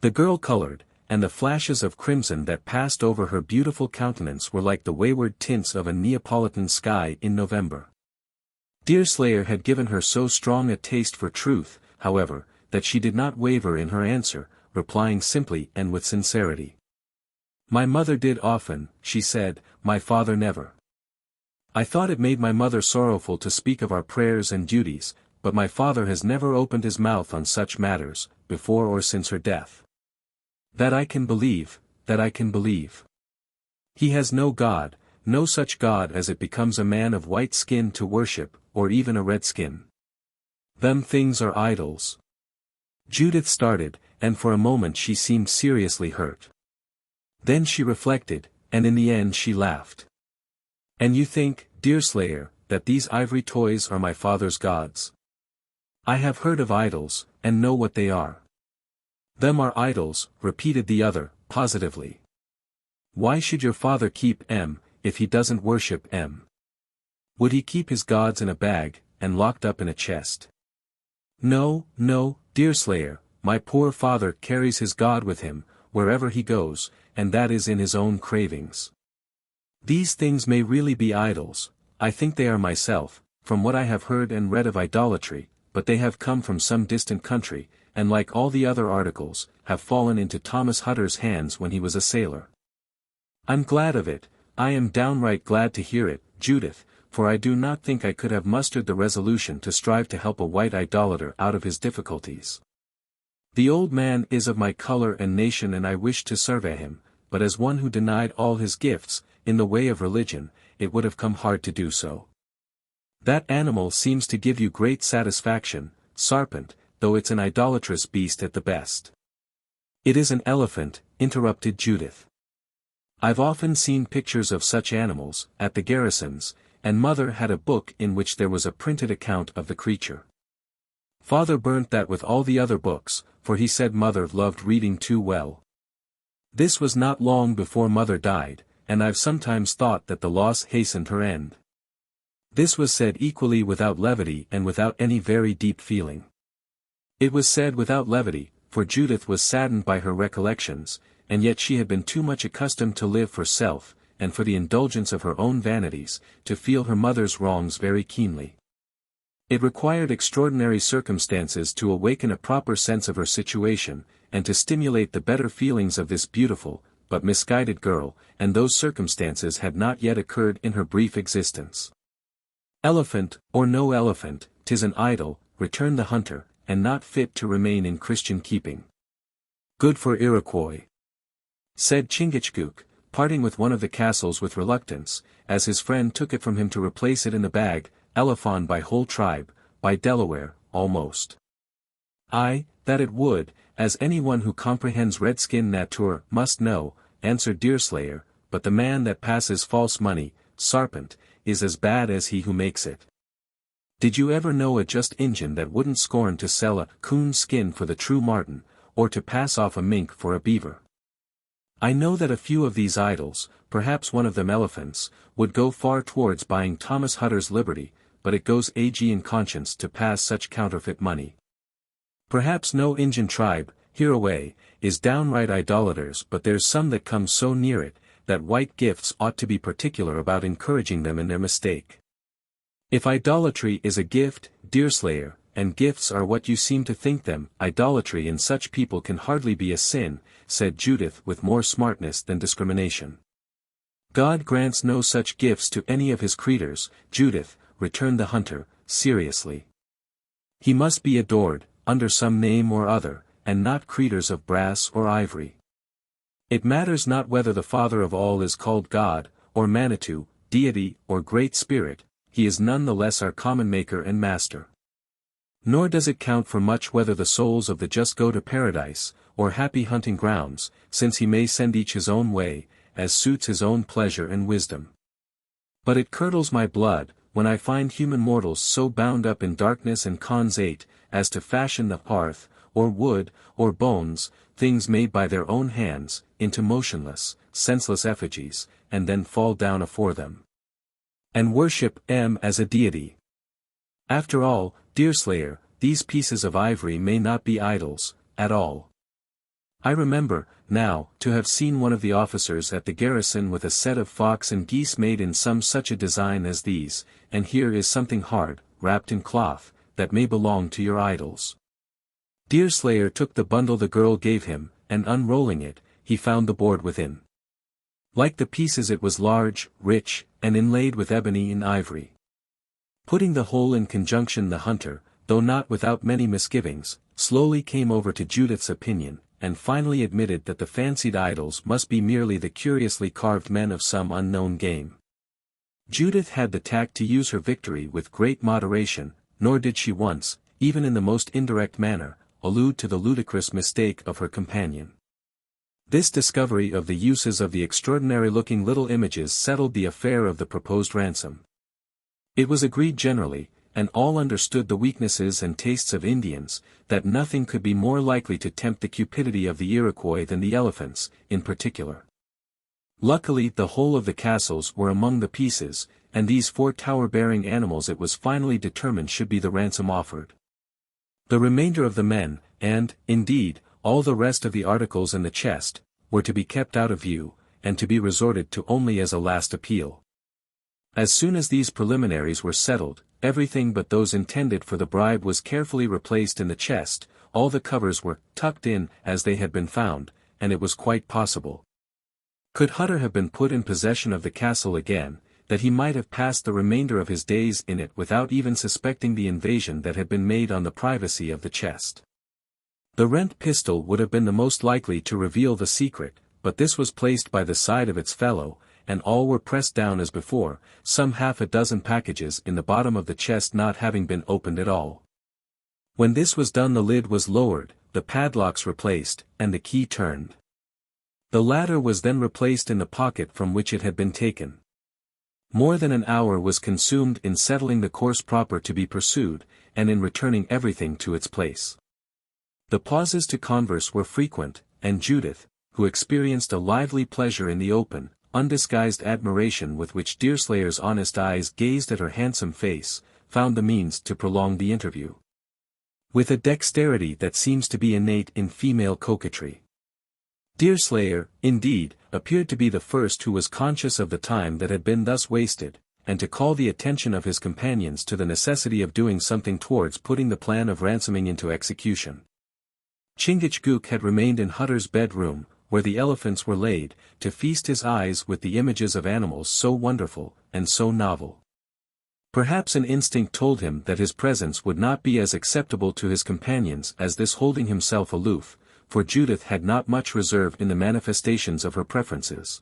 The girl colored, and the flashes of crimson that passed over her beautiful countenance were like the wayward tints of a Neapolitan sky in November. Deerslayer had given her so strong a taste for truth, however, that she did not waver in her answer, replying simply and with sincerity. "My mother did often," she said, "my father never. I thought it made my mother sorrowful to speak of our prayers and duties, but my father has never opened his mouth on such matters, before or since her death. That I can believe, that I can believe. He has no God, no such God as it becomes a man of white skin to worship, or even a red skin. Them things are idols." Judith started, and for a moment she seemed seriously hurt. Then she reflected, and in the end she laughed. "And you think, Deerslayer, that these ivory toys are my father's gods?" "I have heard of idols, and know what they are." "Them are idols," repeated the other, positively. "Why should your father keep 'em, if he doesn't worship 'em? Would he keep his gods in a bag, and locked up in a chest?" "No, no, Deerslayer, my poor father carries his God with him, wherever he goes, and that is in his own cravings. These things may really be idols, I think they are myself, from what I have heard and read of idolatry, but they have come from some distant country, and like all the other articles, have fallen into Thomas Hutter's hands when he was a sailor. I'm glad of it, I am downright glad to hear it, Judith, for I do not think I could have mustered the resolution to strive to help a white idolater out of his difficulties. The old man is of my color and nation and I wished to survey him, but as one who denied all his gifts, in the way of religion, it would have come hard to do so. That animal seems to give you great satisfaction, Sarpent, though it's an idolatrous beast at the best. It is an elephant, interrupted Judith. I've often seen pictures of such animals, at the garrisons, and Mother had a book in which there was a printed account of the creature. Father burnt that with all the other books, for he said Mother loved reading too well. This was not long before Mother died, and I've sometimes thought that the loss hastened her end. This was said equally without levity and without any very deep feeling. It was said without levity, for Judith was saddened by her recollections, and yet she had been too much accustomed to live for self, and for the indulgence of her own vanities, to feel her mother's wrongs very keenly. It required extraordinary circumstances to awaken a proper sense of her situation, and to stimulate the better feelings of this beautiful, but misguided girl, and those circumstances had not yet occurred in her brief existence. Elephant, or no elephant, 'tis an idol, returned the hunter, and not fit to remain in Christian keeping. Good for Iroquois, said Chingachgook, parting with one of the castles with reluctance, as his friend took it from him to replace it in the bag, Elephon by whole tribe, by Delaware, almost. Aye, that it would, as anyone who comprehends redskin nature must know, answered Deerslayer, but the man that passes false money, Sarpent, is as bad as he who makes it. Did you ever know a just Injun that wouldn't scorn to sell a coon's skin for the true marten, or to pass off a mink for a beaver? I know that a few of these idols, perhaps one of them elephants, would go far towards buying Thomas Hutter's liberty, but it goes ag in conscience to pass such counterfeit money. Perhaps no Injun tribe, hereaway, is downright idolaters, but there's some that come so near it, that white gifts ought to be particular about encouraging them in their mistake. If idolatry is a gift, Deerslayer, and gifts are what you seem to think them, idolatry in such people can hardly be a sin, said Judith with more smartness than discrimination. God grants no such gifts to any of his creatures, Judith, returned the hunter, seriously. He must be adored, under some name or other, and not creatures of brass or ivory. It matters not whether the Father of all is called God, or Manitou, Deity, or Great Spirit, he is none the less our common Maker and Master. Nor does it count for much whether the souls of the just go to paradise, or happy hunting grounds, since he may send each his own way, as suits his own pleasure and wisdom. But it curdles my blood, when I find human mortals so bound up in darkness and cons ate, as to fashion the hearth, or wood, or bones, things made by their own hands, into motionless, senseless effigies, and then fall down afore them, and worship them as a deity. After all, Deerslayer, these pieces of ivory may not be idols, at all. I remember, now, to have seen one of the officers at the garrison with a set of fox and geese made in some such a design as these, and here is something hard, wrapped in cloth, that may belong to your idols. Deerslayer took the bundle the girl gave him, and unrolling it, he found the board within. Like the pieces it was large, rich, and inlaid with ebony and ivory. Putting the whole in conjunction, the hunter, though not without many misgivings, slowly came over to Judith's opinion, and finally admitted that the fancied idols must be merely the curiously carved men of some unknown game. Judith had the tact to use her victory with great moderation, nor did she once, even in the most indirect manner, allude to the ludicrous mistake of her companion. This discovery of the uses of the extraordinary-looking little images settled the affair of the proposed ransom. It was agreed generally, and all understood the weaknesses and tastes of Indians, that nothing could be more likely to tempt the cupidity of the Iroquois than the elephants, in particular. Luckily the whole of the castles were among the pieces, and these 4 tower-bearing animals it was finally determined should be the ransom offered. The remainder of the men, and, indeed, all the rest of the articles in the chest, were to be kept out of view, and to be resorted to only as a last appeal. As soon as these preliminaries were settled, everything but those intended for the bribe was carefully replaced in the chest, all the covers were tucked in as they had been found, and it was quite possible, could Hutter have been put in possession of the castle again, that he might have passed the remainder of his days in it without even suspecting the invasion that had been made on the privacy of the chest. The rent pistol would have been the most likely to reveal the secret, but this was placed by the side of its fellow, and all were pressed down as before, some half a dozen packages in the bottom of the chest not having been opened at all. When this was done the lid was lowered, the padlocks replaced, and the key turned. The latter was then replaced in the pocket from which it had been taken. More than an hour was consumed in settling the course proper to be pursued, and in returning everything to its place. The pauses to converse were frequent, and Judith, who experienced a lively pleasure in the open, undisguised admiration with which Deerslayer's honest eyes gazed at her handsome face, found the means to prolong the interview. With a dexterity that seems to be innate in female coquetry. Deerslayer, indeed, appeared to be the first who was conscious of the time that had been thus wasted, and to call the attention of his companions to the necessity of doing something towards putting the plan of ransoming into execution. Chingachgook had remained in Hutter's bedroom, where the elephants were laid, to feast his eyes with the images of animals so wonderful, and so novel. Perhaps an instinct told him that his presence would not be as acceptable to his companions as this holding himself aloof, for Judith had not much reserve in the manifestations of her preferences.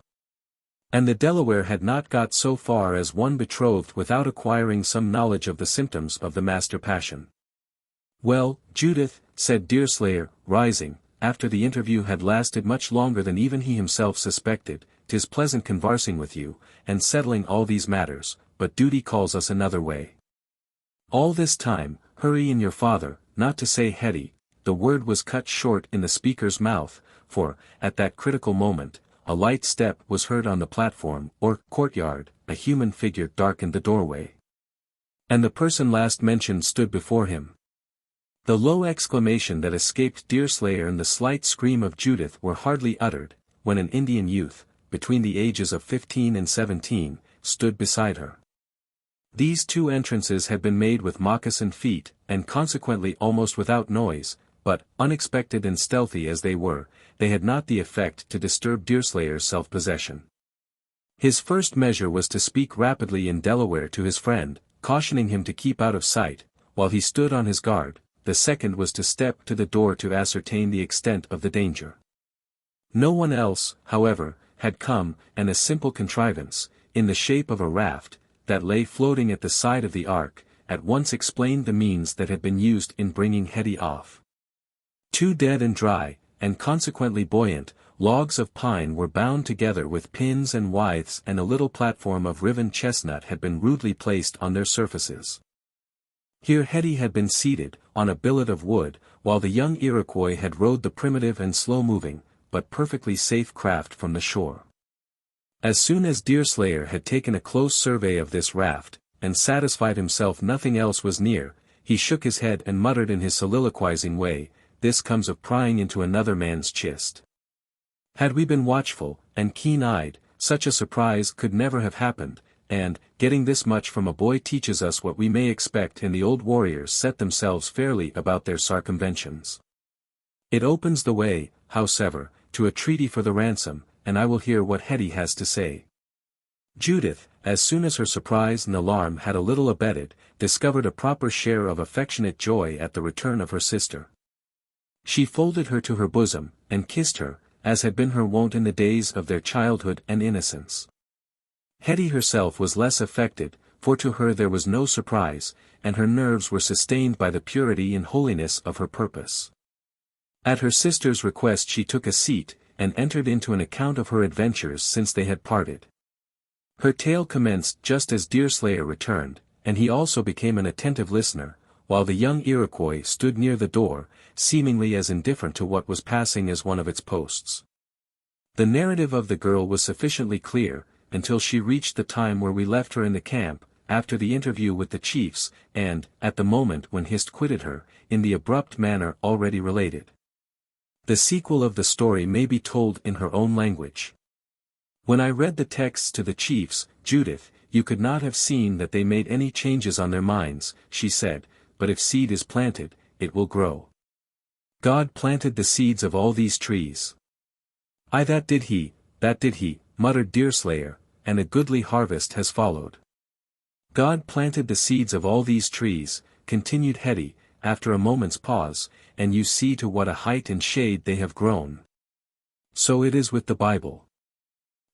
And the Delaware had not got so far as one betrothed without acquiring some knowledge of the symptoms of the master passion. "Well, Judith," said Deerslayer, rising, after the interview had lasted much longer than even he himself suspected, "'tis pleasant conversing with you, and settling all these matters, but duty calls us another way. All this time, hurry in your father, not to say Hetty." The word was cut short in the speaker's mouth, for, at that critical moment, a light step was heard on the platform, or courtyard, a human figure darkened the doorway. And the person last mentioned stood before him. The low exclamation that escaped Deerslayer and the slight scream of Judith were hardly uttered, when an Indian youth, between the ages of 15 and 17, stood beside her. These two entrances had been made with moccasined feet, and consequently almost without noise, but, unexpected and stealthy as they were, they had not the effect to disturb Deerslayer's self-possession. His first measure was to speak rapidly in Delaware to his friend, cautioning him to keep out of sight, while he stood on his guard. The second was to step to the door to ascertain the extent of the danger. No one else, however, had come, and a simple contrivance, in the shape of a raft, that lay floating at the side of the ark, at once explained the means that had been used in bringing Hetty off. Two dead and dry, and consequently buoyant, logs of pine were bound together with pins and withes, and a little platform of riven chestnut had been rudely placed on their surfaces. Here Hetty had been seated, on a billet of wood, while the young Iroquois had rowed the primitive and slow-moving, but perfectly safe craft from the shore. As soon as Deerslayer had taken a close survey of this raft, and satisfied himself nothing else was near, he shook his head and muttered in his soliloquizing way, "This comes of prying into another man's chist. Had we been watchful, and keen-eyed, such a surprise could never have happened, and, getting this much from a boy teaches us what we may expect, and the old warriors set themselves fairly about their circumventions. It opens the way, howsever, to a treaty for the ransom, and I will hear what Hetty has to say." Judith, as soon as her surprise and alarm had a little abated, discovered a proper share of affectionate joy at the return of her sister. She folded her to her bosom, and kissed her, as had been her wont in the days of their childhood and innocence. Hetty herself was less affected, for to her there was no surprise, and her nerves were sustained by the purity and holiness of her purpose. At her sister's request she took a seat, and entered into an account of her adventures since they had parted. Her tale commenced just as Deerslayer returned, and he also became an attentive listener, while the young Iroquois stood near the door, seemingly as indifferent to what was passing as one of its posts. The narrative of the girl was sufficiently clear, until she reached the time where we left her in the camp, after the interview with the chiefs, and, at the moment when Hist quitted her, in the abrupt manner already related. The sequel of the story may be told in her own language. "When I read the texts to the chiefs, Judith, you could not have seen that they made any changes on their minds," she said, "but if seed is planted, it will grow. God planted the seeds of all these trees." "Aye, that did he," muttered Deerslayer, "and a goodly harvest has followed." "God planted the seeds of all these trees," continued Hetty, after a moment's pause, "and you see to what a height and shade they have grown. So it is with the Bible.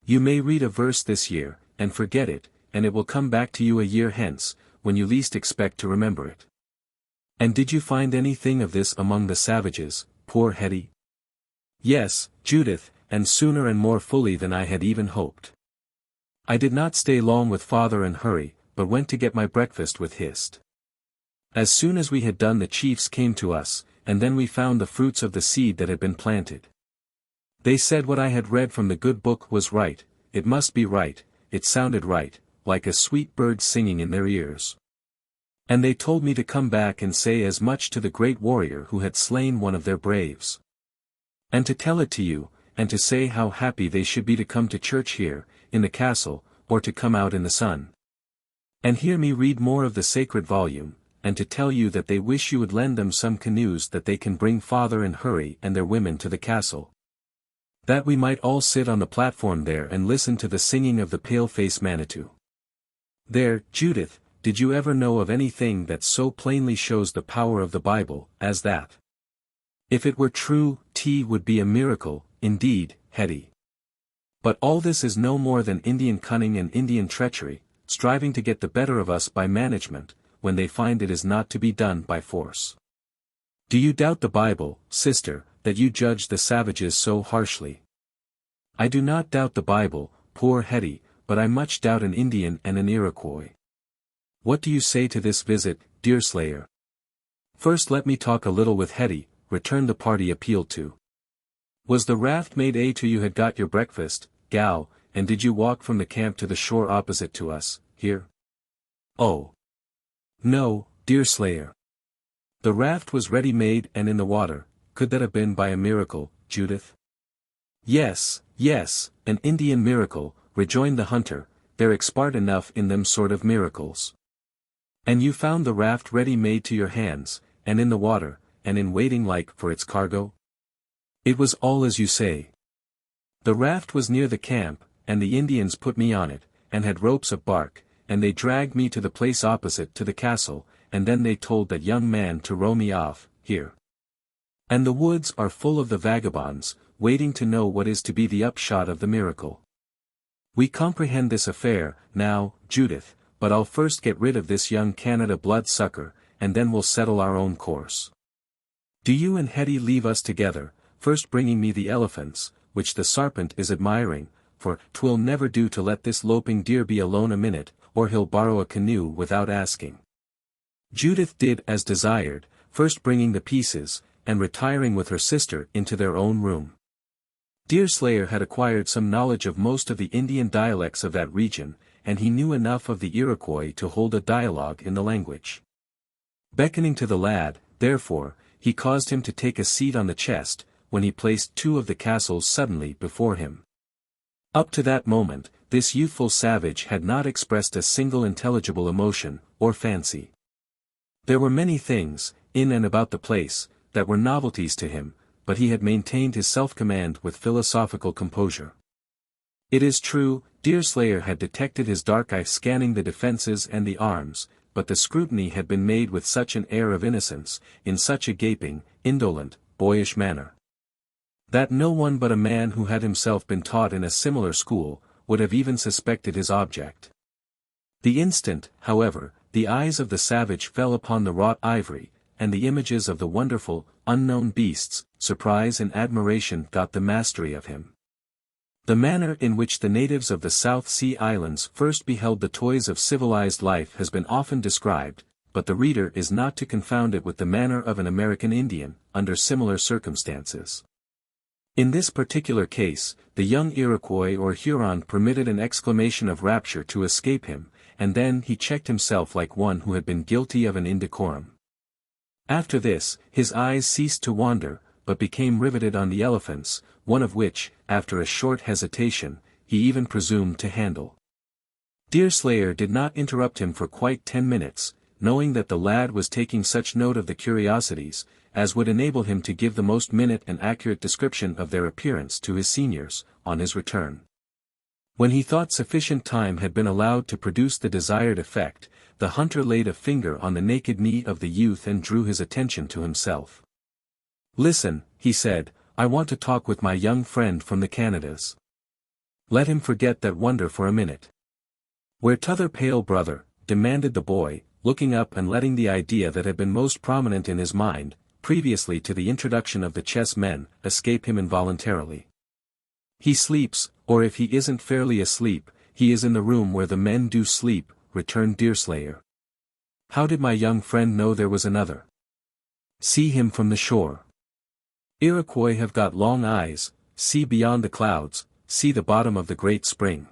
You may read a verse this year, and forget it, and it will come back to you a year hence, when you least expect to remember it. And did you find anything of this among the savages, poor Hetty? Yes, Judith, and sooner and more fully than I had even hoped. I did not stay long with father and hurry, but went to get my breakfast with Hist. As soon as we had done the chiefs came to us, and then we found the fruits of the seed that had been planted. They said what I had read from the good book was right, it must be right, it sounded right, like a sweet bird singing in their ears. And they told me to come back and say as much to the great warrior who had slain one of their braves. And to tell it to you, and to say how happy they should be to come to church here, in the castle, or to come out in the sun. And hear me read more of the sacred volume, and to tell you that they wish you would lend them some canoes that they can bring father and hurry and their women to the castle. That we might all sit on the platform there and listen to the singing of the pale-face Manitou. There, Judith, did you ever know of anything that so plainly shows the power of the Bible, as that? If it were true, tea would be a miracle, indeed, Hetty. But all this is no more than Indian cunning and Indian treachery, striving to get the better of us by management, when they find it is not to be done by force. Do you doubt the Bible, sister, that you judge the savages so harshly? I do not doubt the Bible, poor Hetty, but I much doubt an Indian and an Iroquois. What do you say to this visit, Deerslayer? First let me talk a little with Hetty, returned the party appealed to. Was the raft made till you had got your breakfast, gal, and did you walk from the camp to the shore opposite to us, here? Oh. No, Deerslayer. The raft was ready-made and in the water, could that have been by a miracle, Judith? Yes, yes, an Indian miracle, rejoined the hunter, they're expart enough in them sort of miracles. And you found the raft ready-made to your hands, and in the water, and in waiting like for its cargo? It was all as you say. The raft was near the camp, and the Indians put me on it, and had ropes of bark, and they dragged me to the place opposite to the castle, and then they told that young man to row me off, here. And the woods are full of the vagabonds, waiting to know what is to be the upshot of the miracle. We comprehend this affair, now, Judith, but I'll first get rid of this young Canada blood-sucker, and then we'll settle our own course. Do you and Hetty leave us together, first bringing me the elephants, which the sarpent is admiring, for 'twill never do to let this loping deer be alone a minute, or he'll borrow a canoe without asking. Judith did as desired, first bringing the pieces, and retiring with her sister into their own room. Deerslayer had acquired some knowledge of most of the Indian dialects of that region, and he knew enough of the Iroquois to hold a dialogue in the language. Beckoning to the lad, therefore, he caused him to take a seat on the chest, when he placed two of the castles suddenly before him. Up to that moment, this youthful savage had not expressed a single intelligible emotion, or fancy. There were many things, in and about the place, that were novelties to him, but he had maintained his self-command with philosophical composure. It is true, Deerslayer had detected his dark eye scanning the defences and the arms, but the scrutiny had been made with such an air of innocence, in such a gaping, indolent, boyish manner, that no one but a man who had himself been taught in a similar school, would have even suspected his object. The instant, however, the eyes of the savage fell upon the wrought ivory, and the images of the wonderful, unknown beasts, surprise and admiration got the mastery of him. The manner in which the natives of the South Sea Islands first beheld the toys of civilized life has been often described, but the reader is not to confound it with the manner of an American Indian, under similar circumstances. In this particular case, the young Iroquois or Huron permitted an exclamation of rapture to escape him, and then he checked himself like one who had been guilty of an indecorum. After this, his eyes ceased to wander, but became riveted on the elephants, one of which, after a short hesitation, he even presumed to handle. Deerslayer did not interrupt him for quite 10 minutes, knowing that the lad was taking such note of the curiosities, as would enable him to give the most minute and accurate description of their appearance to his seniors, on his return. When he thought sufficient time had been allowed to produce the desired effect, the hunter laid a finger on the naked knee of the youth and drew his attention to himself. "Listen," he said, "I want to talk with my young friend from the Canadas." Let him forget that wonder for a minute. Where t'other pale brother, demanded the boy, looking up and letting the idea that had been most prominent in his mind, previously to the introduction of the chessmen, escape him involuntarily. He sleeps, or if he isn't fairly asleep, he is in the room where the men do sleep, returned Deerslayer. How did my young friend know there was another? See him from the shore. Iroquois have got long eyes, see beyond the clouds, see the bottom of the great spring.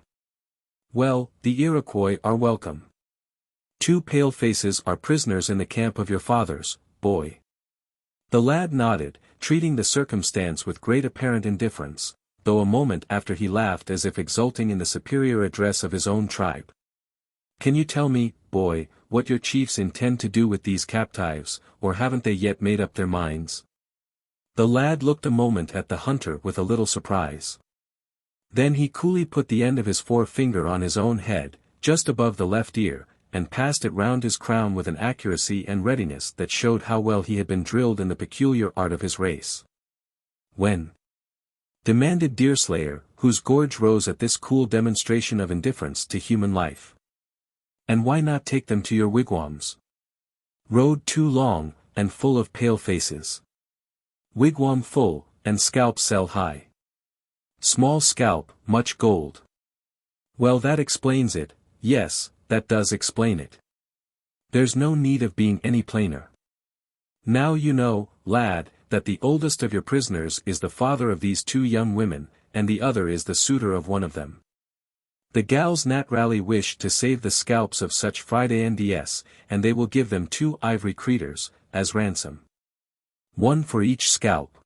Well, the Iroquois are welcome. 2 pale faces are prisoners in the camp of your fathers, boy. The lad nodded, treating the circumstance with great apparent indifference, though a moment after he laughed as if exulting in the superior address of his own tribe. Can you tell me, boy, what your chiefs intend to do with these captives, or haven't they yet made up their minds? The lad looked a moment at the hunter with a little surprise. Then he coolly put the end of his forefinger on his own head, just above the left ear, and passed it round his crown with an accuracy and readiness that showed how well he had been drilled in the peculiar art of his race. When? Demanded Deerslayer, whose gorge rose at this cool demonstration of indifference to human life. And why not take them to your wigwams? Road too long, and full of pale faces. Wigwam full, and scalp sell high. Small scalp, much gold. Well, that explains it, yes, that does explain it. There's no need of being any plainer. Now you know, lad, that the oldest of your prisoners is the father of these 2 young women, and the other is the suitor of one of them. The gals naturally wish to save the scalps of such Friday-NDS, and they will give them 2 ivory creeters, as ransom. 1 for each scalp.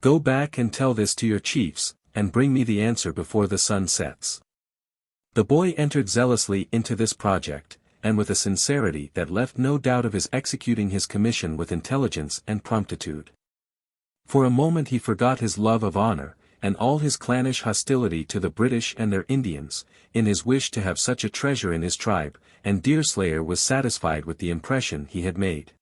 Go back and tell this to your chiefs, and bring me the answer before the sun sets. The boy entered zealously into this project, and with a sincerity that left no doubt of his executing his commission with intelligence and promptitude. For a moment he forgot his love of honor, and all his clannish hostility to the British and their Indians, in his wish to have such a treasure in his tribe, and Deerslayer was satisfied with the impression he had made.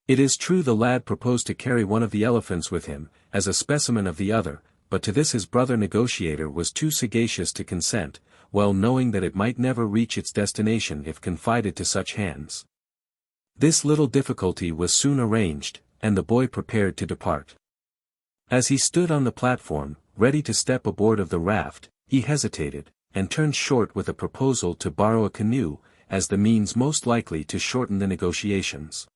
It is true the lad proposed to carry one of the elephants with him, as a specimen of the other, but to this his brother negotiator was too sagacious to consent, well knowing that it might never reach its destination if confided to such hands. This little difficulty was soon arranged, and the boy prepared to depart. As he stood on the platform, ready to step aboard of the raft, he hesitated, and turned short with a proposal to borrow a canoe, as the means most likely to shorten the negotiations.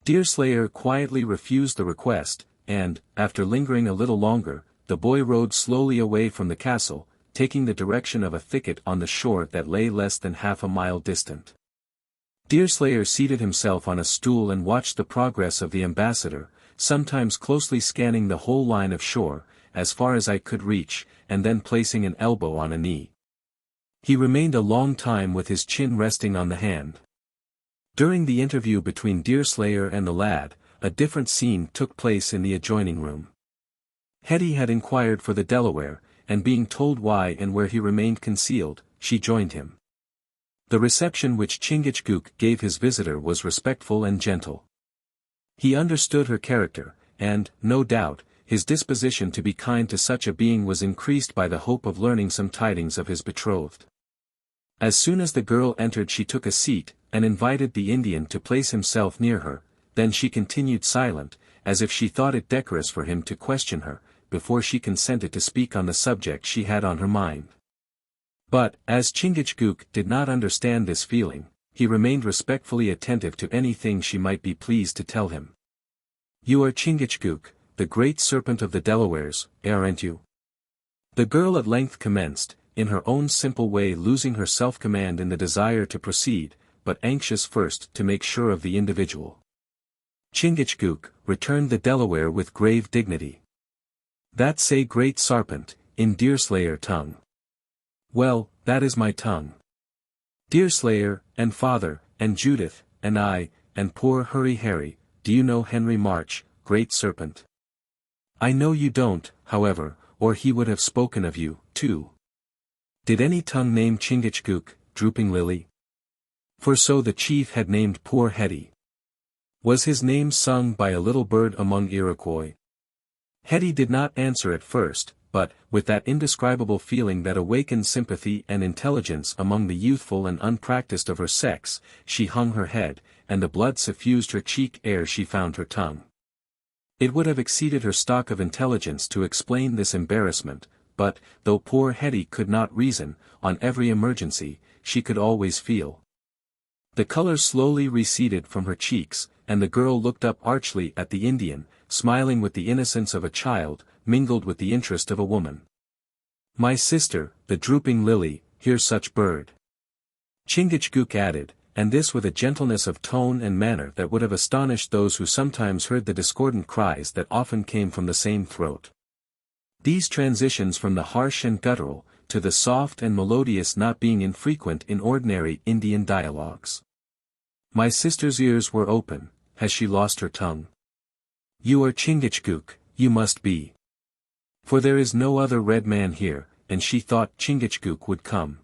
Deerslayer quietly refused the request, and, after lingering a little longer, the boy rowed slowly away from the castle, taking the direction of a thicket on the shore that lay less than half a mile distant. Deerslayer seated himself on a stool and watched the progress of the ambassador, sometimes closely scanning the whole line of shore, as far as I could reach, and then placing an elbow on a knee. He remained a long time with his chin resting on the hand. During the interview between Deerslayer and the lad, a different scene took place in the adjoining room. Hetty had inquired for the Delaware, and being told why and where he remained concealed, she joined him. The reception which Chingachgook gave his visitor was respectful and gentle. He understood her character, and, no doubt, his disposition to be kind to such a being was increased by the hope of learning some tidings of his betrothed. As soon as the girl entered she took a seat, and invited the Indian to place himself near her, then she continued silent, as if she thought it decorous for him to question her, before she consented to speak on the subject she had on her mind. But, as Chingachgook did not understand this feeling, he remained respectfully attentive to anything she might be pleased to tell him. You are Chingachgook, the great serpent of the Delawares, aren't you? The girl at length commenced, in her own simple way losing her self-command in the desire to proceed, but anxious first to make sure of the individual. Chingachgook, returned the Delaware with grave dignity. That say great sarpent, in Deerslayer tongue. Well, that is my tongue. Deerslayer, and father, and Judith, and I, and poor Hurry Harry, do you know Henry March, great serpent? I know you don't, however, or he would have spoken of you, too. Did any tongue name Chingachgook, drooping lily? For so the chief had named poor Hetty. Was his name sung by a little bird among Iroquois? Hetty did not answer at first, but, with that indescribable feeling that awakens sympathy and intelligence among the youthful and unpracticed of her sex, she hung her head, and the blood suffused her cheek ere she found her tongue. It would have exceeded her stock of intelligence to explain this embarrassment, but, though poor Hetty could not reason, on every emergency, she could always feel. The color slowly receded from her cheeks, and the girl looked up archly at the Indian, smiling with the innocence of a child, mingled with the interest of a woman. "My sister, the drooping lily, here's such bird," Chingachgook added, and this with a gentleness of tone and manner that would have astonished those who sometimes heard the discordant cries that often came from the same throat. These transitions from the harsh and guttural, to the soft and melodious not being infrequent in ordinary Indian dialogues. "My sister's ears were open, has she lost her tongue? You are Chingachgook, you must be. For there is no other red man here," and she thought Chingachgook would come.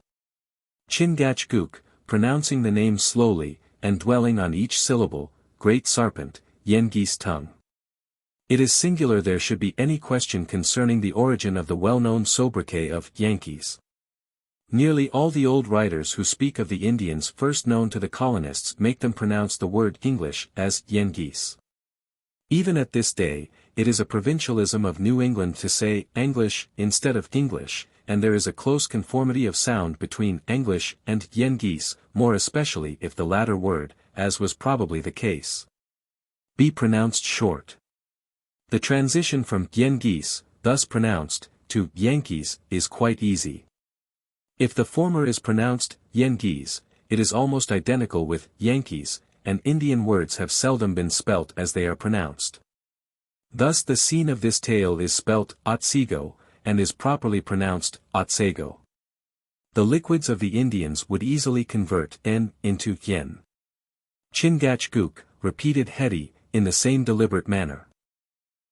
Chingachgook, pronouncing the name slowly, and dwelling on each syllable, "Great Sarpent, Yengeese tongue." It is singular there should be any question concerning the origin of the well-known sobriquet of Yankees. Nearly all the old writers who speak of the Indians first known to the colonists make them pronounce the word English as Yengeese. Even at this day, it is a provincialism of New England to say English instead of English, and there is a close conformity of sound between English and Yengeese, more especially if the latter word, as was probably the case, be pronounced short. The transition from Yengeese, thus pronounced, to Yankees, is quite easy. If the former is pronounced Yengeese, it is almost identical with Yankees, and Indian words have seldom been spelt as they are pronounced. Thus the scene of this tale is spelt Otsego, and is properly pronounced Otsego. The liquids of the Indians would easily convert N into Yen. Chingachgook, repeated Hetty, in the same deliberate manner.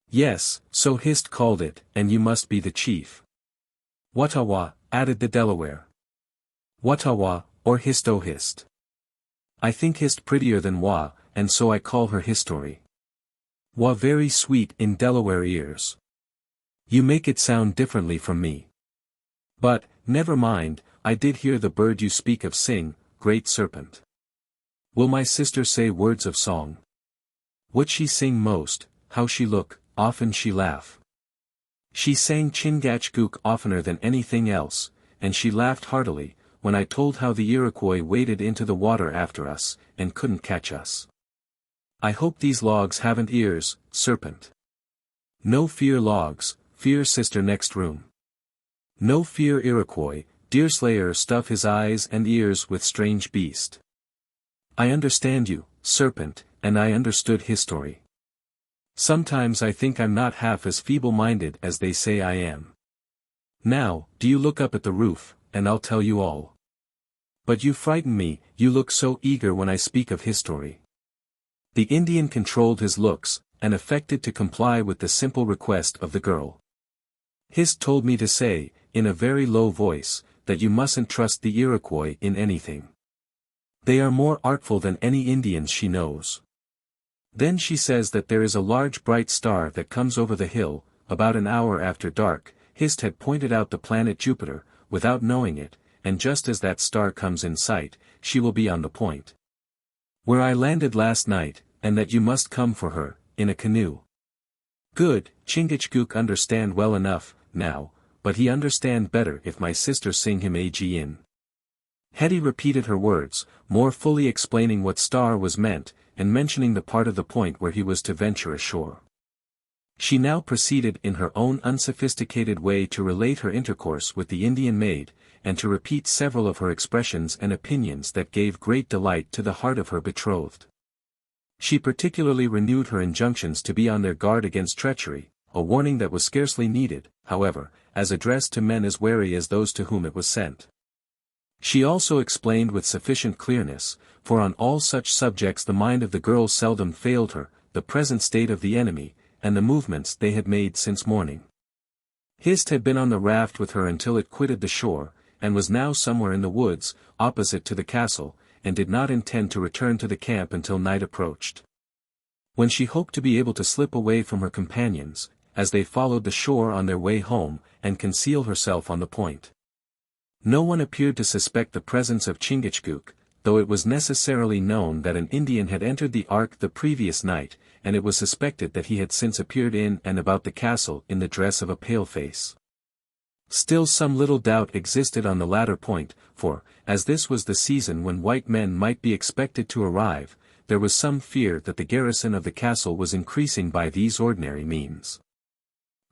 "Yes, so Hist called it, and you must be the chief." "Watawa," added the Delaware. "Watawa, or Hist. I think Hist prettier than Wa, and so I call her History. Wa very sweet in Delaware ears. You make it sound differently from me. But, never mind, I did hear the bird you speak of sing, Great Serpent. Will my sister say words of song? What she sing most, how she look, often she laugh." She sang Chingachgook oftener than anything else, and she laughed heartily, when I told how the Iroquois waded into the water after us, and couldn't catch us. "I hope these logs haven't ears, Serpent." "No fear logs, fear sister next room. No fear Iroquois, Deerslayer stuff his eyes and ears with strange beast. I understand you, Serpent, and I understood History. Sometimes I think I'm not half as feeble-minded as they say I am. Now, do you look up at the roof, and I'll tell you all. But you frighten me, you look so eager when I speak of History." The Indian controlled his looks, and affected to comply with the simple request of the girl. "Hist told me to say, in a very low voice, that you mustn't trust the Iroquois in anything. They are more artful than any Indians she knows. Then she says that there is a large bright star that comes over the hill, about an hour after dark." Hist had pointed out the planet Jupiter, without knowing it, and just as that star comes in sight, she will be on the point. "Where I landed last night, and that you must come for her, in a canoe." "Good, Chingachgook understand well enough, now, but he understand better if my sister sing him in." Hetty repeated her words, more fully explaining what star was meant, and mentioning the part of the point where he was to venture ashore. She now proceeded in her own unsophisticated way to relate her intercourse with the Indian maid, and to repeat several of her expressions and opinions that gave great delight to the heart of her betrothed. She particularly renewed her injunctions to be on their guard against treachery, a warning that was scarcely needed, however, as addressed to men as wary as those to whom it was sent. She also explained with sufficient clearness, for on all such subjects the mind of the girl seldom failed her, the present state of the enemy, and the movements they had made since morning. Hist had been on the raft with her until it quitted the shore, and was now somewhere in the woods, opposite to the castle, and did not intend to return to the camp until night approached. When she hoped to be able to slip away from her companions, as they followed the shore on their way home, and conceal herself on the point. No one appeared to suspect the presence of Chingachgook, though it was necessarily known that an Indian had entered the ark the previous night, and it was suspected that he had since appeared in and about the castle in the dress of a paleface. Still some little doubt existed on the latter point, for, as this was the season when white men might be expected to arrive, there was some fear that the garrison of the castle was increasing by these ordinary means.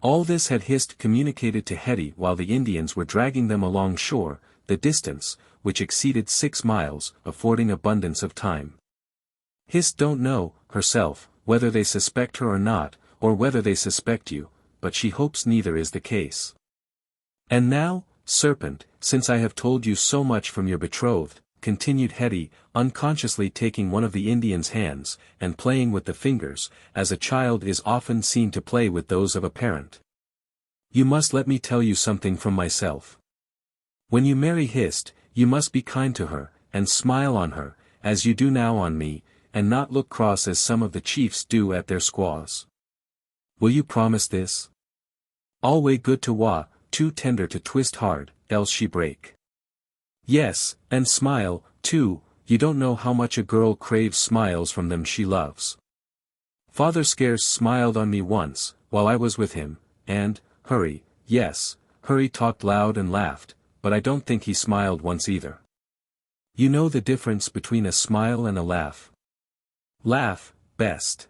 All this had Hist communicated to Hetty while the Indians were dragging them along shore, the distance, which exceeded 6 miles, affording abundance of time. Hist don't know, herself, whether they suspect her or not, or whether they suspect you, but she hopes neither is the case. And now, serpent, since I have told you so much from your betrothed, continued Hetty, unconsciously taking one of the Indian's hands, and playing with the fingers, as a child is often seen to play with those of a parent. You must let me tell you something from myself. When you marry Hist, you must be kind to her, and smile on her, as you do now on me, and not look cross as some of the chiefs do at their squaws. Will you promise this? Alway good to Wah, too tender to twist hard, else she break. Yes, and smile, too, you don't know how much a girl craves smiles from them she loves. Father scarce smiled on me once, while I was with him, and, Hurry, yes, Hurry talked loud and laughed, but I don't think he smiled once either. You know the difference between a smile and a laugh. Laugh, best.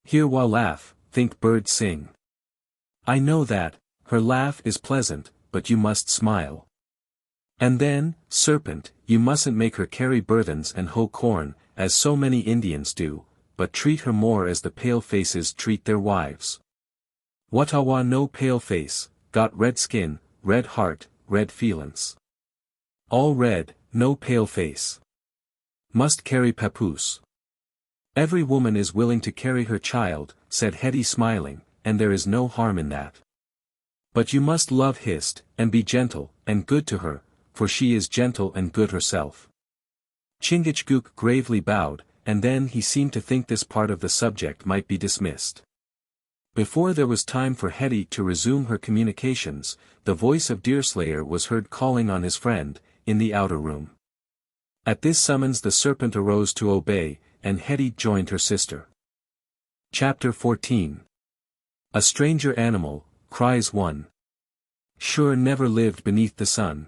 Hear while laugh, think bird sing. I know that, her laugh is pleasant, but you must smile. And then, serpent, you mustn't make her carry burthens and hoe corn, as so many Indians do, but treat her more as the pale-faces treat their wives. Watawa no pale-face, got red skin, red heart, red feelin's. All red, no pale-face. Must carry papoose. Every woman is willing to carry her child, said Hetty smiling, and there is no harm in that. But you must love Hist, and be gentle, and good to her, for she is gentle and good herself. Chingachgook gravely bowed, and then he seemed to think this part of the subject might be dismissed. Before there was time for Hetty to resume her communications, the voice of Deerslayer was heard calling on his friend, in the outer room. At this summons the serpent arose to obey, and Hetty joined her sister. Chapter 14. A stranger animal, cries one. Sure never lived beneath the sun.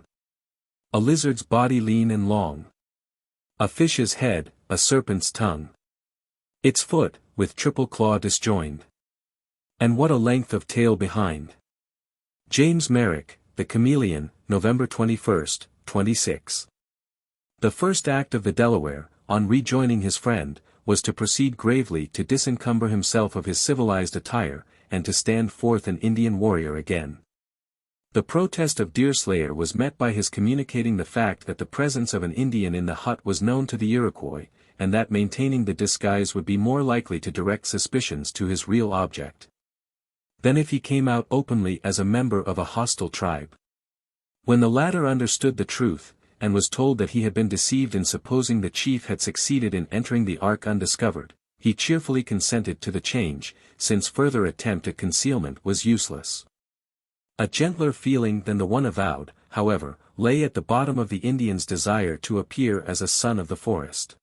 A lizard's body lean and long. A fish's head, a serpent's tongue. Its foot, with triple claw disjoined. And what a length of tail behind. James Merrick, The Chameleon, November 21, 26. The first act of the Delaware, on rejoining his friend, was to proceed gravely to disencumber himself of his civilized attire, and to stand forth an Indian warrior again. The protest of Deerslayer was met by his communicating the fact that the presence of an Indian in the hut was known to the Iroquois, and that maintaining the disguise would be more likely to direct suspicions to his real object than if he came out openly as a member of a hostile tribe. When the latter understood the truth, and was told that he had been deceived in supposing the chief had succeeded in entering the ark undiscovered, he cheerfully consented to the change, since further attempt at concealment was useless. A gentler feeling than the one avowed, however, lay at the bottom of the Indian's desire to appear as a son of the forest.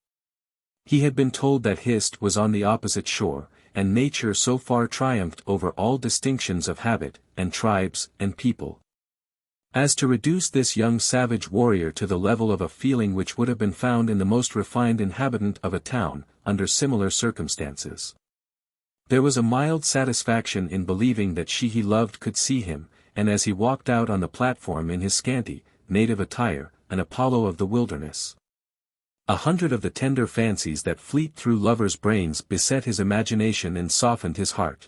He had been told that Hist was on the opposite shore, and nature so far triumphed over all distinctions of habit, and tribes, and people, as to reduce this young savage warrior to the level of a feeling which would have been found in the most refined inhabitant of a town, under similar circumstances. There was a mild satisfaction in believing that she he loved could see him, and as he walked out on the platform in his scanty, native attire, an Apollo of the wilderness. 100 of the tender fancies that fleet through lovers' brains beset his imagination and softened his heart.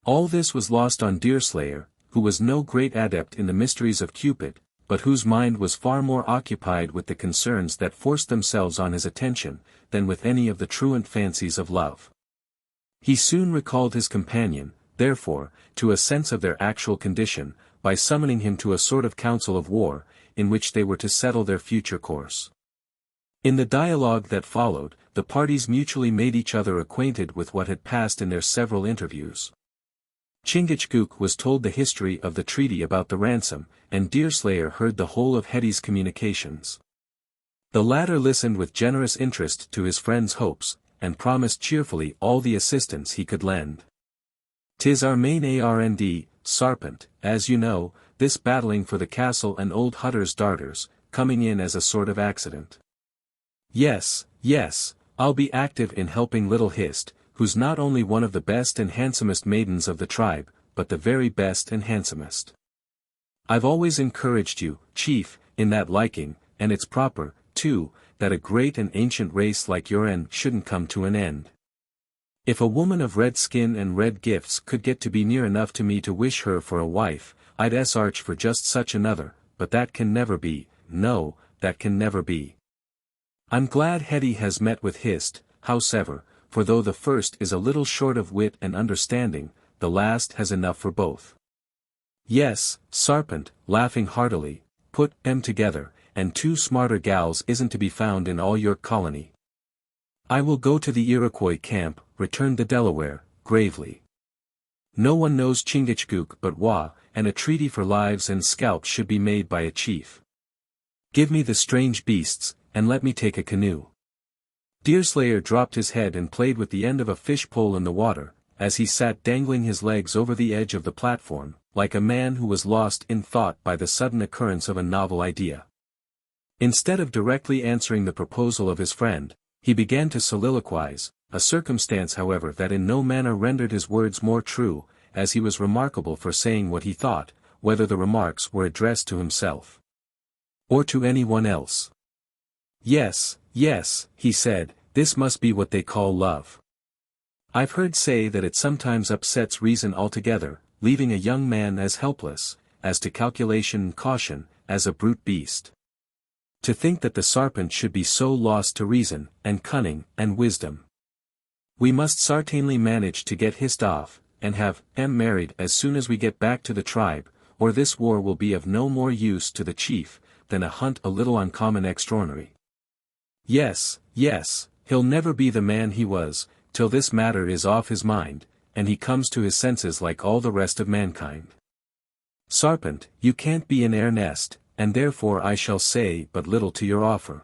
All this was lost on Deerslayer, who was no great adept in the mysteries of Cupid, but whose mind was far more occupied with the concerns that forced themselves on his attention, than with any of the truant fancies of love. He soon recalled his companion, therefore, to a sense of their actual condition, by summoning him to a sort of council of war, in which they were to settle their future course. In the dialogue that followed, the parties mutually made each other acquainted with what had passed in their several interviews. Chingachgook was told the history of the treaty about the ransom, and Deerslayer heard the whole of Hetty's communications. The latter listened with generous interest to his friend's hopes, and promised cheerfully all the assistance he could lend. "'Tis our main arnd, sarpent, as you know, this battling for the castle and old Hutter's darters, coming in as a sort of accident." "Yes, yes, I'll be active in helping little Hist, who's not only one of the best and handsomest maidens of the tribe, but the very best and handsomest. I've always encouraged you, chief, in that liking, and it's proper, too, that a great and ancient race like your'n shouldn't come to an end. If a woman of red skin and red gifts could get to be near enough to me to wish her for a wife, I'd arch for just such another, but that can never be, no, that can never be. I'm glad Hetty has met with Hist, howsever, for though the first is a little short of wit and understanding, the last has enough for both. Yes, sarpent, laughing heartily, put 'em together, and two smarter gals isn't to be found in all your colony." "I will go to the Iroquois camp," returned the Delaware, gravely. "No one knows Chingachgook but Wah, and a treaty for lives and scalps should be made by a chief. Give me the strange beasts, and let me take a canoe." Deerslayer dropped his head and played with the end of a fish-pole in the water, as he sat dangling his legs over the edge of the platform, like a man who was lost in thought by the sudden occurrence of a novel idea. Instead of directly answering the proposal of his friend, he began to soliloquize, a circumstance however that in no manner rendered his words more true, as he was remarkable for saying what he thought, whether the remarks were addressed to himself or to anyone else. "Yes, yes," he said, "this must be what they call love. I've heard say that it sometimes upsets reason altogether, leaving a young man as helpless, as to calculation and caution, as a brute beast. To think that the sarpent should be so lost to reason, and cunning, and wisdom. We must certainly manage to get Hist off, and have 'em married as soon as we get back to the tribe, or this war will be of no more use to the chief, than a hunt a little uncommon extraordinary. Yes, yes, he'll never be the man he was, till this matter is off his mind, and he comes to his senses like all the rest of mankind. Sarpent, you can't be in nest, and therefore I shall say but little to your offer.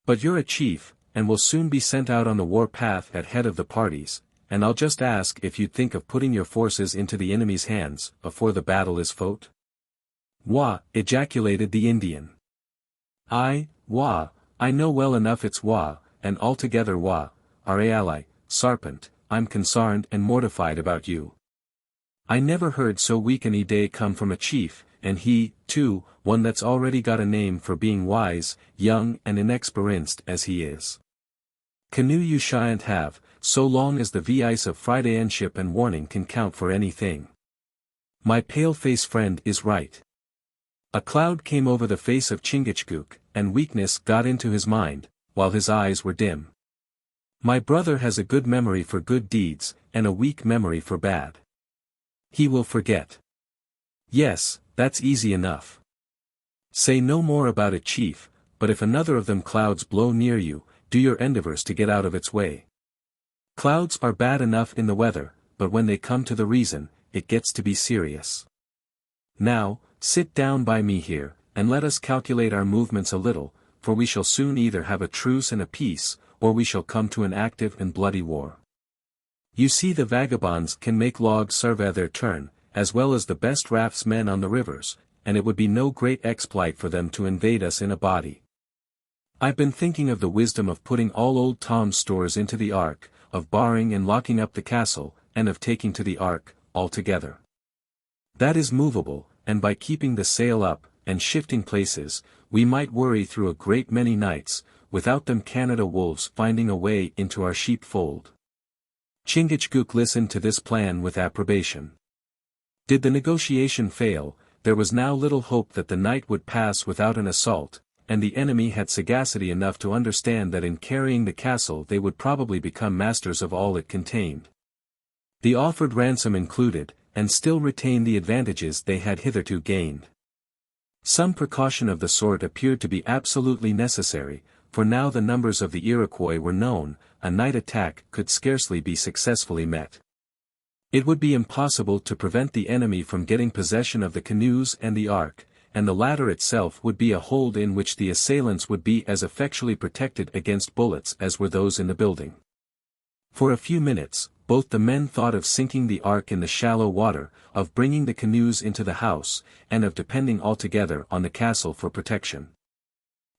But you're a chief, and will soon be sent out on the war path at head of the parties, and I'll just ask if you'd think of putting your forces into the enemy's hands, before the battle is fought." "Wah!" ejaculated the Indian. Wah, I know well enough it's Wah, and altogether Wah, our ally, sarpent, I'm consarned and mortified about you. I never heard so weak an idea come from a chief, and he, too, one that's already got a name for being wise, young and inexperienced as he is. Canoe you shan't have, so long as the VIII of Fridaymanship and warning can count for anything. My pale-face friend is right." A cloud came over the face of Chingachgook, and weakness got into his mind, while his eyes were dim. "My brother has a good memory for good deeds, and a weak memory for bad. He will forget." "Yes, that's easy enough. Say no more about it, chief, but if another of them clouds blow near you, do your endeavors to get out of its way. Clouds are bad enough in the weather, but when they come to the reason, it gets to be serious. Now, sit down by me here, and let us calculate our movements a little, for we shall soon either have a truce and a peace, or we shall come to an active and bloody war. You see the vagabonds can make logs serve their turn, as well as the best raftsmen on the rivers, and it would be no great exploit for them to invade us in a body. I've been thinking of the wisdom of putting all old Tom's stores into the ark, of barring and locking up the castle, and of taking to the ark, altogether. That is movable, and by keeping the sail up, and shifting places, we might worry through a great many nights, without them Canada wolves finding a way into our sheepfold." Chingachgook listened to this plan with approbation. Did the negotiation fail, there was now little hope that the night would pass without an assault, and the enemy had sagacity enough to understand that in carrying the castle they would probably become masters of all it contained. The offered ransom included, and still retained the advantages they had hitherto gained. Some precaution of the sort appeared to be absolutely necessary, for now the numbers of the Iroquois were known, a night attack could scarcely be successfully met. It would be impossible to prevent the enemy from getting possession of the canoes and the ark, and the latter itself would be a hold in which the assailants would be as effectually protected against bullets as were those in the building. For a few minutes, both the men thought of sinking the ark in the shallow water, of bringing the canoes into the house, and of depending altogether on the castle for protection.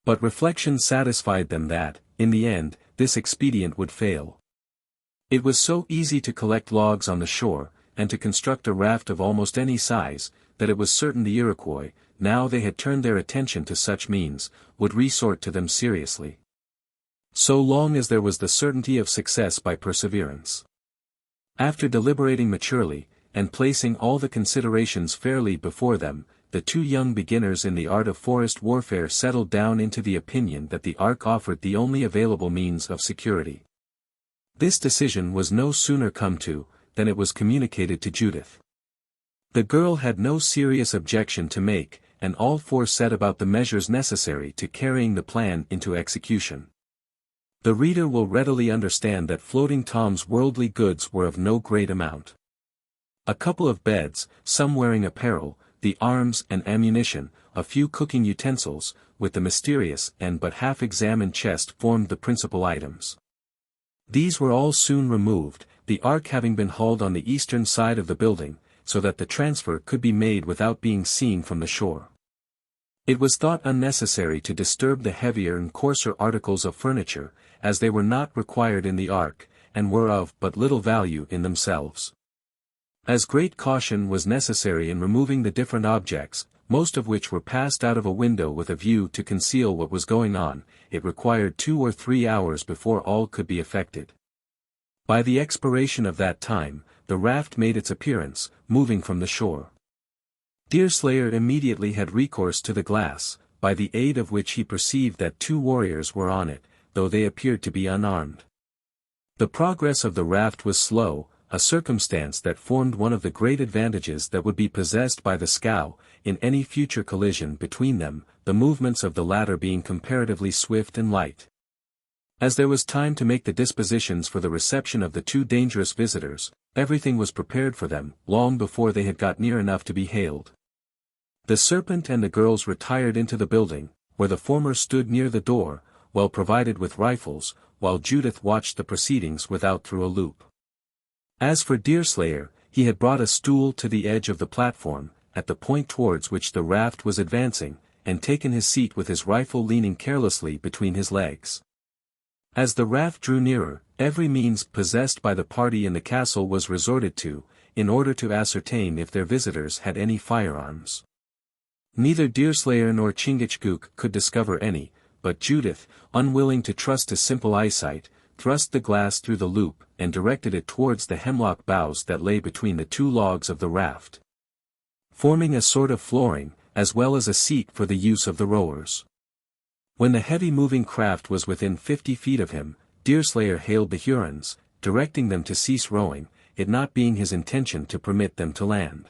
But reflection satisfied them that, in the end, this expedient would fail. It was so easy to collect logs on the shore, and to construct a raft of almost any size, that it was certain the Iroquois, now they had turned their attention to such means, would resort to them seriously. So long as there was the certainty of success by perseverance. After deliberating maturely, and placing all the considerations fairly before them, the two young beginners in the art of forest warfare settled down into the opinion that the ark offered the only available means of security. This decision was no sooner come to, than it was communicated to Judith. The girl had no serious objection to make, and all four set about the measures necessary to carrying the plan into execution. The reader will readily understand that Floating Tom's worldly goods were of no great amount. A couple of beds, some wearing apparel, the arms and ammunition, a few cooking utensils, with the mysterious and but half-examined chest formed the principal items. These were all soon removed, the ark having been hauled on the eastern side of the building, so that the transfer could be made without being seen from the shore. It was thought unnecessary to disturb the heavier and coarser articles of furniture, as they were not required in the ark, and were of but little value in themselves. As great caution was necessary in removing the different objects, most of which were passed out of a window with a view to conceal what was going on, it required 2 or 3 hours before all could be effected. By the expiration of that time, the raft made its appearance, moving from the shore. Deerslayer immediately had recourse to the glass, by the aid of which he perceived that 2 warriors were on it, though they appeared to be unarmed. The progress of the raft was slow, a circumstance that formed one of the great advantages that would be possessed by the scow, in any future collision between them, the movements of the latter being comparatively swift and light. As there was time to make the dispositions for the reception of the 2 dangerous visitors, everything was prepared for them, long before they had got near enough to be hailed. The serpent and the girls retired into the building, where the former stood near the door, well provided with rifles, while Judith watched the proceedings without through a loop. As for Deerslayer, he had brought a stool to the edge of the platform, at the point towards which the raft was advancing, and taken his seat with his rifle leaning carelessly between his legs. As the raft drew nearer, every means possessed by the party in the castle was resorted to, in order to ascertain if their visitors had any firearms. Neither Deerslayer nor Chingachgook could discover any, but Judith, unwilling to trust to simple eyesight, thrust the glass through the loop, and directed it towards the hemlock boughs that lay between the 2 logs of the raft, forming a sort of flooring, as well as a seat for the use of the rowers. When the heavy moving craft was within 50 feet of him, Deerslayer hailed the Hurons, directing them to cease rowing, it not being his intention to permit them to land.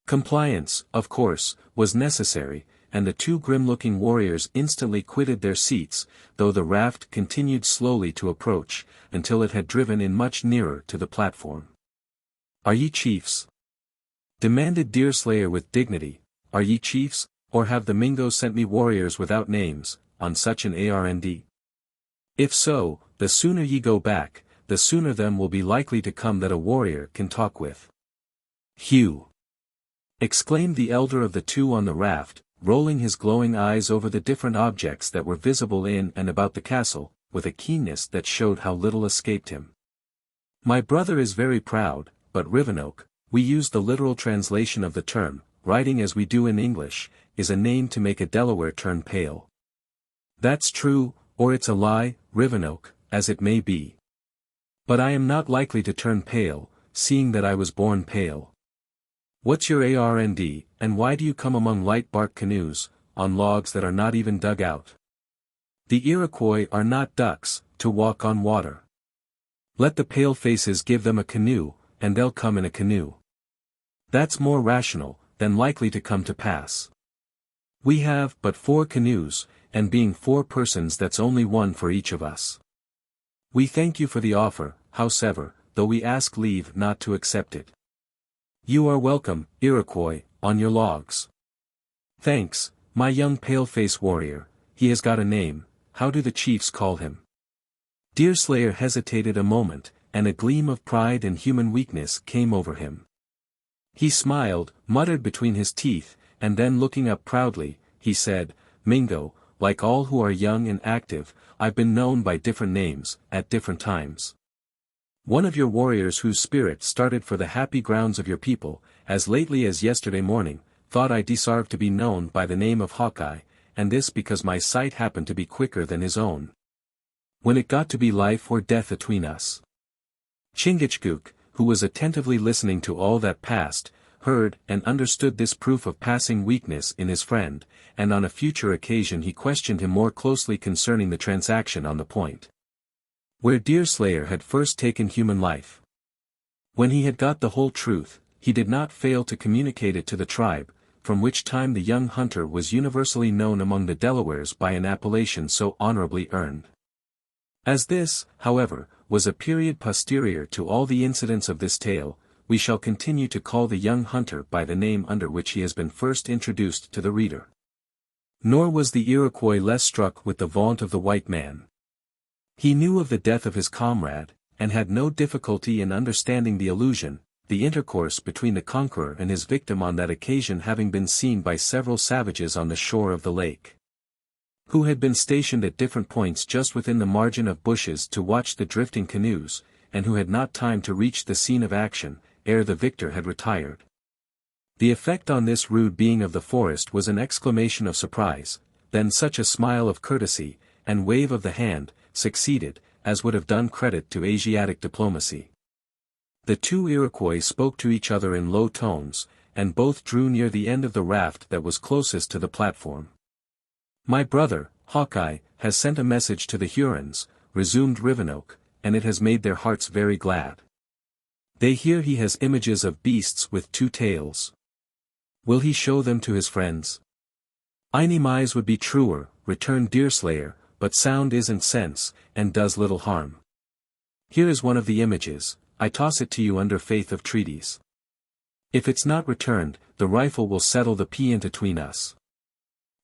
Compliance, of course, was necessary, and the 2 grim-looking warriors instantly quitted their seats, though the raft continued slowly to approach, until it had driven in much nearer to the platform. "Are ye chiefs?" demanded Deerslayer with dignity. "Are ye chiefs, or have the Mingos sent me warriors without names, on such an errand? If so, the sooner ye go back, the sooner them will be likely to come that a warrior can talk with." "Hugh!" exclaimed the elder of the 2 on the raft, rolling his glowing eyes over the different objects that were visible in and about the castle, with a keenness that showed how little escaped him. "My brother is very proud, but Rivenoak, we use the literal translation of the term, writing as we do in English, is a name to make a Delaware turn pale." "That's true, or it's a lie, Rivenoak, as it may be. But I am not likely to turn pale, seeing that I was born pale. What's your errand, and why do you come among light bark canoes, on logs that are not even dug out? The Iroquois are not ducks, to walk on water. Let the pale-faces give them a canoe, and they'll come in a canoe. That's more rational, than likely to come to pass. We have but 4 canoes, and being 4 persons that's only 1 for each of us. We thank you for the offer, howsever, though we ask leave not to accept it. You are welcome, Iroquois, on your logs. Thanks, my young pale-face warrior, he has got a name, how do the chiefs call him? Deerslayer hesitated a moment, and a gleam of pride and human weakness came over him. He smiled, muttered between his teeth, and then looking up proudly, he said, Mingo, like all who are young and active, I've been known by different names, at different times. One of your warriors whose spirit started for the happy grounds of your people, as lately as yesterday morning, thought I deserved to be known by the name of Hawkeye, and this because my sight happened to be quicker than his own. When it got to be life or death atween us. Chingachgook, who was attentively listening to all that passed, heard and understood this proof of passing weakness in his friend, and on a future occasion he questioned him more closely concerning the transaction on the point where Deerslayer had first taken human life. When he had got the whole truth, he did not fail to communicate it to the tribe, from which time the young hunter was universally known among the Delawares by an appellation so honorably earned. As this, however, was a period posterior to all the incidents of this tale, we shall continue to call the young hunter by the name under which he has been first introduced to the reader. Nor was the Iroquois less struck with the vaunt of the white man. He knew of the death of his comrade, and had no difficulty in understanding the allusion, the intercourse between the conqueror and his victim on that occasion having been seen by several savages on the shore of the lake, who had been stationed at different points just within the margin of bushes to watch the drifting canoes, and who had not time to reach the scene of action, ere the victor had retired. The effect on this rude being of the forest was an exclamation of surprise, then such a smile of courtesy, and wave of the hand, succeeded, as would have done credit to Asiatic diplomacy. The two Iroquois spoke to each other in low tones, and both drew near the end of the raft that was closest to the platform. My brother, Hawkeye, has sent a message to the Hurons, resumed Rivenoak, and it has made their hearts very glad. They hear he has images of beasts with two tails. Will he show them to his friends? Eyes would be truer, returned Deerslayer, but sound isn't sense, and does little harm. Here is one of the images, I toss it to you under faith of treaties. If it's not returned, the rifle will settle the peant atween us.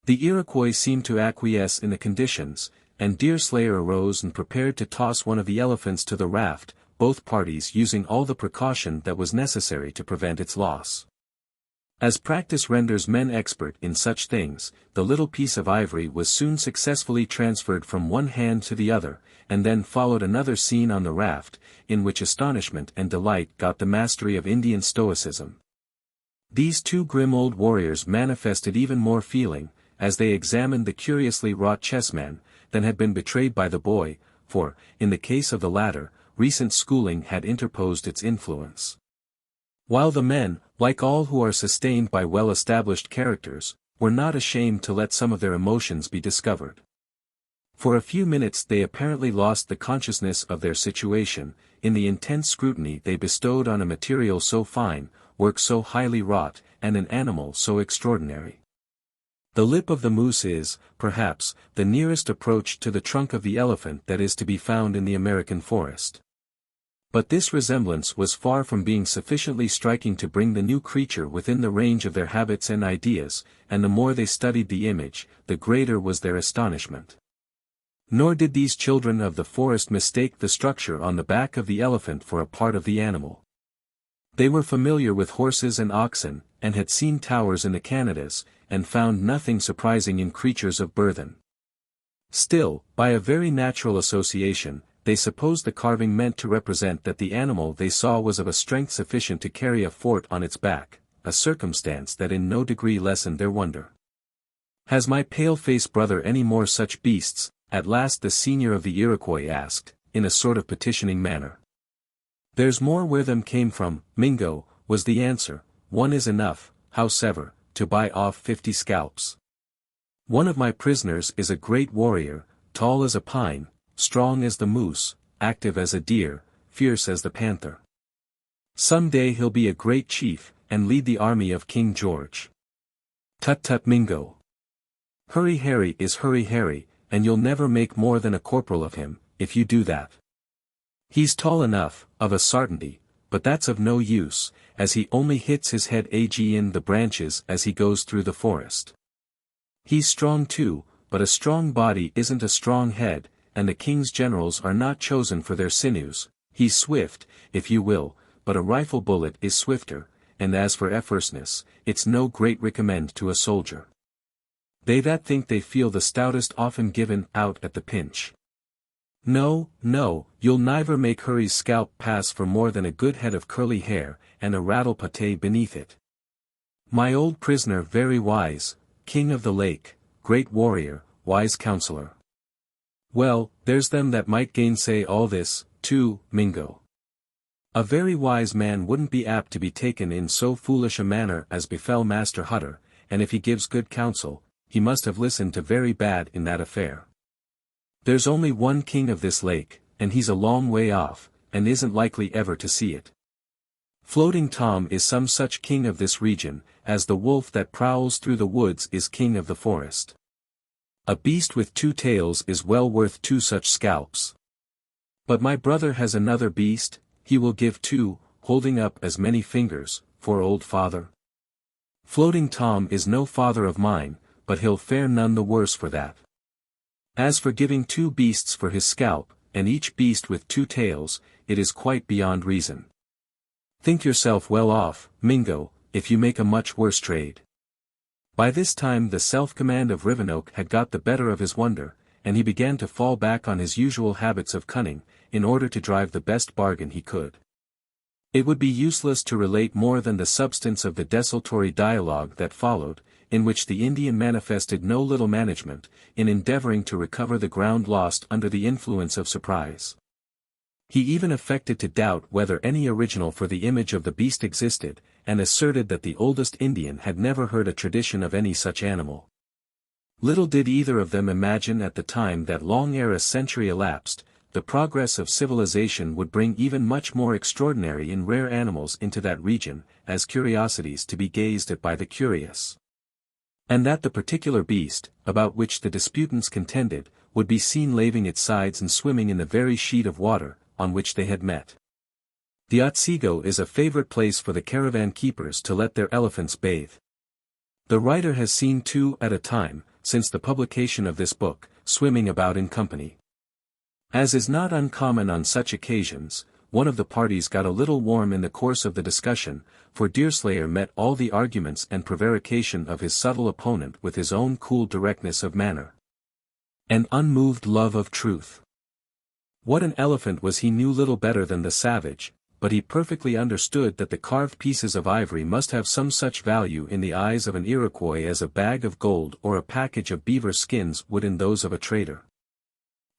The Iroquois seemed to acquiesce in the conditions, and Deerslayer arose and prepared to toss one of the elephants to the raft, both parties using all the precaution that was necessary to prevent its loss. As practice renders men expert in such things, the little piece of ivory was soon successfully transferred from one hand to the other, and then followed another scene on the raft, in which astonishment and delight got the mastery of Indian stoicism. These two grim old warriors manifested even more feeling, as they examined the curiously wrought chessman, than had been betrayed by the boy, for, in the case of the latter, recent schooling had interposed its influence. While the men, like all who are sustained by well-established characters, were not ashamed to let some of their emotions be discovered. For a few minutes they apparently lost the consciousness of their situation, in the intense scrutiny they bestowed on a material so fine, work so highly wrought, and an animal so extraordinary. The lip of the moose is, perhaps, the nearest approach to the trunk of the elephant that is to be found in the American forest. But this resemblance was far from being sufficiently striking to bring the new creature within the range of their habits and ideas, and the more they studied the image, the greater was their astonishment. Nor did these children of the forest mistake the structure on the back of the elephant for a part of the animal. They were familiar with horses and oxen, and had seen towers in the Canadas, and found nothing surprising in creatures of burthen. Still, by a very natural association, they supposed the carving meant to represent that the animal they saw was of a strength sufficient to carry a fort on its back, a circumstance that in no degree lessened their wonder. Has my pale-faced brother any more such beasts? At last the senior of the Iroquois asked, in a sort of petitioning manner. There's more where them came from, Mingo, was the answer. One is enough, howsever, to buy off 50 scalps. One of my prisoners is a great warrior, tall as a pine, strong as the moose, active as a deer, fierce as the panther. Some day he'll be a great chief, and lead the army of King George. Tut tut Mingo. Hurry Harry is Hurry Harry, and you'll never make more than a corporal of him, if you do that. He's tall enough, of a sartinty, but that's of no use, as he only hits his head in the branches as he goes through the forest. He's strong too, but a strong body isn't a strong head, and the king's generals are not chosen for their sinews. He's swift, if you will, but a rifle bullet is swifter, and as for effortness, it's no great recommend to a soldier. They that think they feel the stoutest often given out at the pinch. No, no, you'll never make Hurry's scalp pass for more than a good head of curly hair, and a rattle pate beneath it. My old prisoner very wise, king of the lake, great warrior, wise counselor. Well, there's them that might gainsay all this, too, Mingo. A very wise man wouldn't be apt to be taken in so foolish a manner as befell Master Hutter, and if he gives good counsel, he must have listened to very bad in that affair. There's only one king of this lake, and he's a long way off, and isn't likely ever to see it. Floating Tom is some such king of this region, as the wolf that prowls through the woods is king of the forest. A beast with 2 tails is well worth 2 such scalps. But my brother has another beast, he will give 2, holding up as many fingers, for old father. Floating Tom is no father of mine, but he'll fare none the worse for that. As for giving 2 beasts for his scalp, and each beast with 2 tails, it is quite beyond reason. Think yourself well off, Mingo, if you make a much worse trade. By this time the self-command of Rivenoak had got the better of his wonder, and he began to fall back on his usual habits of cunning, in order to drive the best bargain he could. It would be useless to relate more than the substance of the desultory dialogue that followed, in which the Indian manifested no little management, in endeavoring to recover the ground lost under the influence of surprise. He even affected to doubt whether any original for the image of the beast existed, and asserted that the oldest Indian had never heard a tradition of any such animal. Little did either of them imagine at the time that long ere a century elapsed, the progress of civilization would bring even much more extraordinary and rare animals into that region, as curiosities to be gazed at by the curious. And that the particular beast, about which the disputants contended, would be seen laving its sides and swimming in the very sheet of water, on which they had met. The Otsego is a favorite place for the caravan keepers to let their elephants bathe. The writer has seen 2 at a time, since the publication of this book, swimming about in company. As is not uncommon on such occasions, one of the parties got a little warm in the course of the discussion, for Deerslayer met all the arguments and prevarication of his subtle opponent with his own cool directness of manner. An unmoved love of truth. What an elephant was he knew little better than the savage, but he perfectly understood that the carved pieces of ivory must have some such value in the eyes of an Iroquois as a bag of gold or a package of beaver skins would in those of a trader.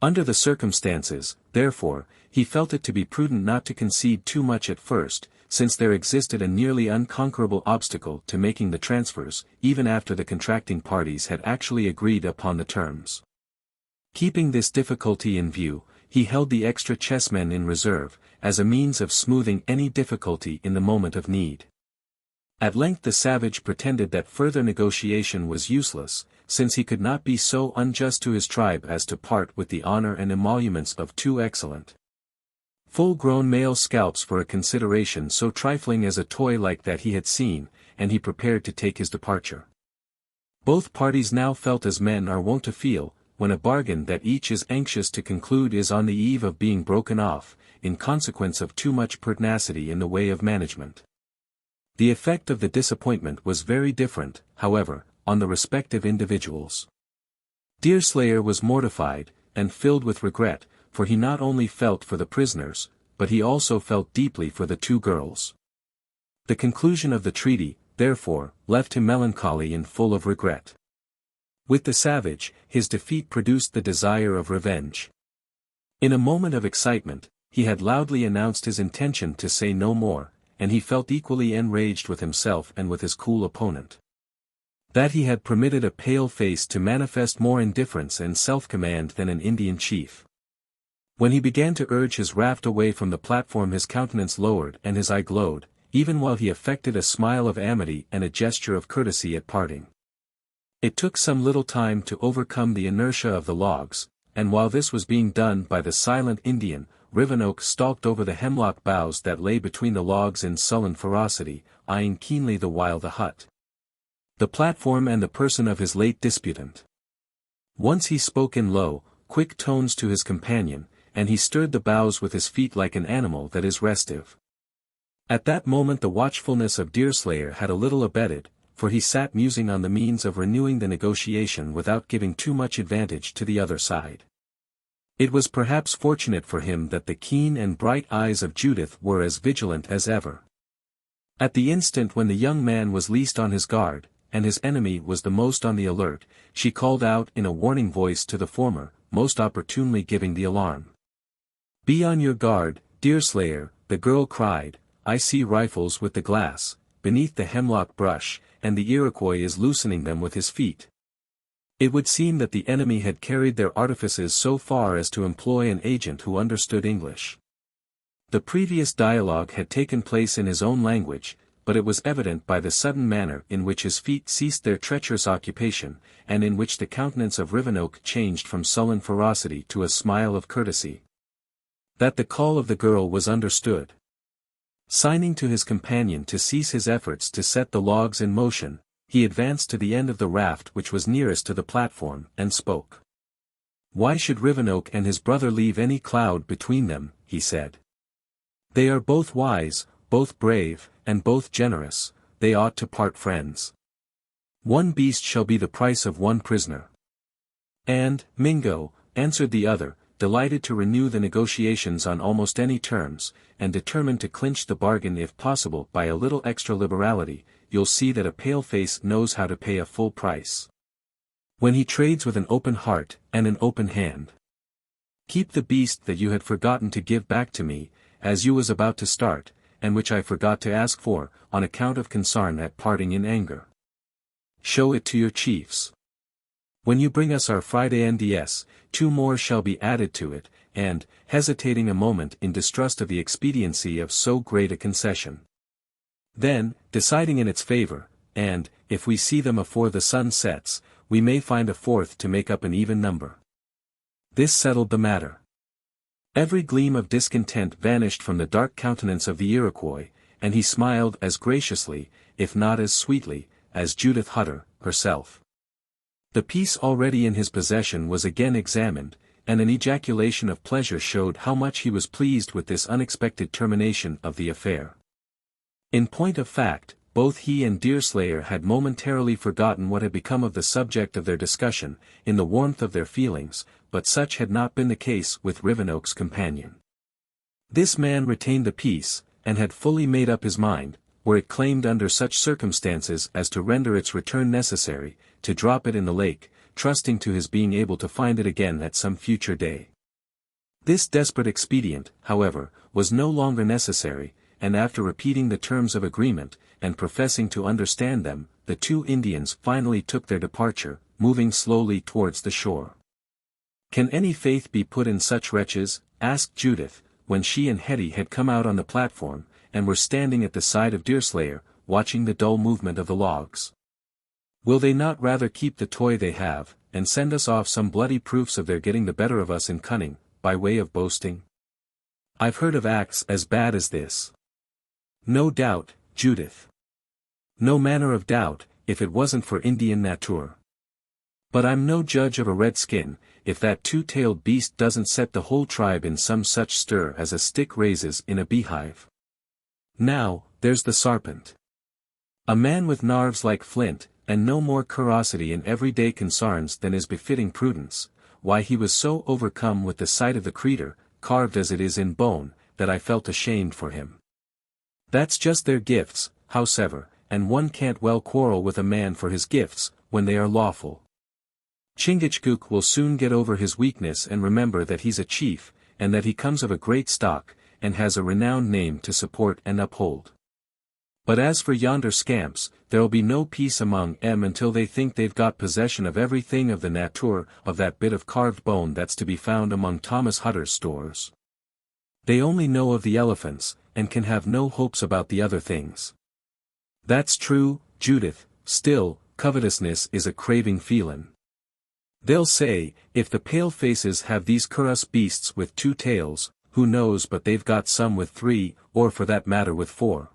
Under the circumstances, therefore, he felt it to be prudent not to concede too much at first, since there existed a nearly unconquerable obstacle to making the transfers, even after the contracting parties had actually agreed upon the terms. Keeping this difficulty in view, he held the extra chessmen in reserve, as a means of smoothing any difficulty in the moment of need. At length the savage pretended that further negotiation was useless, since he could not be so unjust to his tribe as to part with the honor and emoluments of 2 excellent, full-grown male scalps for a consideration so trifling as a toy like that he had seen, and he prepared to take his departure. Both parties now felt as men are wont to feel, when a bargain that each is anxious to conclude is on the eve of being broken off, in consequence of too much pertinacity in the way of management. The effect of the disappointment was very different, however, on the respective individuals. Deerslayer was mortified, and filled with regret, for he not only felt for the prisoners, but he also felt deeply for the 2 girls. The conclusion of the treaty, therefore, left him melancholy and full of regret. With the savage, his defeat produced the desire of revenge. In a moment of excitement, he had loudly announced his intention to say no more, and he felt equally enraged with himself and with his cool opponent. That he had permitted a pale face to manifest more indifference and self-command than an Indian chief. When he began to urge his raft away from the platform his countenance lowered and his eye glowed, even while he affected a smile of amity and a gesture of courtesy at parting. It took some little time to overcome the inertia of the logs, and while this was being done by the silent Indian, Rivenoak stalked over the hemlock boughs that lay between the logs in sullen ferocity, eyeing keenly the while the hut, the platform and the person of his late disputant. Once he spoke in low, quick tones to his companion, and he stirred the boughs with his feet like an animal that is restive. At that moment the watchfulness of Deerslayer had a little abated, for he sat musing on the means of renewing the negotiation without giving too much advantage to the other side. It was perhaps fortunate for him that the keen and bright eyes of Judith were as vigilant as ever. At the instant when the young man was least on his guard, and his enemy was the most on the alert, she called out in a warning voice to the former, most opportunely giving the alarm. "Be on your guard, Deerslayer," the girl cried. "I see rifles with the glass, beneath the hemlock brush, and the Iroquois is loosening them with his feet." It would seem that the enemy had carried their artifices so far as to employ an agent who understood English. The previous dialogue had taken place in his own language, but it was evident by the sudden manner in which his feet ceased their treacherous occupation, and in which the countenance of Rivenoak changed from sullen ferocity to a smile of courtesy, that the call of the girl was understood. Signing to his companion to cease his efforts to set the logs in motion, he advanced to the end of the raft which was nearest to the platform, and spoke. "Why should Rivenoak and his brother leave any cloud between them?" he said. "They are both wise, both brave, and both generous. They ought to part friends. One beast shall be the price of one prisoner." "And, Mingo," answered the other, delighted to renew the negotiations on almost any terms, and determined to clinch the bargain if possible by a little extra liberality, "you'll see that a paleface knows how to pay a full price, when he trades with an open heart, and an open hand. Keep the beast that you had forgotten to give back to me, as you was about to start, and which I forgot to ask for, on account of concern at parting in anger. Show it to your chiefs. When you bring us our Friday NDS, 2 more shall be added to it," and, hesitating a moment in distrust of the expediency of so great a concession, then, deciding in its favor, "and, if we see them afore the sun sets, we may find a 4th to make up an even number." This settled the matter. Every gleam of discontent vanished from the dark countenance of the Iroquois, and he smiled as graciously, if not as sweetly, as Judith Hutter, herself. The piece already in his possession was again examined, and an ejaculation of pleasure showed how much he was pleased with this unexpected termination of the affair. In point of fact, both he and Deerslayer had momentarily forgotten what had become of the subject of their discussion, in the warmth of their feelings, but such had not been the case with Rivenoak's companion. This man retained the piece, and had fully made up his mind, were it claimed under such circumstances as to render its return necessary, to drop it in the lake, trusting to his being able to find it again at some future day. This desperate expedient, however, was no longer necessary, and after repeating the terms of agreement, and professing to understand them, the 2 Indians finally took their departure, moving slowly towards the shore. "Can any faith be put in such wretches?" asked Judith, when she and Hetty had come out on the platform, and were standing at the side of Deerslayer, watching the dull movement of the logs. "Will they not rather keep the toy they have, and send us off some bloody proofs of their getting the better of us in cunning, by way of boasting? I've heard of acts as bad as this." "No doubt, Judith. No manner of doubt, if it wasn't for Indian nature. But I'm no judge of a redskin, if that 2-tailed beast doesn't set the whole tribe in some such stir as a stick raises in a beehive. Now, there's the sarpent. A man with narves like flint, and no more curiosity in everyday consarns than is befitting prudence. Why he was so overcome with the sight of the creetur, carved as it is in bone, that I felt ashamed for him. That's just their gifts, howsever, and one can't well quarrel with a man for his gifts, when they are lawful. Chingachgook will soon get over his weakness and remember that he's a chief, and that he comes of a great stock, and has a renowned name to support and uphold. But as for yonder scamps, there'll be no peace among 'em until they think they've got possession of everything of the nature of that bit of carved bone that's to be found among Thomas Hutter's stores. They only know of the elephants, and can have no hopes about the other things." "That's true, Judith, still, covetousness is a craving feelin'. They'll say, if the pale-faces have these cuirass beasts with 2 tails, who knows but they've got some with 3, or for that matter with 4.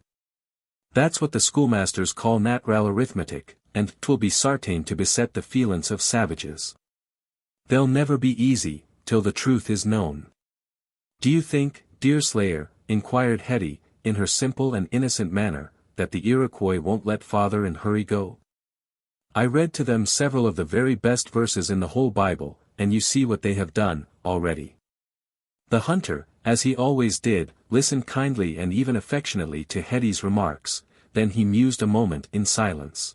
That's what the schoolmasters call nat'ral arithmetic, and 'twill be sartain to beset the feelin's of savages. They'll never be easy, till the truth is known. Do you think, Deerslayer, inquired Hetty, in her simple and innocent manner, that the Iroquois won't let father and Hurry go? I read to them several of the very best verses in the whole Bible, and you see what they have done, already. The hunter, as he always did, listened kindly and even affectionately to Hetty's remarks, then he mused a moment in silence.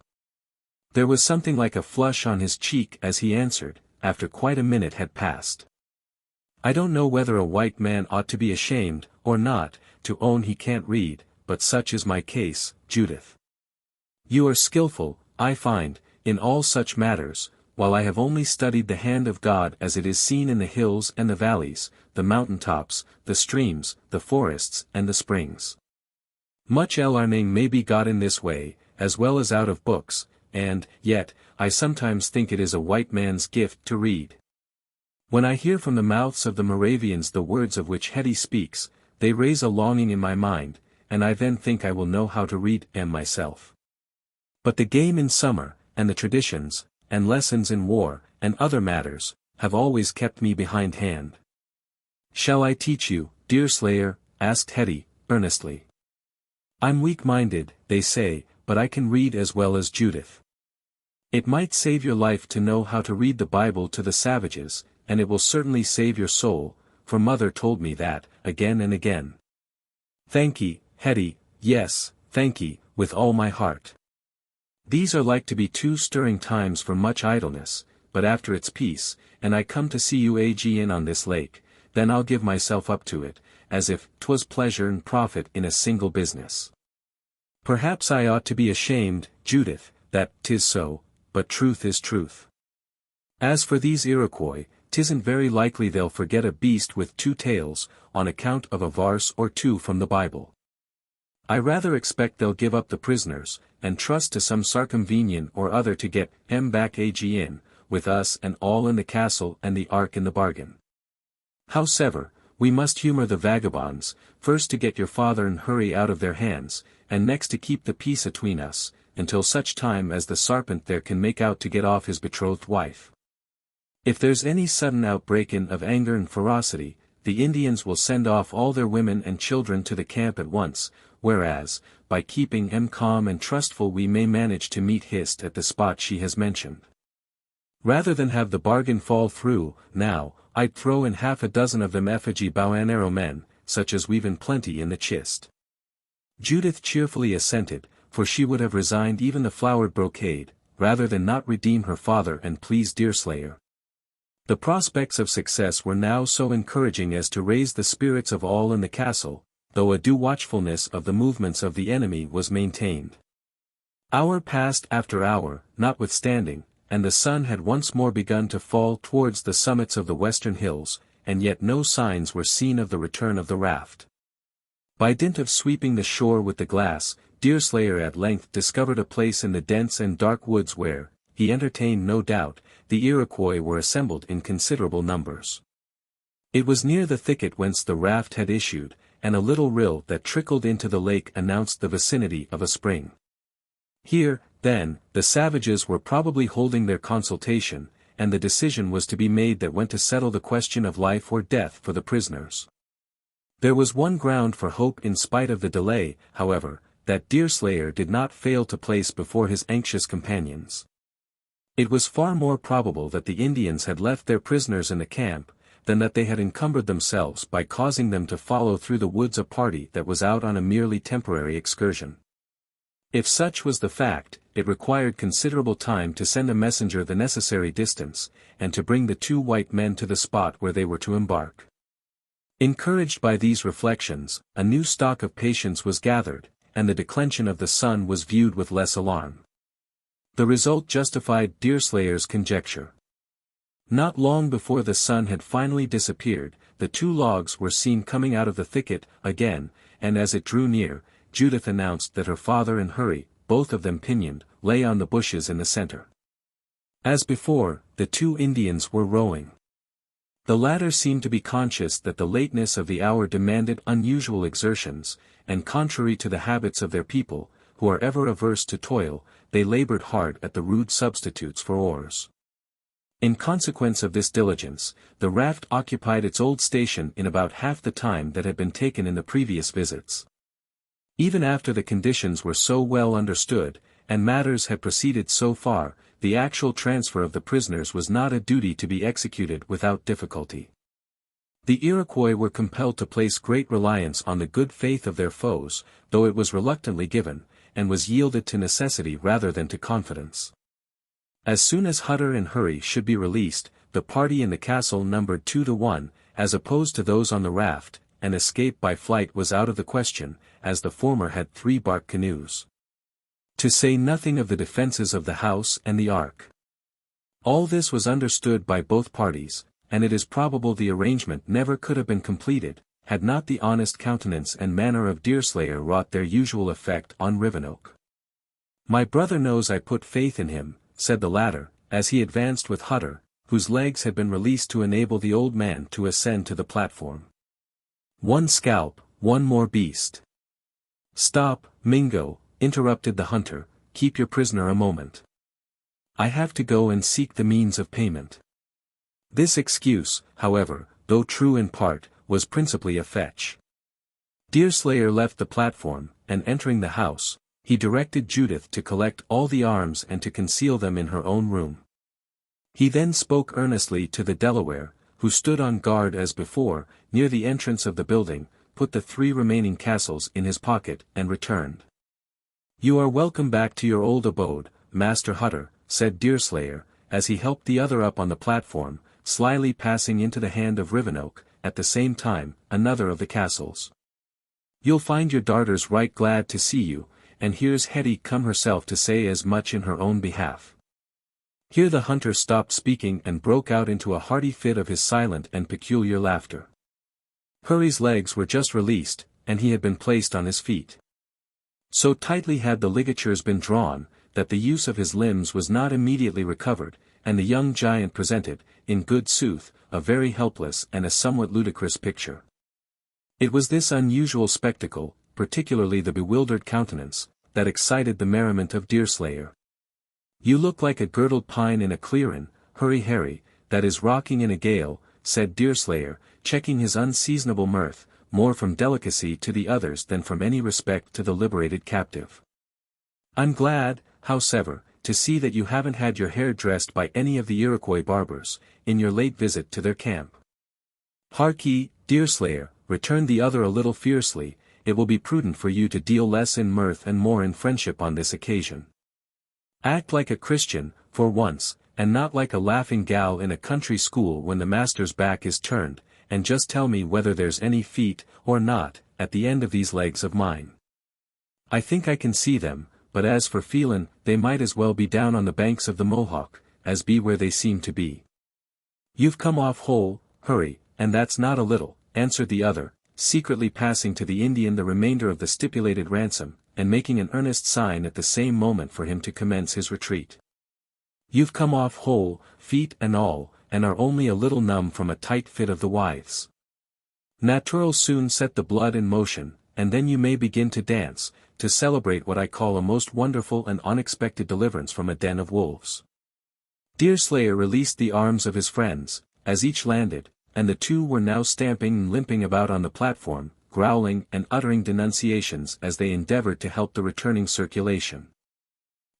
There was something like a flush on his cheek as he answered, after quite a minute had passed. I don't know whether a white man ought to be ashamed, or not, to own he can't read, but such is my case, Judith. You are skillful, I find, in all such matters, while I have only studied the hand of God as it is seen in the hills and the valleys, the mountain tops, the streams, the forests and the springs. Much learning may be got in this way, as well as out of books, and, yet, I sometimes think it is a white man's gift to read. When I hear from the mouths of the Moravians the words of which Hetty speaks, they raise a longing in my mind, and I then think I will know how to read myself. But the game in summer, and the traditions, and lessons in war, and other matters, have always kept me behindhand. Shall I teach you, Deerslayer? Asked Hetty, earnestly. I'm weak-minded, they say, but I can read as well as Judith. It might save your life to know how to read the Bible to the savages, and it will certainly save your soul, for mother told me that, again and again. Thank'ee, Hetty, yes, thank'ee, with all my heart. These are like to be 2 stirring times for much idleness, but after it's peace, and I come to see you again on this lake, then I'll give myself up to it, as if 'twas pleasure and profit in a single business. Perhaps I ought to be ashamed, Judith, that 'tis so, but truth is truth. As for these Iroquois, 'tisn't very likely they'll forget a beast with 2 tails, on account of a verse or 2 from the Bible. I rather expect they'll give up the prisoners, and trust to some circumvention or other to get back again, with us and all in the castle and the ark in the bargain. Howsever, we must humour the vagabonds, first to get your father and Hurry out of their hands, and next to keep the peace atween us, until such time as the sarpent there can make out to get off his betrothed wife. If there's any sudden outbreaking of anger and ferocity, the Indians will send off all their women and children to the camp at once, whereas, by keeping calm and trustful we may manage to meet Hist at the spot she has mentioned. Rather than have the bargain fall through, now, I'd throw in 6 of them effigy bow-and-arrow men, such as we've in plenty in the chist. Judith cheerfully assented, for she would have resigned even the flowered brocade, rather than not redeem her father and please Deerslayer. The prospects of success were now so encouraging as to raise the spirits of all in the castle, though a due watchfulness of the movements of the enemy was maintained. Hour passed after hour, notwithstanding, and the sun had once more begun to fall towards the summits of the western hills, and yet no signs were seen of the return of the raft. By dint of sweeping the shore with the glass, Deerslayer at length discovered a place in the dense and dark woods where, he entertained no doubt, the Iroquois were assembled in considerable numbers. It was near the thicket whence the raft had issued, and a little rill that trickled into the lake announced the vicinity of a spring. Here, then, the savages were probably holding their consultation, and the decision was to be made that went to settle the question of life or death for the prisoners. There was one ground for hope in spite of the delay, however, that Deerslayer did not fail to place before his anxious companions. It was far more probable that the Indians had left their prisoners in the camp, than that they had encumbered themselves by causing them to follow through the woods a party that was out on a merely temporary excursion. If such was the fact, it required considerable time to send a messenger the necessary distance, and to bring the 2 white men to the spot where they were to embark. Encouraged by these reflections, a new stock of patience was gathered, and the declension of the sun was viewed with less alarm. The result justified Deerslayer's conjecture. Not long before the sun had finally disappeared, the 2 logs were seen coming out of the thicket again, and as it drew near, Judith announced that her father and Hurry, both of them pinioned, lay on the bushes in the center. As before, the 2 Indians were rowing. The latter seemed to be conscious that the lateness of the hour demanded unusual exertions, and contrary to the habits of their people, who are ever averse to toil, they labored hard at the rude substitutes for oars. In consequence of this diligence, the raft occupied its old station in about half the time that had been taken in the previous visits. Even after the conditions were so well understood, and matters had proceeded so far, the actual transfer of the prisoners was not a duty to be executed without difficulty. The Iroquois were compelled to place great reliance on the good faith of their foes, though it was reluctantly given, and was yielded to necessity rather than to confidence. As soon as Hutter and Hurry should be released, the party in the castle numbered 2 to 1, as opposed to those on the raft, and escape by flight was out of the question, as the former had 3 bark canoes. To say nothing of the defences of the house and the ark. All this was understood by both parties, and it is probable the arrangement never could have been completed, had not the honest countenance and manner of Deerslayer wrought their usual effect on Rivenoak. "My brother knows I put faith in him," said the latter, as he advanced with Hutter, whose legs had been released to enable the old man to ascend to the platform. "One scalp, one more beast." "Stop, Mingo," interrupted the hunter, "keep your prisoner a moment. I have to go and seek the means of payment." This excuse, however, though true in part, was principally a fetch. Deerslayer left the platform, and entering the house, he directed Judith to collect all the arms and to conceal them in her own room. He then spoke earnestly to the Delaware, who stood on guard as before, near the entrance of the building, put the 3 remaining castles in his pocket, and returned. "You are welcome back to your old abode, Master Hutter," said Deerslayer, as he helped the other up on the platform, slyly passing into the hand of Rivenoak, at the same time, another of the castles. "You'll find your darters right glad to see you, and here's Hetty come herself to say as much in her own behalf." Here the hunter stopped speaking and broke out into a hearty fit of his silent and peculiar laughter. Hurry's legs were just released, and he had been placed on his feet. So tightly had the ligatures been drawn, that the use of his limbs was not immediately recovered, and the young giant presented, in good sooth, a very helpless and a somewhat ludicrous picture. It was this unusual spectacle, particularly the bewildered countenance, that excited the merriment of Deerslayer. "You look like a girdled pine in a clearin', Hurry Harry, that is rocking in a gale," said Deerslayer, checking his unseasonable mirth, more from delicacy to the others than from any respect to the liberated captive. "I'm glad, howsever, to see that you haven't had your hair dressed by any of the Iroquois barbers, in your late visit to their camp." "Harkee, Deerslayer," returned the other a little fiercely, "it will be prudent for you to deal less in mirth and more in friendship on this occasion. Act like a Christian, for once, and not like a laughing gal in a country school when the master's back is turned, and just tell me whether there's any feet, or not, at the end of these legs of mine. I think I can see them, but as for feelin', they might as well be down on the banks of the Mohawk, as be where they seem to be." "You've come off whole, Hurry, and that's not a little," answered the other, secretly passing to the Indian the remainder of the stipulated ransom, and making an earnest sign at the same moment for him to commence his retreat. "You've come off whole, feet and all, and are only a little numb from a tight fit of the withes. Natural'll soon set the blood in motion, and then you may begin to dance, to celebrate what I call a most wonderful and unexpected deliverance from a den of wolves." Deerslayer released the arms of his friends, as each landed, and the 2 were now stamping and limping about on the platform, growling and uttering denunciations as they endeavored to help the returning circulation.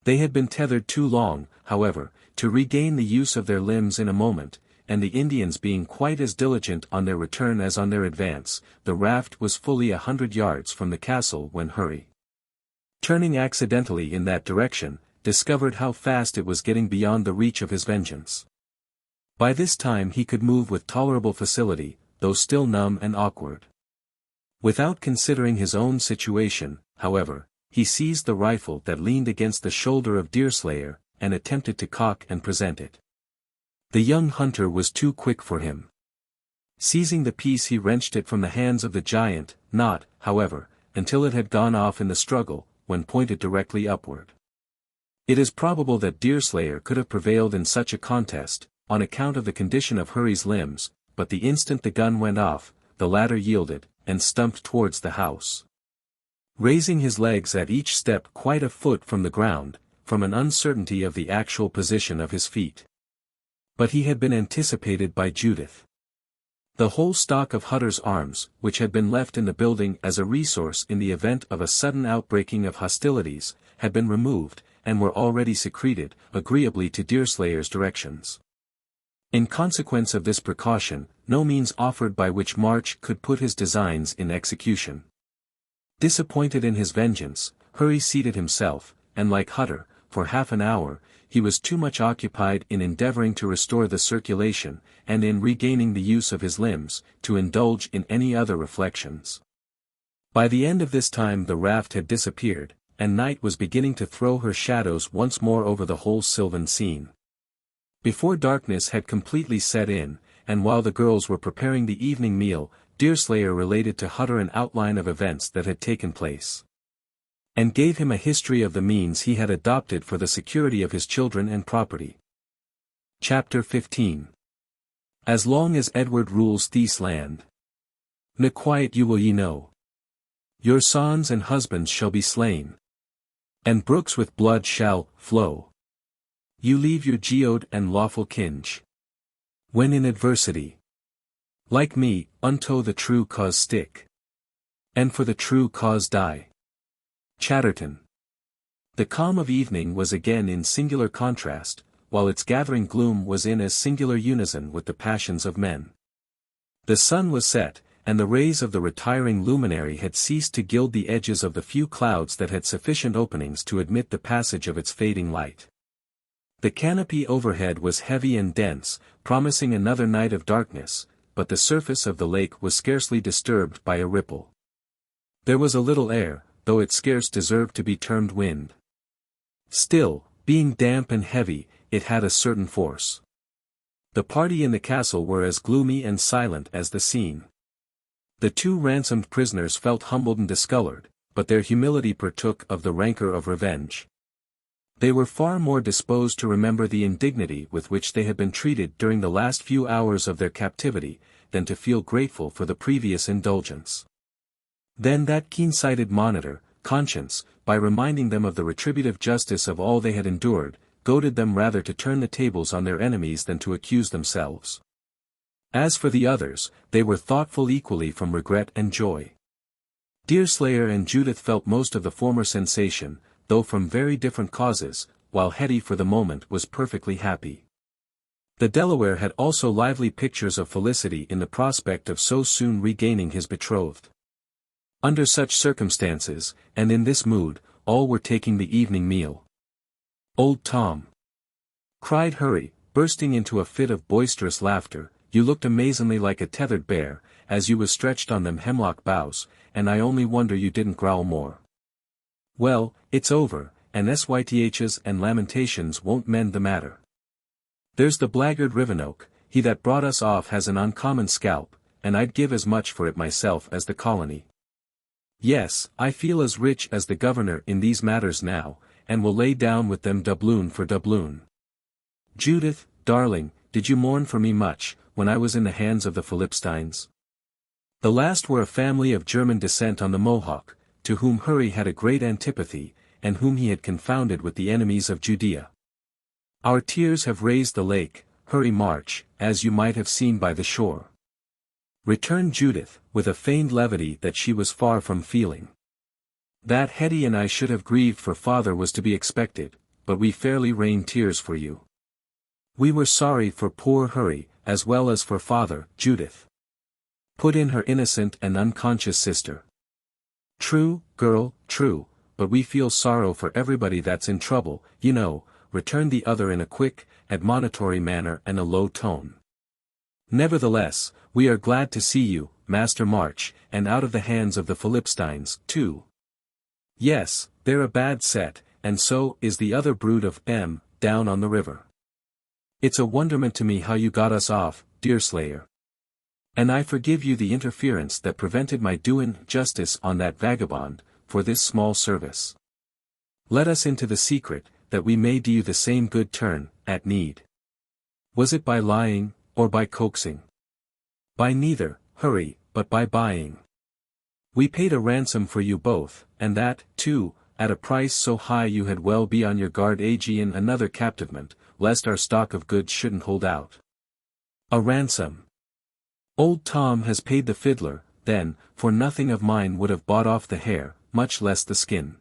They had been tethered too long, however, to regain the use of their limbs in a moment, and the Indians being quite as diligent on their return as on their advance, the raft was fully 100 yards from the castle when Hurry, turning accidentally in that direction, discovered how fast it was getting beyond the reach of his vengeance. By this time he could move with tolerable facility, though still numb and awkward. Without considering his own situation, however, he seized the rifle that leaned against the shoulder of Deerslayer, and attempted to cock and present it. The young hunter was too quick for him. Seizing the piece he wrenched it from the hands of the giant, not, however, until it had gone off in the struggle, when pointed directly upward. It is probable that Deerslayer could have prevailed in such a contest, on account of the condition of Hurry's limbs, but the instant the gun went off, the latter yielded, and stumped towards the house. Raising his legs at each step quite a foot from the ground, from an uncertainty of the actual position of his feet. But he had been anticipated by Judith. The whole stock of Hutter's arms, which had been left in the building as a resource in the event of a sudden outbreaking of hostilities, had been removed, and were already secreted, agreeably to Deerslayer's directions. In consequence of this precaution, no means offered by which March could put his designs in execution. Disappointed in his vengeance, Hurry seated himself, and like Hutter, for half an hour, he was too much occupied in endeavoring to restore the circulation, and in regaining the use of his limbs, to indulge in any other reflections. By the end of this time the raft had disappeared, and night was beginning to throw her shadows once more over the whole sylvan scene. Before darkness had completely set in, and while the girls were preparing the evening meal, Deerslayer related to Hutter an outline of events that had taken place, and gave him a history of the means he had adopted for the security of his children and property. Chapter 15. As long as Edward rules this land, ne quiet you will ye know. Your sons and husbands shall be slain, and brooks with blood shall flow. You leave your geode and lawful kinge, when in adversity, like me, unto the true cause stick, and for the true cause die. Chatterton. The calm of evening was again in singular contrast, while its gathering gloom was in as singular unison with the passions of men. The sun was set, and the rays of the retiring luminary had ceased to gild the edges of the few clouds that had sufficient openings to admit the passage of its fading light. The canopy overhead was heavy and dense, promising another night of darkness, but the surface of the lake was scarcely disturbed by a ripple. There was a little air, though it scarce deserved to be termed wind. Still, being damp and heavy, it had a certain force. The party in the castle were as gloomy and silent as the scene. The two ransomed prisoners felt humbled and discolored, but their humility partook of the rancor of revenge. They were far more disposed to remember the indignity with which they had been treated during the last few hours of their captivity, than to feel grateful for the previous indulgence. Then that keen-sighted monitor, conscience, by reminding them of the retributive justice of all they had endured, goaded them rather to turn the tables on their enemies than to accuse themselves. As for the others, they were thoughtful equally from regret and joy. Deerslayer and Judith felt most of the former sensation, though from very different causes, while Hetty for the moment was perfectly happy. The Delaware had also lively pictures of felicity in the prospect of so soon regaining his betrothed. Under such circumstances, and in this mood, all were taking the evening meal. "Old Tom!" cried Hurry, bursting into a fit of boisterous laughter, "you looked amazingly like a tethered bear, as you was stretched on them hemlock boughs, and I only wonder you didn't growl more. Well, it's over, and SYTHs and lamentations won't mend the matter. There's the blackguard Rivenoak, he that brought us off has an uncommon scalp, and I'd give as much for it myself as the colony. Yes, I feel as rich as the governor in these matters now, and will lay down with them doubloon for doubloon. Judith, darling, did you mourn for me much, when I was in the hands of the Philipsteins?" The last were a family of German descent on the Mohawk, to whom Hurry had a great antipathy, and whom he had confounded with the enemies of Judea. "Our tears have raised the lake, Hurry March, as you might have seen by the shore," returned Judith, with a feigned levity that she was far from feeling. "That Hetty and I should have grieved for father was to be expected, but we fairly rained tears for you. We were sorry for poor Hurry, as well as for father," Judith put in her innocent and unconscious sister. "True, girl, true, but we feel sorrow for everybody that's in trouble, you know," returned the other in a quick, admonitory manner and a low tone. "Nevertheless, we are glad to see you, Master March, and out of the hands of the Philipsteins, too. Yes, they're a bad set, and so is the other brood of M, down on the river. It's a wonderment to me how you got us off, Deerslayer. And I forgive you the interference that prevented my doing justice on that vagabond, for this small service. Let us into the secret, that we may do you the same good turn, at need. Was it by lying, or by coaxing?" By neither, hurry, but by buying. We paid a ransom for you both, and that, too, at a price so high you had well be on your guard again another captivement, lest our stock of goods shouldn't hold out. A ransom. Old Tom has paid the fiddler, then, for nothing of mine would have bought off the hair, much less the skin.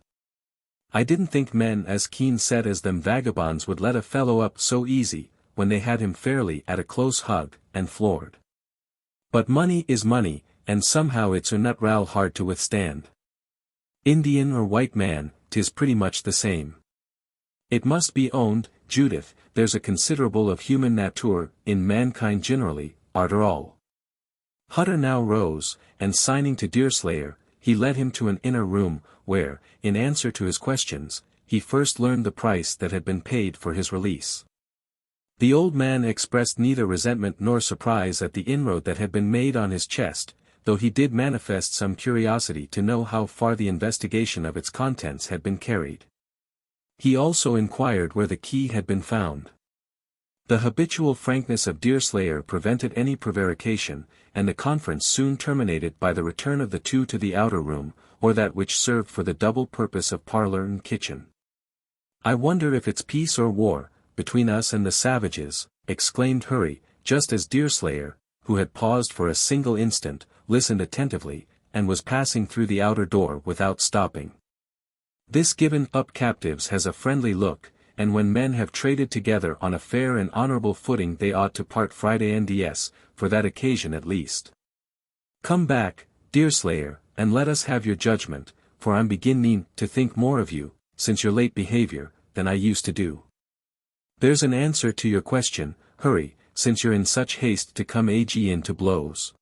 I didn't think men as keen-set as them vagabonds would let a fellow up so easy, when they had him fairly at a close hug, and floored. But money is money, and somehow it's a nut ral hard to withstand. Indian or white man, 'tis pretty much the same. It must be owned, Judith, there's a considerable of human natur, in mankind generally, arter all. Hutter now rose, and signing to Deerslayer, he led him to an inner room, where, in answer to his questions, he first learned the price that had been paid for his release. The old man expressed neither resentment nor surprise at the inroad that had been made on his chest, though he did manifest some curiosity to know how far the investigation of its contents had been carried. He also inquired where the key had been found. The habitual frankness of Deerslayer prevented any prevarication, and the conference soon terminated by the return of the two to the outer room, or that which served for the double purpose of parlor and kitchen. "I wonder if it's peace or war, between us and the savages," exclaimed Hurry, just as Deerslayer, who had paused for a single instant, listened attentively, and was passing through the outer door without stopping. This given up captives has a friendly look, and when men have traded together on a fair and honorable footing they ought to part Friday NDS, for that occasion at least. "Come back, Deerslayer, and let us have your judgment, for I'm beginning to think more of you, since your late behavior, than I used to do. There's an answer to your question, Hurry, since you're in such haste to come in to blows."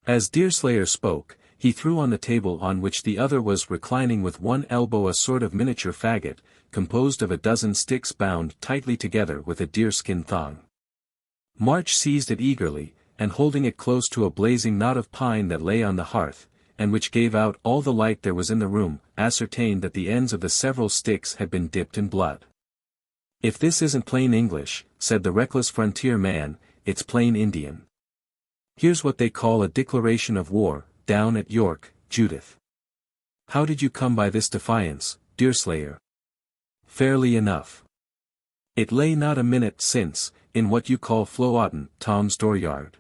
As Deerslayer spoke, he threw on the table on which the other was reclining with one elbow a sort of miniature faggot, composed of a dozen sticks bound tightly together with a deerskin thong. March seized it eagerly, and holding it close to a blazing knot of pine that lay on the hearth, and which gave out all the light there was in the room, ascertained that the ends of the several sticks had been dipped in blood. "If this isn't plain English," said the reckless frontier man, "it's plain Indian. Here's what they call a declaration of war, down at York, Judith. How did you come by this defiance, Deerslayer?" "Fairly enough. It lay not a minute since, in what you call Floatin', Tom's dooryard."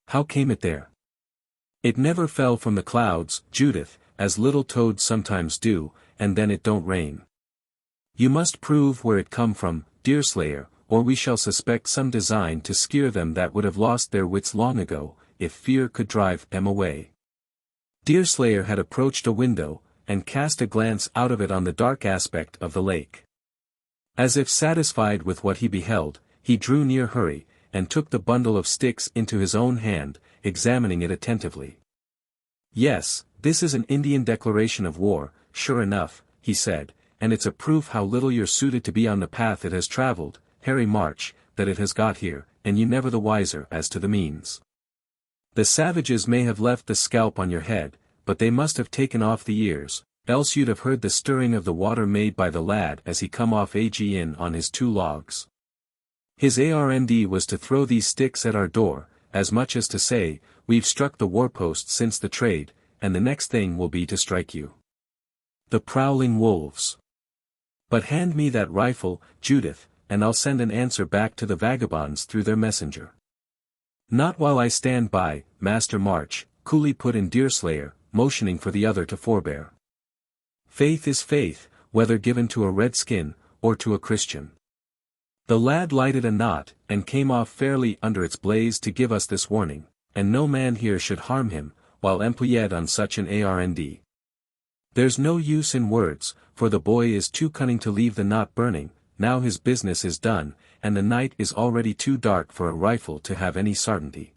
"How came it there?" "It never fell from the clouds, Judith, as little toads sometimes do, and then it don't rain. You must prove where it come from, Deerslayer, or we shall suspect some design to skeer them that would have lost their wits long ago, if fear could drive them away." Deerslayer had approached a window, and cast a glance out of it on the dark aspect of the lake. As if satisfied with what he beheld, he drew near Hurry, and took the bundle of sticks into his own hand, examining it attentively. "Yes, this is an Indian declaration of war, sure enough," he said, "and it's a proof how little you're suited to be on the path it has traveled, Harry March, that it has got here, and you never the wiser as to the means. The savages may have left the scalp on your head, but they must have taken off the ears, else you'd have heard the stirring of the water made by the lad as he come off in on his 2 logs. His errand was to throw these sticks at our door, as much as to say, we've struck the war-post since the trade, and the next thing will be to strike you. The prowling wolves. But hand me that rifle, Judith, and I'll send an answer back to the vagabonds through their messenger." "Not while I stand by, Master March," coolly put in Deerslayer, motioning for the other to forbear. "Faith is faith, whether given to a redskin, or to a Christian. The lad lighted a knot, and came off fairly under its blaze to give us this warning, and no man here should harm him, while employed on such an errand. There's no use in words, for the boy is too cunning to leave the knot burning, now his business is done, and the night is already too dark for a rifle to have any certainty."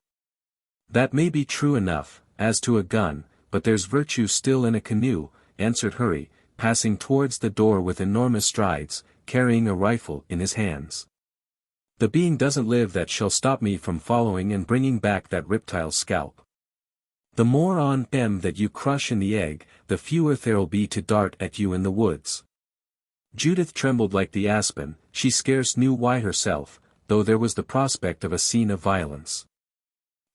"That may be true enough, as to a gun, but there's virtue still in a canoe," answered Hurry, passing towards the door with enormous strides, carrying a rifle in his hands. "The being doesn't live that shall stop me from following and bringing back that reptile's scalp. The more on them that you crush in the egg, the fewer there'll be to dart at you in the woods." Judith trembled like the aspen, she scarce knew why herself, though there was the prospect of a scene of violence.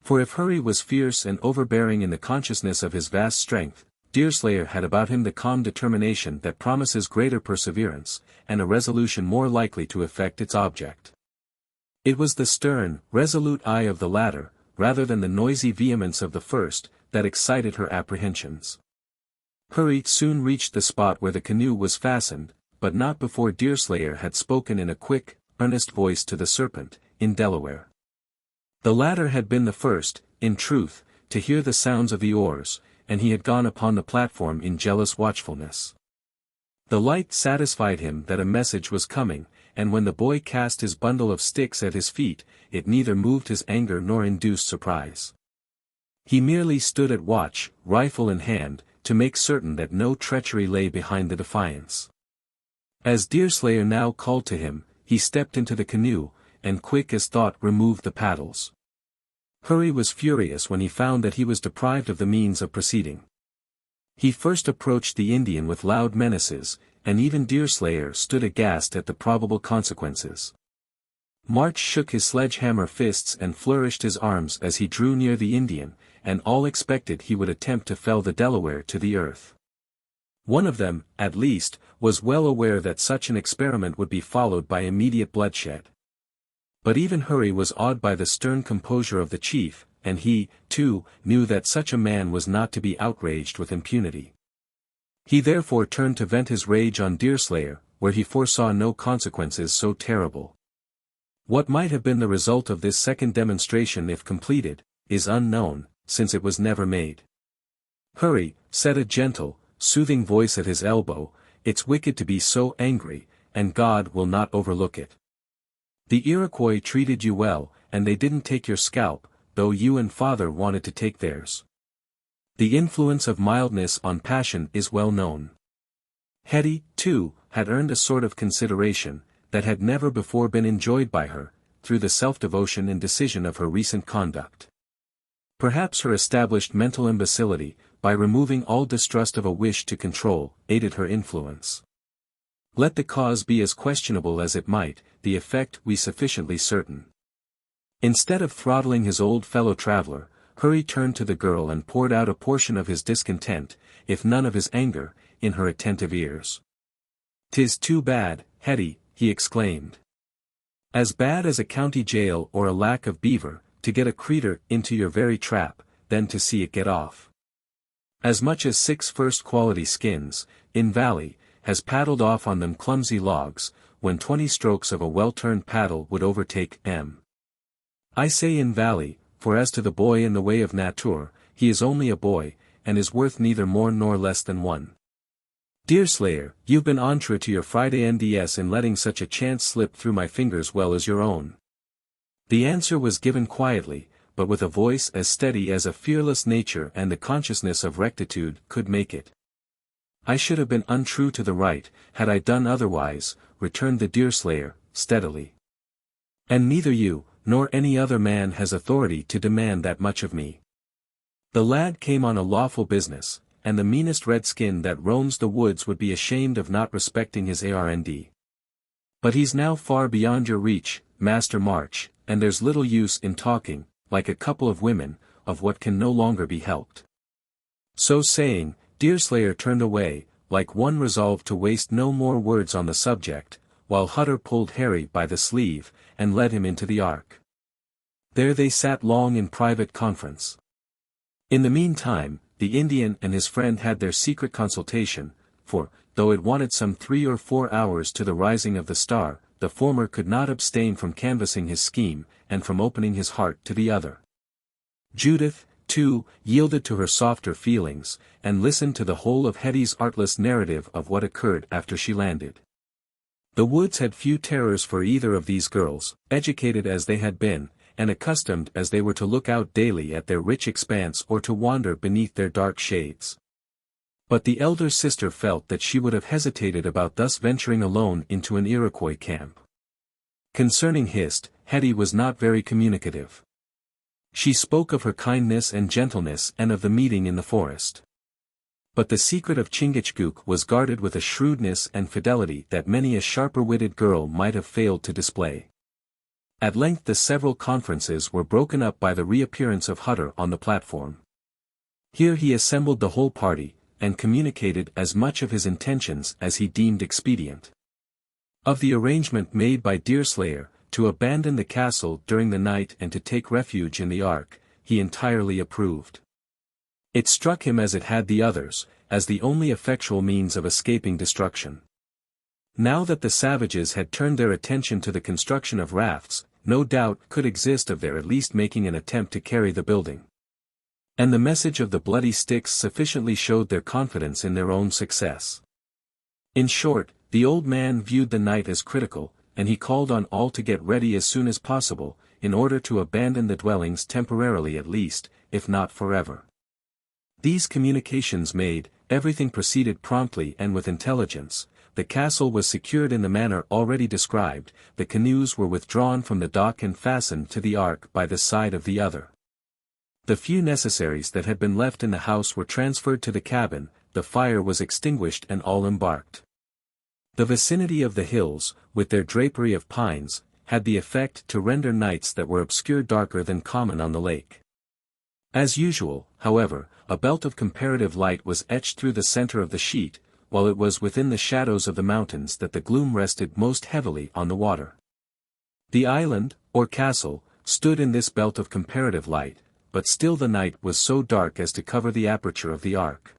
For if Hurry was fierce and overbearing in the consciousness of his vast strength, Deerslayer had about him the calm determination that promises greater perseverance, and a resolution more likely to effect its object. It was the stern, resolute eye of the latter, rather than the noisy vehemence of the first, that excited her apprehensions. Hurry soon reached the spot where the canoe was fastened, but not before Deerslayer had spoken in a quick, earnest voice to the serpent, in Delaware. The latter had been the first, in truth, to hear the sounds of the oars, and he had gone upon the platform in jealous watchfulness. The light satisfied him that a message was coming, and when the boy cast his bundle of sticks at his feet, it neither moved his anger nor induced surprise. He merely stood at watch, rifle in hand, to make certain that no treachery lay behind the defiance. As Deerslayer now called to him, he stepped into the canoe, and quick as thought removed the paddles. Hurry was furious when he found that he was deprived of the means of proceeding. He first approached the Indian with loud menaces, and even Deerslayer stood aghast at the probable consequences. March shook his sledge-hammer fists and flourished his arms as he drew near the Indian, and all expected he would attempt to fell the Delaware to the earth. One of them, at least, was well aware that such an experiment would be followed by immediate bloodshed. But even Hurry was awed by the stern composure of the chief, and he, too, knew that such a man was not to be outraged with impunity. He therefore turned to vent his rage on Deerslayer, where he foresaw no consequences so terrible. What might have been the result of this second demonstration if completed, is unknown, since it was never made. "Hurry," said a gentle, soothing voice at his elbow, "it's wicked to be so angry, and God will not overlook it. The Iroquois treated you well, and they didn't take your scalp, though you and father wanted to take theirs. The influence of mildness on passion is well known." Hetty, too, had earned a sort of consideration, that had never before been enjoyed by her, through the self-devotion and decision of her recent conduct. Perhaps her established mental imbecility, by removing all distrust of a wish to control, aided her influence. Let the cause be as questionable as it might, the effect we sufficiently certain. Instead of throttling his old fellow-traveler, Hurry turned to the girl and poured out a portion of his discontent, if none of his anger, in her attentive ears. "'Tis too bad, Hetty," he exclaimed. "As bad as a county jail or a lack of beaver, to get a creetur into your very trap, than to see it get off. As much as 6 first-quality skins, in valley, has paddled off on them clumsy logs, when 20 strokes of a well-turned paddle would overtake M. I say in valley, for as to the boy in the way of nature, he is only a boy, and is worth neither more nor less than one. Deerslayer, you've been untrue to your Friday NDS in letting such a chance slip through my fingers well as your own." The answer was given quietly, but with a voice as steady as a fearless nature and the consciousness of rectitude could make it. "I should have been untrue to the right, had I done otherwise," returned the Deerslayer, steadily. "And neither you, nor any other man has authority to demand that much of me. The lad came on a lawful business, and the meanest redskin that roams the woods would be ashamed of not respecting his ARND. But he's now far beyond your reach, Master March, and there's little use in talking, like a couple of women, of what can no longer be helped." So saying, Deerslayer turned away, like one resolved to waste no more words on the subject, while Hutter pulled Harry by the sleeve, and led him into the ark. There they sat long in private conference. In the meantime, the Indian and his friend had their secret consultation, for, though it wanted some 3 or 4 hours to the rising of the star, the former could not abstain from canvassing his scheme, and from opening his heart to the other. Judith, too, yielded to her softer feelings, and listened to the whole of Hetty's artless narrative of what occurred after she landed. The woods had few terrors for either of these girls, educated as they had been, and accustomed as they were to look out daily at their rich expanse or to wander beneath their dark shades. But the elder sister felt that she would have hesitated about thus venturing alone into an Iroquois camp. Concerning Hist, Hetty was not very communicative. She spoke of her kindness and gentleness and of the meeting in the forest. But the secret of Chingachgook was guarded with a shrewdness and fidelity that many a sharper-witted girl might have failed to display. At length the several conferences were broken up by the reappearance of Hutter on the platform. Here he assembled the whole party, and communicated as much of his intentions as he deemed expedient. Of the arrangement made by Deerslayer, to abandon the castle during the night and to take refuge in the ark, he entirely approved. It struck him as it had the others, as the only effectual means of escaping destruction. Now that the savages had turned their attention to the construction of rafts, no doubt could exist of their at least making an attempt to carry the building. And the message of the bloody sticks sufficiently showed their confidence in their own success. In short, the old man viewed the night as critical, and he called on all to get ready as soon as possible, in order to abandon the dwellings temporarily at least, if not forever. These communications made, everything proceeded promptly and with intelligence. The castle was secured in the manner already described, the canoes were withdrawn from the dock and fastened to the ark by the side of the other. The few necessaries that had been left in the house were transferred to the cabin, the fire was extinguished and all embarked. The vicinity of the hills, with their drapery of pines, had the effect to render nights that were obscure darker than common on the lake. As usual, however, a belt of comparative light was etched through the center of the sheet, while it was within the shadows of the mountains that the gloom rested most heavily on the water. The island, or castle, stood in this belt of comparative light, but still the night was so dark as to cover the aperture of the ark.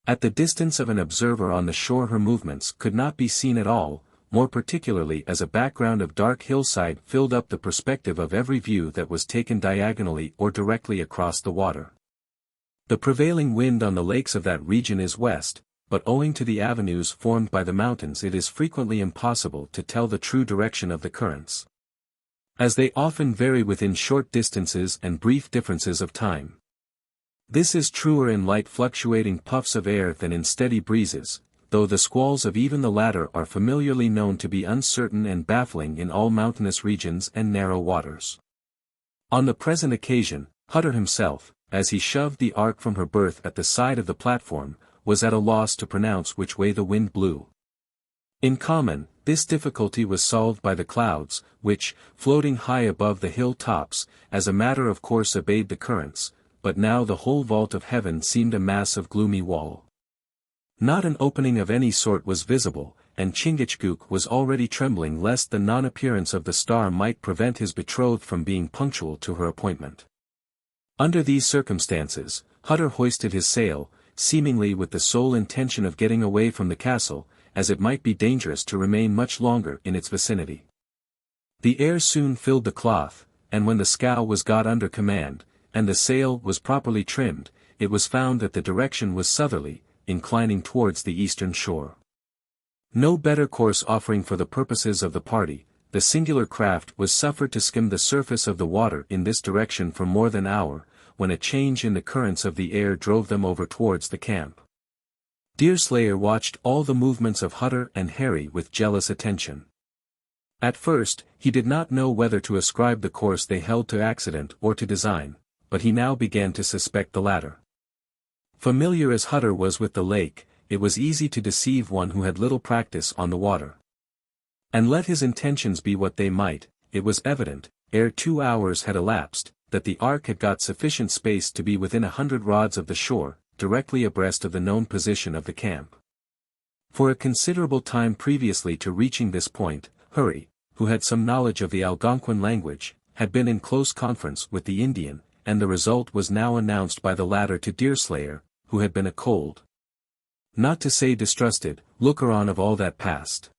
At the distance of an observer on the shore her movements could not be seen at all, more particularly as a background of dark hillside filled up the perspective of every view that was taken diagonally or directly across the water. The prevailing wind on the lakes of that region is west, but owing to the avenues formed by the mountains it is frequently impossible to tell the true direction of the currents, as they often vary within short distances and brief differences of time. This is truer in light fluctuating puffs of air than in steady breezes, though the squalls of even the latter are familiarly known to be uncertain and baffling in all mountainous regions and narrow waters. On the present occasion, Hutter himself, as he shoved the ark from her berth at the side of the platform, was at a loss to pronounce which way the wind blew. In common, this difficulty was solved by the clouds, which, floating high above the hill tops, as a matter of course obeyed the currents, but now the whole vault of heaven seemed a mass of gloomy wall. Not an opening of any sort was visible, and Chingachgook was already trembling lest the non-appearance of the star might prevent his betrothed from being punctual to her appointment. Under these circumstances, Hutter hoisted his sail, seemingly with the sole intention of getting away from the castle, as it might be dangerous to remain much longer in its vicinity. The air soon filled the cloth, and when the scow was got under command, and the sail was properly trimmed, it was found that the direction was southerly, inclining towards the eastern shore. No better course offering for the purposes of the party, the singular craft was suffered to skim the surface of the water in this direction for more than an hour, when a change in the currents of the air drove them over towards the camp. Deerslayer watched all the movements of Hutter and Harry with jealous attention. At first, he did not know whether to ascribe the course they held to accident or to design, but he now began to suspect the latter. Familiar as Hutter was with the lake, it was easy to deceive one who had little practice on the water. And let his intentions be what they might, it was evident, ere 2 hours had elapsed, that the ark had got sufficient space to be within 100 rods of the shore, directly abreast of the known position of the camp. For a considerable time previously to reaching this point, Hurry, who had some knowledge of the Algonquin language, had been in close conference with the Indian, and the result was now announced by the latter to Deerslayer, who had been a cold, not to say distrusted, looker-on of all that passed.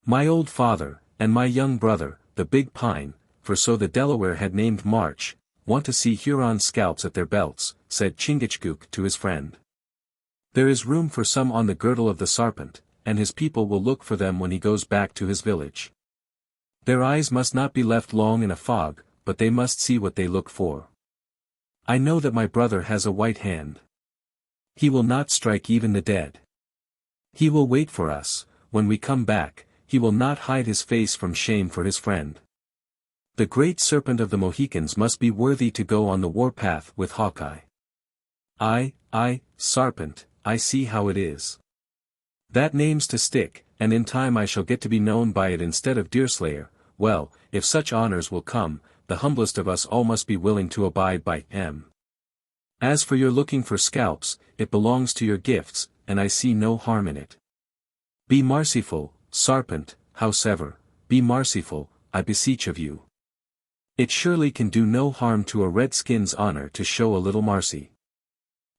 "My old father, and my young brother, the Big Pine," for so the Delaware had named March, "want to see Huron scalps at their belts," said Chingachgook to his friend. "There is room for some on the girdle of the Sarpent, and his people will look for them when he goes back to his village. Their eyes must not be left long in a fog, but they must see what they look for. I know that my brother has a white hand. He will not strike even the dead. He will wait for us, when we come back, he will not hide his face from shame for his friend. The great serpent of the Mohicans must be worthy to go on the warpath with Hawkeye. Aye, Sarpent, I see how it is. That name's to stick, and in time I shall get to be known by it instead of Deerslayer, well, if such honors will come, the humblest of us all must be willing to abide by M. As for your looking for scalps, it belongs to your gifts, and I see no harm in it. Be merciful, Sarpent, howsever, be merciful, I beseech of you. It surely can do no harm to a redskin's honor to show a little mercy.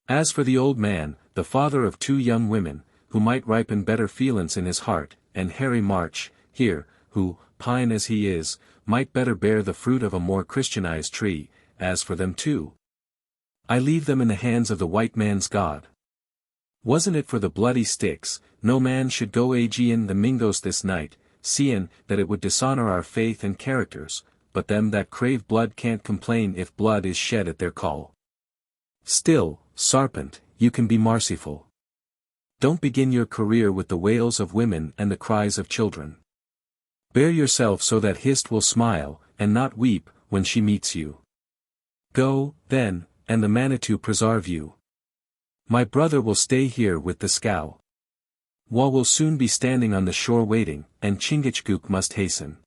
As for the old man, the father of 2 young women, who might ripen better feelings in his heart, and Harry March, here, who, pine as he is, might better bear the fruit of a more Christianized tree, as for them too, I leave them in the hands of the white man's God. Wasn't it for the bloody sticks, no man should go agin the Mingos this night, seein' that it would dishonor our faith and characters, but them that crave blood can't complain if blood is shed at their call. Still, Sarpent, you can be merciful. Don't begin your career with the wails of women and the cries of children. Bear yourself so that Hist will smile, and not weep, when she meets you. Go, then, and the Manitou preserve you. My brother will stay here with the scow. Wa will soon be standing on the shore waiting, and Chingachgook must hasten.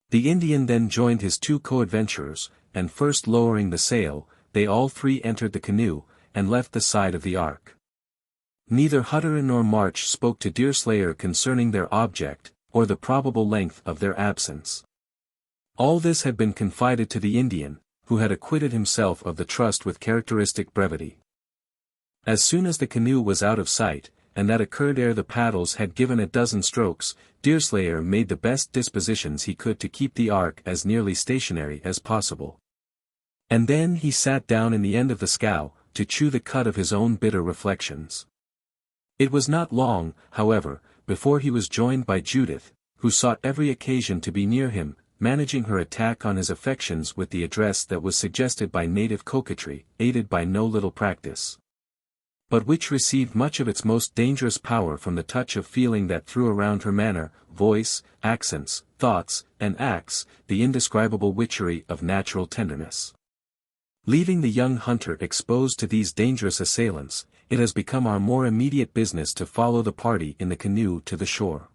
The Indian then joined his 2 co-adventurers, and first lowering the sail, they all 3 entered the canoe, and left the side of the ark. Neither Hutter nor March spoke to Deerslayer concerning their object, or the probable length of their absence. All this had been confided to the Indian, who had acquitted himself of the trust with characteristic brevity. As soon as the canoe was out of sight, and that occurred ere the paddles had given a dozen strokes, Deerslayer made the best dispositions he could to keep the ark as nearly stationary as possible. And then he sat down in the end of the scow, to chew the cud of his own bitter reflections. It was not long, however, before he was joined by Judith, who sought every occasion to be near him, managing her attack on his affections with the address that was suggested by native coquetry, aided by no little practice, but which received much of its most dangerous power from the touch of feeling that threw around her manner, voice, accents, thoughts, and acts, the indescribable witchery of natural tenderness. Leaving the young hunter exposed to these dangerous assailants, it has become our more immediate business to follow the party in the canoe to the shore.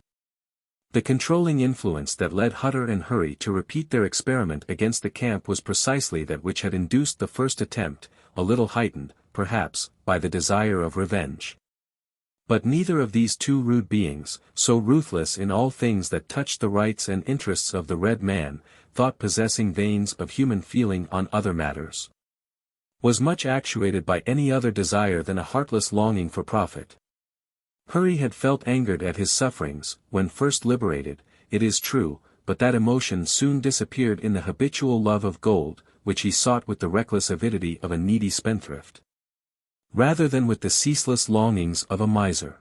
The controlling influence that led Hutter and Hurry to repeat their experiment against the camp was precisely that which had induced the first attempt, a little heightened, perhaps, by the desire of revenge. But neither of these 2 rude beings, so ruthless in all things that touched the rights and interests of the red man, thought possessing veins of human feeling on other matters, was much actuated by any other desire than a heartless longing for profit. Hurry had felt angered at his sufferings, when first liberated, it is true, but that emotion soon disappeared in the habitual love of gold, which he sought with the reckless avidity of a needy spendthrift, rather than with the ceaseless longings of a miser.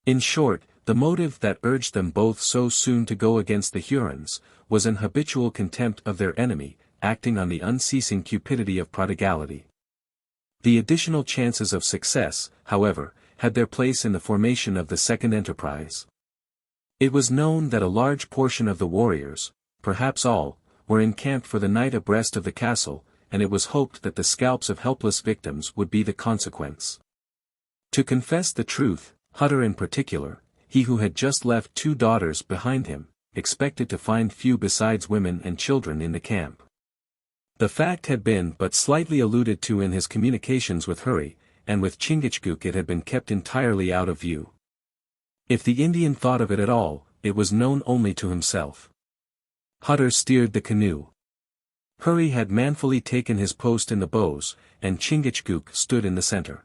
In short, the motive that urged them both so soon to go against the Hurons, was an habitual contempt of their enemy, acting on the unceasing cupidity of prodigality. The additional chances of success, however, had their place in the formation of the second enterprise. It was known that a large portion of the warriors, perhaps all, were encamped for the night abreast of the castle, and it was hoped that the scalps of helpless victims would be the consequence. To confess the truth, Hutter in particular, he who had just left 2 daughters behind him, expected to find few besides women and children in the camp. The fact had been but slightly alluded to in his communications with Hurry, and with Chingachgook it had been kept entirely out of view. If the Indian thought of it at all, it was known only to himself. Hutter steered the canoe. Hurry had manfully taken his post in the bows, and Chingachgook stood in the center.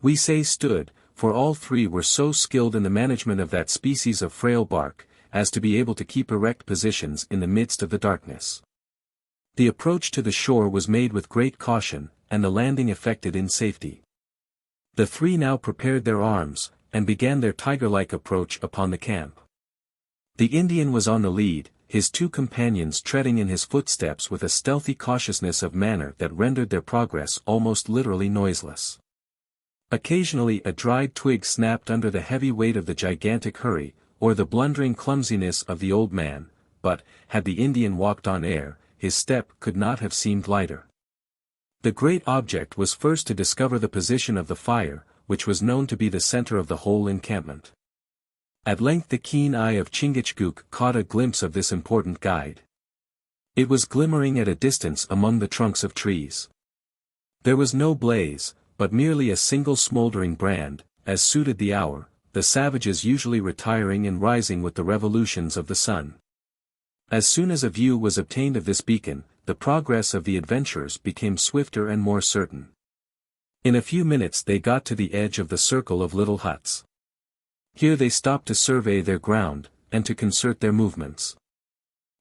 We say stood, for all 3 were so skilled in the management of that species of frail bark, as to be able to keep erect positions in the midst of the darkness. The approach to the shore was made with great caution, and the landing effected in safety. The 3 now prepared their arms, and began their tiger-like approach upon the camp. The Indian was on the lead, his 2 companions treading in his footsteps with a stealthy cautiousness of manner that rendered their progress almost literally noiseless. Occasionally a dried twig snapped under the heavy weight of the gigantic Hurry, or the blundering clumsiness of the old man, but, had the Indian walked on air, his step could not have seemed lighter. The great object was first to discover the position of the fire, which was known to be the center of the whole encampment. At length the keen eye of Chingachgook caught a glimpse of this important guide. It was glimmering at a distance among the trunks of trees. There was no blaze, but merely a single smouldering brand, as suited the hour, the savages usually retiring and rising with the revolutions of the sun. As soon as a view was obtained of this beacon, the progress of the adventurers became swifter and more certain. In a few minutes they got to the edge of the circle of little huts. Here they stopped to survey their ground, and to concert their movements.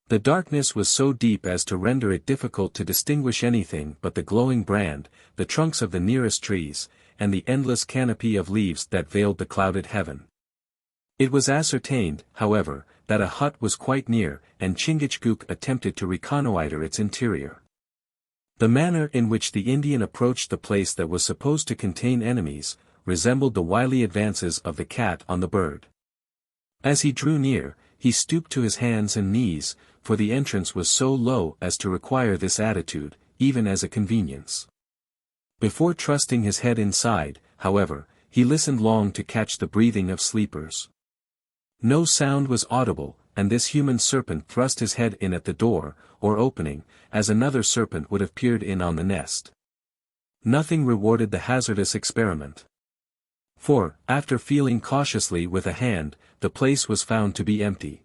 The darkness was so deep as to render it difficult to distinguish anything but the glowing brand, the trunks of the nearest trees, and the endless canopy of leaves that veiled the clouded heaven. It was ascertained, however, that a hut was quite near, and Chingachgook attempted to reconnoiter its interior. The manner in which the Indian approached the place that was supposed to contain enemies, resembled the wily advances of the cat on the bird. As he drew near, he stooped to his hands and knees, for the entrance was so low as to require this attitude, even as a convenience. Before trusting his head inside, however, he listened long to catch the breathing of sleepers. No sound was audible, and this human serpent thrust his head in at the door, or opening, as another serpent would have peered in on the nest. Nothing rewarded the hazardous experiment. For, after feeling cautiously with a hand, the place was found to be empty.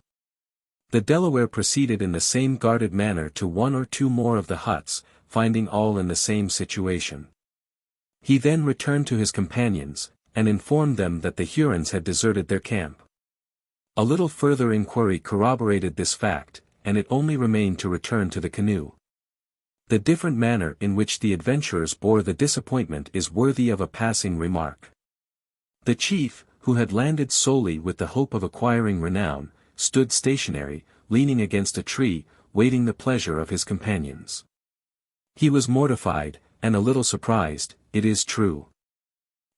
The Delaware proceeded in the same guarded manner to one or two more of the huts, finding all in the same situation. He then returned to his companions, and informed them that the Hurons had deserted their camp. A little further inquiry corroborated this fact, and it only remained to return to the canoe. The different manner in which the adventurers bore the disappointment is worthy of a passing remark. The chief, who had landed solely with the hope of acquiring renown, stood stationary, leaning against a tree, waiting the pleasure of his companions. He was mortified, and a little surprised, it is true.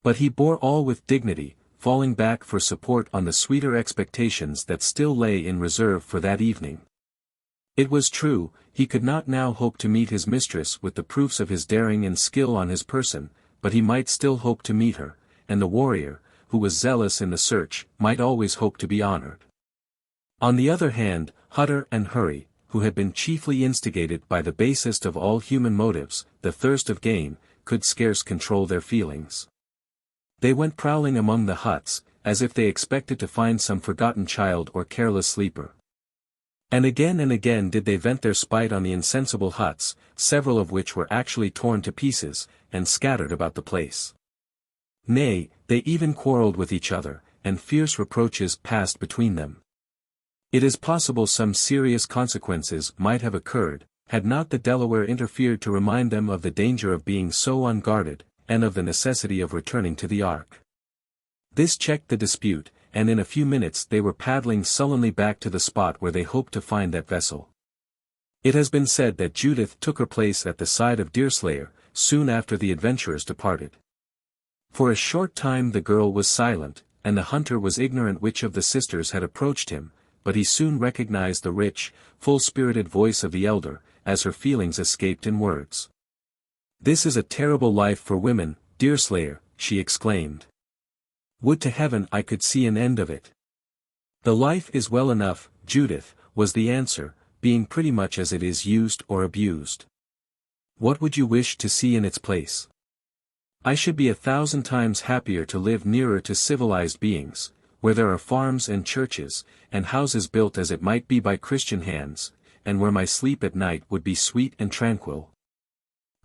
But he bore all with dignity, falling back for support on the sweeter expectations that still lay in reserve for that evening. It was true, he could not now hope to meet his mistress with the proofs of his daring and skill on his person, but he might still hope to meet her, and the warrior, who was zealous in the search, might always hope to be honored. On the other hand, Hutter and Hurry, who had been chiefly instigated by the basest of all human motives, the thirst of gain, could scarce control their feelings. They went prowling among the huts, as if they expected to find some forgotten child or careless sleeper. And again did they vent their spite on the insensible huts, several of which were actually torn to pieces, and scattered about the place. Nay, they even quarrelled with each other, and fierce reproaches passed between them. It is possible some serious consequences might have occurred, had not the Delaware interfered to remind them of the danger of being so unguarded, and of the necessity of returning to the ark. This checked the dispute, and in a few minutes they were paddling sullenly back to the spot where they hoped to find that vessel. It has been said that Judith took her place at the side of Deerslayer, soon after the adventurers departed. For a short time the girl was silent, and the hunter was ignorant which of the sisters had approached him, but he soon recognized the rich, full-spirited voice of the elder, as her feelings escaped in words. "This is a terrible life for women, Deerslayer," she exclaimed. "Would to heaven I could see an end of it." "The life is well enough, Judith," was the answer, "being pretty much as it is used or abused. What would you wish to see in its place?" "I should be 1,000 times happier to live nearer to civilized beings, where there are farms and churches, and houses built as it might be by Christian hands, and where my sleep at night would be sweet and tranquil.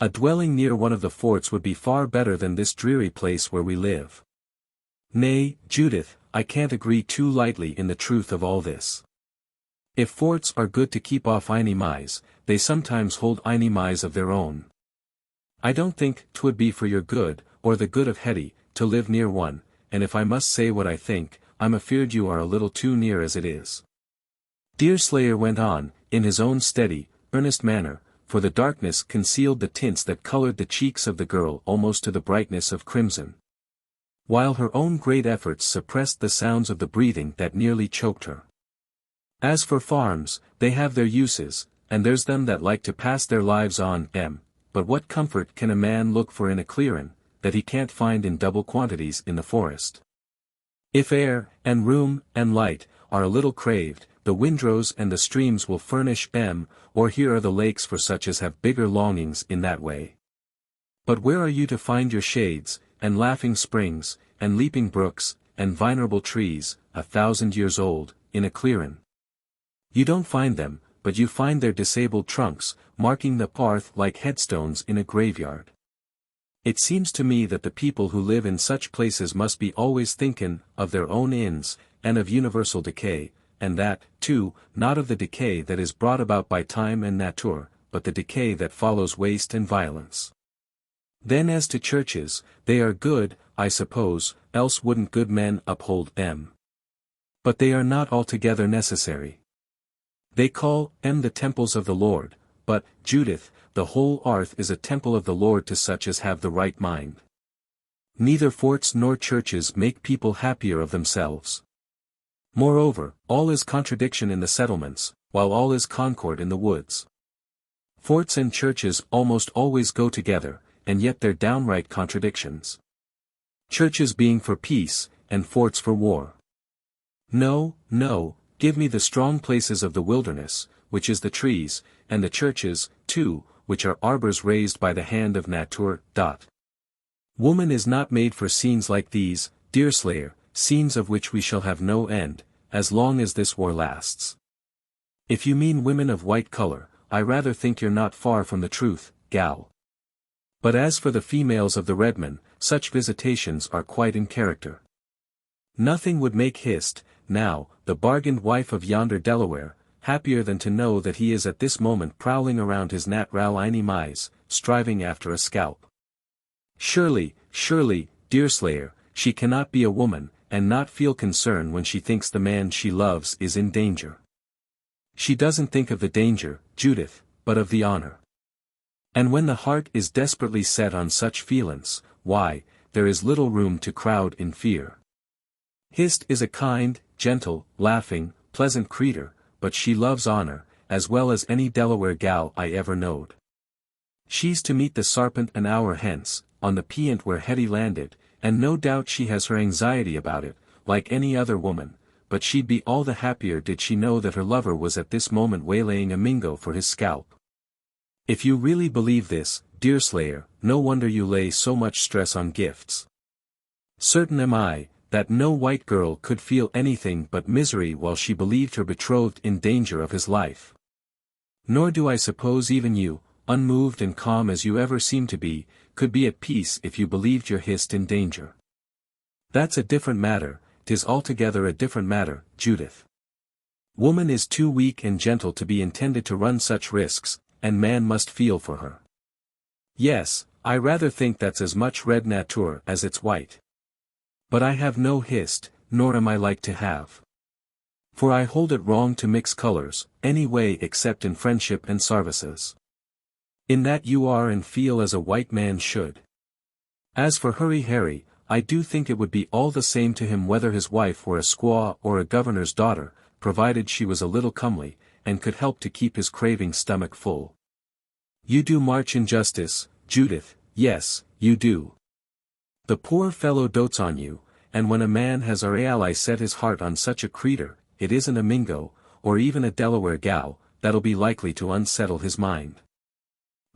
A dwelling near one of the forts would be far better than this dreary place where we live." "Nay, Judith, I can't agree too lightly in the truth of all this. If forts are good to keep off enemies, they sometimes hold enemies of their own. I don't think 'twould be for your good, or the good of Hetty, to live near one, and if I must say what I think, I'm afeard you are a little too near as it is." Deerslayer went on, in his own steady, earnest manner, for the darkness concealed the tints that colored the cheeks of the girl almost to the brightness of crimson, while her own great efforts suppressed the sounds of the breathing that nearly choked her. "As for farms, they have their uses, and there's them that like to pass their lives on 'em, but what comfort can a man look for in a clearin', that he can't find in double quantities in the forest? If air, and room, and light, are a little craved, the windrows and the streams will furnish or here are the lakes for such as have bigger longings in that way. But where are you to find your shades, and laughing springs, and leaping brooks, and venerable trees, 1,000 years old, in a clearin'? You don't find them, but you find their disabled trunks, marking the path like headstones in a graveyard. It seems to me that the people who live in such places must be always thinkin' of their own inns, and of universal decay, and that, too, not of the decay that is brought about by time and nature, but the decay that follows waste and violence. Then as to churches, they are good, I suppose, else wouldn't good men uphold them. But they are not altogether necessary. They call the temples of the Lord, but, Judith, the whole earth is a temple of the Lord to such as have the right mind. Neither forts nor churches make people happier of themselves. Moreover, all is contradiction in the settlements, while all is concord in the woods. Forts and churches almost always go together, and yet they're downright contradictions. Churches being for peace, and forts for war. No, no, give me the strong places of the wilderness, which is the trees, and the churches, too, which are arbors raised by the hand of nature. Woman is not made for scenes like these, Deerslayer, scenes of which we shall have no end, as long as this war lasts. If you mean women of white color, I rather think you're not far from the truth, gal. But as for the females of the redmen, such visitations are quite in character. Nothing would make Hist, now, the bargained wife of yonder Delaware, happier than to know that he is at this moment prowling around his natural enemies, striving after a scalp. Surely, Deerslayer, she cannot be a woman, and not feel concern when she thinks the man she loves is in danger. She doesn't think of the danger, Judith, but of the honor. And when the heart is desperately set on such feelings, why, there is little room to crowd in fear. Hist is a kind, gentle, laughing, pleasant creetur, but she loves honor, as well as any Delaware gal I ever knowed. She's to meet the Sarpent an hour hence, on the Piant where Hetty landed, and no doubt she has her anxiety about it, like any other woman, but she'd be all the happier did she know that her lover was at this moment waylaying a Mingo for his scalp. If you really believe this, Deerslayer, no wonder you lay so much stress on gifts. Certain am I, that no white girl could feel anything but misery while she believed her betrothed in danger of his life. Nor do I suppose even you, unmoved and calm as you ever seem to be, could be at peace if you believed your Hist in danger. That's a different matter, 'tis altogether a different matter, Judith. Woman is too weak and gentle to be intended to run such risks, and man must feel for her. Yes, I rather think that's as much red nature as it's white. But I have no Hist, nor am I like to have. For I hold it wrong to mix colors, any way except in friendship and sarvices. In that you are and feel as a white man should. As for Hurry Harry, I do think it would be all the same to him whether his wife were a squaw or a governor's daughter, provided she was a little comely, and could help to keep his craving stomach full. You do march injustice, Judith, yes, you do. The poor fellow dotes on you, and when a man has a ally set his heart on such a creetur, it isn't a Mingo, or even a Delaware gal, that'll be likely to unsettle his mind.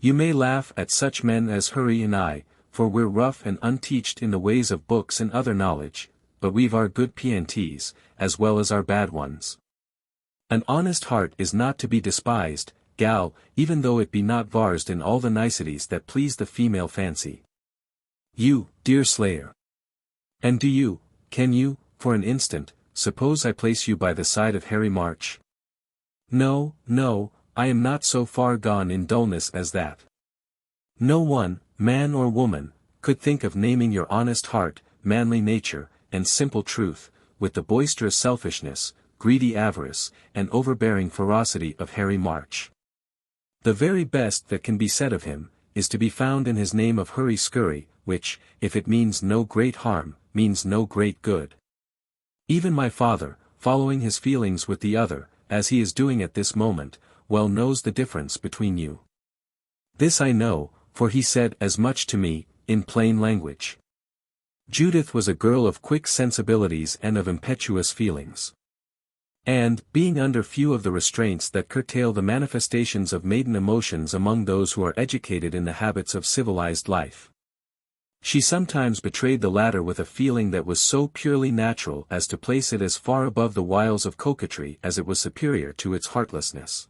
You may laugh at such men as Hurry and I, for we're rough and unteached in the ways of books and other knowledge, but we've our good P&Ts, as well as our bad ones. An honest heart is not to be despised, gal, even though it be not varsed in all the niceties that please the female fancy. You, Deerslayer. And can you, for an instant, suppose I place you by the side of Harry March? No, I am not so far gone in dullness as that. No one, man or woman, could think of naming your honest heart, manly nature, and simple truth, with the boisterous selfishness, greedy avarice, and overbearing ferocity of Harry March. The very best that can be said of him, is to be found in his name of Hurry Scurry, which, if it means no great harm, means no great good. Even my father, following his feelings with the other, as he is doing at this moment, well knows the difference between you. This I know, for he said as much to me, in plain language. Judith was a girl of quick sensibilities and of impetuous feelings. And, being under few of the restraints that curtail the manifestations of maiden emotions among those who are educated in the habits of civilized life, she sometimes betrayed the latter with a feeling that was so purely natural as to place it as far above the wiles of coquetry as it was superior to its heartlessness.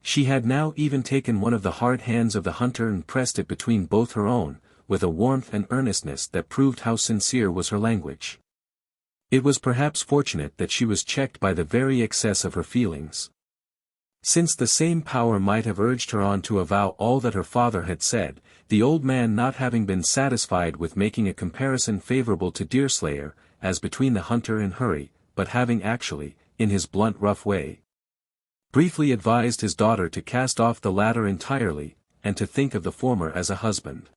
She had now even taken one of the hard hands of the hunter and pressed it between both her own, with a warmth and earnestness that proved how sincere was her language. It was perhaps fortunate that she was checked by the very excess of her feelings. Since the same power might have urged her on to avow all that her father had said, the old man not having been satisfied with making a comparison favorable to Deerslayer, as between the hunter and Hurry, but having actually, in his blunt rough way, briefly advised his daughter to cast off the latter entirely, and to think of the former as a husband.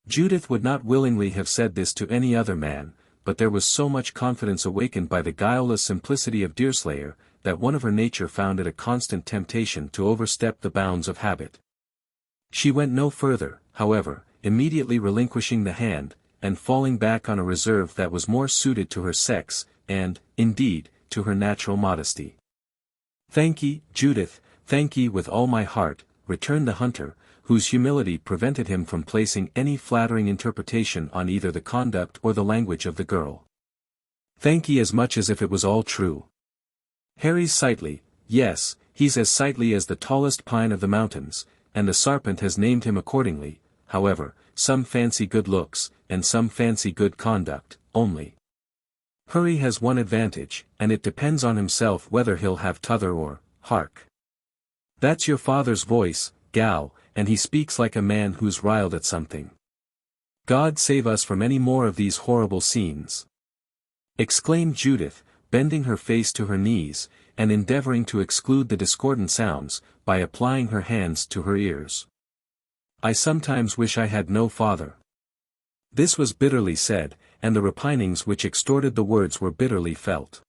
Judith would not willingly have said this to any other man, but there was so much confidence awakened by the guileless simplicity of Deerslayer, that one of her nature found it a constant temptation to overstep the bounds of habit. She went no further, however, immediately relinquishing the hand, and falling back on a reserve that was more suited to her sex, and, indeed, to her natural modesty. "Thank ye, Judith, thank ye with all my heart," returned the hunter, whose humility prevented him from placing any flattering interpretation on either the conduct or the language of the girl. "Thank ye as much as if it was all true. Harry's sightly, yes, he's as sightly as the tallest pine of the mountains, and the Sarpent has named him accordingly. However, some fancy good looks, and some fancy good conduct, only. Hurry has one advantage, and it depends on himself whether he'll have t'other or, hark. That's your father's voice, gal, and he speaks like a man who's riled at something. God save us from any more of these horrible scenes," exclaimed Judith, bending her face to her knees, and endeavoring to exclude the discordant sounds, by applying her hands to her ears. "I sometimes wish I had no father." This was bitterly said, and the repinings which extorted the words were bitterly felt.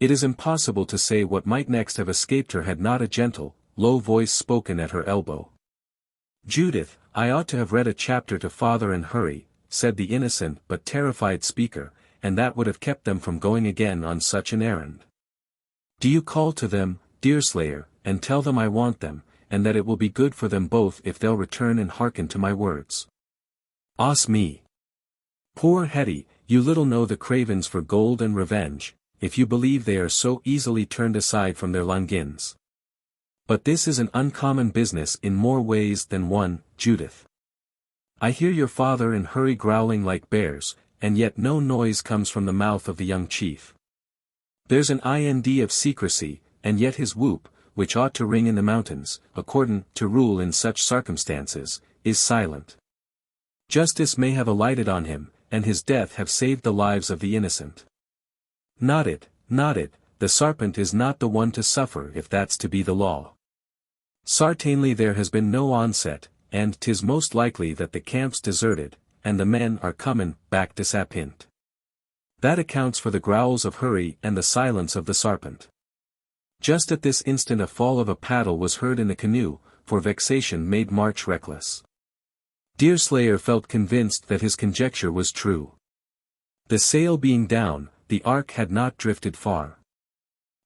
It is impossible to say what might next have escaped her had not a gentle, low voice spoken at her elbow. "Judith, I ought to have read a chapter to Father and Hurry," said the innocent but terrified speaker, "and that would have kept them from going again on such an errand. Do you call to them, Deerslayer, and tell them I want them, and that it will be good for them both if they'll return and hearken to my words. Os me! Poor Hetty, you little know the cravens for gold and revenge, if you believe they are so easily turned aside from their Longins. But this is an uncommon business in more ways than one, Judith. I hear your father and Hurry growling like bears, and yet no noise comes from the mouth of the young chief. There's an ind of secrecy, and yet his whoop, which ought to ring in the mountains, according to rule in such circumstances, is silent. Justice may have alighted on him, and his death have saved the lives of the innocent. Not it, the Sarpent is not the one to suffer if that's to be the law. Sartainly there has been no onset, and 'tis most likely that the camp's deserted, and the men are comin' back to Sapint. That accounts for the growls of Hurry and the silence of the Sarpent." Just at this instant a fall of a paddle was heard in the canoe, for vexation made march reckless. Deerslayer felt convinced that his conjecture was true. The sail being down, the ark had not drifted far.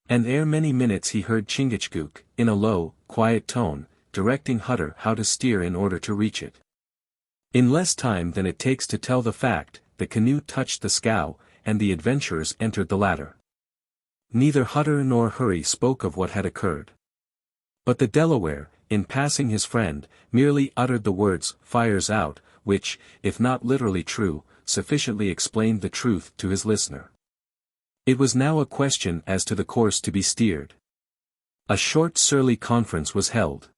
And ere many minutes he heard Chingachgook, in a low, quiet tone, directing Hutter how to steer in order to reach it. In less time than it takes to tell the fact, the canoe touched the scow, and the adventurers entered the latter. Neither Hutter nor Hurry spoke of what had occurred. But the Delaware, in passing his friend, merely uttered the words, "Fire's out," which, if not literally true, sufficiently explained the truth to his listener. It was now a question as to the course to be steered. A short surly conference was held.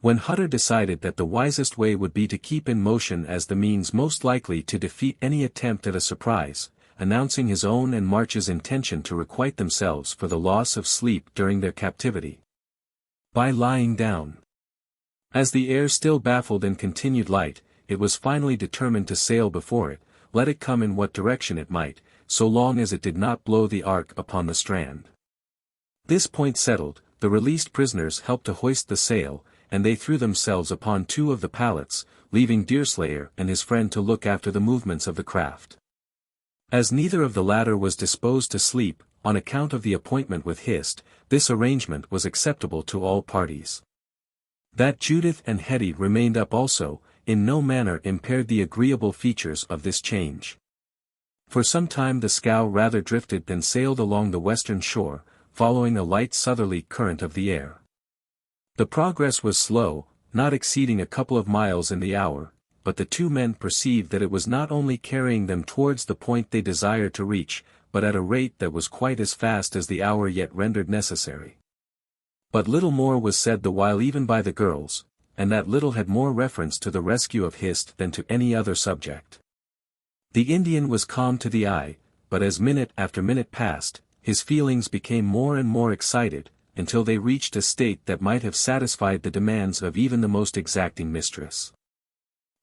When Hutter decided that the wisest way would be to keep in motion as the means most likely to defeat any attempt at a surprise, announcing his own and March's intention to requite themselves for the loss of sleep during their captivity by lying down. As the air still baffled and continued light, it was finally determined to sail before it, let it come in what direction it might, so long as it did not blow the ark upon the strand. This point settled, the released prisoners helped to hoist the sail, and they threw themselves upon two of the pallets, leaving Deerslayer and his friend to look after the movements of the craft. As neither of the latter was disposed to sleep, on account of the appointment with Hist, this arrangement was acceptable to all parties. That Judith and Hetty remained up also, in no manner impaired the agreeable features of this change. For some time the scow rather drifted than sailed along the western shore, following a light southerly current of the air. The progress was slow, not exceeding a couple of miles in the hour, but the two men perceived that it was not only carrying them towards the point they desired to reach, but at a rate that was quite as fast as the hour yet rendered necessary. But little more was said the while even by the girls, and that little had more reference to the rescue of Hist than to any other subject. The Indian was calm to the eye, but as minute after minute passed, his feelings became more and more excited, until they reached a state that might have satisfied the demands of even the most exacting mistress.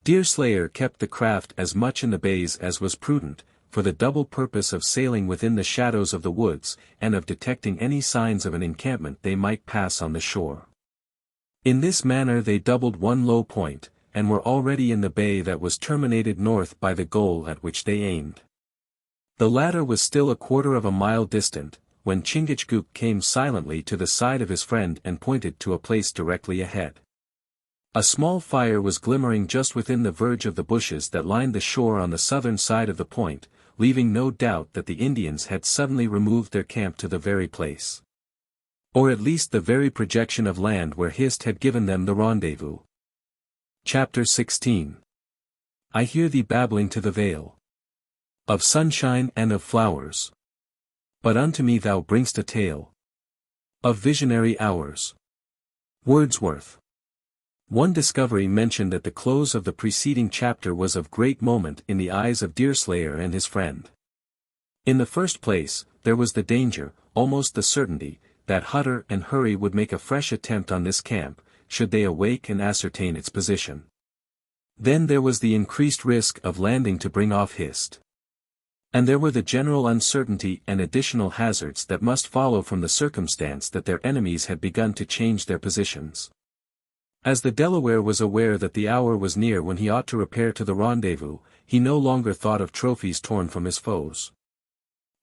Deerslayer kept the craft as much in the bays as was prudent, for the double purpose of sailing within the shadows of the woods, and of detecting any signs of an encampment they might pass on the shore. In this manner they doubled one low point, and were already in the bay that was terminated north by the goal at which they aimed. The latter was still a quarter of a mile distant, when Chingachgook came silently to the side of his friend and pointed to a place directly ahead. A small fire was glimmering just within the verge of the bushes that lined the shore on the southern side of the point, leaving no doubt that the Indians had suddenly removed their camp to the very place. Or at least the very projection of land where Hist had given them the rendezvous. Chapter XVI. I hear thee babbling to the vale of sunshine and of flowers. But unto me thou bring'st a tale of visionary hours. Wordsworth. One discovery mentioned at the close of the preceding chapter was of great moment in the eyes of Deerslayer and his friend. In the first place, there was the danger, almost the certainty, that Hutter and Hurry would make a fresh attempt on this camp, should they awake and ascertain its position. Then there was the increased risk of landing to bring off Hist. And there were the general uncertainty and additional hazards that must follow from the circumstance that their enemies had begun to change their positions. As the Delaware was aware that the hour was near when he ought to repair to the rendezvous, he no longer thought of trophies torn from his foes.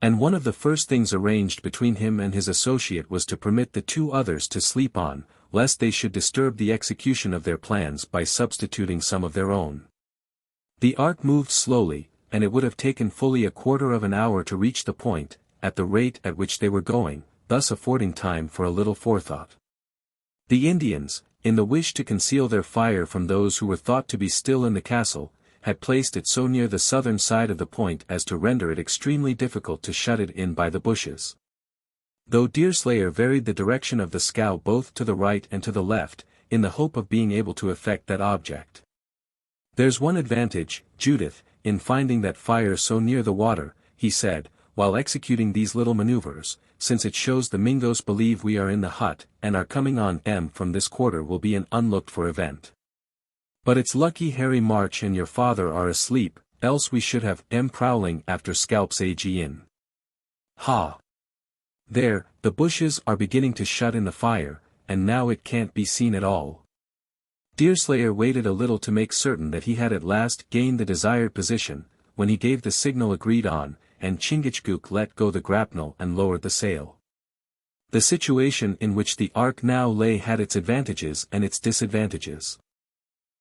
And one of the first things arranged between him and his associate was to permit the two others to sleep on, lest they should disturb the execution of their plans by substituting some of their own. The ark moved slowly, and it would have taken fully a quarter of an hour to reach the point, at the rate at which they were going, thus affording time for a little forethought. The Indians, in the wish to conceal their fire from those who were thought to be still in the castle, had placed it so near the southern side of the point as to render it extremely difficult to shut it in by the bushes. Though Deerslayer varied the direction of the scow both to the right and to the left, in the hope of being able to effect that object. "There's one advantage, Judith, in finding that fire so near the water," he said, while executing these little maneuvers, "since it shows the Mingos believe we are in the hut, and our coming on them from this quarter will be an unlooked-for event. But it's lucky Harry March and your father are asleep, else we should have them prowling after scalps in. Ha! There, the bushes are beginning to shut in the fire, and now it can't be seen at all." Deerslayer waited a little to make certain that he had at last gained the desired position, when he gave the signal agreed on, and Chingachgook let go the grapnel and lowered the sail. The situation in which the ark now lay had its advantages and its disadvantages.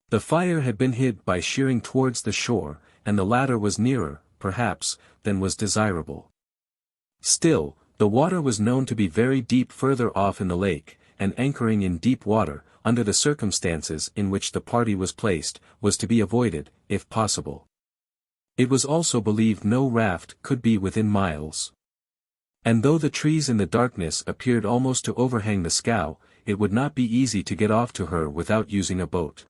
The fire had been hid by sheering towards the shore, and the latter was nearer, perhaps, than was desirable. Still, the water was known to be very deep further off in the lake, and anchoring in deep water, under the circumstances in which the party was placed, was to be avoided, if possible. It was also believed no raft could be within miles. And though the trees in the darkness appeared almost to overhang the scow, it would not be easy to get off to her without using a boat.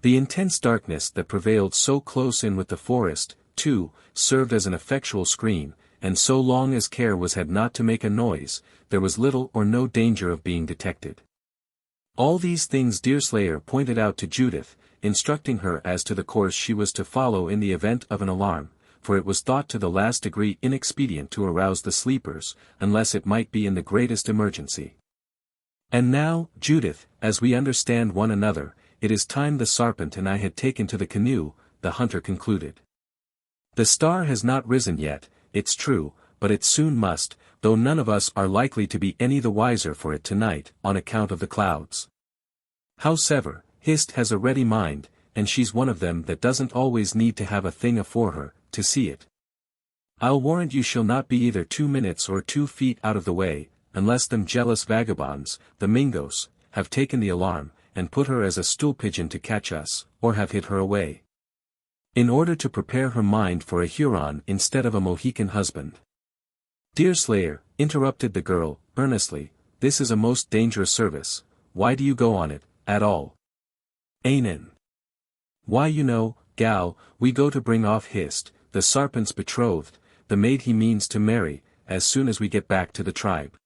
The intense darkness that prevailed so close in with the forest, too, served as an effectual screen, and so long as care was had not to make a noise, there was little or no danger of being detected. All these things Deerslayer pointed out to Judith, instructing her as to the course she was to follow in the event of an alarm, for it was thought to the last degree inexpedient to arouse the sleepers, unless it might be in the greatest emergency. And now, Judith, as we understand one another, it is time the serpent and I had taken to the canoe, the hunter concluded. The star has not risen yet, it's true, but it soon must, though none of us are likely to be any the wiser for it tonight, on account of the clouds. Howsever, Hist has a ready mind, and she's one of them that doesn't always need to have a thing afore her, to see it. I'll warrant you she'll not be either 2 minutes or 2 feet out of the way, unless them jealous vagabonds, the Mingos, have taken the alarm, and put her as a stool pigeon to catch us, or have hid her away. In order to prepare her mind for a Huron instead of a Mohican husband. Deerslayer, interrupted the girl, earnestly, this is a most dangerous service, why do you go on it, at all? Ainen. Why you know, gal, we go to bring off Hist, the sarpent's betrothed, the maid he means to marry, as soon as we get back to the tribe.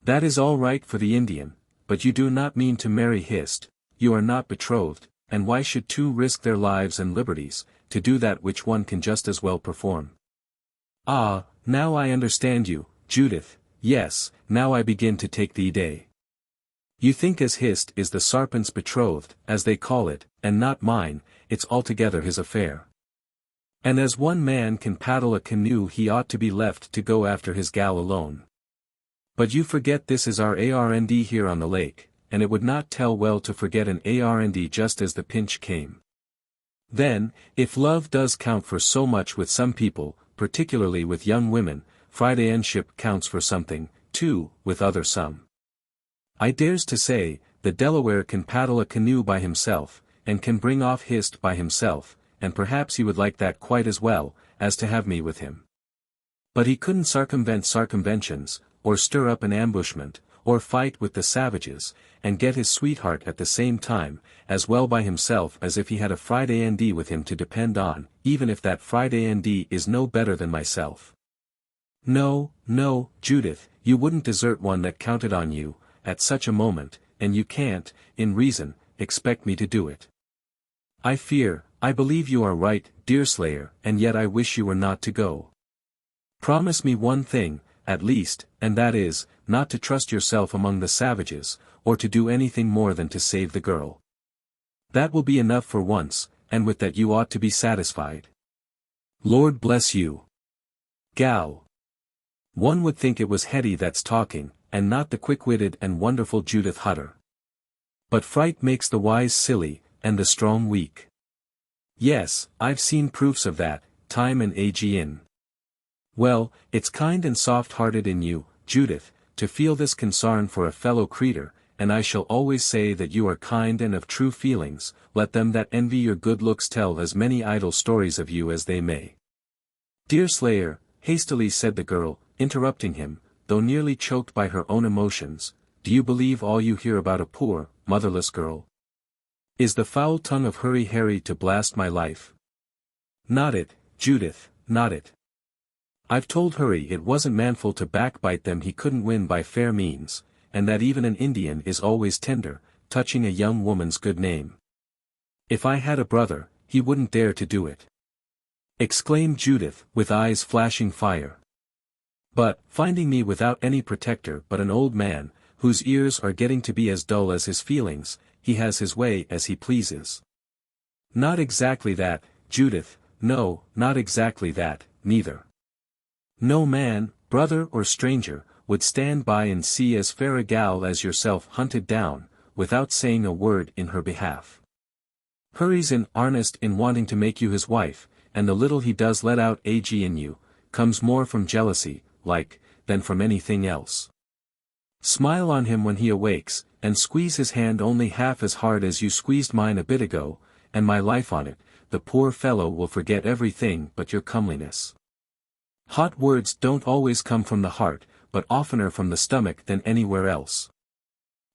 That is all right for the Indian, but you do not mean to marry Hist, you are not betrothed, and why should two risk their lives and liberties, to do that which one can just as well perform? Ah, now I understand you, Judith, yes, now I begin to take thee day. You think as Hist is the sarpent's betrothed, as they call it, and not mine, it's altogether his affair. And as one man can paddle a canoe he ought to be left to go after his gal alone. But you forget this is our ARND here on the lake, and it would not tell well to forget an ARND just as the pinch came. Then, if love does count for so much with some people, particularly with young women, Fridayship counts for something, too, with other some. I dares to say, the Delaware can paddle a canoe by himself, and can bring off Hist by himself, and perhaps he would like that quite as well, as to have me with him. But he couldn't circumvent circumventions, or stir up an ambushment, or fight with the savages, and get his sweetheart at the same time, as well by himself as if he had a Fridaynd with him to depend on, even if that Fridaynd is no better than myself. No, no, Judith, you wouldn't desert one that counted on you, at such a moment, and you can't, in reason, expect me to do it. I believe you are right, Deerslayer, and yet I wish you were not to go. Promise me one thing, at least, and that is, not to trust yourself among the savages, or to do anything more than to save the girl. That will be enough for once, and with that you ought to be satisfied. Lord bless you. Gal. One would think it was Hetty that's talking, and not the quick-witted and wonderful Judith Hutter. But fright makes the wise silly, and the strong weak. Yes, I've seen proofs of that, time and again. Well, it's kind and soft-hearted in you, Judith, to feel this consarn for a fellow creature, and I shall always say that you are kind and of true feelings, let them that envy your good looks tell as many idle stories of you as they may. Deerslayer, hastily said the girl, interrupting him, though nearly choked by her own emotions, do you believe all you hear about a poor, motherless girl? Is the foul tongue of Hurry Harry to blast my life? Not it, Judith, not it. I've told Hurry it wasn't manful to backbite them he couldn't win by fair means, and that even an Indian is always tender, touching a young woman's good name. If I had a brother, he wouldn't dare to do it. Exclaimed Judith, with eyes flashing fire. But, finding me without any protector but an old man, whose ears are getting to be as dull as his feelings, he has his way as he pleases. Not exactly that, Judith, no, not exactly that, neither. No man, brother or stranger, would stand by and see as fair a gal as yourself hunted down, without saying a word in her behalf. Hurry's in earnest in wanting to make you his wife, and the little he does let out in you, comes more from jealousy, like, than from anything else. Smile on him when he awakes, and squeeze his hand only half as hard as you squeezed mine a bit ago, and my life on it, the poor fellow will forget everything but your comeliness. Hot words don't always come from the heart, but oftener from the stomach than anywhere else.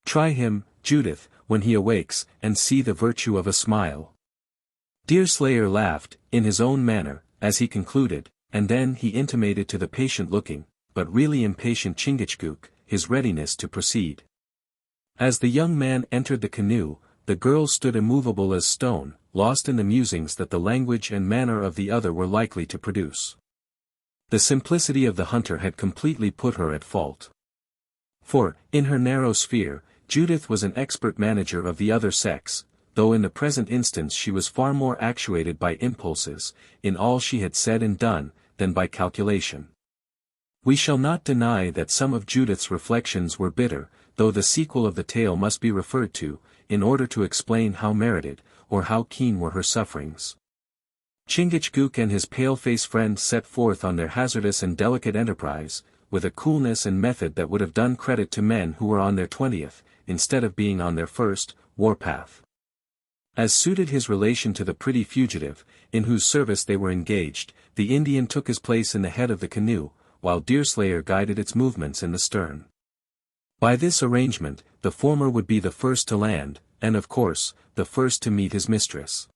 Try him, Judith, when he awakes, and see the virtue of a smile. Deerslayer laughed, in his own manner, as he concluded, and then he intimated to the patient-looking, but really impatient Chingachgook, his readiness to proceed. As the young man entered the canoe, the girl stood immovable as stone, lost in the musings that the language and manner of the other were likely to produce. The simplicity of the hunter had completely put her at fault. For, in her narrow sphere, Judith was an expert manager of the other sex, though in the present instance she was far more actuated by impulses, in all she had said and done, than by calculation. We shall not deny that some of Judith's reflections were bitter, though the sequel of the tale must be referred to, in order to explain how merited, or how keen were her sufferings. Chingachgook and his pale-faced friend set forth on their hazardous and delicate enterprise, with a coolness and method that would have done credit to men who were on their 20th, instead of being on their first, warpath. As suited his relation to the pretty fugitive, in whose service they were engaged, the Indian took his place in the head of the canoe, while Deerslayer guided its movements in the stern. By this arrangement, the former would be the first to land, and of course, the first to meet his mistress.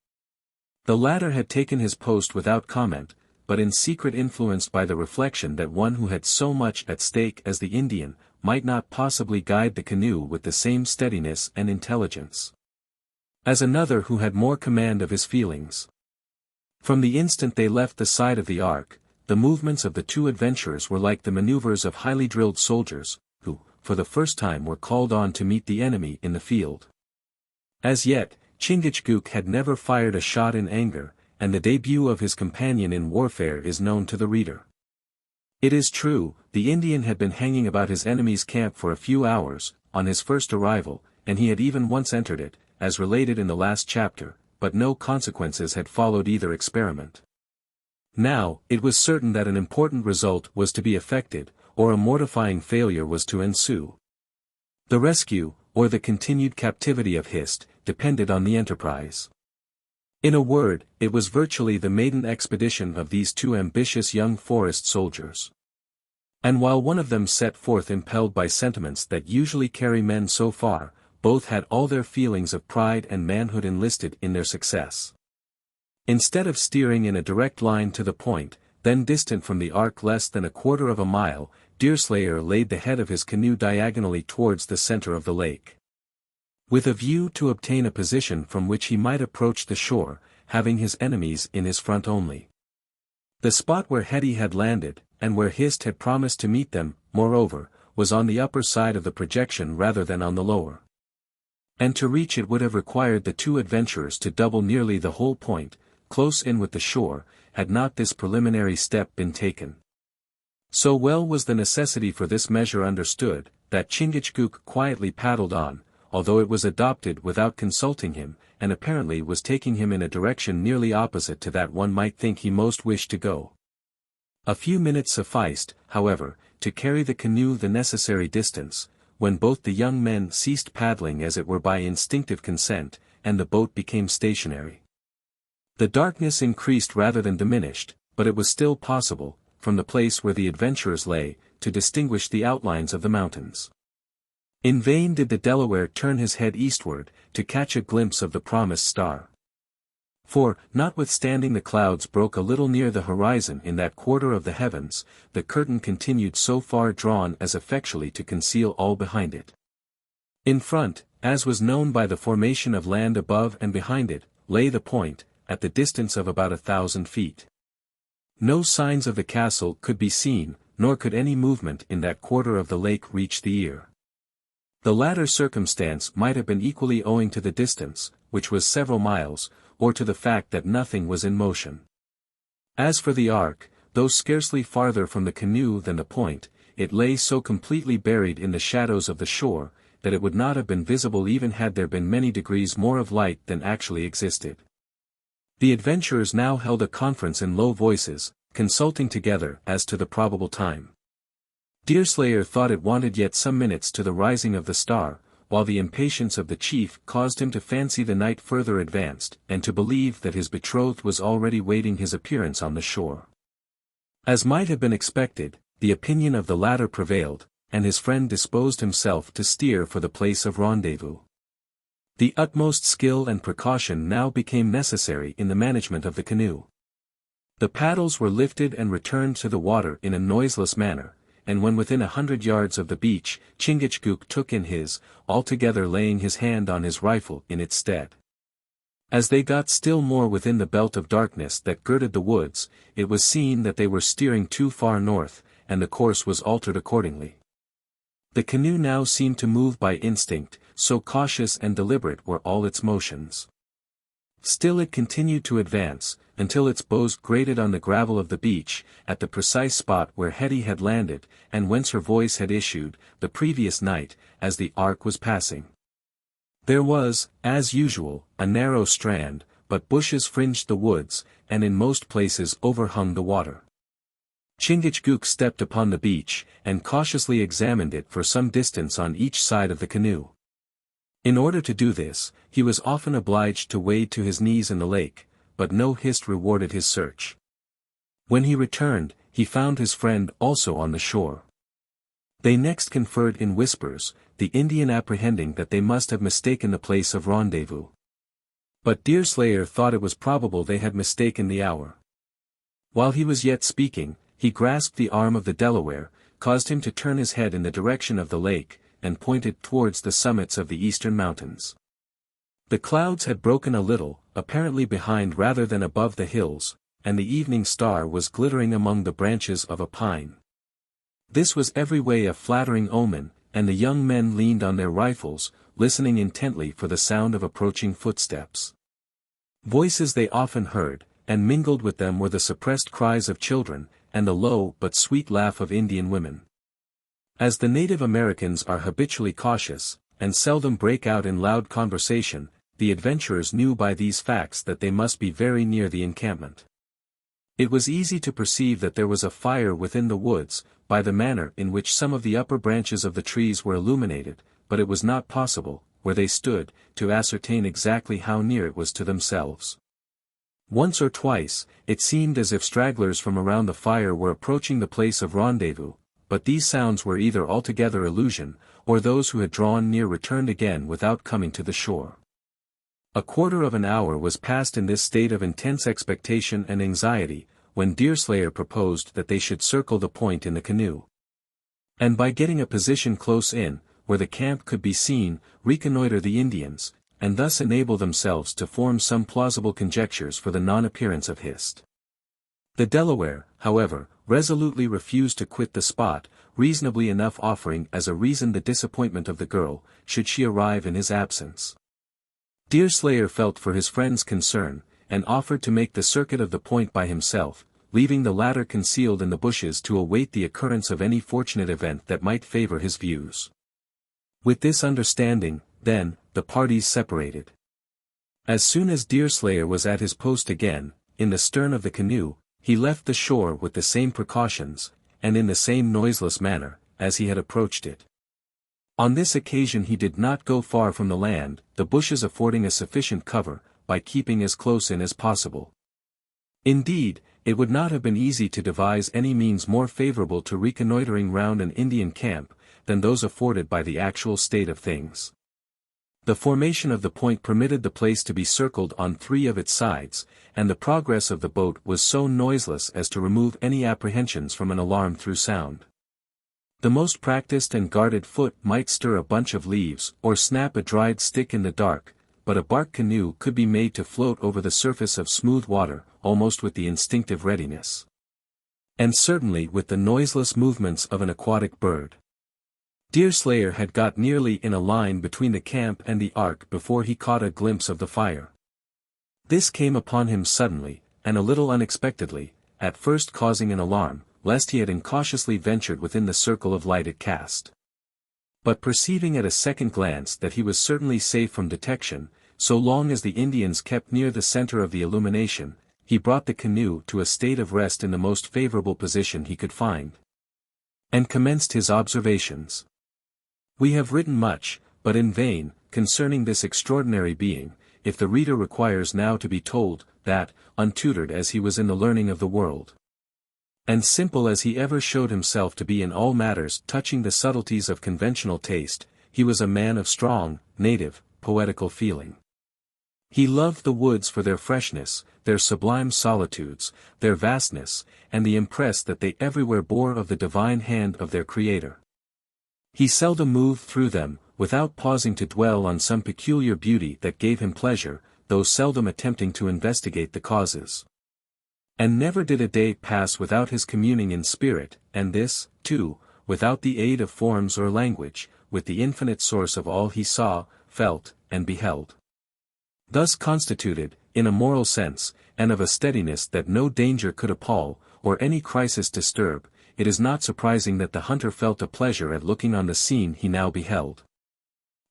The latter had taken his post without comment, but in secret influenced by the reflection that one who had so much at stake as the Indian, might not possibly guide the canoe with the same steadiness and intelligence as another who had more command of his feelings. From the instant they left the side of the ark, the movements of the two adventurers were like the maneuvers of highly drilled soldiers, who, for the first time were called on to meet the enemy in the field. As yet, Chingachgook had never fired a shot in anger, and the debut of his companion in warfare is known to the reader. It is true, the Indian had been hanging about his enemy's camp for a few hours, on his first arrival, and he had even once entered it, as related in the last chapter, but no consequences had followed either experiment. Now, it was certain that an important result was to be effected, or a mortifying failure was to ensue. The rescue, or the continued captivity of Hist, depended on the enterprise. In a word, it was virtually the maiden expedition of these two ambitious young forest soldiers. And while one of them set forth impelled by sentiments that usually carry men so far, both had all their feelings of pride and manhood enlisted in their success. Instead of steering in a direct line to the point, then distant from the ark less than a quarter of a mile, Deerslayer laid the head of his canoe diagonally towards the center of the lake, with a view to obtain a position from which he might approach the shore, having his enemies in his front only. The spot where Hetty had landed, and where Hist had promised to meet them, moreover, was on the upper side of the projection rather than on the lower. And to reach it would have required the two adventurers to double nearly the whole point, close in with the shore, had not this preliminary step been taken. So well was the necessity for this measure understood, that Chingachgook quietly paddled on, although it was adopted without consulting him, and apparently was taking him in a direction nearly opposite to that one might think he most wished to go. A few minutes sufficed, however, to carry the canoe the necessary distance, when both the young men ceased paddling as it were by instinctive consent, and the boat became stationary. The darkness increased rather than diminished, but it was still possible, from the place where the adventurers lay, to distinguish the outlines of the mountains. In vain did the Delaware turn his head eastward, to catch a glimpse of the promised star. For, notwithstanding the clouds broke a little near the horizon in that quarter of the heavens, the curtain continued so far drawn as effectually to conceal all behind it. In front, as was known by the formation of land above and behind it, lay the point, at the distance of about 1,000 feet. No signs of the castle could be seen, nor could any movement in that quarter of the lake reach the ear. The latter circumstance might have been equally owing to the distance, which was several miles, or to the fact that nothing was in motion. As for the ark, though scarcely farther from the canoe than the point, it lay so completely buried in the shadows of the shore, that it would not have been visible even had there been many degrees more of light than actually existed. The adventurers now held a conference in low voices, consulting together as to the probable time. Deerslayer thought it wanted yet some minutes to the rising of the star, while the impatience of the chief caused him to fancy the night further advanced, and to believe that his betrothed was already waiting his appearance on the shore. As might have been expected, the opinion of the latter prevailed, and his friend disposed himself to steer for the place of rendezvous. The utmost skill and precaution now became necessary in the management of the canoe. The paddles were lifted and returned to the water in a noiseless manner, and when within 100 yards of the beach, Chingachgook took in his, altogether laying his hand on his rifle in its stead. As they got still more within the belt of darkness that girded the woods, it was seen that they were steering too far north, and the course was altered accordingly. The canoe now seemed to move by instinct, so cautious and deliberate were all its motions. Still it continued to advance, until its bows grated on the gravel of the beach, at the precise spot where Hetty had landed, and whence her voice had issued, the previous night, as the ark was passing. There was, as usual, a narrow strand, but bushes fringed the woods, and in most places overhung the water. Chingachgook stepped upon the beach, and cautiously examined it for some distance on each side of the canoe. In order to do this, he was often obliged to wade to his knees in the lake, but no hist rewarded his search. When he returned, he found his friend also on the shore. They next conferred in whispers, the Indian apprehending that they must have mistaken the place of rendezvous. But Deerslayer thought it was probable they had mistaken the hour. While he was yet speaking, he grasped the arm of the Delaware, caused him to turn his head in the direction of the lake, and pointed towards the summits of the eastern mountains. The clouds had broken a little, apparently behind rather than above the hills, and the evening star was glittering among the branches of a pine. This was every way a flattering omen, and the young men leaned on their rifles, listening intently for the sound of approaching footsteps. Voices they often heard, and mingled with them were the suppressed cries of children, and the low but sweet laugh of Indian women. As the Native Americans are habitually cautious, and seldom break out in loud conversation, the adventurers knew by these facts that they must be very near the encampment. It was easy to perceive that there was a fire within the woods, by the manner in which some of the upper branches of the trees were illuminated, but it was not possible, where they stood, to ascertain exactly how near it was to themselves. Once or twice, it seemed as if stragglers from around the fire were approaching the place of rendezvous, but these sounds were either altogether illusion, or those who had drawn near returned again without coming to the shore. A quarter of an hour was passed in this state of intense expectation and anxiety, when Deerslayer proposed that they should circle the point in the canoe. And by getting a position close in, where the camp could be seen, reconnoiter the Indians, and thus enable themselves to form some plausible conjectures for the non-appearance of Hist. The Delaware, however, resolutely refused to quit the spot, reasonably enough offering as a reason the disappointment of the girl, should she arrive in his absence. Deerslayer felt for his friend's concern, and offered to make the circuit of the point by himself, leaving the latter concealed in the bushes to await the occurrence of any fortunate event that might favor his views. With this understanding, then, the parties separated. As soon as Deerslayer was at his post again, in the stern of the canoe, he left the shore with the same precautions, and in the same noiseless manner, as he had approached it. On this occasion he did not go far from the land, the bushes affording a sufficient cover, by keeping as close in as possible. Indeed, it would not have been easy to devise any means more favorable to reconnoitering round an Indian camp, than those afforded by the actual state of things. The formation of the point permitted the place to be circled on 3 of its sides, and the progress of the boat was so noiseless as to remove any apprehensions from an alarm through sound. The most practiced and guarded foot might stir a bunch of leaves or snap a dried stick in the dark, but a bark canoe could be made to float over the surface of smooth water, almost with the instinctive readiness. And certainly with the noiseless movements of an aquatic bird. Deerslayer had got nearly in a line between the camp and the ark before he caught a glimpse of the fire. This came upon him suddenly, and a little unexpectedly, at first causing an alarm, lest he had incautiously ventured within the circle of light it cast. But perceiving at a second glance that he was certainly safe from detection, so long as the Indians kept near the center of the illumination, he brought the canoe to a state of rest in the most favorable position he could find, and commenced his observations. We have written much, but in vain, concerning this extraordinary being, if the reader requires now to be told, that, untutored as he was in the learning of the world, and simple as he ever showed himself to be in all matters touching the subtleties of conventional taste, he was a man of strong, native, poetical feeling. He loved the woods for their freshness, their sublime solitudes, their vastness, and the impress that they everywhere bore of the divine hand of their Creator. He seldom moved through them, without pausing to dwell on some peculiar beauty that gave him pleasure, though seldom attempting to investigate the causes. And never did a day pass without his communing in spirit, and this, too, without the aid of forms or language, with the infinite source of all he saw, felt, and beheld. Thus constituted, in a moral sense, and of a steadiness that no danger could appall, or any crisis disturb, it is not surprising that the hunter felt a pleasure at looking on the scene he now beheld.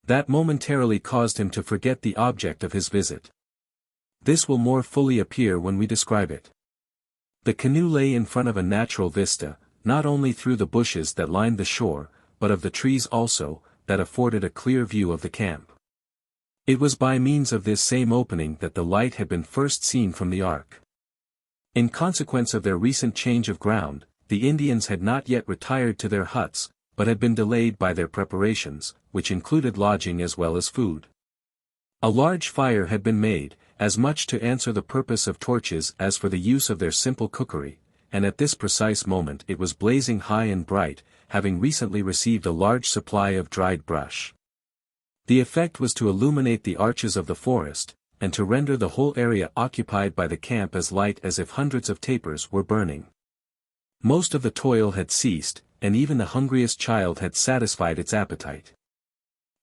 That momentarily caused him to forget the object of his visit. This will more fully appear when we describe it. The canoe lay in front of a natural vista, not only through the bushes that lined the shore, but of the trees also, that afforded a clear view of the camp. It was by means of this same opening that the light had been first seen from the ark. In consequence of their recent change of ground, the Indians had not yet retired to their huts, but had been delayed by their preparations, which included lodging as well as food. A large fire had been made, as much to answer the purpose of torches as for the use of their simple cookery, and at this precise moment it was blazing high and bright, having recently received a large supply of dried brush. The effect was to illuminate the arches of the forest, and to render the whole area occupied by the camp as light as if hundreds of tapers were burning. Most of the toil had ceased, and even the hungriest child had satisfied its appetite.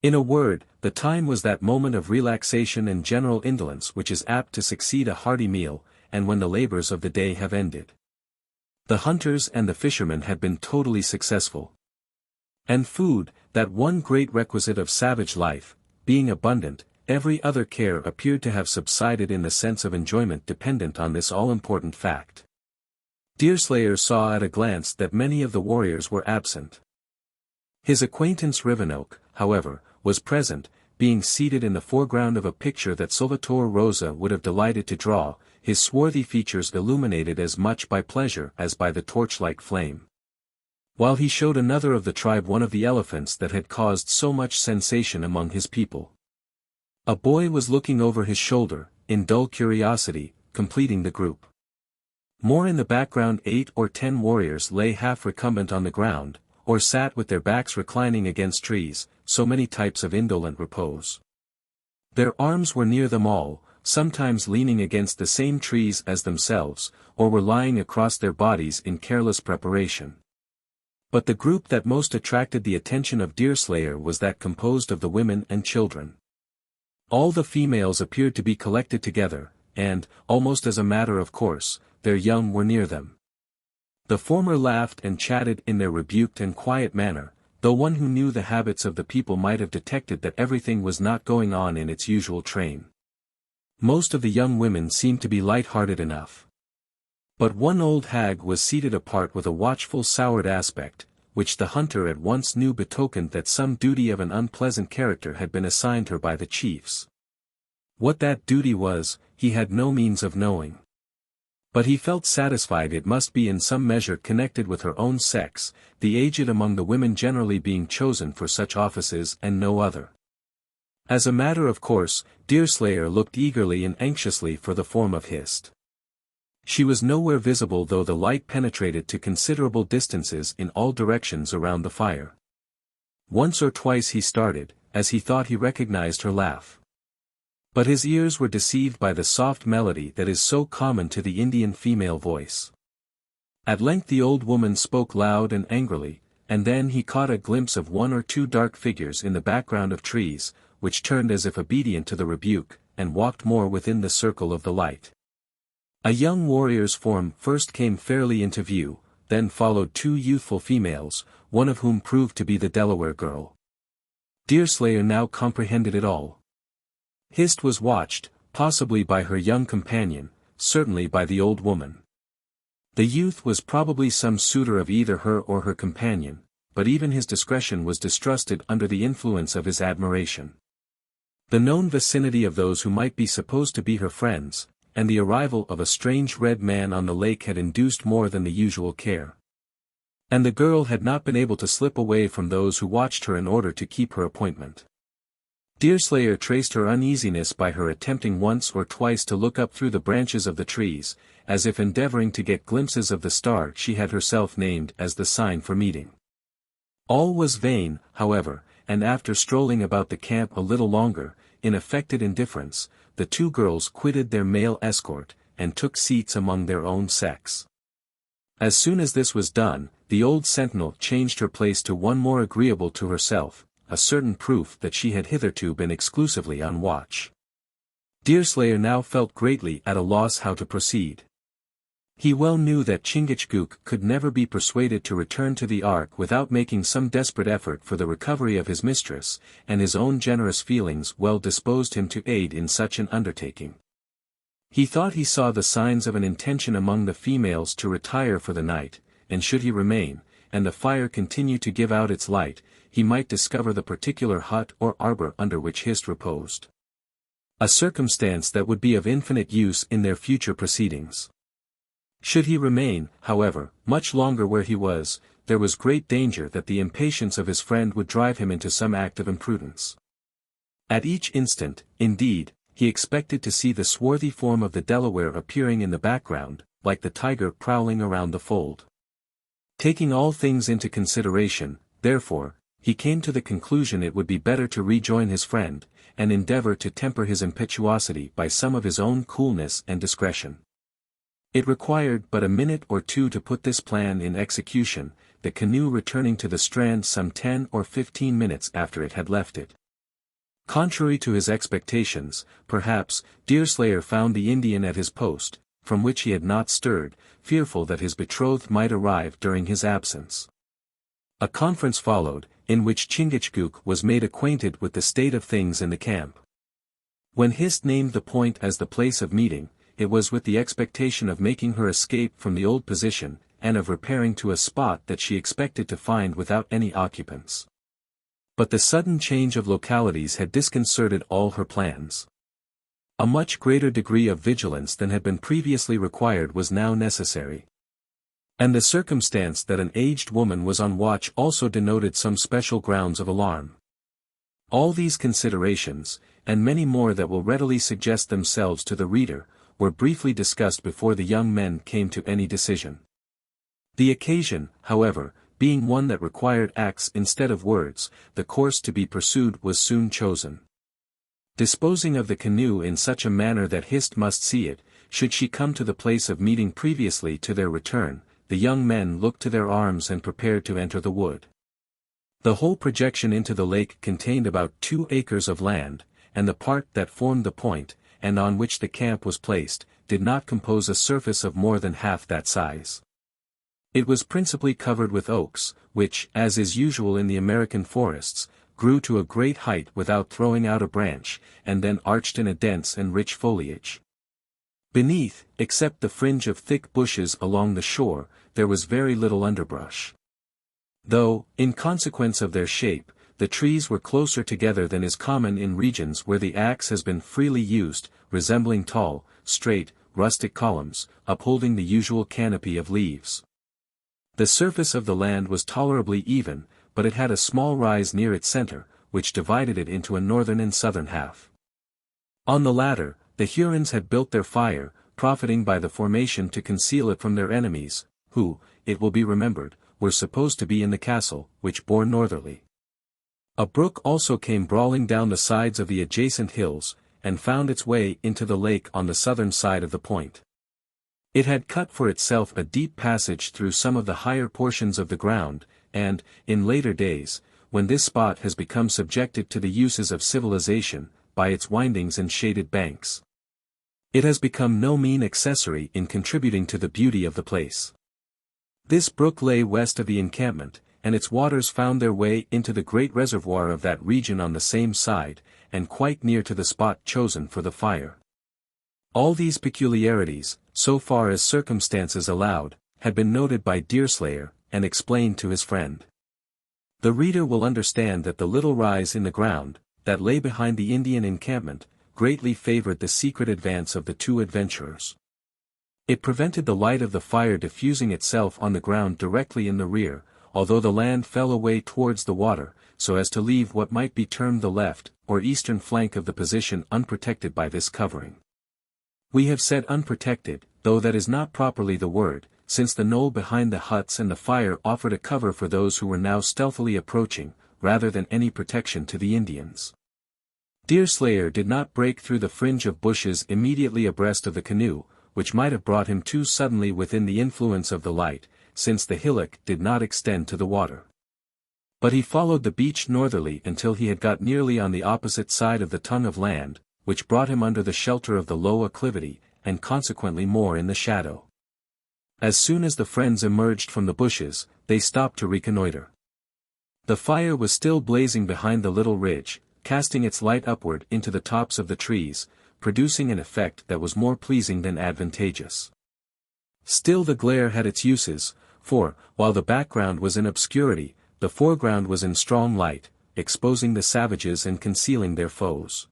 In a word, the time was that moment of relaxation and general indolence which is apt to succeed a hearty meal, and when the labors of the day have ended. The hunters and the fishermen had been totally successful. And food, that one great requisite of savage life, being abundant, every other care appeared to have subsided in the sense of enjoyment dependent on this all-important fact. Deerslayer saw at a glance that many of the warriors were absent. His acquaintance Rivenoak, however, was present, being seated in the foreground of a picture that Salvator Rosa would have delighted to draw, his swarthy features illuminated as much by pleasure as by the torch-like flame. While he showed another of the tribe one of the elephants that had caused so much sensation among his people. A boy was looking over his shoulder, in dull curiosity, completing the group. More in the background 8 or 10 warriors lay half recumbent on the ground, or sat with their backs reclining against trees, so many types of indolent repose. Their arms were near them all, sometimes leaning against the same trees as themselves, or were lying across their bodies in careless preparation. But the group that most attracted the attention of Deerslayer was that composed of the women and children. All the females appeared to be collected together, and, almost as a matter of course, their young were near them. The former laughed and chatted in their rebuked and quiet manner, though one who knew the habits of the people might have detected that everything was not going on in its usual train. Most of the young women seemed to be light-hearted enough. But one old hag was seated apart with a watchful soured aspect, which the hunter at once knew betokened that some duty of an unpleasant character had been assigned her by the chiefs. What that duty was, he had no means of knowing. But he felt satisfied it must be in some measure connected with her own sex, the aged among the women generally being chosen for such offices and no other. As a matter of course, Deerslayer looked eagerly and anxiously for the form of Hist. She was nowhere visible though the light penetrated to considerable distances in all directions around the fire. Once or twice he started, as he thought he recognized her laugh. But his ears were deceived by the soft melody that is so common to the Indian female voice. At length the old woman spoke loud and angrily, and then he caught a glimpse of 1 or 2 dark figures in the background of trees, which turned as if obedient to the rebuke, and walked more within the circle of the light. A young warrior's form first came fairly into view, then followed 2 youthful females, one of whom proved to be the Delaware girl. Deerslayer now comprehended it all. Hist was watched, possibly by her young companion, certainly by the old woman. The youth was probably some suitor of either her or her companion, but even his discretion was distrusted under the influence of his admiration. The known vicinity of those who might be supposed to be her friends, and the arrival of a strange red man on the lake had induced more than the usual care. And the girl had not been able to slip away from those who watched her in order to keep her appointment. Deerslayer traced her uneasiness by her attempting once or twice to look up through the branches of the trees, as if endeavoring to get glimpses of the star she had herself named as the sign for meeting. All was vain, however, and after strolling about the camp a little longer, in affected indifference, the 2 girls quitted their male escort, and took seats among their own sex. As soon as this was done, the old sentinel changed her place to one more agreeable to herself, a certain proof that she had hitherto been exclusively on watch. Deerslayer now felt greatly at a loss how to proceed. He well knew that Chingachgook could never be persuaded to return to the Ark without making some desperate effort for the recovery of his mistress, and his own generous feelings well disposed him to aid in such an undertaking. He thought he saw the signs of an intention among the females to retire for the night, and should he remain, and the fire continue to give out its light, he might discover the particular hut or arbor under which Hist reposed. A circumstance that would be of infinite use in their future proceedings. Should he remain, however, much longer where he was, there was great danger that the impatience of his friend would drive him into some act of imprudence. At each instant, indeed, he expected to see the swarthy form of the Delaware appearing in the background, like the tiger prowling around the fold. Taking all things into consideration, therefore, he came to the conclusion it would be better to rejoin his friend, and endeavor to temper his impetuosity by some of his own coolness and discretion. It required but a minute or two to put this plan in execution, the canoe returning to the strand some 10 or 15 minutes after it had left it. Contrary to his expectations, perhaps, Deerslayer found the Indian at his post, from which he had not stirred, fearful that his betrothed might arrive during his absence. A conference followed, in which Chingachgook was made acquainted with the state of things in the camp. When Hist named the point as the place of meeting, it was with the expectation of making her escape from the old position, and of repairing to a spot that she expected to find without any occupants. But the sudden change of localities had disconcerted all her plans. A much greater degree of vigilance than had been previously required was now necessary. And the circumstance that an aged woman was on watch also denoted some special grounds of alarm. All these considerations, and many more that will readily suggest themselves to the reader, were briefly discussed before the young men came to any decision. The occasion, however, being one that required acts instead of words, the course to be pursued was soon chosen. Disposing of the canoe in such a manner that Hist must see it, should she come to the place of meeting previously to their return, the young men looked to their arms and prepared to enter the wood. The whole projection into the lake contained about 2 acres of land, and the part that formed the point, and on which the camp was placed, did not compose a surface of more than half that size. It was principally covered with oaks, which, as is usual in the American forests, grew to a great height without throwing out a branch, and then arched in a dense and rich foliage. Beneath, except the fringe of thick bushes along the shore, there was very little underbrush. Though, in consequence of their shape, the trees were closer together than is common in regions where the axe has been freely used, resembling tall, straight, rustic columns, upholding the usual canopy of leaves. The surface of the land was tolerably even, but it had a small rise near its center, which divided it into a northern and southern half. On the latter, the Hurons had built their fire, profiting by the formation to conceal it from their enemies, who, it will be remembered, were supposed to be in the castle, which bore northerly. A brook also came brawling down the sides of the adjacent hills, and found its way into the lake on the southern side of the point. It had cut for itself a deep passage through some of the higher portions of the ground, and, in later days, when this spot has become subjected to the uses of civilization, by its windings and shaded banks, it has become no mean accessory in contributing to the beauty of the place. This brook lay west of the encampment, and its waters found their way into the great reservoir of that region on the same side, and quite near to the spot chosen for the fire. All these peculiarities, so far as circumstances allowed, had been noted by Deerslayer, and explained to his friend. The reader will understand that the little rise in the ground, that lay behind the Indian encampment, greatly favored the secret advance of the 2 adventurers. It prevented the light of the fire diffusing itself on the ground directly in the rear, although the land fell away towards the water, so as to leave what might be termed the left, or eastern flank of the position unprotected by this covering. We have said unprotected, though that is not properly the word, since the knoll behind the huts and the fire offered a cover for those who were now stealthily approaching, rather than any protection to the Indians. Deerslayer did not break through the fringe of bushes immediately abreast of the canoe, which might have brought him too suddenly within the influence of the light, since the hillock did not extend to the water. But he followed the beach northerly until he had got nearly on the opposite side of the tongue of land, which brought him under the shelter of the low acclivity, and consequently more in the shadow. As soon as the friends emerged from the bushes, they stopped to reconnoiter. The fire was still blazing behind the little ridge, casting its light upward into the tops of the trees, producing an effect that was more pleasing than advantageous. Still the glare had its uses, for, while the background was in obscurity, the foreground was in strong light, exposing the savages and concealing their foes.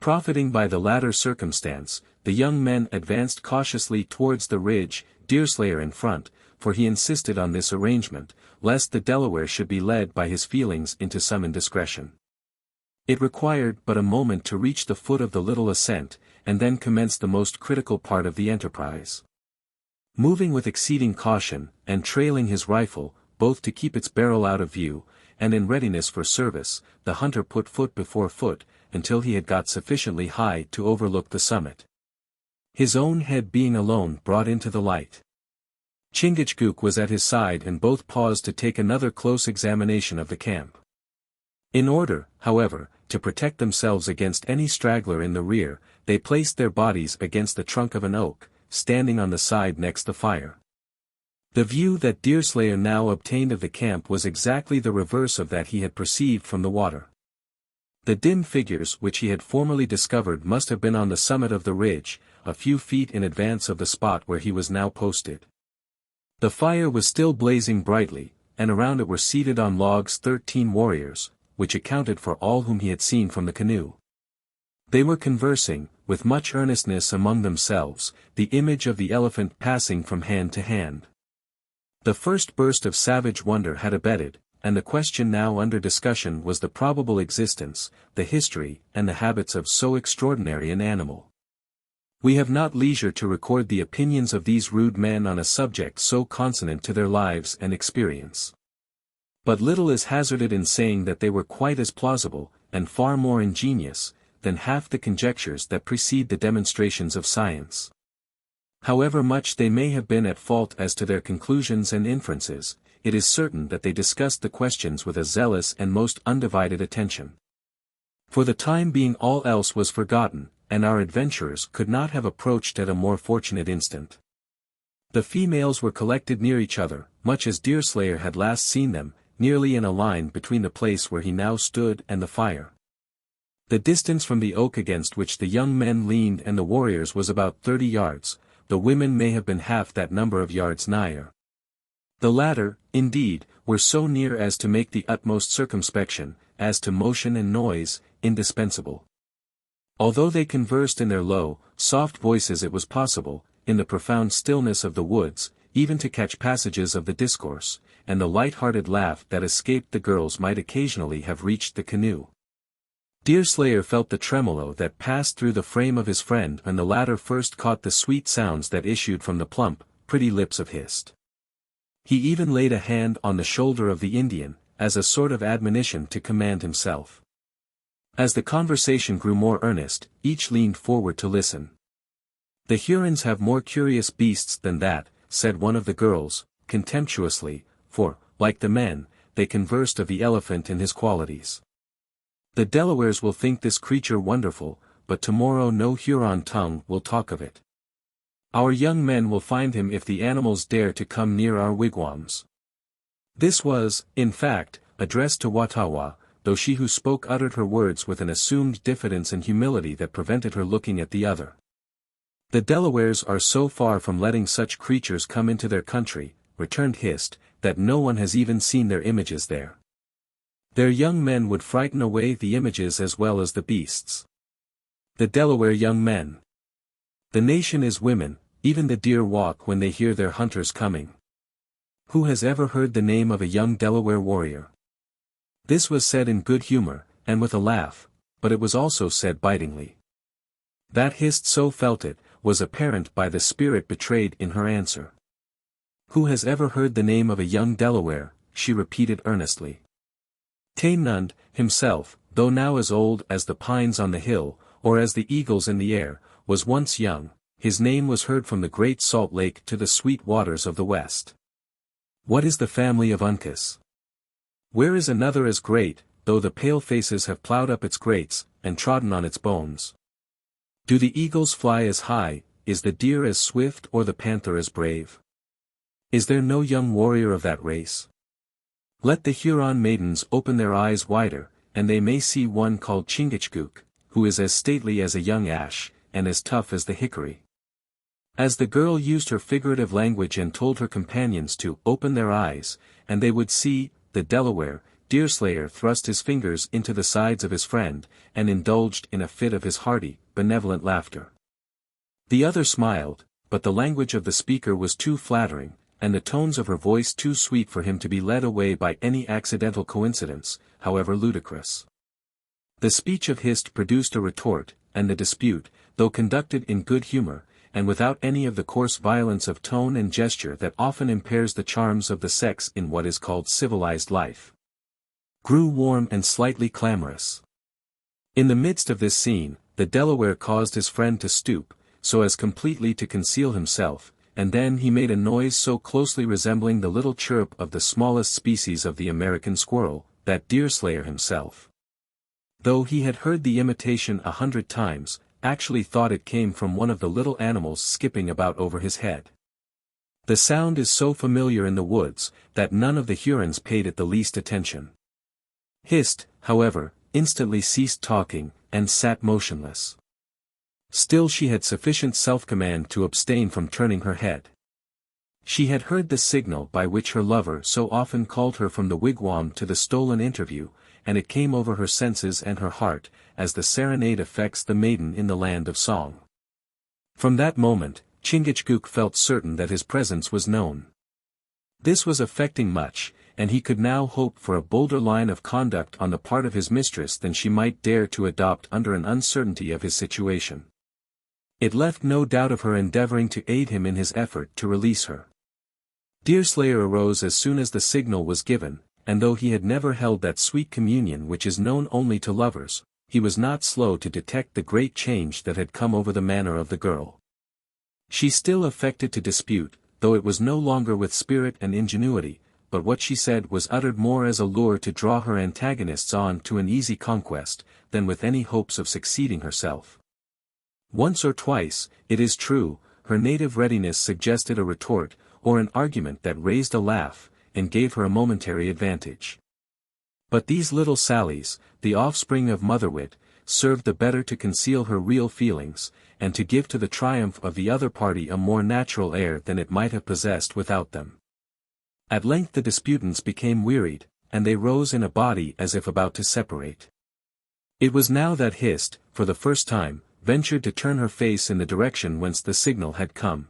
Profiting by the latter circumstance, the young men advanced cautiously towards the ridge, Deerslayer in front, for he insisted on this arrangement, lest the Delaware should be led by his feelings into some indiscretion. It required but a moment to reach the foot of the little ascent, and then commenced the most critical part of the enterprise. Moving with exceeding caution, and trailing his rifle, both to keep its barrel out of view, and in readiness for service, the hunter put foot before foot, until he had got sufficiently high to overlook the summit. His own head being alone brought into the light. Chingachgook was at his side and both paused to take another close examination of the camp. In order, however, to protect themselves against any straggler in the rear, they placed their bodies against the trunk of an oak, standing on the side next the fire. The view that Deerslayer now obtained of the camp was exactly the reverse of that he had perceived from the water. The dim figures which he had formerly discovered must have been on the summit of the ridge, a few feet in advance of the spot where he was now posted. The fire was still blazing brightly, and around it were seated on logs 13 warriors, which accounted for all whom he had seen from the canoe. They were conversing, with much earnestness among themselves, the image of the elephant passing from hand to hand. The first burst of savage wonder had abated, and the question now under discussion was the probable existence, the history, and the habits of so extraordinary an animal. We have not leisure to record the opinions of these rude men on a subject so consonant to their lives and experience. But little is hazarded in saying that they were quite as plausible, and far more ingenious, than half the conjectures that precede the demonstrations of science. However much they may have been at fault as to their conclusions and inferences, it is certain that they discussed the questions with a zealous and most undivided attention. For the time being all else was forgotten, and our adventurers could not have approached at a more fortunate instant. The females were collected near each other, much as Deerslayer had last seen them, nearly in a line between the place where he now stood and the fire. The distance from the oak against which the young men leaned and the warriors was about 30 yards, the women may have been half that number of yards nigher. The latter, indeed, were so near as to make the utmost circumspection, as to motion and noise, indispensable. Although they conversed in their low, soft voices, it was possible, in the profound stillness of the woods, even to catch passages of the discourse, and the light-hearted laugh that escaped the girls might occasionally have reached the canoe. Deerslayer felt the tremolo that passed through the frame of his friend when the latter first caught the sweet sounds that issued from the plump, pretty lips of Hist. He even laid a hand on the shoulder of the Indian, as a sort of admonition to command himself. As the conversation grew more earnest, each leaned forward to listen. "The Hurons have more curious beasts than that," said one of the girls, contemptuously, for, like the men, they conversed of the elephant and his qualities. "The Delawares will think this creature wonderful, but tomorrow no Huron tongue will talk of it. Our young men will find him if the animals dare to come near our wigwams." This was, in fact, addressed to Watawa, though she who spoke uttered her words with an assumed diffidence and humility that prevented her looking at the other. "The Delawares are so far from letting such creatures come into their country," returned Hist, "that no one has even seen their images there. Their young men would frighten away the images as well as the beasts. The Delaware young men. The nation is women, even the deer walk when they hear their hunters coming. Who has ever heard the name of a young Delaware warrior?" This was said in good humor, and with a laugh, but it was also said bitingly. That Hist so felt it, was apparent by the spirit betrayed in her answer. "Who has ever heard the name of a young Delaware?" she repeated earnestly. Tamenund, himself, though now as old as the pines on the hill, or as the eagles in the air, was once young, his name was heard from the Great Salt Lake to the sweet waters of the west. What is the family of Uncas? Where is another as great, though the pale faces have ploughed up its grates, and trodden on its bones? Do the eagles fly as high, is the deer as swift or the panther as brave? Is there no young warrior of that race? Let the Huron maidens open their eyes wider, and they may see one called Chingachgook, who is as stately as a young ash, and as tough as the hickory. As the girl used her figurative language and told her companions to open their eyes, and they would see, the Delaware, Deerslayer thrust his fingers into the sides of his friend, and indulged in a fit of his hearty, benevolent laughter. The other smiled, but the language of the speaker was too flattering, and the tones of her voice too sweet for him to be led away by any accidental coincidence, however ludicrous. The speech of Hist produced a retort, and the dispute, though conducted in good humor, and without any of the coarse violence of tone and gesture that often impairs the charms of the sex in what is called civilized life, grew warm and slightly clamorous. In the midst of this scene, the Delaware caused his friend to stoop, so as completely to conceal himself, and then he made a noise so closely resembling the little chirp of the smallest species of the American squirrel, that Deerslayer himself, though he had heard the imitation 100 times, actually thought it came from one of the little animals skipping about over his head. The sound is so familiar in the woods, that none of the Hurons paid it the least attention. Hist, however, instantly ceased talking, and sat motionless. Still she had sufficient self-command to abstain from turning her head. She had heard the signal by which her lover so often called her from the wigwam to the stolen interview, and it came over her senses and her heart, as the serenade affects the maiden in the land of song. From that moment, Chingachgook felt certain that his presence was known. This was affecting much, and he could now hope for a bolder line of conduct on the part of his mistress than she might dare to adopt under an uncertainty of his situation. It left no doubt of her endeavoring to aid him in his effort to release her. Deerslayer arose as soon as the signal was given, and though he had never held that sweet communion which is known only to lovers, he was not slow to detect the great change that had come over the manner of the girl. She still affected to dispute, though it was no longer with spirit and ingenuity, but what she said was uttered more as a lure to draw her antagonists on to an easy conquest, than with any hopes of succeeding herself. Once or twice, it is true, her native readiness suggested a retort, or an argument that raised a laugh, and gave her a momentary advantage. But these little sallies, the offspring of motherwit, served the better to conceal her real feelings, and to give to the triumph of the other party a more natural air than it might have possessed without them. At length the disputants became wearied, and they rose in a body as if about to separate. It was now that Hist, for the first time, ventured to turn her face in the direction whence the signal had come.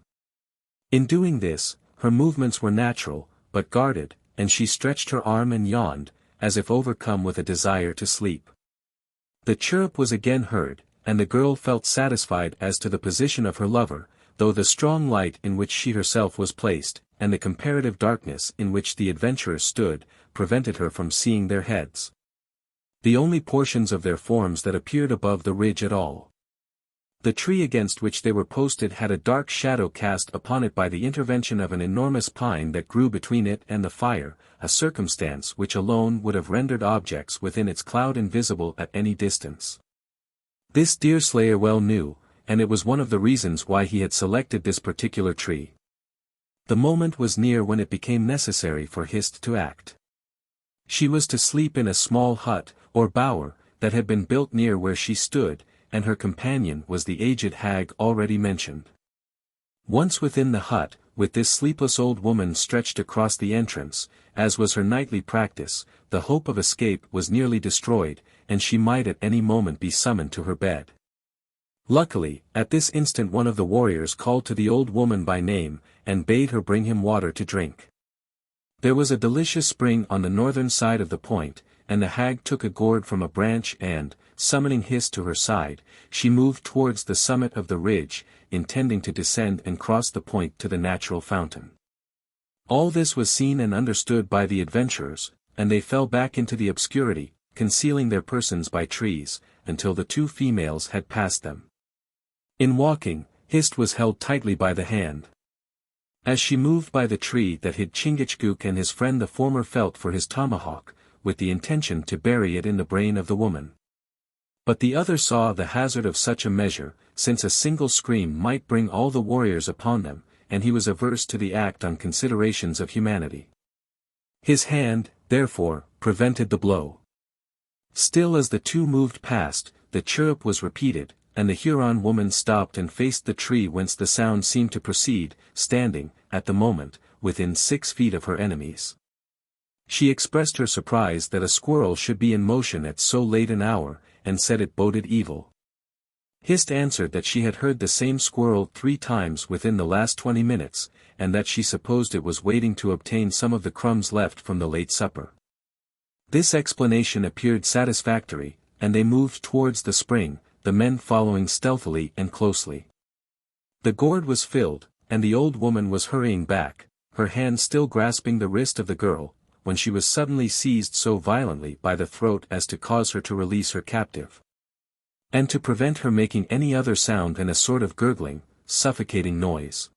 In doing this, her movements were natural, but guarded, and she stretched her arm and yawned, as if overcome with a desire to sleep. The chirp was again heard, and the girl felt satisfied as to the position of her lover, though the strong light in which she herself was placed, and the comparative darkness in which the adventurers stood, prevented her from seeing their heads. The only portions of their forms that appeared above the ridge at all. The tree against which they were posted had a dark shadow cast upon it by the intervention of an enormous pine that grew between it and the fire, a circumstance which alone would have rendered objects within its cloud invisible at any distance. This Deerslayer well knew, and it was one of the reasons why he had selected this particular tree. The moment was near when it became necessary for Hist to act. She was to sleep in a small hut, or bower, that had been built near where she stood, and her companion was the aged hag already mentioned. Once within the hut, with this sleepless old woman stretched across the entrance, as was her nightly practice, the hope of escape was nearly destroyed, and she might at any moment be summoned to her bed. Luckily, at this instant one of the warriors called to the old woman by name, and bade her bring him water to drink. There was a delicious spring on the northern side of the point, and the hag took a gourd from a branch and, summoning Hist to her side, she moved towards the summit of the ridge, intending to descend and cross the point to the natural fountain. All this was seen and understood by the adventurers, and they fell back into the obscurity, concealing their persons by trees, until the two females had passed them. In walking, Hist was held tightly by the hand. As she moved by the tree that hid Chingachgook and his friend, the former felt for his tomahawk, with the intention to bury it in the brain of the woman. But the other saw the hazard of such a measure, since a single scream might bring all the warriors upon them, and he was averse to the act on considerations of humanity. His hand, therefore, prevented the blow. Still as the two moved past, the chirrup was repeated, and the Huron woman stopped and faced the tree whence the sound seemed to proceed, standing, at the moment, within 6 feet of her enemies. She expressed her surprise that a squirrel should be in motion at so late an hour, and said it boded evil. Hist answered that she had heard the same squirrel 3 times within the last 20 minutes, and that she supposed it was waiting to obtain some of the crumbs left from the late supper. This explanation appeared satisfactory, and they moved towards the spring, the men following stealthily and closely. The gourd was filled, and the old woman was hurrying back, her hand still grasping the wrist of the girl, when she was suddenly seized so violently by the throat as to cause her to release her captive. And to prevent her making any other sound than a sort of gurgling, suffocating noise.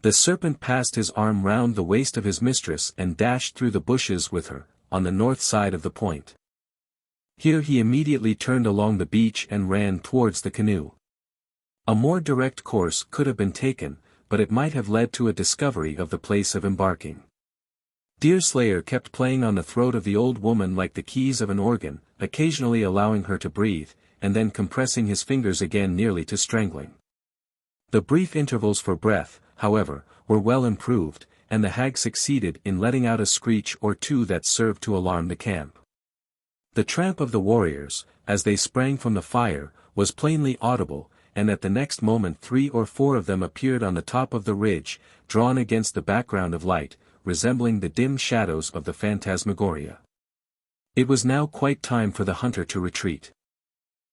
The serpent passed his arm round the waist of his mistress and dashed through the bushes with her, on the north side of the point. Here he immediately turned along the beach and ran towards the canoe. A more direct course could have been taken, but it might have led to a discovery of the place of embarking. Deerslayer kept playing on the throat of the old woman like the keys of an organ, occasionally allowing her to breathe, and then compressing his fingers again nearly to strangling. The brief intervals for breath, however, were well improved, and the hag succeeded in letting out a screech or two that served to alarm the camp. The tramp of the warriors, as they sprang from the fire, was plainly audible, and at the next moment 3 or 4 of them appeared on the top of the ridge, drawn against the background of light, resembling the dim shadows of the phantasmagoria. It was now quite time for the hunter to retreat.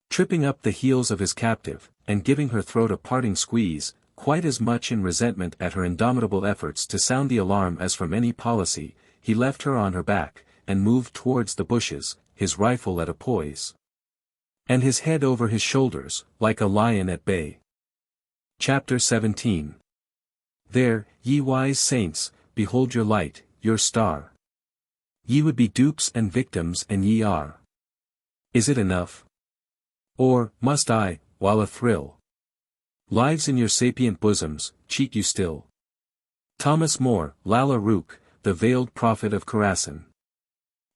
Tripping up the heels of his captive, and giving her throat a parting squeeze, quite as much in resentment at her indomitable efforts to sound the alarm as from any policy, he left her on her back, and moved towards the bushes, his rifle at a poise. And his head over his shoulders, like a lion at bay. Chapter 17. There, ye wise saints, behold your light, your star. Ye would be dupes and victims, and ye are. Is it enough? Or, must I, while a-thrill? Lives in your sapient bosoms, cheat you still? Thomas More, Lalla Rookh, the veiled prophet of Khurasan.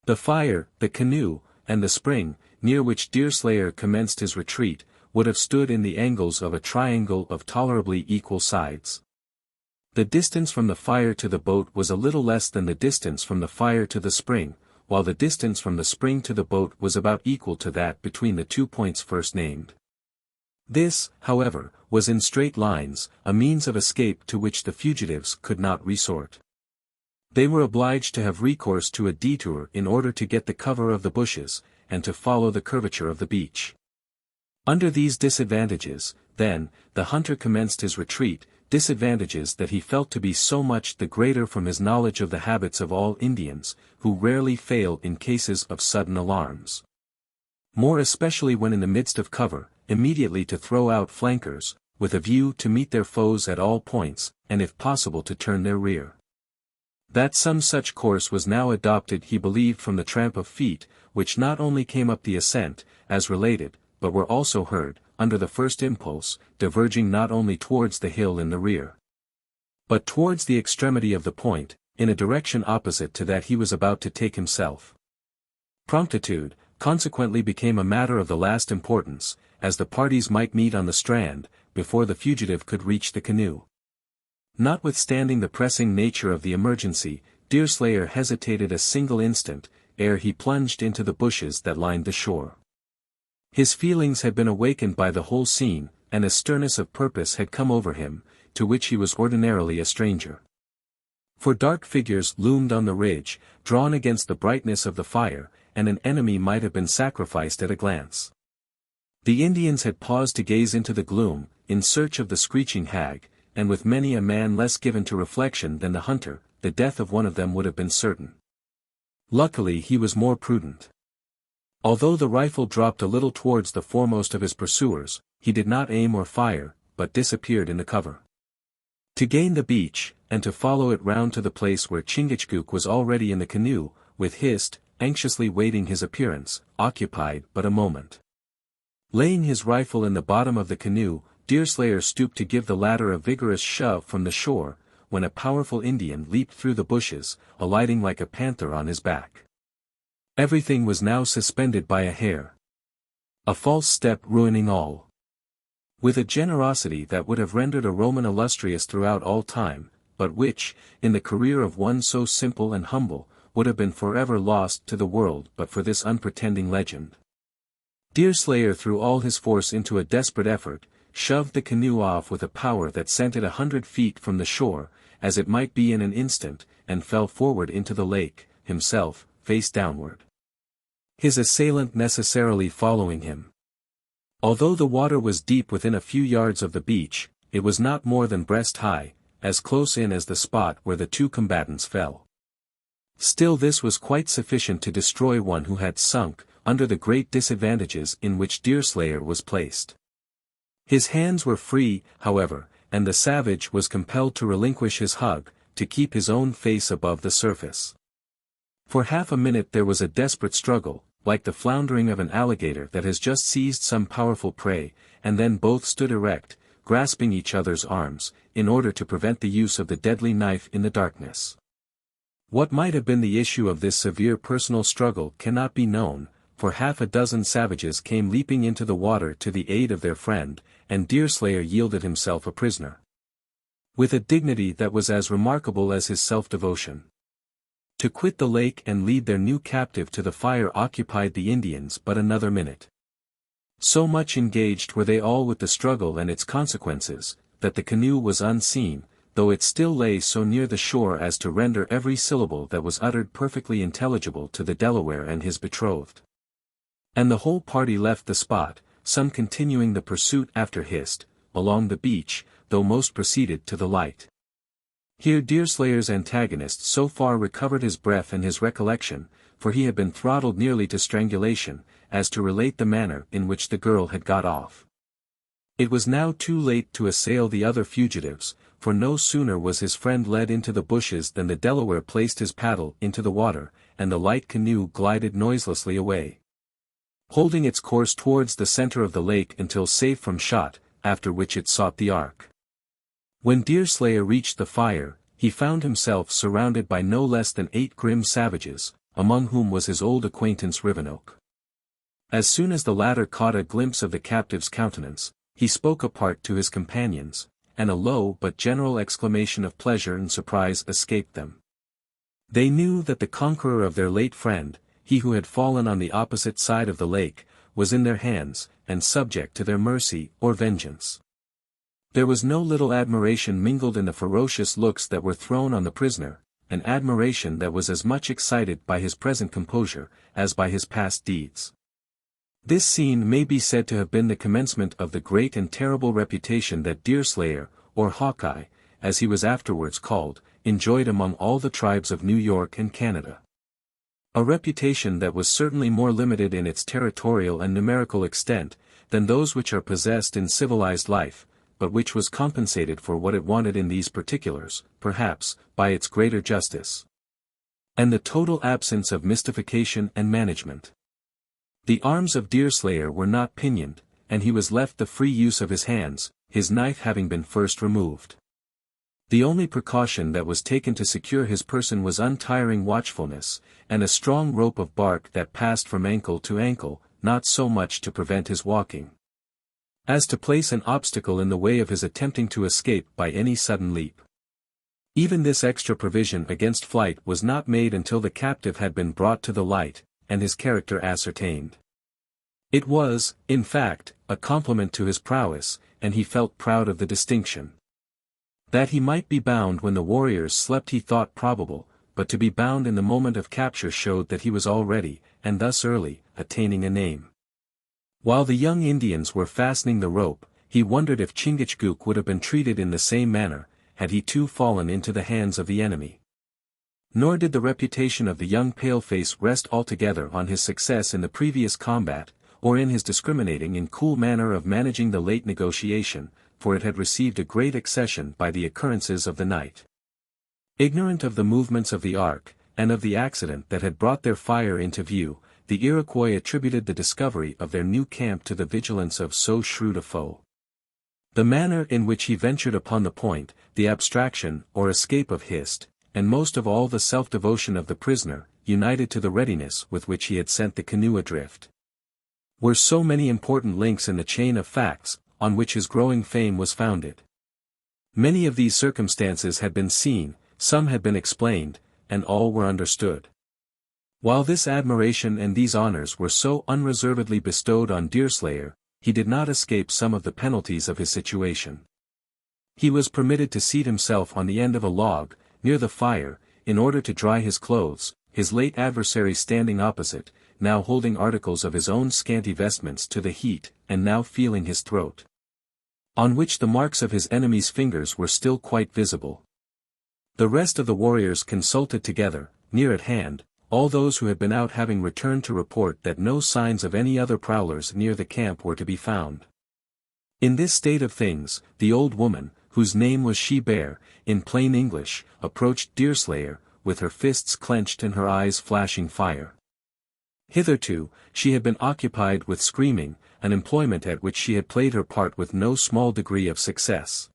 The fire, the canoe, and the spring, near which Deerslayer commenced his retreat, would have stood in the angles of a triangle of tolerably equal sides. The distance from the fire to the boat was a little less than the distance from the fire to the spring, while the distance from the spring to the boat was about equal to that between the 2 points first named. This, however, was in straight lines, a means of escape to which the fugitives could not resort. They were obliged to have recourse to a detour in order to get the cover of the bushes, and to follow the curvature of the beach. Under these disadvantages, then, the hunter commenced his retreat, disadvantages that he felt to be so much the greater from his knowledge of the habits of all Indians, who rarely fail in cases of sudden alarms. More especially when in the midst of cover, immediately to throw out flankers, with a view to meet their foes at all points, and if possible to turn their rear. That some such course was now adopted he believed from the tramp of feet, which not only came up the ascent, as related, but were also heard, under the first impulse, diverging not only towards the hill in the rear, but towards the extremity of the point, in a direction opposite to that he was about to take himself. Promptitude, consequently became a matter of the last importance, as the parties might meet on the strand, before the fugitive could reach the canoe. Notwithstanding the pressing nature of the emergency, Deerslayer hesitated a single instant, ere he plunged into the bushes that lined the shore. His feelings had been awakened by the whole scene, and a sternness of purpose had come over him, to which he was ordinarily a stranger. For dark figures loomed on the ridge, drawn against the brightness of the fire, and an enemy might have been sacrificed at a glance. The Indians had paused to gaze into the gloom, in search of the screeching hag, and with many a man less given to reflection than the hunter, the death of one of them would have been certain. Luckily he was more prudent. Although the rifle dropped a little towards the foremost of his pursuers, he did not aim or fire, but disappeared in the cover. To gain the beach, and to follow it round to the place where Chingachgook was already in the canoe, with Hist, anxiously waiting his appearance, occupied but a moment. Laying his rifle in the bottom of the canoe, Deerslayer stooped to give the latter a vigorous shove from the shore, when a powerful Indian leaped through the bushes, alighting like a panther on his back. Everything was now suspended by a hair. A false step ruining all. With a generosity that would have rendered a Roman illustrious throughout all time, but which, in the career of one so simple and humble, would have been forever lost to the world but for this unpretending legend. Deerslayer threw all his force into a desperate effort, shoved the canoe off with a power that sent it 100 feet from the shore, as it might be in an instant, and fell forward into the lake, himself, face downward. His assailant necessarily following him. Although the water was deep within a few yards of the beach, it was not more than breast-high, as close in as the spot where the two combatants fell. Still this was quite sufficient to destroy one who had sunk, under the great disadvantages in which Deerslayer was placed. His hands were free, however, and the savage was compelled to relinquish his hug, to keep his own face above the surface. For half a minute there was a desperate struggle, like the floundering of an alligator that has just seized some powerful prey, and then both stood erect, grasping each other's arms, in order to prevent the use of the deadly knife in the darkness. What might have been the issue of this severe personal struggle cannot be known, for half a dozen savages came leaping into the water to the aid of their friend, and Deerslayer yielded himself a prisoner. With a dignity that was as remarkable as his self-devotion. To quit the lake and lead their new captive to the fire occupied the Indians but another minute. So much engaged were they all with the struggle and its consequences, that the canoe was unseen, though it still lay so near the shore as to render every syllable that was uttered perfectly intelligible to the Delaware and his betrothed. And the whole party left the spot, some continuing the pursuit after Hist, along the beach, though most proceeded to the light. Here Deerslayer's antagonist so far recovered his breath and his recollection, for he had been throttled nearly to strangulation, as to relate the manner in which the girl had got off. It was now too late to assail the other fugitives, for no sooner was his friend led into the bushes than the Delaware placed his paddle into the water, and the light canoe glided noiselessly away, holding its course towards the center of the lake until safe from shot, after which it sought the ark. When Deerslayer reached the fire, he found himself surrounded by no less than 8 grim savages, among whom was his old acquaintance Rivenoak. As soon as the latter caught a glimpse of the captive's countenance, he spoke apart to his companions, and a low but general exclamation of pleasure and surprise escaped them. They knew that the conqueror of their late friend, he who had fallen on the opposite side of the lake, was in their hands, and subject to their mercy or vengeance. There was no little admiration mingled in the ferocious looks that were thrown on the prisoner, an admiration that was as much excited by his present composure, as by his past deeds. This scene may be said to have been the commencement of the great and terrible reputation that Deerslayer, or Hawkeye, as he was afterwards called, enjoyed among all the tribes of New York and Canada. A reputation that was certainly more limited in its territorial and numerical extent, than those which are possessed in civilized life, but which was compensated for what it wanted in these particulars, perhaps, by its greater justice, and the total absence of mystification and management. The arms of Deerslayer were not pinioned, and he was left the free use of his hands, his knife having been first removed. The only precaution that was taken to secure his person was untiring watchfulness, and a strong rope of bark that passed from ankle to ankle, not so much to prevent his walking, as to place an obstacle in the way of his attempting to escape by any sudden leap. Even this extra provision against flight was not made until the captive had been brought to the light, and his character ascertained. It was, in fact, a compliment to his prowess, and he felt proud of the distinction. That he might be bound when the warriors slept he thought probable, but to be bound in the moment of capture showed that he was already, and thus early, attaining a name. While the young Indians were fastening the rope, he wondered if Chingachgook would have been treated in the same manner, had he too fallen into the hands of the enemy. Nor did the reputation of the young paleface rest altogether on his success in the previous combat, or in his discriminating and cool manner of managing the late negotiation, for it had received a great accession by the occurrences of the night. Ignorant of the movements of the ark, and of the accident that had brought their fire into view, the Iroquois attributed the discovery of their new camp to the vigilance of so shrewd a foe. The manner in which he ventured upon the point, the abstraction or escape of Hist, and most of all the self-devotion of the prisoner, united to the readiness with which he had sent the canoe adrift, were so many important links in the chain of facts, on which his growing fame was founded. Many of these circumstances had been seen, some had been explained, and all were understood. While this admiration and these honors were so unreservedly bestowed on Deerslayer, he did not escape some of the penalties of his situation. He was permitted to seat himself on the end of a log, near the fire, in order to dry his clothes, his late adversary standing opposite, now holding articles of his own scanty vestments to the heat, and now feeling his throat, on which the marks of his enemy's fingers were still quite visible. The rest of the warriors consulted together, near at hand, all those who had been out having returned to report that no signs of any other prowlers near the camp were to be found. In this state of things, the old woman, whose name was She-Bear, in plain English, approached Deerslayer, with her fists clenched and her eyes flashing fire. Hitherto, she had been occupied with screaming, an employment at which she had played her part with no small degree of success.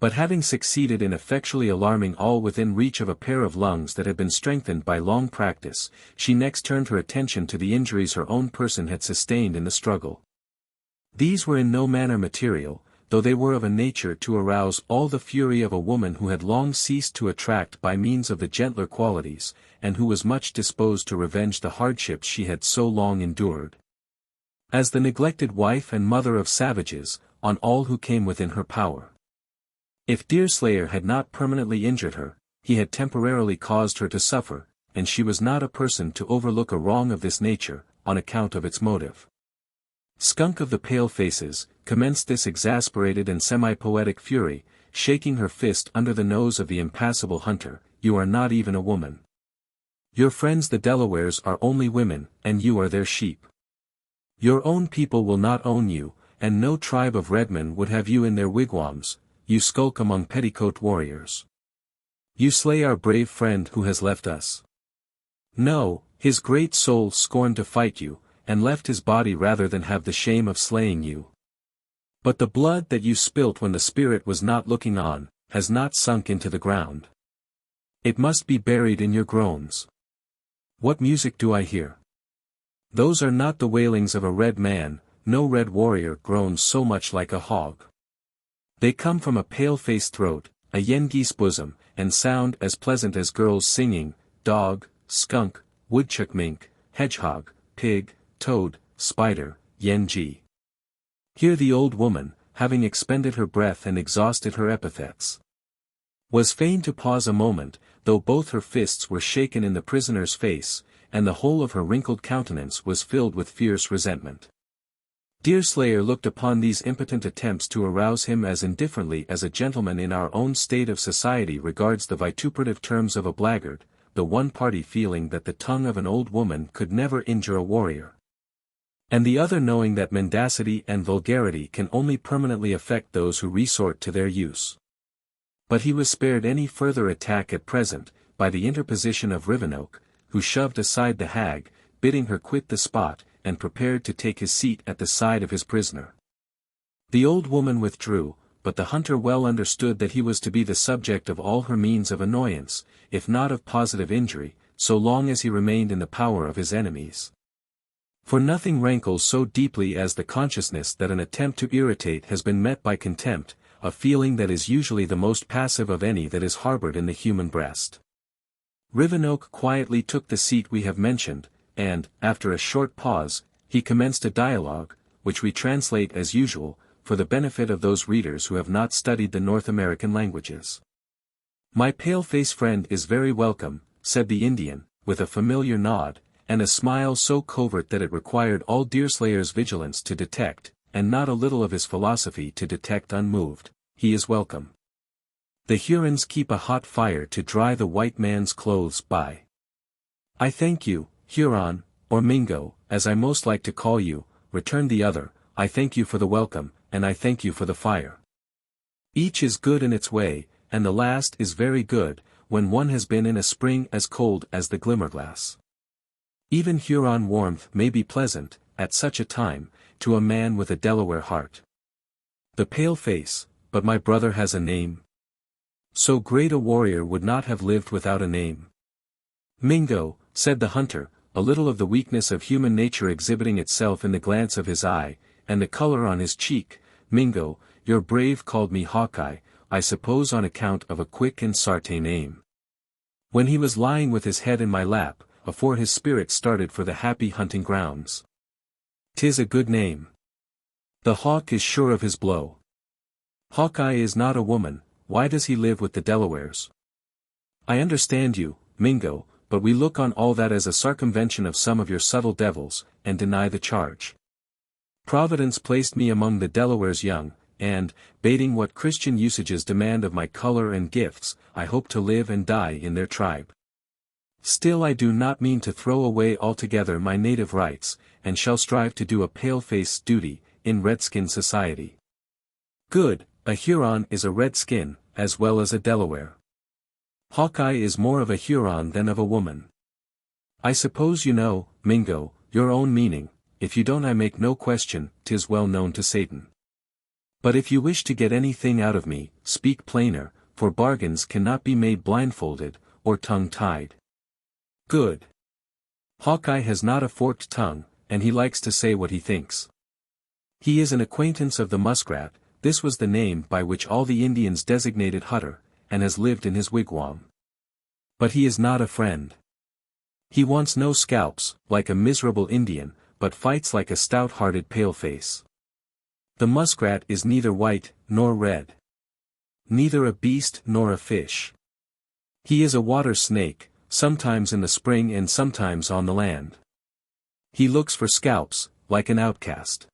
But having succeeded in effectually alarming all within reach of a pair of lungs that had been strengthened by long practice, she next turned her attention to the injuries her own person had sustained in the struggle. These were in no manner material, though they were of a nature to arouse all the fury of a woman who had long ceased to attract by means of the gentler qualities, and who was much disposed to revenge the hardships she had so long endured, as the neglected wife and mother of savages, on all who came within her power. If Deerslayer had not permanently injured her, he had temporarily caused her to suffer, and she was not a person to overlook a wrong of this nature, on account of its motive. Skunk of the Pale Faces, commenced this exasperated and semi-poetic fury, shaking her fist under the nose of the impassible hunter, "You are not even a woman. Your friends the Delawares are only women, and you are their sheep. Your own people will not own you, and no tribe of redmen would have you in their wigwams. You skulk among petticoat warriors. You slay our brave friend who has left us. No, his great soul scorned to fight you, and left his body rather than have the shame of slaying you. But the blood that you spilt when the spirit was not looking on, has not sunk into the ground. It must be buried in your groans. What music do I hear? Those are not the wailings of a red man, no red warrior groans so much like a hog. They come from a pale-faced throat, a Yengeese bosom, and sound as pleasant as girls singing, dog, skunk, woodchuck, mink, hedgehog, pig, toad, spider, Yenge. Here the old woman, having expended her breath and exhausted her epithets, was fain to pause a moment, though both her fists were shaken in the prisoner's face, and the whole of her wrinkled countenance was filled with fierce resentment. Deerslayer looked upon these impotent attempts to arouse him as indifferently as a gentleman in our own state of society regards the vituperative terms of a blackguard, the one party feeling that the tongue of an old woman could never injure a warrior, and the other knowing that mendacity and vulgarity can only permanently affect those who resort to their use. But he was spared any further attack at present, by the interposition of Rivenoak, who shoved aside the hag, bidding her quit the spot, and prepared to take his seat at the side of his prisoner. The old woman withdrew, but the hunter well understood that he was to be the subject of all her means of annoyance, if not of positive injury, so long as he remained in the power of his enemies. For nothing rankles so deeply as the consciousness that an attempt to irritate has been met by contempt, a feeling that is usually the most passive of any that is harbored in the human breast. Rivenoak quietly took the seat we have mentioned, and, after a short pause, he commenced a dialogue, which we translate as usual, for the benefit of those readers who have not studied the North American languages. "My pale-faced friend is very welcome," said the Indian, with a familiar nod, and a smile so covert that it required all Deerslayer's vigilance to detect, and not a little of his philosophy to detect unmoved. "He is welcome. The Hurons keep a hot fire to dry the white man's clothes by." "I thank you, Huron, or Mingo, as I most like to call you," returned the other, "I thank you for the welcome, and I thank you for the fire." Each is good in its way, and the last is very good, when one has been in a spring as cold as the Glimmerglass. Even Huron warmth may be pleasant, at such a time, to a man with a Delaware heart. The pale-face, but my brother has a name. So great a warrior would not have lived without a name. Mingo, said the hunter, a little of the weakness of human nature exhibiting itself in the glance of his eye, and the color on his cheek. Mingo, your brave called me Hawkeye, I suppose on account of a quick and certain aim. When he was lying with his head in my lap, afore his spirit started for the happy hunting grounds. 'Tis a good name. The hawk is sure of his blow. Hawkeye is not a woman, why does he live with the Delawares? I understand you, Mingo, but we look on all that as a circumvention of some of your subtle devils, and deny the charge. Providence placed me among the Delawares young, and, bating what Christian usages demand of my color and gifts, I hope to live and die in their tribe. Still I do not mean to throw away altogether my native rights, and shall strive to do a pale-face duty, in redskin society. Good, a Huron is a redskin, as well as a Delaware. Hawkeye is more of a Huron than of a woman. I suppose you know, Mingo, your own meaning, if you don't I make no question, 'tis well known to Satan. But if you wish to get anything out of me, speak plainer, for bargains cannot be made blindfolded, or tongue-tied. Good. Hawkeye has not a forked tongue, and he likes to say what he thinks. He is an acquaintance of the muskrat, this was the name by which all the Indians designated Hutter, and has lived in his wigwam. But he is not a friend. He wants no scalps, like a miserable Indian, but fights like a stout-hearted paleface. The muskrat is neither white, nor red. Neither a beast nor a fish. He is a water snake, sometimes in the spring and sometimes on the land. He looks for scalps, like an outcast.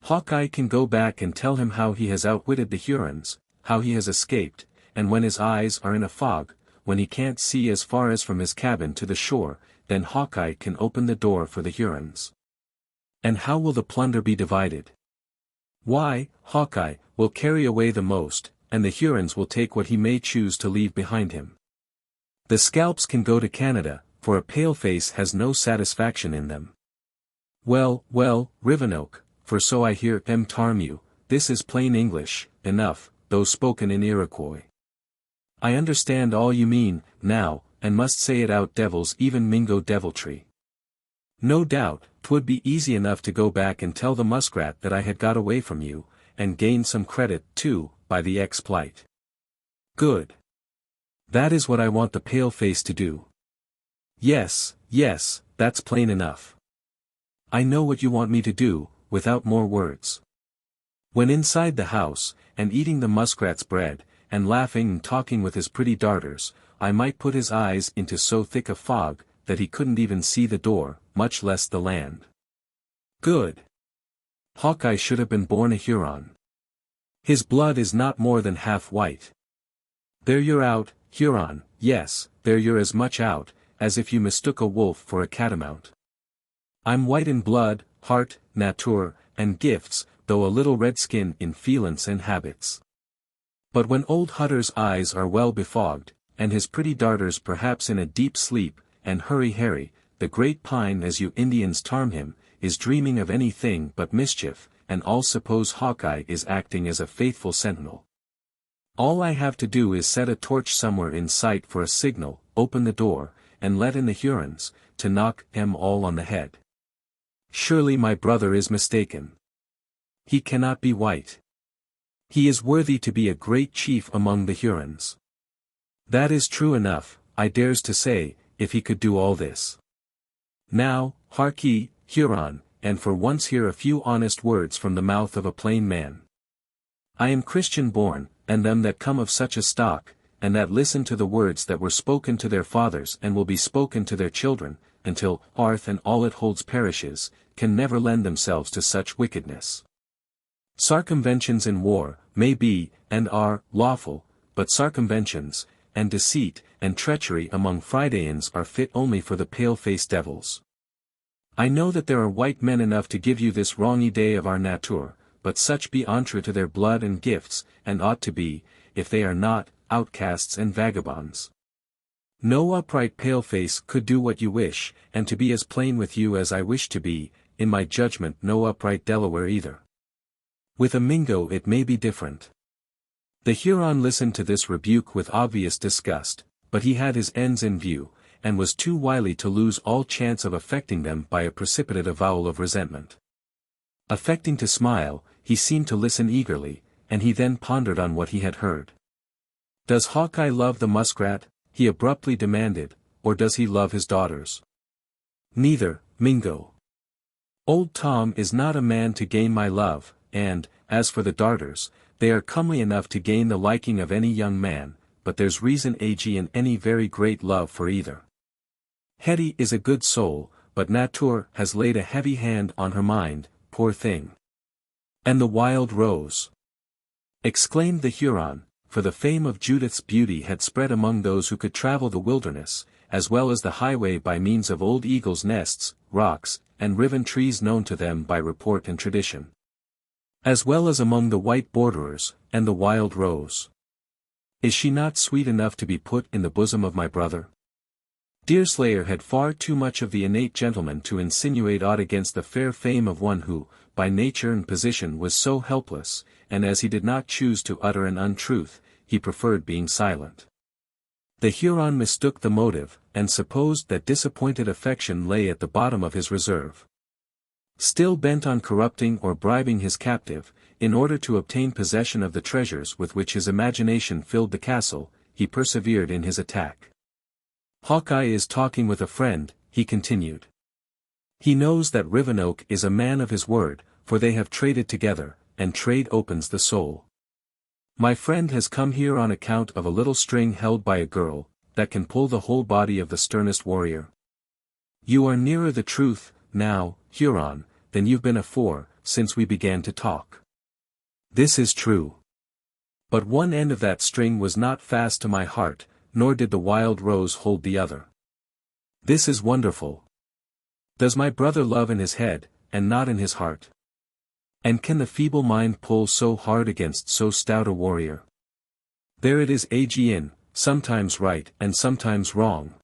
Hawkeye can go back and tell him how he has outwitted the Hurons, how he has escaped, and when his eyes are in a fog, when he can't see as far as from his cabin to the shore, then Hawkeye can open the door for the Hurons. And how will the plunder be divided? Why, Hawkeye will carry away the most, and the Hurons will take what he may choose to leave behind him. The scalps can go to Canada, for a paleface has no satisfaction in them. Well, Rivenoak, for so I hear Tarmu, this is plain English, enough, though spoken in Iroquois. I understand all you mean, now, and must say it out devils even Mingo deviltry. No doubt, 'twould be easy enough to go back and tell the muskrat that I had got away from you, and gain some credit, too, by the exploit. Good. That is what I want the pale-face to do. Yes, that's plain enough. I know what you want me to do, without more words. When inside the house, and eating the muskrat's bread, and laughing and talking with his pretty darters, I might put his eyes into so thick a fog, that he couldn't even see the door, much less the land. Good. Hawkeye should have been born a Huron. His blood is not more than half white. There you're out, Huron, yes, there you're as much out, as if you mistook a wolf for a catamount. I'm white in blood, heart, nature, and gifts, though a little redskin in feelings and habits. But when old Hutter's eyes are well befogged, and his pretty darters perhaps in a deep sleep, and Hurry Harry, the great pine as you Indians term him, is dreaming of anything but mischief, and all suppose Hawkeye is acting as a faithful sentinel. All I have to do is set a torch somewhere in sight for a signal, open the door, and let in the Hurons, to knock them all on the head. Surely my brother is mistaken. He cannot be white. He is worthy to be a great chief among the Hurons. That is true enough, I dares to say, if he could do all this. Now, hark ye, Huron, and for once hear a few honest words from the mouth of a plain man. I am Christian born, and them that come of such a stock, and that listen to the words that were spoken to their fathers and will be spoken to their children, until earth and all it holds perishes, can never lend themselves to such wickedness. Circumventions in war, may be, and are, lawful, but circumventions, and deceit, and treachery among Fridayians are fit only for the pale-faced devils. I know that there are white men enough to give you this wrongy day of our nature, but such be untrue to their blood and gifts, and ought to be, if they are not, outcasts and vagabonds. No upright paleface could do what you wish, and to be as plain with you as I wish to be, in my judgment no upright Delaware either. With a Mingo it may be different. The Huron listened to this rebuke with obvious disgust, but he had his ends in view, and was too wily to lose all chance of affecting them by a precipitate avowal of resentment. Affecting to smile, he seemed to listen eagerly, and he then pondered on what he had heard. "Does Hawkeye love the muskrat?" he abruptly demanded, "or does he love his daughters?" "Neither, Mingo. Old Tom is not a man to gain my love, and, as for the darters, they are comely enough to gain the liking of any young man, but there's reason age in any very great love for either. Hetty is a good soul, but Nature has laid a heavy hand on her mind, poor thing." "And the wild rose!" exclaimed the Huron, for the fame of Judith's beauty had spread among those who could travel the wilderness, as well as the highway by means of old eagles' nests, rocks, and riven trees known to them by report and tradition. "As well as among the white borderers, and the wild rose. Is she not sweet enough to be put in the bosom of my brother?" Deerslayer had far too much of the innate gentleman to insinuate aught against the fair fame of one who, by nature and position was so helpless, and as he did not choose to utter an untruth, he preferred being silent. The Huron mistook the motive, and supposed that disappointed affection lay at the bottom of his reserve. Still bent on corrupting or bribing his captive, in order to obtain possession of the treasures with which his imagination filled the castle, he persevered in his attack. "Hawkeye is talking with a friend," he continued. "He knows that Rivenoak is a man of his word, for they have traded together, and trade opens the soul. My friend has come here on account of a little string held by a girl, that can pull the whole body of the sternest warrior. You are nearer the truth, now, Huron, than you've been afore, since we began to talk. This is true. But one end of that string was not fast to my heart, nor did the wild rose hold the other. This is wonderful. Does my brother love in his head, and not in his heart? And can the feeble mind pull so hard against so stout a warrior? There it is AGN, sometimes right and sometimes wrong.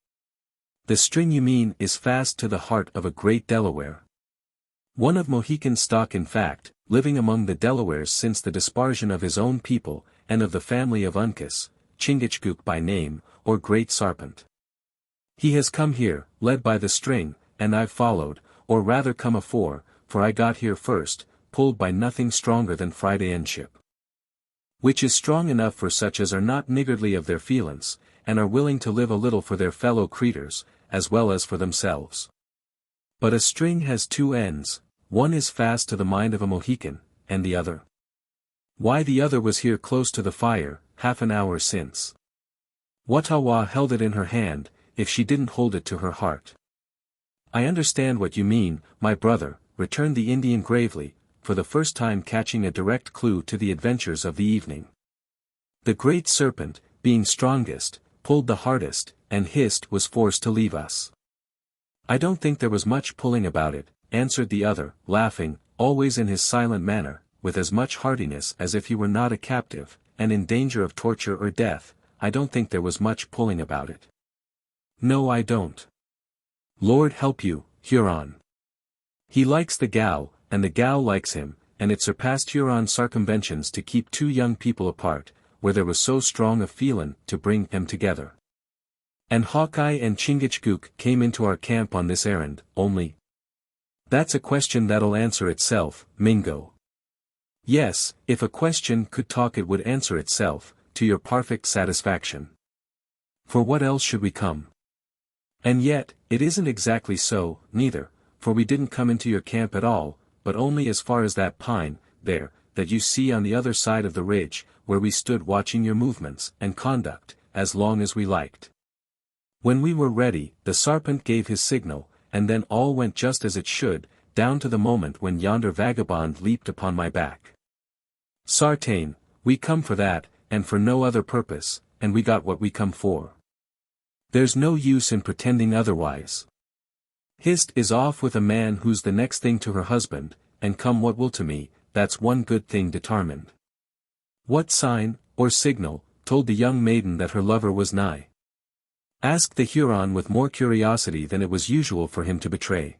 The string you mean is fast to the heart of a great Delaware. One of Mohican stock in fact, living among the Delawares since the dispersion of his own people, and of the family of Uncas, Chingachgook by name, or Great Sarpent. He has come here, led by the string, and I've followed, or rather come afore, for I got here first, pulled by nothing stronger than Fridaymanship. Which is strong enough for such as are not niggardly of their feelings, and are willing to live a little for their fellow creatures, as well as for themselves. But a string has two ends, one is fast to the mind of a Mohican, and the other. Why, the other was here close to the fire, half an hour since. Watawa held it in her hand, if she didn't hold it to her heart. I understand what you mean, my brother, returned the Indian gravely, for the first time catching a direct clue to the adventures of the evening. The great serpent, being strongest, pulled the hardest, and Hist was forced to leave us. I don't think there was much pulling about it, answered the other, laughing, always in his silent manner, with as much heartiness as if he were not a captive, and in danger of torture or death. I don't think there was much pulling about it. No, I don't. Lord help you, Huron. He likes the gal, and the gal likes him, and it surpassed Huron circumventions to keep two young people apart, where there was so strong a feelin' to bring them together. And Hawkeye and Chingachgook came into our camp on this errand, only. That's a question that'll answer itself, Mingo. Yes, if a question could talk it would answer itself, to your perfect satisfaction. For what else should we come? And yet, it isn't exactly so, neither, for we didn't come into your camp at all, but only as far as that pine, there, that you see on the other side of the ridge, where we stood watching your movements and conduct, as long as we liked. When we were ready, the Sarpent gave his signal, and then all went just as it should, down to the moment when yonder vagabond leaped upon my back. Sartain, we come for that, and for no other purpose, and we got what we come for. There's no use in pretending otherwise. Hist is off with a man who's the next thing to her husband, and come what will to me, that's one good thing determined. What sign, or signal, told the young maiden that her lover was nigh? Asked the Huron with more curiosity than it was usual for him to betray.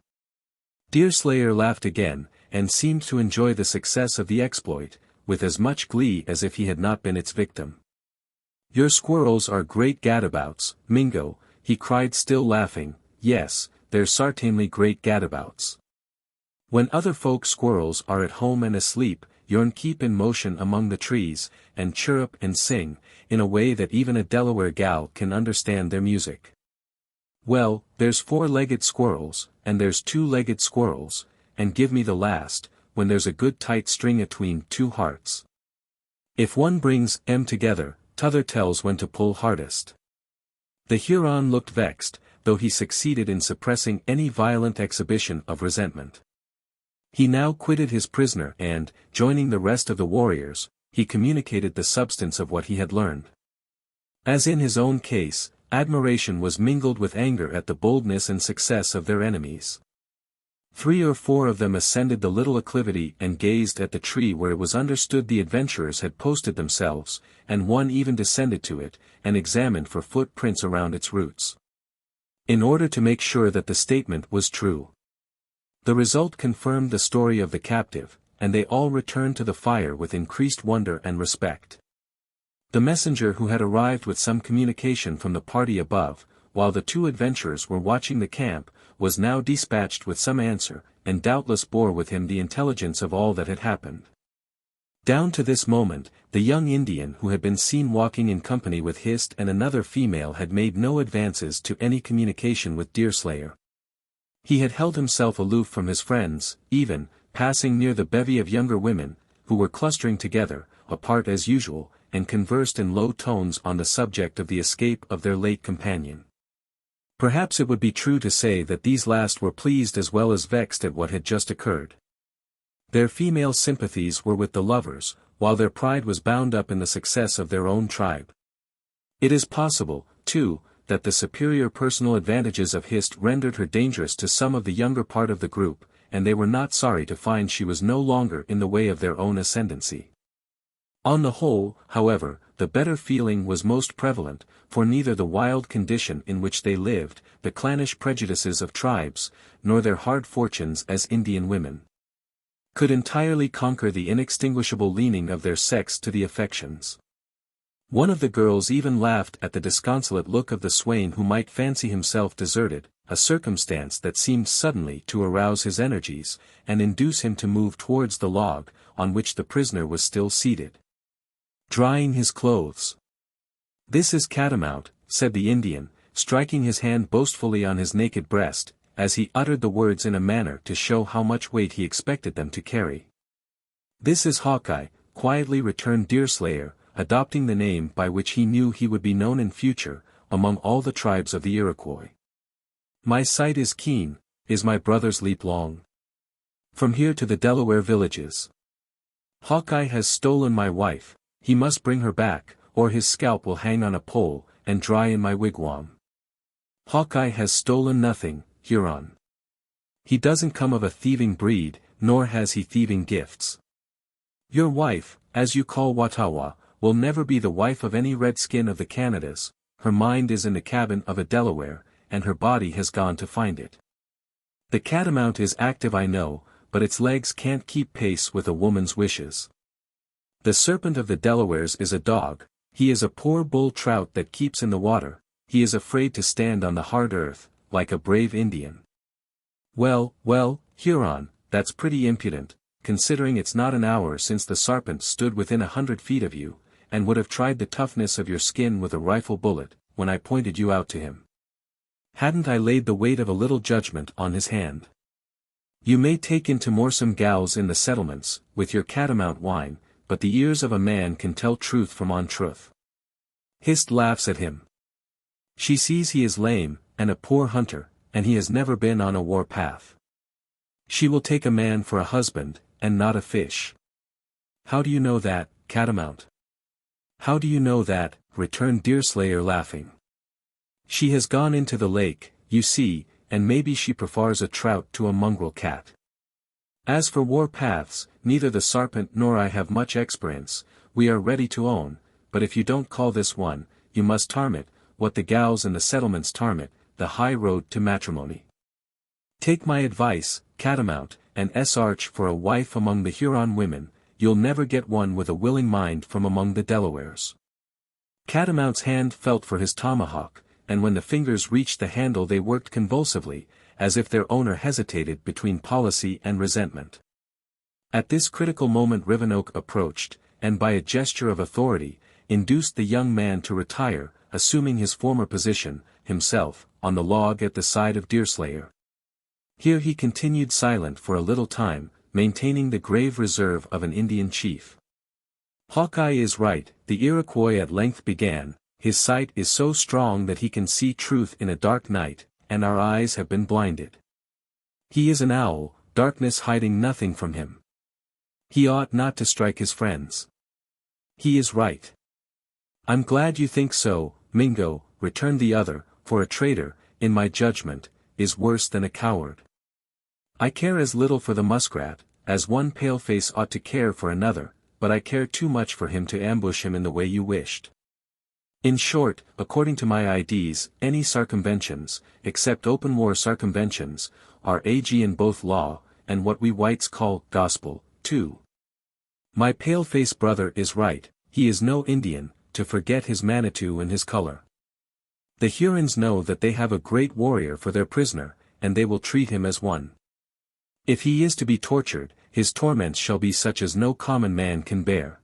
Deerslayer laughed again, and seemed to enjoy the success of the exploit, with as much glee as if he had not been its victim. Your squirrels are great gadabouts, Mingo, he cried still laughing. Yes, they're sartainly great gadabouts. When other folk squirrels are at home and asleep, yourn keep in motion among the trees, and chirrup and sing, in a way that even a Delaware gal can understand their music. Well, there's four-legged squirrels, and there's two-legged squirrels, and give me the last, when there's a good tight string atween two hearts. If one brings 'em together, t'other tells when to pull hardest. The Huron looked vexed, though he succeeded in suppressing any violent exhibition of resentment. He now quitted his prisoner and, joining the rest of the warriors, he communicated the substance of what he had learned. As in his own case, admiration was mingled with anger at the boldness and success of their enemies. 3 or 4 of them ascended the little acclivity and gazed at the tree where it was understood the adventurers had posted themselves, and one even descended to it, and examined for footprints around its roots, in order to make sure that the statement was true. The result confirmed the story of the captive, and they all returned to the fire with increased wonder and respect. The messenger who had arrived with some communication from the party above, while the 2 adventurers were watching the camp, was now dispatched with some answer, and doubtless bore with him the intelligence of all that had happened. Down to this moment, the young Indian who had been seen walking in company with Hist and another female had made no advances to any communication with Deerslayer. He had held himself aloof from his friends, even, passing near the bevy of younger women, who were clustering together, apart as usual, and conversed in low tones on the subject of the escape of their late companion. Perhaps it would be true to say that these last were pleased as well as vexed at what had just occurred. Their female sympathies were with the lovers, while their pride was bound up in the success of their own tribe. It is possible, too, that the superior personal advantages of Hist rendered her dangerous to some of the younger part of the group, and they were not sorry to find she was no longer in the way of their own ascendancy. On the whole, however, the better feeling was most prevalent, for neither the wild condition in which they lived, the clannish prejudices of tribes, nor their hard fortunes as Indian women, could entirely conquer the inextinguishable leaning of their sex to the affections. One of the girls even laughed at the disconsolate look of the swain who might fancy himself deserted, a circumstance that seemed suddenly to arouse his energies, and induce him to move towards the log, on which the prisoner was still seated, drying his clothes. "This is Catamount," said the Indian, striking his hand boastfully on his naked breast, as he uttered the words in a manner to show how much weight he expected them to carry. "This is Hawkeye," quietly returned Deerslayer, adopting the name by which he knew he would be known in future, among all the tribes of the Iroquois. "My sight is keen, is my brother's leap long? From here to the Delaware villages. Hawkeye has stolen my wife, he must bring her back, or his scalp will hang on a pole, and dry in my wigwam. Hawkeye has stolen nothing, Huron. He doesn't come of a thieving breed, nor has he thieving gifts. Your wife, as you call Watawa, will never be the wife of any redskin of the Canadas, her mind is in the cabin of a Delaware, and her body has gone to find it. The catamount is active I know, but its legs can't keep pace with a woman's wishes. The serpent of the Delawares is a dog, he is a poor bull trout that keeps in the water, he is afraid to stand on the hard earth, like a brave Indian. Well, Huron, that's pretty impudent, considering it's not an hour since the sarpent stood within 100 feet of you, and would have tried the toughness of your skin with a rifle bullet, when I pointed you out to him. Hadn't I laid the weight of a little judgment on his hand? You may take into moresome gals in the settlements, with your catamount wine, but the ears of a man can tell truth from untruth. Hist laughs at him. She sees he is lame, and a poor hunter, and he has never been on a war path. She will take a man for a husband, and not a fish. How do you know that, Catamount? How do you know that, returned Deerslayer laughing. She has gone into the lake, you see, and maybe she prefers a trout to a mongrel cat. As for war paths, neither the Serpent nor I have much experience, we are ready to own, but if you don't call this one, you must term it, what the gals and the settlements term it, the high road to matrimony. Take my advice, Catamount, and Arch for a wife among the Huron women, you'll never get one with a willing mind from among the Delawares. Catamount's hand felt for his tomahawk, and when the fingers reached the handle they worked convulsively, as if their owner hesitated between policy and resentment. At this critical moment Rivenoak approached, and by a gesture of authority, induced the young man to retire, assuming his former position, himself, on the log at the side of Deerslayer. Here he continued silent for a little time, maintaining the grave reserve of an Indian chief. Hawkeye is right, the Iroquois at length began, his sight is so strong that he can see truth in a dark night, and our eyes have been blinded. He is an owl, darkness hiding nothing from him. He ought not to strike his friends. He is right. I'm glad you think so, Mingo, returned the other, for a traitor, in my judgment, is worse than a coward. I care as little for the muskrat, as one paleface ought to care for another, but I care too much for him to ambush him in the way you wished. In short, according to my ideas, any circumventions, except open war circumventions, are ag in both law, and what we whites call gospel, too. My pale-face brother is right, he is no Indian, to forget his Manitou and his color. The Hurons know that they have a great warrior for their prisoner, and they will treat him as one. If he is to be tortured, his torments shall be such as no common man can bear.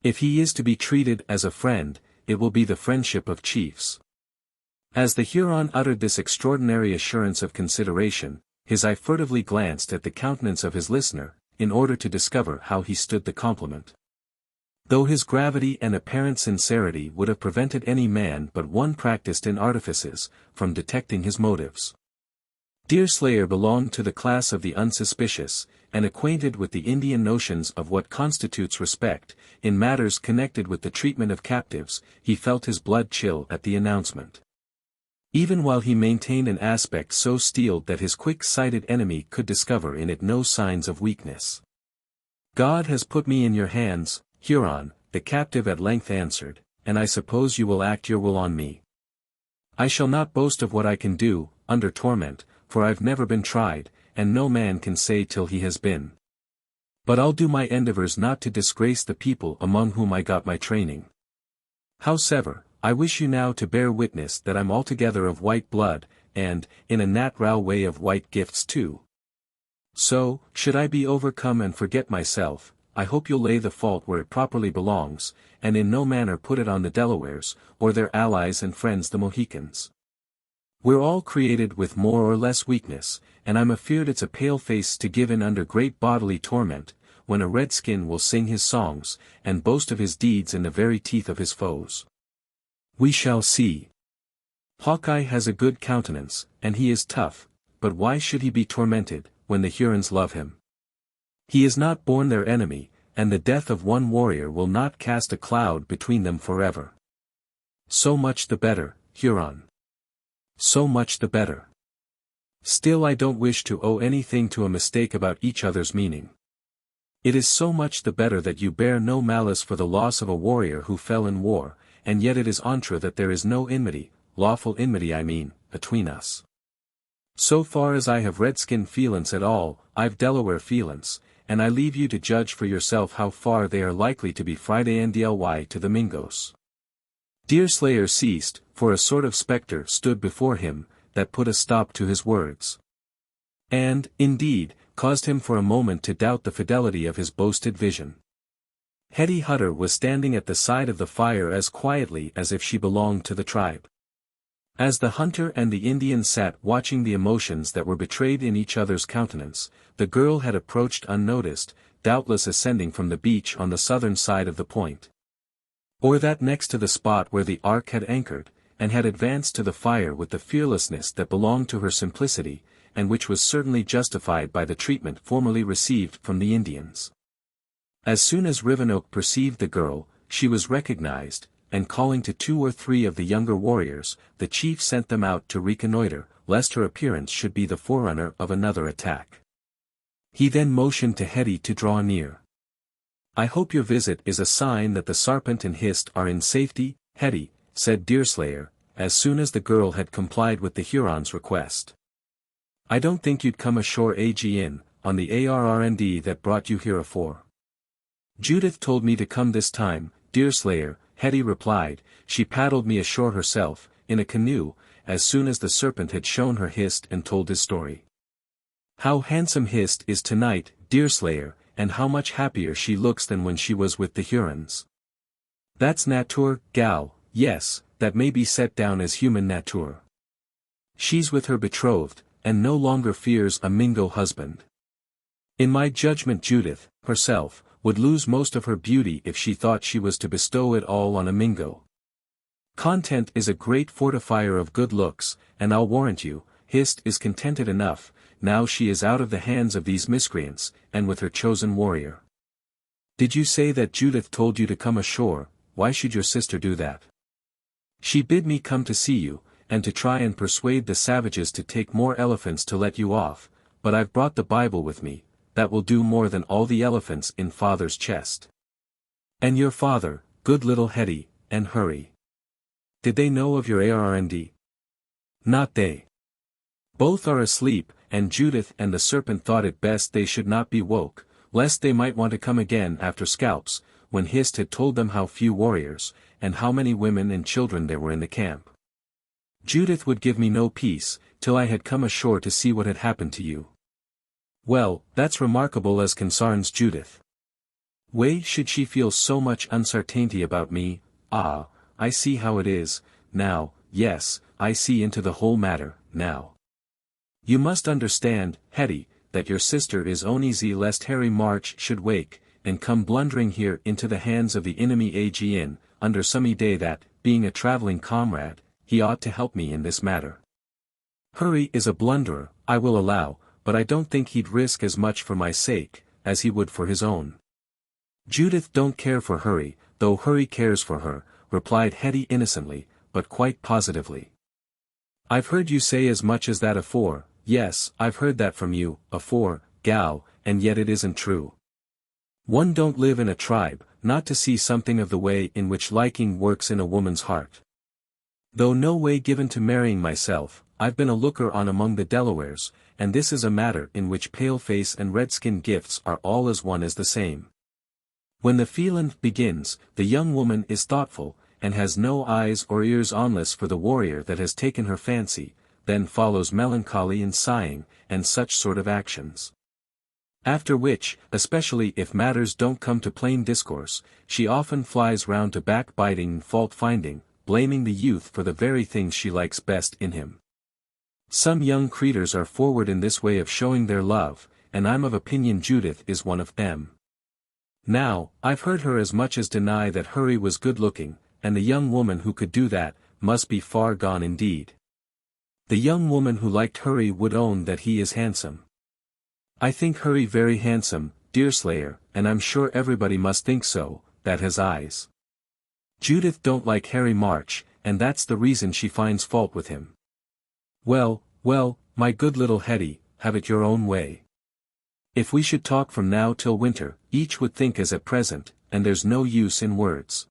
If he is to be treated as a friend, it will be the friendship of chiefs. As the Huron uttered this extraordinary assurance of consideration, his eye furtively glanced at the countenance of his listener, in order to discover how he stood the compliment. Though his gravity and apparent sincerity would have prevented any man but one practiced in artifices, from detecting his motives. Deerslayer belonged to the class of the unsuspicious, and acquainted with the Indian notions of what constitutes respect, in matters connected with the treatment of captives, he felt his blood chill at the announcement. Even while he maintained an aspect so steeled that his quick-sighted enemy could discover in it no signs of weakness. God has put me in your hands, Huron, the captive at length answered, and I suppose you will act your will on me. I shall not boast of what I can do, under torment, for I've never been tried, and no man can say till he has been. But I'll do my endeavors not to disgrace the people among whom I got my training. Howsever, I wish you now to bear witness that I'm altogether of white blood, and, in a natural way of white gifts too. So, should I be overcome and forget myself, I hope you'll lay the fault where it properly belongs, and in no manner put it on the Delawares, or their allies and friends the Mohicans. We're all created with more or less weakness, and I'm afeard it's a pale-face to give in under great bodily torment, when a redskin will sing his songs, and boast of his deeds in the very teeth of his foes. We shall see. Hawkeye has a good countenance, and he is tough, but why should he be tormented, when the Hurons love him? He is not born their enemy, and the death of one warrior will not cast a cloud between them forever. So much the better, Huron. So much the better. Still I don't wish to owe anything to a mistake about each other's meaning. It is so much the better that you bear no malice for the loss of a warrior who fell in war, and yet it is entre that there is no enmity, lawful enmity I mean, between us. So far as I have redskin feelings at all, I've Delaware feelings, and I leave you to judge for yourself how far they are likely to be Friday NDLY to the Mingos. Deerslayer ceased, for a sort of spectre stood before him, that put a stop to his words. And, indeed, caused him for a moment to doubt the fidelity of his boasted vision. Hetty Hutter was standing at the side of the fire as quietly as if she belonged to the tribe. As the hunter and the Indian sat watching the emotions that were betrayed in each other's countenance, the girl had approached unnoticed, doubtless ascending from the beach on the southern side of the point. Or that next to the spot where the ark had anchored, and had advanced to the fire with the fearlessness that belonged to her simplicity, and which was certainly justified by the treatment formerly received from the Indians. As soon as Rivenoak perceived the girl, she was recognized, and calling to 2 or 3 of the younger warriors, the chief sent them out to reconnoiter, lest her appearance should be the forerunner of another attack. He then motioned to Hetty to draw near. "I hope your visit is a sign that the Sarpent and Hist are in safety, Hetty," said Deerslayer, as soon as the girl had complied with the Huron's request. "I don't think you'd come ashore again, on the ARRND that brought you here afore." "Judith told me to come this time, Deerslayer," Hetty replied. "She paddled me ashore herself, in a canoe, as soon as the Serpent had shown her Hist and told his story. How handsome Hist is tonight, Deerslayer, and how much happier she looks than when she was with the Hurons." "That's nature, gal, yes, that may be set down as human nature. She's with her betrothed, and no longer fears a Mingo husband. In my judgment Judith, herself, would lose most of her beauty if she thought she was to bestow it all on a Mingo. Content is a great fortifier of good looks, and I'll warrant you, Hist is contented enough, now she is out of the hands of these miscreants, and with her chosen warrior." "Did you say that Judith told you to come ashore? Why should your sister do that?" "She bid me come to see you, and to try and persuade the savages to take more elephants to let you off, but I've brought the Bible with me, that will do more than all the elephants in father's chest." "And your father, good little Hetty, and Hurry. Did they know of your ARRND?" "Not they. Both are asleep, and Judith and the Serpent thought it best they should not be woke, lest they might want to come again after scalps, when Hist had told them how few warriors, and how many women and children there were in the camp. Judith would give me no peace, till I had come ashore to see what had happened to you." "Well, that's remarkable as consarns Judith. Why should she feel so much uncertainty about me? Ah, I see how it is, now, yes, I see into the whole matter, now. You must understand, Hetty, that your sister is uneasy lest Harry March should wake, and come blundering here into the hands of the enemy again, under some idea that, being a travelling comrade, he ought to help me in this matter. Hurry is a blunderer, I will allow, but I don't think he'd risk as much for my sake, as he would for his own." "Judith don't care for Hurry, though Hurry cares for her," replied Hetty innocently, but quite positively. "I've heard you say as much as that afore. Yes, I've heard that from you, afore, gal, and yet it isn't true. One don't live in a tribe, not to see something of the way in which liking works in a woman's heart. Though no way given to marrying myself, I've been a looker-on among the Delawares, and this is a matter in which pale-face and red-skin gifts are all as one as the same. When the feeling begins, the young woman is thoughtful, and has no eyes or ears unless for the warrior that has taken her fancy, then follows melancholy and sighing, and such sort of actions. After which, especially if matters don't come to plain discourse, she often flies round to backbiting and fault-finding, blaming the youth for the very things she likes best in him. Some young creeters are forward in this way of showing their love, and I'm of opinion Judith is one of them. Now, I've heard her as much as deny that Hurry was good-looking, and the young woman who could do that, must be far gone indeed. The young woman who liked Hurry would own that he is handsome. I think Hurry very handsome, Deerslayer, and I'm sure everybody must think so, that has eyes. Judith don't like Harry March, and that's the reason she finds fault with him. Well, well, my good little Hetty, have it your own way. If we should talk from now till winter, each would think as at present, and there's no use in words.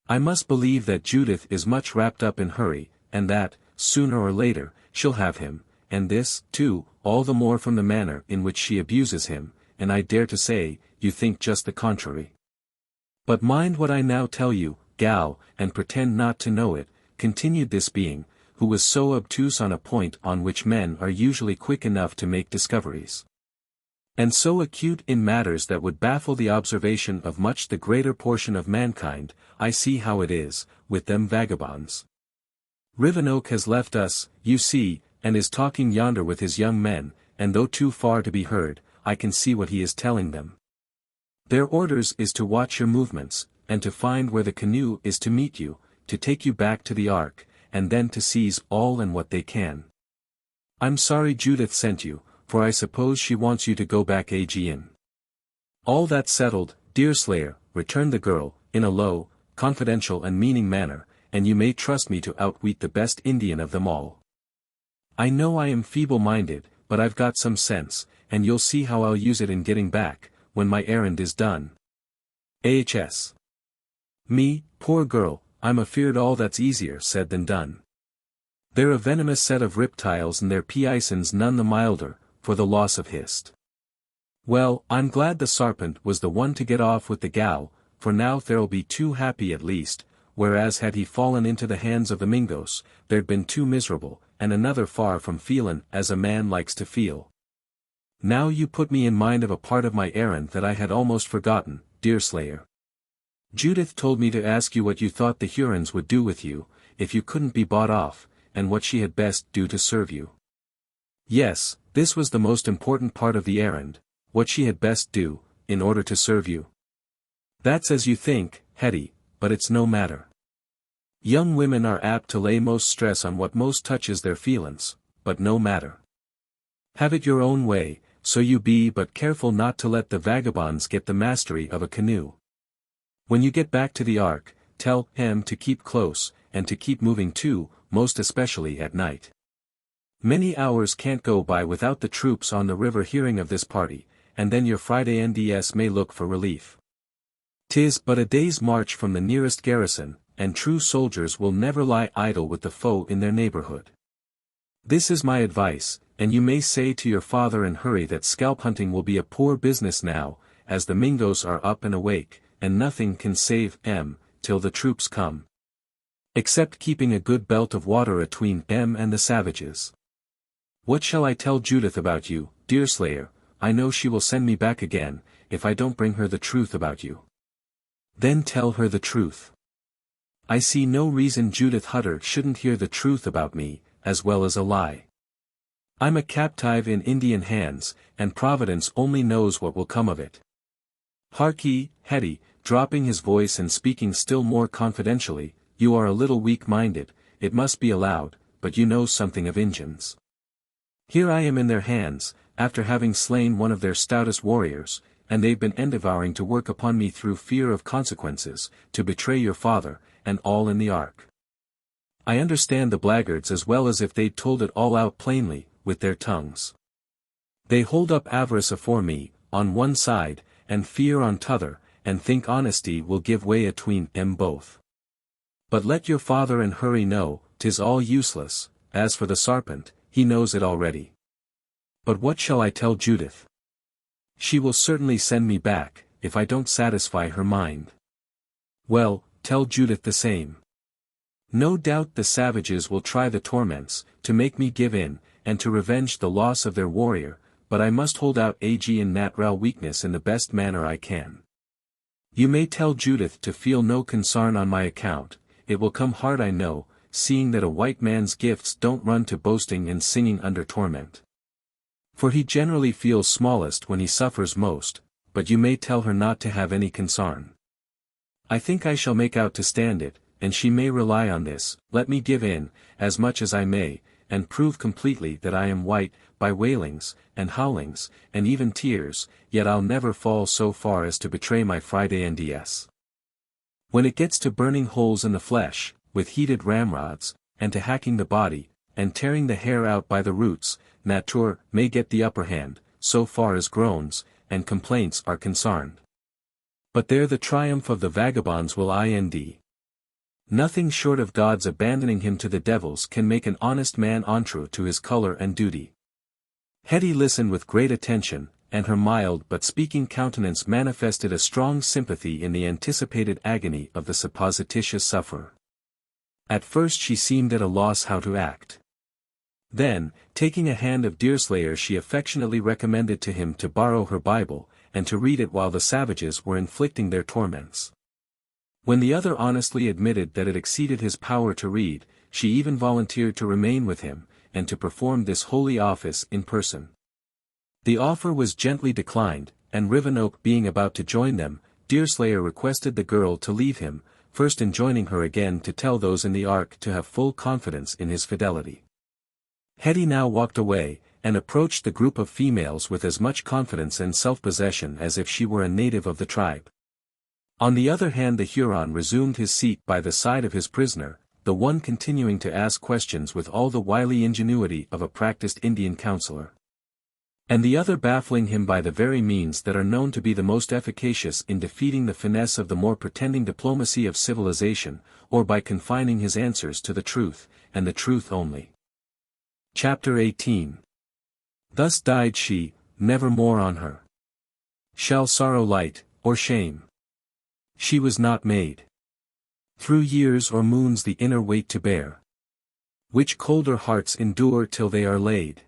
I must believe that Judith is much wrapped up in Hurry, and that, sooner or later, she'll have him, and this, too, all the more from the manner in which she abuses him, and I dare to say, you think just the contrary. But mind what I now tell you, gal, and pretend not to know it," continued this being, who was so obtuse on a point on which men are usually quick enough to make discoveries, and so acute in matters that would baffle the observation of much the greater portion of mankind. "I see how it is, with them vagabonds. Rivenoak has left us, you see, and is talking yonder with his young men, and though too far to be heard, I can see what he is telling them. Their orders is to watch your movements, and to find where the canoe is to meet you, to take you back to the ark, and then to seize all and what they can. I'm sorry Judith sent you, for I suppose she wants you to go back again." "All that's settled, Deerslayer," returned the girl, in a low, confidential and meaning manner, "and you may trust me to outwit the best Indian of them all. I know I am feeble-minded, but I've got some sense, and you'll see how I'll use it in getting back, when my errand is done. AHS. Me, poor girl, I'm afeard all that's easier said than done. They're a venomous set of reptiles and their peisans none the milder, for the loss of hist. Well, I'm glad the sarpent was the one to get off with the gal, for now there'll be two happy at least, whereas had he fallen into the hands of the Mingos, there'd been two miserable, and another far from feelin' as a man likes to feel. Now you put me in mind of a part of my errand that I had almost forgotten, Deerslayer. Judith told me to ask you what you thought the Hurons would do with you, if you couldn't be bought off, and what she had best do to serve you. Yes, this was the most important part of the errand, what she had best do, in order to serve you. That's as you think, Hetty, but it's no matter. Young women are apt to lay most stress on what most touches their feelin's, but no matter. Have it your own way, so you be but careful not to let the vagabonds get the mastery of a canoe. When you get back to the ark, tell him to keep close, and to keep moving too, most especially at night. Many hours can't go by without the troops on the river hearing of this party, and then your Friday NDS may look for relief. 'Tis but a day's march from the nearest garrison, and true soldiers will never lie idle with the foe in their neighborhood. This is my advice, and you may say to your father and hurry that scalp hunting will be a poor business now, as the Mingos are up and awake, and nothing can save till the troops come. Except keeping a good belt of water atween and the savages. What shall I tell Judith about you, Deerslayer? I know she will send me back again, if I don't bring her the truth about you. Then tell her the truth. I see no reason Judith Hutter shouldn't hear the truth about me, as well as a lie. I'm a captive in Indian hands, and Providence only knows what will come of it. Hark ye, Hetty, dropping his voice and speaking still more confidentially, you are a little weak-minded, it must be allowed, but you know something of Injuns. Here I am in their hands, after having slain one of their stoutest warriors, and they've been endeavoring to work upon me through fear of consequences, to betray your father, and all in the ark. I understand the blackguards as well as if they'd told it all out plainly, with their tongues. They hold up avarice afore me, on one side, and fear on t'other, and think honesty will give way atween both. But let your father and hurry know, 'tis all useless, as for the sarpent, he knows it already. But what shall I tell Judith? She will certainly send me back, if I don't satisfy her mind. Well, tell Judith the same. No doubt the savages will try the torments, to make me give in, and to revenge the loss of their warrior, but I must hold out ag and natural weakness in the best manner I can. You may tell Judith to feel no concern on my account, it will come hard I know, seeing that a white man's gifts don't run to boasting and singing under torment. For he generally feels smallest when he suffers most, but you may tell her not to have any concern. I think I shall make out to stand it, and she may rely on this, let me give in, as much as I may, and prove completely that I am white, by wailings, and howlings, and even tears, yet I'll never fall so far as to betray my Friday NDS. When it gets to burning holes in the flesh, with heated ramrods, and to hacking the body, and tearing the hair out by the roots, nature may get the upper hand, so far as groans, and complaints are concerned. But there the triumph of the vagabonds will end. Nothing short of God's abandoning him to the devils can make an honest man untrue to his color and duty. Hetty listened with great attention, and her mild but speaking countenance manifested a strong sympathy in the anticipated agony of the supposititious sufferer. At first she seemed at a loss how to act. Then, taking a hand of Deerslayer, she affectionately recommended to him to borrow her Bible, and to read it while the savages were inflicting their torments. When the other honestly admitted that it exceeded his power to read, she even volunteered to remain with him, and to perform this holy office in person. The offer was gently declined, and Rivenoak being about to join them, Deerslayer requested the girl to leave him, first enjoining her again to tell those in the ark to have full confidence in his fidelity. Hetty now walked away, and approached the group of females with as much confidence and self-possession as if she were a native of the tribe. On the other hand, the Huron resumed his seat by the side of his prisoner, the one continuing to ask questions with all the wily ingenuity of a practiced Indian counselor. and the other baffling him by the very means that are known to be the most efficacious in defeating the finesse of the more pretending diplomacy of civilization, or by confining his answers to the truth, and the truth only. Chapter 18. Thus died she, never more on her shall sorrow light, or shame. She was not made through years or moons the inner weight to bear, which colder hearts endure till they are laid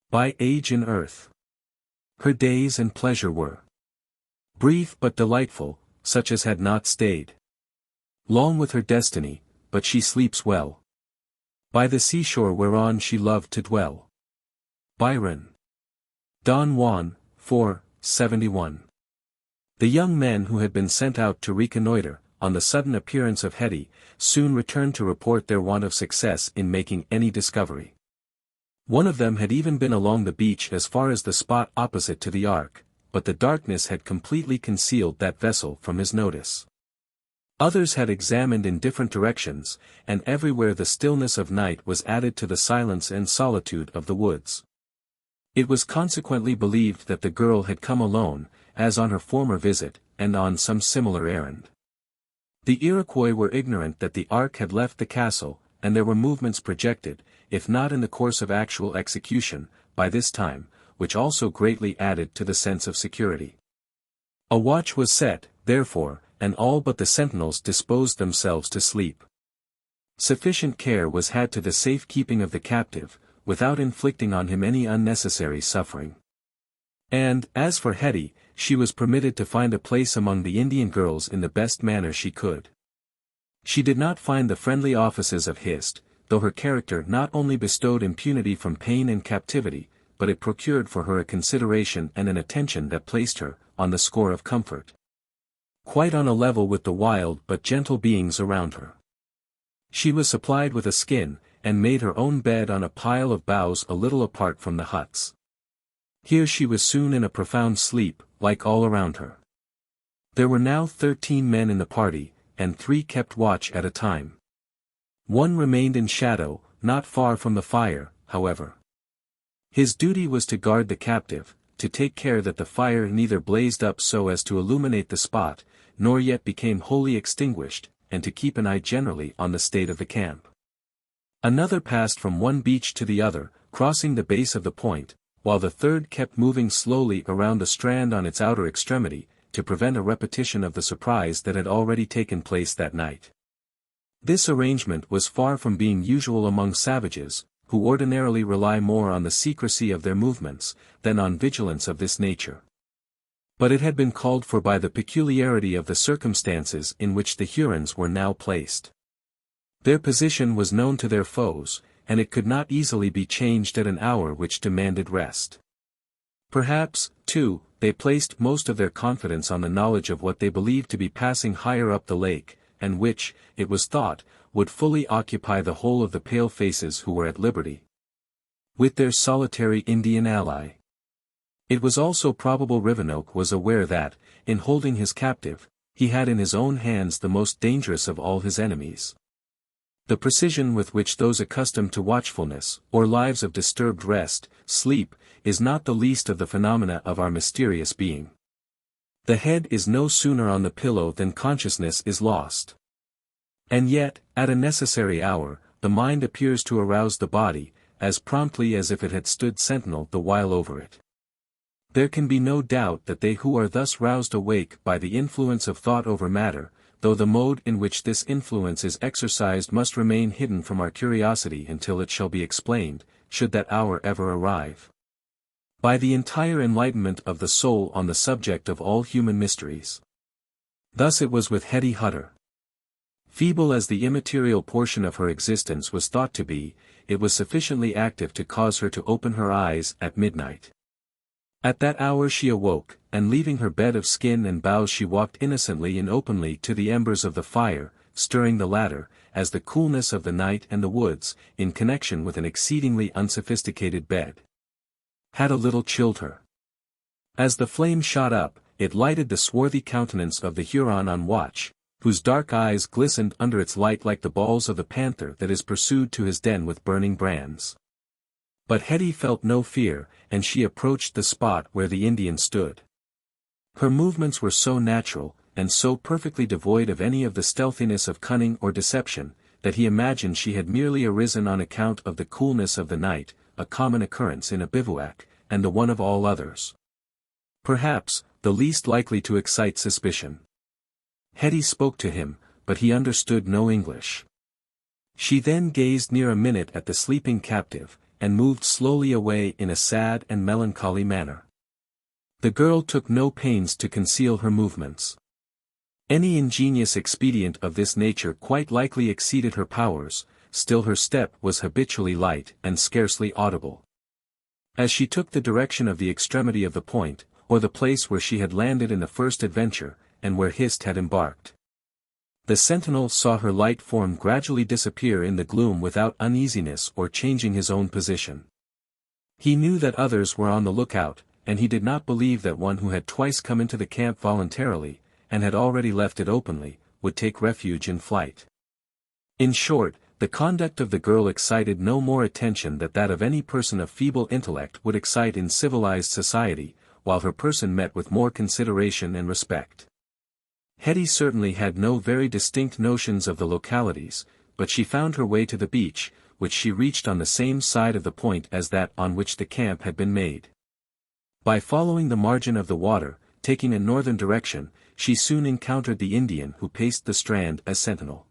by age in earth. Her days and pleasure were brief but delightful, such as had not stayed long with her destiny, but she sleeps well by the seashore whereon she loved to dwell. Byron. Don Juan, 471. The young men who had been sent out to reconnoiter, on the sudden appearance of Hetty, soon returned to report their want of success in making any discovery. One of them had even been along the beach as far as the spot opposite to the ark, but the darkness had completely concealed that vessel from his notice. Others had examined in different directions, and everywhere the stillness of night was added to the silence and solitude of the woods. It was consequently believed that the girl had come alone, as on her former visit, and on some similar errand. The Iroquois were ignorant that the ark had left the castle, and there were movements projected, if not in the course of actual execution, by this time, which also greatly added to the sense of security. A watch was set, therefore, and all but the sentinels disposed themselves to sleep. Sufficient care was had to the safe keeping of the captive, without inflicting on him any unnecessary suffering. And, as for Hetty, she was permitted to find a place among the Indian girls in the best manner she could. She did not find the friendly offices of Hist, though her character not only bestowed impunity from pain and captivity, but it procured for her a consideration and an attention that placed her, on the score of comfort, quite on a level with the wild but gentle beings around her. She was supplied with a skin, and made her own bed on a pile of boughs a little apart from the huts. Here she was soon in a profound sleep, like all around her. There were now 13 men in the party, and 3 kept watch at a time. One remained in shadow, not far from the fire, however. His duty was to guard the captive, to take care that the fire neither blazed up so as to illuminate the spot, nor yet became wholly extinguished, and to keep an eye generally on the state of the camp. Another passed from one beach to the other, crossing the base of the point, while the third kept moving slowly around the strand on its outer extremity, to prevent a repetition of the surprise that had already taken place that night. This arrangement was far from being usual among savages, who ordinarily rely more on the secrecy of their movements, than on vigilance of this nature. But it had been called for by the peculiarity of the circumstances in which the Hurons were now placed. Their position was known to their foes, and it could not easily be changed at an hour which demanded rest. Perhaps, too, they placed most of their confidence on the knowledge of what they believed to be passing higher up the lake, and which, it was thought, would fully occupy the whole of the pale-faces who were at liberty, with their solitary Indian ally. It was also probable Rivenoak was aware that, in holding his captive, he had in his own hands the most dangerous of all his enemies. The precision with which those accustomed to watchfulness, or lives of disturbed rest, sleep, is not the least of the phenomena of our mysterious being. The head is no sooner on the pillow than consciousness is lost. And yet, at a necessary hour, the mind appears to arouse the body, as promptly as if it had stood sentinel the while over it. There can be no doubt that they who are thus roused awake by the influence of thought over matter, though the mode in which this influence is exercised must remain hidden from our curiosity until it shall be explained, should that hour ever arrive, by the entire enlightenment of the soul on the subject of all human mysteries. Thus it was with Hetty Hutter. Feeble as the immaterial portion of her existence was thought to be, it was sufficiently active to cause her to open her eyes at midnight. At that hour she awoke, and leaving her bed of skin and boughs she walked innocently and openly to the embers of the fire, stirring the latter, as the coolness of the night and the woods, in connection with an exceedingly unsophisticated bed, had a little chilled her. As the flame shot up, it lighted the swarthy countenance of the Huron on watch, whose dark eyes glistened under its light like the balls of the panther that is pursued to his den with burning brands. But Hetty felt no fear, and she approached the spot where the Indian stood. Her movements were so natural, and so perfectly devoid of any of the stealthiness of cunning or deception, that he imagined she had merely arisen on account of the coolness of the night, a common occurrence in a bivouac, and the one of all others. Perhaps, the least likely to excite suspicion. Hetty spoke to him, but he understood no English. She then gazed near a minute at the sleeping captive, and moved slowly away in a sad and melancholy manner. The girl took no pains to conceal her movements. Any ingenious expedient of this nature quite likely exceeded her powers, still her step was habitually light and scarcely audible. As she took the direction of the extremity of the point, or the place where she had landed in the first adventure, and where Hist had embarked, the sentinel saw her light form gradually disappear in the gloom without uneasiness or changing his own position. He knew that others were on the lookout, and he did not believe that one who had twice come into the camp voluntarily, and had already left it openly, would take refuge in flight. In short, the conduct of the girl excited no more attention than that of any person of feeble intellect would excite in civilized society, while her person met with more consideration and respect. Hetty certainly had no very distinct notions of the localities, but she found her way to the beach, which she reached on the same side of the point as that on which the camp had been made. By following the margin of the water, taking a northern direction, she soon encountered the Indian who paced the strand as sentinel.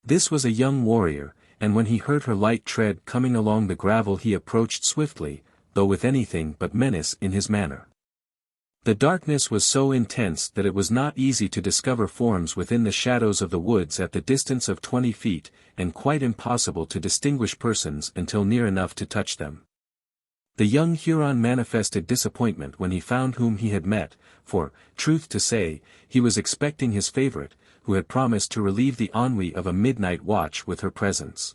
This was a young warrior, and when he heard her light tread coming along the gravel he approached swiftly, though with anything but menace in his manner. The darkness was so intense that it was not easy to discover forms within the shadows of the woods at the distance of 20 feet, and quite impossible to distinguish persons until near enough to touch them. The young Huron manifested disappointment when he found whom he had met, for, truth to say, he was expecting his favorite, who had promised to relieve the ennui of a midnight watch with her presence.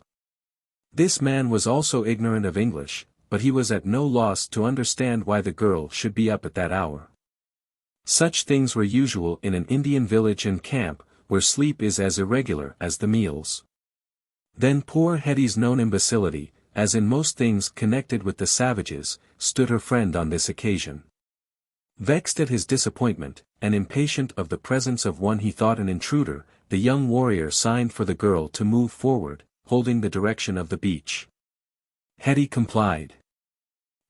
This man was also ignorant of English, but he was at no loss to understand why the girl should be up at that hour. Such things were usual in an Indian village and camp, where sleep is as irregular as the meals. Then poor Hetty's known imbecility, as in most things connected with the savages, stood her friend on this occasion. Vexed at his disappointment, and impatient of the presence of one he thought an intruder, the young warrior signed for the girl to move forward, holding the direction of the beach. Hetty complied.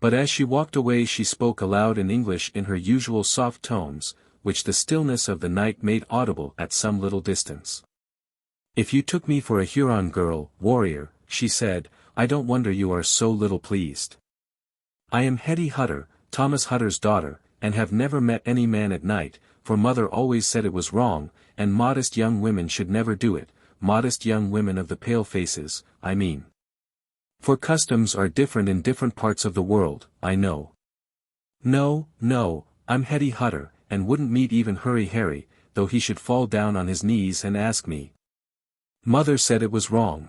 But as she walked away she spoke aloud in English in her usual soft tones, which the stillness of the night made audible at some little distance. "If you took me for a Huron girl, warrior," she said, "I don't wonder you are so little pleased. I am Hetty Hutter, Thomas Hutter's daughter, and have never met any man at night, for mother always said it was wrong, and modest young women should never do it, modest young women of the pale faces, I mean. For customs are different in different parts of the world, I know. No, I'm Hetty Hutter, and wouldn't meet even Hurry Harry, though he should fall down on his knees and ask me. Mother said it was wrong."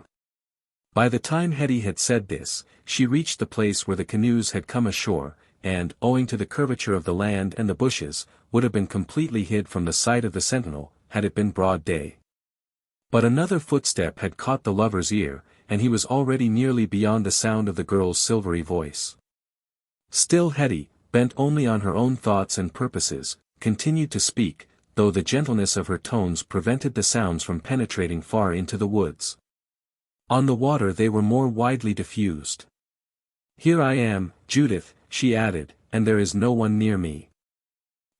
By the time Hetty had said this, she reached the place where the canoes had come ashore, and, owing to the curvature of the land and the bushes, would have been completely hid from the sight of the sentinel, had it been broad day. But another footstep had caught the lover's ear, and he was already nearly beyond the sound of the girl's silvery voice. Still Hetty, bent only on her own thoughts and purposes, continued to speak, though the gentleness of her tones prevented the sounds from penetrating far into the woods. On the water they were more widely diffused. "Here I am, Judith," she added, "and there is no one near me.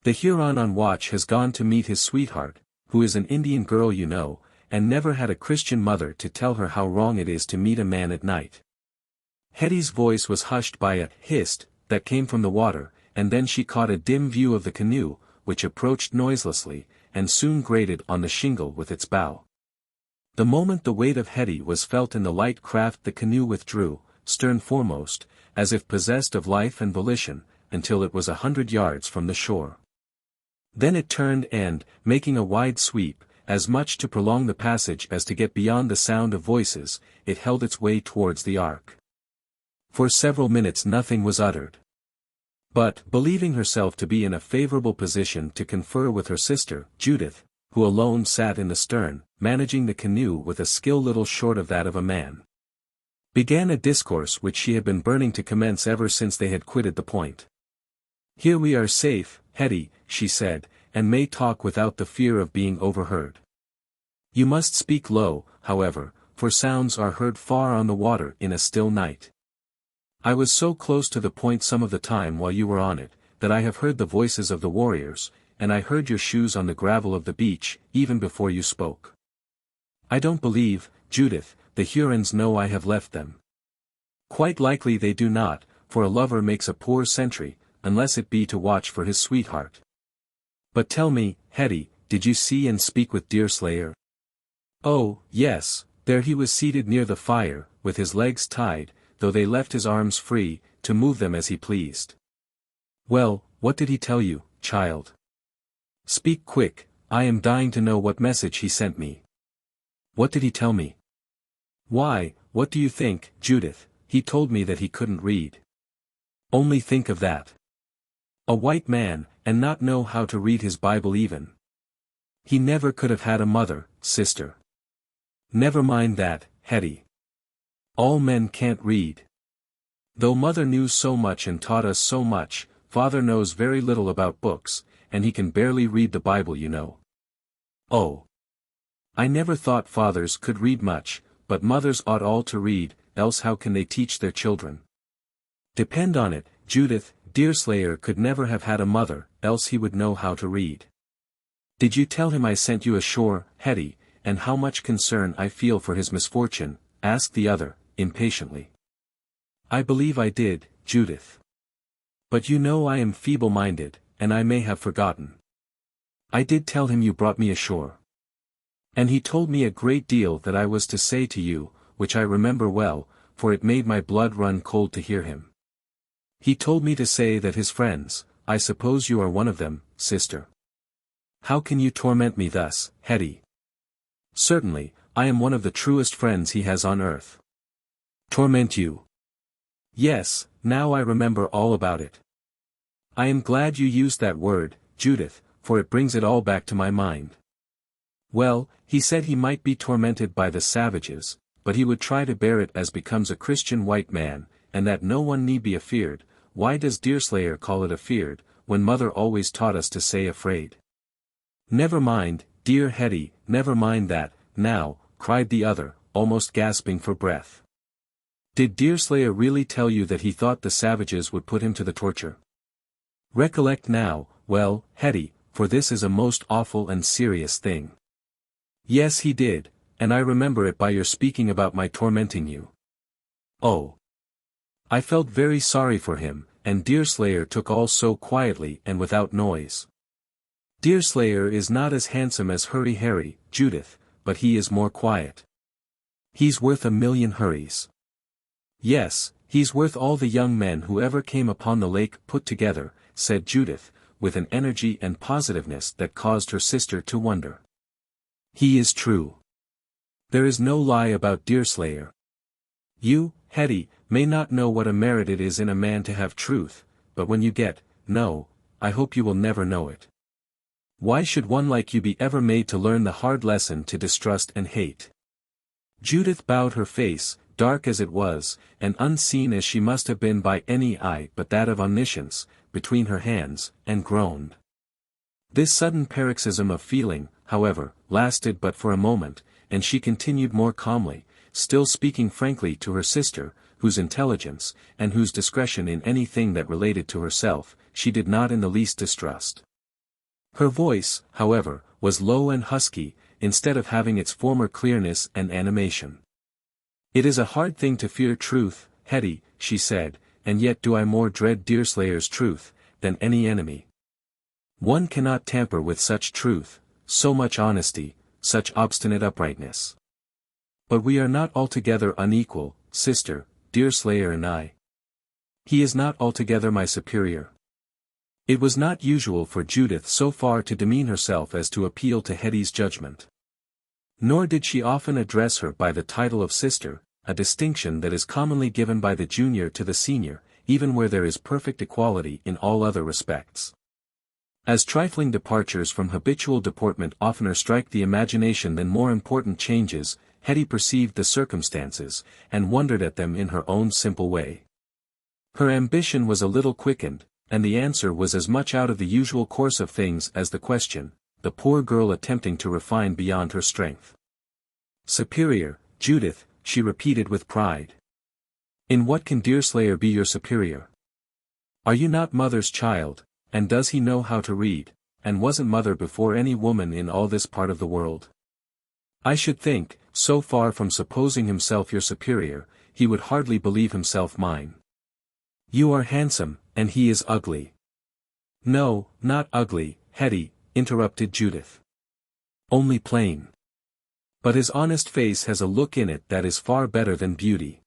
The Huron on watch has gone to meet his sweetheart, who is an Indian girl you know, and never had a Christian mother to tell her how wrong it is to meet a man at night." Hetty's voice was hushed by a hist that came from the water, and then she caught a dim view of the canoe, which approached noiselessly, and soon grated on the shingle with its bow. The moment the weight of Hetty was felt in the light craft the canoe withdrew, stern foremost, as if possessed of life and volition, until it was 100 yards from the shore. Then it turned and, making a wide sweep, as much to prolong the passage as to get beyond the sound of voices, it held its way towards the ark. For several minutes nothing was uttered. But, believing herself to be in a favorable position to confer with her sister, Judith, who alone sat in the stern, managing the canoe with a skill little short of that of a man, began a discourse which she had been burning to commence ever since they had quitted the point. Here we are safe, Hetty, she said, and may talk without the fear of being overheard. You must speak low, however, for sounds are heard far on the water in a still night. I was so close to the point some of the time while you were on it, that I have heard the voices of the warriors, and I heard your shoes on the gravel of the beach, even before you spoke. I don't believe, Judith, the Hurons know I have left them. Quite likely they do not, for a lover makes a poor sentry, unless it be to watch for his sweetheart. But tell me, Hetty, did you see and speak with Deerslayer? Oh, yes, there he was seated near the fire, with his legs tied, though they left his arms free, to move them as he pleased. Well, what did he tell you, child? Speak quick, I am dying to know what message he sent me. What did he tell me? Why, what do you think, Judith, he told me that he couldn't read. Only think of that. A white man, and not know how to read his Bible even. He never could have had a mother, sister. Never mind that, Hetty. All men can't read. Though mother knew so much and taught us so much, father knows very little about books, and he can barely read the Bible, you know. Oh. I never thought fathers could read much, but mothers ought all to read, else how can they teach their children? Depend on it, Judith, Deerslayer could never have had a mother, else he would know how to read. Did you tell him I sent you ashore, Hetty, and how much concern I feel for his misfortune? Asked the other, impatiently. I believe I did, Judith. But you know I am feeble-minded, and I may have forgotten. I did tell him you brought me ashore. And he told me a great deal that I was to say to you, which I remember well, for it made my blood run cold to hear him. He told me to say that his friends, I suppose you are one of them, sister. How can you torment me thus, Hetty? Certainly, I am one of the truest friends he has on earth. Torment you? Yes, now I remember all about it. I am glad you used that word, Judith, for it brings it all back to my mind. Well, he said he might be tormented by the savages, but he would try to bear it as becomes a Christian white man, and that no one need be afeared. Why does Deerslayer call it afeared, when mother always taught us to say afraid? Never mind, dear Hetty, never mind that, now, cried the other, almost gasping for breath. Did Deerslayer really tell you that he thought the savages would put him to the torture? Recollect now, well, Hetty, for this is a most awful and serious thing. Yes, he did, and I remember it by your speaking about my tormenting you. Oh. I felt very sorry for him, and Deerslayer took all so quietly and without noise. Deerslayer is not as handsome as Hurry Harry, Judith, but he is more quiet. He's worth 1,000,000 Hurries. Yes, he's worth all the young men who ever came upon the lake put together, said Judith, with an energy and positiveness that caused her sister to wonder. He is true. There is no lie about Deerslayer. You, Hetty, may not know what a merit it is in a man to have truth, but when you I hope you will never know it. Why should one like you be ever made to learn the hard lesson to distrust and hate? Judith bowed her face, dark as it was, and unseen as she must have been by any eye but that of omniscience, between her hands, and groaned. This sudden paroxysm of feeling, however, lasted but for a moment, and she continued more calmly, still speaking frankly to her sister, whose intelligence, and whose discretion in anything that related to herself, she did not in the least distrust. Her voice, however, was low and husky, instead of having its former clearness and animation. It is a hard thing to fear truth, Hetty, she said, and yet do I more dread Deerslayer's truth, than any enemy. One cannot tamper with such truth, so much honesty, such obstinate uprightness. But we are not altogether unequal, sister, Deerslayer and I. He is not altogether my superior. It was not usual for Judith so far to demean herself as to appeal to Hetty's judgment. Nor did she often address her by the title of sister, a distinction that is commonly given by the junior to the senior, even where there is perfect equality in all other respects. As trifling departures from habitual deportment oftener strike the imagination than more important changes, Hetty perceived the circumstances, and wondered at them in her own simple way. Her ambition was a little quickened, and the answer was as much out of the usual course of things as the question, the poor girl attempting to refine beyond her strength. Superior, Judith, she repeated with pride. In what can Deerslayer be your superior? Are you not mother's child, and does he know how to read, and wasn't mother before any woman in all this part of the world? I should think, so far from supposing himself your superior, he would hardly believe himself mine. You are handsome, and he is ugly. No, not ugly, Hetty, interrupted Judith. Only plain. But his honest face has a look in it that is far better than beauty.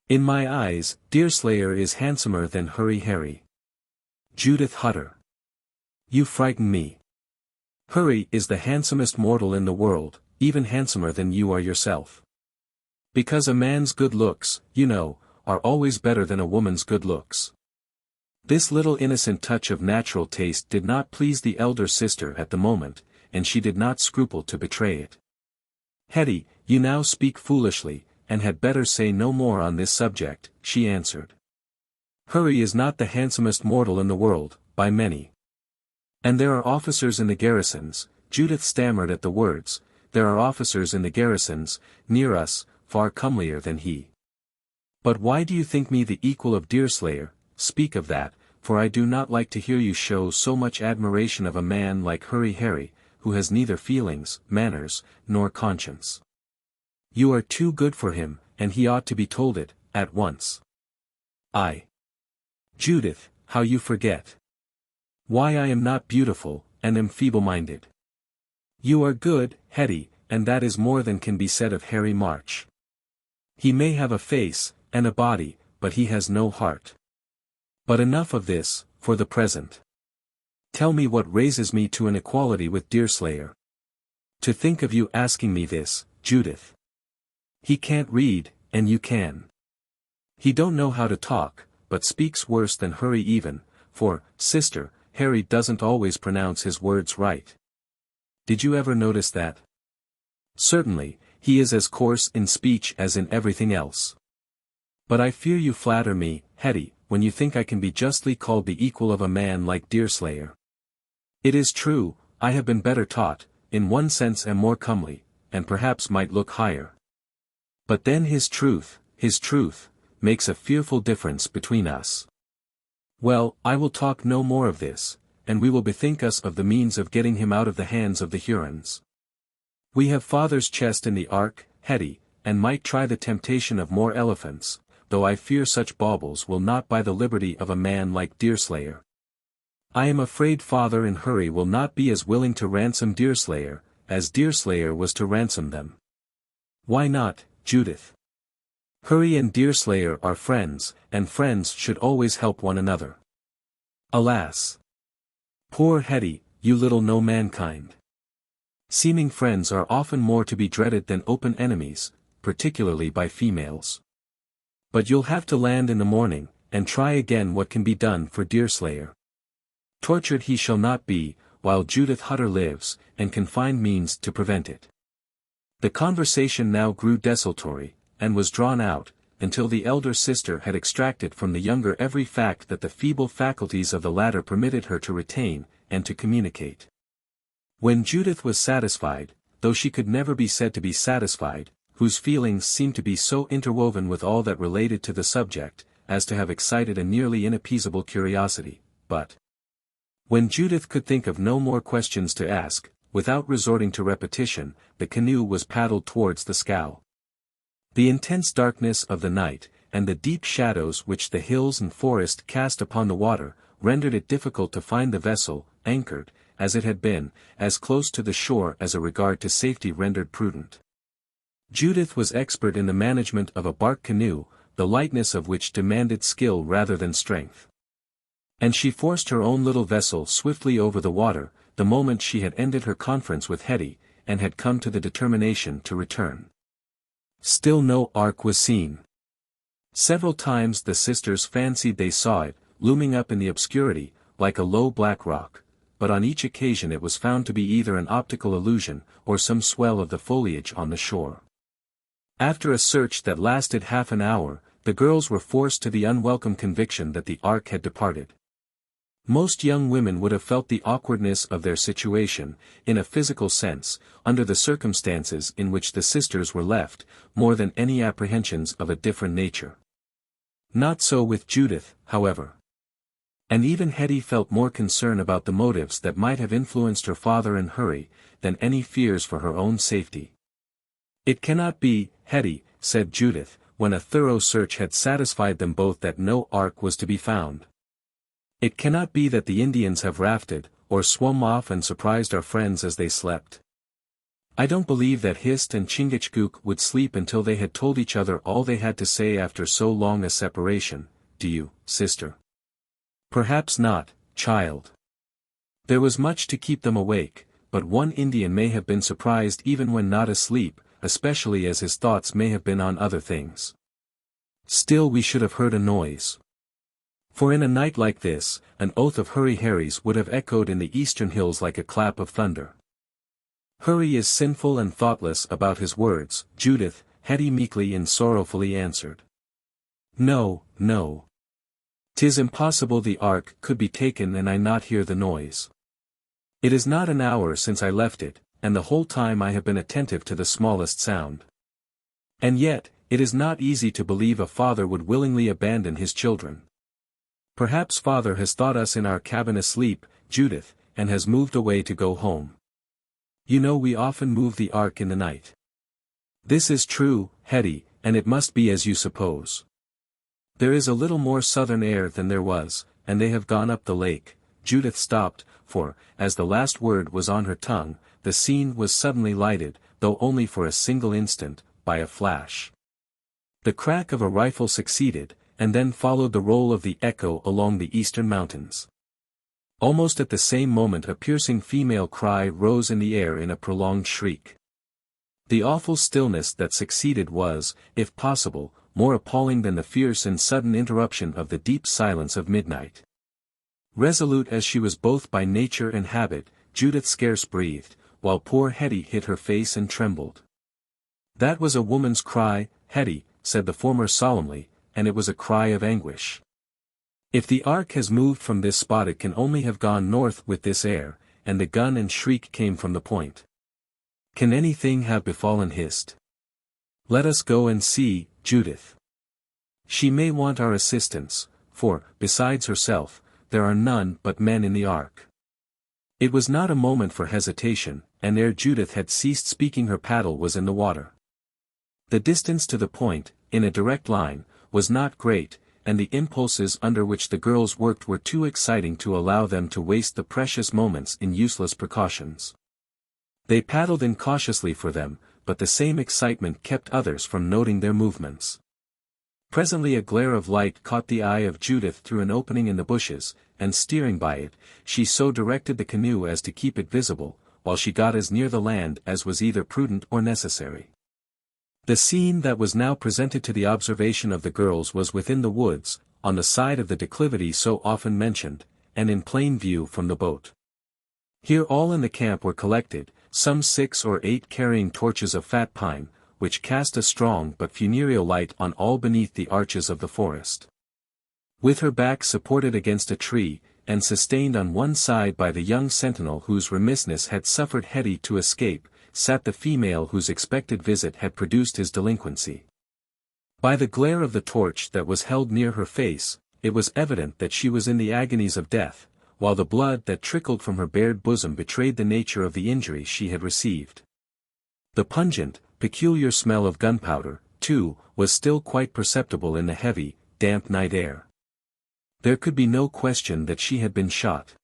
In my eyes, Deerslayer is handsomer than Hurry Harry. Judith Hutter. You frighten me. Hurry is the handsomest mortal in the world, even handsomer than you are yourself. Because a man's good looks, you know, are always better than a woman's good looks. This little innocent touch of natural taste did not please the elder sister at the moment, and she did not scruple to betray it. Hetty, you now speak foolishly, and had better say no more on this subject, she answered. Hurry is not the handsomest mortal in the world, by many. And there are officers in the garrisons, Judith stammered at the words, there are officers in the garrisons, near us, far comelier than he. But why do you think me the equal of Deerslayer? Speak of that, for I do not like to hear you show so much admiration of a man like Hurry Harry, who has neither feelings, manners, nor conscience. You are too good for him, and he ought to be told it, at once. Judith, how you forget. Why I am not beautiful, and am feeble-minded. You are good, Hetty, and that is more than can be said of Harry March. He may have a face, and a body, but he has no heart. But enough of this, for the present. Tell me what raises me to an equality with Deerslayer. To think of you asking me this, Judith. He can't read, and you can. He don't know how to talk, but speaks worse than Hurry even, for, sister, Harry doesn't always pronounce his words right. Did you ever notice that? Certainly, he is as coarse in speech as in everything else. But I fear you flatter me, Hetty, when you think I can be justly called the equal of a man like Deerslayer. It is true, I have been better taught, in one sense am more comely, and perhaps might look higher. But then his truth, makes a fearful difference between us. Well, I will talk no more of this, and we will bethink us of the means of getting him out of the hands of the Hurons. We have father's chest in the ark, Hetty, and might try the temptation of more elephants, though I fear such baubles will not buy the liberty of a man like Deerslayer. I am afraid father and Hurry will not be as willing to ransom Deerslayer, as Deerslayer was to ransom them. Why not, Judith? Hurry and Deerslayer are friends, and friends should always help one another. Alas! Poor Hetty, you little know mankind. Seeming friends are often more to be dreaded than open enemies, particularly by females. But you'll have to land in the morning, and try again what can be done for Deerslayer. Tortured he shall not be, while Judith Hutter lives, and can find means to prevent it. The conversation now grew desultory, and was drawn out, until the elder sister had extracted from the younger every fact that the feeble faculties of the latter permitted her to retain, and to communicate. When Judith was satisfied, though she could never be said to be satisfied, whose feelings seemed to be so interwoven with all that related to the subject, as to have excited a nearly inappeasable curiosity, but when Judith could think of no more questions to ask, without resorting to repetition, the canoe was paddled towards the scow. The intense darkness of the night, and the deep shadows which the hills and forest cast upon the water, rendered it difficult to find the vessel, anchored, as it had been, as close to the shore as a regard to safety rendered prudent. Judith was expert in the management of a bark canoe, the lightness of which demanded skill rather than strength. And she forced her own little vessel swiftly over the water, the moment she had ended her conference with Hetty, and had come to the determination to return. Still no ark was seen. Several times the sisters fancied they saw it, looming up in the obscurity, like a low black rock, but on each occasion it was found to be either an optical illusion, or some swell of the foliage on the shore. After a search that lasted half an hour, the girls were forced to the unwelcome conviction that the ark had departed. Most young women would have felt the awkwardness of their situation, in a physical sense, under the circumstances in which the sisters were left, more than any apprehensions of a different nature. Not so with Judith, however. And even Hetty felt more concern about the motives that might have influenced her father and Hurry, than any fears for her own safety. "It cannot be, Hetty," said Judith, when a thorough search had satisfied them both that no ark was to be found. "It cannot be that the Indians have rafted, or swum off and surprised our friends as they slept. I don't believe that Hist and Chingachgook would sleep until they had told each other all they had to say after so long a separation, do you, sister?" "Perhaps not, child. There was much to keep them awake, but one Indian may have been surprised even when not asleep, especially as his thoughts may have been on other things. Still we should have heard a noise. For in a night like this, an oath of Hurry Harry's would have echoed in the eastern hills like a clap of thunder." "Hurry is sinful and thoughtless about his words, Judith," Hetty meekly and sorrowfully answered. "No, no. 'Tis impossible the ark could be taken and I not hear the noise. It is not an hour since I left it, and the whole time I have been attentive to the smallest sound. And yet, it is not easy to believe a father would willingly abandon his children. Perhaps father has thought us in our cabin asleep, Judith, and has moved away to go home. You know we often move the ark in the night." "This is true, Hetty, and it must be as you suppose. There is a little more southern air than there was, and they have gone up the lake." Judith stopped, for, as the last word was on her tongue, the scene was suddenly lighted, though only for a single instant, by a flash. The crack of a rifle succeeded, and then followed the roll of the echo along the eastern mountains. Almost at the same moment a piercing female cry rose in the air in a prolonged shriek. The awful stillness that succeeded was, if possible, more appalling than the fierce and sudden interruption of the deep silence of midnight. Resolute as she was both by nature and habit, Judith scarce breathed, while poor Hetty hid her face and trembled. "That was a woman's cry, Hetty," said the former solemnly, "and it was a cry of anguish. If the ark has moved from this spot it can only have gone north with this air, and the gun and shriek came from the point. Can anything have befallen Hist? Let us go and see, Judith. She may want our assistance, for, besides herself, there are none but men in the ark." It was not a moment for hesitation, and ere Judith had ceased speaking her paddle was in the water. The distance to the point, in a direct line, was not great, and the impulses under which the girls worked were too exciting to allow them to waste the precious moments in useless precautions. They paddled incautiously for them, but the same excitement kept others from noting their movements. Presently a glare of light caught the eye of Judith through an opening in the bushes, and steering by it, she so directed the canoe as to keep it visible, while she got as near the land as was either prudent or necessary. The scene that was now presented to the observation of the girls was within the woods, on the side of the declivity so often mentioned, and in plain view from the boat. Here all in the camp were collected, some 6 or 8 carrying torches of fat pine, which cast a strong but funereal light on all beneath the arches of the forest. With her back supported against a tree, and sustained on one side by the young sentinel whose remissness had suffered Hetty to escape, sat the female whose expected visit had produced his delinquency. By the glare of the torch that was held near her face, it was evident that she was in the agonies of death, while the blood that trickled from her bared bosom betrayed the nature of the injury she had received. The pungent, peculiar smell of gunpowder, too, was still quite perceptible in the heavy, damp night air. There could be no question that she had been shot.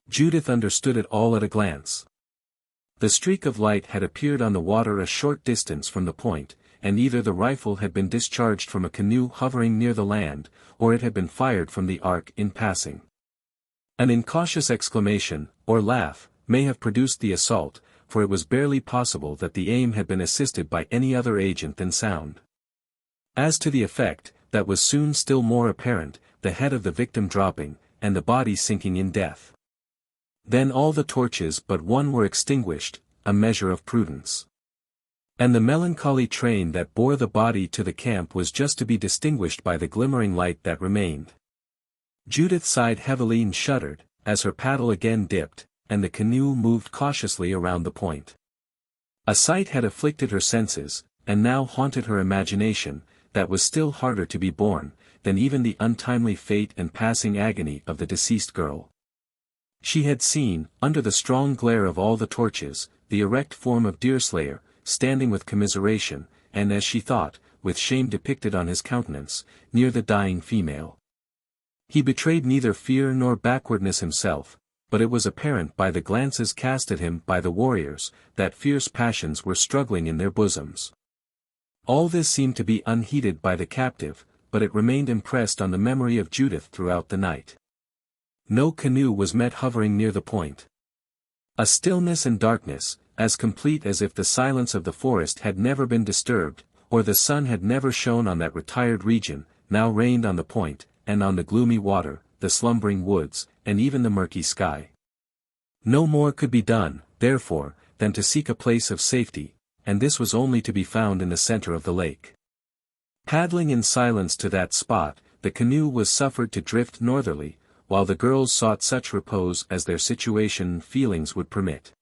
Judith understood it all at a glance. The streak of light had appeared on the water a short distance from the point, and either the rifle had been discharged from a canoe hovering near the land, or it had been fired from the ark in passing. An incautious exclamation, or laugh, may have produced the assault, for it was barely possible that the aim had been assisted by any other agent than sound. As to the effect, that was soon still more apparent, the head of the victim dropping, and the body sinking in death. Then all the torches but one were extinguished, a measure of prudence. And the melancholy train that bore the body to the camp was just to be distinguished by the glimmering light that remained. Judith sighed heavily and shuddered, as her paddle again dipped, and the canoe moved cautiously around the point. A sight had afflicted her senses, and now haunted her imagination, that was still harder to be borne, than even the untimely fate and passing agony of the deceased girl. She had seen, under the strong glare of all the torches, the erect form of Deerslayer, standing with commiseration, and as she thought, with shame depicted on his countenance, near the dying female. He betrayed neither fear nor backwardness himself, but it was apparent by the glances cast at him by the warriors, that fierce passions were struggling in their bosoms. All this seemed to be unheeded by the captive, but it remained impressed on the memory of Judith throughout the night. No canoe was met hovering near the point. A stillness and darkness, as complete as if the silence of the forest had never been disturbed, or the sun had never shone on that retired region, now reigned on the point, and on the gloomy water, the slumbering woods, and even the murky sky. No more could be done, therefore, than to seek a place of safety, and this was only to be found in the center of the lake. Paddling in silence to that spot, the canoe was suffered to drift northerly, while the girls sought such repose as their situation and feelings would permit.